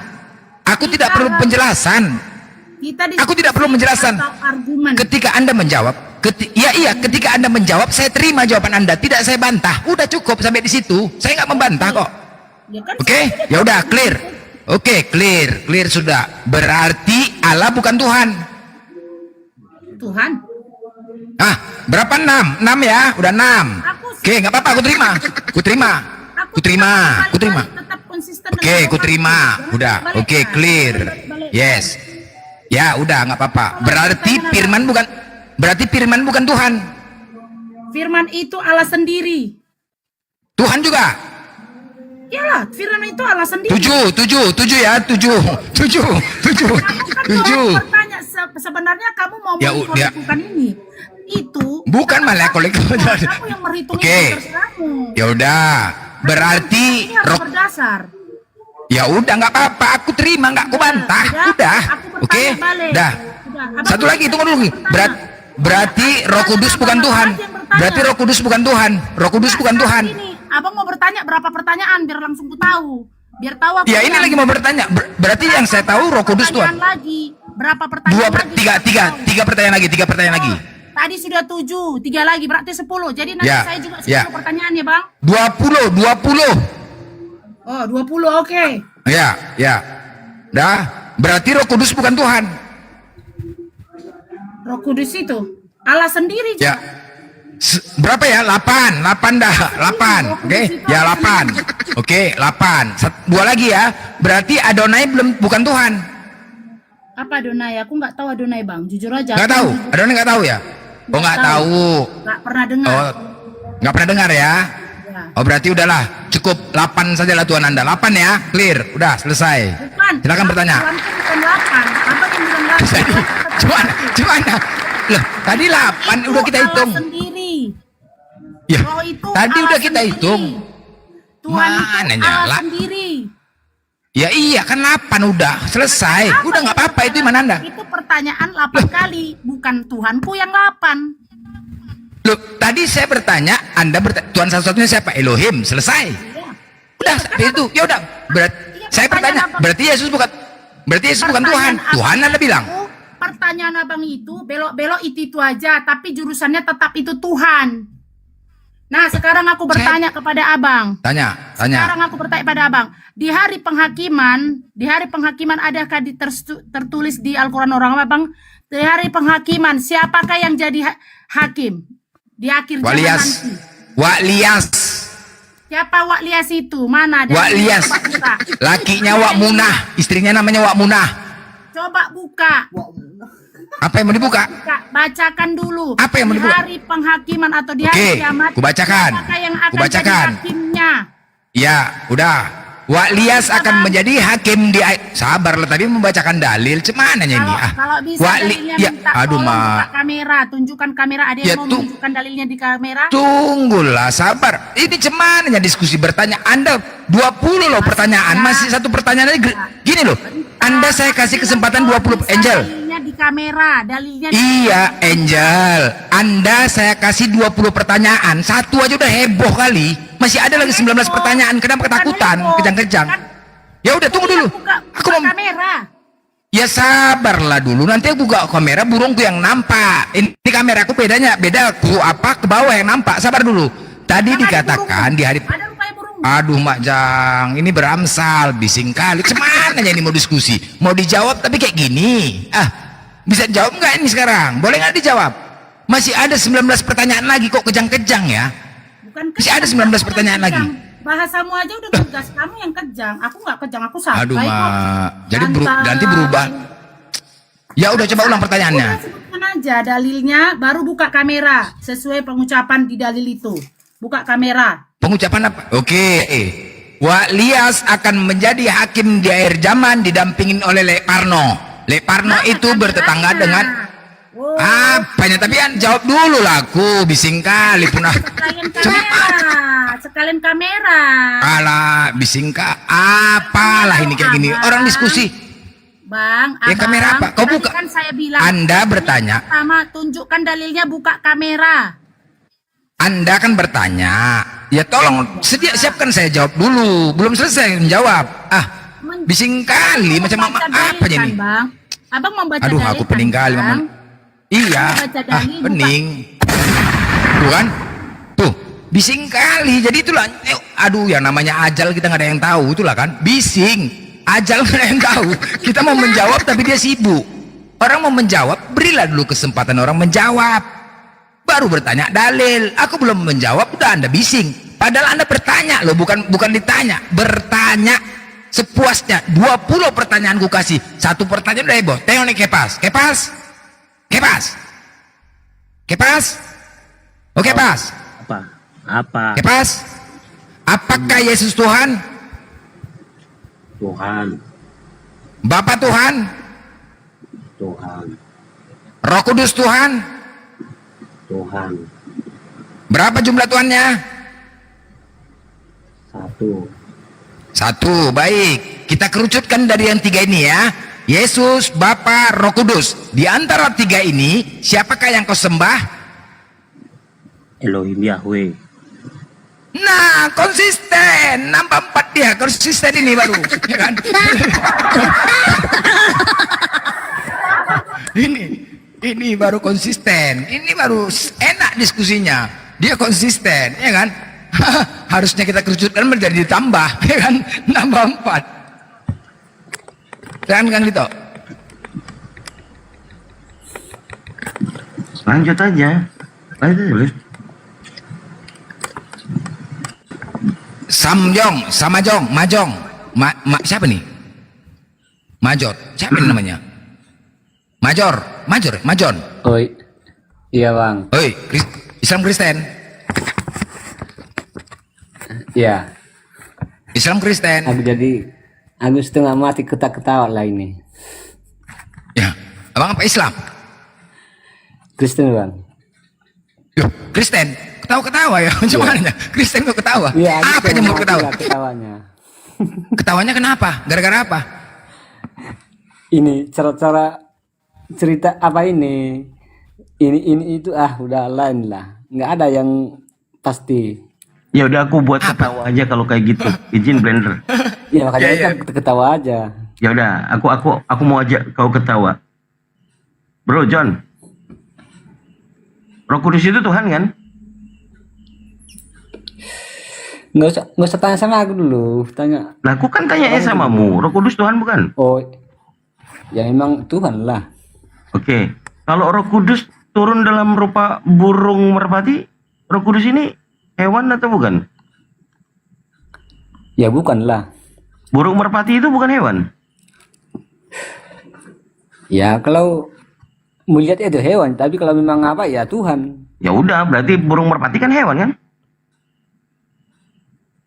aku tidak perlu penjelasan. Ketika Anda menjawab, ketika Anda menjawab, saya terima jawaban Anda, tidak saya bantah, udah cukup sampai di situ, saya nggak membantah kok. Oke, ya udah clear. Oke, clear sudah. Berarti Allah bukan Tuhan. Tuhan. Berapa 6? 6 ya, udah 6. Oke, nggak apa-apa, aku terima. Oke, aku terima. Udah, oke, clear. Yes. Ya, udah nggak apa-apa. Berarti Firman bukan Tuhan. Firman itu Allah sendiri. Tuhan juga. Iyalah, Firman itu Allah sendiri. 7 ya, 7. Bertanya sebenarnya kamu mau melakukan ini. Itu bukan malah kolektif. Kamu yang merhitung itu terserahmu. Ya udah, berarti berdasar. Ya udah nggak apa-apa, aku terima, nggak aku bantah. Udah. Oke. Dah. Satu lagi, tunggu dulu. Berarti Roh Kudus bukan Tuhan. Roh Kudus bukan Tuhan. Abang mau bertanya berapa pertanyaan biar langsung ku tahu. Biar tahu aku. Ya ini lagi mau bertanya. Berarti yang saya tahu Roh Kudus Tuhan. Lagi. Berapa pertanyaan? 3 pertanyaan lagi. Tadi sudah 7, 3 lagi berarti 10. Jadi nanti saya juga 10 pertanyaan ya, Bang. 20. Oh, 20, oke. Ya. Dah, berarti Roh Kudus bukan Tuhan. Roh Kudus itu Allah sendiri juga. Ya. Berapa ya? 8 dah. 8. Oke. Ya 8. Oke, 8. 2 lagi ya. Berarti Adonai bukan Tuhan. Apa Adonai? Aku nggak tahu Adonai, Bang. Jujur aja. Nggak tahu. Adonai nggak tahu ya? Oh, nggak tahu. Nggak pernah dengar. Oh, nggak pernah dengar ya? Oh, berarti udahlah. Cukup 8 sajalah Tuhan Anda. 8 ya. Clear. Udah, selesai. Bukan. Silakan bertanya. Bukan 8. Apa yang bilang 8? Cuman. Loh, tadi 8 udah kita hitung. Sendiri. Ya, itu tadi udah kita sendiri. hitung. Tuhan Mana itu nyala? Allah sendiri. Ya iya kan 8 udah selesai. Udah nggak apa-apa itu iman Anda. Itu pertanyaan 8 kali, bukan Tuhanku yang 8. Loh, tadi saya bertanya, Anda Tuhan satu-satunya siapa? Elohim, selesai. Udah, itu. Ya udah. Saya bertanya, berarti Yesus bukan Tuhan. Tuhan Anda bilang. Pertanyaan Abang itu belok-belok itu aja, tapi jurusannya tetap itu Tuhan. Nah, sekarang aku bertanya kepada Abang. Tanya. Sekarang aku bertanya pada Abang. Di hari penghakiman adakah tertulis di Al-Quran orang Abang? Di hari penghakiman siapakah yang jadi hakim? Di akhir zaman nanti. Wa'lias. Siapa Wa'lias itu? Mana? Wa'lias. Lakinya Wa'munah, istrinya namanya Wa'munah. Coba buka. Apa yang mau dibuka? Bacakan dulu. Apa yang mau dibuka? Di hari penghakiman atau di hari kiamat. Kubacakan. Siapakah yang akan jadi hakimnya? Ya, udah. Wa'lias akan menjadi hakim di sabar lah tadi membacakan dalil cumananya ini Kalau bisa dalilnya minta buka kamera, tunjukkan kamera, ada yang mau menunjukkan dalilnya di kamera. Tunggulah, sabar. Ini cumananya diskusi bertanya. Anda 20 loh pertanyaan, masih satu pertanyaan lagi. Gini loh. Anda saya kasih kesempatan 20 Angel. Dalilnya di kamera, dalilnya. Iya, Angel. Anda saya kasih 20 pertanyaan, satu aja udah heboh kali. Masih ada lagi 19 pertanyaan. Kenapa ketakutan, kejang-kejang? Ya udah tunggu dulu. Aku mau kamera. Ya sabarlah dulu, nanti aku buka kamera burungku yang nampak. Ini kameraku beda ku apa ke bawah yang nampak. Sabar dulu. Tadi dikatakan di hari. Aduh Mak Jang, ini beramsal, bising kali. Semana ini mau diskusi, mau dijawab tapi kayak gini. Bisa jawab nggak ini sekarang? Boleh nggak dijawab? Masih ada 19 pertanyaan lagi, kok kejang-kejang ya? Masih ada 19 pertanyaan lagi. Bahasamu aja udah tugas kamu yang kejang. Aku nggak kejang, aku santai. Aduh kok. Mak, jadi nanti berubah. Ya udah coba ulang pertanyaannya. Udah sebutkan aja dalilnya, baru buka kamera sesuai pengucapan di dalil itu. Buka kamera. Pengucapan apa? Oke. Walias akan menjadi hakim di akhir zaman didampingin oleh Lek Parno. Lek Parno itu bertetangga dengan apanya? Tapi jawab dulu lah, aku bising kali punah. Sekalian kamera. Alah, bising apalah ini kayak gini. Orang diskusi. Bang, ya kamera apa? Kau buka. Kan saya bilang. Anda bertanya. Pertama, tunjukkan dalilnya, buka kamera. Anda kan bertanya, ya tolong siapkan saya jawab dulu. Belum selesai menjawab. Bising kali macam apa ini? Bang. Abang membaca aduh, dalil aku pening kali, Mama. Iya. Pening. Tuh kan? Tuh, bising kali. Jadi itulah, aduh, yang namanya ajal kita nggak ada yang tahu, itulah kan? Bising. Ajal nggak ada yang tahu. Kita mau menjawab tapi dia sibuk. Orang mau menjawab, berilah dulu kesempatan orang menjawab. Baru bertanya dalil. Aku belum menjawab, udah Anda bising. Padahal Anda bertanya loh, bukan ditanya. Bertanya sepuasnya. 20 pertanyaan ku kasih. Satu pertanyaan udah heboh. Tengok nih Kepas. Oke, Pas. Apa? Kepas. Apakah Yesus Tuhan? Tuhan. Bapa Tuhan? Tuhan. Roh Kudus Tuhan? Tuhan. Berapa jumlah Tuhannya? Satu. Baik. Kita kerucutkan dari yang 3 ini ya. Yesus, Bapa, Roh Kudus. Di antara 3 ini, siapakah yang kau sembah? Elohim Yahweh. Nah, konsisten. Nambah 4 dia. Konsisten ini baru. Ya kan? Ini baru konsisten. Ini baru enak diskusinya. Dia konsisten, ya kan? Harusnya kita kerucutkan menjadi ditambah, ya kan? Nambah 4. Kan gitu. Lanjut aja. Majong. Siapa nih? Major. Siapa ini namanya? Majon. Oi. Iya, Bang. Oi, Islam Kristen. Iya. Islam Kristen. Aku setengah mati ketawa lah ini. Ya, abang apa Islam? Kristen, Bang. Yo, Kristen. Ketawa-ketawa ya. Macam mana? Kristen kok ketawa? Iya, apa yang mau ketawa? Ketawanya. Ketawanya kenapa? Gara-gara apa? Ini cara-cara cerita apa ini itu udah lain lah, nggak ada yang pasti. Ya udah, aku buat ketawa aja kalau kayak gitu. Izin Blender. Ya makanya kan ketawa aja. Ya udah, aku mau aja kau ketawa. Bro John, Roh Kudus itu Tuhan kan? Nggak usah tanya sama aku dulu, tanya. Lah aku kan tanya samamu. Roh Kudus Tuhan bukan? Oh, ya memang Tuhan lah. Oke, kalau Roh Kudus turun dalam rupa burung merpati, Roh Kudus ini hewan atau bukan? Ya bukan lah. Burung merpati itu bukan hewan? Ya kalau melihat itu hewan, tapi kalau memang apa ya Tuhan. Ya udah, berarti burung merpati kan hewan kan?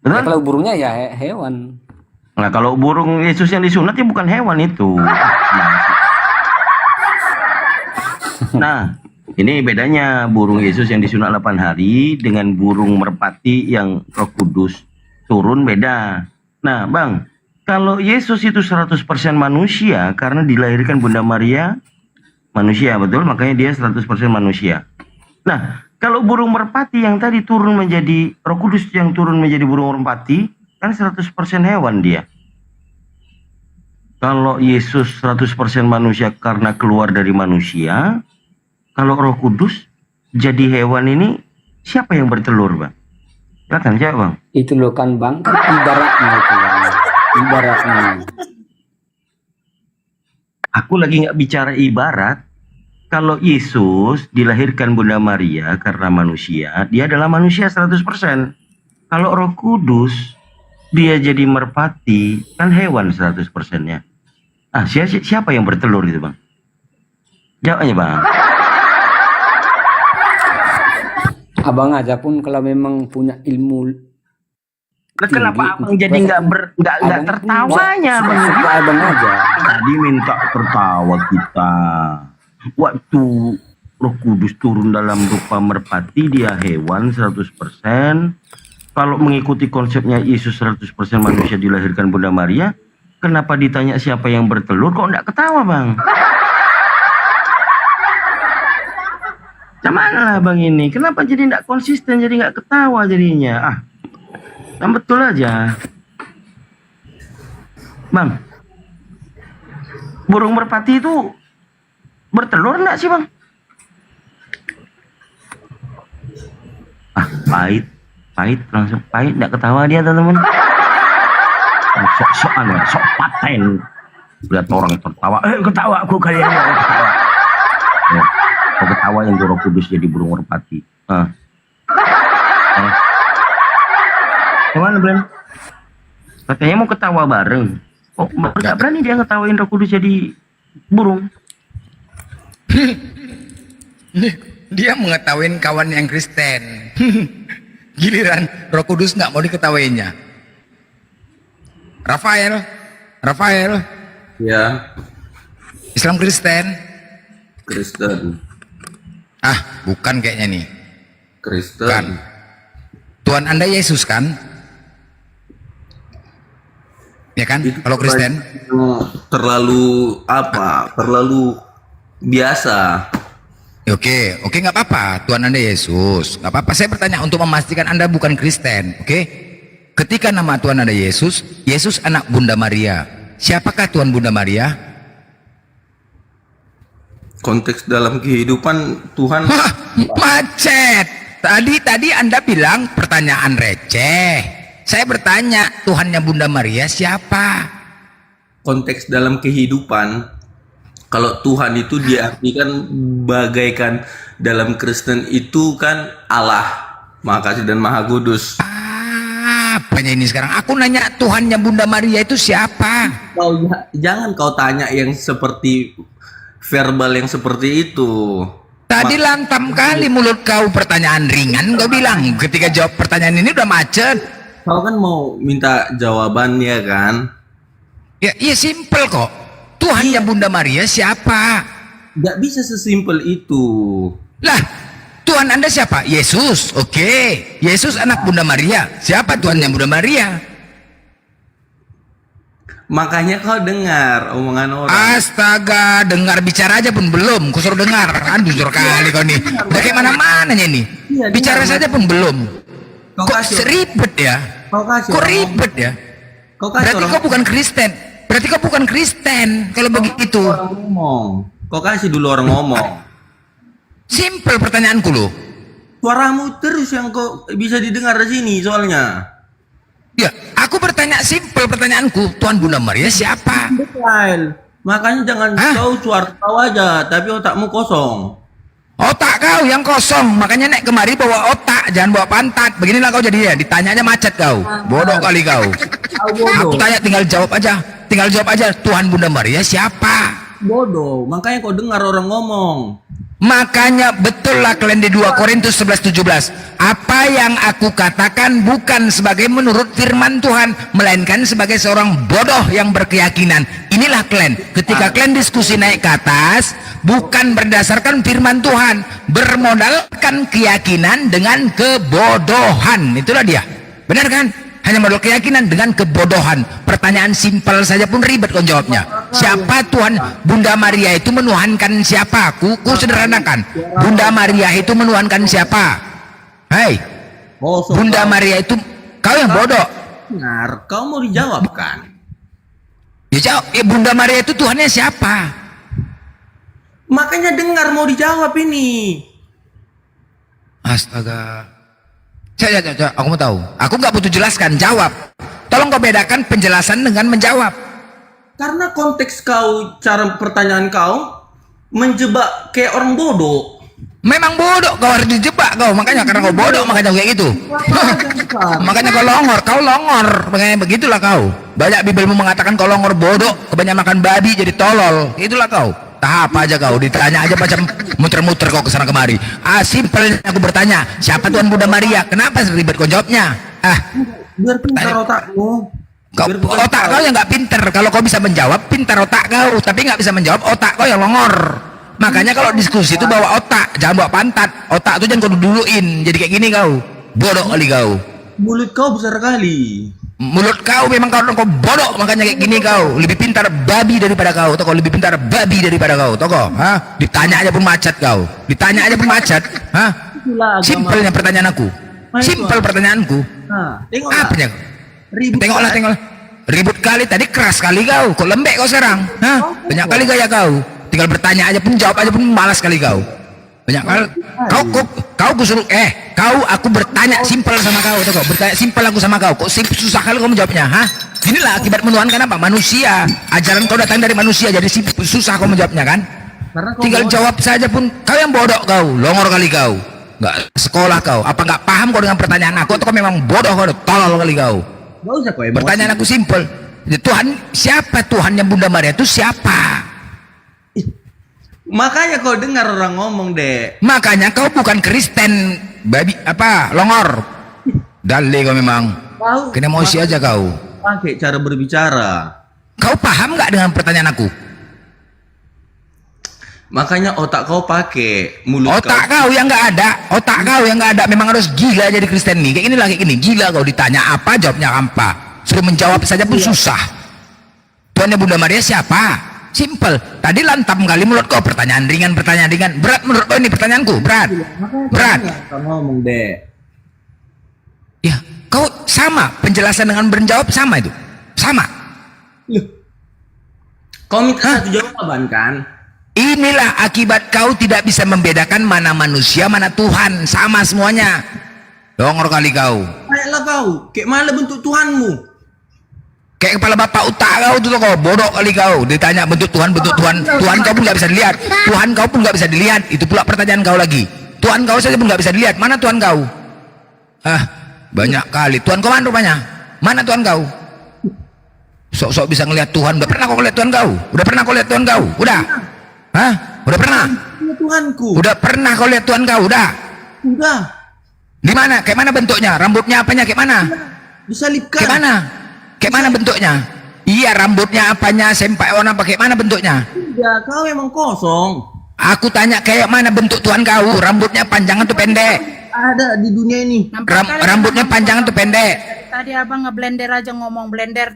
Betul? Ya, kalau burungnya ya hewan. Nah kalau burung Yesus yang disunat ya bukan hewan itu. Nah, ini bedanya burung Yesus yang disunat 8 hari dengan burung merpati yang Roh Kudus turun beda. Nah, Bang, kalau Yesus itu 100% manusia karena dilahirkan Bunda Maria manusia, betul? Makanya dia 100% manusia. Nah, kalau burung merpati yang tadi turun menjadi Roh Kudus yang turun menjadi burung merpati, kan 100% hewan dia. Kalau Yesus 100% manusia karena keluar dari manusia, kalau Roh Kudus jadi hewan ini, siapa yang bertelur, Bang? Silakan jawab, Bang. Itu loh kan Bang, kan ibaratnya itu Bang. Ibaratnya. Aku lagi nggak bicara ibarat. Kalau Yesus dilahirkan Bunda Maria karena manusia, dia adalah manusia 100%. Kalau Roh Kudus, dia jadi merpati, kan hewan 100%-nya. Ah, siapa yang bertelur itu, Bang? Jawabnya, Bang. Abang aja pun kalau memang punya ilmu. Nah, kenapa abang jadi nggak tertawanya, Bang? Suka abang aja. Tadi minta tertawa kita. Waktu Roh Kudus turun dalam rupa merpati, dia hewan 100%. Kalau mengikuti konsepnya Yesus 100% manusia dilahirkan Bunda Maria, kenapa ditanya siapa yang bertelur, kok nggak ketawa, Bang? Mana lah Bang ini? Kenapa jadi nggak konsisten, jadi nggak ketawa jadinya? Ah, yang betul aja. Bang, burung merpati itu bertelur nggak sih, Bang? Ah, pahit, langsung pahit, nggak ketawa dia, teman-teman. Sok-sokan, sok paten. Lihat orang tertawa, ketawa aku kalian ya. Kau ketawa yang Roh Kudus jadi burung merpati. Gimana, Bren? Katanya mau ketawa bareng. Oh, nggak berani dia ngetawain Roh Kudus jadi burung. Dia mengetawain kawan yang Kristen. Giliran Roh Kudus nggak mau diketawainnya. Rafael. Ya. Islam Kristen. Kristen. Ah, bukan kayaknya nih. Kristen. Bukan. Tuhan Anda Yesus kan? Ya kan? Itu kalau Kristen terlalu apa? Terlalu biasa. Oke, nggak apa-apa. Tuhan Anda Yesus, nggak apa-apa. Saya bertanya untuk memastikan Anda bukan Kristen. Oke? Ketika nama Tuhan Anda Yesus, Yesus anak Bunda Maria. Siapakah Tuhan Bunda Maria? Konteks dalam kehidupan Tuhan. Macet. Tadi Anda bilang pertanyaan receh. Saya bertanya, Tuhannya Bunda Maria siapa? Konteks dalam kehidupan, kalau Tuhan itu diartikan bagaikan dalam Kristen itu kan Allah, Maha Kasih dan Maha Kudus. Apanya ini sekarang? Aku nanya Tuhannya Bunda Maria itu siapa? Jangan kau tanya yang seperti verbal yang seperti itu. Tadi lantam kali mulut kau, pertanyaan ringan kau bilang. Ketika jawab pertanyaan ini udah macet. Kau kan mau minta jawabannya kan? Ya, iya simpel kok. Tuhannya Bunda Maria siapa? Gak bisa sesimpel itu. Lah, Tuhan Anda siapa? Yesus. Oke. Yesus anak Bunda Maria. Siapa Tuhannya Bunda Maria? Makanya kau dengar omongan orang. Astaga, dengar bicara aja pun belum. Kau suruh dengar. Aduh, jujur kali kau nih. Udah kayak mana-mananya nih. Iya, bicara saja pun belum. Kok seribet ya? Kok ribet ya? Berarti kau bukan Kristen. Berarti kau bukan Kristen kalau begitu. Orang ngomong. Kau kasih dulu orang ngomong. Simpel pertanyaanku loh. Suaramu terus yang kau bisa didengar di sini soalnya. Ya, aku bertanya simpel pertanyaanku. Tuhan Bunda Maria siapa? Betul. Makanya jangan kau suara tahu aja, tapi otakmu kosong. Otak kau yang kosong, makanya nek kemari bawa otak, jangan bawa pantat. Beginilah kau jadi ya, ditanyanya macet kau. Bodoh kali kau. Aku tanya tinggal jawab aja. Tuhan Bunda Maria siapa? Bodoh, makanya kau dengar orang ngomong. Makanya betul lah kalian di 2 Korintus 11:17. Apa yang aku katakan bukan sebagai menurut firman Tuhan, melainkan sebagai seorang bodoh yang berkeyakinan. Inilah kalian, ketika kalian diskusi naik ke atas, bukan berdasarkan firman Tuhan, bermodalkan keyakinan dengan kebodohan. Itulah dia. Benar kan? Hanya modal keyakinan dengan kebodohan. Pertanyaan simpel saja pun ribet kau jawabnya. Siapa Tuhan? Bunda Maria itu menuhankan siapa? Ku sederhanakan. Bunda Maria itu menuhankan siapa? Hai. Bunda Maria itu, kau yang bodoh. Benar, kau mau dijawabkan. Ya jawab, Bunda Maria itu Tuhannya siapa? Makanya dengar mau dijawab ini. Astaga. Aku mau tahu. Aku nggak butuh jelaskan, jawab. Tolong kau bedakan penjelasan dengan menjawab. Karena konteks kau, cara pertanyaan kau menjebak kayak orang bodoh. Memang bodoh, kau harus dijebak kau. Makanya karena kau bodoh, makanya kayak gitu. Makanya kau longor. Makanya begitulah kau. Banyak Bibelmu mengatakan kau longor bodoh, kebanyakan makan babi jadi tolol. Itulah kau. Tahap aja kau, ditanya aja macam muter-muter kau kesana kemari. Simpelnya aku bertanya, siapa Tuhan Bunda Maria? Kenapa ribet kau jawabnya? Biar pintar otakmu. Otak kau yang nggak pinter. Kalau kau bisa menjawab, pintar otak kau. Tapi nggak bisa menjawab, otak kau yang longor. Makanya kalau diskusi itu bawa otak, jangan bawa pantat. Otak itu jangan kau duluin. Jadi kayak gini kau, bodoh kali kau. Mulut kau besar kali. Mulut kau memang kau bodoh, makanya kayak gini kau. Lebih pintar babi daripada kau. Toko lebih pintar babi daripada kau. Toko, ditanya aja pun macet kau. Ditanya aja pun macet. Simpelnya pertanyaan aku. Simpel pertanyaanku. Apanya? Tengoklah. Ribut kali tadi, keras kali kau. Kok lembek kau sekarang? Banyak kali gaya kau. Tinggal bertanya aja pun, jawab aja pun malas kali kau. Banyak kali. Kau suruh aku bertanya simpel sama kau. Kau bertanya simpel aku sama kau. Kok susah kali kau menjawabnya? Inilah akibat menuhankan apa? Manusia. Ajaran kau datang dari manusia, jadi susah kau menjawabnya kan? Tinggal jawab saja pun. Kau yang bodoh kau, longor kali kau. Nggak sekolah kau. Apa nggak paham kau dengan pertanyaan aku? Atau kau memang bodoh kau, tolol kali kau? Pertanyaan aku simpel. Tuhan siapa? Tuhan yang Bunda Maria itu siapa? Makanya kau dengar orang ngomong deh. Makanya kau bukan Kristen, babi apa? Longor. Dale kau memang. Kena emosi aja kau. Pakai cara berbicara. Kau paham nggak dengan pertanyaan aku? Makanya otak kau pakai, mulut otak kau yang nggak ada. Otak kau yang nggak ada. Memang harus gila jadi Kristen nih. Kayak inilah kayak gini. Gila kau, ditanya apa jawabnya apa. Suruh menjawab saja pun susah. Tuhannya Bunda Maria siapa? Simple. Tadi lantam kali mulut kau, pertanyaan ringan. Berat menurut kau ini pertanyaanku? Berat. Kau ngomong deh. Ya, kau sama penjelasan dengan menjawab sama itu. Sama. Kau minta satu jawaban kan? Inilah akibat kau tidak bisa membedakan mana manusia, mana Tuhan. Sama semuanya. Longor kali kau. Kayaklah kau. Kayak mana bentuk Tuhanmu? Kayak kepala bapak otak kau tuh kau, bodoh kali kau. Ditanya bentuk Tuhan. Tuhan kau pun nggak bisa dilihat. Tuhan kau pun nggak bisa dilihat. Itu pula pertanyaan kau lagi. Tuhan kau saja pun nggak bisa dilihat. Mana Tuhan kau? Banyak kali. Tuhan kau mana rupanya? Mana Tuhan kau? Sok-sok bisa ngelihat Tuhan. Udah pernah kau lihat Tuhan kau? Udah pernah kau lihat Tuhan kau? Udah? Udah pernah? Tuhanku. Udah pernah kau lihat Tuhan kau? Udah? Udah. Di mana? Kayak mana bentuknya? Rambutnya apanya? Kayak mana? Disalibkan. Kayak mana? Kayak mana bentuknya? Iya, rambutnya apanya, sempak warna apa, kayak mana bentuknya? Ya, kau emang kosong. Aku tanya kayak mana bentuk Tuhan kau? Rambutnya panjang atau pendek? Ada di dunia ini. Rambutnya panjang atau pendek? Tadi abang ngeblender aja ngomong blender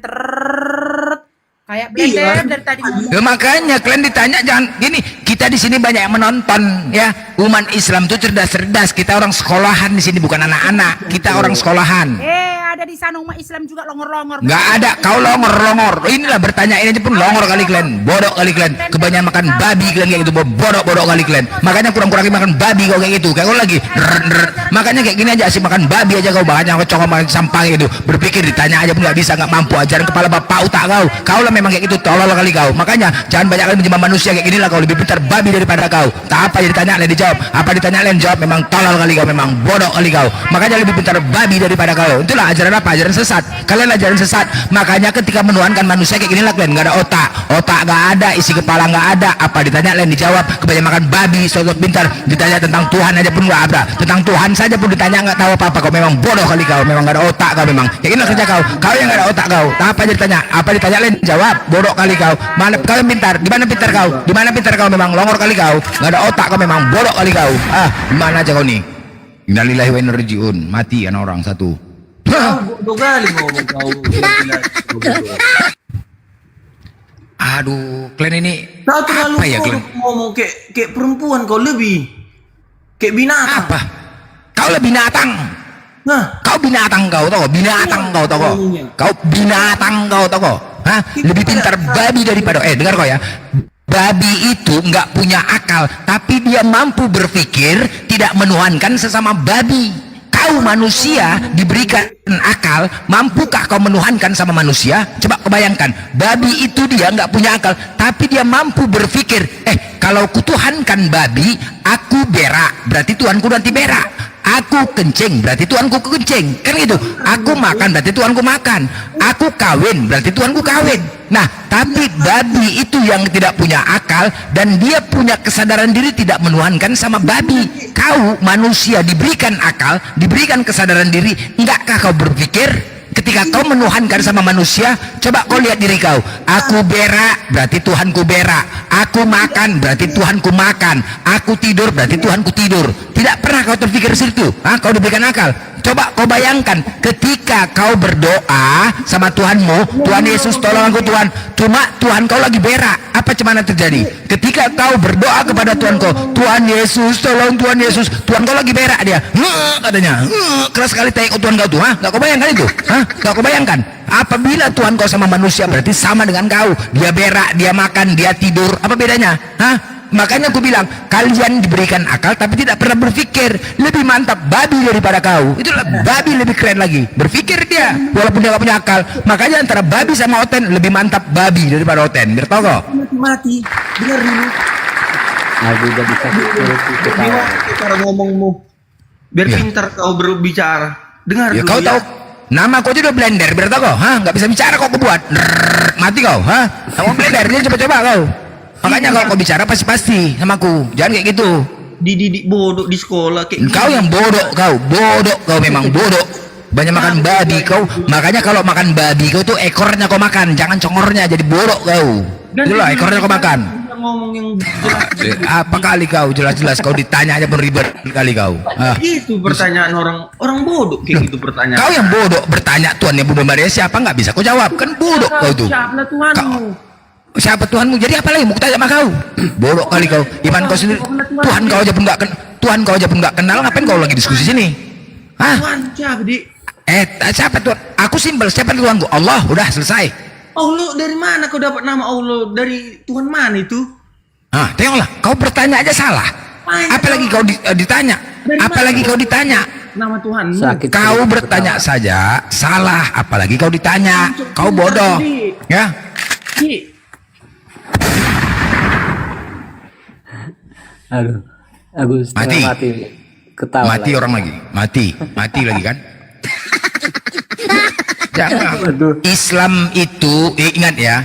kayak blender dari tadi ngomong. Ya, makanya kalian ditanya jangan gini. Kita di sini banyak yang menonton ya. Umat Islam tuh cerdas-cerdas. Kita orang sekolahan di sini, bukan anak-anak. Kita orang sekolahan. Ada di sana umat Islam juga longor-longor. Nggak ada, kau longor. Inilah bertanya ini aja pun longor kali kalian. Bodoh kali kalian. Kebanyakan makan babi kalian kayak gitu. Bodoh kali kalian. Makanya kurang-kurangin makan babi kau kayak gitu. Kayak kau lagi. Makanya kayak gini aja sih, makan babi aja kau. Makanya kau cokok makan sampah gitu. Berpikir ditanya aja pun nggak bisa, nggak mampu. Ajaran kepala bapak otak kau. Kau lah memang kayak gitu, tolol kali kau. Makanya jangan banyak kali menjadi manusia kayak ginilah kau. Lebih pintar babi daripada kau. Tak apa yang ditanya lain dijawab. Apa ditanya lain jawab. Memang tolol kali kau. Memang bodoh kali kau. Makanya lebih pintar babi daripada kau. Itulah ajaran apa? Ajaran sesat. Kalian ajaran sesat. Makanya ketika menuhankan manusia kayak gini lah kalian, nggak ada otak nggak ada, isi kepala nggak ada. Apa ditanya lain dijawab. Kebanyakan makan babi, sosok pintar. Ditanya tentang Tuhan aja pun nggak ada. Tentang Tuhan saja pun ditanya nggak tahu apa-apa. Kau memang bodoh kali kau. Memang nggak ada otak kau memang. Kayak gini kerja kau. Kau yang nggak ada otak kau. Tak apa aja ditanya. Apa ditanya lain jawab. Bodoh kali kau. Mana kau yang pintar? Di mana pintar kau? Di mana pintar kau? Memang longor kali kau. Nggak ada otak kau. Memang bodoh kali kau. Di mana aja kau nih? Innalillahi wa inna ilaihi raji'un. Mati anak orang satu. bodoh kali ngomong kau. Aduh, kalian ini Kau terlalu apa ya kalian? ngomong kayak perempuan, kau lebih kayak binatang. Apa? Kau lebih binatang. Nah, kau binatang kau tahu? Binatang kau tahu? Kau binatang kau tahu? Hah? Lebih pintar babi daripada dengar kau ya. Babi itu nggak punya akal, tapi dia mampu berpikir tidak menuhankan sesama babi. Kau manusia diberikan akal, mampukah kau menuhankan sama manusia? Coba kau bayangkan, babi itu dia nggak punya akal, tapi dia mampu berpikir. Kalau kutuhankan babi, aku berak, berarti Tuhanku nanti berak. Aku kencing, berarti Tuhanku kencing. Kan gitu. Aku makan, berarti Tuhanku makan. Aku kawin, berarti Tuhanku kawin. Nah, tapi babi itu yang tidak punya akal dan dia punya kesadaran diri tidak menuhankan sama babi. Kau manusia diberikan akal, diberikan kesadaran diri, enggakah kau berpikir? Ketika kau menuhankan sama manusia, coba kau lihat diri kau. Aku berak, berarti Tuhanku berak. Aku makan, berarti Tuhanku makan. Aku tidur, berarti Tuhanku tidur. Tidak pernah kau terpikir situ. Kau diberikan akal. Coba kau bayangkan, ketika kau berdoa sama Tuhanmu, Tuhan Yesus tolong aku Tuhan, cuma Tuhan kau lagi berak, apa cuman terjadi? Ketika kau berdoa kepada Tuhan kau, Tuhan Yesus tolong Tuhan Yesus, Tuhan kau lagi berak, dia katanya keras sekali tengok Tuhan kau tuh. Gak kau bayangkan itu? Gak kau bayangkan? Apabila Tuhan kau sama manusia berarti sama dengan kau. Dia berak, dia makan, dia tidur. Apa bedanya? Makanya aku bilang, kalian diberikan akal tapi tidak pernah berpikir. Lebih mantap babi daripada kau. Itulah babi lebih keren lagi. Berpikir dia, walaupun dia gak punya akal. Makanya antara babi sama Oten, lebih mantap babi daripada Oten. Biar tau kok. Mati, dengar dulu. Aku udah bisa Gimana cara ngomongmu? Biar pintar kau berbicara. Dengar dulu kau tahu nama kau itu udah blender, biar tau kau. Gak bisa bicara kok kau buat. Mati kau. Kamu blender, dia coba-coba kau. Makanya kalau kau bicara pasti-pasti sama aku. Jangan kayak gitu. Dididik bodoh di sekolah kayak kau yang bodoh kau. Bodoh kau, memang bodoh. Banyak makan babi kau. Makanya kalau makan babi kau tuh ekornya kau makan, jangan congornya, jadi bodoh kau. Itulah ekornya kau makan. Ngomong yang jelas. Apa kali kau jelas-jelas kau ditanya aja pun ribet kali kau. Itu pertanyaan orang bodoh kayak gitu pertanyaan. Kau yang bodoh bertanya Tuhan yang Bunda Maria siapa, nggak bisa kau jawab, kan bodoh kau tuh. Siapa Tuhanmu? Siapa Tuhanmu? Jadi apa lagi mau tanya sama kau? Bodoh kali kau. Iman kau sendiri. Tuhan kau aja pun nggak kenal, ngapain kau lagi diskusi sini? Tuhan siapa di? Siapa Tuhan? Aku simpel, siapa Tuhanku? Allah, udah selesai. Allah dari mana kau dapat nama Allah? Dari Tuhan mana itu? Tengoklah, kau bertanya aja salah. Apalagi kau ditanya? Apalagi kau ditanya? Nama Tuhan. Kau bertanya saja salah, apalagi kau ditanya. Kau bodoh, ya? Aduh, aku mati ketawa mati lagi. Orang lagi mati lagi kan. Jangan. Islam itu ingat ya,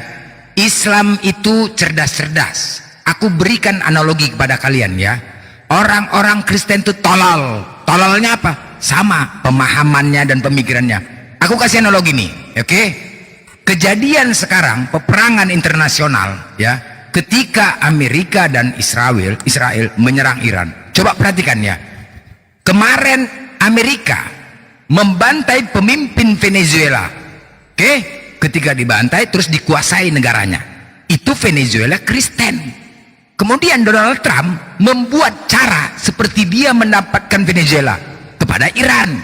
Islam itu cerdas-cerdas. Aku berikan analogi kepada kalian ya. Orang-orang Kristen itu tololnya apa? Sama pemahamannya dan pemikirannya. Aku kasih analogi nih, oke? Kejadian sekarang peperangan internasional ya, ketika Amerika dan Israel menyerang Iran. Coba perhatikan ya. Kemarin Amerika membantai pemimpin Venezuela. Oke? Ketika dibantai terus dikuasai negaranya. Itu Venezuela Kristen. Kemudian Donald Trump membuat cara seperti dia mendapatkan Venezuela kepada Iran.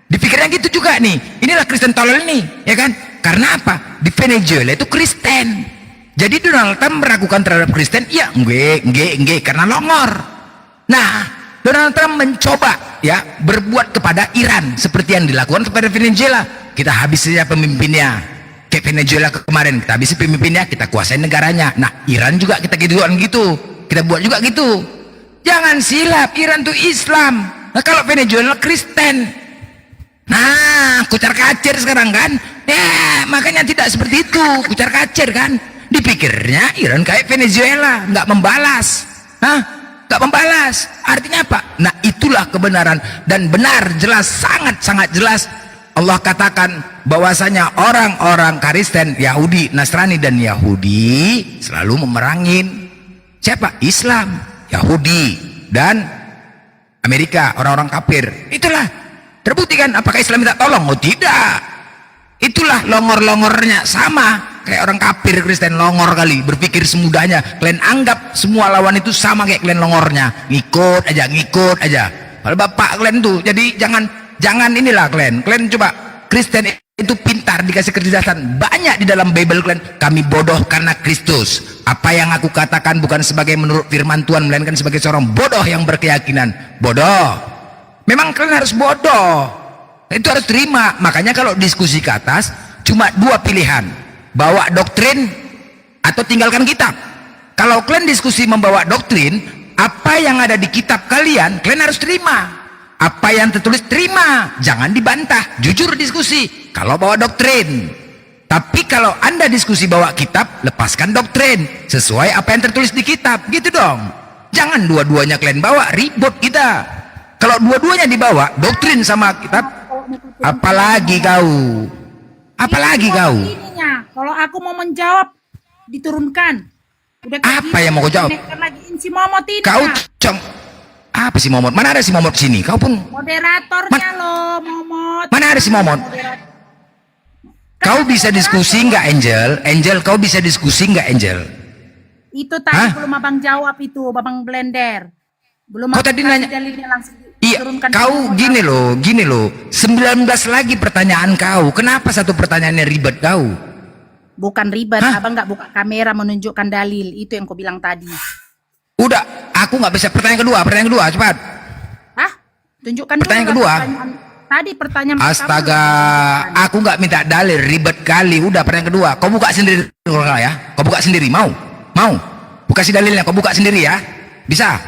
Dipikirnya gitu juga nih. Inilah Kristen tolol nih, ya kan? Karena apa? Di Venezuela itu Kristen. Jadi Donald Trump meragukan terhadap Kristen, ya enggak karena longor. Nah, Donald Trump mencoba ya berbuat kepada Iran seperti yang dilakukan kepada Venezuela. Kita habis saja pemimpinnya. Kayak Venezuela kemarin, kita habisi pemimpinnya, kita kuasai negaranya. Nah, Iran juga kita gituan gitu. Kita buat juga gitu. Jangan silap, Iran itu Islam. Nah, kalau Venezuela Kristen. Nah, kucar-kacir sekarang kan? Ya, makanya tidak seperti itu, kucar-kacir kan? Dipikirnya Iran kayak Venezuela, nggak membalas. Nggak membalas. Artinya apa? Nah, itulah kebenaran. Dan benar, jelas, sangat-sangat jelas. Allah katakan bahwasanya orang-orang Kristen, Yahudi, Nasrani dan Yahudi selalu memerangin siapa? Islam, Yahudi dan Amerika, orang-orang kafir. Itulah Terbukti kan? Apakah Islam minta tolong? Oh tidak. Itulah longor-longornya, sama kayak orang kafir Kristen, longor kali, berpikir semudahnya. Kalian anggap semua lawan itu sama kayak kalian longornya, ngikut aja. Kalau bapak kalian tuh, jadi jangan inilah kalian coba Kristen itu pintar, dikasih kecerdasan banyak di dalam Bible kalian. Kami bodoh karena Kristus. Apa yang aku katakan bukan sebagai menurut firman Tuhan, melainkan sebagai seorang bodoh yang berkeyakinan. Bodoh. Memang kalian harus bodoh. Itu harus terima. Makanya kalau diskusi ke atas cuma dua pilihan, bawa doktrin atau tinggalkan kitab. Kalau kalian diskusi membawa doktrin, apa yang ada di kitab kalian harus terima. Apa yang tertulis terima, jangan dibantah, jujur diskusi kalau bawa doktrin. Tapi kalau Anda diskusi bawa kitab, lepaskan doktrin sesuai apa yang tertulis di kitab, gitu dong. Jangan dua-duanya kalian bawa, ribut kita. Kalau dua-duanya dibawa, doktrin sama kitab, apalagi kau? Ininya, kalau aku mau menjawab diturunkan. Udah apa yang mau kau jawab? Lagi si Momot ini. Kau apa si Momot? Mana ada si Momot sini? Kau pun moderatornya loh, Momot. Mana ada si Momot? Kau bisa diskusi nggak, Angel? Kau bisa diskusi nggak, Angel? Itu tadi belum abang jawab itu, Babang Blender. Belum. Kau tadi nanya. Langsung Iya, kau gini loh. 19 lagi pertanyaan kau. Kenapa satu pertanyaannya ribet kau? Bukan ribet, abang nggak buka kamera menunjukkan dalil. Itu yang kau bilang tadi. Udah, aku nggak bisa. Pertanyaan kedua, cepat. Tunjukkan pertanyaan dulu kedua. Tadi pertanyaan Astaga, aku nggak minta dalil, ribet kali. Udah, pertanyaan kedua. Kau buka sendiri ya. Kau buka sendiri, mau? Buka si dalilnya, kau buka sendiri ya. Bisa?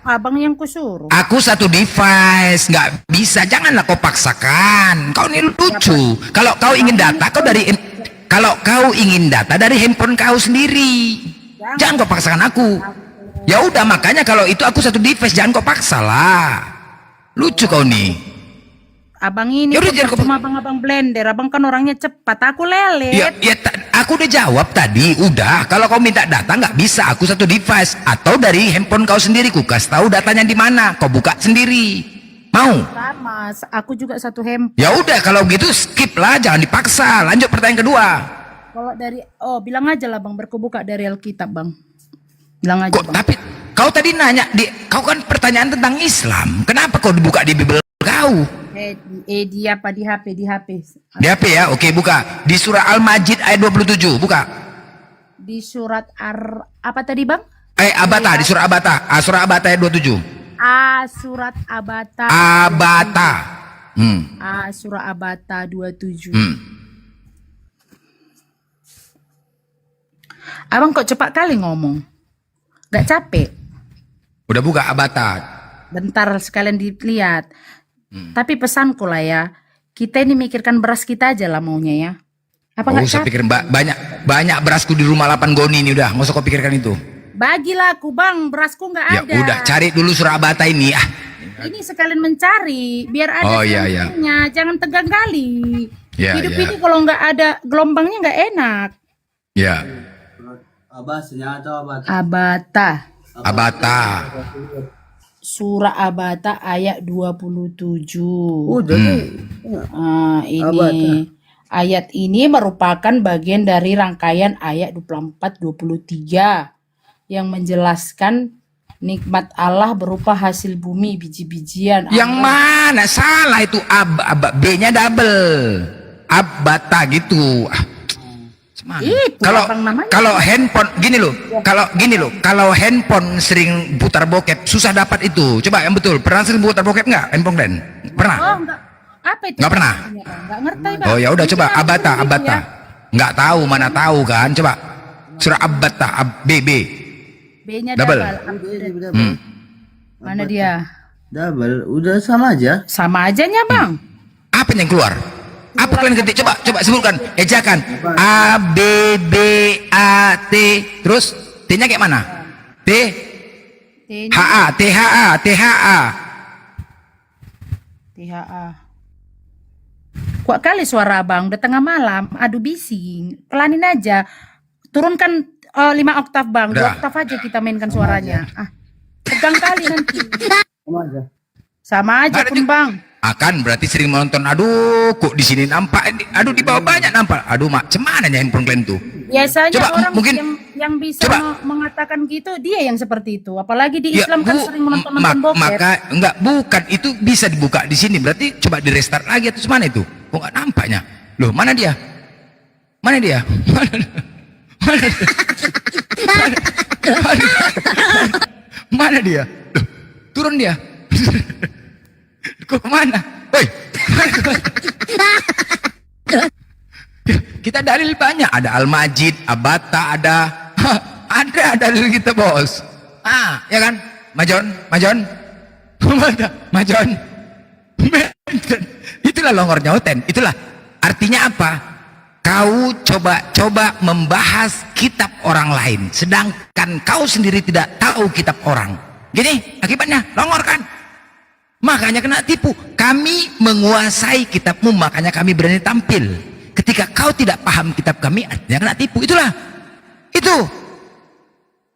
Abang yang kusuruh. Aku satu device, nggak bisa. Janganlah kau paksakan. Kau ini lucu. Kalau kau ingin data, kau ingin data dari handphone kau sendiri. Jangan kau paksakan aku. Ya udah, makanya kalau itu aku satu device, jangan kau paksa lah. Lucu kau nih. Abang ini cuma abang Blender. Abang kan orangnya cepat. Aku lelet. Aku udah jawab tadi. Udah, kalau kau minta data nggak bisa. Aku satu device atau dari handphone kau sendiri. Ku kasih tahu datanya di mana. Kau buka sendiri. Mau? Sama. Aku juga satu handphone. Ya udah, kalau gitu skip lah. Jangan dipaksa. Lanjut pertanyaan kedua. Kalau dari bilang aja lah bang. Berkebuka dari Alkitab bang. Bilang aja bang. Tapi kau tadi nanya kau kan pertanyaan tentang Islam. Kenapa kau dibuka di Bible kau? Di apa di HP Di HP ya, oke, buka di surah Al-Majid ayat 27, buka. Di surat apa tadi bang? Abata, di surah Abata, surah Abata ayat 27. Surat Abata. Surah Abata 27. Abang kok cepat kali ngomong? Gak capek? Udah buka Abata. Bentar sekalian dilihat. Tapi pesanku lah ya, kita ini mikirkan beras kita aja lah maunya ya. Apa nggak usah pikir banyak berasku di rumah 8 goni ini, udah nggak usah kau pikirkan itu. Bagilah aku bang, berasku nggak ada. Ya udah, cari dulu surah Abata ini. Ini sekalian mencari biar ada jangan tegang kali. Hidup ini kalau nggak ada gelombangnya nggak enak. Ya. Abata. Surah Abata ayat 27. Ayat ini merupakan bagian dari rangkaian ayat 24-23 yang menjelaskan nikmat Allah berupa hasil bumi, biji-bijian. Yang mana? Salah itu. B-nya double. Abata gitu. Kalau handphone gini loh, kalau handphone sering putar bokep susah dapat itu. Coba yang betul, pernah sering putar bokep nggak handphone kalian? Pernah? Enggak. Apa itu? Nggak pernah? Nggak ngerti bang. Oh ya udah, coba Abata. Nggak tahu, mana tahu kan? Coba surah Abata, B-nya double. Mana dia? Double, udah sama aja. Sama ajanya bang. Apa yang keluar? Apa kalian ketik? Coba sebutkan, ejakan. A B B A T, terus T-nya kayak mana? T H A T H A T H A T H A. Kuat kali suara abang, udah tengah malam. Aduh bising, pelanin aja. Turunkan 5 oktav bang, 2 oktav aja kita mainkan suaranya. Tegang kali nanti. Sama aja pun bang. Akan berarti sering menonton, aduh kok di sini nampak, aduh di bawah banyak nampak, aduh macam mana handphone kalian tuh? Biasanya Coba, orang mungkin yang bisa mengatakan gitu dia yang seperti itu. Apalagi di Islam kan sering menonton bokep. Maka enggak, bukan itu bisa dibuka di sini. Berarti coba di restart lagi atau mana itu? Kok enggak nampaknya? Loh, mana dia? Mana dia? Mana dia? Loh, turun dia. Kok kemana? Woi. Kita dalil banyak, ada Al-Majid, Abata, ada dalil kita, bos. Ya kan? Majon. Itulah longornya Oten. Itulah artinya apa? Kau coba membahas kitab orang lain, sedangkan kau sendiri tidak tahu kitab orang. Gini akibatnya longor kan? Makanya kena tipu. Kami menguasai kitabmu, makanya kami berani tampil. Ketika kau tidak paham kitab kami, artinya kena tipu. Itulah. Itu.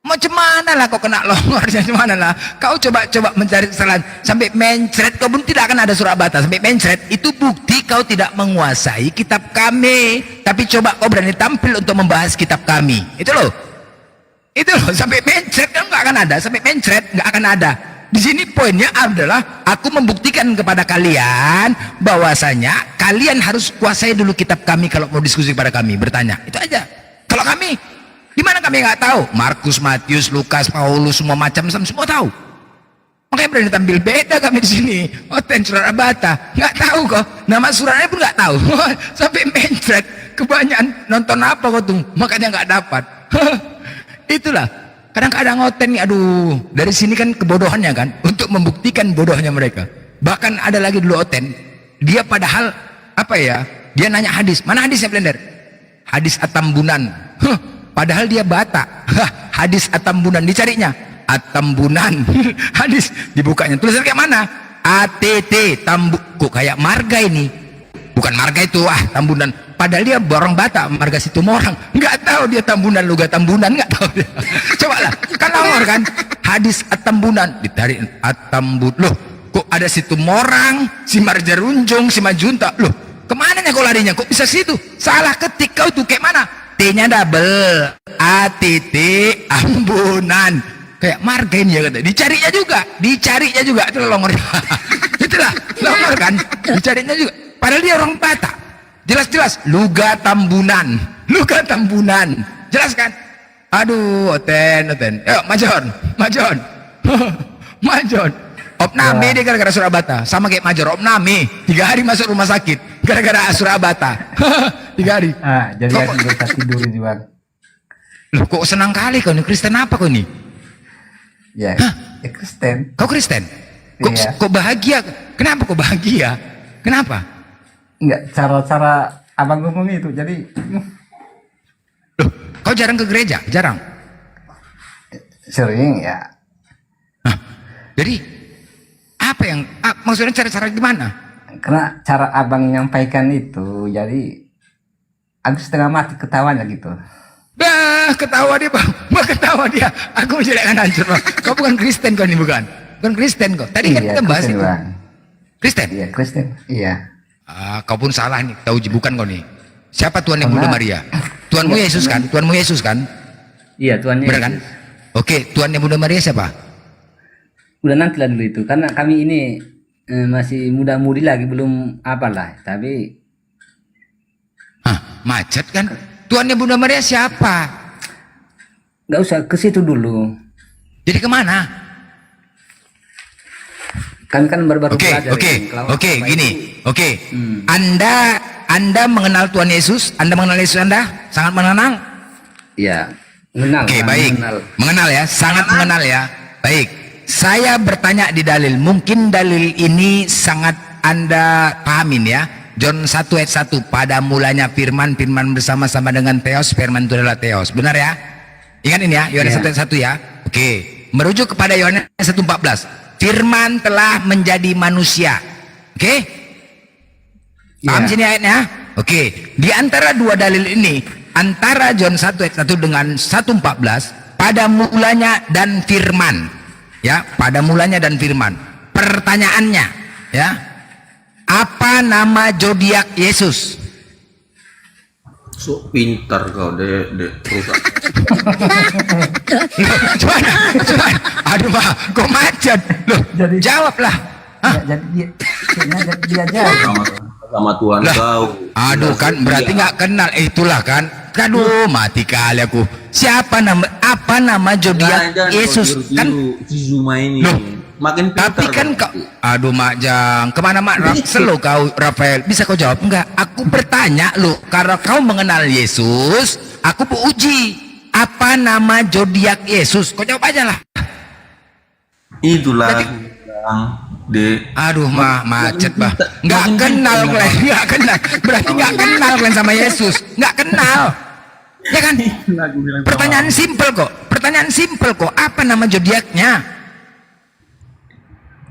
Macam mana lah kau kena longornya, macam mana lah. Kau coba mencari kesalahan. Sampai mencret, kau pun tidak akan ada surah bata. Sampai mencret, itu bukti kau tidak menguasai kitab kami. Tapi coba kau berani tampil untuk membahas kitab kami. Itu loh. Sampai mencret kan nggak akan ada. Sampai mencret nggak akan ada. Di sini poinnya adalah aku membuktikan kepada kalian bahwasanya kalian harus kuasai dulu kitab kami kalau mau diskusi kepada kami, bertanya. Itu aja. Kalau kami, di mana kami nggak tahu? Markus, Matius, Lukas, Paulus, semua macam semua tahu. Makanya berani tampil beda kami di sini. Oten surat Abata nggak tahu kok. Nama suratnya pun nggak tahu. Sampai mencret. Kebanyakan nonton apa kok tuh? Makanya nggak dapat. Itulah. Kadang-kadang Oten nih, aduh, dari sini kan kebodohannya kan, untuk membuktikan bodohnya mereka. Bahkan ada lagi dulu Oten, dia padahal apa ya? Dia nanya hadis, mana hadisnya Blender? Hadis Atambunan. Padahal dia Batak. Hadis Atambunan dicarinya. Atambunan. Hadis dibukanya. Tulisan kayak mana? ATT Tambu. Kok kayak marga ini? Bukan marga itu, Tambunan. Padahal dia borong Batak, marga Situmorang. Nggak tahu dia Tambunan, Luga Tambunan, nggak tahu dia. Coba lah, kan nomor kan? Hadis Atambunan, ditarik Atambut. Loh, kok ada Situmorang, si Marjarunjung, si Majunta. Loh, kemana kok larinya? Kok bisa situ? Salah ketik kau tuh, kayak mana? T-nya double, ATT Ambunan. Kayak marga ini ya kata. Dicarinya juga. Itulah longornya. Itulah longor kan? Dicarinya juga. Padahal dia orang Batak. Jelas-jelas Luga Tambunan. Jelas kan? Aduh, Oten. Yuk, Majon. Opname dia gara-gara Surabata. Sama kayak Major, Opname 3 hari masuk rumah sakit gara-gara Surabata. 3 hari. Jadi aku bisa tidur juga. Loh, kok senang kali kau nih? Kristen apa kau nih? Ya, Kristen. Kau Kristen? Kok bahagia? Kenapa kok bahagia? Kenapa? Enggak, cara abang ngomong itu, jadi loh, kau jarang ke gereja? Jarang? Sering ya. Jadi apa yang maksudnya cara-cara gimana? Karena cara abang menyampaikan itu, jadi aku setengah mati ketawanya gitu. Ketawa dia bang, ketawa dia. Aku menjelekkan hancur bang. Kau bukan Kristen kau ini, bukan Kristen kau. Tadi kan kita bahas itu. Kristen? Iya, Kristen. Iya. Kau pun salah nih, tahu bukan kau nih. Siapa Tuhan yang Bunda Maria? Tuhanmu Yesus kan? Tuhanmu Yesus kan? Iya, Tuhannya. Benar kan? Oke, Tuhan yang Bunda Maria siapa? Udah nanti lah dulu itu, karena kami ini masih muda-mudi lagi, belum apalah. Tapi macet kan? Tuhan yang Bunda Maria siapa? Nggak usah ke situ dulu. Jadi kemana? Kami kan baru-baru belajar. Oke, gini. Anda mengenal Tuhan Yesus? Anda mengenal Yesus Anda? Sangat mengenal? Iya, mengenal. Oke, baik. Mengenal ya, sangat mengenal ya. Baik. Saya bertanya di dalil. Mungkin dalil ini sangat Anda pahamin ya. John 1 ayat 1. Pada mulanya firman bersama-sama dengan Theos, firman itu adalah Theos. Benar ya? Ingat ini ya, Yohanes 1 ayat 1 ya. Oke. Merujuk kepada Yohanes 1:14. Firman telah menjadi manusia. Oke? Paham sini ayatnya? Oke. Di antara dua dalil ini, antara John 1 ayat 1 dengan 1:14, pada mulanya dan firman. Ya, pada mulanya dan firman. Pertanyaannya, ya. Apa nama zodiak Yesus? Sok pintar kau dek rusak. Cuman, aduh mah, kok macet? Loh, jawablah. Jadi dia aja. Sama Tuhan kau. Aduh kan berarti nggak kenal. Itulah kan. Aduh mati kali aku. Apa nama zodiak Yesus? Kan si Zuma ini. Makin pintar. Tapi kan kau, aduh Majang, kemana mak selo kau Rafael? Bisa kau jawab enggak? Aku bertanya lu, karena kau mengenal Yesus, aku mau uji. Apa nama zodiak Yesus? Kau jawab aja lah. Itulah aduh macet bah. Nggak kenal kalian, nggak kenal. Berarti nggak kenal kalian sama Yesus, nggak kenal. Ya kan? Pertanyaan simpel kok. Pertanyaan simpel kok. Apa nama zodiaknya?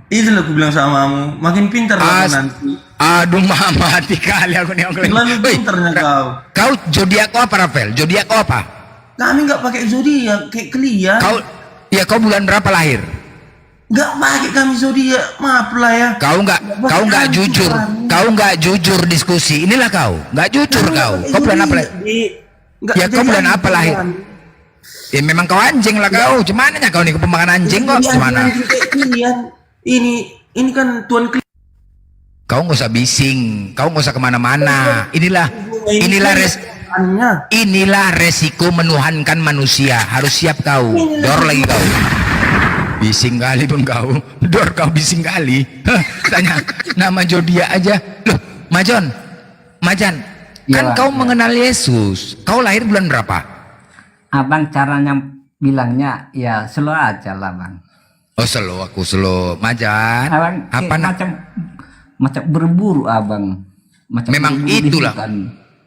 Itu aku bilang samamu, makin pintar lah nanti. Aduh mati kali aku nih. Terlalu pintarnya kau. Kau zodiak kau apa Rafael? Zodiak kau apa? Kami nggak pakai zodiak, kayak kalian. Kau bulan berapa lahir? Nggak pakai kami zodiak, maaf lah ya. Kau nggak jujur. Kau nggak jujur diskusi. Inilah kau, nggak jujur kau. Kau bulan apa lahir? Ya kau bulan apa lahir? Ya memang kau anjing lah kau. Cuman kau nih pemakan anjing kok. Gimana? Ini kan Tuhan. Kau nggak usah bising, kau nggak usah kemana-mana. Inilah resiko menuhankan manusia. Harus siap kau. Dor lagi kau. Bising kali pun kau. Dor kau bising kali. Tanya nama zodiak aja. Loh, Majan, kan kau mengenal Yesus. Kau lahir bulan berapa? Abang caranya bilangnya ya slow aja lah bang. Oh slow, aku slow. Majan, abang, macam berburu abang. Memang itulah.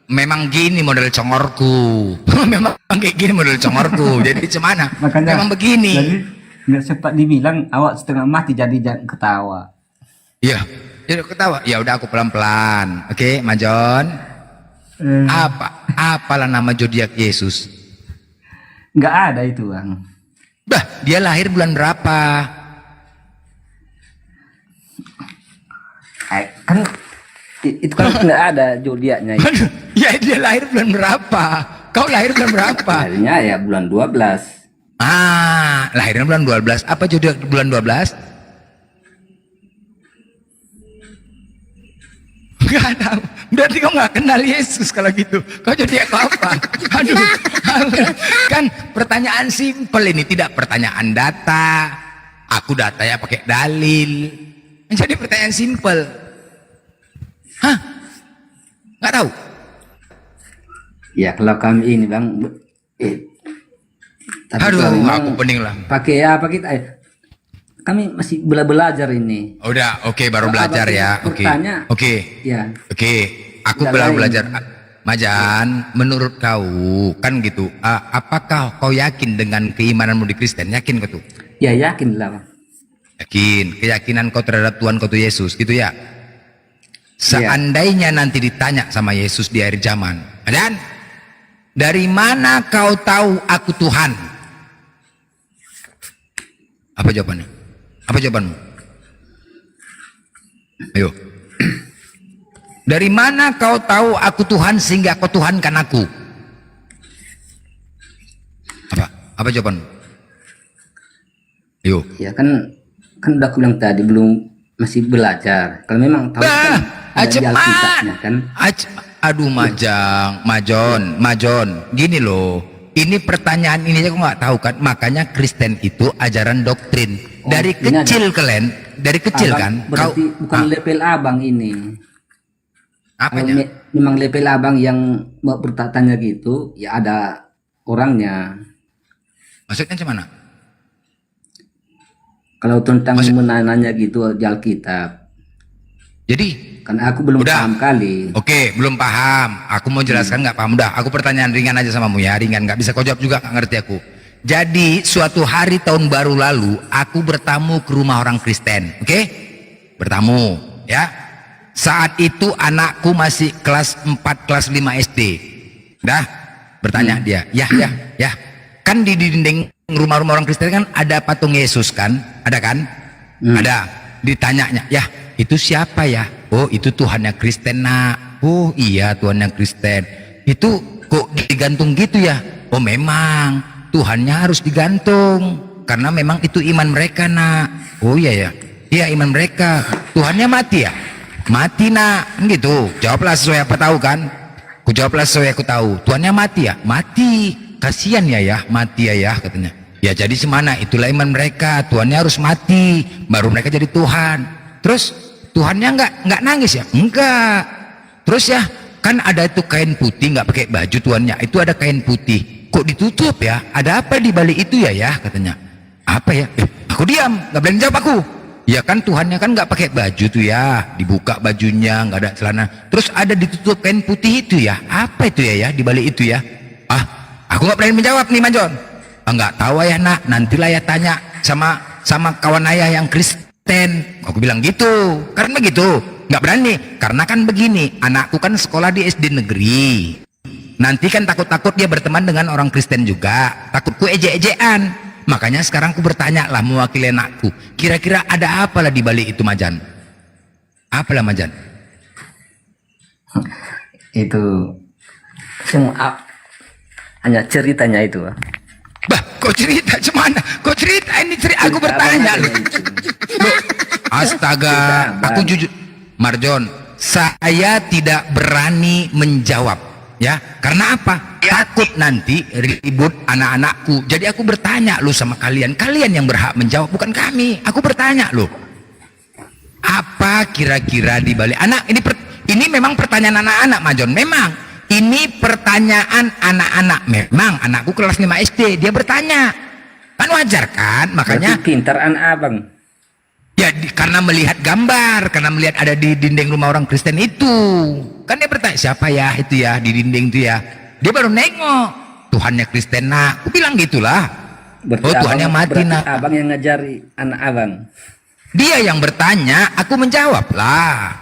Memang gini model congorku. Memang kayak gini model congorku. Jadi cemana? Makanya, memang begini. Jadi nggak sempat dibilang awak setengah mati jadi jangan ketawa. Iya, jadi ketawa. Ya udah aku pelan-pelan. Oke, Majon. Apalah nama zodiak Yesus? Nggak ada itu bang. Bah, dia lahir bulan berapa? Kan itu kan nggak ada zodiaknya. Ya dia lahir bulan berapa? Kau lahir bulan berapa? Lahirnya ya bulan 12. Lahirnya bulan 12. Apa zodiak bulan 12? Nggak tahu. Berarti kau nggak kenal Yesus kalau gitu. Kau zodiak apa? Aduh. Kan pertanyaan simpel ini, tidak pertanyaan data. Aku data ya pakai dalil. Jadi pertanyaan simpel. Hah? Nggak tahu? Ya kalau kami ini bang, tapi aduh, aku pening lah. Pakai apa kita? Kami masih belajar ini. Udah, oke, baru belajar ya. Oke. Ya. Oke. Aku belajar. Majan, menurut kau kan gitu. Apakah kau yakin dengan keimananmu di Kristen? Yakin kau tuh? Ya yakin lah. Bang. Yakin. Keyakinan kau terhadap Tuhan kau tuh Yesus, gitu ya. Seandainya nanti ditanya sama Yesus di akhir zaman, Majan, dari mana kau tahu aku Tuhan? Apa jawabannya? Apa jawabanmu? Ayo. Dari mana kau tahu aku Tuhan sehingga kau Tuhankan aku? Apa jawabanmu? Ayo. Ya kan udah aku bilang tadi masih belajar. Kalau memang tahu kan ada di Alkitabnya kan. Aduh Majon, gini loh. Ini pertanyaan ini aku nggak tahu kan. Makanya Kristen itu ajaran doktrin dari kecil kalian, dari kecil abang, kan. Berarti bukan level abang ini. Apanya? Memang level abang yang mau bertanya gitu, ya ada orangnya. Maksudnya gimana? Kalau tentang menanya gitu di Alkitab. Jadi karena aku belum paham kali. Oke, belum paham. Aku mau jelaskan nggak paham. Udah, aku pertanyaan ringan aja samamu ya, ringan. Nggak bisa kau jawab juga, nggak ngerti aku. Jadi suatu hari tahun baru lalu, aku bertamu ke rumah orang Kristen. Oke? Bertamu, ya. Saat itu anakku masih kelas 4, kelas 5 SD. Dah, bertanya dia. Ya. Kan di dinding rumah-rumah orang Kristen kan ada patung Yesus kan? Ada kan? Ada. Ditanyanya, ya itu siapa ya? Oh itu Tuhannya Kristen nak. Oh iya Tuhannya Kristen. Itu kok digantung gitu ya? Oh memang Tuhannya harus digantung karena memang itu iman mereka nak. Oh iya ya. Iya iman mereka. Tuhannya mati ya? Mati nak. Gitu. Jawablah sesuai apa tahu kan? Ku jawablah sesuai aku tahu. Tuhannya mati ya? Mati. Kasihan ya mati ya katanya. Ya jadi semana itulah iman mereka. Tuhannya harus mati baru mereka jadi Tuhan. Terus Tuhannya nggak nangis ya? Enggak. Terus ya kan ada itu kain putih nggak pakai baju Tuhannya. Itu ada kain putih. Kok ditutup ya? Ada apa di balik itu ya katanya. Apa ya? Aku diam nggak berani jawab aku. Ya kan Tuhannya kan nggak pakai baju tuh ya. Dibuka bajunya nggak ada celana. Terus ada ditutup kain putih itu ya. Apa itu ya di balik itu ya? Aku nggak berani menjawab nih Manjon. Nggak tahu ayah nak. Nantilah ya tanya sama kawan ayah yang Kristen. Aku bilang gitu karena begitu nggak berani karena kan begini anakku kan sekolah di SD negeri nanti kan takut dia berteman dengan orang Kristen juga takutku ejek-ejekan makanya sekarang aku bertanya lah mewakili anakku kira-kira ada apalah di balik itu Majan apalah Majan Itu semua hanya ceritanya itu. Bah, kok cerita cemana? Kok cerita ini cerita aku bertanya loh. Astaga, aku jujur Marjon, saya tidak berani menjawab ya. Karena apa? Takut nanti ribut anak-anakku. Jadi aku bertanya loh sama kalian. Kalian yang berhak menjawab bukan kami. Aku bertanya loh. Apa kira-kira di balik anak ini memang pertanyaan anak-anak Marjon. Memang ini pertanyaan anak-anak. Memang anakku kelas 5 SD dia bertanya. Kan wajar kan? Makanya berarti pintar anak abang. Ya karena melihat gambar, karena melihat ada di dinding rumah orang Kristen itu. Kan dia bertanya, siapa ya itu ya di dinding itu ya. Dia baru nengok, Tuhannya Kristen nak. Aku bilang gitulah. Oh Tuhannya mati nak. Abang yang ngajari anak abang. Dia yang bertanya, aku menjawab lah.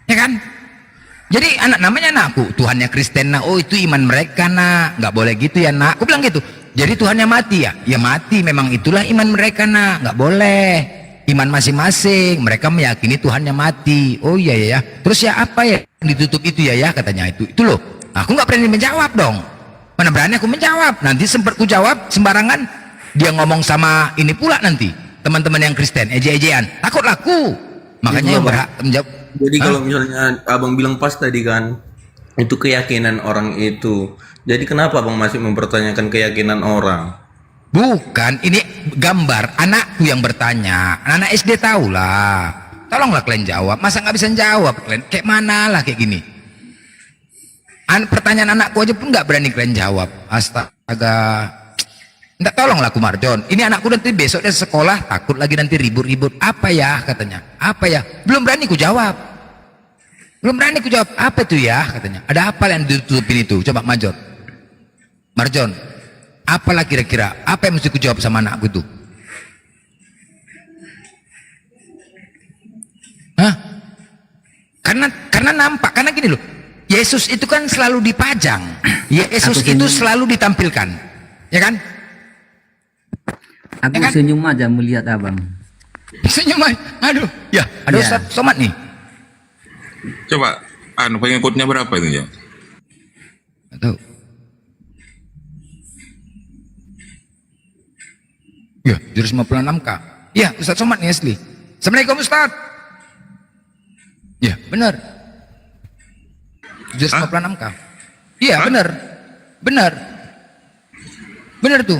Ya kan? Jadi anak namanya anakku, Tuhannya Kristen nak. Oh itu iman mereka nak. Nggak boleh gitu ya nak. Aku bilang gitu. Jadi Tuhannya mati ya? Ya mati, memang itulah iman mereka nak. Nggak boleh. Iman masing-masing, mereka meyakini Tuhannya mati. Oh iya ya. Terus ya apa ya yang ditutup itu ya katanya itu loh. Aku nggak berani menjawab dong. Mana berani aku menjawab? Nanti sempat ku jawab sembarangan. Dia ngomong sama ini pula nanti teman-teman yang Kristen eje-ejean. Takut laku. Makanya yang berhak menjawab. Jadi kalau misalnya abang bilang pas tadi kan itu keyakinan orang itu. Jadi kenapa abang masih mempertanyakan keyakinan orang? Bukan, ini gambar anakku yang bertanya. Anak SD tahu lah. Tolonglah kalian jawab. Masa nggak bisa jawab kalian? Kayak mana lah kayak gini? Pertanyaan anakku aja pun nggak berani kalian jawab. Astaga. Nggak tolonglah aku Marjon. Ini anakku nanti besok dia sekolah takut lagi nanti ribut-ribut. Apa ya katanya? Apa ya? Belum berani ku jawab. Belum berani ku jawab. Apa itu ya katanya? Ada apa yang ditutupin itu? Coba Marjon. Apalah kira-kira? Apa yang mesti ku jawab sama anakku itu? Hah? Karena nampak, karena gini loh. Yesus itu kan selalu dipajang. Yesus itu selalu ditampilkan. Ya kan? Aku ya kan? Senyum aja melihat abang. Senyum aja? Aduh. Ya, ada Ustaz Somad nih. Coba, pengikutnya berapa itu ya? Nggak tahu. Ya, 756K. Ya, Ustaz Somad nih asli. Assalamualaikum Ustaz. Ya, benar. 756K. Iya, benar. Benar. Benar tuh.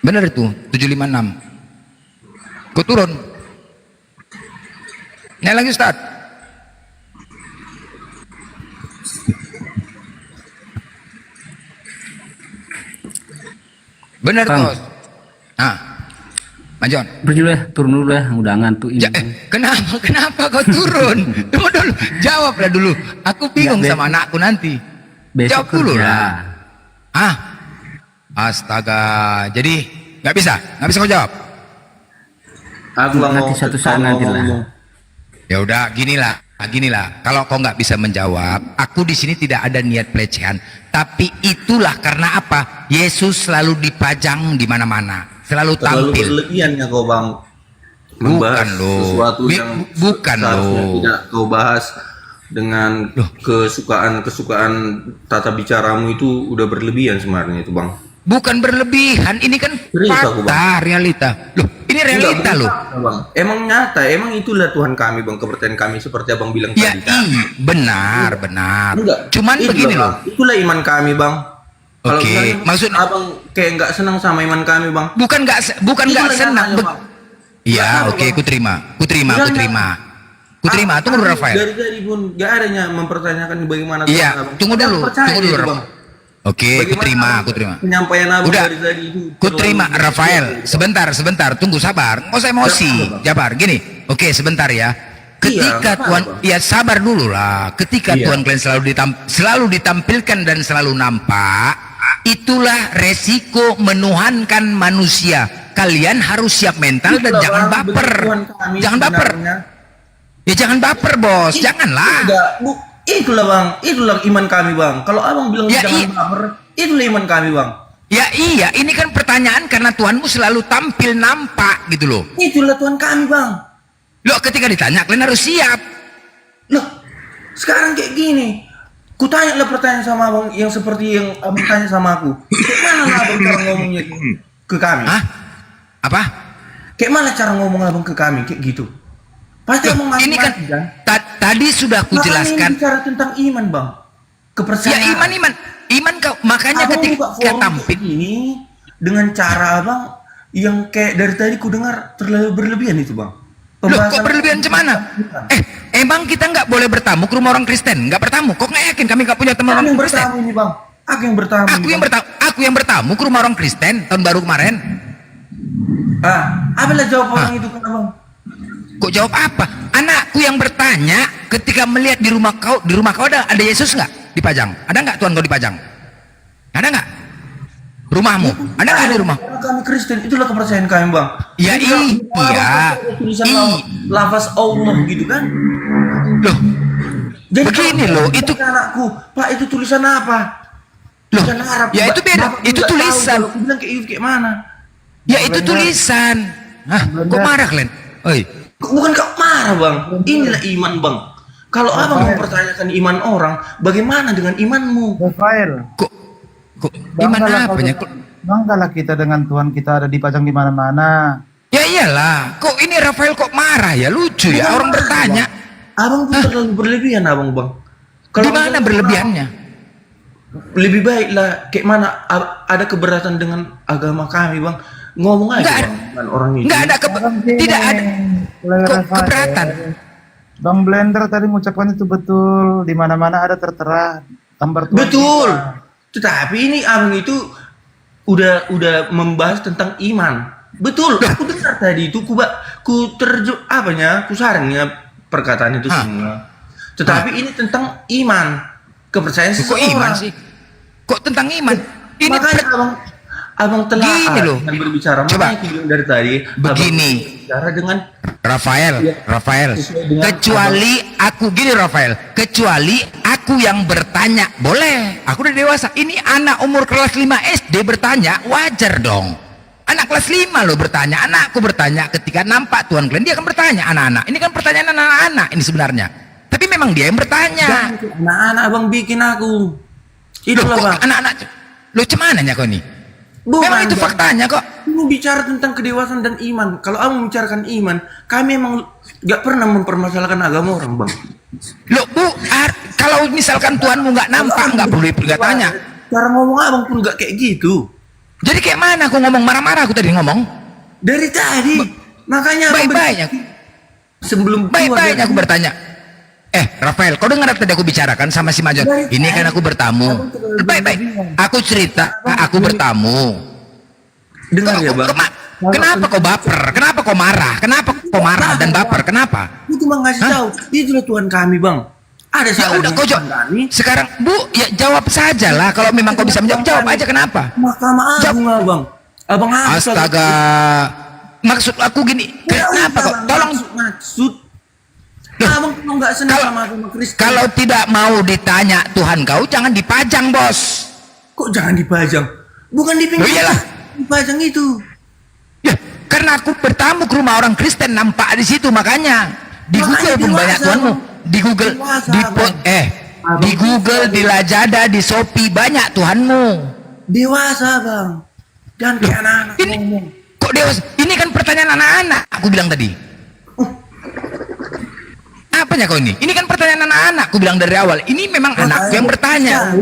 Benar itu, 756. Kau turun. Naik lagi Ustaz. Benar tuh. Majon. Pergi dulu ya, turun dulu ya, udah ngantuk ini. Kenapa kau turun? Tunggu dulu, jawablah dulu. Aku bingung sama anakku nanti. Besok jawab dulu kerja. lah. Astaga, jadi nggak bisa kau jawab. Aku nanti satu saat nanti lah. Ya udah, ginilah. Kalau kau nggak bisa menjawab, aku di sini tidak ada niat pelecehan. Tapi itulah karena apa? Yesus selalu dipajang di mana-mana, selalu tampil. Terlalu berlebihan ya kau bang. membahas loh. sesuatu yang bukan seharusnya loh. tidak kau bahas dengan kesukaan tata bicaramu itu udah berlebihan sebenarnya itu bang. Bukan berlebihan, ini kan fakta, realita. Loh, ini realita loh. Bang. Emang nyata, emang itulah Tuhan kami bang, kepercayaan kami seperti abang bilang ya, tadi. Benar. Enggak. Cuman begini loh. Itulah iman kami bang. Kalau Oke, maksud abang kayak nggak senang sama iman kami bang. Bukan nggak senang. Iya, oke, ku terima. Tunggu dulu Rafael. Dari pun nggak adanya mempertanyakan bagaimana. Iya, tunggu dulu Rafael. Oke, ku terima. Penyampaian abang Udah, dari tadi itu. ku terima Rafael. Sebentar, tunggu sabar. Nggak usah emosi. Jabar, gini. Oke, sebentar ya. Ketika Tuhan, ya sabar dulu lah. Ketika Tuhan kalian selalu ditampilkan dan selalu nampak, itulah resiko menuhankan manusia. Kalian harus siap mental dan jangan baper. Jangan baper. Ya jangan baper bos, janganlah. Itulah bang, itulah iman kami bang. Kalau abang bilang jangan baper, itulah iman kami bang. Ya iya, ini kan pertanyaan karena Tuhanmu selalu tampil nampak gitu loh. Itulah Tuhan kami bang. Loh ketika ditanya kalian harus siap. Loh sekarang kayak gini, ku tanya lah pertanyaan sama abang yang seperti yang abang tanya sama aku. Kayak mana lah abang cara ngomongnya ke kami? Hah? Apa? Kayak mana cara ngomong abang ke kami kayak gitu? Pasti abang ini kan tadi sudah aku jelaskan. Ini bicara tentang iman bang, kepercayaan. Ya iman kau makanya abang ketika tampil ini dengan cara abang yang kayak dari tadi ku dengar terlalu berlebihan itu bang. Loh kok berlebihan cemana? Emang kita nggak boleh bertamu ke rumah orang Kristen? Nggak bertamu? Kok nggak yakin kami nggak punya teman orang Kristen? Ini bang, aku yang bertamu. Aku yang bertamu ke rumah orang Kristen tahun baru kemarin. Apalah jawab orang itu kan abang? Kok jawab apa? Anakku yang bertanya ketika melihat di rumah kau ada Yesus nggak dipajang? Ada nggak Tuhan kau dipajang? Ada nggak? Rumahmu? Ada nggak di rumah? Kami Kristen, itulah kepercayaan kami bang. Ya iya. Tulisan lafaz Allah gitu kan? Loh, jadi begini loh, itu anakku, Pak itu tulisan apa? Loh, tulisan Arab. Ya itu beda, itu tulisan. Aku bilang kayak mana? Ya itu tulisan. Hah, kok marah kalian? Oi. Bukan kau marah bang, inilah iman bang. Kalau abang mempertanyakan iman orang, bagaimana dengan imanmu? Rafael. Kok iman apanya? Banggalah kita dengan Tuhan kita ada dipajang di mana-mana. Ya iyalah, kok ini Rafael kok marah ya? Lucu ya orang bertanya. Abang pun terlalu berlebihan abang bang. Di mana berlebihannya? Lebih baiklah kayak mana ada keberatan dengan agama kami bang. Ngomong aja bang, orang itu. Tidak ada keberatan. Bang Blender tadi mengucapkan itu betul. Di mana-mana ada tertera gambar Tuhan. Betul. Tetapi ini abang itu udah membahas tentang iman. Betul. Aku dengar tadi itu ku saringnya perkataan itu semua. Tetapi ini tentang iman, kepercayaan seseorang. Kok iman sih? Kok tentang iman? Ini makanya abang telah dengan berbicara. Coba dari tadi begini. Bicara dengan Rafael. Kecuali aku yang bertanya, boleh. Aku udah dewasa. Ini anak umur kelas 5 SD bertanya, wajar dong. Anak kelas 5 loh bertanya. Anakku bertanya ketika nampak Tuhan kalian, dia akan bertanya anak-anak. Ini kan pertanyaan anak-anak ini sebenarnya. Tapi memang dia yang bertanya. Anak-anak abang bikin aku. Itulah bang. Anak-anak. Lo cemananya kau nih? Memang itu faktanya kok. Ini bicara tentang kedewasaan dan iman. Kalau abang membicarakan iman, kami emang gak pernah mempermasalahkan agama orang bang. Loh kalau misalkan Tuhanmu nggak nampak, nggak perlu tanya. Cara ngomong abang pun nggak kayak gitu. Jadi kayak mana aku ngomong marah-marah? Aku tadi ngomong dari tadi. Makanya baik-baiknya. Sebelum baik-baiknya aku bertanya. Rafael, kau dengar tadi aku bicarakan sama si Majon? Ini kan aku bertamu. Baik-baik. Aku cerita, aku bertamu. Dengar ya bang. Kenapa kau baper? Kenapa kau marah? Kenapa kau marah dan baper? Kenapa? Itu bang ngasih tahu. Itulah Tuhan kami bang. Ada ya udah kau jawab. Sekarang Bu, ya jawab saja lah. Kalau memang kau bisa menjawab, jawab aja kenapa? Mahkamah Agung bang. Abang astaga. Maksud aku gini. Kenapa kok? Tolong maksud. Abang kalau nggak senang sama agama Kristen. Kalau tidak mau ditanya Tuhan kau, jangan dipajang bos. Kok jangan dipajang? Bukan di pinggir. Iyalah. Dipajang itu. Ya, kan karena aku bertamu ke rumah orang Kristen, nampak di situ, makanya di Google pun banyak Tuhanmu. Di Google, di Google, di Lazada, di Shopee banyak Tuhanmu. Dewasa bang, jangan kayak anak-anak ngomong. Kok dewasa? Ini kan pertanyaan anak-anak, aku bilang tadi. Apanya kau ini? Ini kan pertanyaan anak-anak, aku bilang dari awal. Ini memang anakku yang bertanya.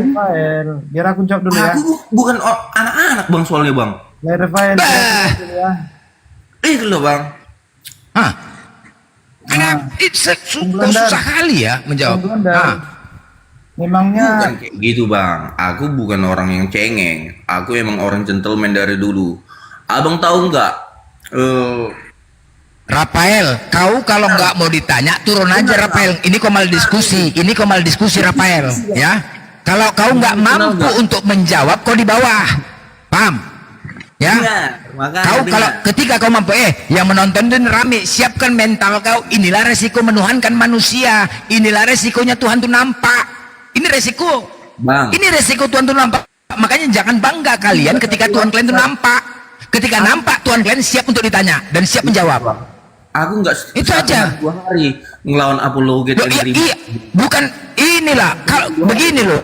Biar aku jawab dulu ya. Aku bukan anak-anak bang soalnya bang. Rafael. Itu loh bang. Hah? Karena susah kali ya menjawab. Memangnya bukan kayak gitu bang. Aku bukan orang yang cengeng. Aku emang orang gentleman dari dulu. Abang tahu nggak? Rafael, kau kalau nggak mau ditanya turun aja Rafael. Ini kau malah diskusi. Ini kau malah diskusi Rafael. Ya. Kalau kau nggak mampu untuk menjawab, kau di bawah. Paham? Ya. Kau kalau ketika kau mampu, yang menonton dan rame, siapkan mental kau. Inilah resiko menuhankan manusia. Inilah resikonya Tuhan tuh nampak. Ini resiko. Bang. Ini resiko Tuhan tuh nampak. Makanya jangan bangga kalian ketika Tuhan kalian tuh nampak. Ketika nampak Tuhan kalian siap untuk ditanya dan siap menjawab. Aku nggak itu aja 2 hari ngelawan apologet iya, bukan inilah kalau begini loh.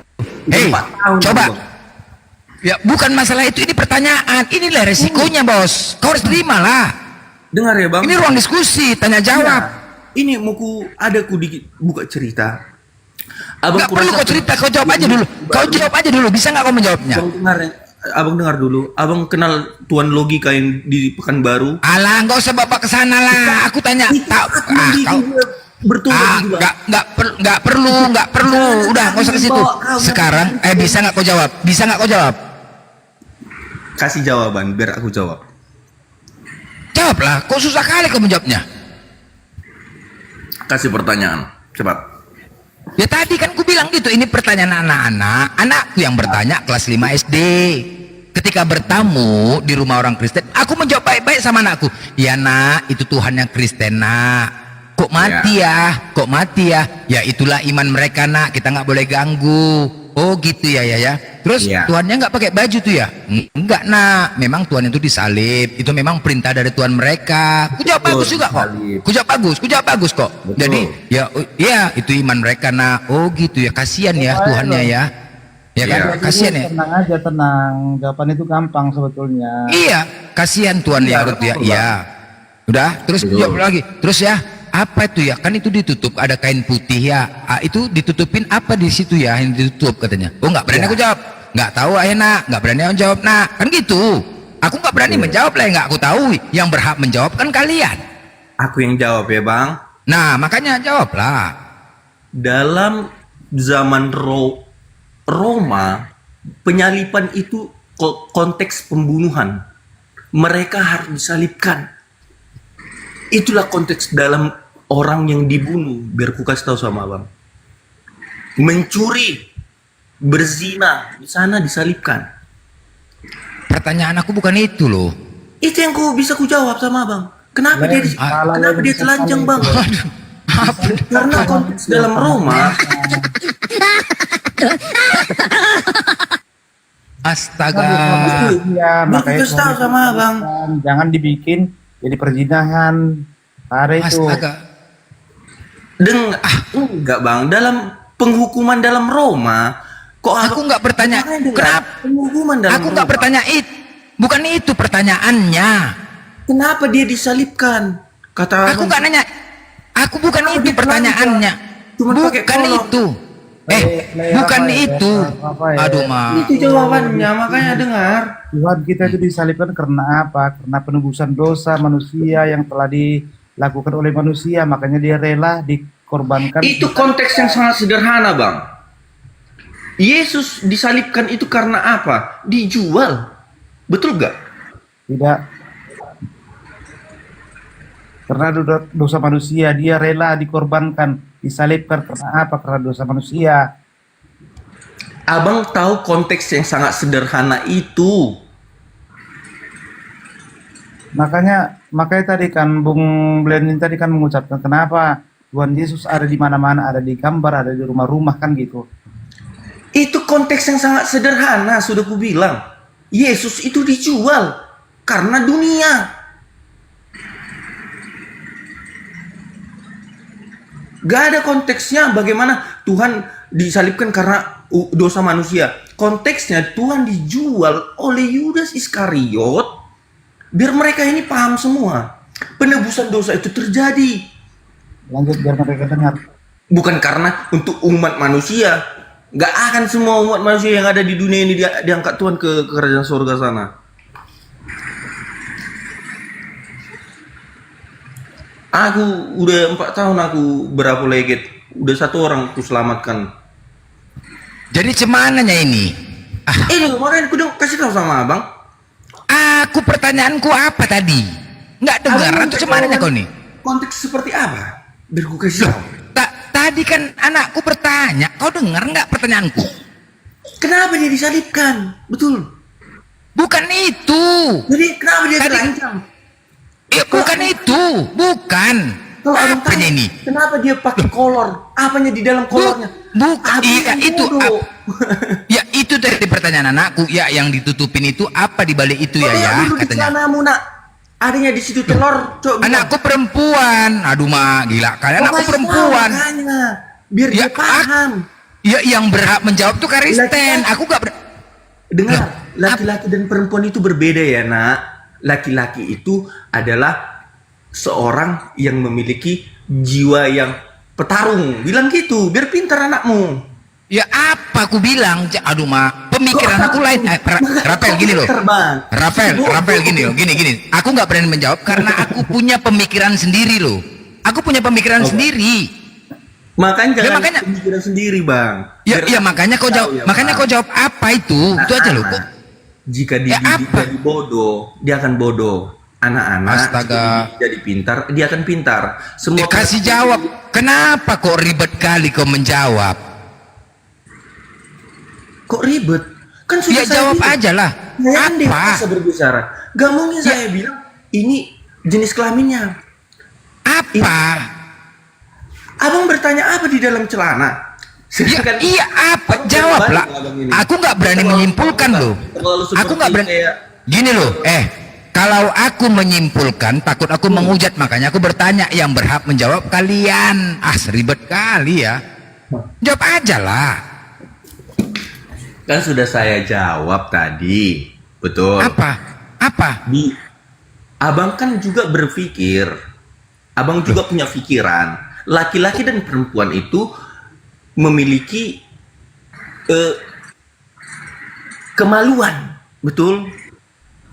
Coba ya, bukan masalah itu, ini pertanyaan, inilah resikonya bos, kau harus terima lah. Dengar ya bang, ini ruang diskusi tanya jawab. Ini mau ku dikit buka cerita. Nggak perlu kau cerita, kau jawab aja dulu. Kau jawab aja dulu, bisa nggak kau menjawabnya? Abang dengar dulu. Abang kenal Tuan Logika yang di Pekanbaru? Alah, nggak usah bapak kesana lah. Aku tanya. Kau nggak perlu. Udah, nggak usah ke situ. Sekarang, bisa nggak kau jawab? Bisa nggak kau jawab? Kasih jawaban, biar aku jawab. Jawablah. Kok susah kali kau menjawabnya? Kasih pertanyaan, cepat. Ya tadi kan ku bilang gitu, ini pertanyaan anak-anak. Anakku yang bertanya kelas 5 SD. Ketika bertamu di rumah orang Kristen, aku menjawab baik-baik sama anakku. Ya nak, itu Tuhan yang Kristen nak. Kok mati ya? Kok mati ya? Ya itulah iman mereka nak, kita nggak boleh ganggu. Oh gitu ya. Terus Tuhannya nggak pakai baju tuh ya? Enggak nak, memang Tuhan itu disalib. Itu memang perintah dari Tuhan mereka. Ku jawab bagus juga kok. Ku jawab bagus kok. Betul. Jadi ya itu iman mereka nak. Oh gitu ya, kasihan ya Tuhannya ya. Ya kan, kasihan ya. Tenang aja, tenang. Jawaban itu gampang sebetulnya. Iya, kasihan Tuhan ya Rut ya. Iya. Udah, terus jawab lagi. Terus ya. Apa itu ya? Kan itu ditutup, ada kain putih ya. Itu ditutupin apa di situ ya yang ditutup katanya? Oh nggak berani aku jawab. Nggak tahu nak, nggak berani aku jawab nak. Kan gitu. Aku nggak berani menjawab lah, nggak aku tahu. Yang berhak menjawab kan kalian. Aku yang jawab ya bang. Nah makanya jawablah. Dalam zaman Roma, penyalipan itu konteks pembunuhan. Mereka harus disalibkan. Itulah konteks dalam orang yang dibunuh. Biar ku kasih tahu sama abang. Mencuri, berzina, di sana disalibkan. Pertanyaan aku bukan itu loh. Itu yang bisa ku jawab sama abang. Kenapa dia telanjang bang? Karena konteks dalam Roma. Astaga. Ya, makanya kasih tahu sama abang. Jangan dibikin jadi perzinahan. Hari itu. Enggak bang, dalam penghukuman dalam Roma, kok aku nggak bertanya kenapa penghukuman dalam aku nggak bertanya bukan itu pertanyaannya. Kenapa dia disalibkan? Kata aku nggak nanya. Aku bukan itu pertanyaannya. Bukan itu. Bukan itu. Aduh mah. Itu jawabannya, makanya dengar. Tuhan kita itu disalibkan karena apa? Karena penebusan dosa manusia yang telah dilakukan oleh manusia, makanya dia rela dikorbankan. Itu konteks yang sangat sederhana, Bang. Yesus disalibkan itu karena apa? Dijual. Betul gak? Tidak. Karena dosa manusia, dia rela dikorbankan, disalibkan karena apa? Karena dosa manusia. Abang tahu konteks yang sangat sederhana itu. Makanya tadi kan Bung Blendin tadi kan mengucapkan kenapa Tuhan Yesus ada di mana-mana, ada di gambar, ada di rumah-rumah kan gitu. Itu konteks yang sangat sederhana, sudah ku bilang. Yesus itu dijual karena dunia. Gak ada konteksnya bagaimana Tuhan disalibkan karena dosa manusia. Konteksnya Tuhan dijual oleh Yudas Iskariot biar mereka ini paham semua. Penebusan dosa itu terjadi. Lanjut biar mereka dengar. Bukan karena untuk umat manusia. Gak akan semua umat manusia yang ada di dunia ini diangkat Tuhan ke kerajaan surga sana. Aku udah 4 tahun aku berapa leget. Udah 1 orang aku selamatkan. Jadi cemananya ini? Ini makanya aku dong kasih tahu sama abang. Aku pertanyaanku apa tadi? Nggak dengar atau cemananya kau nih? Konteks seperti apa? Biar aku kasih tahu. Tadi kan anakku bertanya, kau dengar nggak pertanyaanku? Kenapa dia disalibkan? Betul. Bukan itu. Jadi kenapa dia terancam? Bukan itu, bukan. Kalau abang Apanya tanya, ini? kenapa dia pakai kolor? Apanya di dalam kolornya? Bukan, iya itu. Ya itu dari pertanyaan anakku. Ya yang ditutupin itu apa di balik itu ya? Katanya. Celanamu nak, adanya di situ telur. Anakku perempuan. Aduh mak, gila. Kalian anakku perempuan. Biar dia paham. Ya yang berhak menjawab tuh Kristen. Aku gak Dengar, laki-laki dan perempuan itu berbeda ya nak. Laki-laki itu adalah seorang yang memiliki jiwa yang petarung. Bilang gitu, biar pintar anakmu. Ya apa aku bilang? Aduh mak, pemikiran aku lain. Rafael gini loh. Rafael gini loh, gini. Aku nggak berani menjawab karena aku punya pemikiran sendiri loh. Aku punya pemikiran sendiri. Makanya jangan pemikiran sendiri bang. Ya makanya kau jawab. Makanya kau jawab apa itu? Itu aja loh. Jika dididik jadi bodoh, dia akan bodoh. Anak-anak jadi pintar, dia akan pintar. Semua kasih jawab. Kenapa kok ribet kali kau menjawab? Kok ribet? Kan sudah ya jawab aja lah. Apa? Saya berbicara. Gak mungkin saya bilang ini jenis kelaminnya. Apa? Abang bertanya apa di dalam celana? Iya apa? Jawablah. Aku nggak berani menyimpulkan loh. Aku nggak berani. Gini loh. Kalau aku menyimpulkan, takut aku menghujat, makanya aku bertanya. Yang berhak menjawab kalian. Seribet kali ya. Jawab aja lah. Kan sudah saya jawab tadi. Betul. Apa? Abang kan juga berpikir. Abang juga punya pikiran. Laki-laki dan perempuan itu memiliki kemaluan. Betul?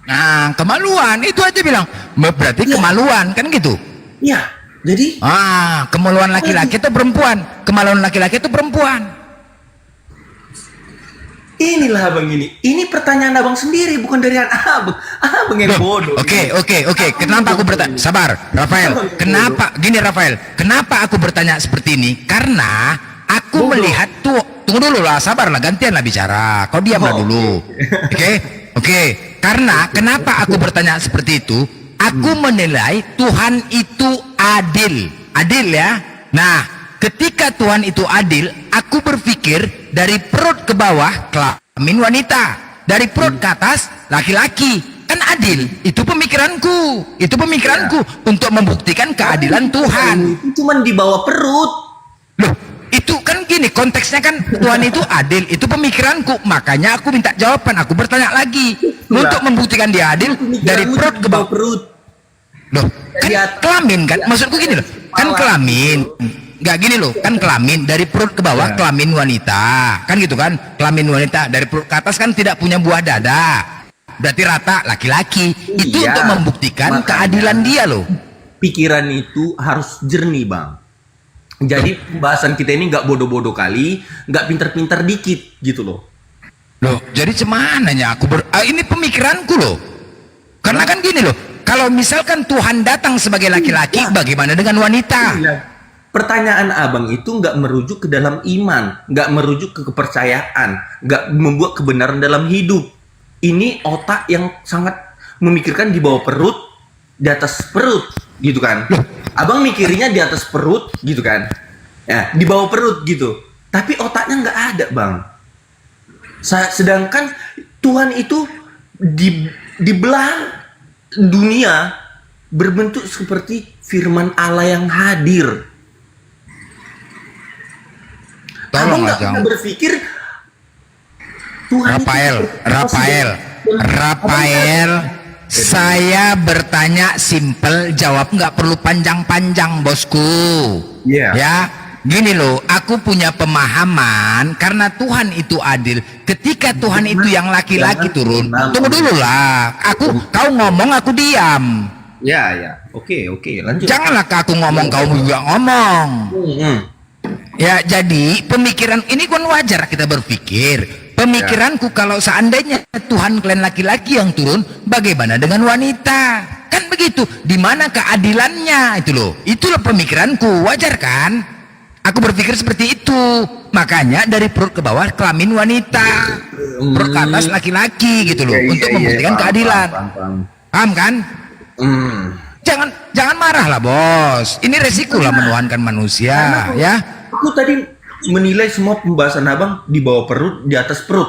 Nah, kemaluan itu aja bilang. Berarti kemaluan kan gitu? Iya. Jadi? Kemaluan laki-laki itu perempuan. Kemaluan laki-laki itu perempuan. Inilah abang ini. Ini pertanyaan abang sendiri, bukan dari abang. Abang yang bodoh. Oke. Kenapa aku bertanya? Sabar, Rafael. Kenapa? Gini Rafael. Kenapa aku bertanya seperti ini? Karena aku melihat tuh. Tunggu dulu lah, sabar lah. Gantian lah bicara. Kau diamlah dulu. Oke. Karena kenapa aku bertanya seperti itu? Aku menilai Tuhan itu adil. Adil ya. Nah, ketika Tuhan itu adil, aku berpikir dari perut ke bawah kelamin wanita, dari perut ke atas laki-laki. Kan adil. Itu pemikiranku. Untuk membuktikan keadilan Tuhan. Itu cuma di bawah perut. Loh, itu kan gini konteksnya kan Tuhan itu adil. Itu pemikiranku. Makanya aku minta jawaban. Aku bertanya lagi untuk membuktikan dia adil dari perut ke bawah. Loh, kan kelamin kan? Maksudku gini loh. Kan kelamin. Nggak gini loh, kan kelamin dari perut ke bawah kelamin wanita, kan gitu kan? Kelamin wanita dari perut ke atas kan tidak punya buah dada, berarti rata laki-laki. Itu untuk membuktikan keadilan dia loh. Pikiran itu harus jernih bang. Jadi pembahasan kita ini nggak bodoh-bodoh kali, nggak pinter-pinter dikit gitu loh. Loh, jadi cemananya aku ini pemikiranku loh. Karena kan gini loh, kalau misalkan Tuhan datang sebagai laki-laki, bagaimana dengan wanita? Pertanyaan abang itu nggak merujuk ke dalam iman, nggak merujuk ke kepercayaan, nggak membuat kebenaran dalam hidup. Ini otak yang sangat memikirkan di bawah perut, di atas perut, gitu kan? Abang mikirnya di atas perut, gitu kan? Ya, di bawah perut gitu. Tapi otaknya nggak ada, bang. Sedangkan Tuhan itu di belahan dunia berbentuk seperti firman Allah yang hadir. Tolong nggak aja. pernah berpikir Tuhan Rafael, saya bertanya simple, jawab nggak perlu panjang-panjang, bosku. Iya. Ya, gini loh, aku punya pemahaman karena Tuhan itu adil. Ketika Tuhan itu yang laki-laki turun, tunggu dulu lah. Kau ngomong, aku diam. Ya, oke, lanjut. Janganlah aku ngomong, kau juga ngomong. Ya, jadi pemikiran ini kan wajar kita berpikir. Pemikiranku kalau seandainya Tuhan kalian laki-laki yang turun, bagaimana dengan wanita? Kan begitu. Di mana keadilannya itu loh? Itulah pemikiranku, wajar kan? Aku berpikir seperti itu. Makanya dari perut ke bawah kelamin wanita, perut ke atas laki-laki gitu loh, untuk membuktikan keadilan. Paham kan? Jangan marah lah, bos. Ini resiko lah menuhankan manusia, ya. Aku tadi menilai semua pembahasan abang di bawah perut, di atas perut,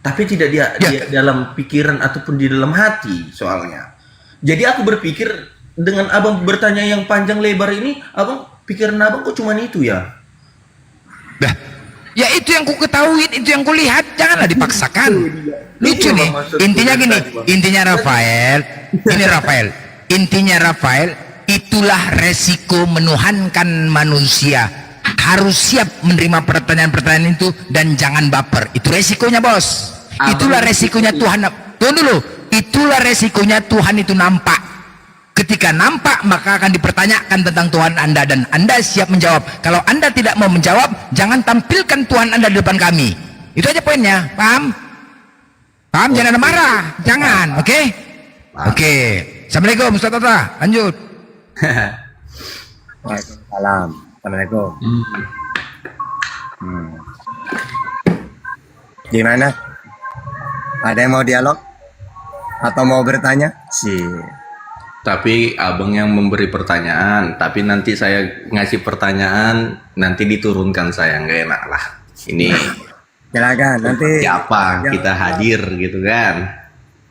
tapi tidak di dalam pikiran ataupun di dalam hati soalnya. Jadi aku berpikir dengan abang bertanya yang panjang lebar ini, abang pikiran abang kok cuma itu ya? Ya itu yang ku ketahuin, itu yang ku lihat, janganlah dipaksakan. Lucu nih, intinya gini, intinya Rafael, itulah resiko menuhankan manusia. Harus siap menerima pertanyaan-pertanyaan itu dan jangan baper. Itu resikonya, bos. Itulah resikonya Tuhan. Tunggu dulu. Itulah resikonya Tuhan itu nampak. Ketika nampak maka akan dipertanyakan tentang Tuhan Anda dan Anda siap menjawab. Kalau Anda tidak mau menjawab, jangan tampilkan Tuhan Anda di depan kami. Itu aja poinnya. Paham? Paham? Jangan ada marah. Jangan. Oke? Oke. Assalamualaikum Ustaz Tata. Lanjut. Waalaikumsalam. Assalamualaikum. Gimana? Ada yang mau dialog? Atau mau bertanya? Tapi abang yang memberi pertanyaan, tapi nanti saya ngasih pertanyaan, nanti diturunkan saya, nggak enak lah. Ini silakan nanti. Siapa kita hadir gitu kan?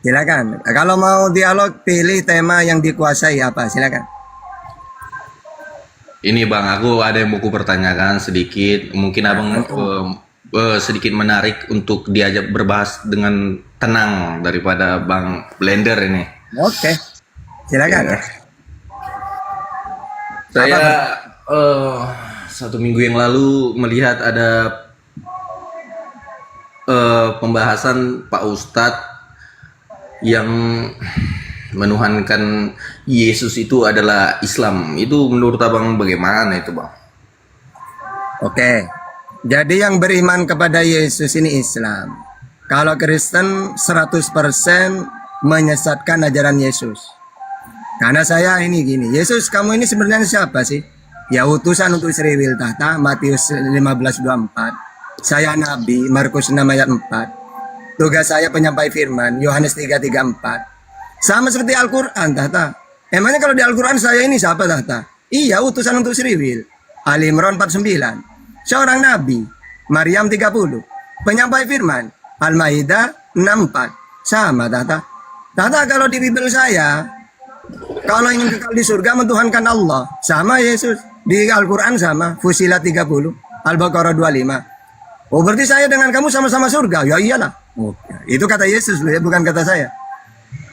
Silakan. Kalau mau dialog, pilih tema yang dikuasai apa? Silakan. Ini bang, aku ada yang mau pertanyakan sedikit. Mungkin abang sedikit menarik untuk diajak berbahas dengan tenang daripada bang Blender ini. Oke, silakan. Saya 1 minggu yang lalu melihat ada pembahasan Pak Ustadz yang menuhankan Yesus itu adalah Islam. Itu menurut abang bagaimana itu bang? Oke, jadi yang beriman kepada Yesus ini Islam. Kalau Kristen 100% menyesatkan ajaran Yesus. Karena saya ini gini, Yesus kamu ini sebenarnya siapa sih? Ya utusan untuk Sri Wil Tahta, Matius 15:24. Saya Nabi, Markus 6 ayat 4. Tugas saya penyampai firman, Yohanes 3:34. Sama seperti Al-Quran, Tahta. Emangnya kalau di Al-Quran saya ini siapa, Tahta? Iya, utusan untuk Sri Wil. Ali Imran 49. Seorang Nabi. Maryam 30. Penyampai firman. Al-Maidah 64. Sama, Tahta. Tahta, kalau di Bible saya, kalau ingin kekal di surga, mentuhankan Allah. Sama Yesus. Di Al-Quran sama. Fusilat 30. Al-Baqarah 25. Oh, berarti saya dengan kamu sama-sama surga? Ya iyalah. Oh, itu kata Yesus, bukan kata saya.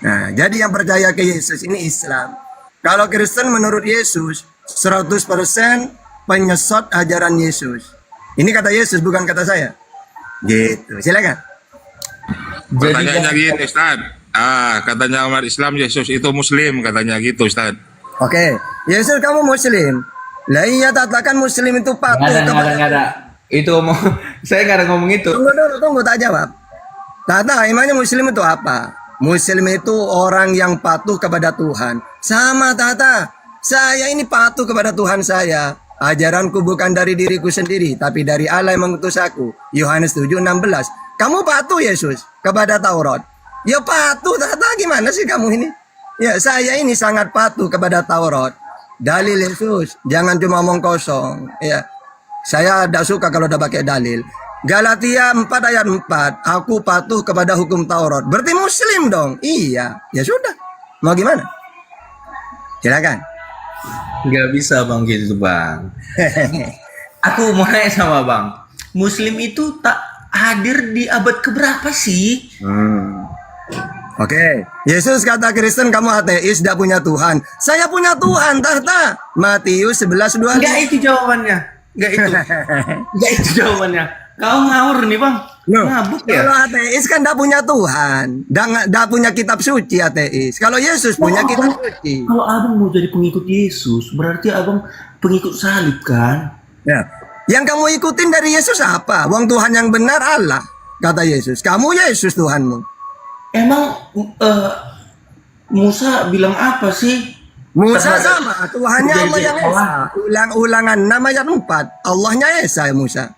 Nah, jadi yang percaya ke Yesus ini Islam. Kalau Kristen menurut Yesus 100% penyesat ajaran Yesus. Ini kata Yesus, bukan kata saya. Gitu, silakan. Pertanyaannya gini, Ustaz. Katanya umat Islam Yesus itu Muslim, katanya gitu, Ustaz. Oke, Yesus kamu Muslim. Lah iya, katakan Muslim itu patuh. Nggak ada. Itu saya nggak ada ngomong itu. Tunggu, tak jawab. Tata, emangnya Muslim itu apa? Muslim itu orang yang patuh kepada Tuhan. Sama, Tata. Saya ini patuh kepada Tuhan saya. Ajaranku bukan dari diriku sendiri, tapi dari Allah yang mengutus aku. Yohanes 7:16. Kamu patuh Yesus kepada Taurat. Ya patuh, Tata, gimana sih kamu ini? Ya, saya ini sangat patuh kepada Taurat. Dalil Yesus, jangan cuma omong kosong. Ya, saya tidak suka kalau udah pakai dalil. Galatia 4 ayat 4, aku patuh kepada hukum Taurat. Berarti Muslim dong? Iya, ya sudah. Mau gimana? Silakan. Nggak bisa bang gitu bang. Aku mau nanya sama Bang. Muslim itu tak hadir di abad keberapa sih? Oke, Yesus kata Kristen kamu ateis, tidak punya Tuhan. Saya punya Tuhan, tahta. Matius 11:25. Enggak itu jawabannya. Enggak itu. Enggak itu jawabannya. Kau ngawur nih Bang. Ngabuk ya? Kalau ateis kan tidak punya Tuhan, tidak punya kitab suci ateis. Kalau Yesus punya kitab suci. Kalau abang mau jadi pengikut Yesus, berarti abang pengikut salib kan? Ya. Yang kamu ikutin dari Yesus apa? Wong Tuhan yang benar Allah, kata Yesus. Kamu Yesus Tuhanmu. Emang Musa bilang apa sih? Musa sama, Tuhannya Allah yang Esa. Ulang-ulangan 6 ayat 4. Allahnya Esa Musa.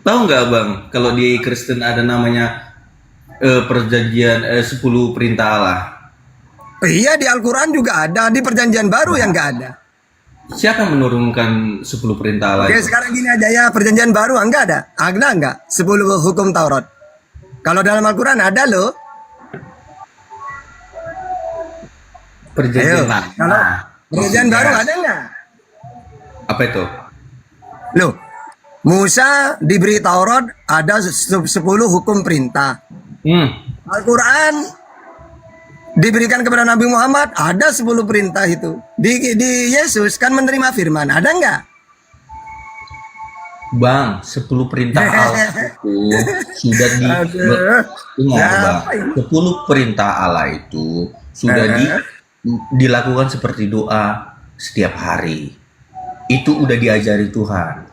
Tahu nggak Bang, kalau di Kristen ada namanya perjanjian 10 perintah Allah. Iya, di Al-Quran juga ada, di perjanjian baru yang nggak ada. Siapa yang menurunkan 10 perintah Allah? Oke, sekarang gini aja ya, perjanjian baru enggak ada. Ada enggak? 10 hukum Taurat. Kalau dalam Al-Quran ada loh. Perjanjian Ayo, kalau perjanjian baru ada enggak? Apa itu? Loh, Musa diberi Taurat ada 10 hukum perintah. Al-Quran diberikan kepada Nabi Muhammad ada 10 perintah itu. Di Yesus kan menerima firman, ada enggak? Bang, 10 perintah Allah itu sudah Bang. 10 perintah Allah itu sudah dilakukan seperti doa setiap hari. Itu udah diajari Tuhan.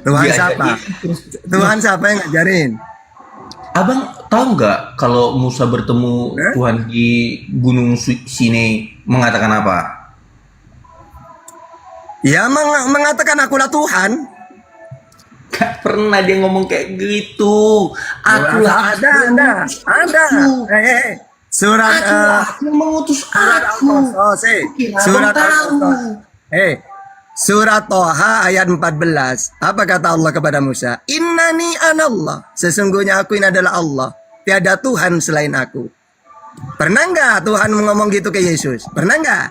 Tuhan siapa? Tuhan siapa yang ngajarin? Abang tahu nggak kalau Musa bertemu Tuhan di Gunung Sinai mengatakan apa? Ya mengatakan akulah Tuhan. Gak pernah dia ngomong kayak gitu. Akulah ada. Surat aku mengutus aku. Surat Toha ayat 14. Apa kata Allah kepada Musa? Innani anallah. Sesungguhnya aku ini adalah Allah. Tiada Tuhan selain aku. Pernah nggak Tuhan ngomong gitu ke Yesus? Pernah nggak?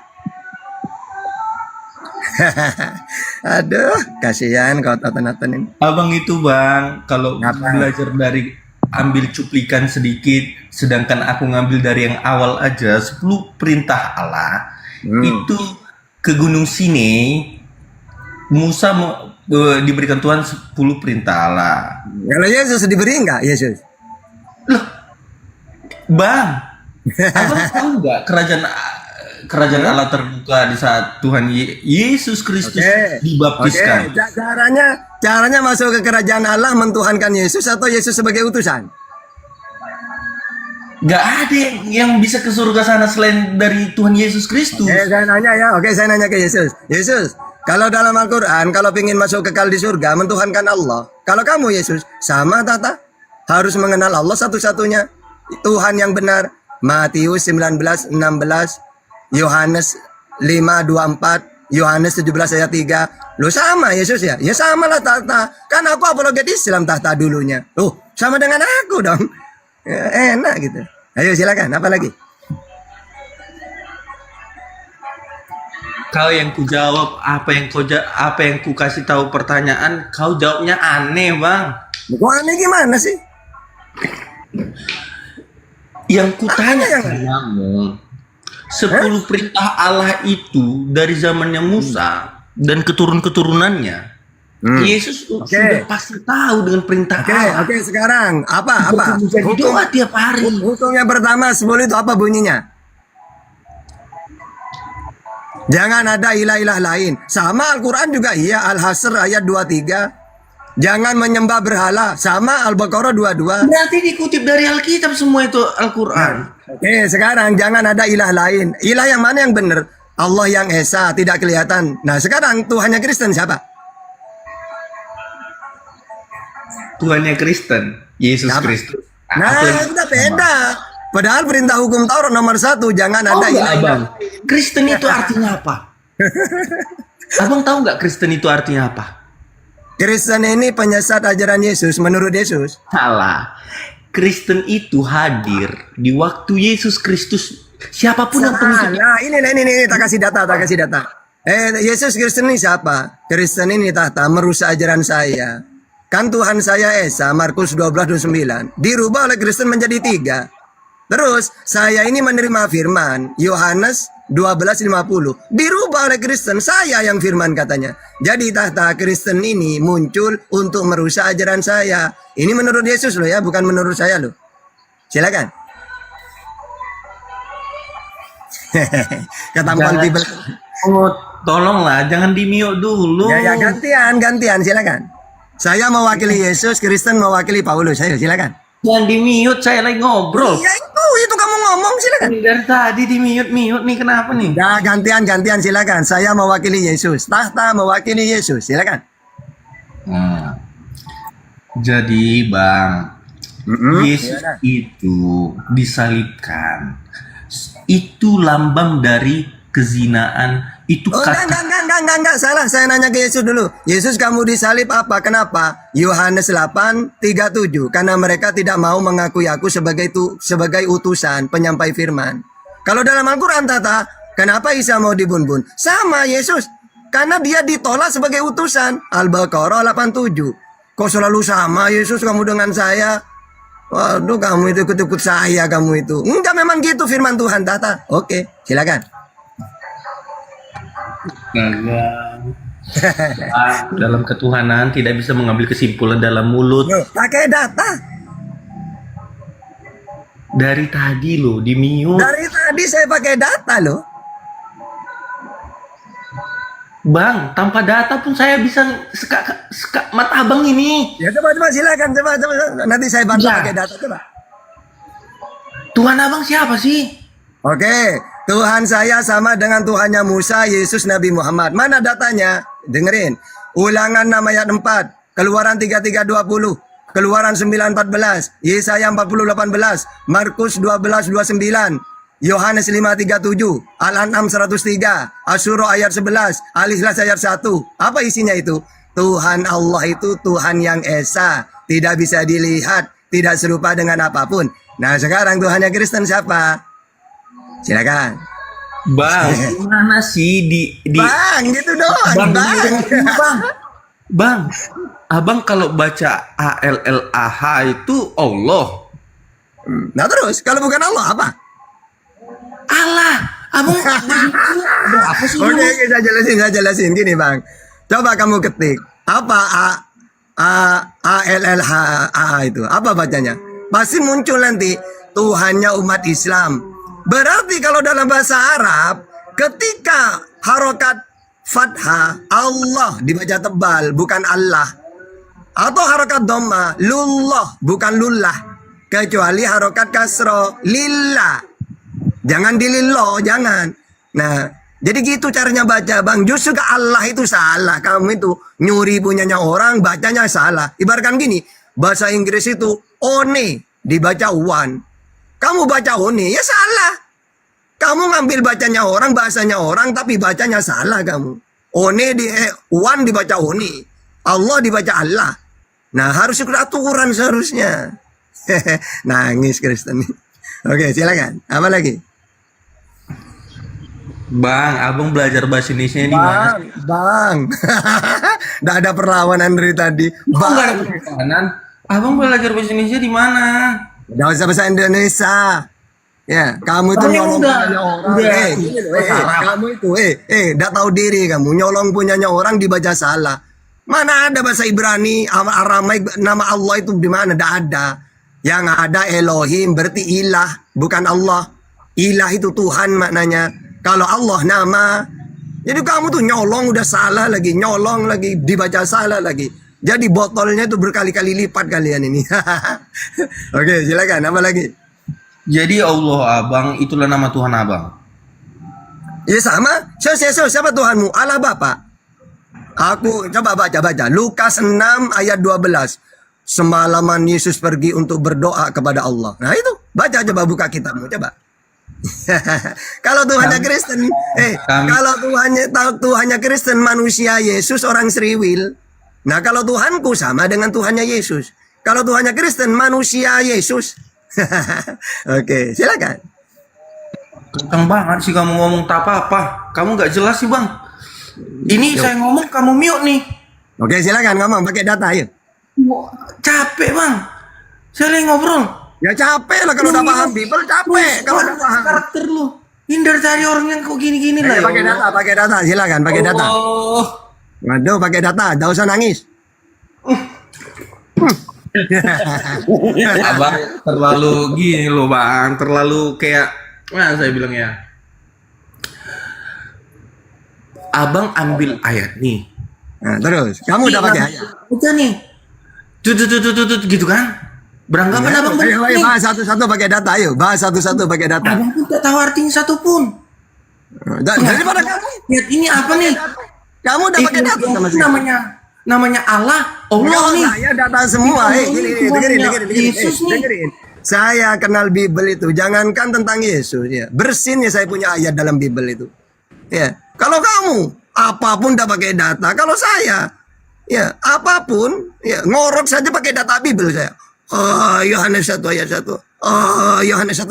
Aduh, kasihan kau tonton ini. Abang itu Bang, kalau belajar dari ambil cuplikan sedikit, sedangkan aku ngambil dari yang awal aja 10 perintah Allah itu ke Gunung Sinai. Musa diberikan Tuhan 10 perintah Allah. Kalau Yesus diberi enggak Yesus? Loh, Bang, abang tahu nggak kerajaan Allah terbuka di saat Tuhan Yesus Kristus dibaptiskan? Caranya masuk ke kerajaan Allah mentuhankan Yesus atau Yesus sebagai utusan? Gak ada yang bisa ke surga sana selain dari Tuhan Yesus Kristus. Saya nanya ke Yesus. Yesus, kalau dalam Al-Quran, kalau ingin masuk kekal di surga, mentuhankan Allah. Kalau kamu Yesus, sama tata? Harus mengenal Allah satu-satunya. Tuhan yang benar. Matius 19:16, Yohanes 5:24, Yohanes 17 ayat 3. Loh sama Yesus ya? Ya sama lah tata. Kan aku apologet Islam tata dulunya. Sama dengan aku dong. Ya, enak gitu. Ayo silakan, apa lagi? Kau yang ku jawab apa yang ku kasih tahu pertanyaan, kau jawabnya aneh Bang. Kok aneh gimana sih? Yang ku tanya kamu, 10 perintah Allah itu dari zamannya Musa dan keturunannya. Yesus sudah pasti tahu dengan perintah Allah. Oke, sekarang apa? Hukum tiap hari. Hukumnya pertama 10 itu apa bunyinya? Jangan ada ilah-ilah lain. Sama Al-Quran juga iya, Al-Hasr ayat 23. Jangan menyembah berhala. Sama Al-Baqarah 22. Berarti dikutip dari Alkitab semua itu Al-Quran. Oke, sekarang jangan ada ilah lain. Ilah yang mana yang benar? Allah yang Esa, tidak kelihatan. Nah, sekarang Tuhannya Kristen siapa? Tuhannya Kristen, Yesus Kristus. Nah, itu udah beda. Padahal perintah hukum Taurat nomor 1, jangan ada ilah. Kristen itu artinya apa? Abang tahu nggak Kristen itu artinya apa? Kristen ini penyesat ajaran Yesus menurut Yesus. Salah. Kristen itu hadir di waktu Yesus Kristus. Siapapun yang pengikut. Nah, ini tak kasih data. Yesus Kristen ini siapa? Kristen ini tahta merusak ajaran saya. Kan Tuhan saya Esa, Markus 12:29. Dirubah oleh Kristen menjadi 3. Terus saya ini menerima firman, Yohanes 12:50. Dirubah oleh Kristen, saya yang firman katanya. Jadi tahta Kristen ini muncul untuk merusak ajaran saya. Ini menurut Yesus loh ya, bukan menurut saya loh. Silakan. Ketampang tiba. Oh, tolonglah, jangan di-mute dulu. Ya gantian, silakan. Saya mewakili Yesus, Kristen mewakili Paulus. Ayo silakan. Jangan di-mute, saya lagi ngobrol. Ya itu kamu ngomong, silakan. Dari tadi di-mute nih, kenapa nih? Ya gantian, silakan. Saya mewakili Yesus, tahta mewakili Yesus, silakan. Jadi Bang, Yesus itu disalibkan. Itu lambang dari kezinaan. Itu Enggak, salah. Saya nanya ke Yesus dulu. Yesus, kamu disalib apa? Kenapa? Yohanes 8:37. Karena mereka tidak mau mengakui aku sebagai utusan penyampai firman. Kalau dalam Al-Quran tata, kenapa Isa mau dibun-bun? Sama Yesus. Karena dia ditolak sebagai utusan. Al-Baqarah 87. Kok selalu sama Yesus kamu dengan saya? Waduh, kamu itu ikut-ikut saya kamu itu. Enggak, memang gitu firman Tuhan tata. Oke, silakan. Dalam ketuhanan tidak bisa mengambil kesimpulan dalam mulut. Pakai data. Dari tadi loh di mute. Dari tadi saya pakai data loh. Bang, tanpa data pun saya bisa mata abang ini. Ya coba silakan coba. Nanti saya bantu pakai data coba. Tuhan abang siapa sih? Oke, Tuhan saya sama dengan Tuhannya Musa, Yesus, Nabi Muhammad. Mana datanya? Dengerin. Ulangan 6 ayat 4, Keluaran 33:20, Keluaran 9:14, Yesaya 40:18, Markus 12:29, Yohanes 5:37, Al-An'am 103, Asyura ayat 11, Al-Ikhlas ayat 1. Apa isinya itu? Tuhan Allah itu Tuhan yang Esa, tidak bisa dilihat, tidak serupa dengan apapun. Nah sekarang Tuhannya Kristen siapa? Silakan. Bang, gimana sih Bang, gitu doang. Bang, abang kalau baca ALLAH itu Allah. Nah terus, kalau bukan Allah apa? Allah. Abang apa sih? Oke, saya jelasin gini bang. Coba kamu ketik apa ALLAH itu, apa bacanya? Pasti muncul nanti Tuhannya umat Islam. Berarti kalau dalam bahasa Arab, ketika harokat fathah, Allah dibaca tebal, bukan Allah. Atau harokat dhamma, lullah, bukan lullah. Kecuali harokat kasro, lillah. Jangan dilillah, jangan. Nah, jadi gitu caranya baca bang. Justru ke Allah itu salah. Kamu itu nyuri punyanya orang, bacanya salah. Ibaratkan gini, bahasa Inggris itu one, dibaca one. Kamu baca one, ya salah. Kamu ngambil bacanya orang, bahasanya orang, tapi bacanya salah kamu. One dibaca one. Allah dibaca Allah. Nah, harus ikut aturan seharusnya. Nangis Kristen. Oke, silakan. Apa lagi? Bang, abang belajar bahasa Indonesia di mana? Bang. Nggak ada perlawanan dari tadi. Bang. Nggak ada perlawanan. Abang belajar bahasa Indonesia di mana? Nggak usah bahasa Indonesia. Ya, kamu itu nyolong punyanya orang. Kamu itu, nggak tahu diri kamu. Nyolong punyanya orang dibaca salah. Mana ada bahasa Ibrani, Aramaik, nama Allah itu di mana? Nggak ada. Yang ada Elohim berarti ilah, bukan Allah. Ilah itu Tuhan maknanya. Kalau Allah nama. Jadi kamu tuh nyolong udah salah lagi, nyolong lagi, dibaca salah lagi. Jadi botolnya itu berkali-kali lipat kalian ini. Oke, silakan. Apa lagi? Jadi Allah abang itulah nama Tuhan abang. Ya sama. Siapa Tuhanmu? Allah Bapa. Aku coba baca. Lukas 6 ayat 12. Semalaman Yesus pergi untuk berdoa kepada Allah. Nah itu, baca coba, buka kitabmu coba. Kalau Tuhannya Kristen, kalau Tuhannya Kristen manusia, Yesus orang Sriwil. Nah kalau Tuhanku sama dengan Tuhannya Yesus. Kalau Tuhannya Kristen manusia, Yesus. Oke, silakan. Kenceng banget sih kamu ngomong tak apa-apa. Kamu nggak jelas sih bang. Ini saya ngomong kamu mute nih. Oke, silakan ngomong pakai data, ayo. Wah, capek bang. Saya lagi ngobrol. Ya capek lah kalau udah paham Bible, capek kalau udah paham. Karakter lu. Hindar cari orang yang kok gini-gini lah. Pakai data, silakan pakai data. Waduh, pakai data, enggak usah nangis. Abang terlalu gini loh bang, terlalu kayak, nah saya bilang ya. Abang ambil ayat nih. Nah, terus, kamu udah pakai ayat. Udah nih. Tut gitu kan? Beranggapan Ya, abang ayo, benar ayo, nih. bahas satu-satu pakai data, ayo. Bahas satu-satu pakai data. Abang pun tak tahu artinya satu pun. Daripada kamu. Lihat ini apa nih? Kamu udah pakai data sama sekali. Namanya Allah nih. Saya data semua. Gini, dengerin. Yesus nih. Dengerin. Saya kenal Bible itu. Jangankan tentang Yesus ya. Bersinnya saya punya ayat dalam Bible itu. Ya. Kalau kamu apapun udah pakai data. Kalau saya ya apapun ya ngorok saja pakai data Bible saya. Yohanes 1 ayat 1. Yohanes 1.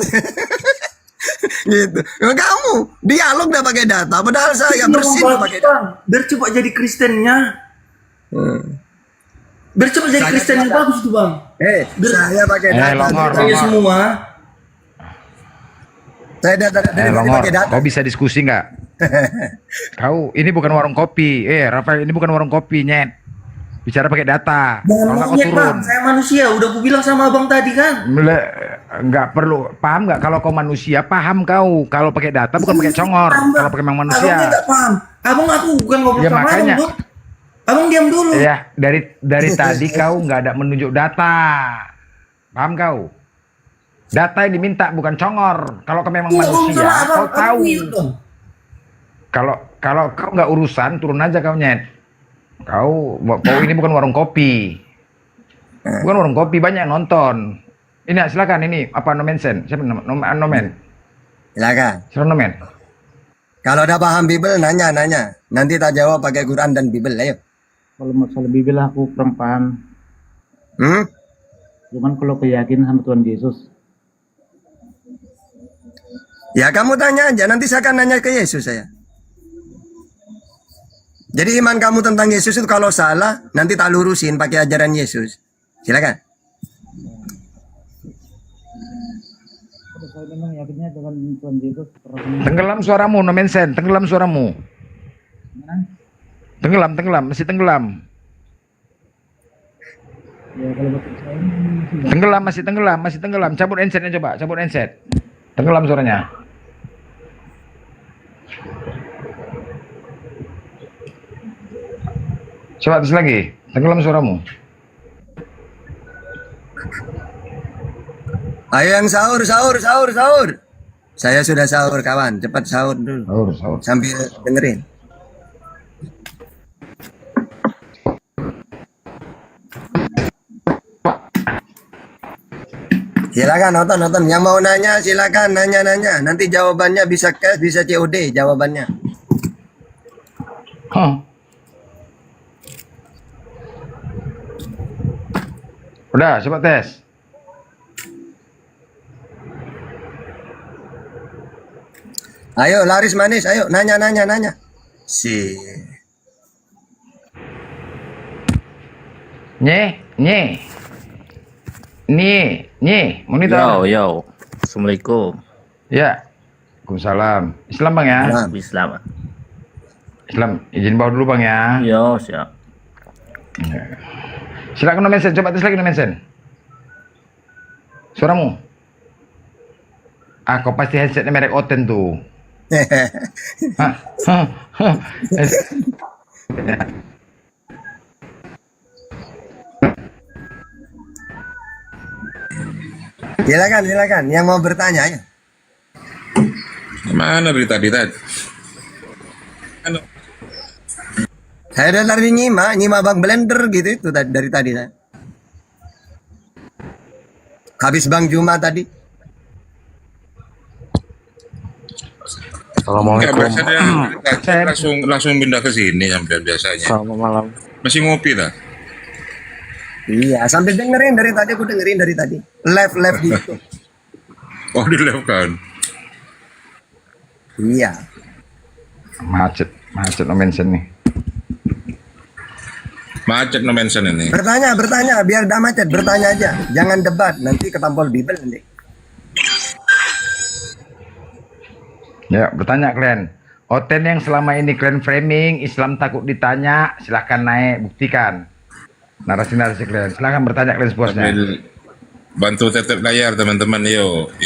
Gitu. Kamu dialog udah pakai data, padahal saya bersin pakai data. Biar coba jadi Kristennya. Biar coba jadi Kristen yang bagus tuh bang. Saya pakai data. Saya semua. Saya data pakai data. Kau bisa diskusi nggak? Kau ini bukan warung kopi. Rafael ini bukan warung kopi, nyet. Bicara pakai data. Jangan Kalau nggak kau monyet turun. bang, saya manusia. Udah aku bilang sama abang tadi kan. Nggak perlu paham nggak kalau kau manusia paham kau kalau pakai data bukan pakai congor kalau pakai memang manusia. Abang nggak paham. Abang aku bukan ngobrol Ya, sama makanya. abang. Abang diam dulu. Ya dari tadi kau nggak ada menunjuk data, paham kau? Data yang diminta bukan congor. Kalau kau memang manusia, kau tahu. Kalau kau nggak urusan turun aja kau nyet. Kau ini bukan warung kopi. Bukan warung kopi, banyak nonton. Ini silakan ini apa nomensen? Siapa nomen? Silakan. Siapa nomen? Kalau udah paham Bible nanya. Nanti tak jawab pakai Quran dan Bible, ayo. Kalau masalah Bible aku kurang paham. Cuman kalau keyakinan sama Tuhan Yesus. Ya kamu tanya aja, nanti saya akan nanya ke Yesus saya. Jadi iman kamu tentang Yesus itu kalau salah, nanti tak lurusin pakai ajaran Yesus. Silakan. Saya memang yakinnya dengan Tuhan Yesus. Tenggelam suaramu, nomensen. Tenggelam suaramu. Tenggelam, masih tenggelam. Ya kalau betul saya Masih tenggelam. Cabut handsetnya coba, cabut handset. Tenggelam suaranya. Coba terus lagi, tenggelam suaramu. Ayo yang sahur. Saya sudah sahur kawan, cepat sahur dulu. Sahur. Sambil dengerin. Silakan nonton. Yang mau nanya silakan nanya. Nanti jawabannya bisa cash, bisa COD jawabannya. Udah, coba tes. Ayo laris manis, ayo nanya. Monitor. Yo. Assalamualaikum. Ya. Waalaikumsalam. Islam bang ya? Islam. Izin bawa dulu bang ya. Yo, siap. Silakan nomensen, coba tes lagi nomensen. Suaramu. Kau pasti headsetnya merek Oten tuh. Silakan. Yang mau bertanya ya. Mana dari tadi? Saya dari nyima Bang Blender gitu itu dari tadi saya. Habis Bang Juma tadi. Assalamualaikum. Langsung pindah ke sini sampai biasanya. Selamat malam. Masih ngopi dah. Iya, sambil dengerin dari tadi aku dengerin dari tadi. Live di YouTube. Oh, di live kan. Iya. Macet. Macet no mention nih. Macet no mention ini. Bertanya, biar dah macet, bertanya aja. Jangan debat, nanti ketampol bibel nanti. Ya, bertanya kalian. Oten yang selama ini kalian framing, Islam takut ditanya, silahkan naik, buktikan. Narasi-narasi kalian, silahkan bertanya kalian sepuasnya. Bantu tetep layar teman-teman, yuk,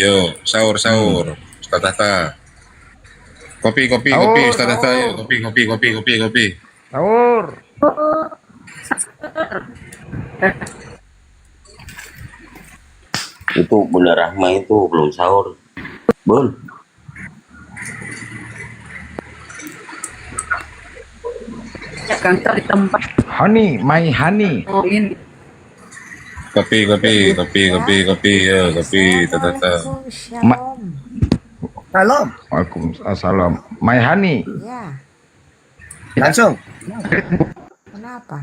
sahur, Ustaz Tahta. Kopi, Ustaz Tahta, yuk, kopi. Sahur. Itu Bunda Rahma itu belum sahur. Bun. Ya kan di tempat. Honey, my honey. Oh ini. Kopi, ya, kopi, Tahta. Salam. Waalaikumsalam. My honey. Ya, Langsung. kenapa?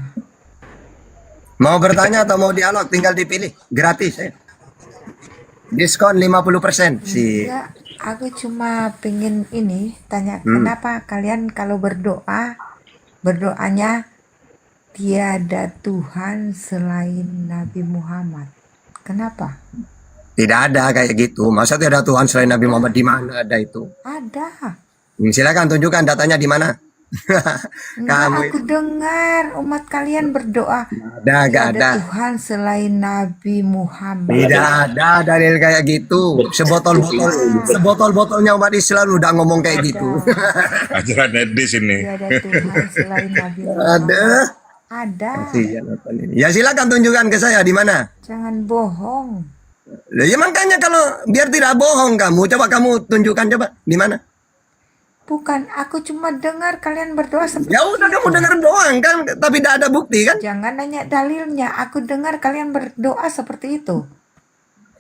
Mau bertanya atau mau dialog, tinggal dipilih. Gratis ya. Diskon 50%. Ya, aku cuma pengen ini tanya kenapa kalian kalau berdoanya tiada Tuhan selain Nabi Muhammad. Kenapa? Tidak ada kayak gitu. Masa tidak ada Tuhan selain Nabi Muhammad? Di mana ada itu? Ada. Silakan tunjukkan datanya di mana. Enggak, aku dengar umat kalian berdoa Gak tiada ada. Tuhan selain Nabi Muhammad. Tidak ada dalil kayak gitu. Sebotol-botolnya umat Islam udah ngomong kayak gitu. Ajaran Edis ini. Tiada Tuhan selain Nabi Muhammad. Ada. Ya silakan tunjukkan ke saya di mana. Jangan bohong. Ya makanya kalau biar tidak bohong coba kamu tunjukkan coba di mana. Bukan, aku cuma dengar kalian berdoa seperti Ya udah kamu dengar doang kan, tapi tidak ada bukti kan? Jangan nanya dalilnya. Aku dengar kalian berdoa seperti itu.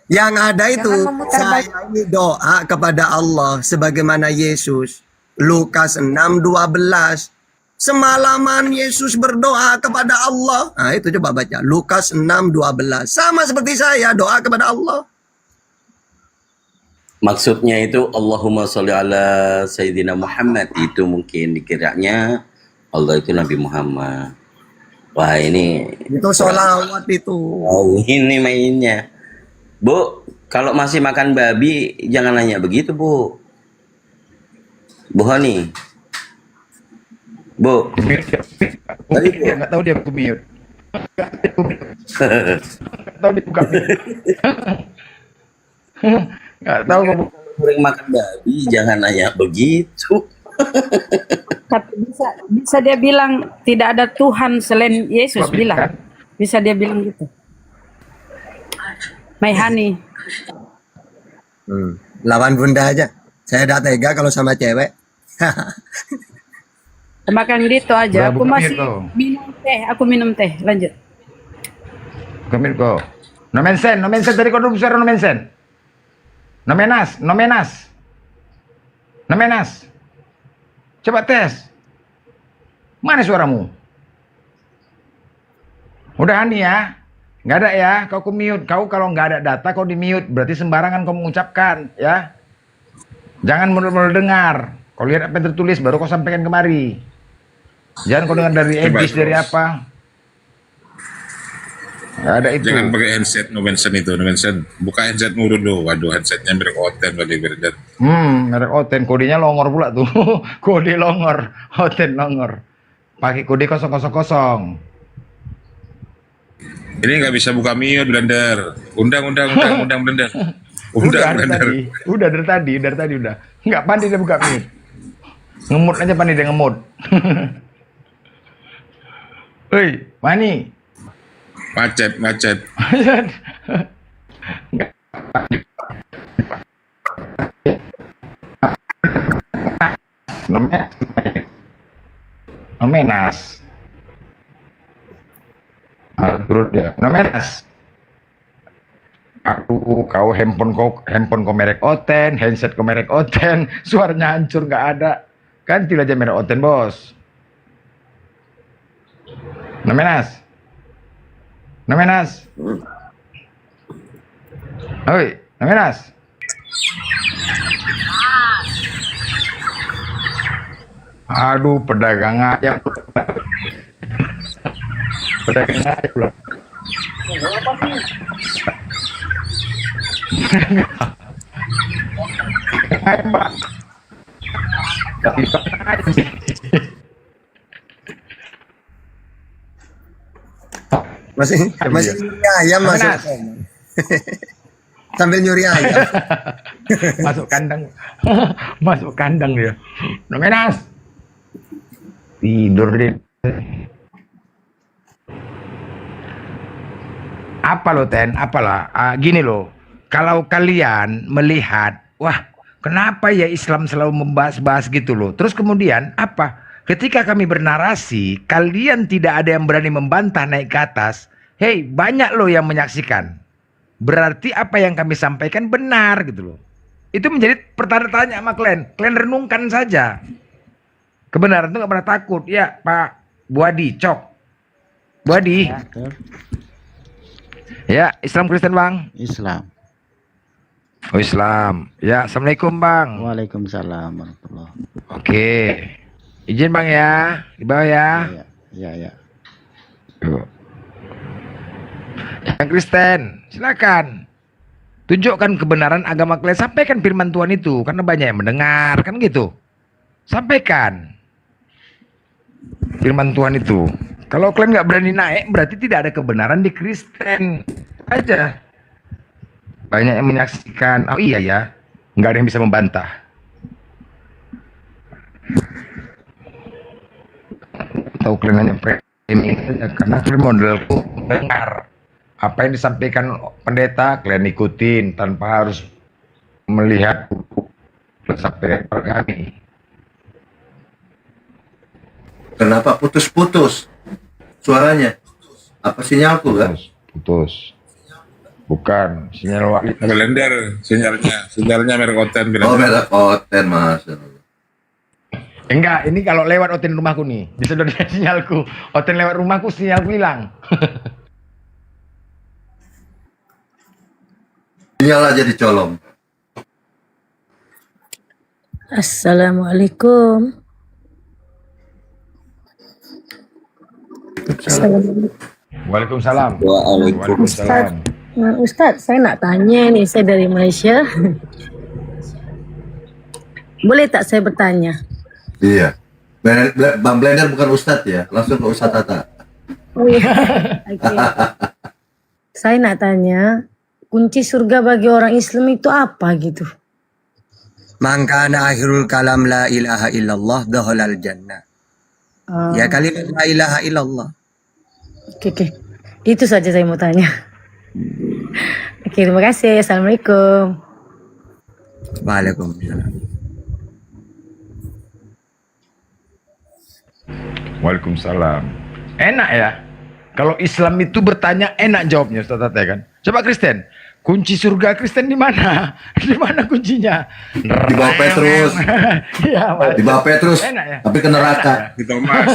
Yang ada itu Jangan memutar balik. saya ini doa kepada Allah sebagaimana Yesus. Lukas 6:12. Semalaman Yesus berdoa kepada Allah. Nah itu coba baca Lukas 6:12. Sama seperti saya doa kepada Allah. Maksudnya itu Allahumma sholli ala Sayyidina Muhammad, itu mungkin dikiranya Allah itu Nabi Muhammad. Wah ini Itu sholawat itu. oh, ini mainnya. Bu, kalau masih makan babi jangan nanya begitu, Bu. Bu Hani. Bu. Tadi nggak tahu dia mute. Nggak tahu dibuka. Nggak tahu kamu Sering makan babi jangan nanya begitu. Tapi bisa dia bilang tidak ada Tuhan selain Yesus bilang. Bisa dia bilang gitu. My honey. Lawan bunda aja. Saya udah tega kalau sama cewek. Makan gitu aja. Aku Buka masih mute kau. minum teh. Aku minum teh. Lanjut. Komit kok. No mention tadi kau dulu suara no mention. No menas. Coba tes. Mana suaramu? Udahan nih ya. Nggak ada ya. Kau mute. Kau kalau nggak ada data kau di mute. Berarti sembarangan kau mengucapkan ya. Jangan menurut dengar. Kau lihat apa yang tertulis baru kau sampaikan kemari. Jangan kau dengar dari edis dari apa. Nggak ada itu. Jangan pakai handset no mention itu, no mention. Buka handsetmu dulu. Waduh, handsetnya merek Oten tadi berdat. Merek Oten, kodenya longor pula tuh. Kode longor, Oten longor. Pakai kode 000. Ini nggak bisa buka mute Blender. Undang Blender. Udah Blender. dari tadi udah. Nggak pandai dia buka mute. Ngemut aja pandai dia ngemut. Hei, Mani. Macet. Nomenas. Terus dia. Nomenas. Aduh, kau handphone kau merek Oten, handset kau merek Oten, suaranya hancur nggak ada. Ganti aja merek Oten, bos. Nomenas. Oi, Nomenas. Aduh, pedagang ayam. Pedagang ayam pula. Ayam, Pak. Masih nyuri ayam masuk. Sambil nyuri ayam. Masuk kandang. Masuk kandang dia. Menas. Tidur dia. Apa lo Ten? Apalah? Gini loh. Kalau kalian melihat, wah, kenapa ya Islam selalu membahas-bahas gitu loh. Terus kemudian apa? Ketika kami bernarasi, kalian tidak ada yang berani membantah naik ke atas. Hei, banyak loh yang menyaksikan. Berarti apa yang kami sampaikan benar gitu loh. Itu menjadi pertanyaan sama kalian. Kalian renungkan saja. Kebenaran itu gak pernah takut. Ya Pak Buadi, Cok. Buadi. Ya, Islam Kristen Bang? Islam. Oh Islam. Ya, Assalamualaikum Bang. Waalaikumsalam warahmatullahi. Oke. Izin Bang ya, di bawah ya. Ya. Yuk. Yang Kristen, silakan. Tunjukkan kebenaran agama kalian, sampaikan firman Tuhan itu, karena banyak yang mendengar, kan gitu. Sampaikan firman Tuhan itu. Kalau kalian nggak berani naik, berarti tidak ada kebenaran di Kristen aja. Banyak yang menyaksikan. Oh iya ya, nggak ada yang bisa membantah. Tahu kalian hanya framing saja, karena kalian modelku mendengar apa yang disampaikan pendeta, kalian ikutin tanpa harus melihat sampai kami. Kenapa putus-putus suaranya? Apa sinyalku kan? Putus. Bukan sinyal wakil. Blender sinyalnya merek Oten. Oh, merek Oten, Mas. Enggak, ini kalau lewat Oten rumahku nih, disedot sinyalku. Oten lewat rumahku, sinyalku hilang. Sinyal aja dicolong. Assalamualaikum. Waalaikumsalam. Ustadz, saya nak tanya nih, saya dari Malaysia. Boleh tak saya bertanya? Iya. Bang Blender bukan Ustadz ya, langsung ke Ustadz Tata. Oh iya. Okay. Saya nak tanya, kunci surga bagi orang Islam itu apa gitu? Man kana akhirul kalam la ilaha illallah dakhalal jannah. Ya kalimat la ilaha illallah. Oke. Itu saja saya mau tanya. Oke, terima kasih. Assalamualaikum. Waalaikumsalam. Waalaikumsalam. Enak ya. Kalau Islam itu bertanya enak jawabnya, Ustaz Tata kan. Coba Kristen. Kunci surga Kristen di mana? Di mana kuncinya? Di bawah Petrus. Iya, di bawah Petrus. Enak ya? Tapi ke neraka. Di Thomas.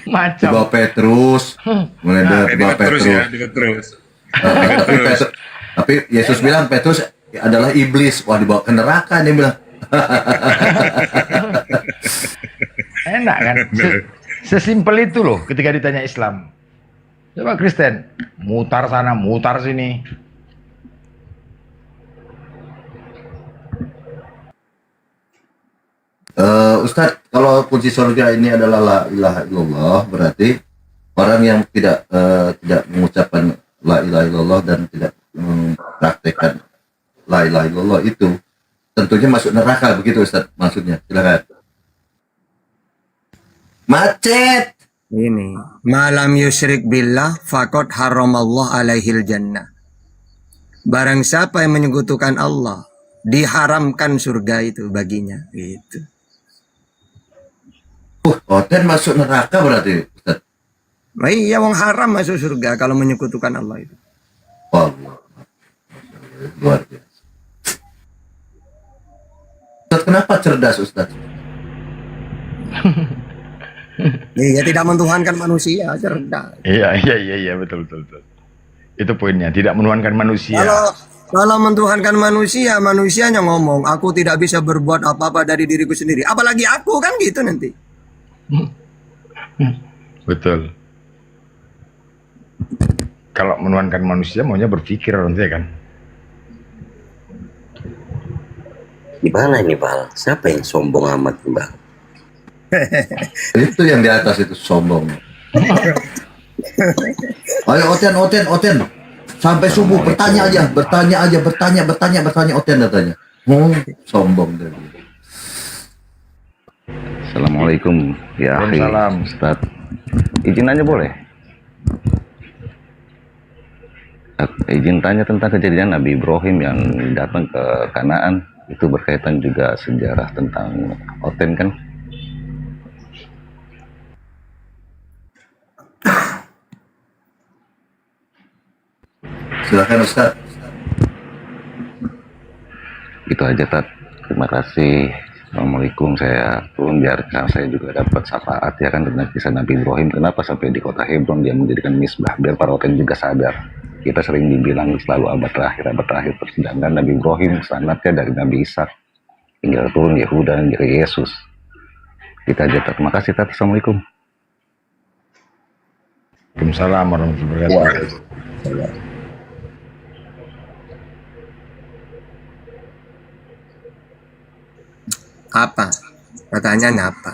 Macam. Di bawah Petrus. Mulai di bawah Petrus. Di Petrus. Tapi Yesus bilang Petrus adalah iblis. Wah, dibawa ke neraka dia bilang. Enak kan? Sesimpel itu loh ketika ditanya Islam. Coba Kristen, mutar sana, mutar sini. Ustadz, kalau kunci surga ini adalah la ilaha illallah, berarti orang yang tidak mengucapkan la ilaha illallah dan tidak mempraktekkan la ilaha illallah itu tentunya masuk neraka, begitu Ustadz maksudnya. Silakan. Macet. Ini malam yusyrik billah faqad haramallah alaihil jannah. Barang siapa yang menyekutukan Allah, diharamkan surga itu baginya, gitu. Oten masuk neraka berarti, Ustaz. Nah, iya, wong haram masuk surga kalau menyekutukan Allah itu. Allah. Luar biasa. Ustaz, kenapa cerdas, Ustaz? Iya, tidak mentuhankan manusia, cerdas. Iya, betul. Itu poinnya, tidak menuhankan manusia. Kalau mentuhankan manusia, manusianya ngomong, aku tidak bisa berbuat apa-apa dari diriku sendiri. Apalagi aku, kan gitu nanti. Betul. Kalau menuhankan manusia maunya berpikir nanti kan. Gimana ini Bal? Siapa yang sombong amat Bal? Itu yang di atas itu sombong. Ayo Oten. Sampai subuh bertanya aja, bertanya Oten datanya. Sombong tadi. Assalamualaikum ya akhi. Ustaz, izin aja boleh? Izin tanya tentang kejadian Nabi Ibrahim yang datang ke Kanaan. Itu berkaitan juga sejarah tentang Oten kan? Silakan Ustaz. Itu aja Tat. Terima kasih. Assalamualaikum. Saya turun biar saya juga dapat syafaat ya kan tentang kisah Nabi Ibrahim. Kenapa sampai di kota Hebron dia mendirikan misbah biar para Oten juga sadar. Kita sering dibilang selalu abad terakhir. Sedangkan Nabi Ibrahim sanadnya dari Nabi Ishak hingga turun Yehuda hingga Yesus. Kita aja Tat. Terima kasih Tat. Assalamualaikum. Waalaikumsalam warahmatullahi wabarakatuh. Apa? Pertanyaannya apa?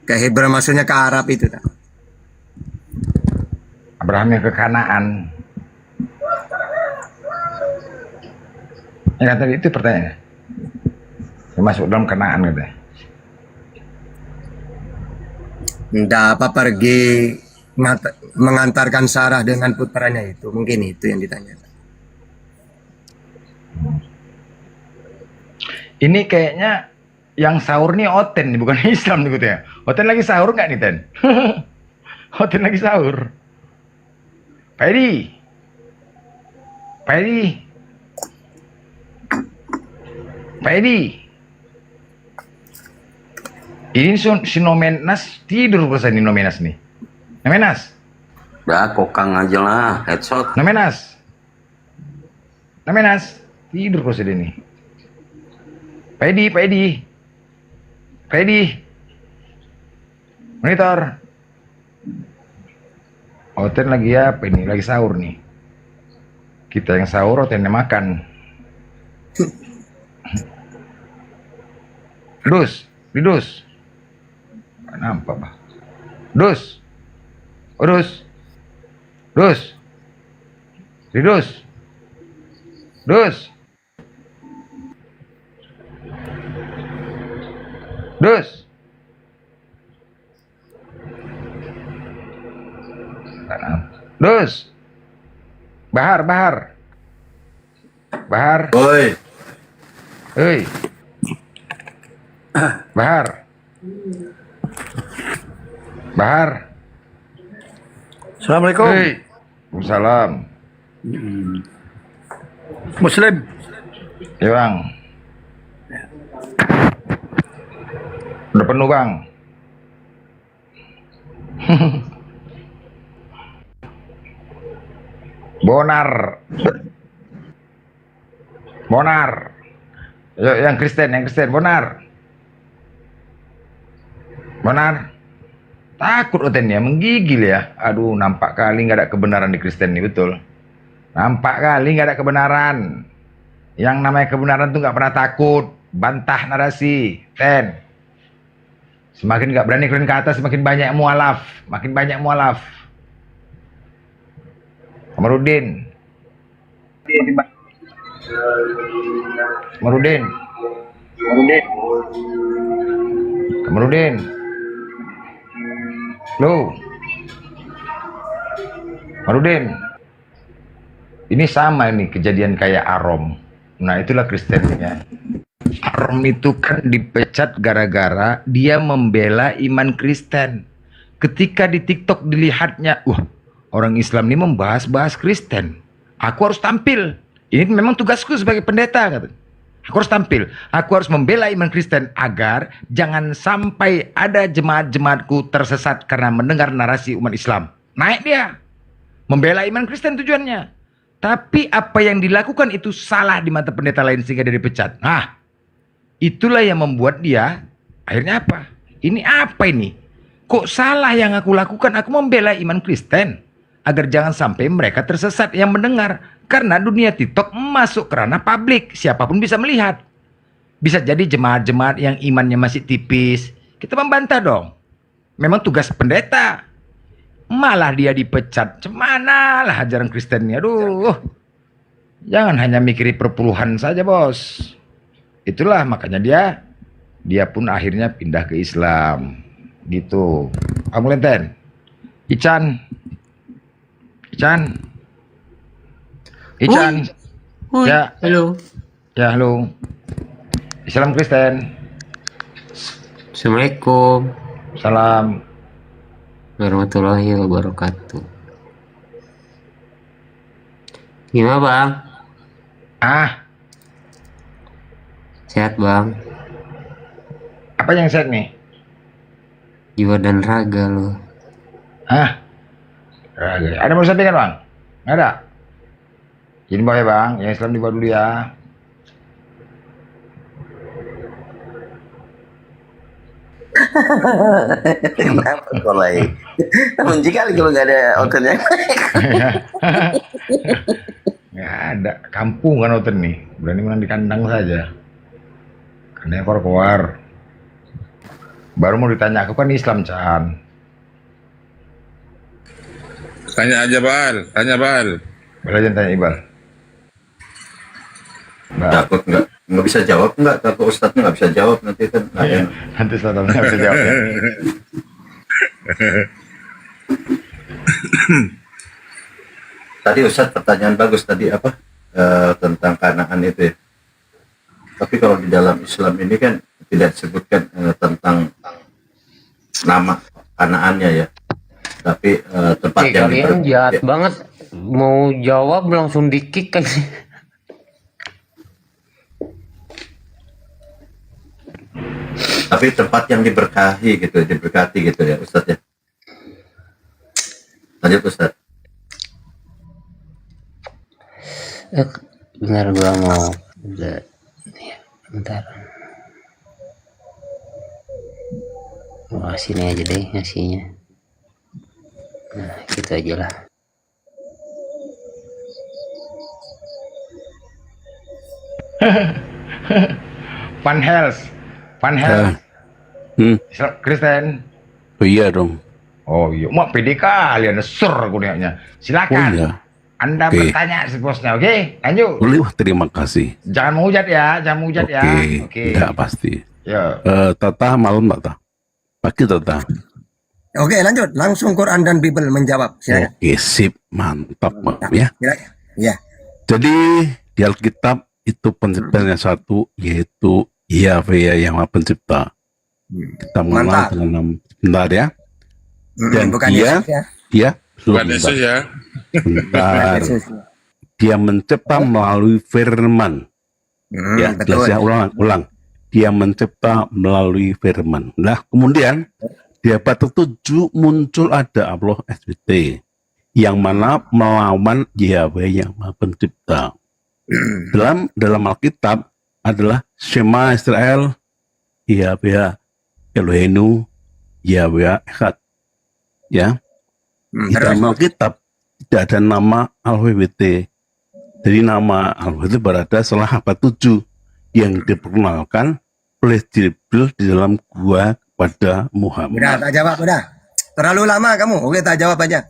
Ke Hebron maksudnya ke Arab itu tak? Abraham yang ke Kanaan. Ya tadi itu pertanyaannya. Dia masuk dalam Kanaan katanya. Tidak apa pergi mengantarkan Sarah dengan putranya itu. Mungkin itu yang ditanya. Ini kayaknya yang sahur nih Oten nih, bukan Islam nih gitu ya. Oten lagi sahur nggak nih Ten? Oten lagi sahur. Pak Edi. Ini si Nomenas tidur perasaan ini Nomenas nih. Nomenas. Udah kokang aja lah, headshot. Nomenas tidur perasaan ini. Pak Edi. Monitor. Oten lagi apa ini? Lagi sahur nih. Kita yang sahur, Oten yang makan. Didus. Nampak Pak. Dus. Bahar. Oi. Bahar. Assalamualaikum. Waalaikumsalam. Muslim. Ya Bang. Udah penuh Bang. Bonar. Yang Kristen, Bonar. Takut Oten ya, menggigil ya. Aduh, nampak kali nggak ada kebenaran di Kristen ini, betul. Nampak kali nggak ada kebenaran. Yang namanya kebenaran tuh nggak pernah takut. Bantah narasi. Ten. Semakin nggak berani kalian ke atas, semakin banyak mualaf. Kamarudin. Loh. Marudin. Ini sama nih kejadian kayak Arom. Nah, itulah Kristennya. Arom itu kan dipecat gara-gara dia membela iman Kristen. Ketika di TikTok dilihatnya, wah, orang Islam ini membahas-bahas Kristen. Aku harus tampil. Ini memang tugasku sebagai pendeta, kata. Aku harus tampil. Aku harus membela iman Kristen agar jangan sampai ada jemaat-jemaatku tersesat karena mendengar narasi umat Islam. Naik dia. Membela iman Kristen tujuannya. Tapi apa yang dilakukan itu salah di mata pendeta lain sehingga dia dipecat. Nah, itulah yang membuat dia akhirnya apa? Ini apa ini? Kok salah yang aku lakukan? Aku membela iman Kristen agar jangan sampai mereka tersesat yang mendengar. Karena dunia TikTok masuk ke ranah publik, siapapun bisa melihat. Bisa jadi jemaat-jemaat yang imannya masih tipis, kita membantah dong. Memang tugas pendeta. Malah dia dipecat. Cemana lah ajaran Kristennya. Aduh. Jangan hanya mikiri perpuluhan saja, bos. Itulah makanya dia pun akhirnya pindah ke Islam. Gitu. Kamu Lenten. Ican. Ya. Halo. Ya, halo. Islam Kristen. Assalamualaikum. Salam. Warahmatullahi wabarakatuh. Gimana bang? Sehat bang. Apa yang sehat nih? Jiwa dan raga lo. Raga. Ada mau disampaikan bang? Nggak ada? Jadi bawa ya bang, yang Islam dibawa dulu ya. Kenapa kok lagi? Benci kali kalau nggak ada outletnya. Nggak ada. Kampung kan outlet nih. Berani menang di kandang saja. Karena keluar. Baru mau ditanya, aku kan Islam, Chan. Tanya aja, Bal. Tanya, Bal. Boleh aja tanya Ibal. Takut nggak bisa jawab nggak? Takut Ustadznya nggak bisa jawab nanti kan? Nanti Ustadznya nggak bisa jawab ya. Tadi Ustadz pertanyaan bagus tadi apa tentang Kanaan itu ya. Tapi kalau di dalam Islam ini kan tidak disebutkan tentang nama Kanaannya ya. Tapi tempat yang kalian jahat banget. Mau jawab langsung di-kick kan. Tapi tempat yang diberkahi gitu, diberkati gitu ya Ustadz ya. Lanjut Ustadz. Benar gua mau udah ya, bentar. Wah, sini aja deh ngasihnya. Nah, gitu aja lah. Van Hels. Islam Kristen. Oh iya dong. Oh iya, mau pede kali Anda sur kurnianya. Silakan. Oh iya. Anda Oke. bertanya si bosnya, oke? Lanjut. Boleh, wah, terima kasih. Jangan menghujat ya, jangan menghujat ya. Oke. Ya pasti. Ya. Tata malam Tata. Pagi Tata. Oke, lanjut. Langsung Quran dan Bible menjawab. Silakan. Oke, sip, mantap Bang, ya. Ya. Jadi di Alkitab itu penciptanya satu, yaitu Yahweh yang Maha Pencipta. Kita mengenal dengan nama bentar ya. Dan bukan dia, Yesus ya. dia Bukan bentar. Yesus ya. Bentar. Dia mencipta melalui firman. Ya, betul. saya ulang. Dia mencipta melalui firman. Nah, kemudian di abad ke-7 muncul ada Allah SWT yang mana melawan Yahweh yang Maha Pencipta. Dalam Alkitab adalah Shema Israel, Yahweh Eloheinu, Yahweh Echad. Ya. Di dalam Alkitab tidak ada nama Al-WWT. Jadi nama Al-WWT berada setelah abad 7 yang diperkenalkan oleh Jibril di dalam gua kepada Muhammad. Udah, tak jawab, udah. Terlalu lama kamu. Oke, tak jawab aja.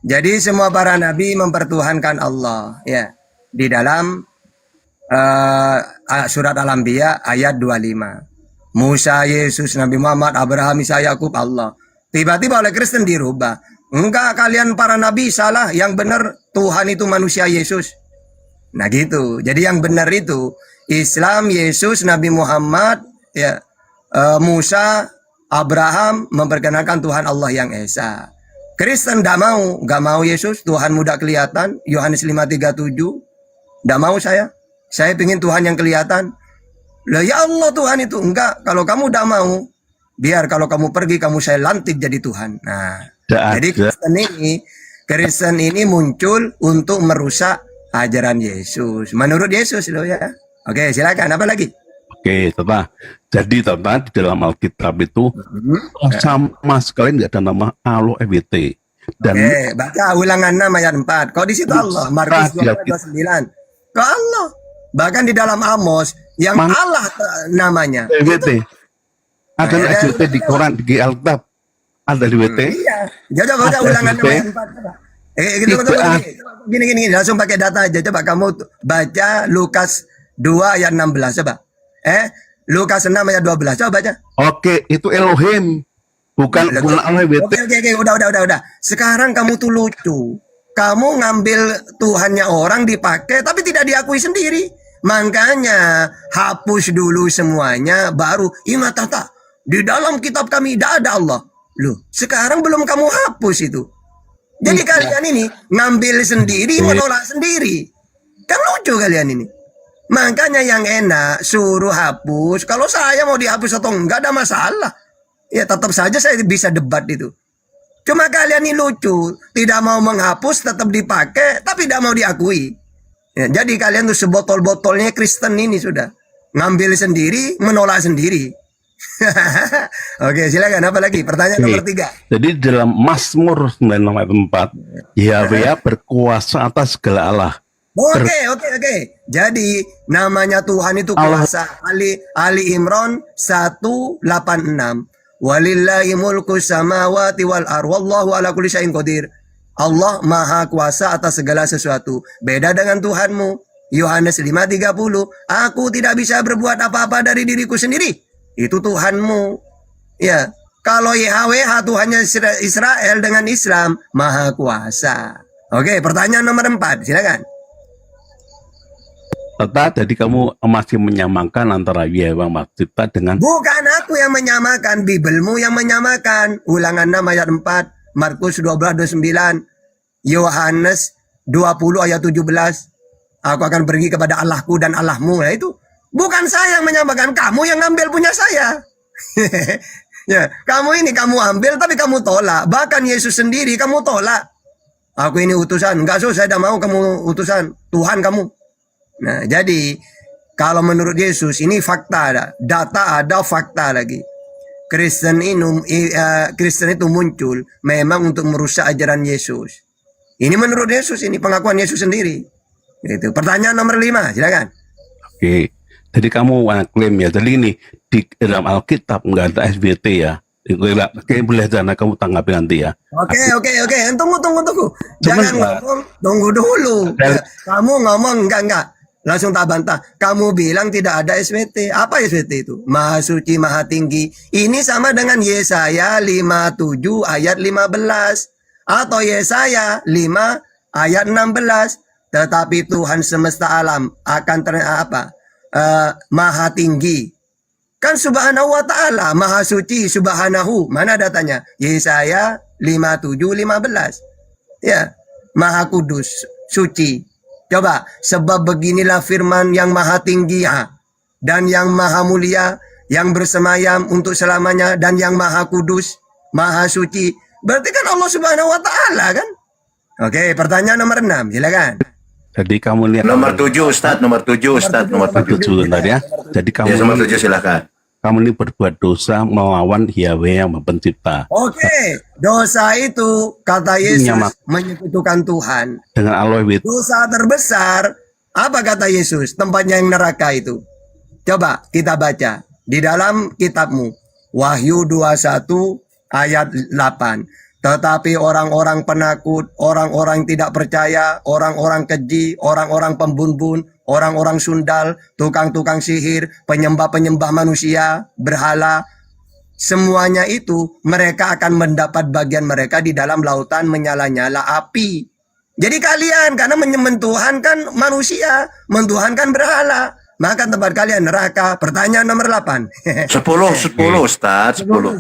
Jadi semua para nabi mempertuhankan Allah, ya. Di dalam surat Al-Anbiya ayat 25. Musa, Yesus, Nabi Muhammad, Abraham, Isa, Yakub, Allah. Tiba-tiba oleh Kristen dirubah. Enggak, kalian para nabi salah. Yang benar Tuhan itu manusia Yesus. Nah gitu. Jadi yang benar itu Islam, Yesus, Nabi Muhammad, ya, Musa, Abraham memperkenalkan Tuhan Allah yang Esa. Kristen nggak mau Yesus, Tuhan muda kelihatan, Yohanes 5:37. Nggak mau saya pengen Tuhan yang kelihatan. Lah ya Allah Tuhan itu enggak. Kalau kamu nggak mau, biar kalau kamu pergi kamu saya lantik jadi Tuhan. Nah, jadi Kristen ini muncul untuk merusak ajaran Yesus. Menurut Yesus loh ya. Oke, silakan. Apa lagi? Oke, Tata. Jadi Tata di dalam Alkitab itu sama sekali nggak ada nama Allah EWT. Dan Oke, baca Ulangan 6 ayat 4. Kok di situ Allah? Markus 12:29. Kok Allah? Bahkan di dalam Amos yang Allah namanya. EWT. Ada EWT di Quran, di Alkitab. Ada EWT. Iya. Coba baca Ulangan 6 ayat 4. Gini, langsung pakai data aja. Coba kamu baca Lukas 2 ayat 16. Coba. Lukas 6 ayat 12. Coba baca. Oke, itu Elohim. Bukan Allah EWT. Oke, udah. Sekarang kamu tuh lucu. Kamu ngambil Tuhannya orang dipakai, tapi tidak diakui sendiri. Makanya hapus dulu semuanya, baru ingat Tata. Di dalam kitab kami tidak ada Allah. Loh, sekarang belum kamu hapus itu. Jadi kalian ini ngambil sendiri, menolak sendiri. Kan lucu kalian ini. Makanya yang enak suruh hapus. Kalau saya mau dihapus atau enggak ada masalah. Ya tetap saja saya bisa debat itu. Cuma kalian ini lucu, tidak mau menghapus, tetap dipakai, tapi tidak mau diakui. Ya, jadi kalian tuh sebotol-botolnya Kristen ini sudah. Ngambil sendiri, menolak sendiri. Oke, silakan. Apa lagi? Pertanyaan nomor 3. Jadi dalam Mazmur 9 ayat 4, Yahweh berkuasa atas segala Allah. Oke. Jadi namanya Tuhan itu kuasa. Ali Imran 186. Walillahi mulku samawati wal ar wallahu ala kulli syai'in qadir. Allah maha kuasa atas segala sesuatu. Beda dengan Tuhanmu. Yohanes 5:30. Aku tidak bisa berbuat apa-apa dari diriku sendiri. Itu Tuhanmu. Ya. Kalau YHWH Tuhannya Israel dengan Islam maha kuasa. Oke, pertanyaan nomor 4. Silakan. Tata, jadi kamu masih menyamakan antara Yahweh Maksita dengan... Bukan aku yang menyamakan, Bibelmu yang menyamakan. Ulangan 6 ayat 4, Markus 12:29, Yohanes 20 ayat 17. Aku akan pergi kepada Allahku dan Allahmu. Nah itu bukan saya yang menyamakan, kamu yang ngambil punya saya. Ya, kamu ini kamu ambil tapi kamu tolak. Bahkan Yesus sendiri kamu tolak. Aku ini utusan, enggak saya tidak mau kamu utusan, Tuhan kamu. Nah, jadi kalau menurut Yesus ini fakta ada, data ada, fakta lagi. Kristen itu muncul memang untuk merusak ajaran Yesus. Ini menurut Yesus, ini pengakuan Yesus sendiri. Itu. Pertanyaan nomor 5, silakan. Oke, jadi kamu klaim ya, jadi ini di dalam Alkitab nggak ada SBT ya. Oke, boleh jangan kamu tanggapi nanti ya. Oke. Tunggu. Jangan ngomong, tunggu dulu. Kamu ngomong enggak. Langsung tak bantah. Kamu bilang tidak ada SWT. Apa SWT itu? Maha suci, maha tinggi. Ini sama dengan Yesaya 57 ayat 15. Atau Yesaya 5 ayat 16. Tetapi Tuhan semesta alam akan maha tinggi. Kan subhanahu wa ta'ala, maha suci, subhanahu. Mana datanya? Yesaya 57, 15. Ya, maha kudus, suci. Coba, sebab beginilah firman yang maha tinggi dan yang maha mulia, yang bersemayam untuk selamanya, dan yang maha kudus, maha suci. Berarti kan Allah subhanahu wa ta'ala kan? Oke, pertanyaan nomor 6, silakan. Jadi kamu lihat Nomor 7 Ustaz, nomor 7 sebentar ya. Jadi kamu nomor 7 silakan. Kamu ini berbuat dosa melawan Yahweh yang pencipta. Oke, dosa itu kata Yesus menyekutukan Tuhan. Dengan Allah itu. Dosa terbesar, apa kata Yesus? Tempatnya yang neraka itu. Coba kita baca di dalam kitabmu. Wahyu 21 ayat 8. Tetapi orang-orang penakut, orang-orang tidak percaya, orang-orang keji, orang-orang pembun-bun, orang-orang sundal, tukang-tukang sihir, penyembah-penyembah manusia, berhala, semuanya itu mereka akan mendapat bagian mereka di dalam lautan menyala-nyala api. Jadi kalian karena mentuhankan manusia, mentuhankan berhala, maka tempat kalian neraka. Pertanyaan nomor 8. 10 Ustaz, 10.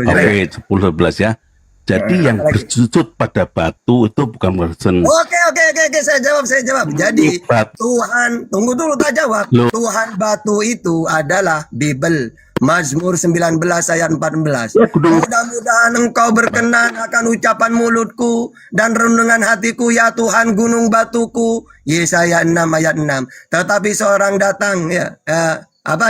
Oke, 10-11 ya. Jadi yang bersujud pada batu itu bukan Kristen. Oke, saya jawab. Jadi Tuhan, tunggu dulu tak jawab. Tuhan batu itu adalah Bible. Mazmur 19 ayat 14. Mudah-mudahan engkau berkenan akan ucapan mulutku dan renungan hatiku ya Tuhan gunung batuku. Yesaya 6 ayat 6. Tetapi seorang datang ya,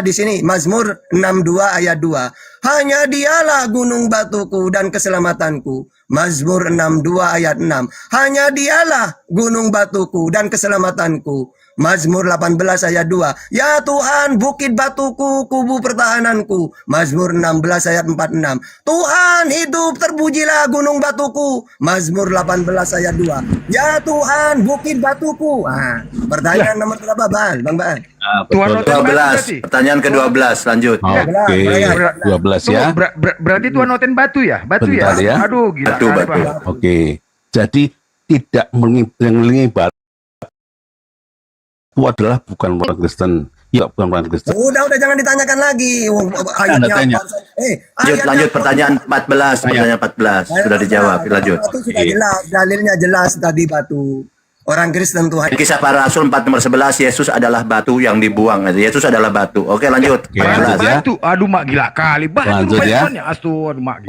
di sini Mazmur 62 ayat 2. Hanya dialah gunung batuku dan keselamatanku. Mazmur 62 ayat 6. Hanya dialah gunung batuku dan keselamatanku. Mazmur 18 ayat 2. Ya Tuhan bukit batuku, kubu pertahananku. Mazmur 16 ayat 46. Tuhan hidup, terpujilah gunung batuku. Mazmur 18 ayat 2. Ya Tuhan bukit batuku. Pertanyaan nomor berapa Bang? Bang Bang. 12. Pertanyaan ke-12 lanjut. Oke, 12 ya. Berarti Tuhan noten batu ya? Batu Bentar ya. Aduh, gila. Batu. Oke. Jadi tidak mengibarat itu adalah bukan orang Kristen. Ya, bukan orang Kristen. Udah jangan ditanyakan lagi. Anda tanya. Lanjut pertanyaan 14. Pertanyaan 14 sudah dijawab. Lanjut. Batu sudah jelas, dalilnya jelas tadi batu. Orang Kristen Tuhan. Kisah para Rasul 4 nomor 11, Yesus adalah batu yang dibuang. Yesus adalah batu. Oke, lanjut. Lanjut ya. Batu. Aduh, mak gila kali. Lanjut ya.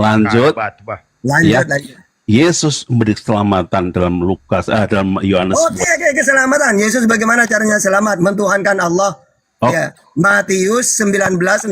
Lanjut. Lanjut. Yesus memberi keselamatan dalam dalam Yohanes. Oke, keselamatan. Yesus bagaimana caranya selamat? Mentuhankan Allah. Ya. Matius 19:16,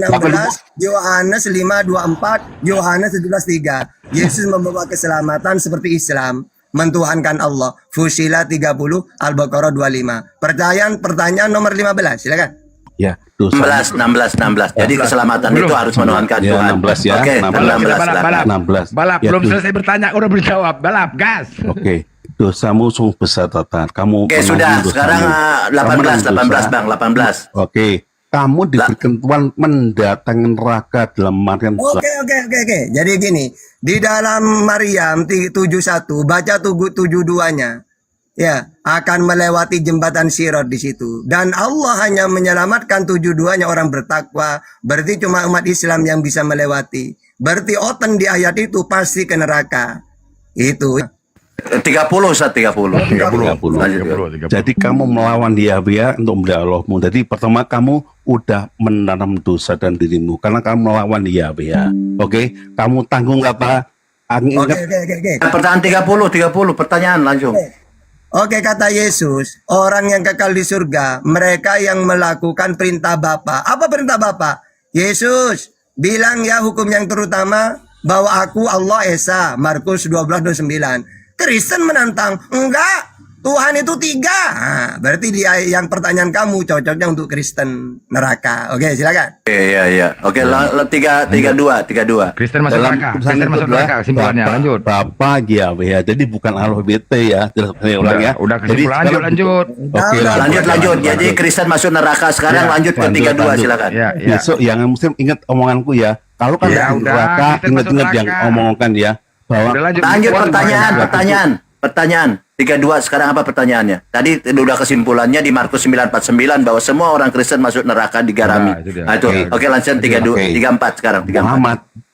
Yohanes 5:24, Yohanes 17:3. Yesus membawa keselamatan seperti Islam, mentuhankan Allah. Fusila 30, Al-Baqarah 25. Pertanyaan nomor 15, silakan. Ya, 16. Jadi keselamatan itu harus menuhankan Tuhan. 16 ya. Oke, 16. Balap, Ya, belum selesai bertanya, udah berjawab. Balap, gas. Oke. Dosamu sungguh besar, Tatan. Kamu Oke, sudah. menanggung Sekarang dosamu. 18 Bang, 18. Oke. Kamu diberikan Tuhan mendatangi neraka dalam Maryam. Oke. Jadi gini, di dalam Maryam 71 baca 72-nya. Ya, akan melewati jembatan Sirat di situ. Dan Allah hanya menyelamatkan 72-nya orang bertakwa. Berarti cuma umat Islam yang bisa melewati. Berarti oten di ayat itu pasti ke neraka. Itu. 30. Jadi kamu melawan Yahweh untuk membela Allahmu. Jadi pertama kamu udah menanam dosa dan dirimu karena kamu melawan Yahweh. Oke, kamu tanggung apa? Oke. Pertanyaan 30 pertanyaan langsung. Oke, kata Yesus, orang yang kekal di surga, mereka yang melakukan perintah Bapa. Apa perintah Bapa? Yesus bilang ya hukum yang terutama bahwa aku Allah Esa, Markus 12:29. Kristen menantang, enggak, Tuhan itu 3. Berarti dia yang pertanyaan kamu cocoknya untuk Kristen neraka. Oke, silakan. Iya. Oke, 32. Kristen masuk neraka. Kristen masuk neraka. Kesimpulannya lanjut. Bapak Yahweh. Jadi bukan Allah BT ya. Udah kesimpulan lanjut. Oke, lanjut. Jadi Kristen masuk neraka. Sekarang lanjut ke 32 silakan. Besok yang Muslim ingat omonganku ya. Kalau kan neraka ingat-ingat yang omongkan ya. Bahwa lanjut pertanyaan 32 sekarang apa pertanyaannya? Tadi udah kesimpulannya di Markus 9:49 bahwa semua orang Kristen masuk neraka digarami. Itu. Oke, lanjut 34 sekarang.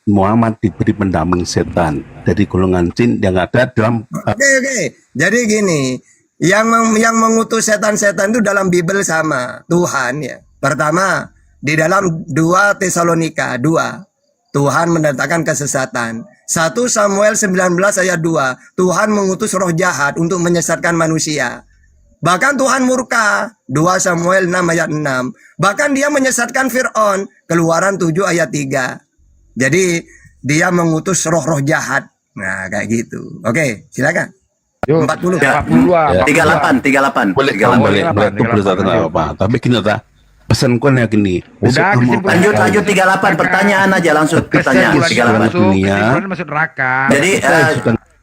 Muhammad diberi pendamping setan dari golongan jin yang ada dalam Oke. Jadi gini, yang mengutus setan-setan itu dalam Bible sama Tuhan ya. Pertama, di dalam 2 Tesalonika 2 Tuhan mendatangkan kesesatan. 1 Samuel 19 ayat 2. Tuhan mengutus roh jahat untuk menyesatkan manusia. Bahkan Tuhan murka. 2 Samuel 6 ayat 6. Bahkan dia menyesatkan Fir'aun. Keluaran 7 ayat 3. Jadi dia mengutus roh-roh jahat. Nah kayak gitu. Oke, silakan. 40. 38. Boleh apa? Tapi gini pesanku yang gini. Lanjut 38 pertanyaan aja langsung pertanyaan 38 dunia. Masuk neraka. Jadi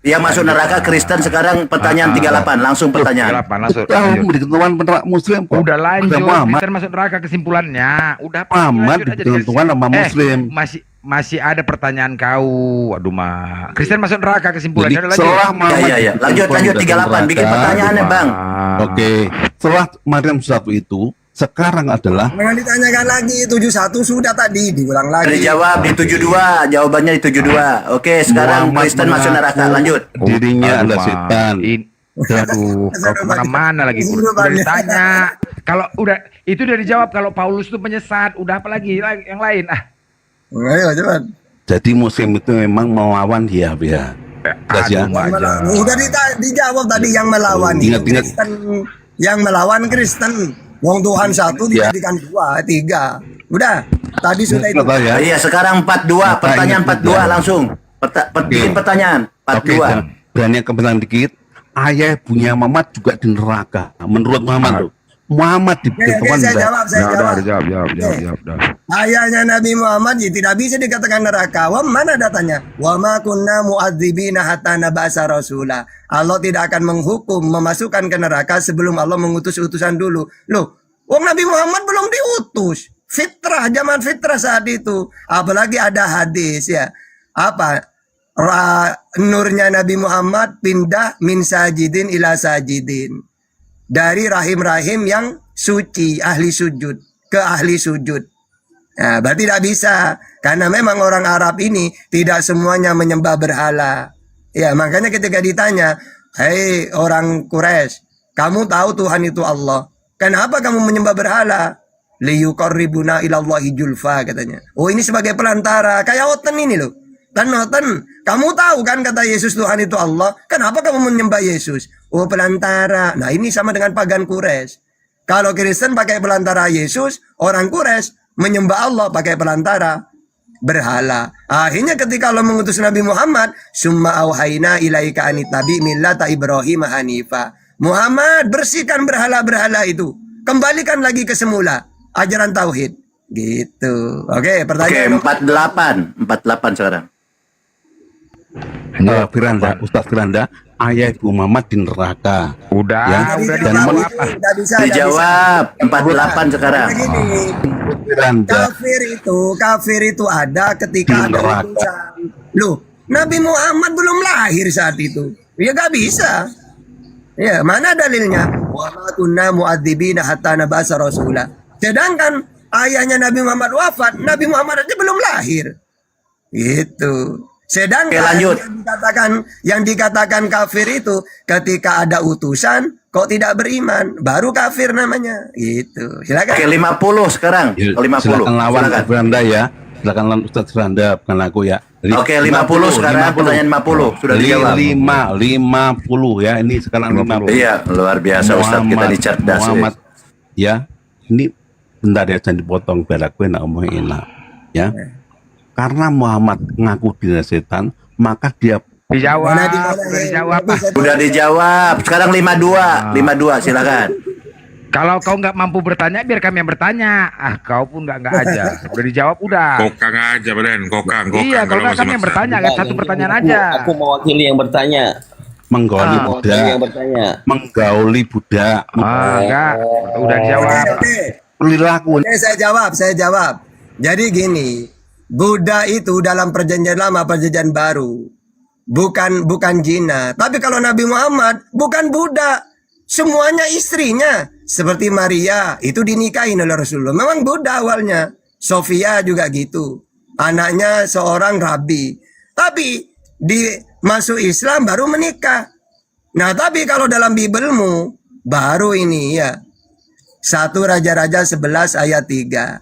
yang masuk neraka Kristen sekarang pertanyaan 38 langsung pertanyaan. Kamu ditentukan penerima Muslim kok. Udah lanjut. Kristen masuk neraka kesimpulannya. Udah Muhammad ditentukan sama Muslim. Masih ada pertanyaan kau. Aduh mak. Kristen masuk neraka kesimpulannya. Jadi, setelah Muhammad lanjut 38 bikin pertanyaannya Bang. Oke. Setelah Maryam 1 itu sekarang adalah jangan ditanyakan lagi 71 sudah tadi diulang lagi. Dijawab di 72, jawabannya di 72. Oke, sekarang Kristen masuk neraka, lanjut. Dirinya adalah setan. Aduh, kau kemana-mana lagi? Udah ditanya. Kalau udah itu udah dijawab kalau Paulus itu penyesat, udah apa lagi yang lain? Ayo cepat. Jadi Muslim itu memang melawan Yahweh. Jelas ya? Udah dijawab tadi yang melawan Ingat-ingat. Kristen, yang melawan Kristen. Wong Tuhan satu dijadikan 2, 3. Udah, tadi sudah itu. Iya, sekarang 42, pertanyaan 42 langsung. Bikin pertanyaan 42. Oke, berani kebetulan dikit. Ayah punya Muhammad juga di neraka. Menurut Muhammad tuh. Muhammad di Oke, saya jawab. Jawab. Ayahnya Nabi Muhammad ya, tidak bisa dikatakan neraka. Wah, mana datanya? Wa ma kunna mu'adzibina hatta naba'asa rasula. Allah tidak akan menghukum, memasukkan ke neraka sebelum Allah mengutus utusan dulu. Loh, wong Nabi Muhammad belum diutus. Fitrah, zaman fitrah saat itu. Apalagi ada hadis ya. Apa? Nurnya Nabi Muhammad pindah min sajidin ila sajidin. Dari rahim-rahim yang suci, ahli sujud, ke ahli sujud. Nah, berarti tidak bisa. Karena memang orang Arab ini tidak semuanya menyembah berhala. Ya, makanya ketika ditanya, hei orang Quraisy, kamu tahu Tuhan itu Allah. Kenapa kamu menyembah berhala? Liyuqarribuna ilallahi julfa, katanya. Oh, ini sebagai pelantara. Kayak Oten ini loh. Kan Oten, kamu tahu kan kata Yesus Tuhan itu Allah. Kenapa kamu menyembah Yesus? Oh, pelantara. Nah, ini sama dengan pagan Quraisy. Kalau Kristen pakai pelantara Yesus, orang Quraisy menyembah Allah pakai pelantara berhala. Akhirnya ketika Allah mengutus Nabi Muhammad, summa auhayna ilaika anitabi millata Ibrahim hanifa. Muhammad, bersihkan berhala-berhala itu. Kembalikan lagi ke semula ajaran tauhid. Gitu. Oke, pertanyaan. Oke, 48 sekarang. Firanda, Ustaz Firanda, ayah Ibu Muhammad di neraka. Udah dijawab. Dijawab 48 sekarang. Kafir itu ada ketika ada utusan. Loh, Nabi Muhammad belum lahir saat itu. Ya gak bisa. Ya, mana dalilnya? Wa ma kunna mu'adzibina hatta nab'asa rasula. Sedangkan ayahnya Nabi Muhammad wafat, Nabi Muhammad aja belum lahir. Gitu. Sedangkan yang dikatakan kafir itu ketika ada utusan kok tidak beriman, baru kafir namanya. Gitu. Silakan. Oke, 50 sekarang. 50. Silakan lawan Firanda ya. Silakan lawan Ustaz Firanda, bukan aku ya. Oke, 50 sekarang, pertanyaan 50 sudah dijawab. 50 ya. Ini sekarang 50. Iya, luar biasa Ustaz, kita dicerdas. Muhammad ya. Ini bentar ya, jangan dipotong biar aku enak ngomongin enak ya. Karena Muhammad ngaku diri setan, maka dia Sudah dijawab. Sekarang 52 silakan. Kalau kau nggak mampu bertanya, biar kami yang bertanya. Kau pun nggak aja. Udah dijawab udah. Kokang aja, Bren. Kokang. Iya, kalau nggak kami yang bertanya, kan satu pertanyaan aja. Aku mewakili yang bertanya. Menggauli budak. Menggauli budak. Enggak. Udah dijawab. Perilaku. Saya jawab. Jadi gini, Buddha itu dalam perjanjian lama, perjanjian baru, bukan jina. Tapi kalau Nabi Muhammad bukan Buddha, semuanya istrinya. Seperti Maria itu dinikahin oleh Rasulullah. Memang Buddha awalnya. Sofia juga gitu. Anaknya seorang rabi. Tapi masuk Islam baru menikah. Nah, tapi kalau dalam Bibelmu baru ini ya. 1 Raja-Raja 11 ayat 3.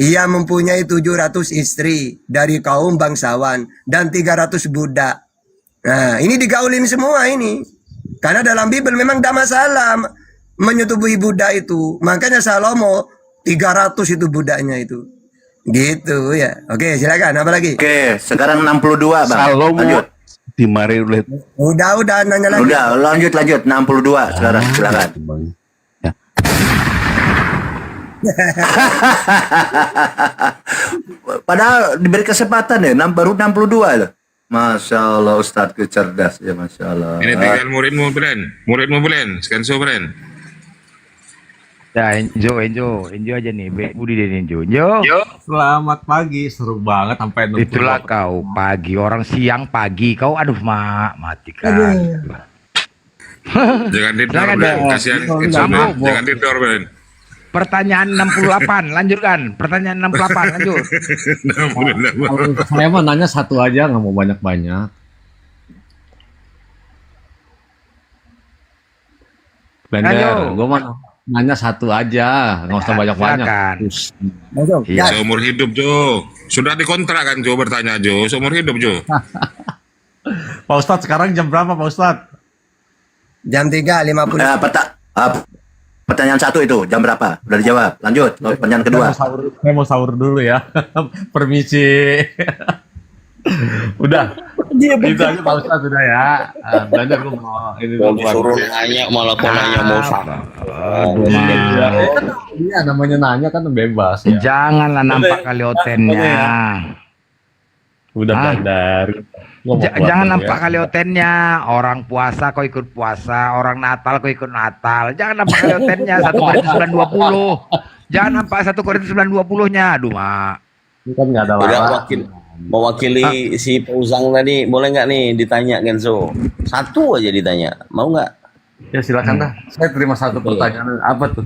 Ia mempunyai 700 istri dari kaum bangsawan dan 300 budak. Nah, ini digaulin semua ini. Karena dalam Bible memang tidak masalah menyetubuhi budak itu. Makanya Salomo 300 itu budaknya itu. Gitu ya. Oke, silakan. Apa lagi? Oke, sekarang 62, Bang. Salomo lanjut. Dimari oleh. Udah nanya lagi. Udah, lanjut 62 sekarang. Silakan. Padahal diberi kesempatan ya, baru 62 loh. Masya Allah Ustadz kecerdas ya, Masya Allah. Ini tinggal muridmu, Bren. Skenso, Bren. Ya, Enjo aja nih. Budi dan Enjo. Selamat pagi, seru banget sampai 60. Itulah kau pagi, orang siang pagi. Kau aduh mati kan. Jangan tidur, Bren. Kasihan jangan tidur, Bren. Pertanyaan 68, lanjutkan. Pertanyaan 68, lanjut. Saya mau nanya satu aja, nggak mau banyak-banyak. Blender, gue mau nanya satu aja, nggak usah banyak-banyak. Seumur hidup, Jo. Sudah dikontrak kan Jo, bertanya Jo, seumur hidup Jo. Pak Ustadz sekarang jam berapa Pak Ustadz? Jam 3.50. Pertanyaan satu itu jam berapa? Udah dijawab. Lanjut. Pertanyaan kedua. Saya mau sahur dulu ya. Permisi. Udah. Itu aja Pak Ustadz sudah ya. Belajar gue mau ini Disuruh nanya malah kok nanya mau sahur. Iya namanya nanya kan bebas ya. Janganlah nampak kali otennya. Udah belajar. Jangan nampak kali otennya. Orang puasa kau ikut puasa, orang Natal kau ikut Natal. Jangan nampak kali otennya 1 Korintus 9:20. Jangan nampak 1 Korintus 9:20-nya. Aduh, Mak. Ini kan nggak ada Udah mewakili si Pauzang tadi, boleh nggak nih ditanya Genso? Satu aja ditanya, mau nggak? Ya silakan dah. Saya terima satu pertanyaan. Apa tuh?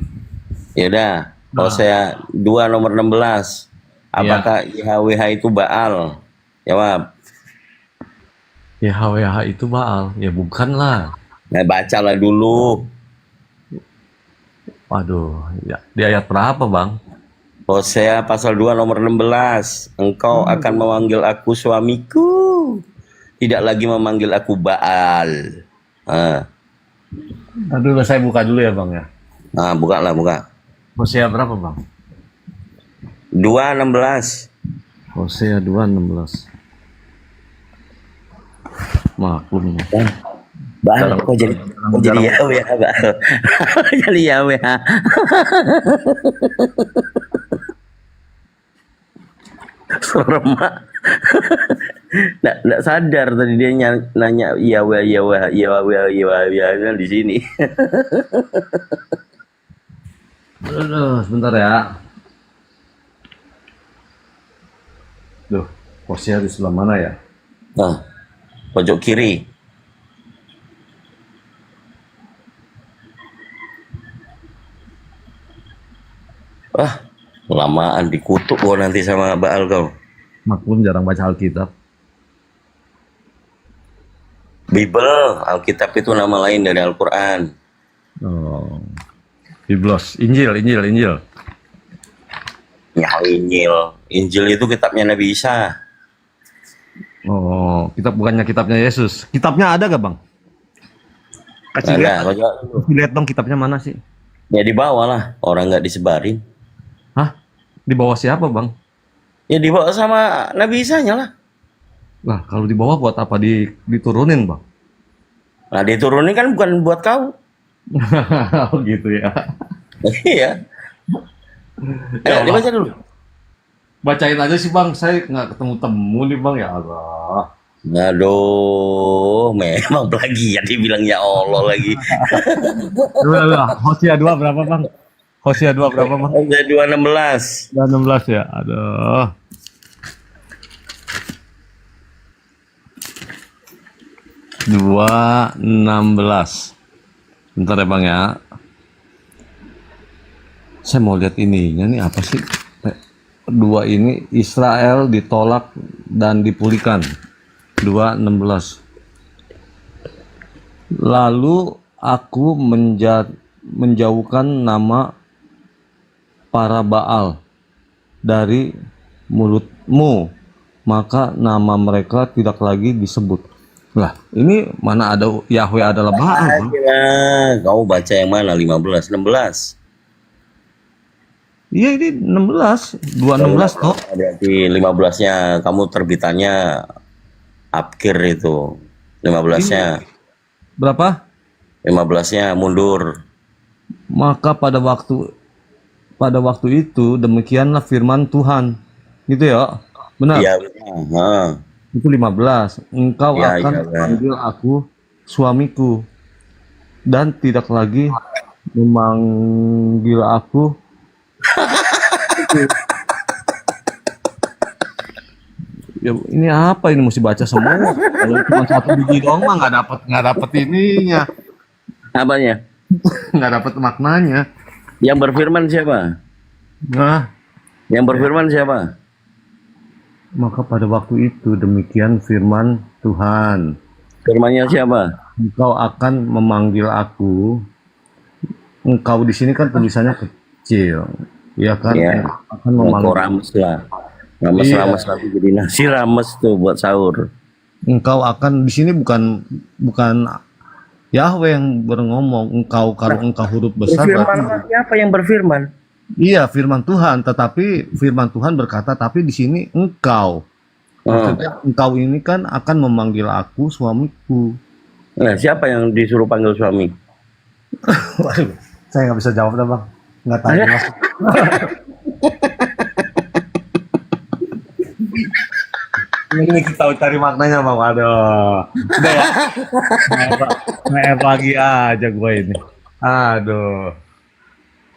Ya udah, kalau saya 2 nomor 16, apakah YHWH itu Baal? Jawab. YHWH itu Baal? Ya bukan lah. Nah, bacalah dulu. Waduh, ya, di ayat berapa Bang? Hosea pasal 2 nomor 16. Engkau akan memanggil aku suamiku, tidak lagi memanggil aku Baal. Aduh, saya buka dulu ya Bang ya. Nah, buka. Hosea berapa Bang? 2:16. Hosea 2:16. Maklum. Baal, kok jadi YHWH Baal. Jadi YHWH. Serem mak. Nggak sadar tadi dia nanya YHWH di sini. Aduh, sebentar ya. Duh, Hosea di sebelah mana ya? Nah, pojok kiri. Wah, lamaan dikutuk kok nanti sama Baal kau. Maklum jarang baca Alkitab. Bible, Alkitab itu nama lain dari Al-Quran. Oh, Biblos, Injil. Ya, Injil itu kitabnya Nabi Isa. Oh, bukannya kitabnya Yesus. Kitabnya ada gak Bang? Kasih lihat dong kitabnya mana sih? Ya di bawah lah, orang nggak disebarin. Hah? Di bawah siapa Bang? Ya dibawa sama Nabi Isa-nya lah. Lah kalau dibawa buat apa diturunin Bang? Nah diturunin kan bukan buat kau. Oh gitu ya. Iya. Ayo dibaca dulu. Bacain aja sih Bang, saya nggak ketemu nih Bang, ya Allah. Aduh, memang plagiat dibilang ya Allah lagi. Hosea 2 berapa Bang? Hosea 2 berapa Bang? Hosea 2:16. 2:16 ya, aduh. Dua 16. Bentar ya Bang ya. Saya mau lihat ininya nih apa sih? 2 ini Israel ditolak dan dipulihkan. 2:16. Lalu aku menjauhkan nama para Baal dari mulutmu, maka nama mereka tidak lagi disebut. Lah, ini mana ada Yahweh adalah Baal? Kau baca yang mana? 15, 16. Iya ini 16, 2:16 toh. Berarti 15-nya kamu terbitannya akhir itu. 15-nya. Berapa? 15-nya mundur. Maka pada waktu itu demikianlah firman Tuhan. Gitu ya. Benar? Iya, benar. Itu 15. Engkau ya, akan memanggil aku suamiku dan tidak lagi memanggil aku ya, ini apa ini mesti baca semua? Kalau cuma 1 biji doang mah nggak dapat ininya. Apanya? Nggak dapat maknanya. Yang berfirman siapa? Nah, yang berfirman siapa? Maka pada waktu itu demikian firman Tuhan. Firmannya siapa? Engkau akan memanggil aku. Engkau di sini kan tulisannya kecil, ya kan? Ya. Akan memanggil. Rames-rames tapi jadi nasi rames tuh buat sahur. Engkau akan di sini bukan Yahweh yang ngomong. Engkau kalau engkau huruf besar berarti Siapa yang berfirman? iya firman Tuhan, tetapi firman Tuhan berkata tapi di sini engkau. Maksudnya engkau ini kan akan memanggil aku suamiku. Nah, siapa yang disuruh panggil suami? Waduh, saya nggak bisa jawab dah bang, nggak tahu masuk. Ini kita tahu cari maknanya bang, aduh. Udah ya, nge-F lagi aja gue ini. Aduh.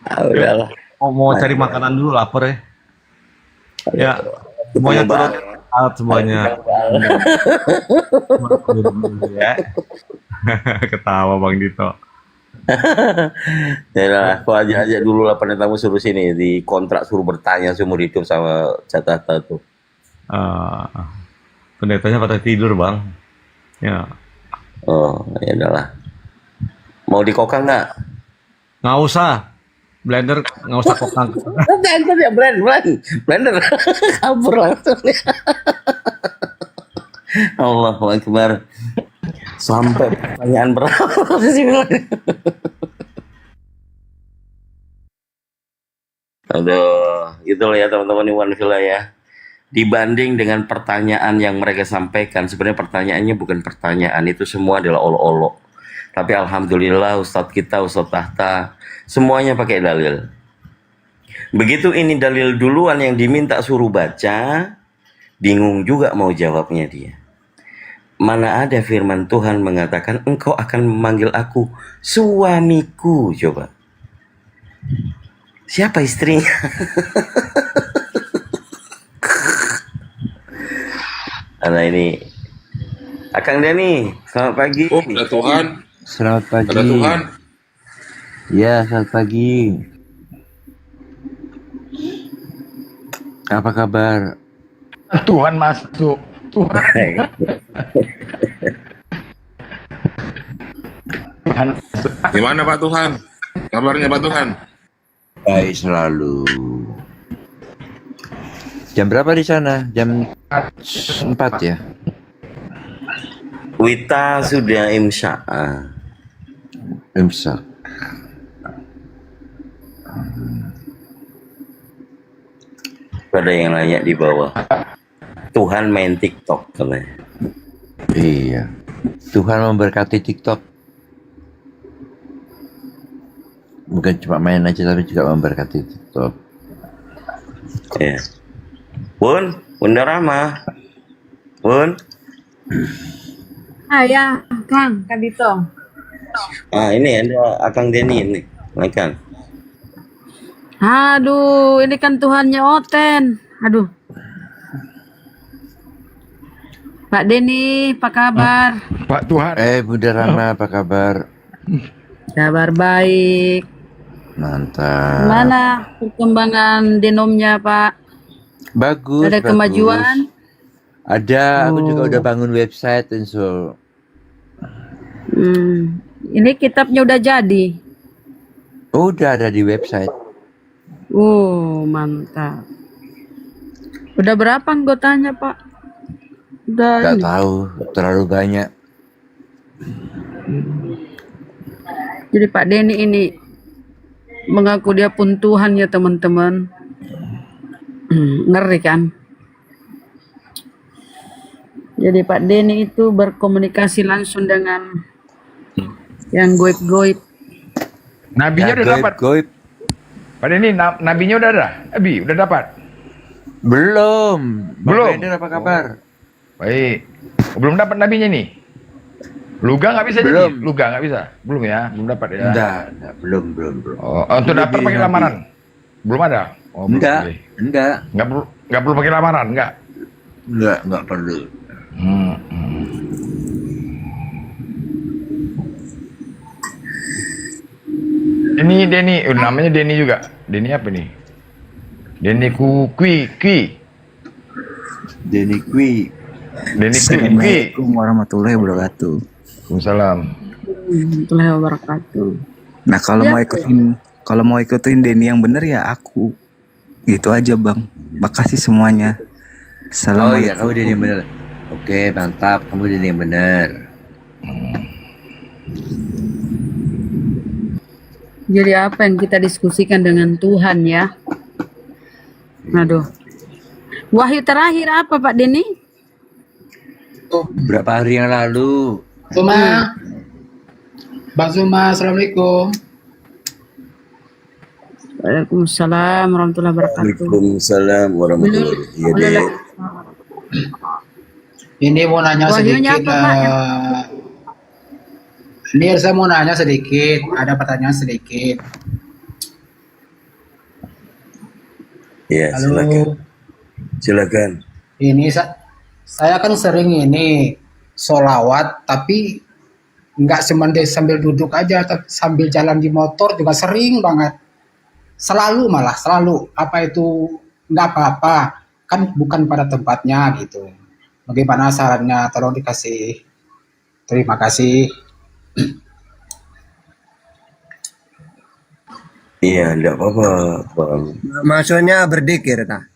Udahlah. Mau cari makanan dulu, lapar ya. Ya, semuanya turut semuanya. Ya. Ketawa Bang Dito. Ya aku aja dulu lah pendetamu suruh sini di kontrak suruh bertanya seumur hidup sama Catata tuh. Pendetanya pada tidur bang. Ya. Oh ya udahlah. Mau dikokang nggak? Nggak usah. Blender nggak usah kokang. Blender ya blender kabur langsung. Allahu Akbar. Sampai pertanyaan berapa sih? Aduh, gitu lah ya teman-teman Iwan Villa ya. Dibanding dengan pertanyaan yang mereka sampaikan, sebenarnya pertanyaannya bukan pertanyaan, itu semua adalah olok-olok. Tapi alhamdulillah Ustadz kita, Ustadz Tahta, semuanya pakai dalil. Begitu ini dalil duluan yang diminta suruh baca, bingung juga mau jawabnya dia. Mana ada firman Tuhan mengatakan engkau akan memanggil aku suamiku, coba. Siapa istrinya? Karena ini Akang Dani, selamat pagi. Oh, ada Tuhan. Selamat pagi. Ada Tuhan. Ya, selamat pagi. Apa kabar? Tuhan masuk. Tuhan. Tuhan. Gimana Pak Tuhan? Kabarnya Pak Tuhan? Baik selalu. Jam berapa di sana? Jam 4 ya? Wita sudah imsya. Imsak. Ada yang nanya di bawah. Tuhan main TikTok katanya. Iya. Tuhan memberkati TikTok. Bukan cuma main aja tapi juga memberkati TikTok. Ya. Bunda Rama. Bun. Ya, Kang Dito. Ini ada Akang Deni ini. Akang. Aduh, ini kan Tuhannya Oten. Aduh. Pak Deni, apa kabar? Pak Tuhan. Bunda Rama, apa kabar? Kabar baik. Mantap. Gimana perkembangan denomnya, Pak? Bagus. Ada bagus. kemajuan? Ada, aku juga udah bangun website dan so. Ini kitabnya udah jadi. Udah ada di website. Mantap. Udah berapa anggotanya, Pak? Udah. Gak tahu, terlalu banyak. Jadi Pak Deni ini mengaku dia pun Tuhan ya teman-teman. Ngeri kan? Jadi Pak Deni itu berkomunikasi langsung dengan yang goib-goib. Nabinya udah dapat. Goib. Pak Deni, nabinya udah ada? Udah dapat? Belum. Belum. Bang apa kabar? Baik. Belum dapat nabinya nih. Luga nggak bisa Belum. jadi? Luga nggak bisa? Belum ya? Belum dapat ya? Enggak, belum. Oh, untuk dapat pakai lamaran? Belum ada? Oh, belum. Enggak. Nggak perlu pakai lamaran, enggak? Enggak perlu. Ini Deni, namanya Deni juga. Deni apa nih? Deni Kui. Deni Kui. Assalamualaikum warahmatullahi wabarakatuh. Waalaikumsalam. Warahmatullahi wabarakatuh. Nah kalau mau ikutin Deni yang bener ya aku. Gitu aja Bang. Makasih semuanya. Oh iya, kamu udah yang benar. Oke, mantap. Kamu udah yang benar. Jadi apa yang kita diskusikan dengan Tuhan ya? Aduh. Wahyu terakhir apa Pak Denny? Berapa hari yang lalu? Zuma, Bang Zuma, assalamualaikum. Waalaikumsalam warahmatullahi wabarakatuh. Waalaikumsalam warahmatullahi wabarakatuh. Ini mau nanya Wahyunya sedikit. apa, Pak? Ini saya mau nanya sedikit. Ada pertanyaan sedikit. Ya, Halo. silakan. Silakan. Ini saya kan sering ini solawat, tapi nggak cuma sambil duduk aja, tapi sambil jalan di motor juga sering banget. Selalu malah selalu. Apa itu nggak apa-apa? Kan bukan pada tempatnya gitu. Bagaimana sarannya? Tolong dikasih. Terima kasih. Iya, enggak apa-apa, Bang. Maksudnya berzikir tah?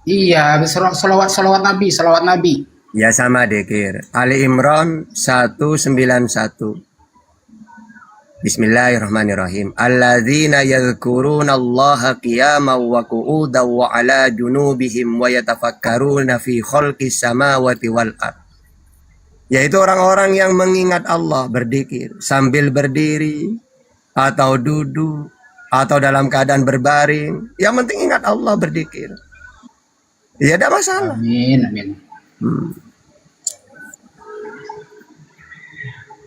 Iya, salawat Nabi. Ya sama dikir. Ali Imran 191. Bismillahirrahmanirrahim. Alladzina yadhkuruna Allaha qiyaman wa qu'udan wa 'ala junubihim wa yatafakkaruna fi khalqis samawati wal ard. Yaitu orang-orang yang mengingat Allah berzikir sambil berdiri atau duduk atau dalam keadaan berbaring. Yang penting ingat Allah berzikir. Ya tidak masalah. Amin.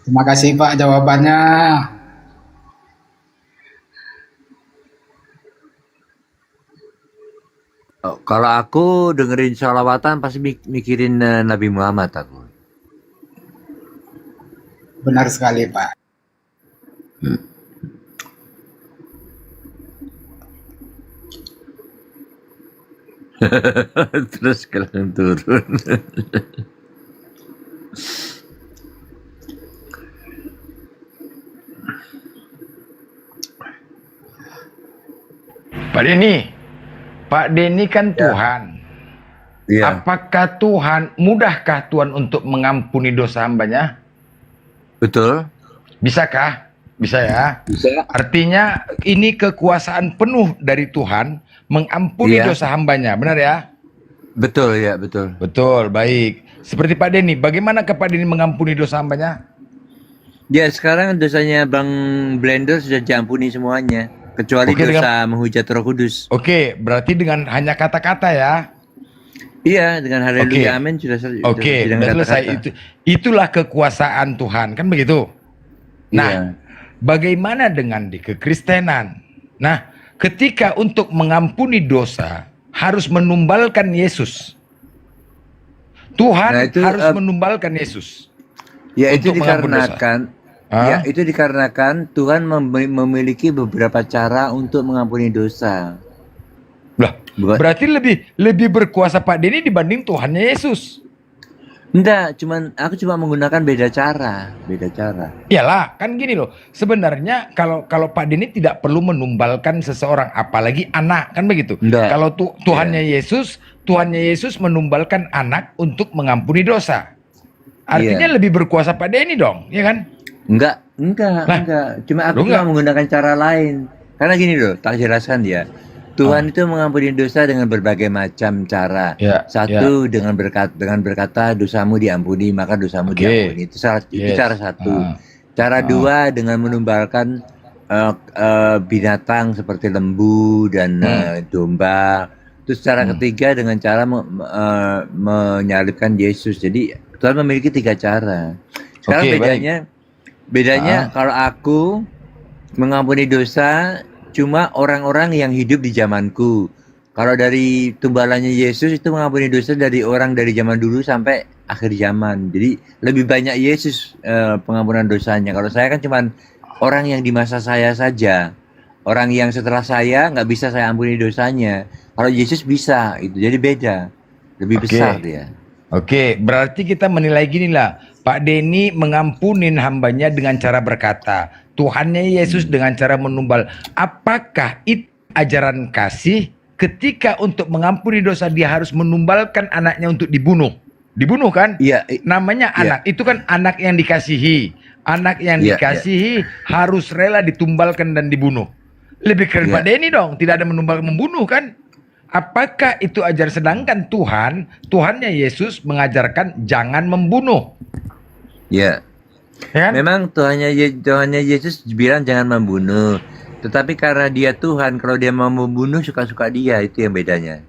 Terima kasih Pak jawabannya. Kalau aku dengerin sholawatan pasti mikirin Nabi Muhammad aku. Benar sekali Pak. Terus kalian turun. Pak Denny kan Tuhan. Ya. Apakah mudahkah Tuhan untuk mengampuni dosa hambanya? Betul. Bisakah? Bisa ya? Bisa. Artinya ini kekuasaan penuh dari Tuhan mengampuni dosa hambanya, benar ya? Betul ya, betul. Betul, baik. Seperti Pak Denny, bagaimana Pak Denny mengampuni dosa hambanya? Ya sekarang dosanya Bang Blender sudah diampuni semuanya. Kecuali dosa menghujat Roh Kudus. Oke, berarti dengan hanya kata-kata ya? Iya, dengan haleluya amin sudah Oke, sudah selesai. Itulah kekuasaan Tuhan, kan begitu? Nah, bagaimana dengan di kekristenan? Nah, ketika untuk mengampuni dosa harus menumbalkan Yesus. Tuhan harus menumbalkan Yesus. Ya itu untuk mengampuni dosa. dikarenakan ya itu dikarenakan Tuhan memiliki beberapa cara untuk mengampuni dosa. Lah, berarti lebih berkuasa Pak Denny dibanding Tuhannya Yesus. Enggak, aku cuma menggunakan beda cara. Iyalah, kan gini loh. Sebenarnya kalau Pak Denny tidak perlu menumbalkan seseorang, apalagi anak, kan begitu. Kalau Tuhannya Yesus menumbalkan anak untuk mengampuni dosa. Artinya lebih berkuasa Pak Denny dong, ya kan? Enggak. Cuma aku cuma menggunakan cara lain. Karena gini loh, tak jelaskan dia. Tuhan itu mengampuni dosa dengan berbagai macam cara. Satu dengan berkata dosamu diampuni, maka dosamu diampuni. Itu cara satu. Cara dua dengan menumbalkan binatang seperti lembu dan domba. Terus cara ketiga dengan cara menyalibkan Yesus. Jadi Tuhan memiliki 3 cara. Sekarang bedanya kalau aku mengampuni dosa cuma orang-orang yang hidup di zamanku. Kalau dari tumbalannya Yesus itu mengampuni dosa dari orang dari zaman dulu sampai akhir zaman. Jadi lebih banyak Yesus pengampunan dosanya. Kalau saya kan cuma orang yang di masa saya saja. Orang yang setelah saya nggak bisa saya ampuni dosanya. Kalau Yesus bisa, itu jadi beda. Lebih besar dia. Oke, berarti kita menilai gini lah. Pak Denny mengampunin hambanya dengan cara berkata. Tuhannya Yesus dengan cara menumbal. Apakah itu ajaran kasih ketika untuk mengampuni dosa dia harus menumbalkan anaknya untuk dibunuh. Dibunuh kan? Iya. Namanya anak. Itu kan anak yang dikasihi. Anak yang dikasihi harus rela ditumbalkan dan dibunuh. Lebih keren Pak Denny dong. Tidak ada menumbalkan membunuh kan? Apakah itu ajar? Sedangkan Tuhannya Yesus mengajarkan jangan membunuh. Ya. Ya kan? Memang Tuhannya Yesus bilang jangan membunuh. Tetapi karena dia Tuhan, kalau dia mau membunuh suka-suka dia, itu yang bedanya.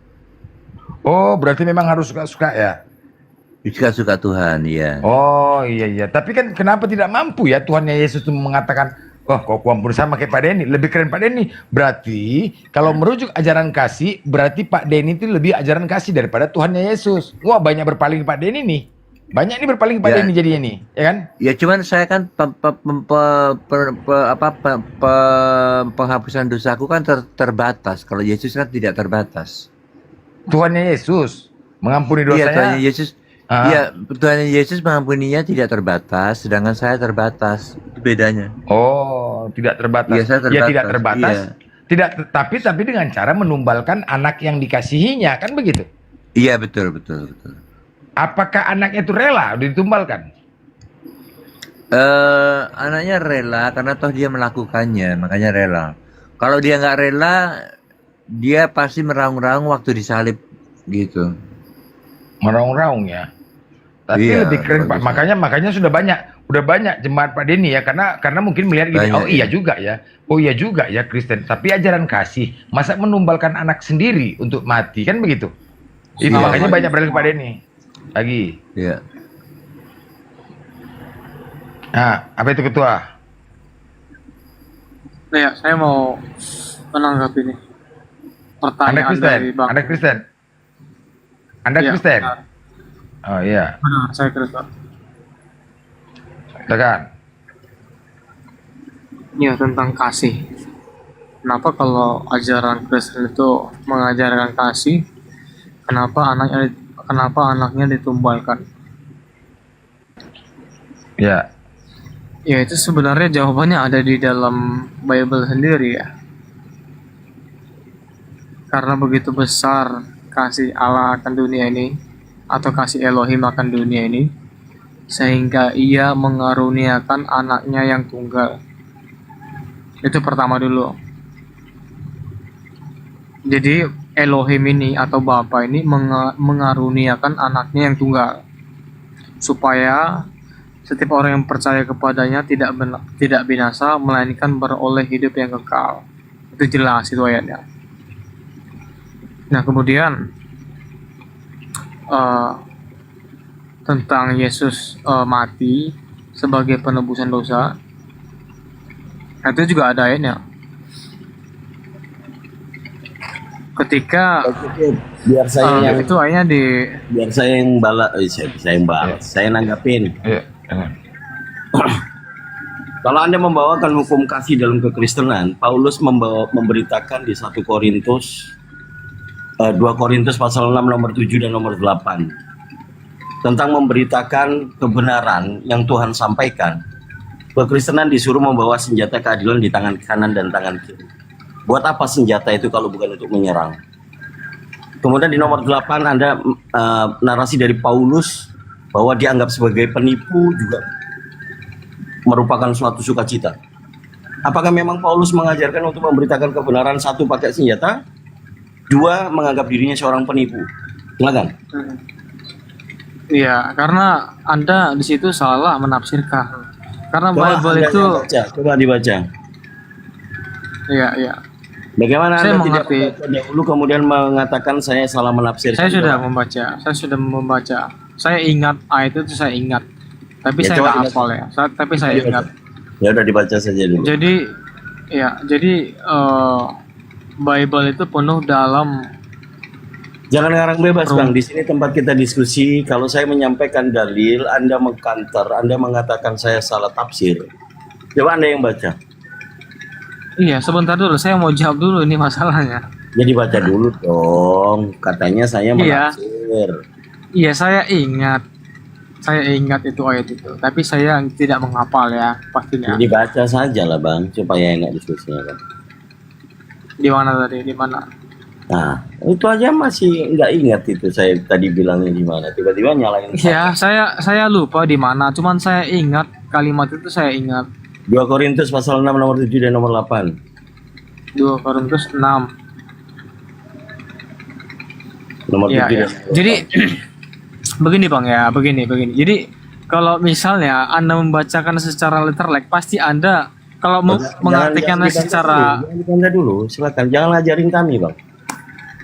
Oh, berarti memang harus suka-suka ya? Suka-suka Tuhan, ya. Oh iya. Tapi kan kenapa tidak mampu ya Tuhannya Yesus itu mengatakan, wah kok kuampun sama kayak Pak Denny, lebih keren Pak Denny. Berarti kalau merujuk ajaran kasih, berarti Pak Denny itu lebih ajaran kasih daripada Tuhannya Yesus. Wah banyak berpaling Pak Denny nih. Banyak nih berpaling Pak Denny jadinya nih, ya kan? Ya cuman saya kan penghapusan dosaku kan terbatas. Kalau Yesus kan tidak terbatas. Tuhannya Yesus mengampuni dosanya. Iya, Tuhannya Yesus. Iya, Tuhannya Yesus mengampuninya tidak terbatas, sedangkan saya terbatas. Itu bedanya. Oh, tidak terbatas. Iya, saya terbatas. Ya tidak terbatas. Iya. Tidak, tapi dengan cara menumbalkan anak yang dikasihinya, kan begitu? Iya, betul. Apakah anaknya itu rela ditumbalkan? Anaknya rela karena toh dia melakukannya, makanya rela. Kalau dia nggak rela, dia pasti meraung-raung waktu disalib gitu. Meraung-raung ya. Tapi Iya, lebih keren Pak. Makanya sudah banyak jemaat Pak Denny ya, karena mungkin melihat gini, Banyak, iya juga ya. Oh iya juga ya Kristen. Tapi ajaran kasih, masa menumbalkan anak sendiri untuk mati, kan begitu? Itu Iya. makanya banyak beralih Pak Denny. Lagi. Iya. Nah, apa itu ketua? Ya, saya mau menanggapi ini. Pertanyaan dari Bang. Anda Kristen? Anda Iya, Kristen? benar. Oh iya. Benar, saya Kristen. Katakan. Ya, tentang kasih. Kenapa kalau ajaran Kristen itu mengajarkan kasih, kenapa anaknya ditumbalkan? Ya. Ya, itu sebenarnya jawabannya ada di dalam Bible sendiri ya. Karena begitu besar kasih Allah akan dunia ini, atau kasih Elohim akan dunia ini, sehingga ia mengaruniakan anaknya yang tunggal. Itu pertama dulu. Jadi Elohim ini atau Bapa ini mengaruniakan anaknya yang tunggal, supaya setiap orang yang percaya kepadanya tidak binasa, melainkan beroleh hidup yang kekal. Itu jelas itu ayatnya. Nah kemudian tentang Yesus mati sebagai penebusan dosa, itu juga ada ayatnya. Ketika biar saya itu ayatnya biar saya yang balas, saya nanggapin. Kalau Anda membawakan hukum kasih dalam kekristenan, Paulus memberitakan di 1 Korintus 2 Korintus pasal 6 nomor 7 dan nomor 8 tentang memberitakan kebenaran yang Tuhan sampaikan. Kekristenan disuruh membawa senjata keadilan di tangan kanan dan tangan kiri. Buat apa senjata itu kalau bukan untuk menyerang? Kemudian di nomor 8 ada narasi dari Paulus bahwa dianggap sebagai penipu juga merupakan suatu sukacita. Apakah memang Paulus mengajarkan untuk memberitakan kebenaran, satu pakai senjata, dua menganggap dirinya seorang penipu? Silakan. Iya, karena Anda di situ salah menafsirkan. Karena Coba Bible Anda itu baca, coba dibaca. iya. Bagaimana Saya Anda tidak mengerti. membaca dahulu kemudian mengatakan saya salah menafsirkan? Saya sudah membaca. Saya ingat ayat itu, saya ingat. Tapi Ya, saya coba nggak dibaca. hafal ya. Tapi saya Dibaca. ingat. Ya udah dibaca saja dulu. Jadi Bible itu penuh dalam. Jangan ngarang bebas Bang, di sini tempat kita diskusi. Kalau saya menyampaikan dalil, Anda mengkanter, Anda mengatakan saya salah tafsir. Coba Anda yang baca. Iya, sebentar dulu. Saya mau jawab dulu ini masalahnya. Jadi baca dulu dong. Katanya saya Iya. menafsir. Iya, saya ingat. Saya ingat itu ayat itu. Tapi saya tidak menghafal ya, pastinya. Jadi baca saja lah Bang, supaya enak diskusinya kan. Di mana tadi? Di mana? Nah, itu aja masih nggak ingat itu saya tadi bilangnya di mana. Tiba-tiba nyalain Ya, saya lupa di mana, cuman saya ingat kalimat itu, saya ingat 2 Korintus pasal 6 nomor 7 dan nomor 8. 2 Korintus 6. Nomor Ya, 7 ya. dan Jadi begini Bang ya, begini. Jadi kalau misalnya Anda membacakan secara letterlek, pasti Anda kalau mengartikannya secara Anda dulu, silakan jangan ajarin kami, Bang.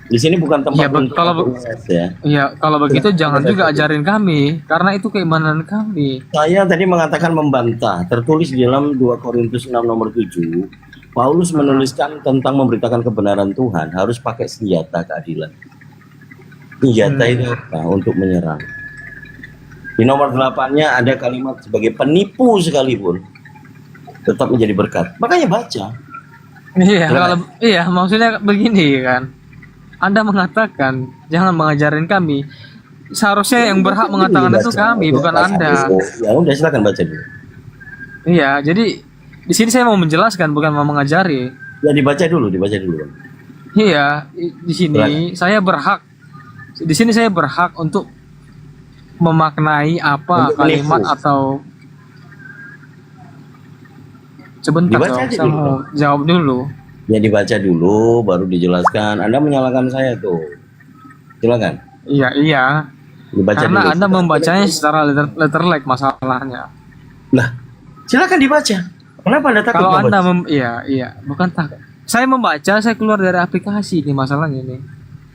Di sini bukan tempat ya, kalau ya. ya kalau begitu jangan juga ajarin kami, karena itu keimanan kami. Saya tadi mengatakan membantah, tertulis di dalam 2 Korintus 6 nomor 7, Paulus menuliskan tentang memberitakan kebenaran Tuhan harus pakai senjata keadilan. Senjata itu apa? Untuk menyerang. Di nomor 8-nya ada kalimat sebagai penipu sekalipun tetap menjadi berkat. Makanya baca. Iya, maksudnya begini kan. Anda mengatakan jangan mengajarin kami. Seharusnya yang berhak mengatakan itu kami, bukan Anda. Ya udah, silakan baca dulu. Iya, jadi di sini saya mau menjelaskan, bukan mau mengajari. Ya dibaca dulu. Iya, di sini saya berhak. Di sini saya berhak untuk memaknai apa Untuk kalimat menipu. atau sebentar Dibaca dong, aja saya dulu. mau jawab dulu. Ya dibaca dulu, baru dijelaskan. Anda menyalahkan saya tuh. Silakan. Iya. Dibaca Karena dulu. Anda membacanya secara letterlek masalahnya. Lah, silakan dibaca. Kenapa Anda takut Kalau Anda membaca? iya, bukan takut. Saya membaca, saya keluar dari aplikasi ini masalahnya ini.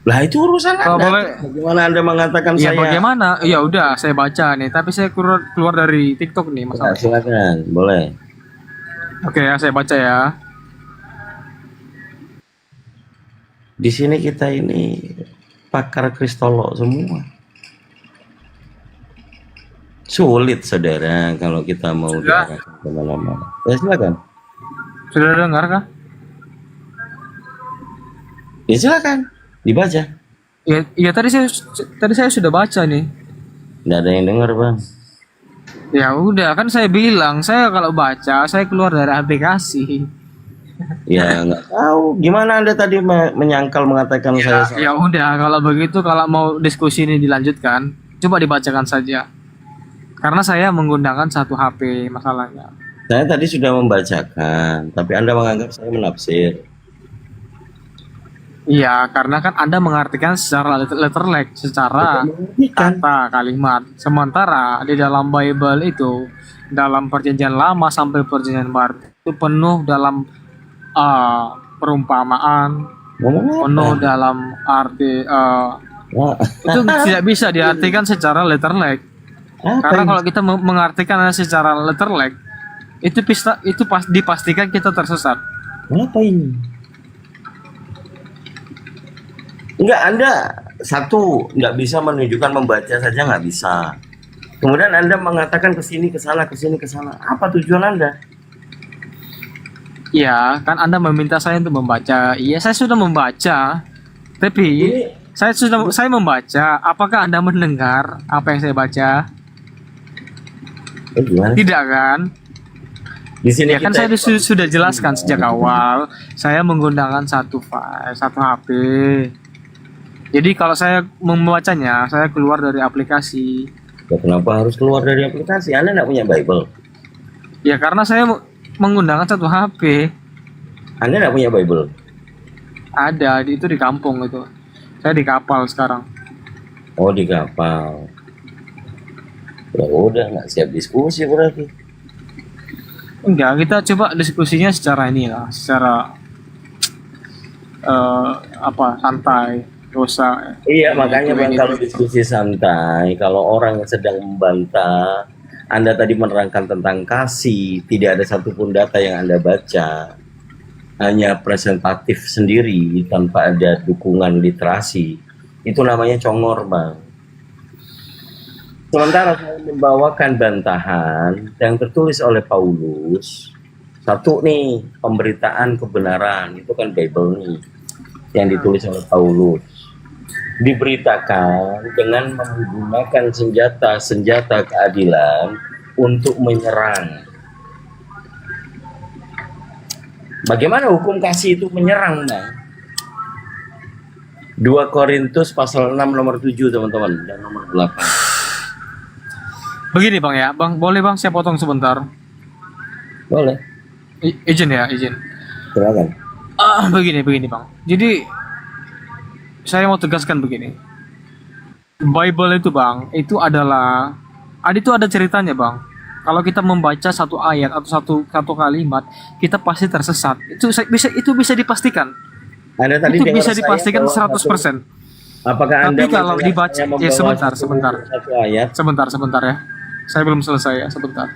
Lah itu urusan Kalau Anda. boleh, Bagaimana Anda mengatakan ya saya? bagaimana? Ya udah, saya baca nih, tapi saya keluar dari TikTok nih Ya, masalahnya. silakan, boleh. Oke ya, saya baca ya. Di sini kita ini pakar kristolog semua. Sulit saudara kalau kita mau Sudah. diarahkan kemana-mana. Ya silakan. Sudah dengar kah? Ya silakan, dibaca. Iya tadi saya sudah baca nih. Nggak ada yang dengar bang. Ya udah, kan saya bilang saya kalau baca saya keluar dari aplikasi. Ya nggak tahu. Gimana Anda tadi menyangkal mengatakan saya salah? Ya udah, kalau begitu kalau mau diskusi ini dilanjutkan, coba dibacakan saja. Karena saya menggunakan satu HP masalahnya. Saya tadi sudah membacakan, tapi Anda menganggap saya menafsir. Iya, karena kan Anda mengartikan secara letterlek, secara kata kalimat. Sementara di dalam Bible itu, dalam perjanjian lama sampai perjanjian baru itu penuh dalam perumpamaan, penuh dalam arti itu tidak bisa diartikan secara letterlek. Karena kalau kita mengartikan secara letterlek, itu dipastikan kita tersesat. Apa ini? Enggak, Anda satu nggak bisa menunjukkan membaca saja nggak bisa. Kemudian Anda mengatakan ke sini ke sana ke sini ke sana. Apa tujuan Anda? Ya, kan Anda meminta saya untuk membaca. Iya, saya sudah membaca. Tapi saya membaca. Apakah Anda mendengar apa yang saya baca? Tidak kan? Di sini ya kan saya sudah jelaskan sejak awal. Saya menggunakan satu HP. Jadi kalau saya membacanya, saya keluar dari aplikasi. Ya, kenapa harus keluar dari aplikasi? Anda nggak punya Bible? Ya karena saya menggunakan satu HP. Anda nggak punya Bible? Ada, itu di kampung itu. Saya di kapal sekarang. Oh, di kapal. Ya udah, nggak siap diskusi berarti. Enggak, kita coba diskusinya secara inilah, secara santai, dosa. Iya, makanya bang, kalau diskusi santai, kalau orang yang sedang membantah, Anda tadi menerangkan tentang kasih, tidak ada satupun data yang Anda baca, hanya presentatif sendiri tanpa ada dukungan literasi, itu namanya congor bang. Sementara saya membawakan bantahan yang tertulis oleh Paulus, satu nih, pemberitaan kebenaran, itu kan Bible nih, yang ditulis oleh Paulus. Diberitakan dengan menggunakan senjata keadilan untuk menyerang. Bagaimana hukum kasih itu menyerang, Bang? 2 Korintus pasal 6 nomor 7 teman-teman dan nomor 8. Begini Bang ya, Bang, boleh Bang saya potong sebentar? Boleh. Izin ya, izin. Silakan. Begini Bang. Jadi saya mau tegaskan begini. Bible itu Bang, itu adalah ada ceritanya Bang. Kalau kita membaca satu ayat atau satu kalimat, kita pasti tersesat. Itu bisa dipastikan. Anda tadi Itu dengar bisa saya dipastikan bahwa 100%. Apakah Anda Tapi kalau mendengar dibaca, saya ya membawa sebentar. satu ayat? Sebentar ya. Saya belum selesai ya, sebentar.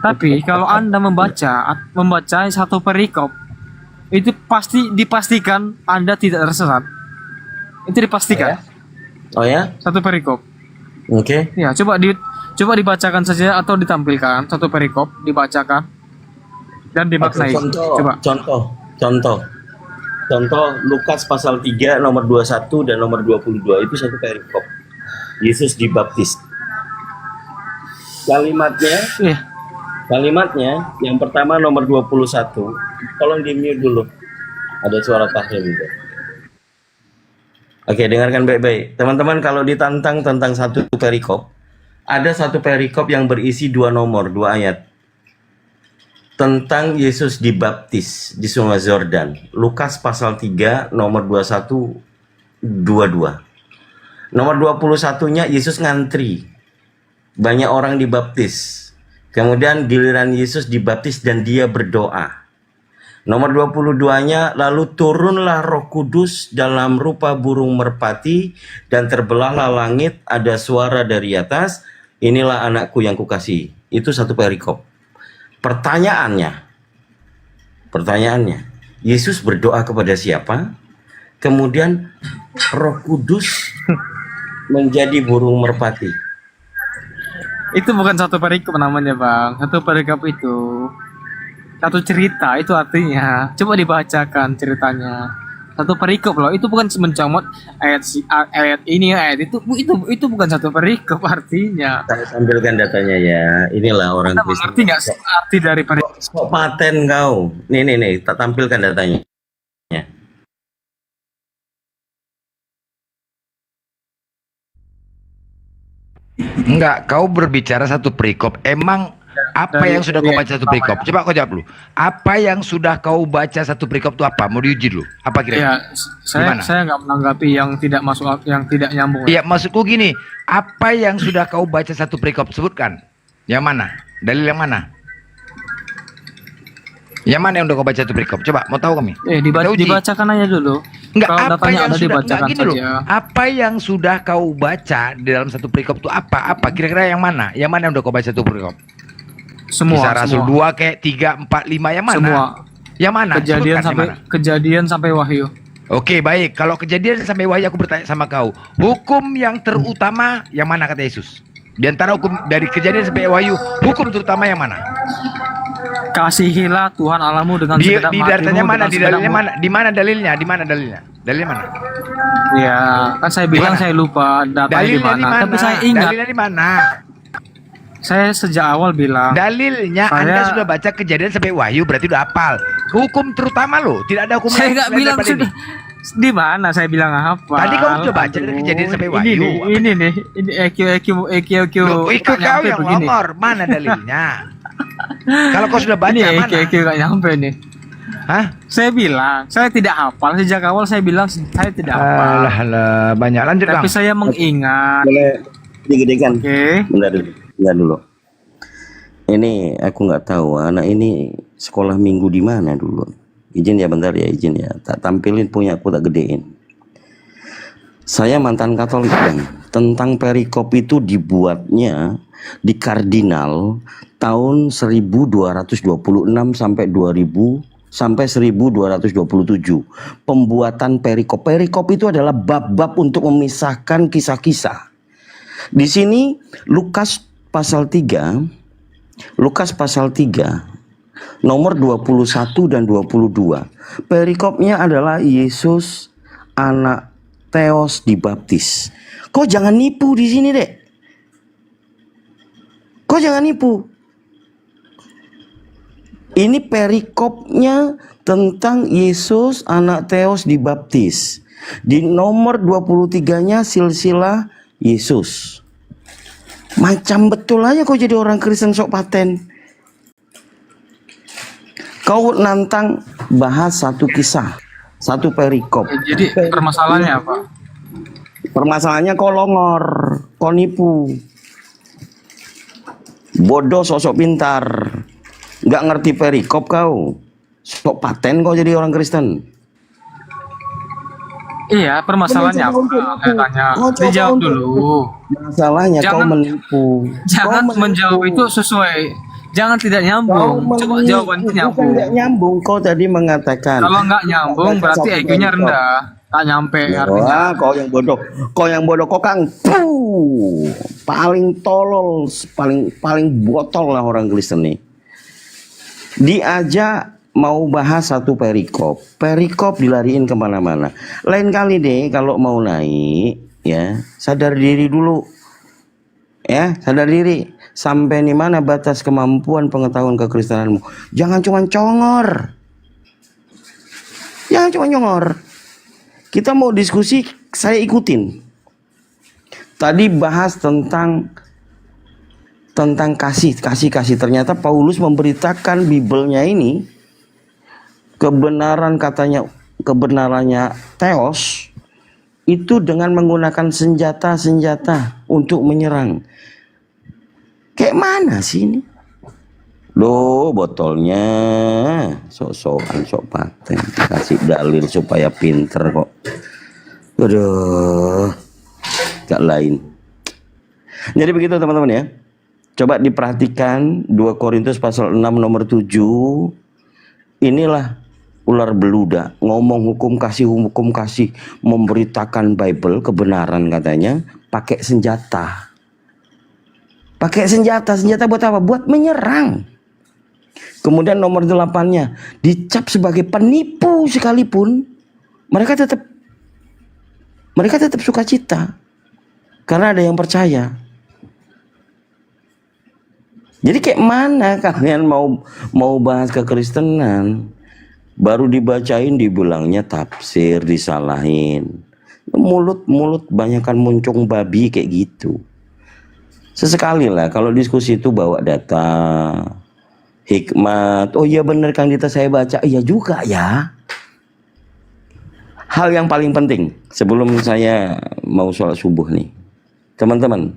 Tapi kalau Anda membaca satu perikop, itu pasti dipastikan Anda tidak tersesat. Itu dipastikan. Oh ya? Satu perikop. Oke. Ya, coba dibacakan saja atau ditampilkan satu perikop, dibacakan dan dimaknai. Contoh Lukas pasal 3 nomor 21 dan nomor 22 itu satu perikop. Yesus dibaptis. Kalimatnya yang pertama nomor 21. Tolong di-mute dulu. Ada suara tahrim itu. Oke, dengarkan baik-baik. Teman-teman, kalau ditantang tentang satu perikop, ada satu perikop yang berisi 2 ayat. Tentang Yesus dibaptis di Sungai Yordan. Lukas pasal 3 nomor 21 22. Nomor 21-nya Yesus ngantri. Banyak orang dibaptis. Kemudian giliran Yesus dibaptis dan dia berdoa. Nomor 22-nya, lalu turunlah Roh Kudus dalam rupa burung merpati dan terbelahlah langit, ada suara dari atas, inilah anakku yang kukasihi. Itu satu perikop. Pertanyaannya, Yesus berdoa kepada siapa? Kemudian Roh Kudus menjadi burung merpati. Itu bukan satu perikop namanya Bang. Satu perikop itu satu cerita, itu artinya. Coba dibacakan ceritanya. Satu perikop loh, itu bukan mencomot ayat ini ayat itu bukan satu perikop artinya. Saya tampilkan datanya ya. Inilah orang Kristen. Arti nggak sih arti dari perikop? Kok paten kau? Nih, tak tampilkan datanya. Enggak, kau berbicara satu perikop. Emang apa yang sudah kau baca satu perikop? Coba kau jawab dulu. Apa yang sudah kau baca satu perikop itu apa? Mau diuji dulu. Apa kira-kira? Ya, saya nggak menanggapi yang tidak masuk, yang tidak nyambung. Iya, maksudku gini. Apa yang sudah kau baca satu perikop? Sebutkan. Yang mana? Dalil yang mana? Yang mana yang udah kau baca satu perikop? Coba, mau tahu kami? Dibacakan aja dulu. Enggak, kalau apa datanya yang ada sudah dibacakan gini loh. saja. Apa yang sudah kau baca di dalam satu perikop itu apa? Apa kira-kira yang mana? Yang mana yang udah kau baca satu perikop? Semua. Kisah Rasul 2 kayak 3, 4, 5 yang mana? Semua. Yang mana? Kejadian sampai Wahyu. Oke, baik. Kalau kejadian sampai Wahyu aku bertanya sama kau. Hukum yang terutama yang mana kata Yesus? Di antara hukum dari kejadian sampai Wahyu, hukum terutama yang mana? Kasihilah Tuhan Allahmu dengan segenap hatimu. Di datanya mana? Di dalilnya mana? Di mana dalilnya? Di mana dalilnya? Dalilnya mana? Ya, kan saya bilang saya lupa datanya di mana. Tapi saya ingat. Dalilnya di mana? Saya sejak awal bilang. Dalilnya Anda sudah baca kejadian sampai Wahyu, berarti udah hafal. Hukum terutama loh, tidak ada hukum. Saya nggak bilang sudah. Di mana saya bilang apa? Tadi kamu coba baca dari kejadian sampai Wahyu. Ini EQ kau yang ngomor, mana dalilnya? Kalau kau sudah baca ini mana? EQ gak nyampe nih. Hah? Saya bilang, saya tidak hafal. Sejak awal saya bilang saya tidak hafal. Alah, banyak lanjut Tapi Bang. saya mengingat. Boleh digedekan? Oke. Bentar dulu. Ini aku nggak tahu anak ini sekolah minggu di mana dulu. Izin ya bentar ya, izin ya. Tak tampilin punya aku, tak gedein. Saya mantan Katolik Bang. Tentang perikop itu dibuatnya di Kardinal tahun 1226 sampai 1227. Pembuatan perikop. Perikop itu adalah bab-bab untuk memisahkan kisah-kisah. Di sini Lukas pasal 3 nomor 21 dan 22. Perikopnya adalah Yesus anak Theos dibaptis. Kau jangan nipu di sini, Dek. Kau jangan nipu. Ini perikopnya tentang Yesus anak Theos dibaptis. Di nomor 23-nya silsilah Yesus. Macam betul aja kau jadi orang Kristen sok paten. Kau nantang bahas satu kisah, satu perikop. Jadi permasalahannya apa? Permasalahannya kau longor, kau nipu. Bodoh sosok pintar. Nggak ngerti perikop kau. Sok paten kau jadi orang Kristen. Iya, permasalahannya apa? Saya tanya. Dijawab dulu. Masalahnya kau menipu. Jangan menjawab itu sesuai. Jangan tidak nyambung. Coba jawaban itu nyambung. Tidak nyambung. Kau tadi mengatakan. Kalau nggak nyambung berarti IQ-nya rendah. Tak nyampe artinya. Wah, kau yang bodoh. Kau yang bodoh kokang. Paling tolol, paling botol lah orang Kristen nih. Diajak mau bahas satu perikop dilariin kemana-mana. Lain kali deh kalau mau naik, ya sadar diri dulu, ya sadar diri. Sampai di mana batas kemampuan pengetahuan kekristenanmu? Jangan cuma congor, jangan cuma nyongor. Kita mau diskusi, saya ikutin. Tadi bahas tentang kasih. Ternyata Paulus memberitakan Bibelnya ini, kebenarannya Theos itu dengan menggunakan senjata untuk menyerang. Kayak mana sih ini? Loh, botolnya sok-sokan, sok paten, kasih dalil supaya pinter kok. Aduh, gak lain. Jadi begitu teman-teman ya. Coba diperhatikan 2 Korintus pasal 6 nomor 7. Inilah ular beludak, ngomong hukum kasih, memberitakan Bible, kebenaran katanya, pakai senjata. Senjata buat apa? Buat menyerang. Kemudian nomor 8-nya, dicap sebagai penipu sekalipun, mereka tetap sukacita. Karena ada yang percaya. Jadi kayak mana kalian mau bahas kekristenan? Baru dibacain dibilangnya tafsir, disalahin. Mulut banyakan muncung babi kayak gitu. Sesekali lah kalau diskusi itu bawa data, hikmat. Oh iya bener Kang Dita saya baca. Iya juga ya. Hal yang paling penting sebelum saya mau sholat subuh nih. Teman-teman,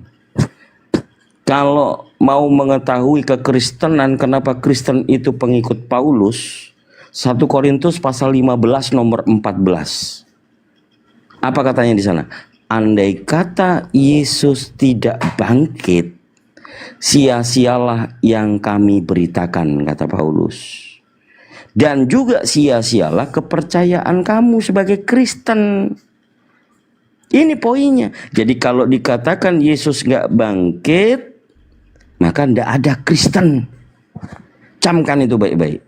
kalau mau mengetahui kekristenan, kenapa Kristen itu pengikut Paulus, 1 Korintus pasal 15 nomor 14. Apa katanya di sana? Andai kata Yesus tidak bangkit, sia-sialah yang kami beritakan, kata Paulus. Dan juga sia-sialah kepercayaan kamu sebagai Kristen. Ini poinnya. Jadi kalau dikatakan Yesus nggak bangkit, maka nggak ada Kristen. Camkan itu baik-baik.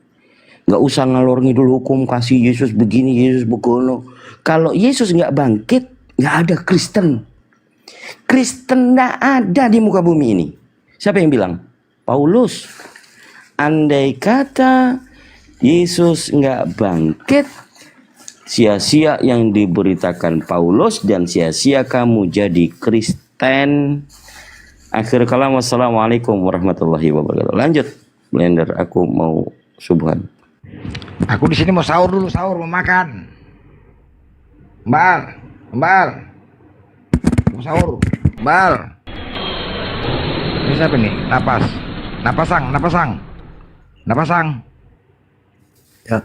Nggak usah ngalor ngidul hukum kasih Yesus begini, Yesus begono. Kalau Yesus nggak bangkit, nggak ada Kristen. Kristen nggak ada di muka bumi ini. Siapa yang bilang? Paulus. Andai kata Yesus nggak bangkit, sia-sia yang diberitakan Paulus dan sia-sia kamu jadi Kristen. Akhir kalam, wassalamualaikum warahmatullahi wabarakatuh. Lanjut, Blender, aku mau subuhan. Aku di sini mau sahur dulu, mau makan. Mbal. Mau sahur. Mbal. Ini siapa nih? Napasang. Ya.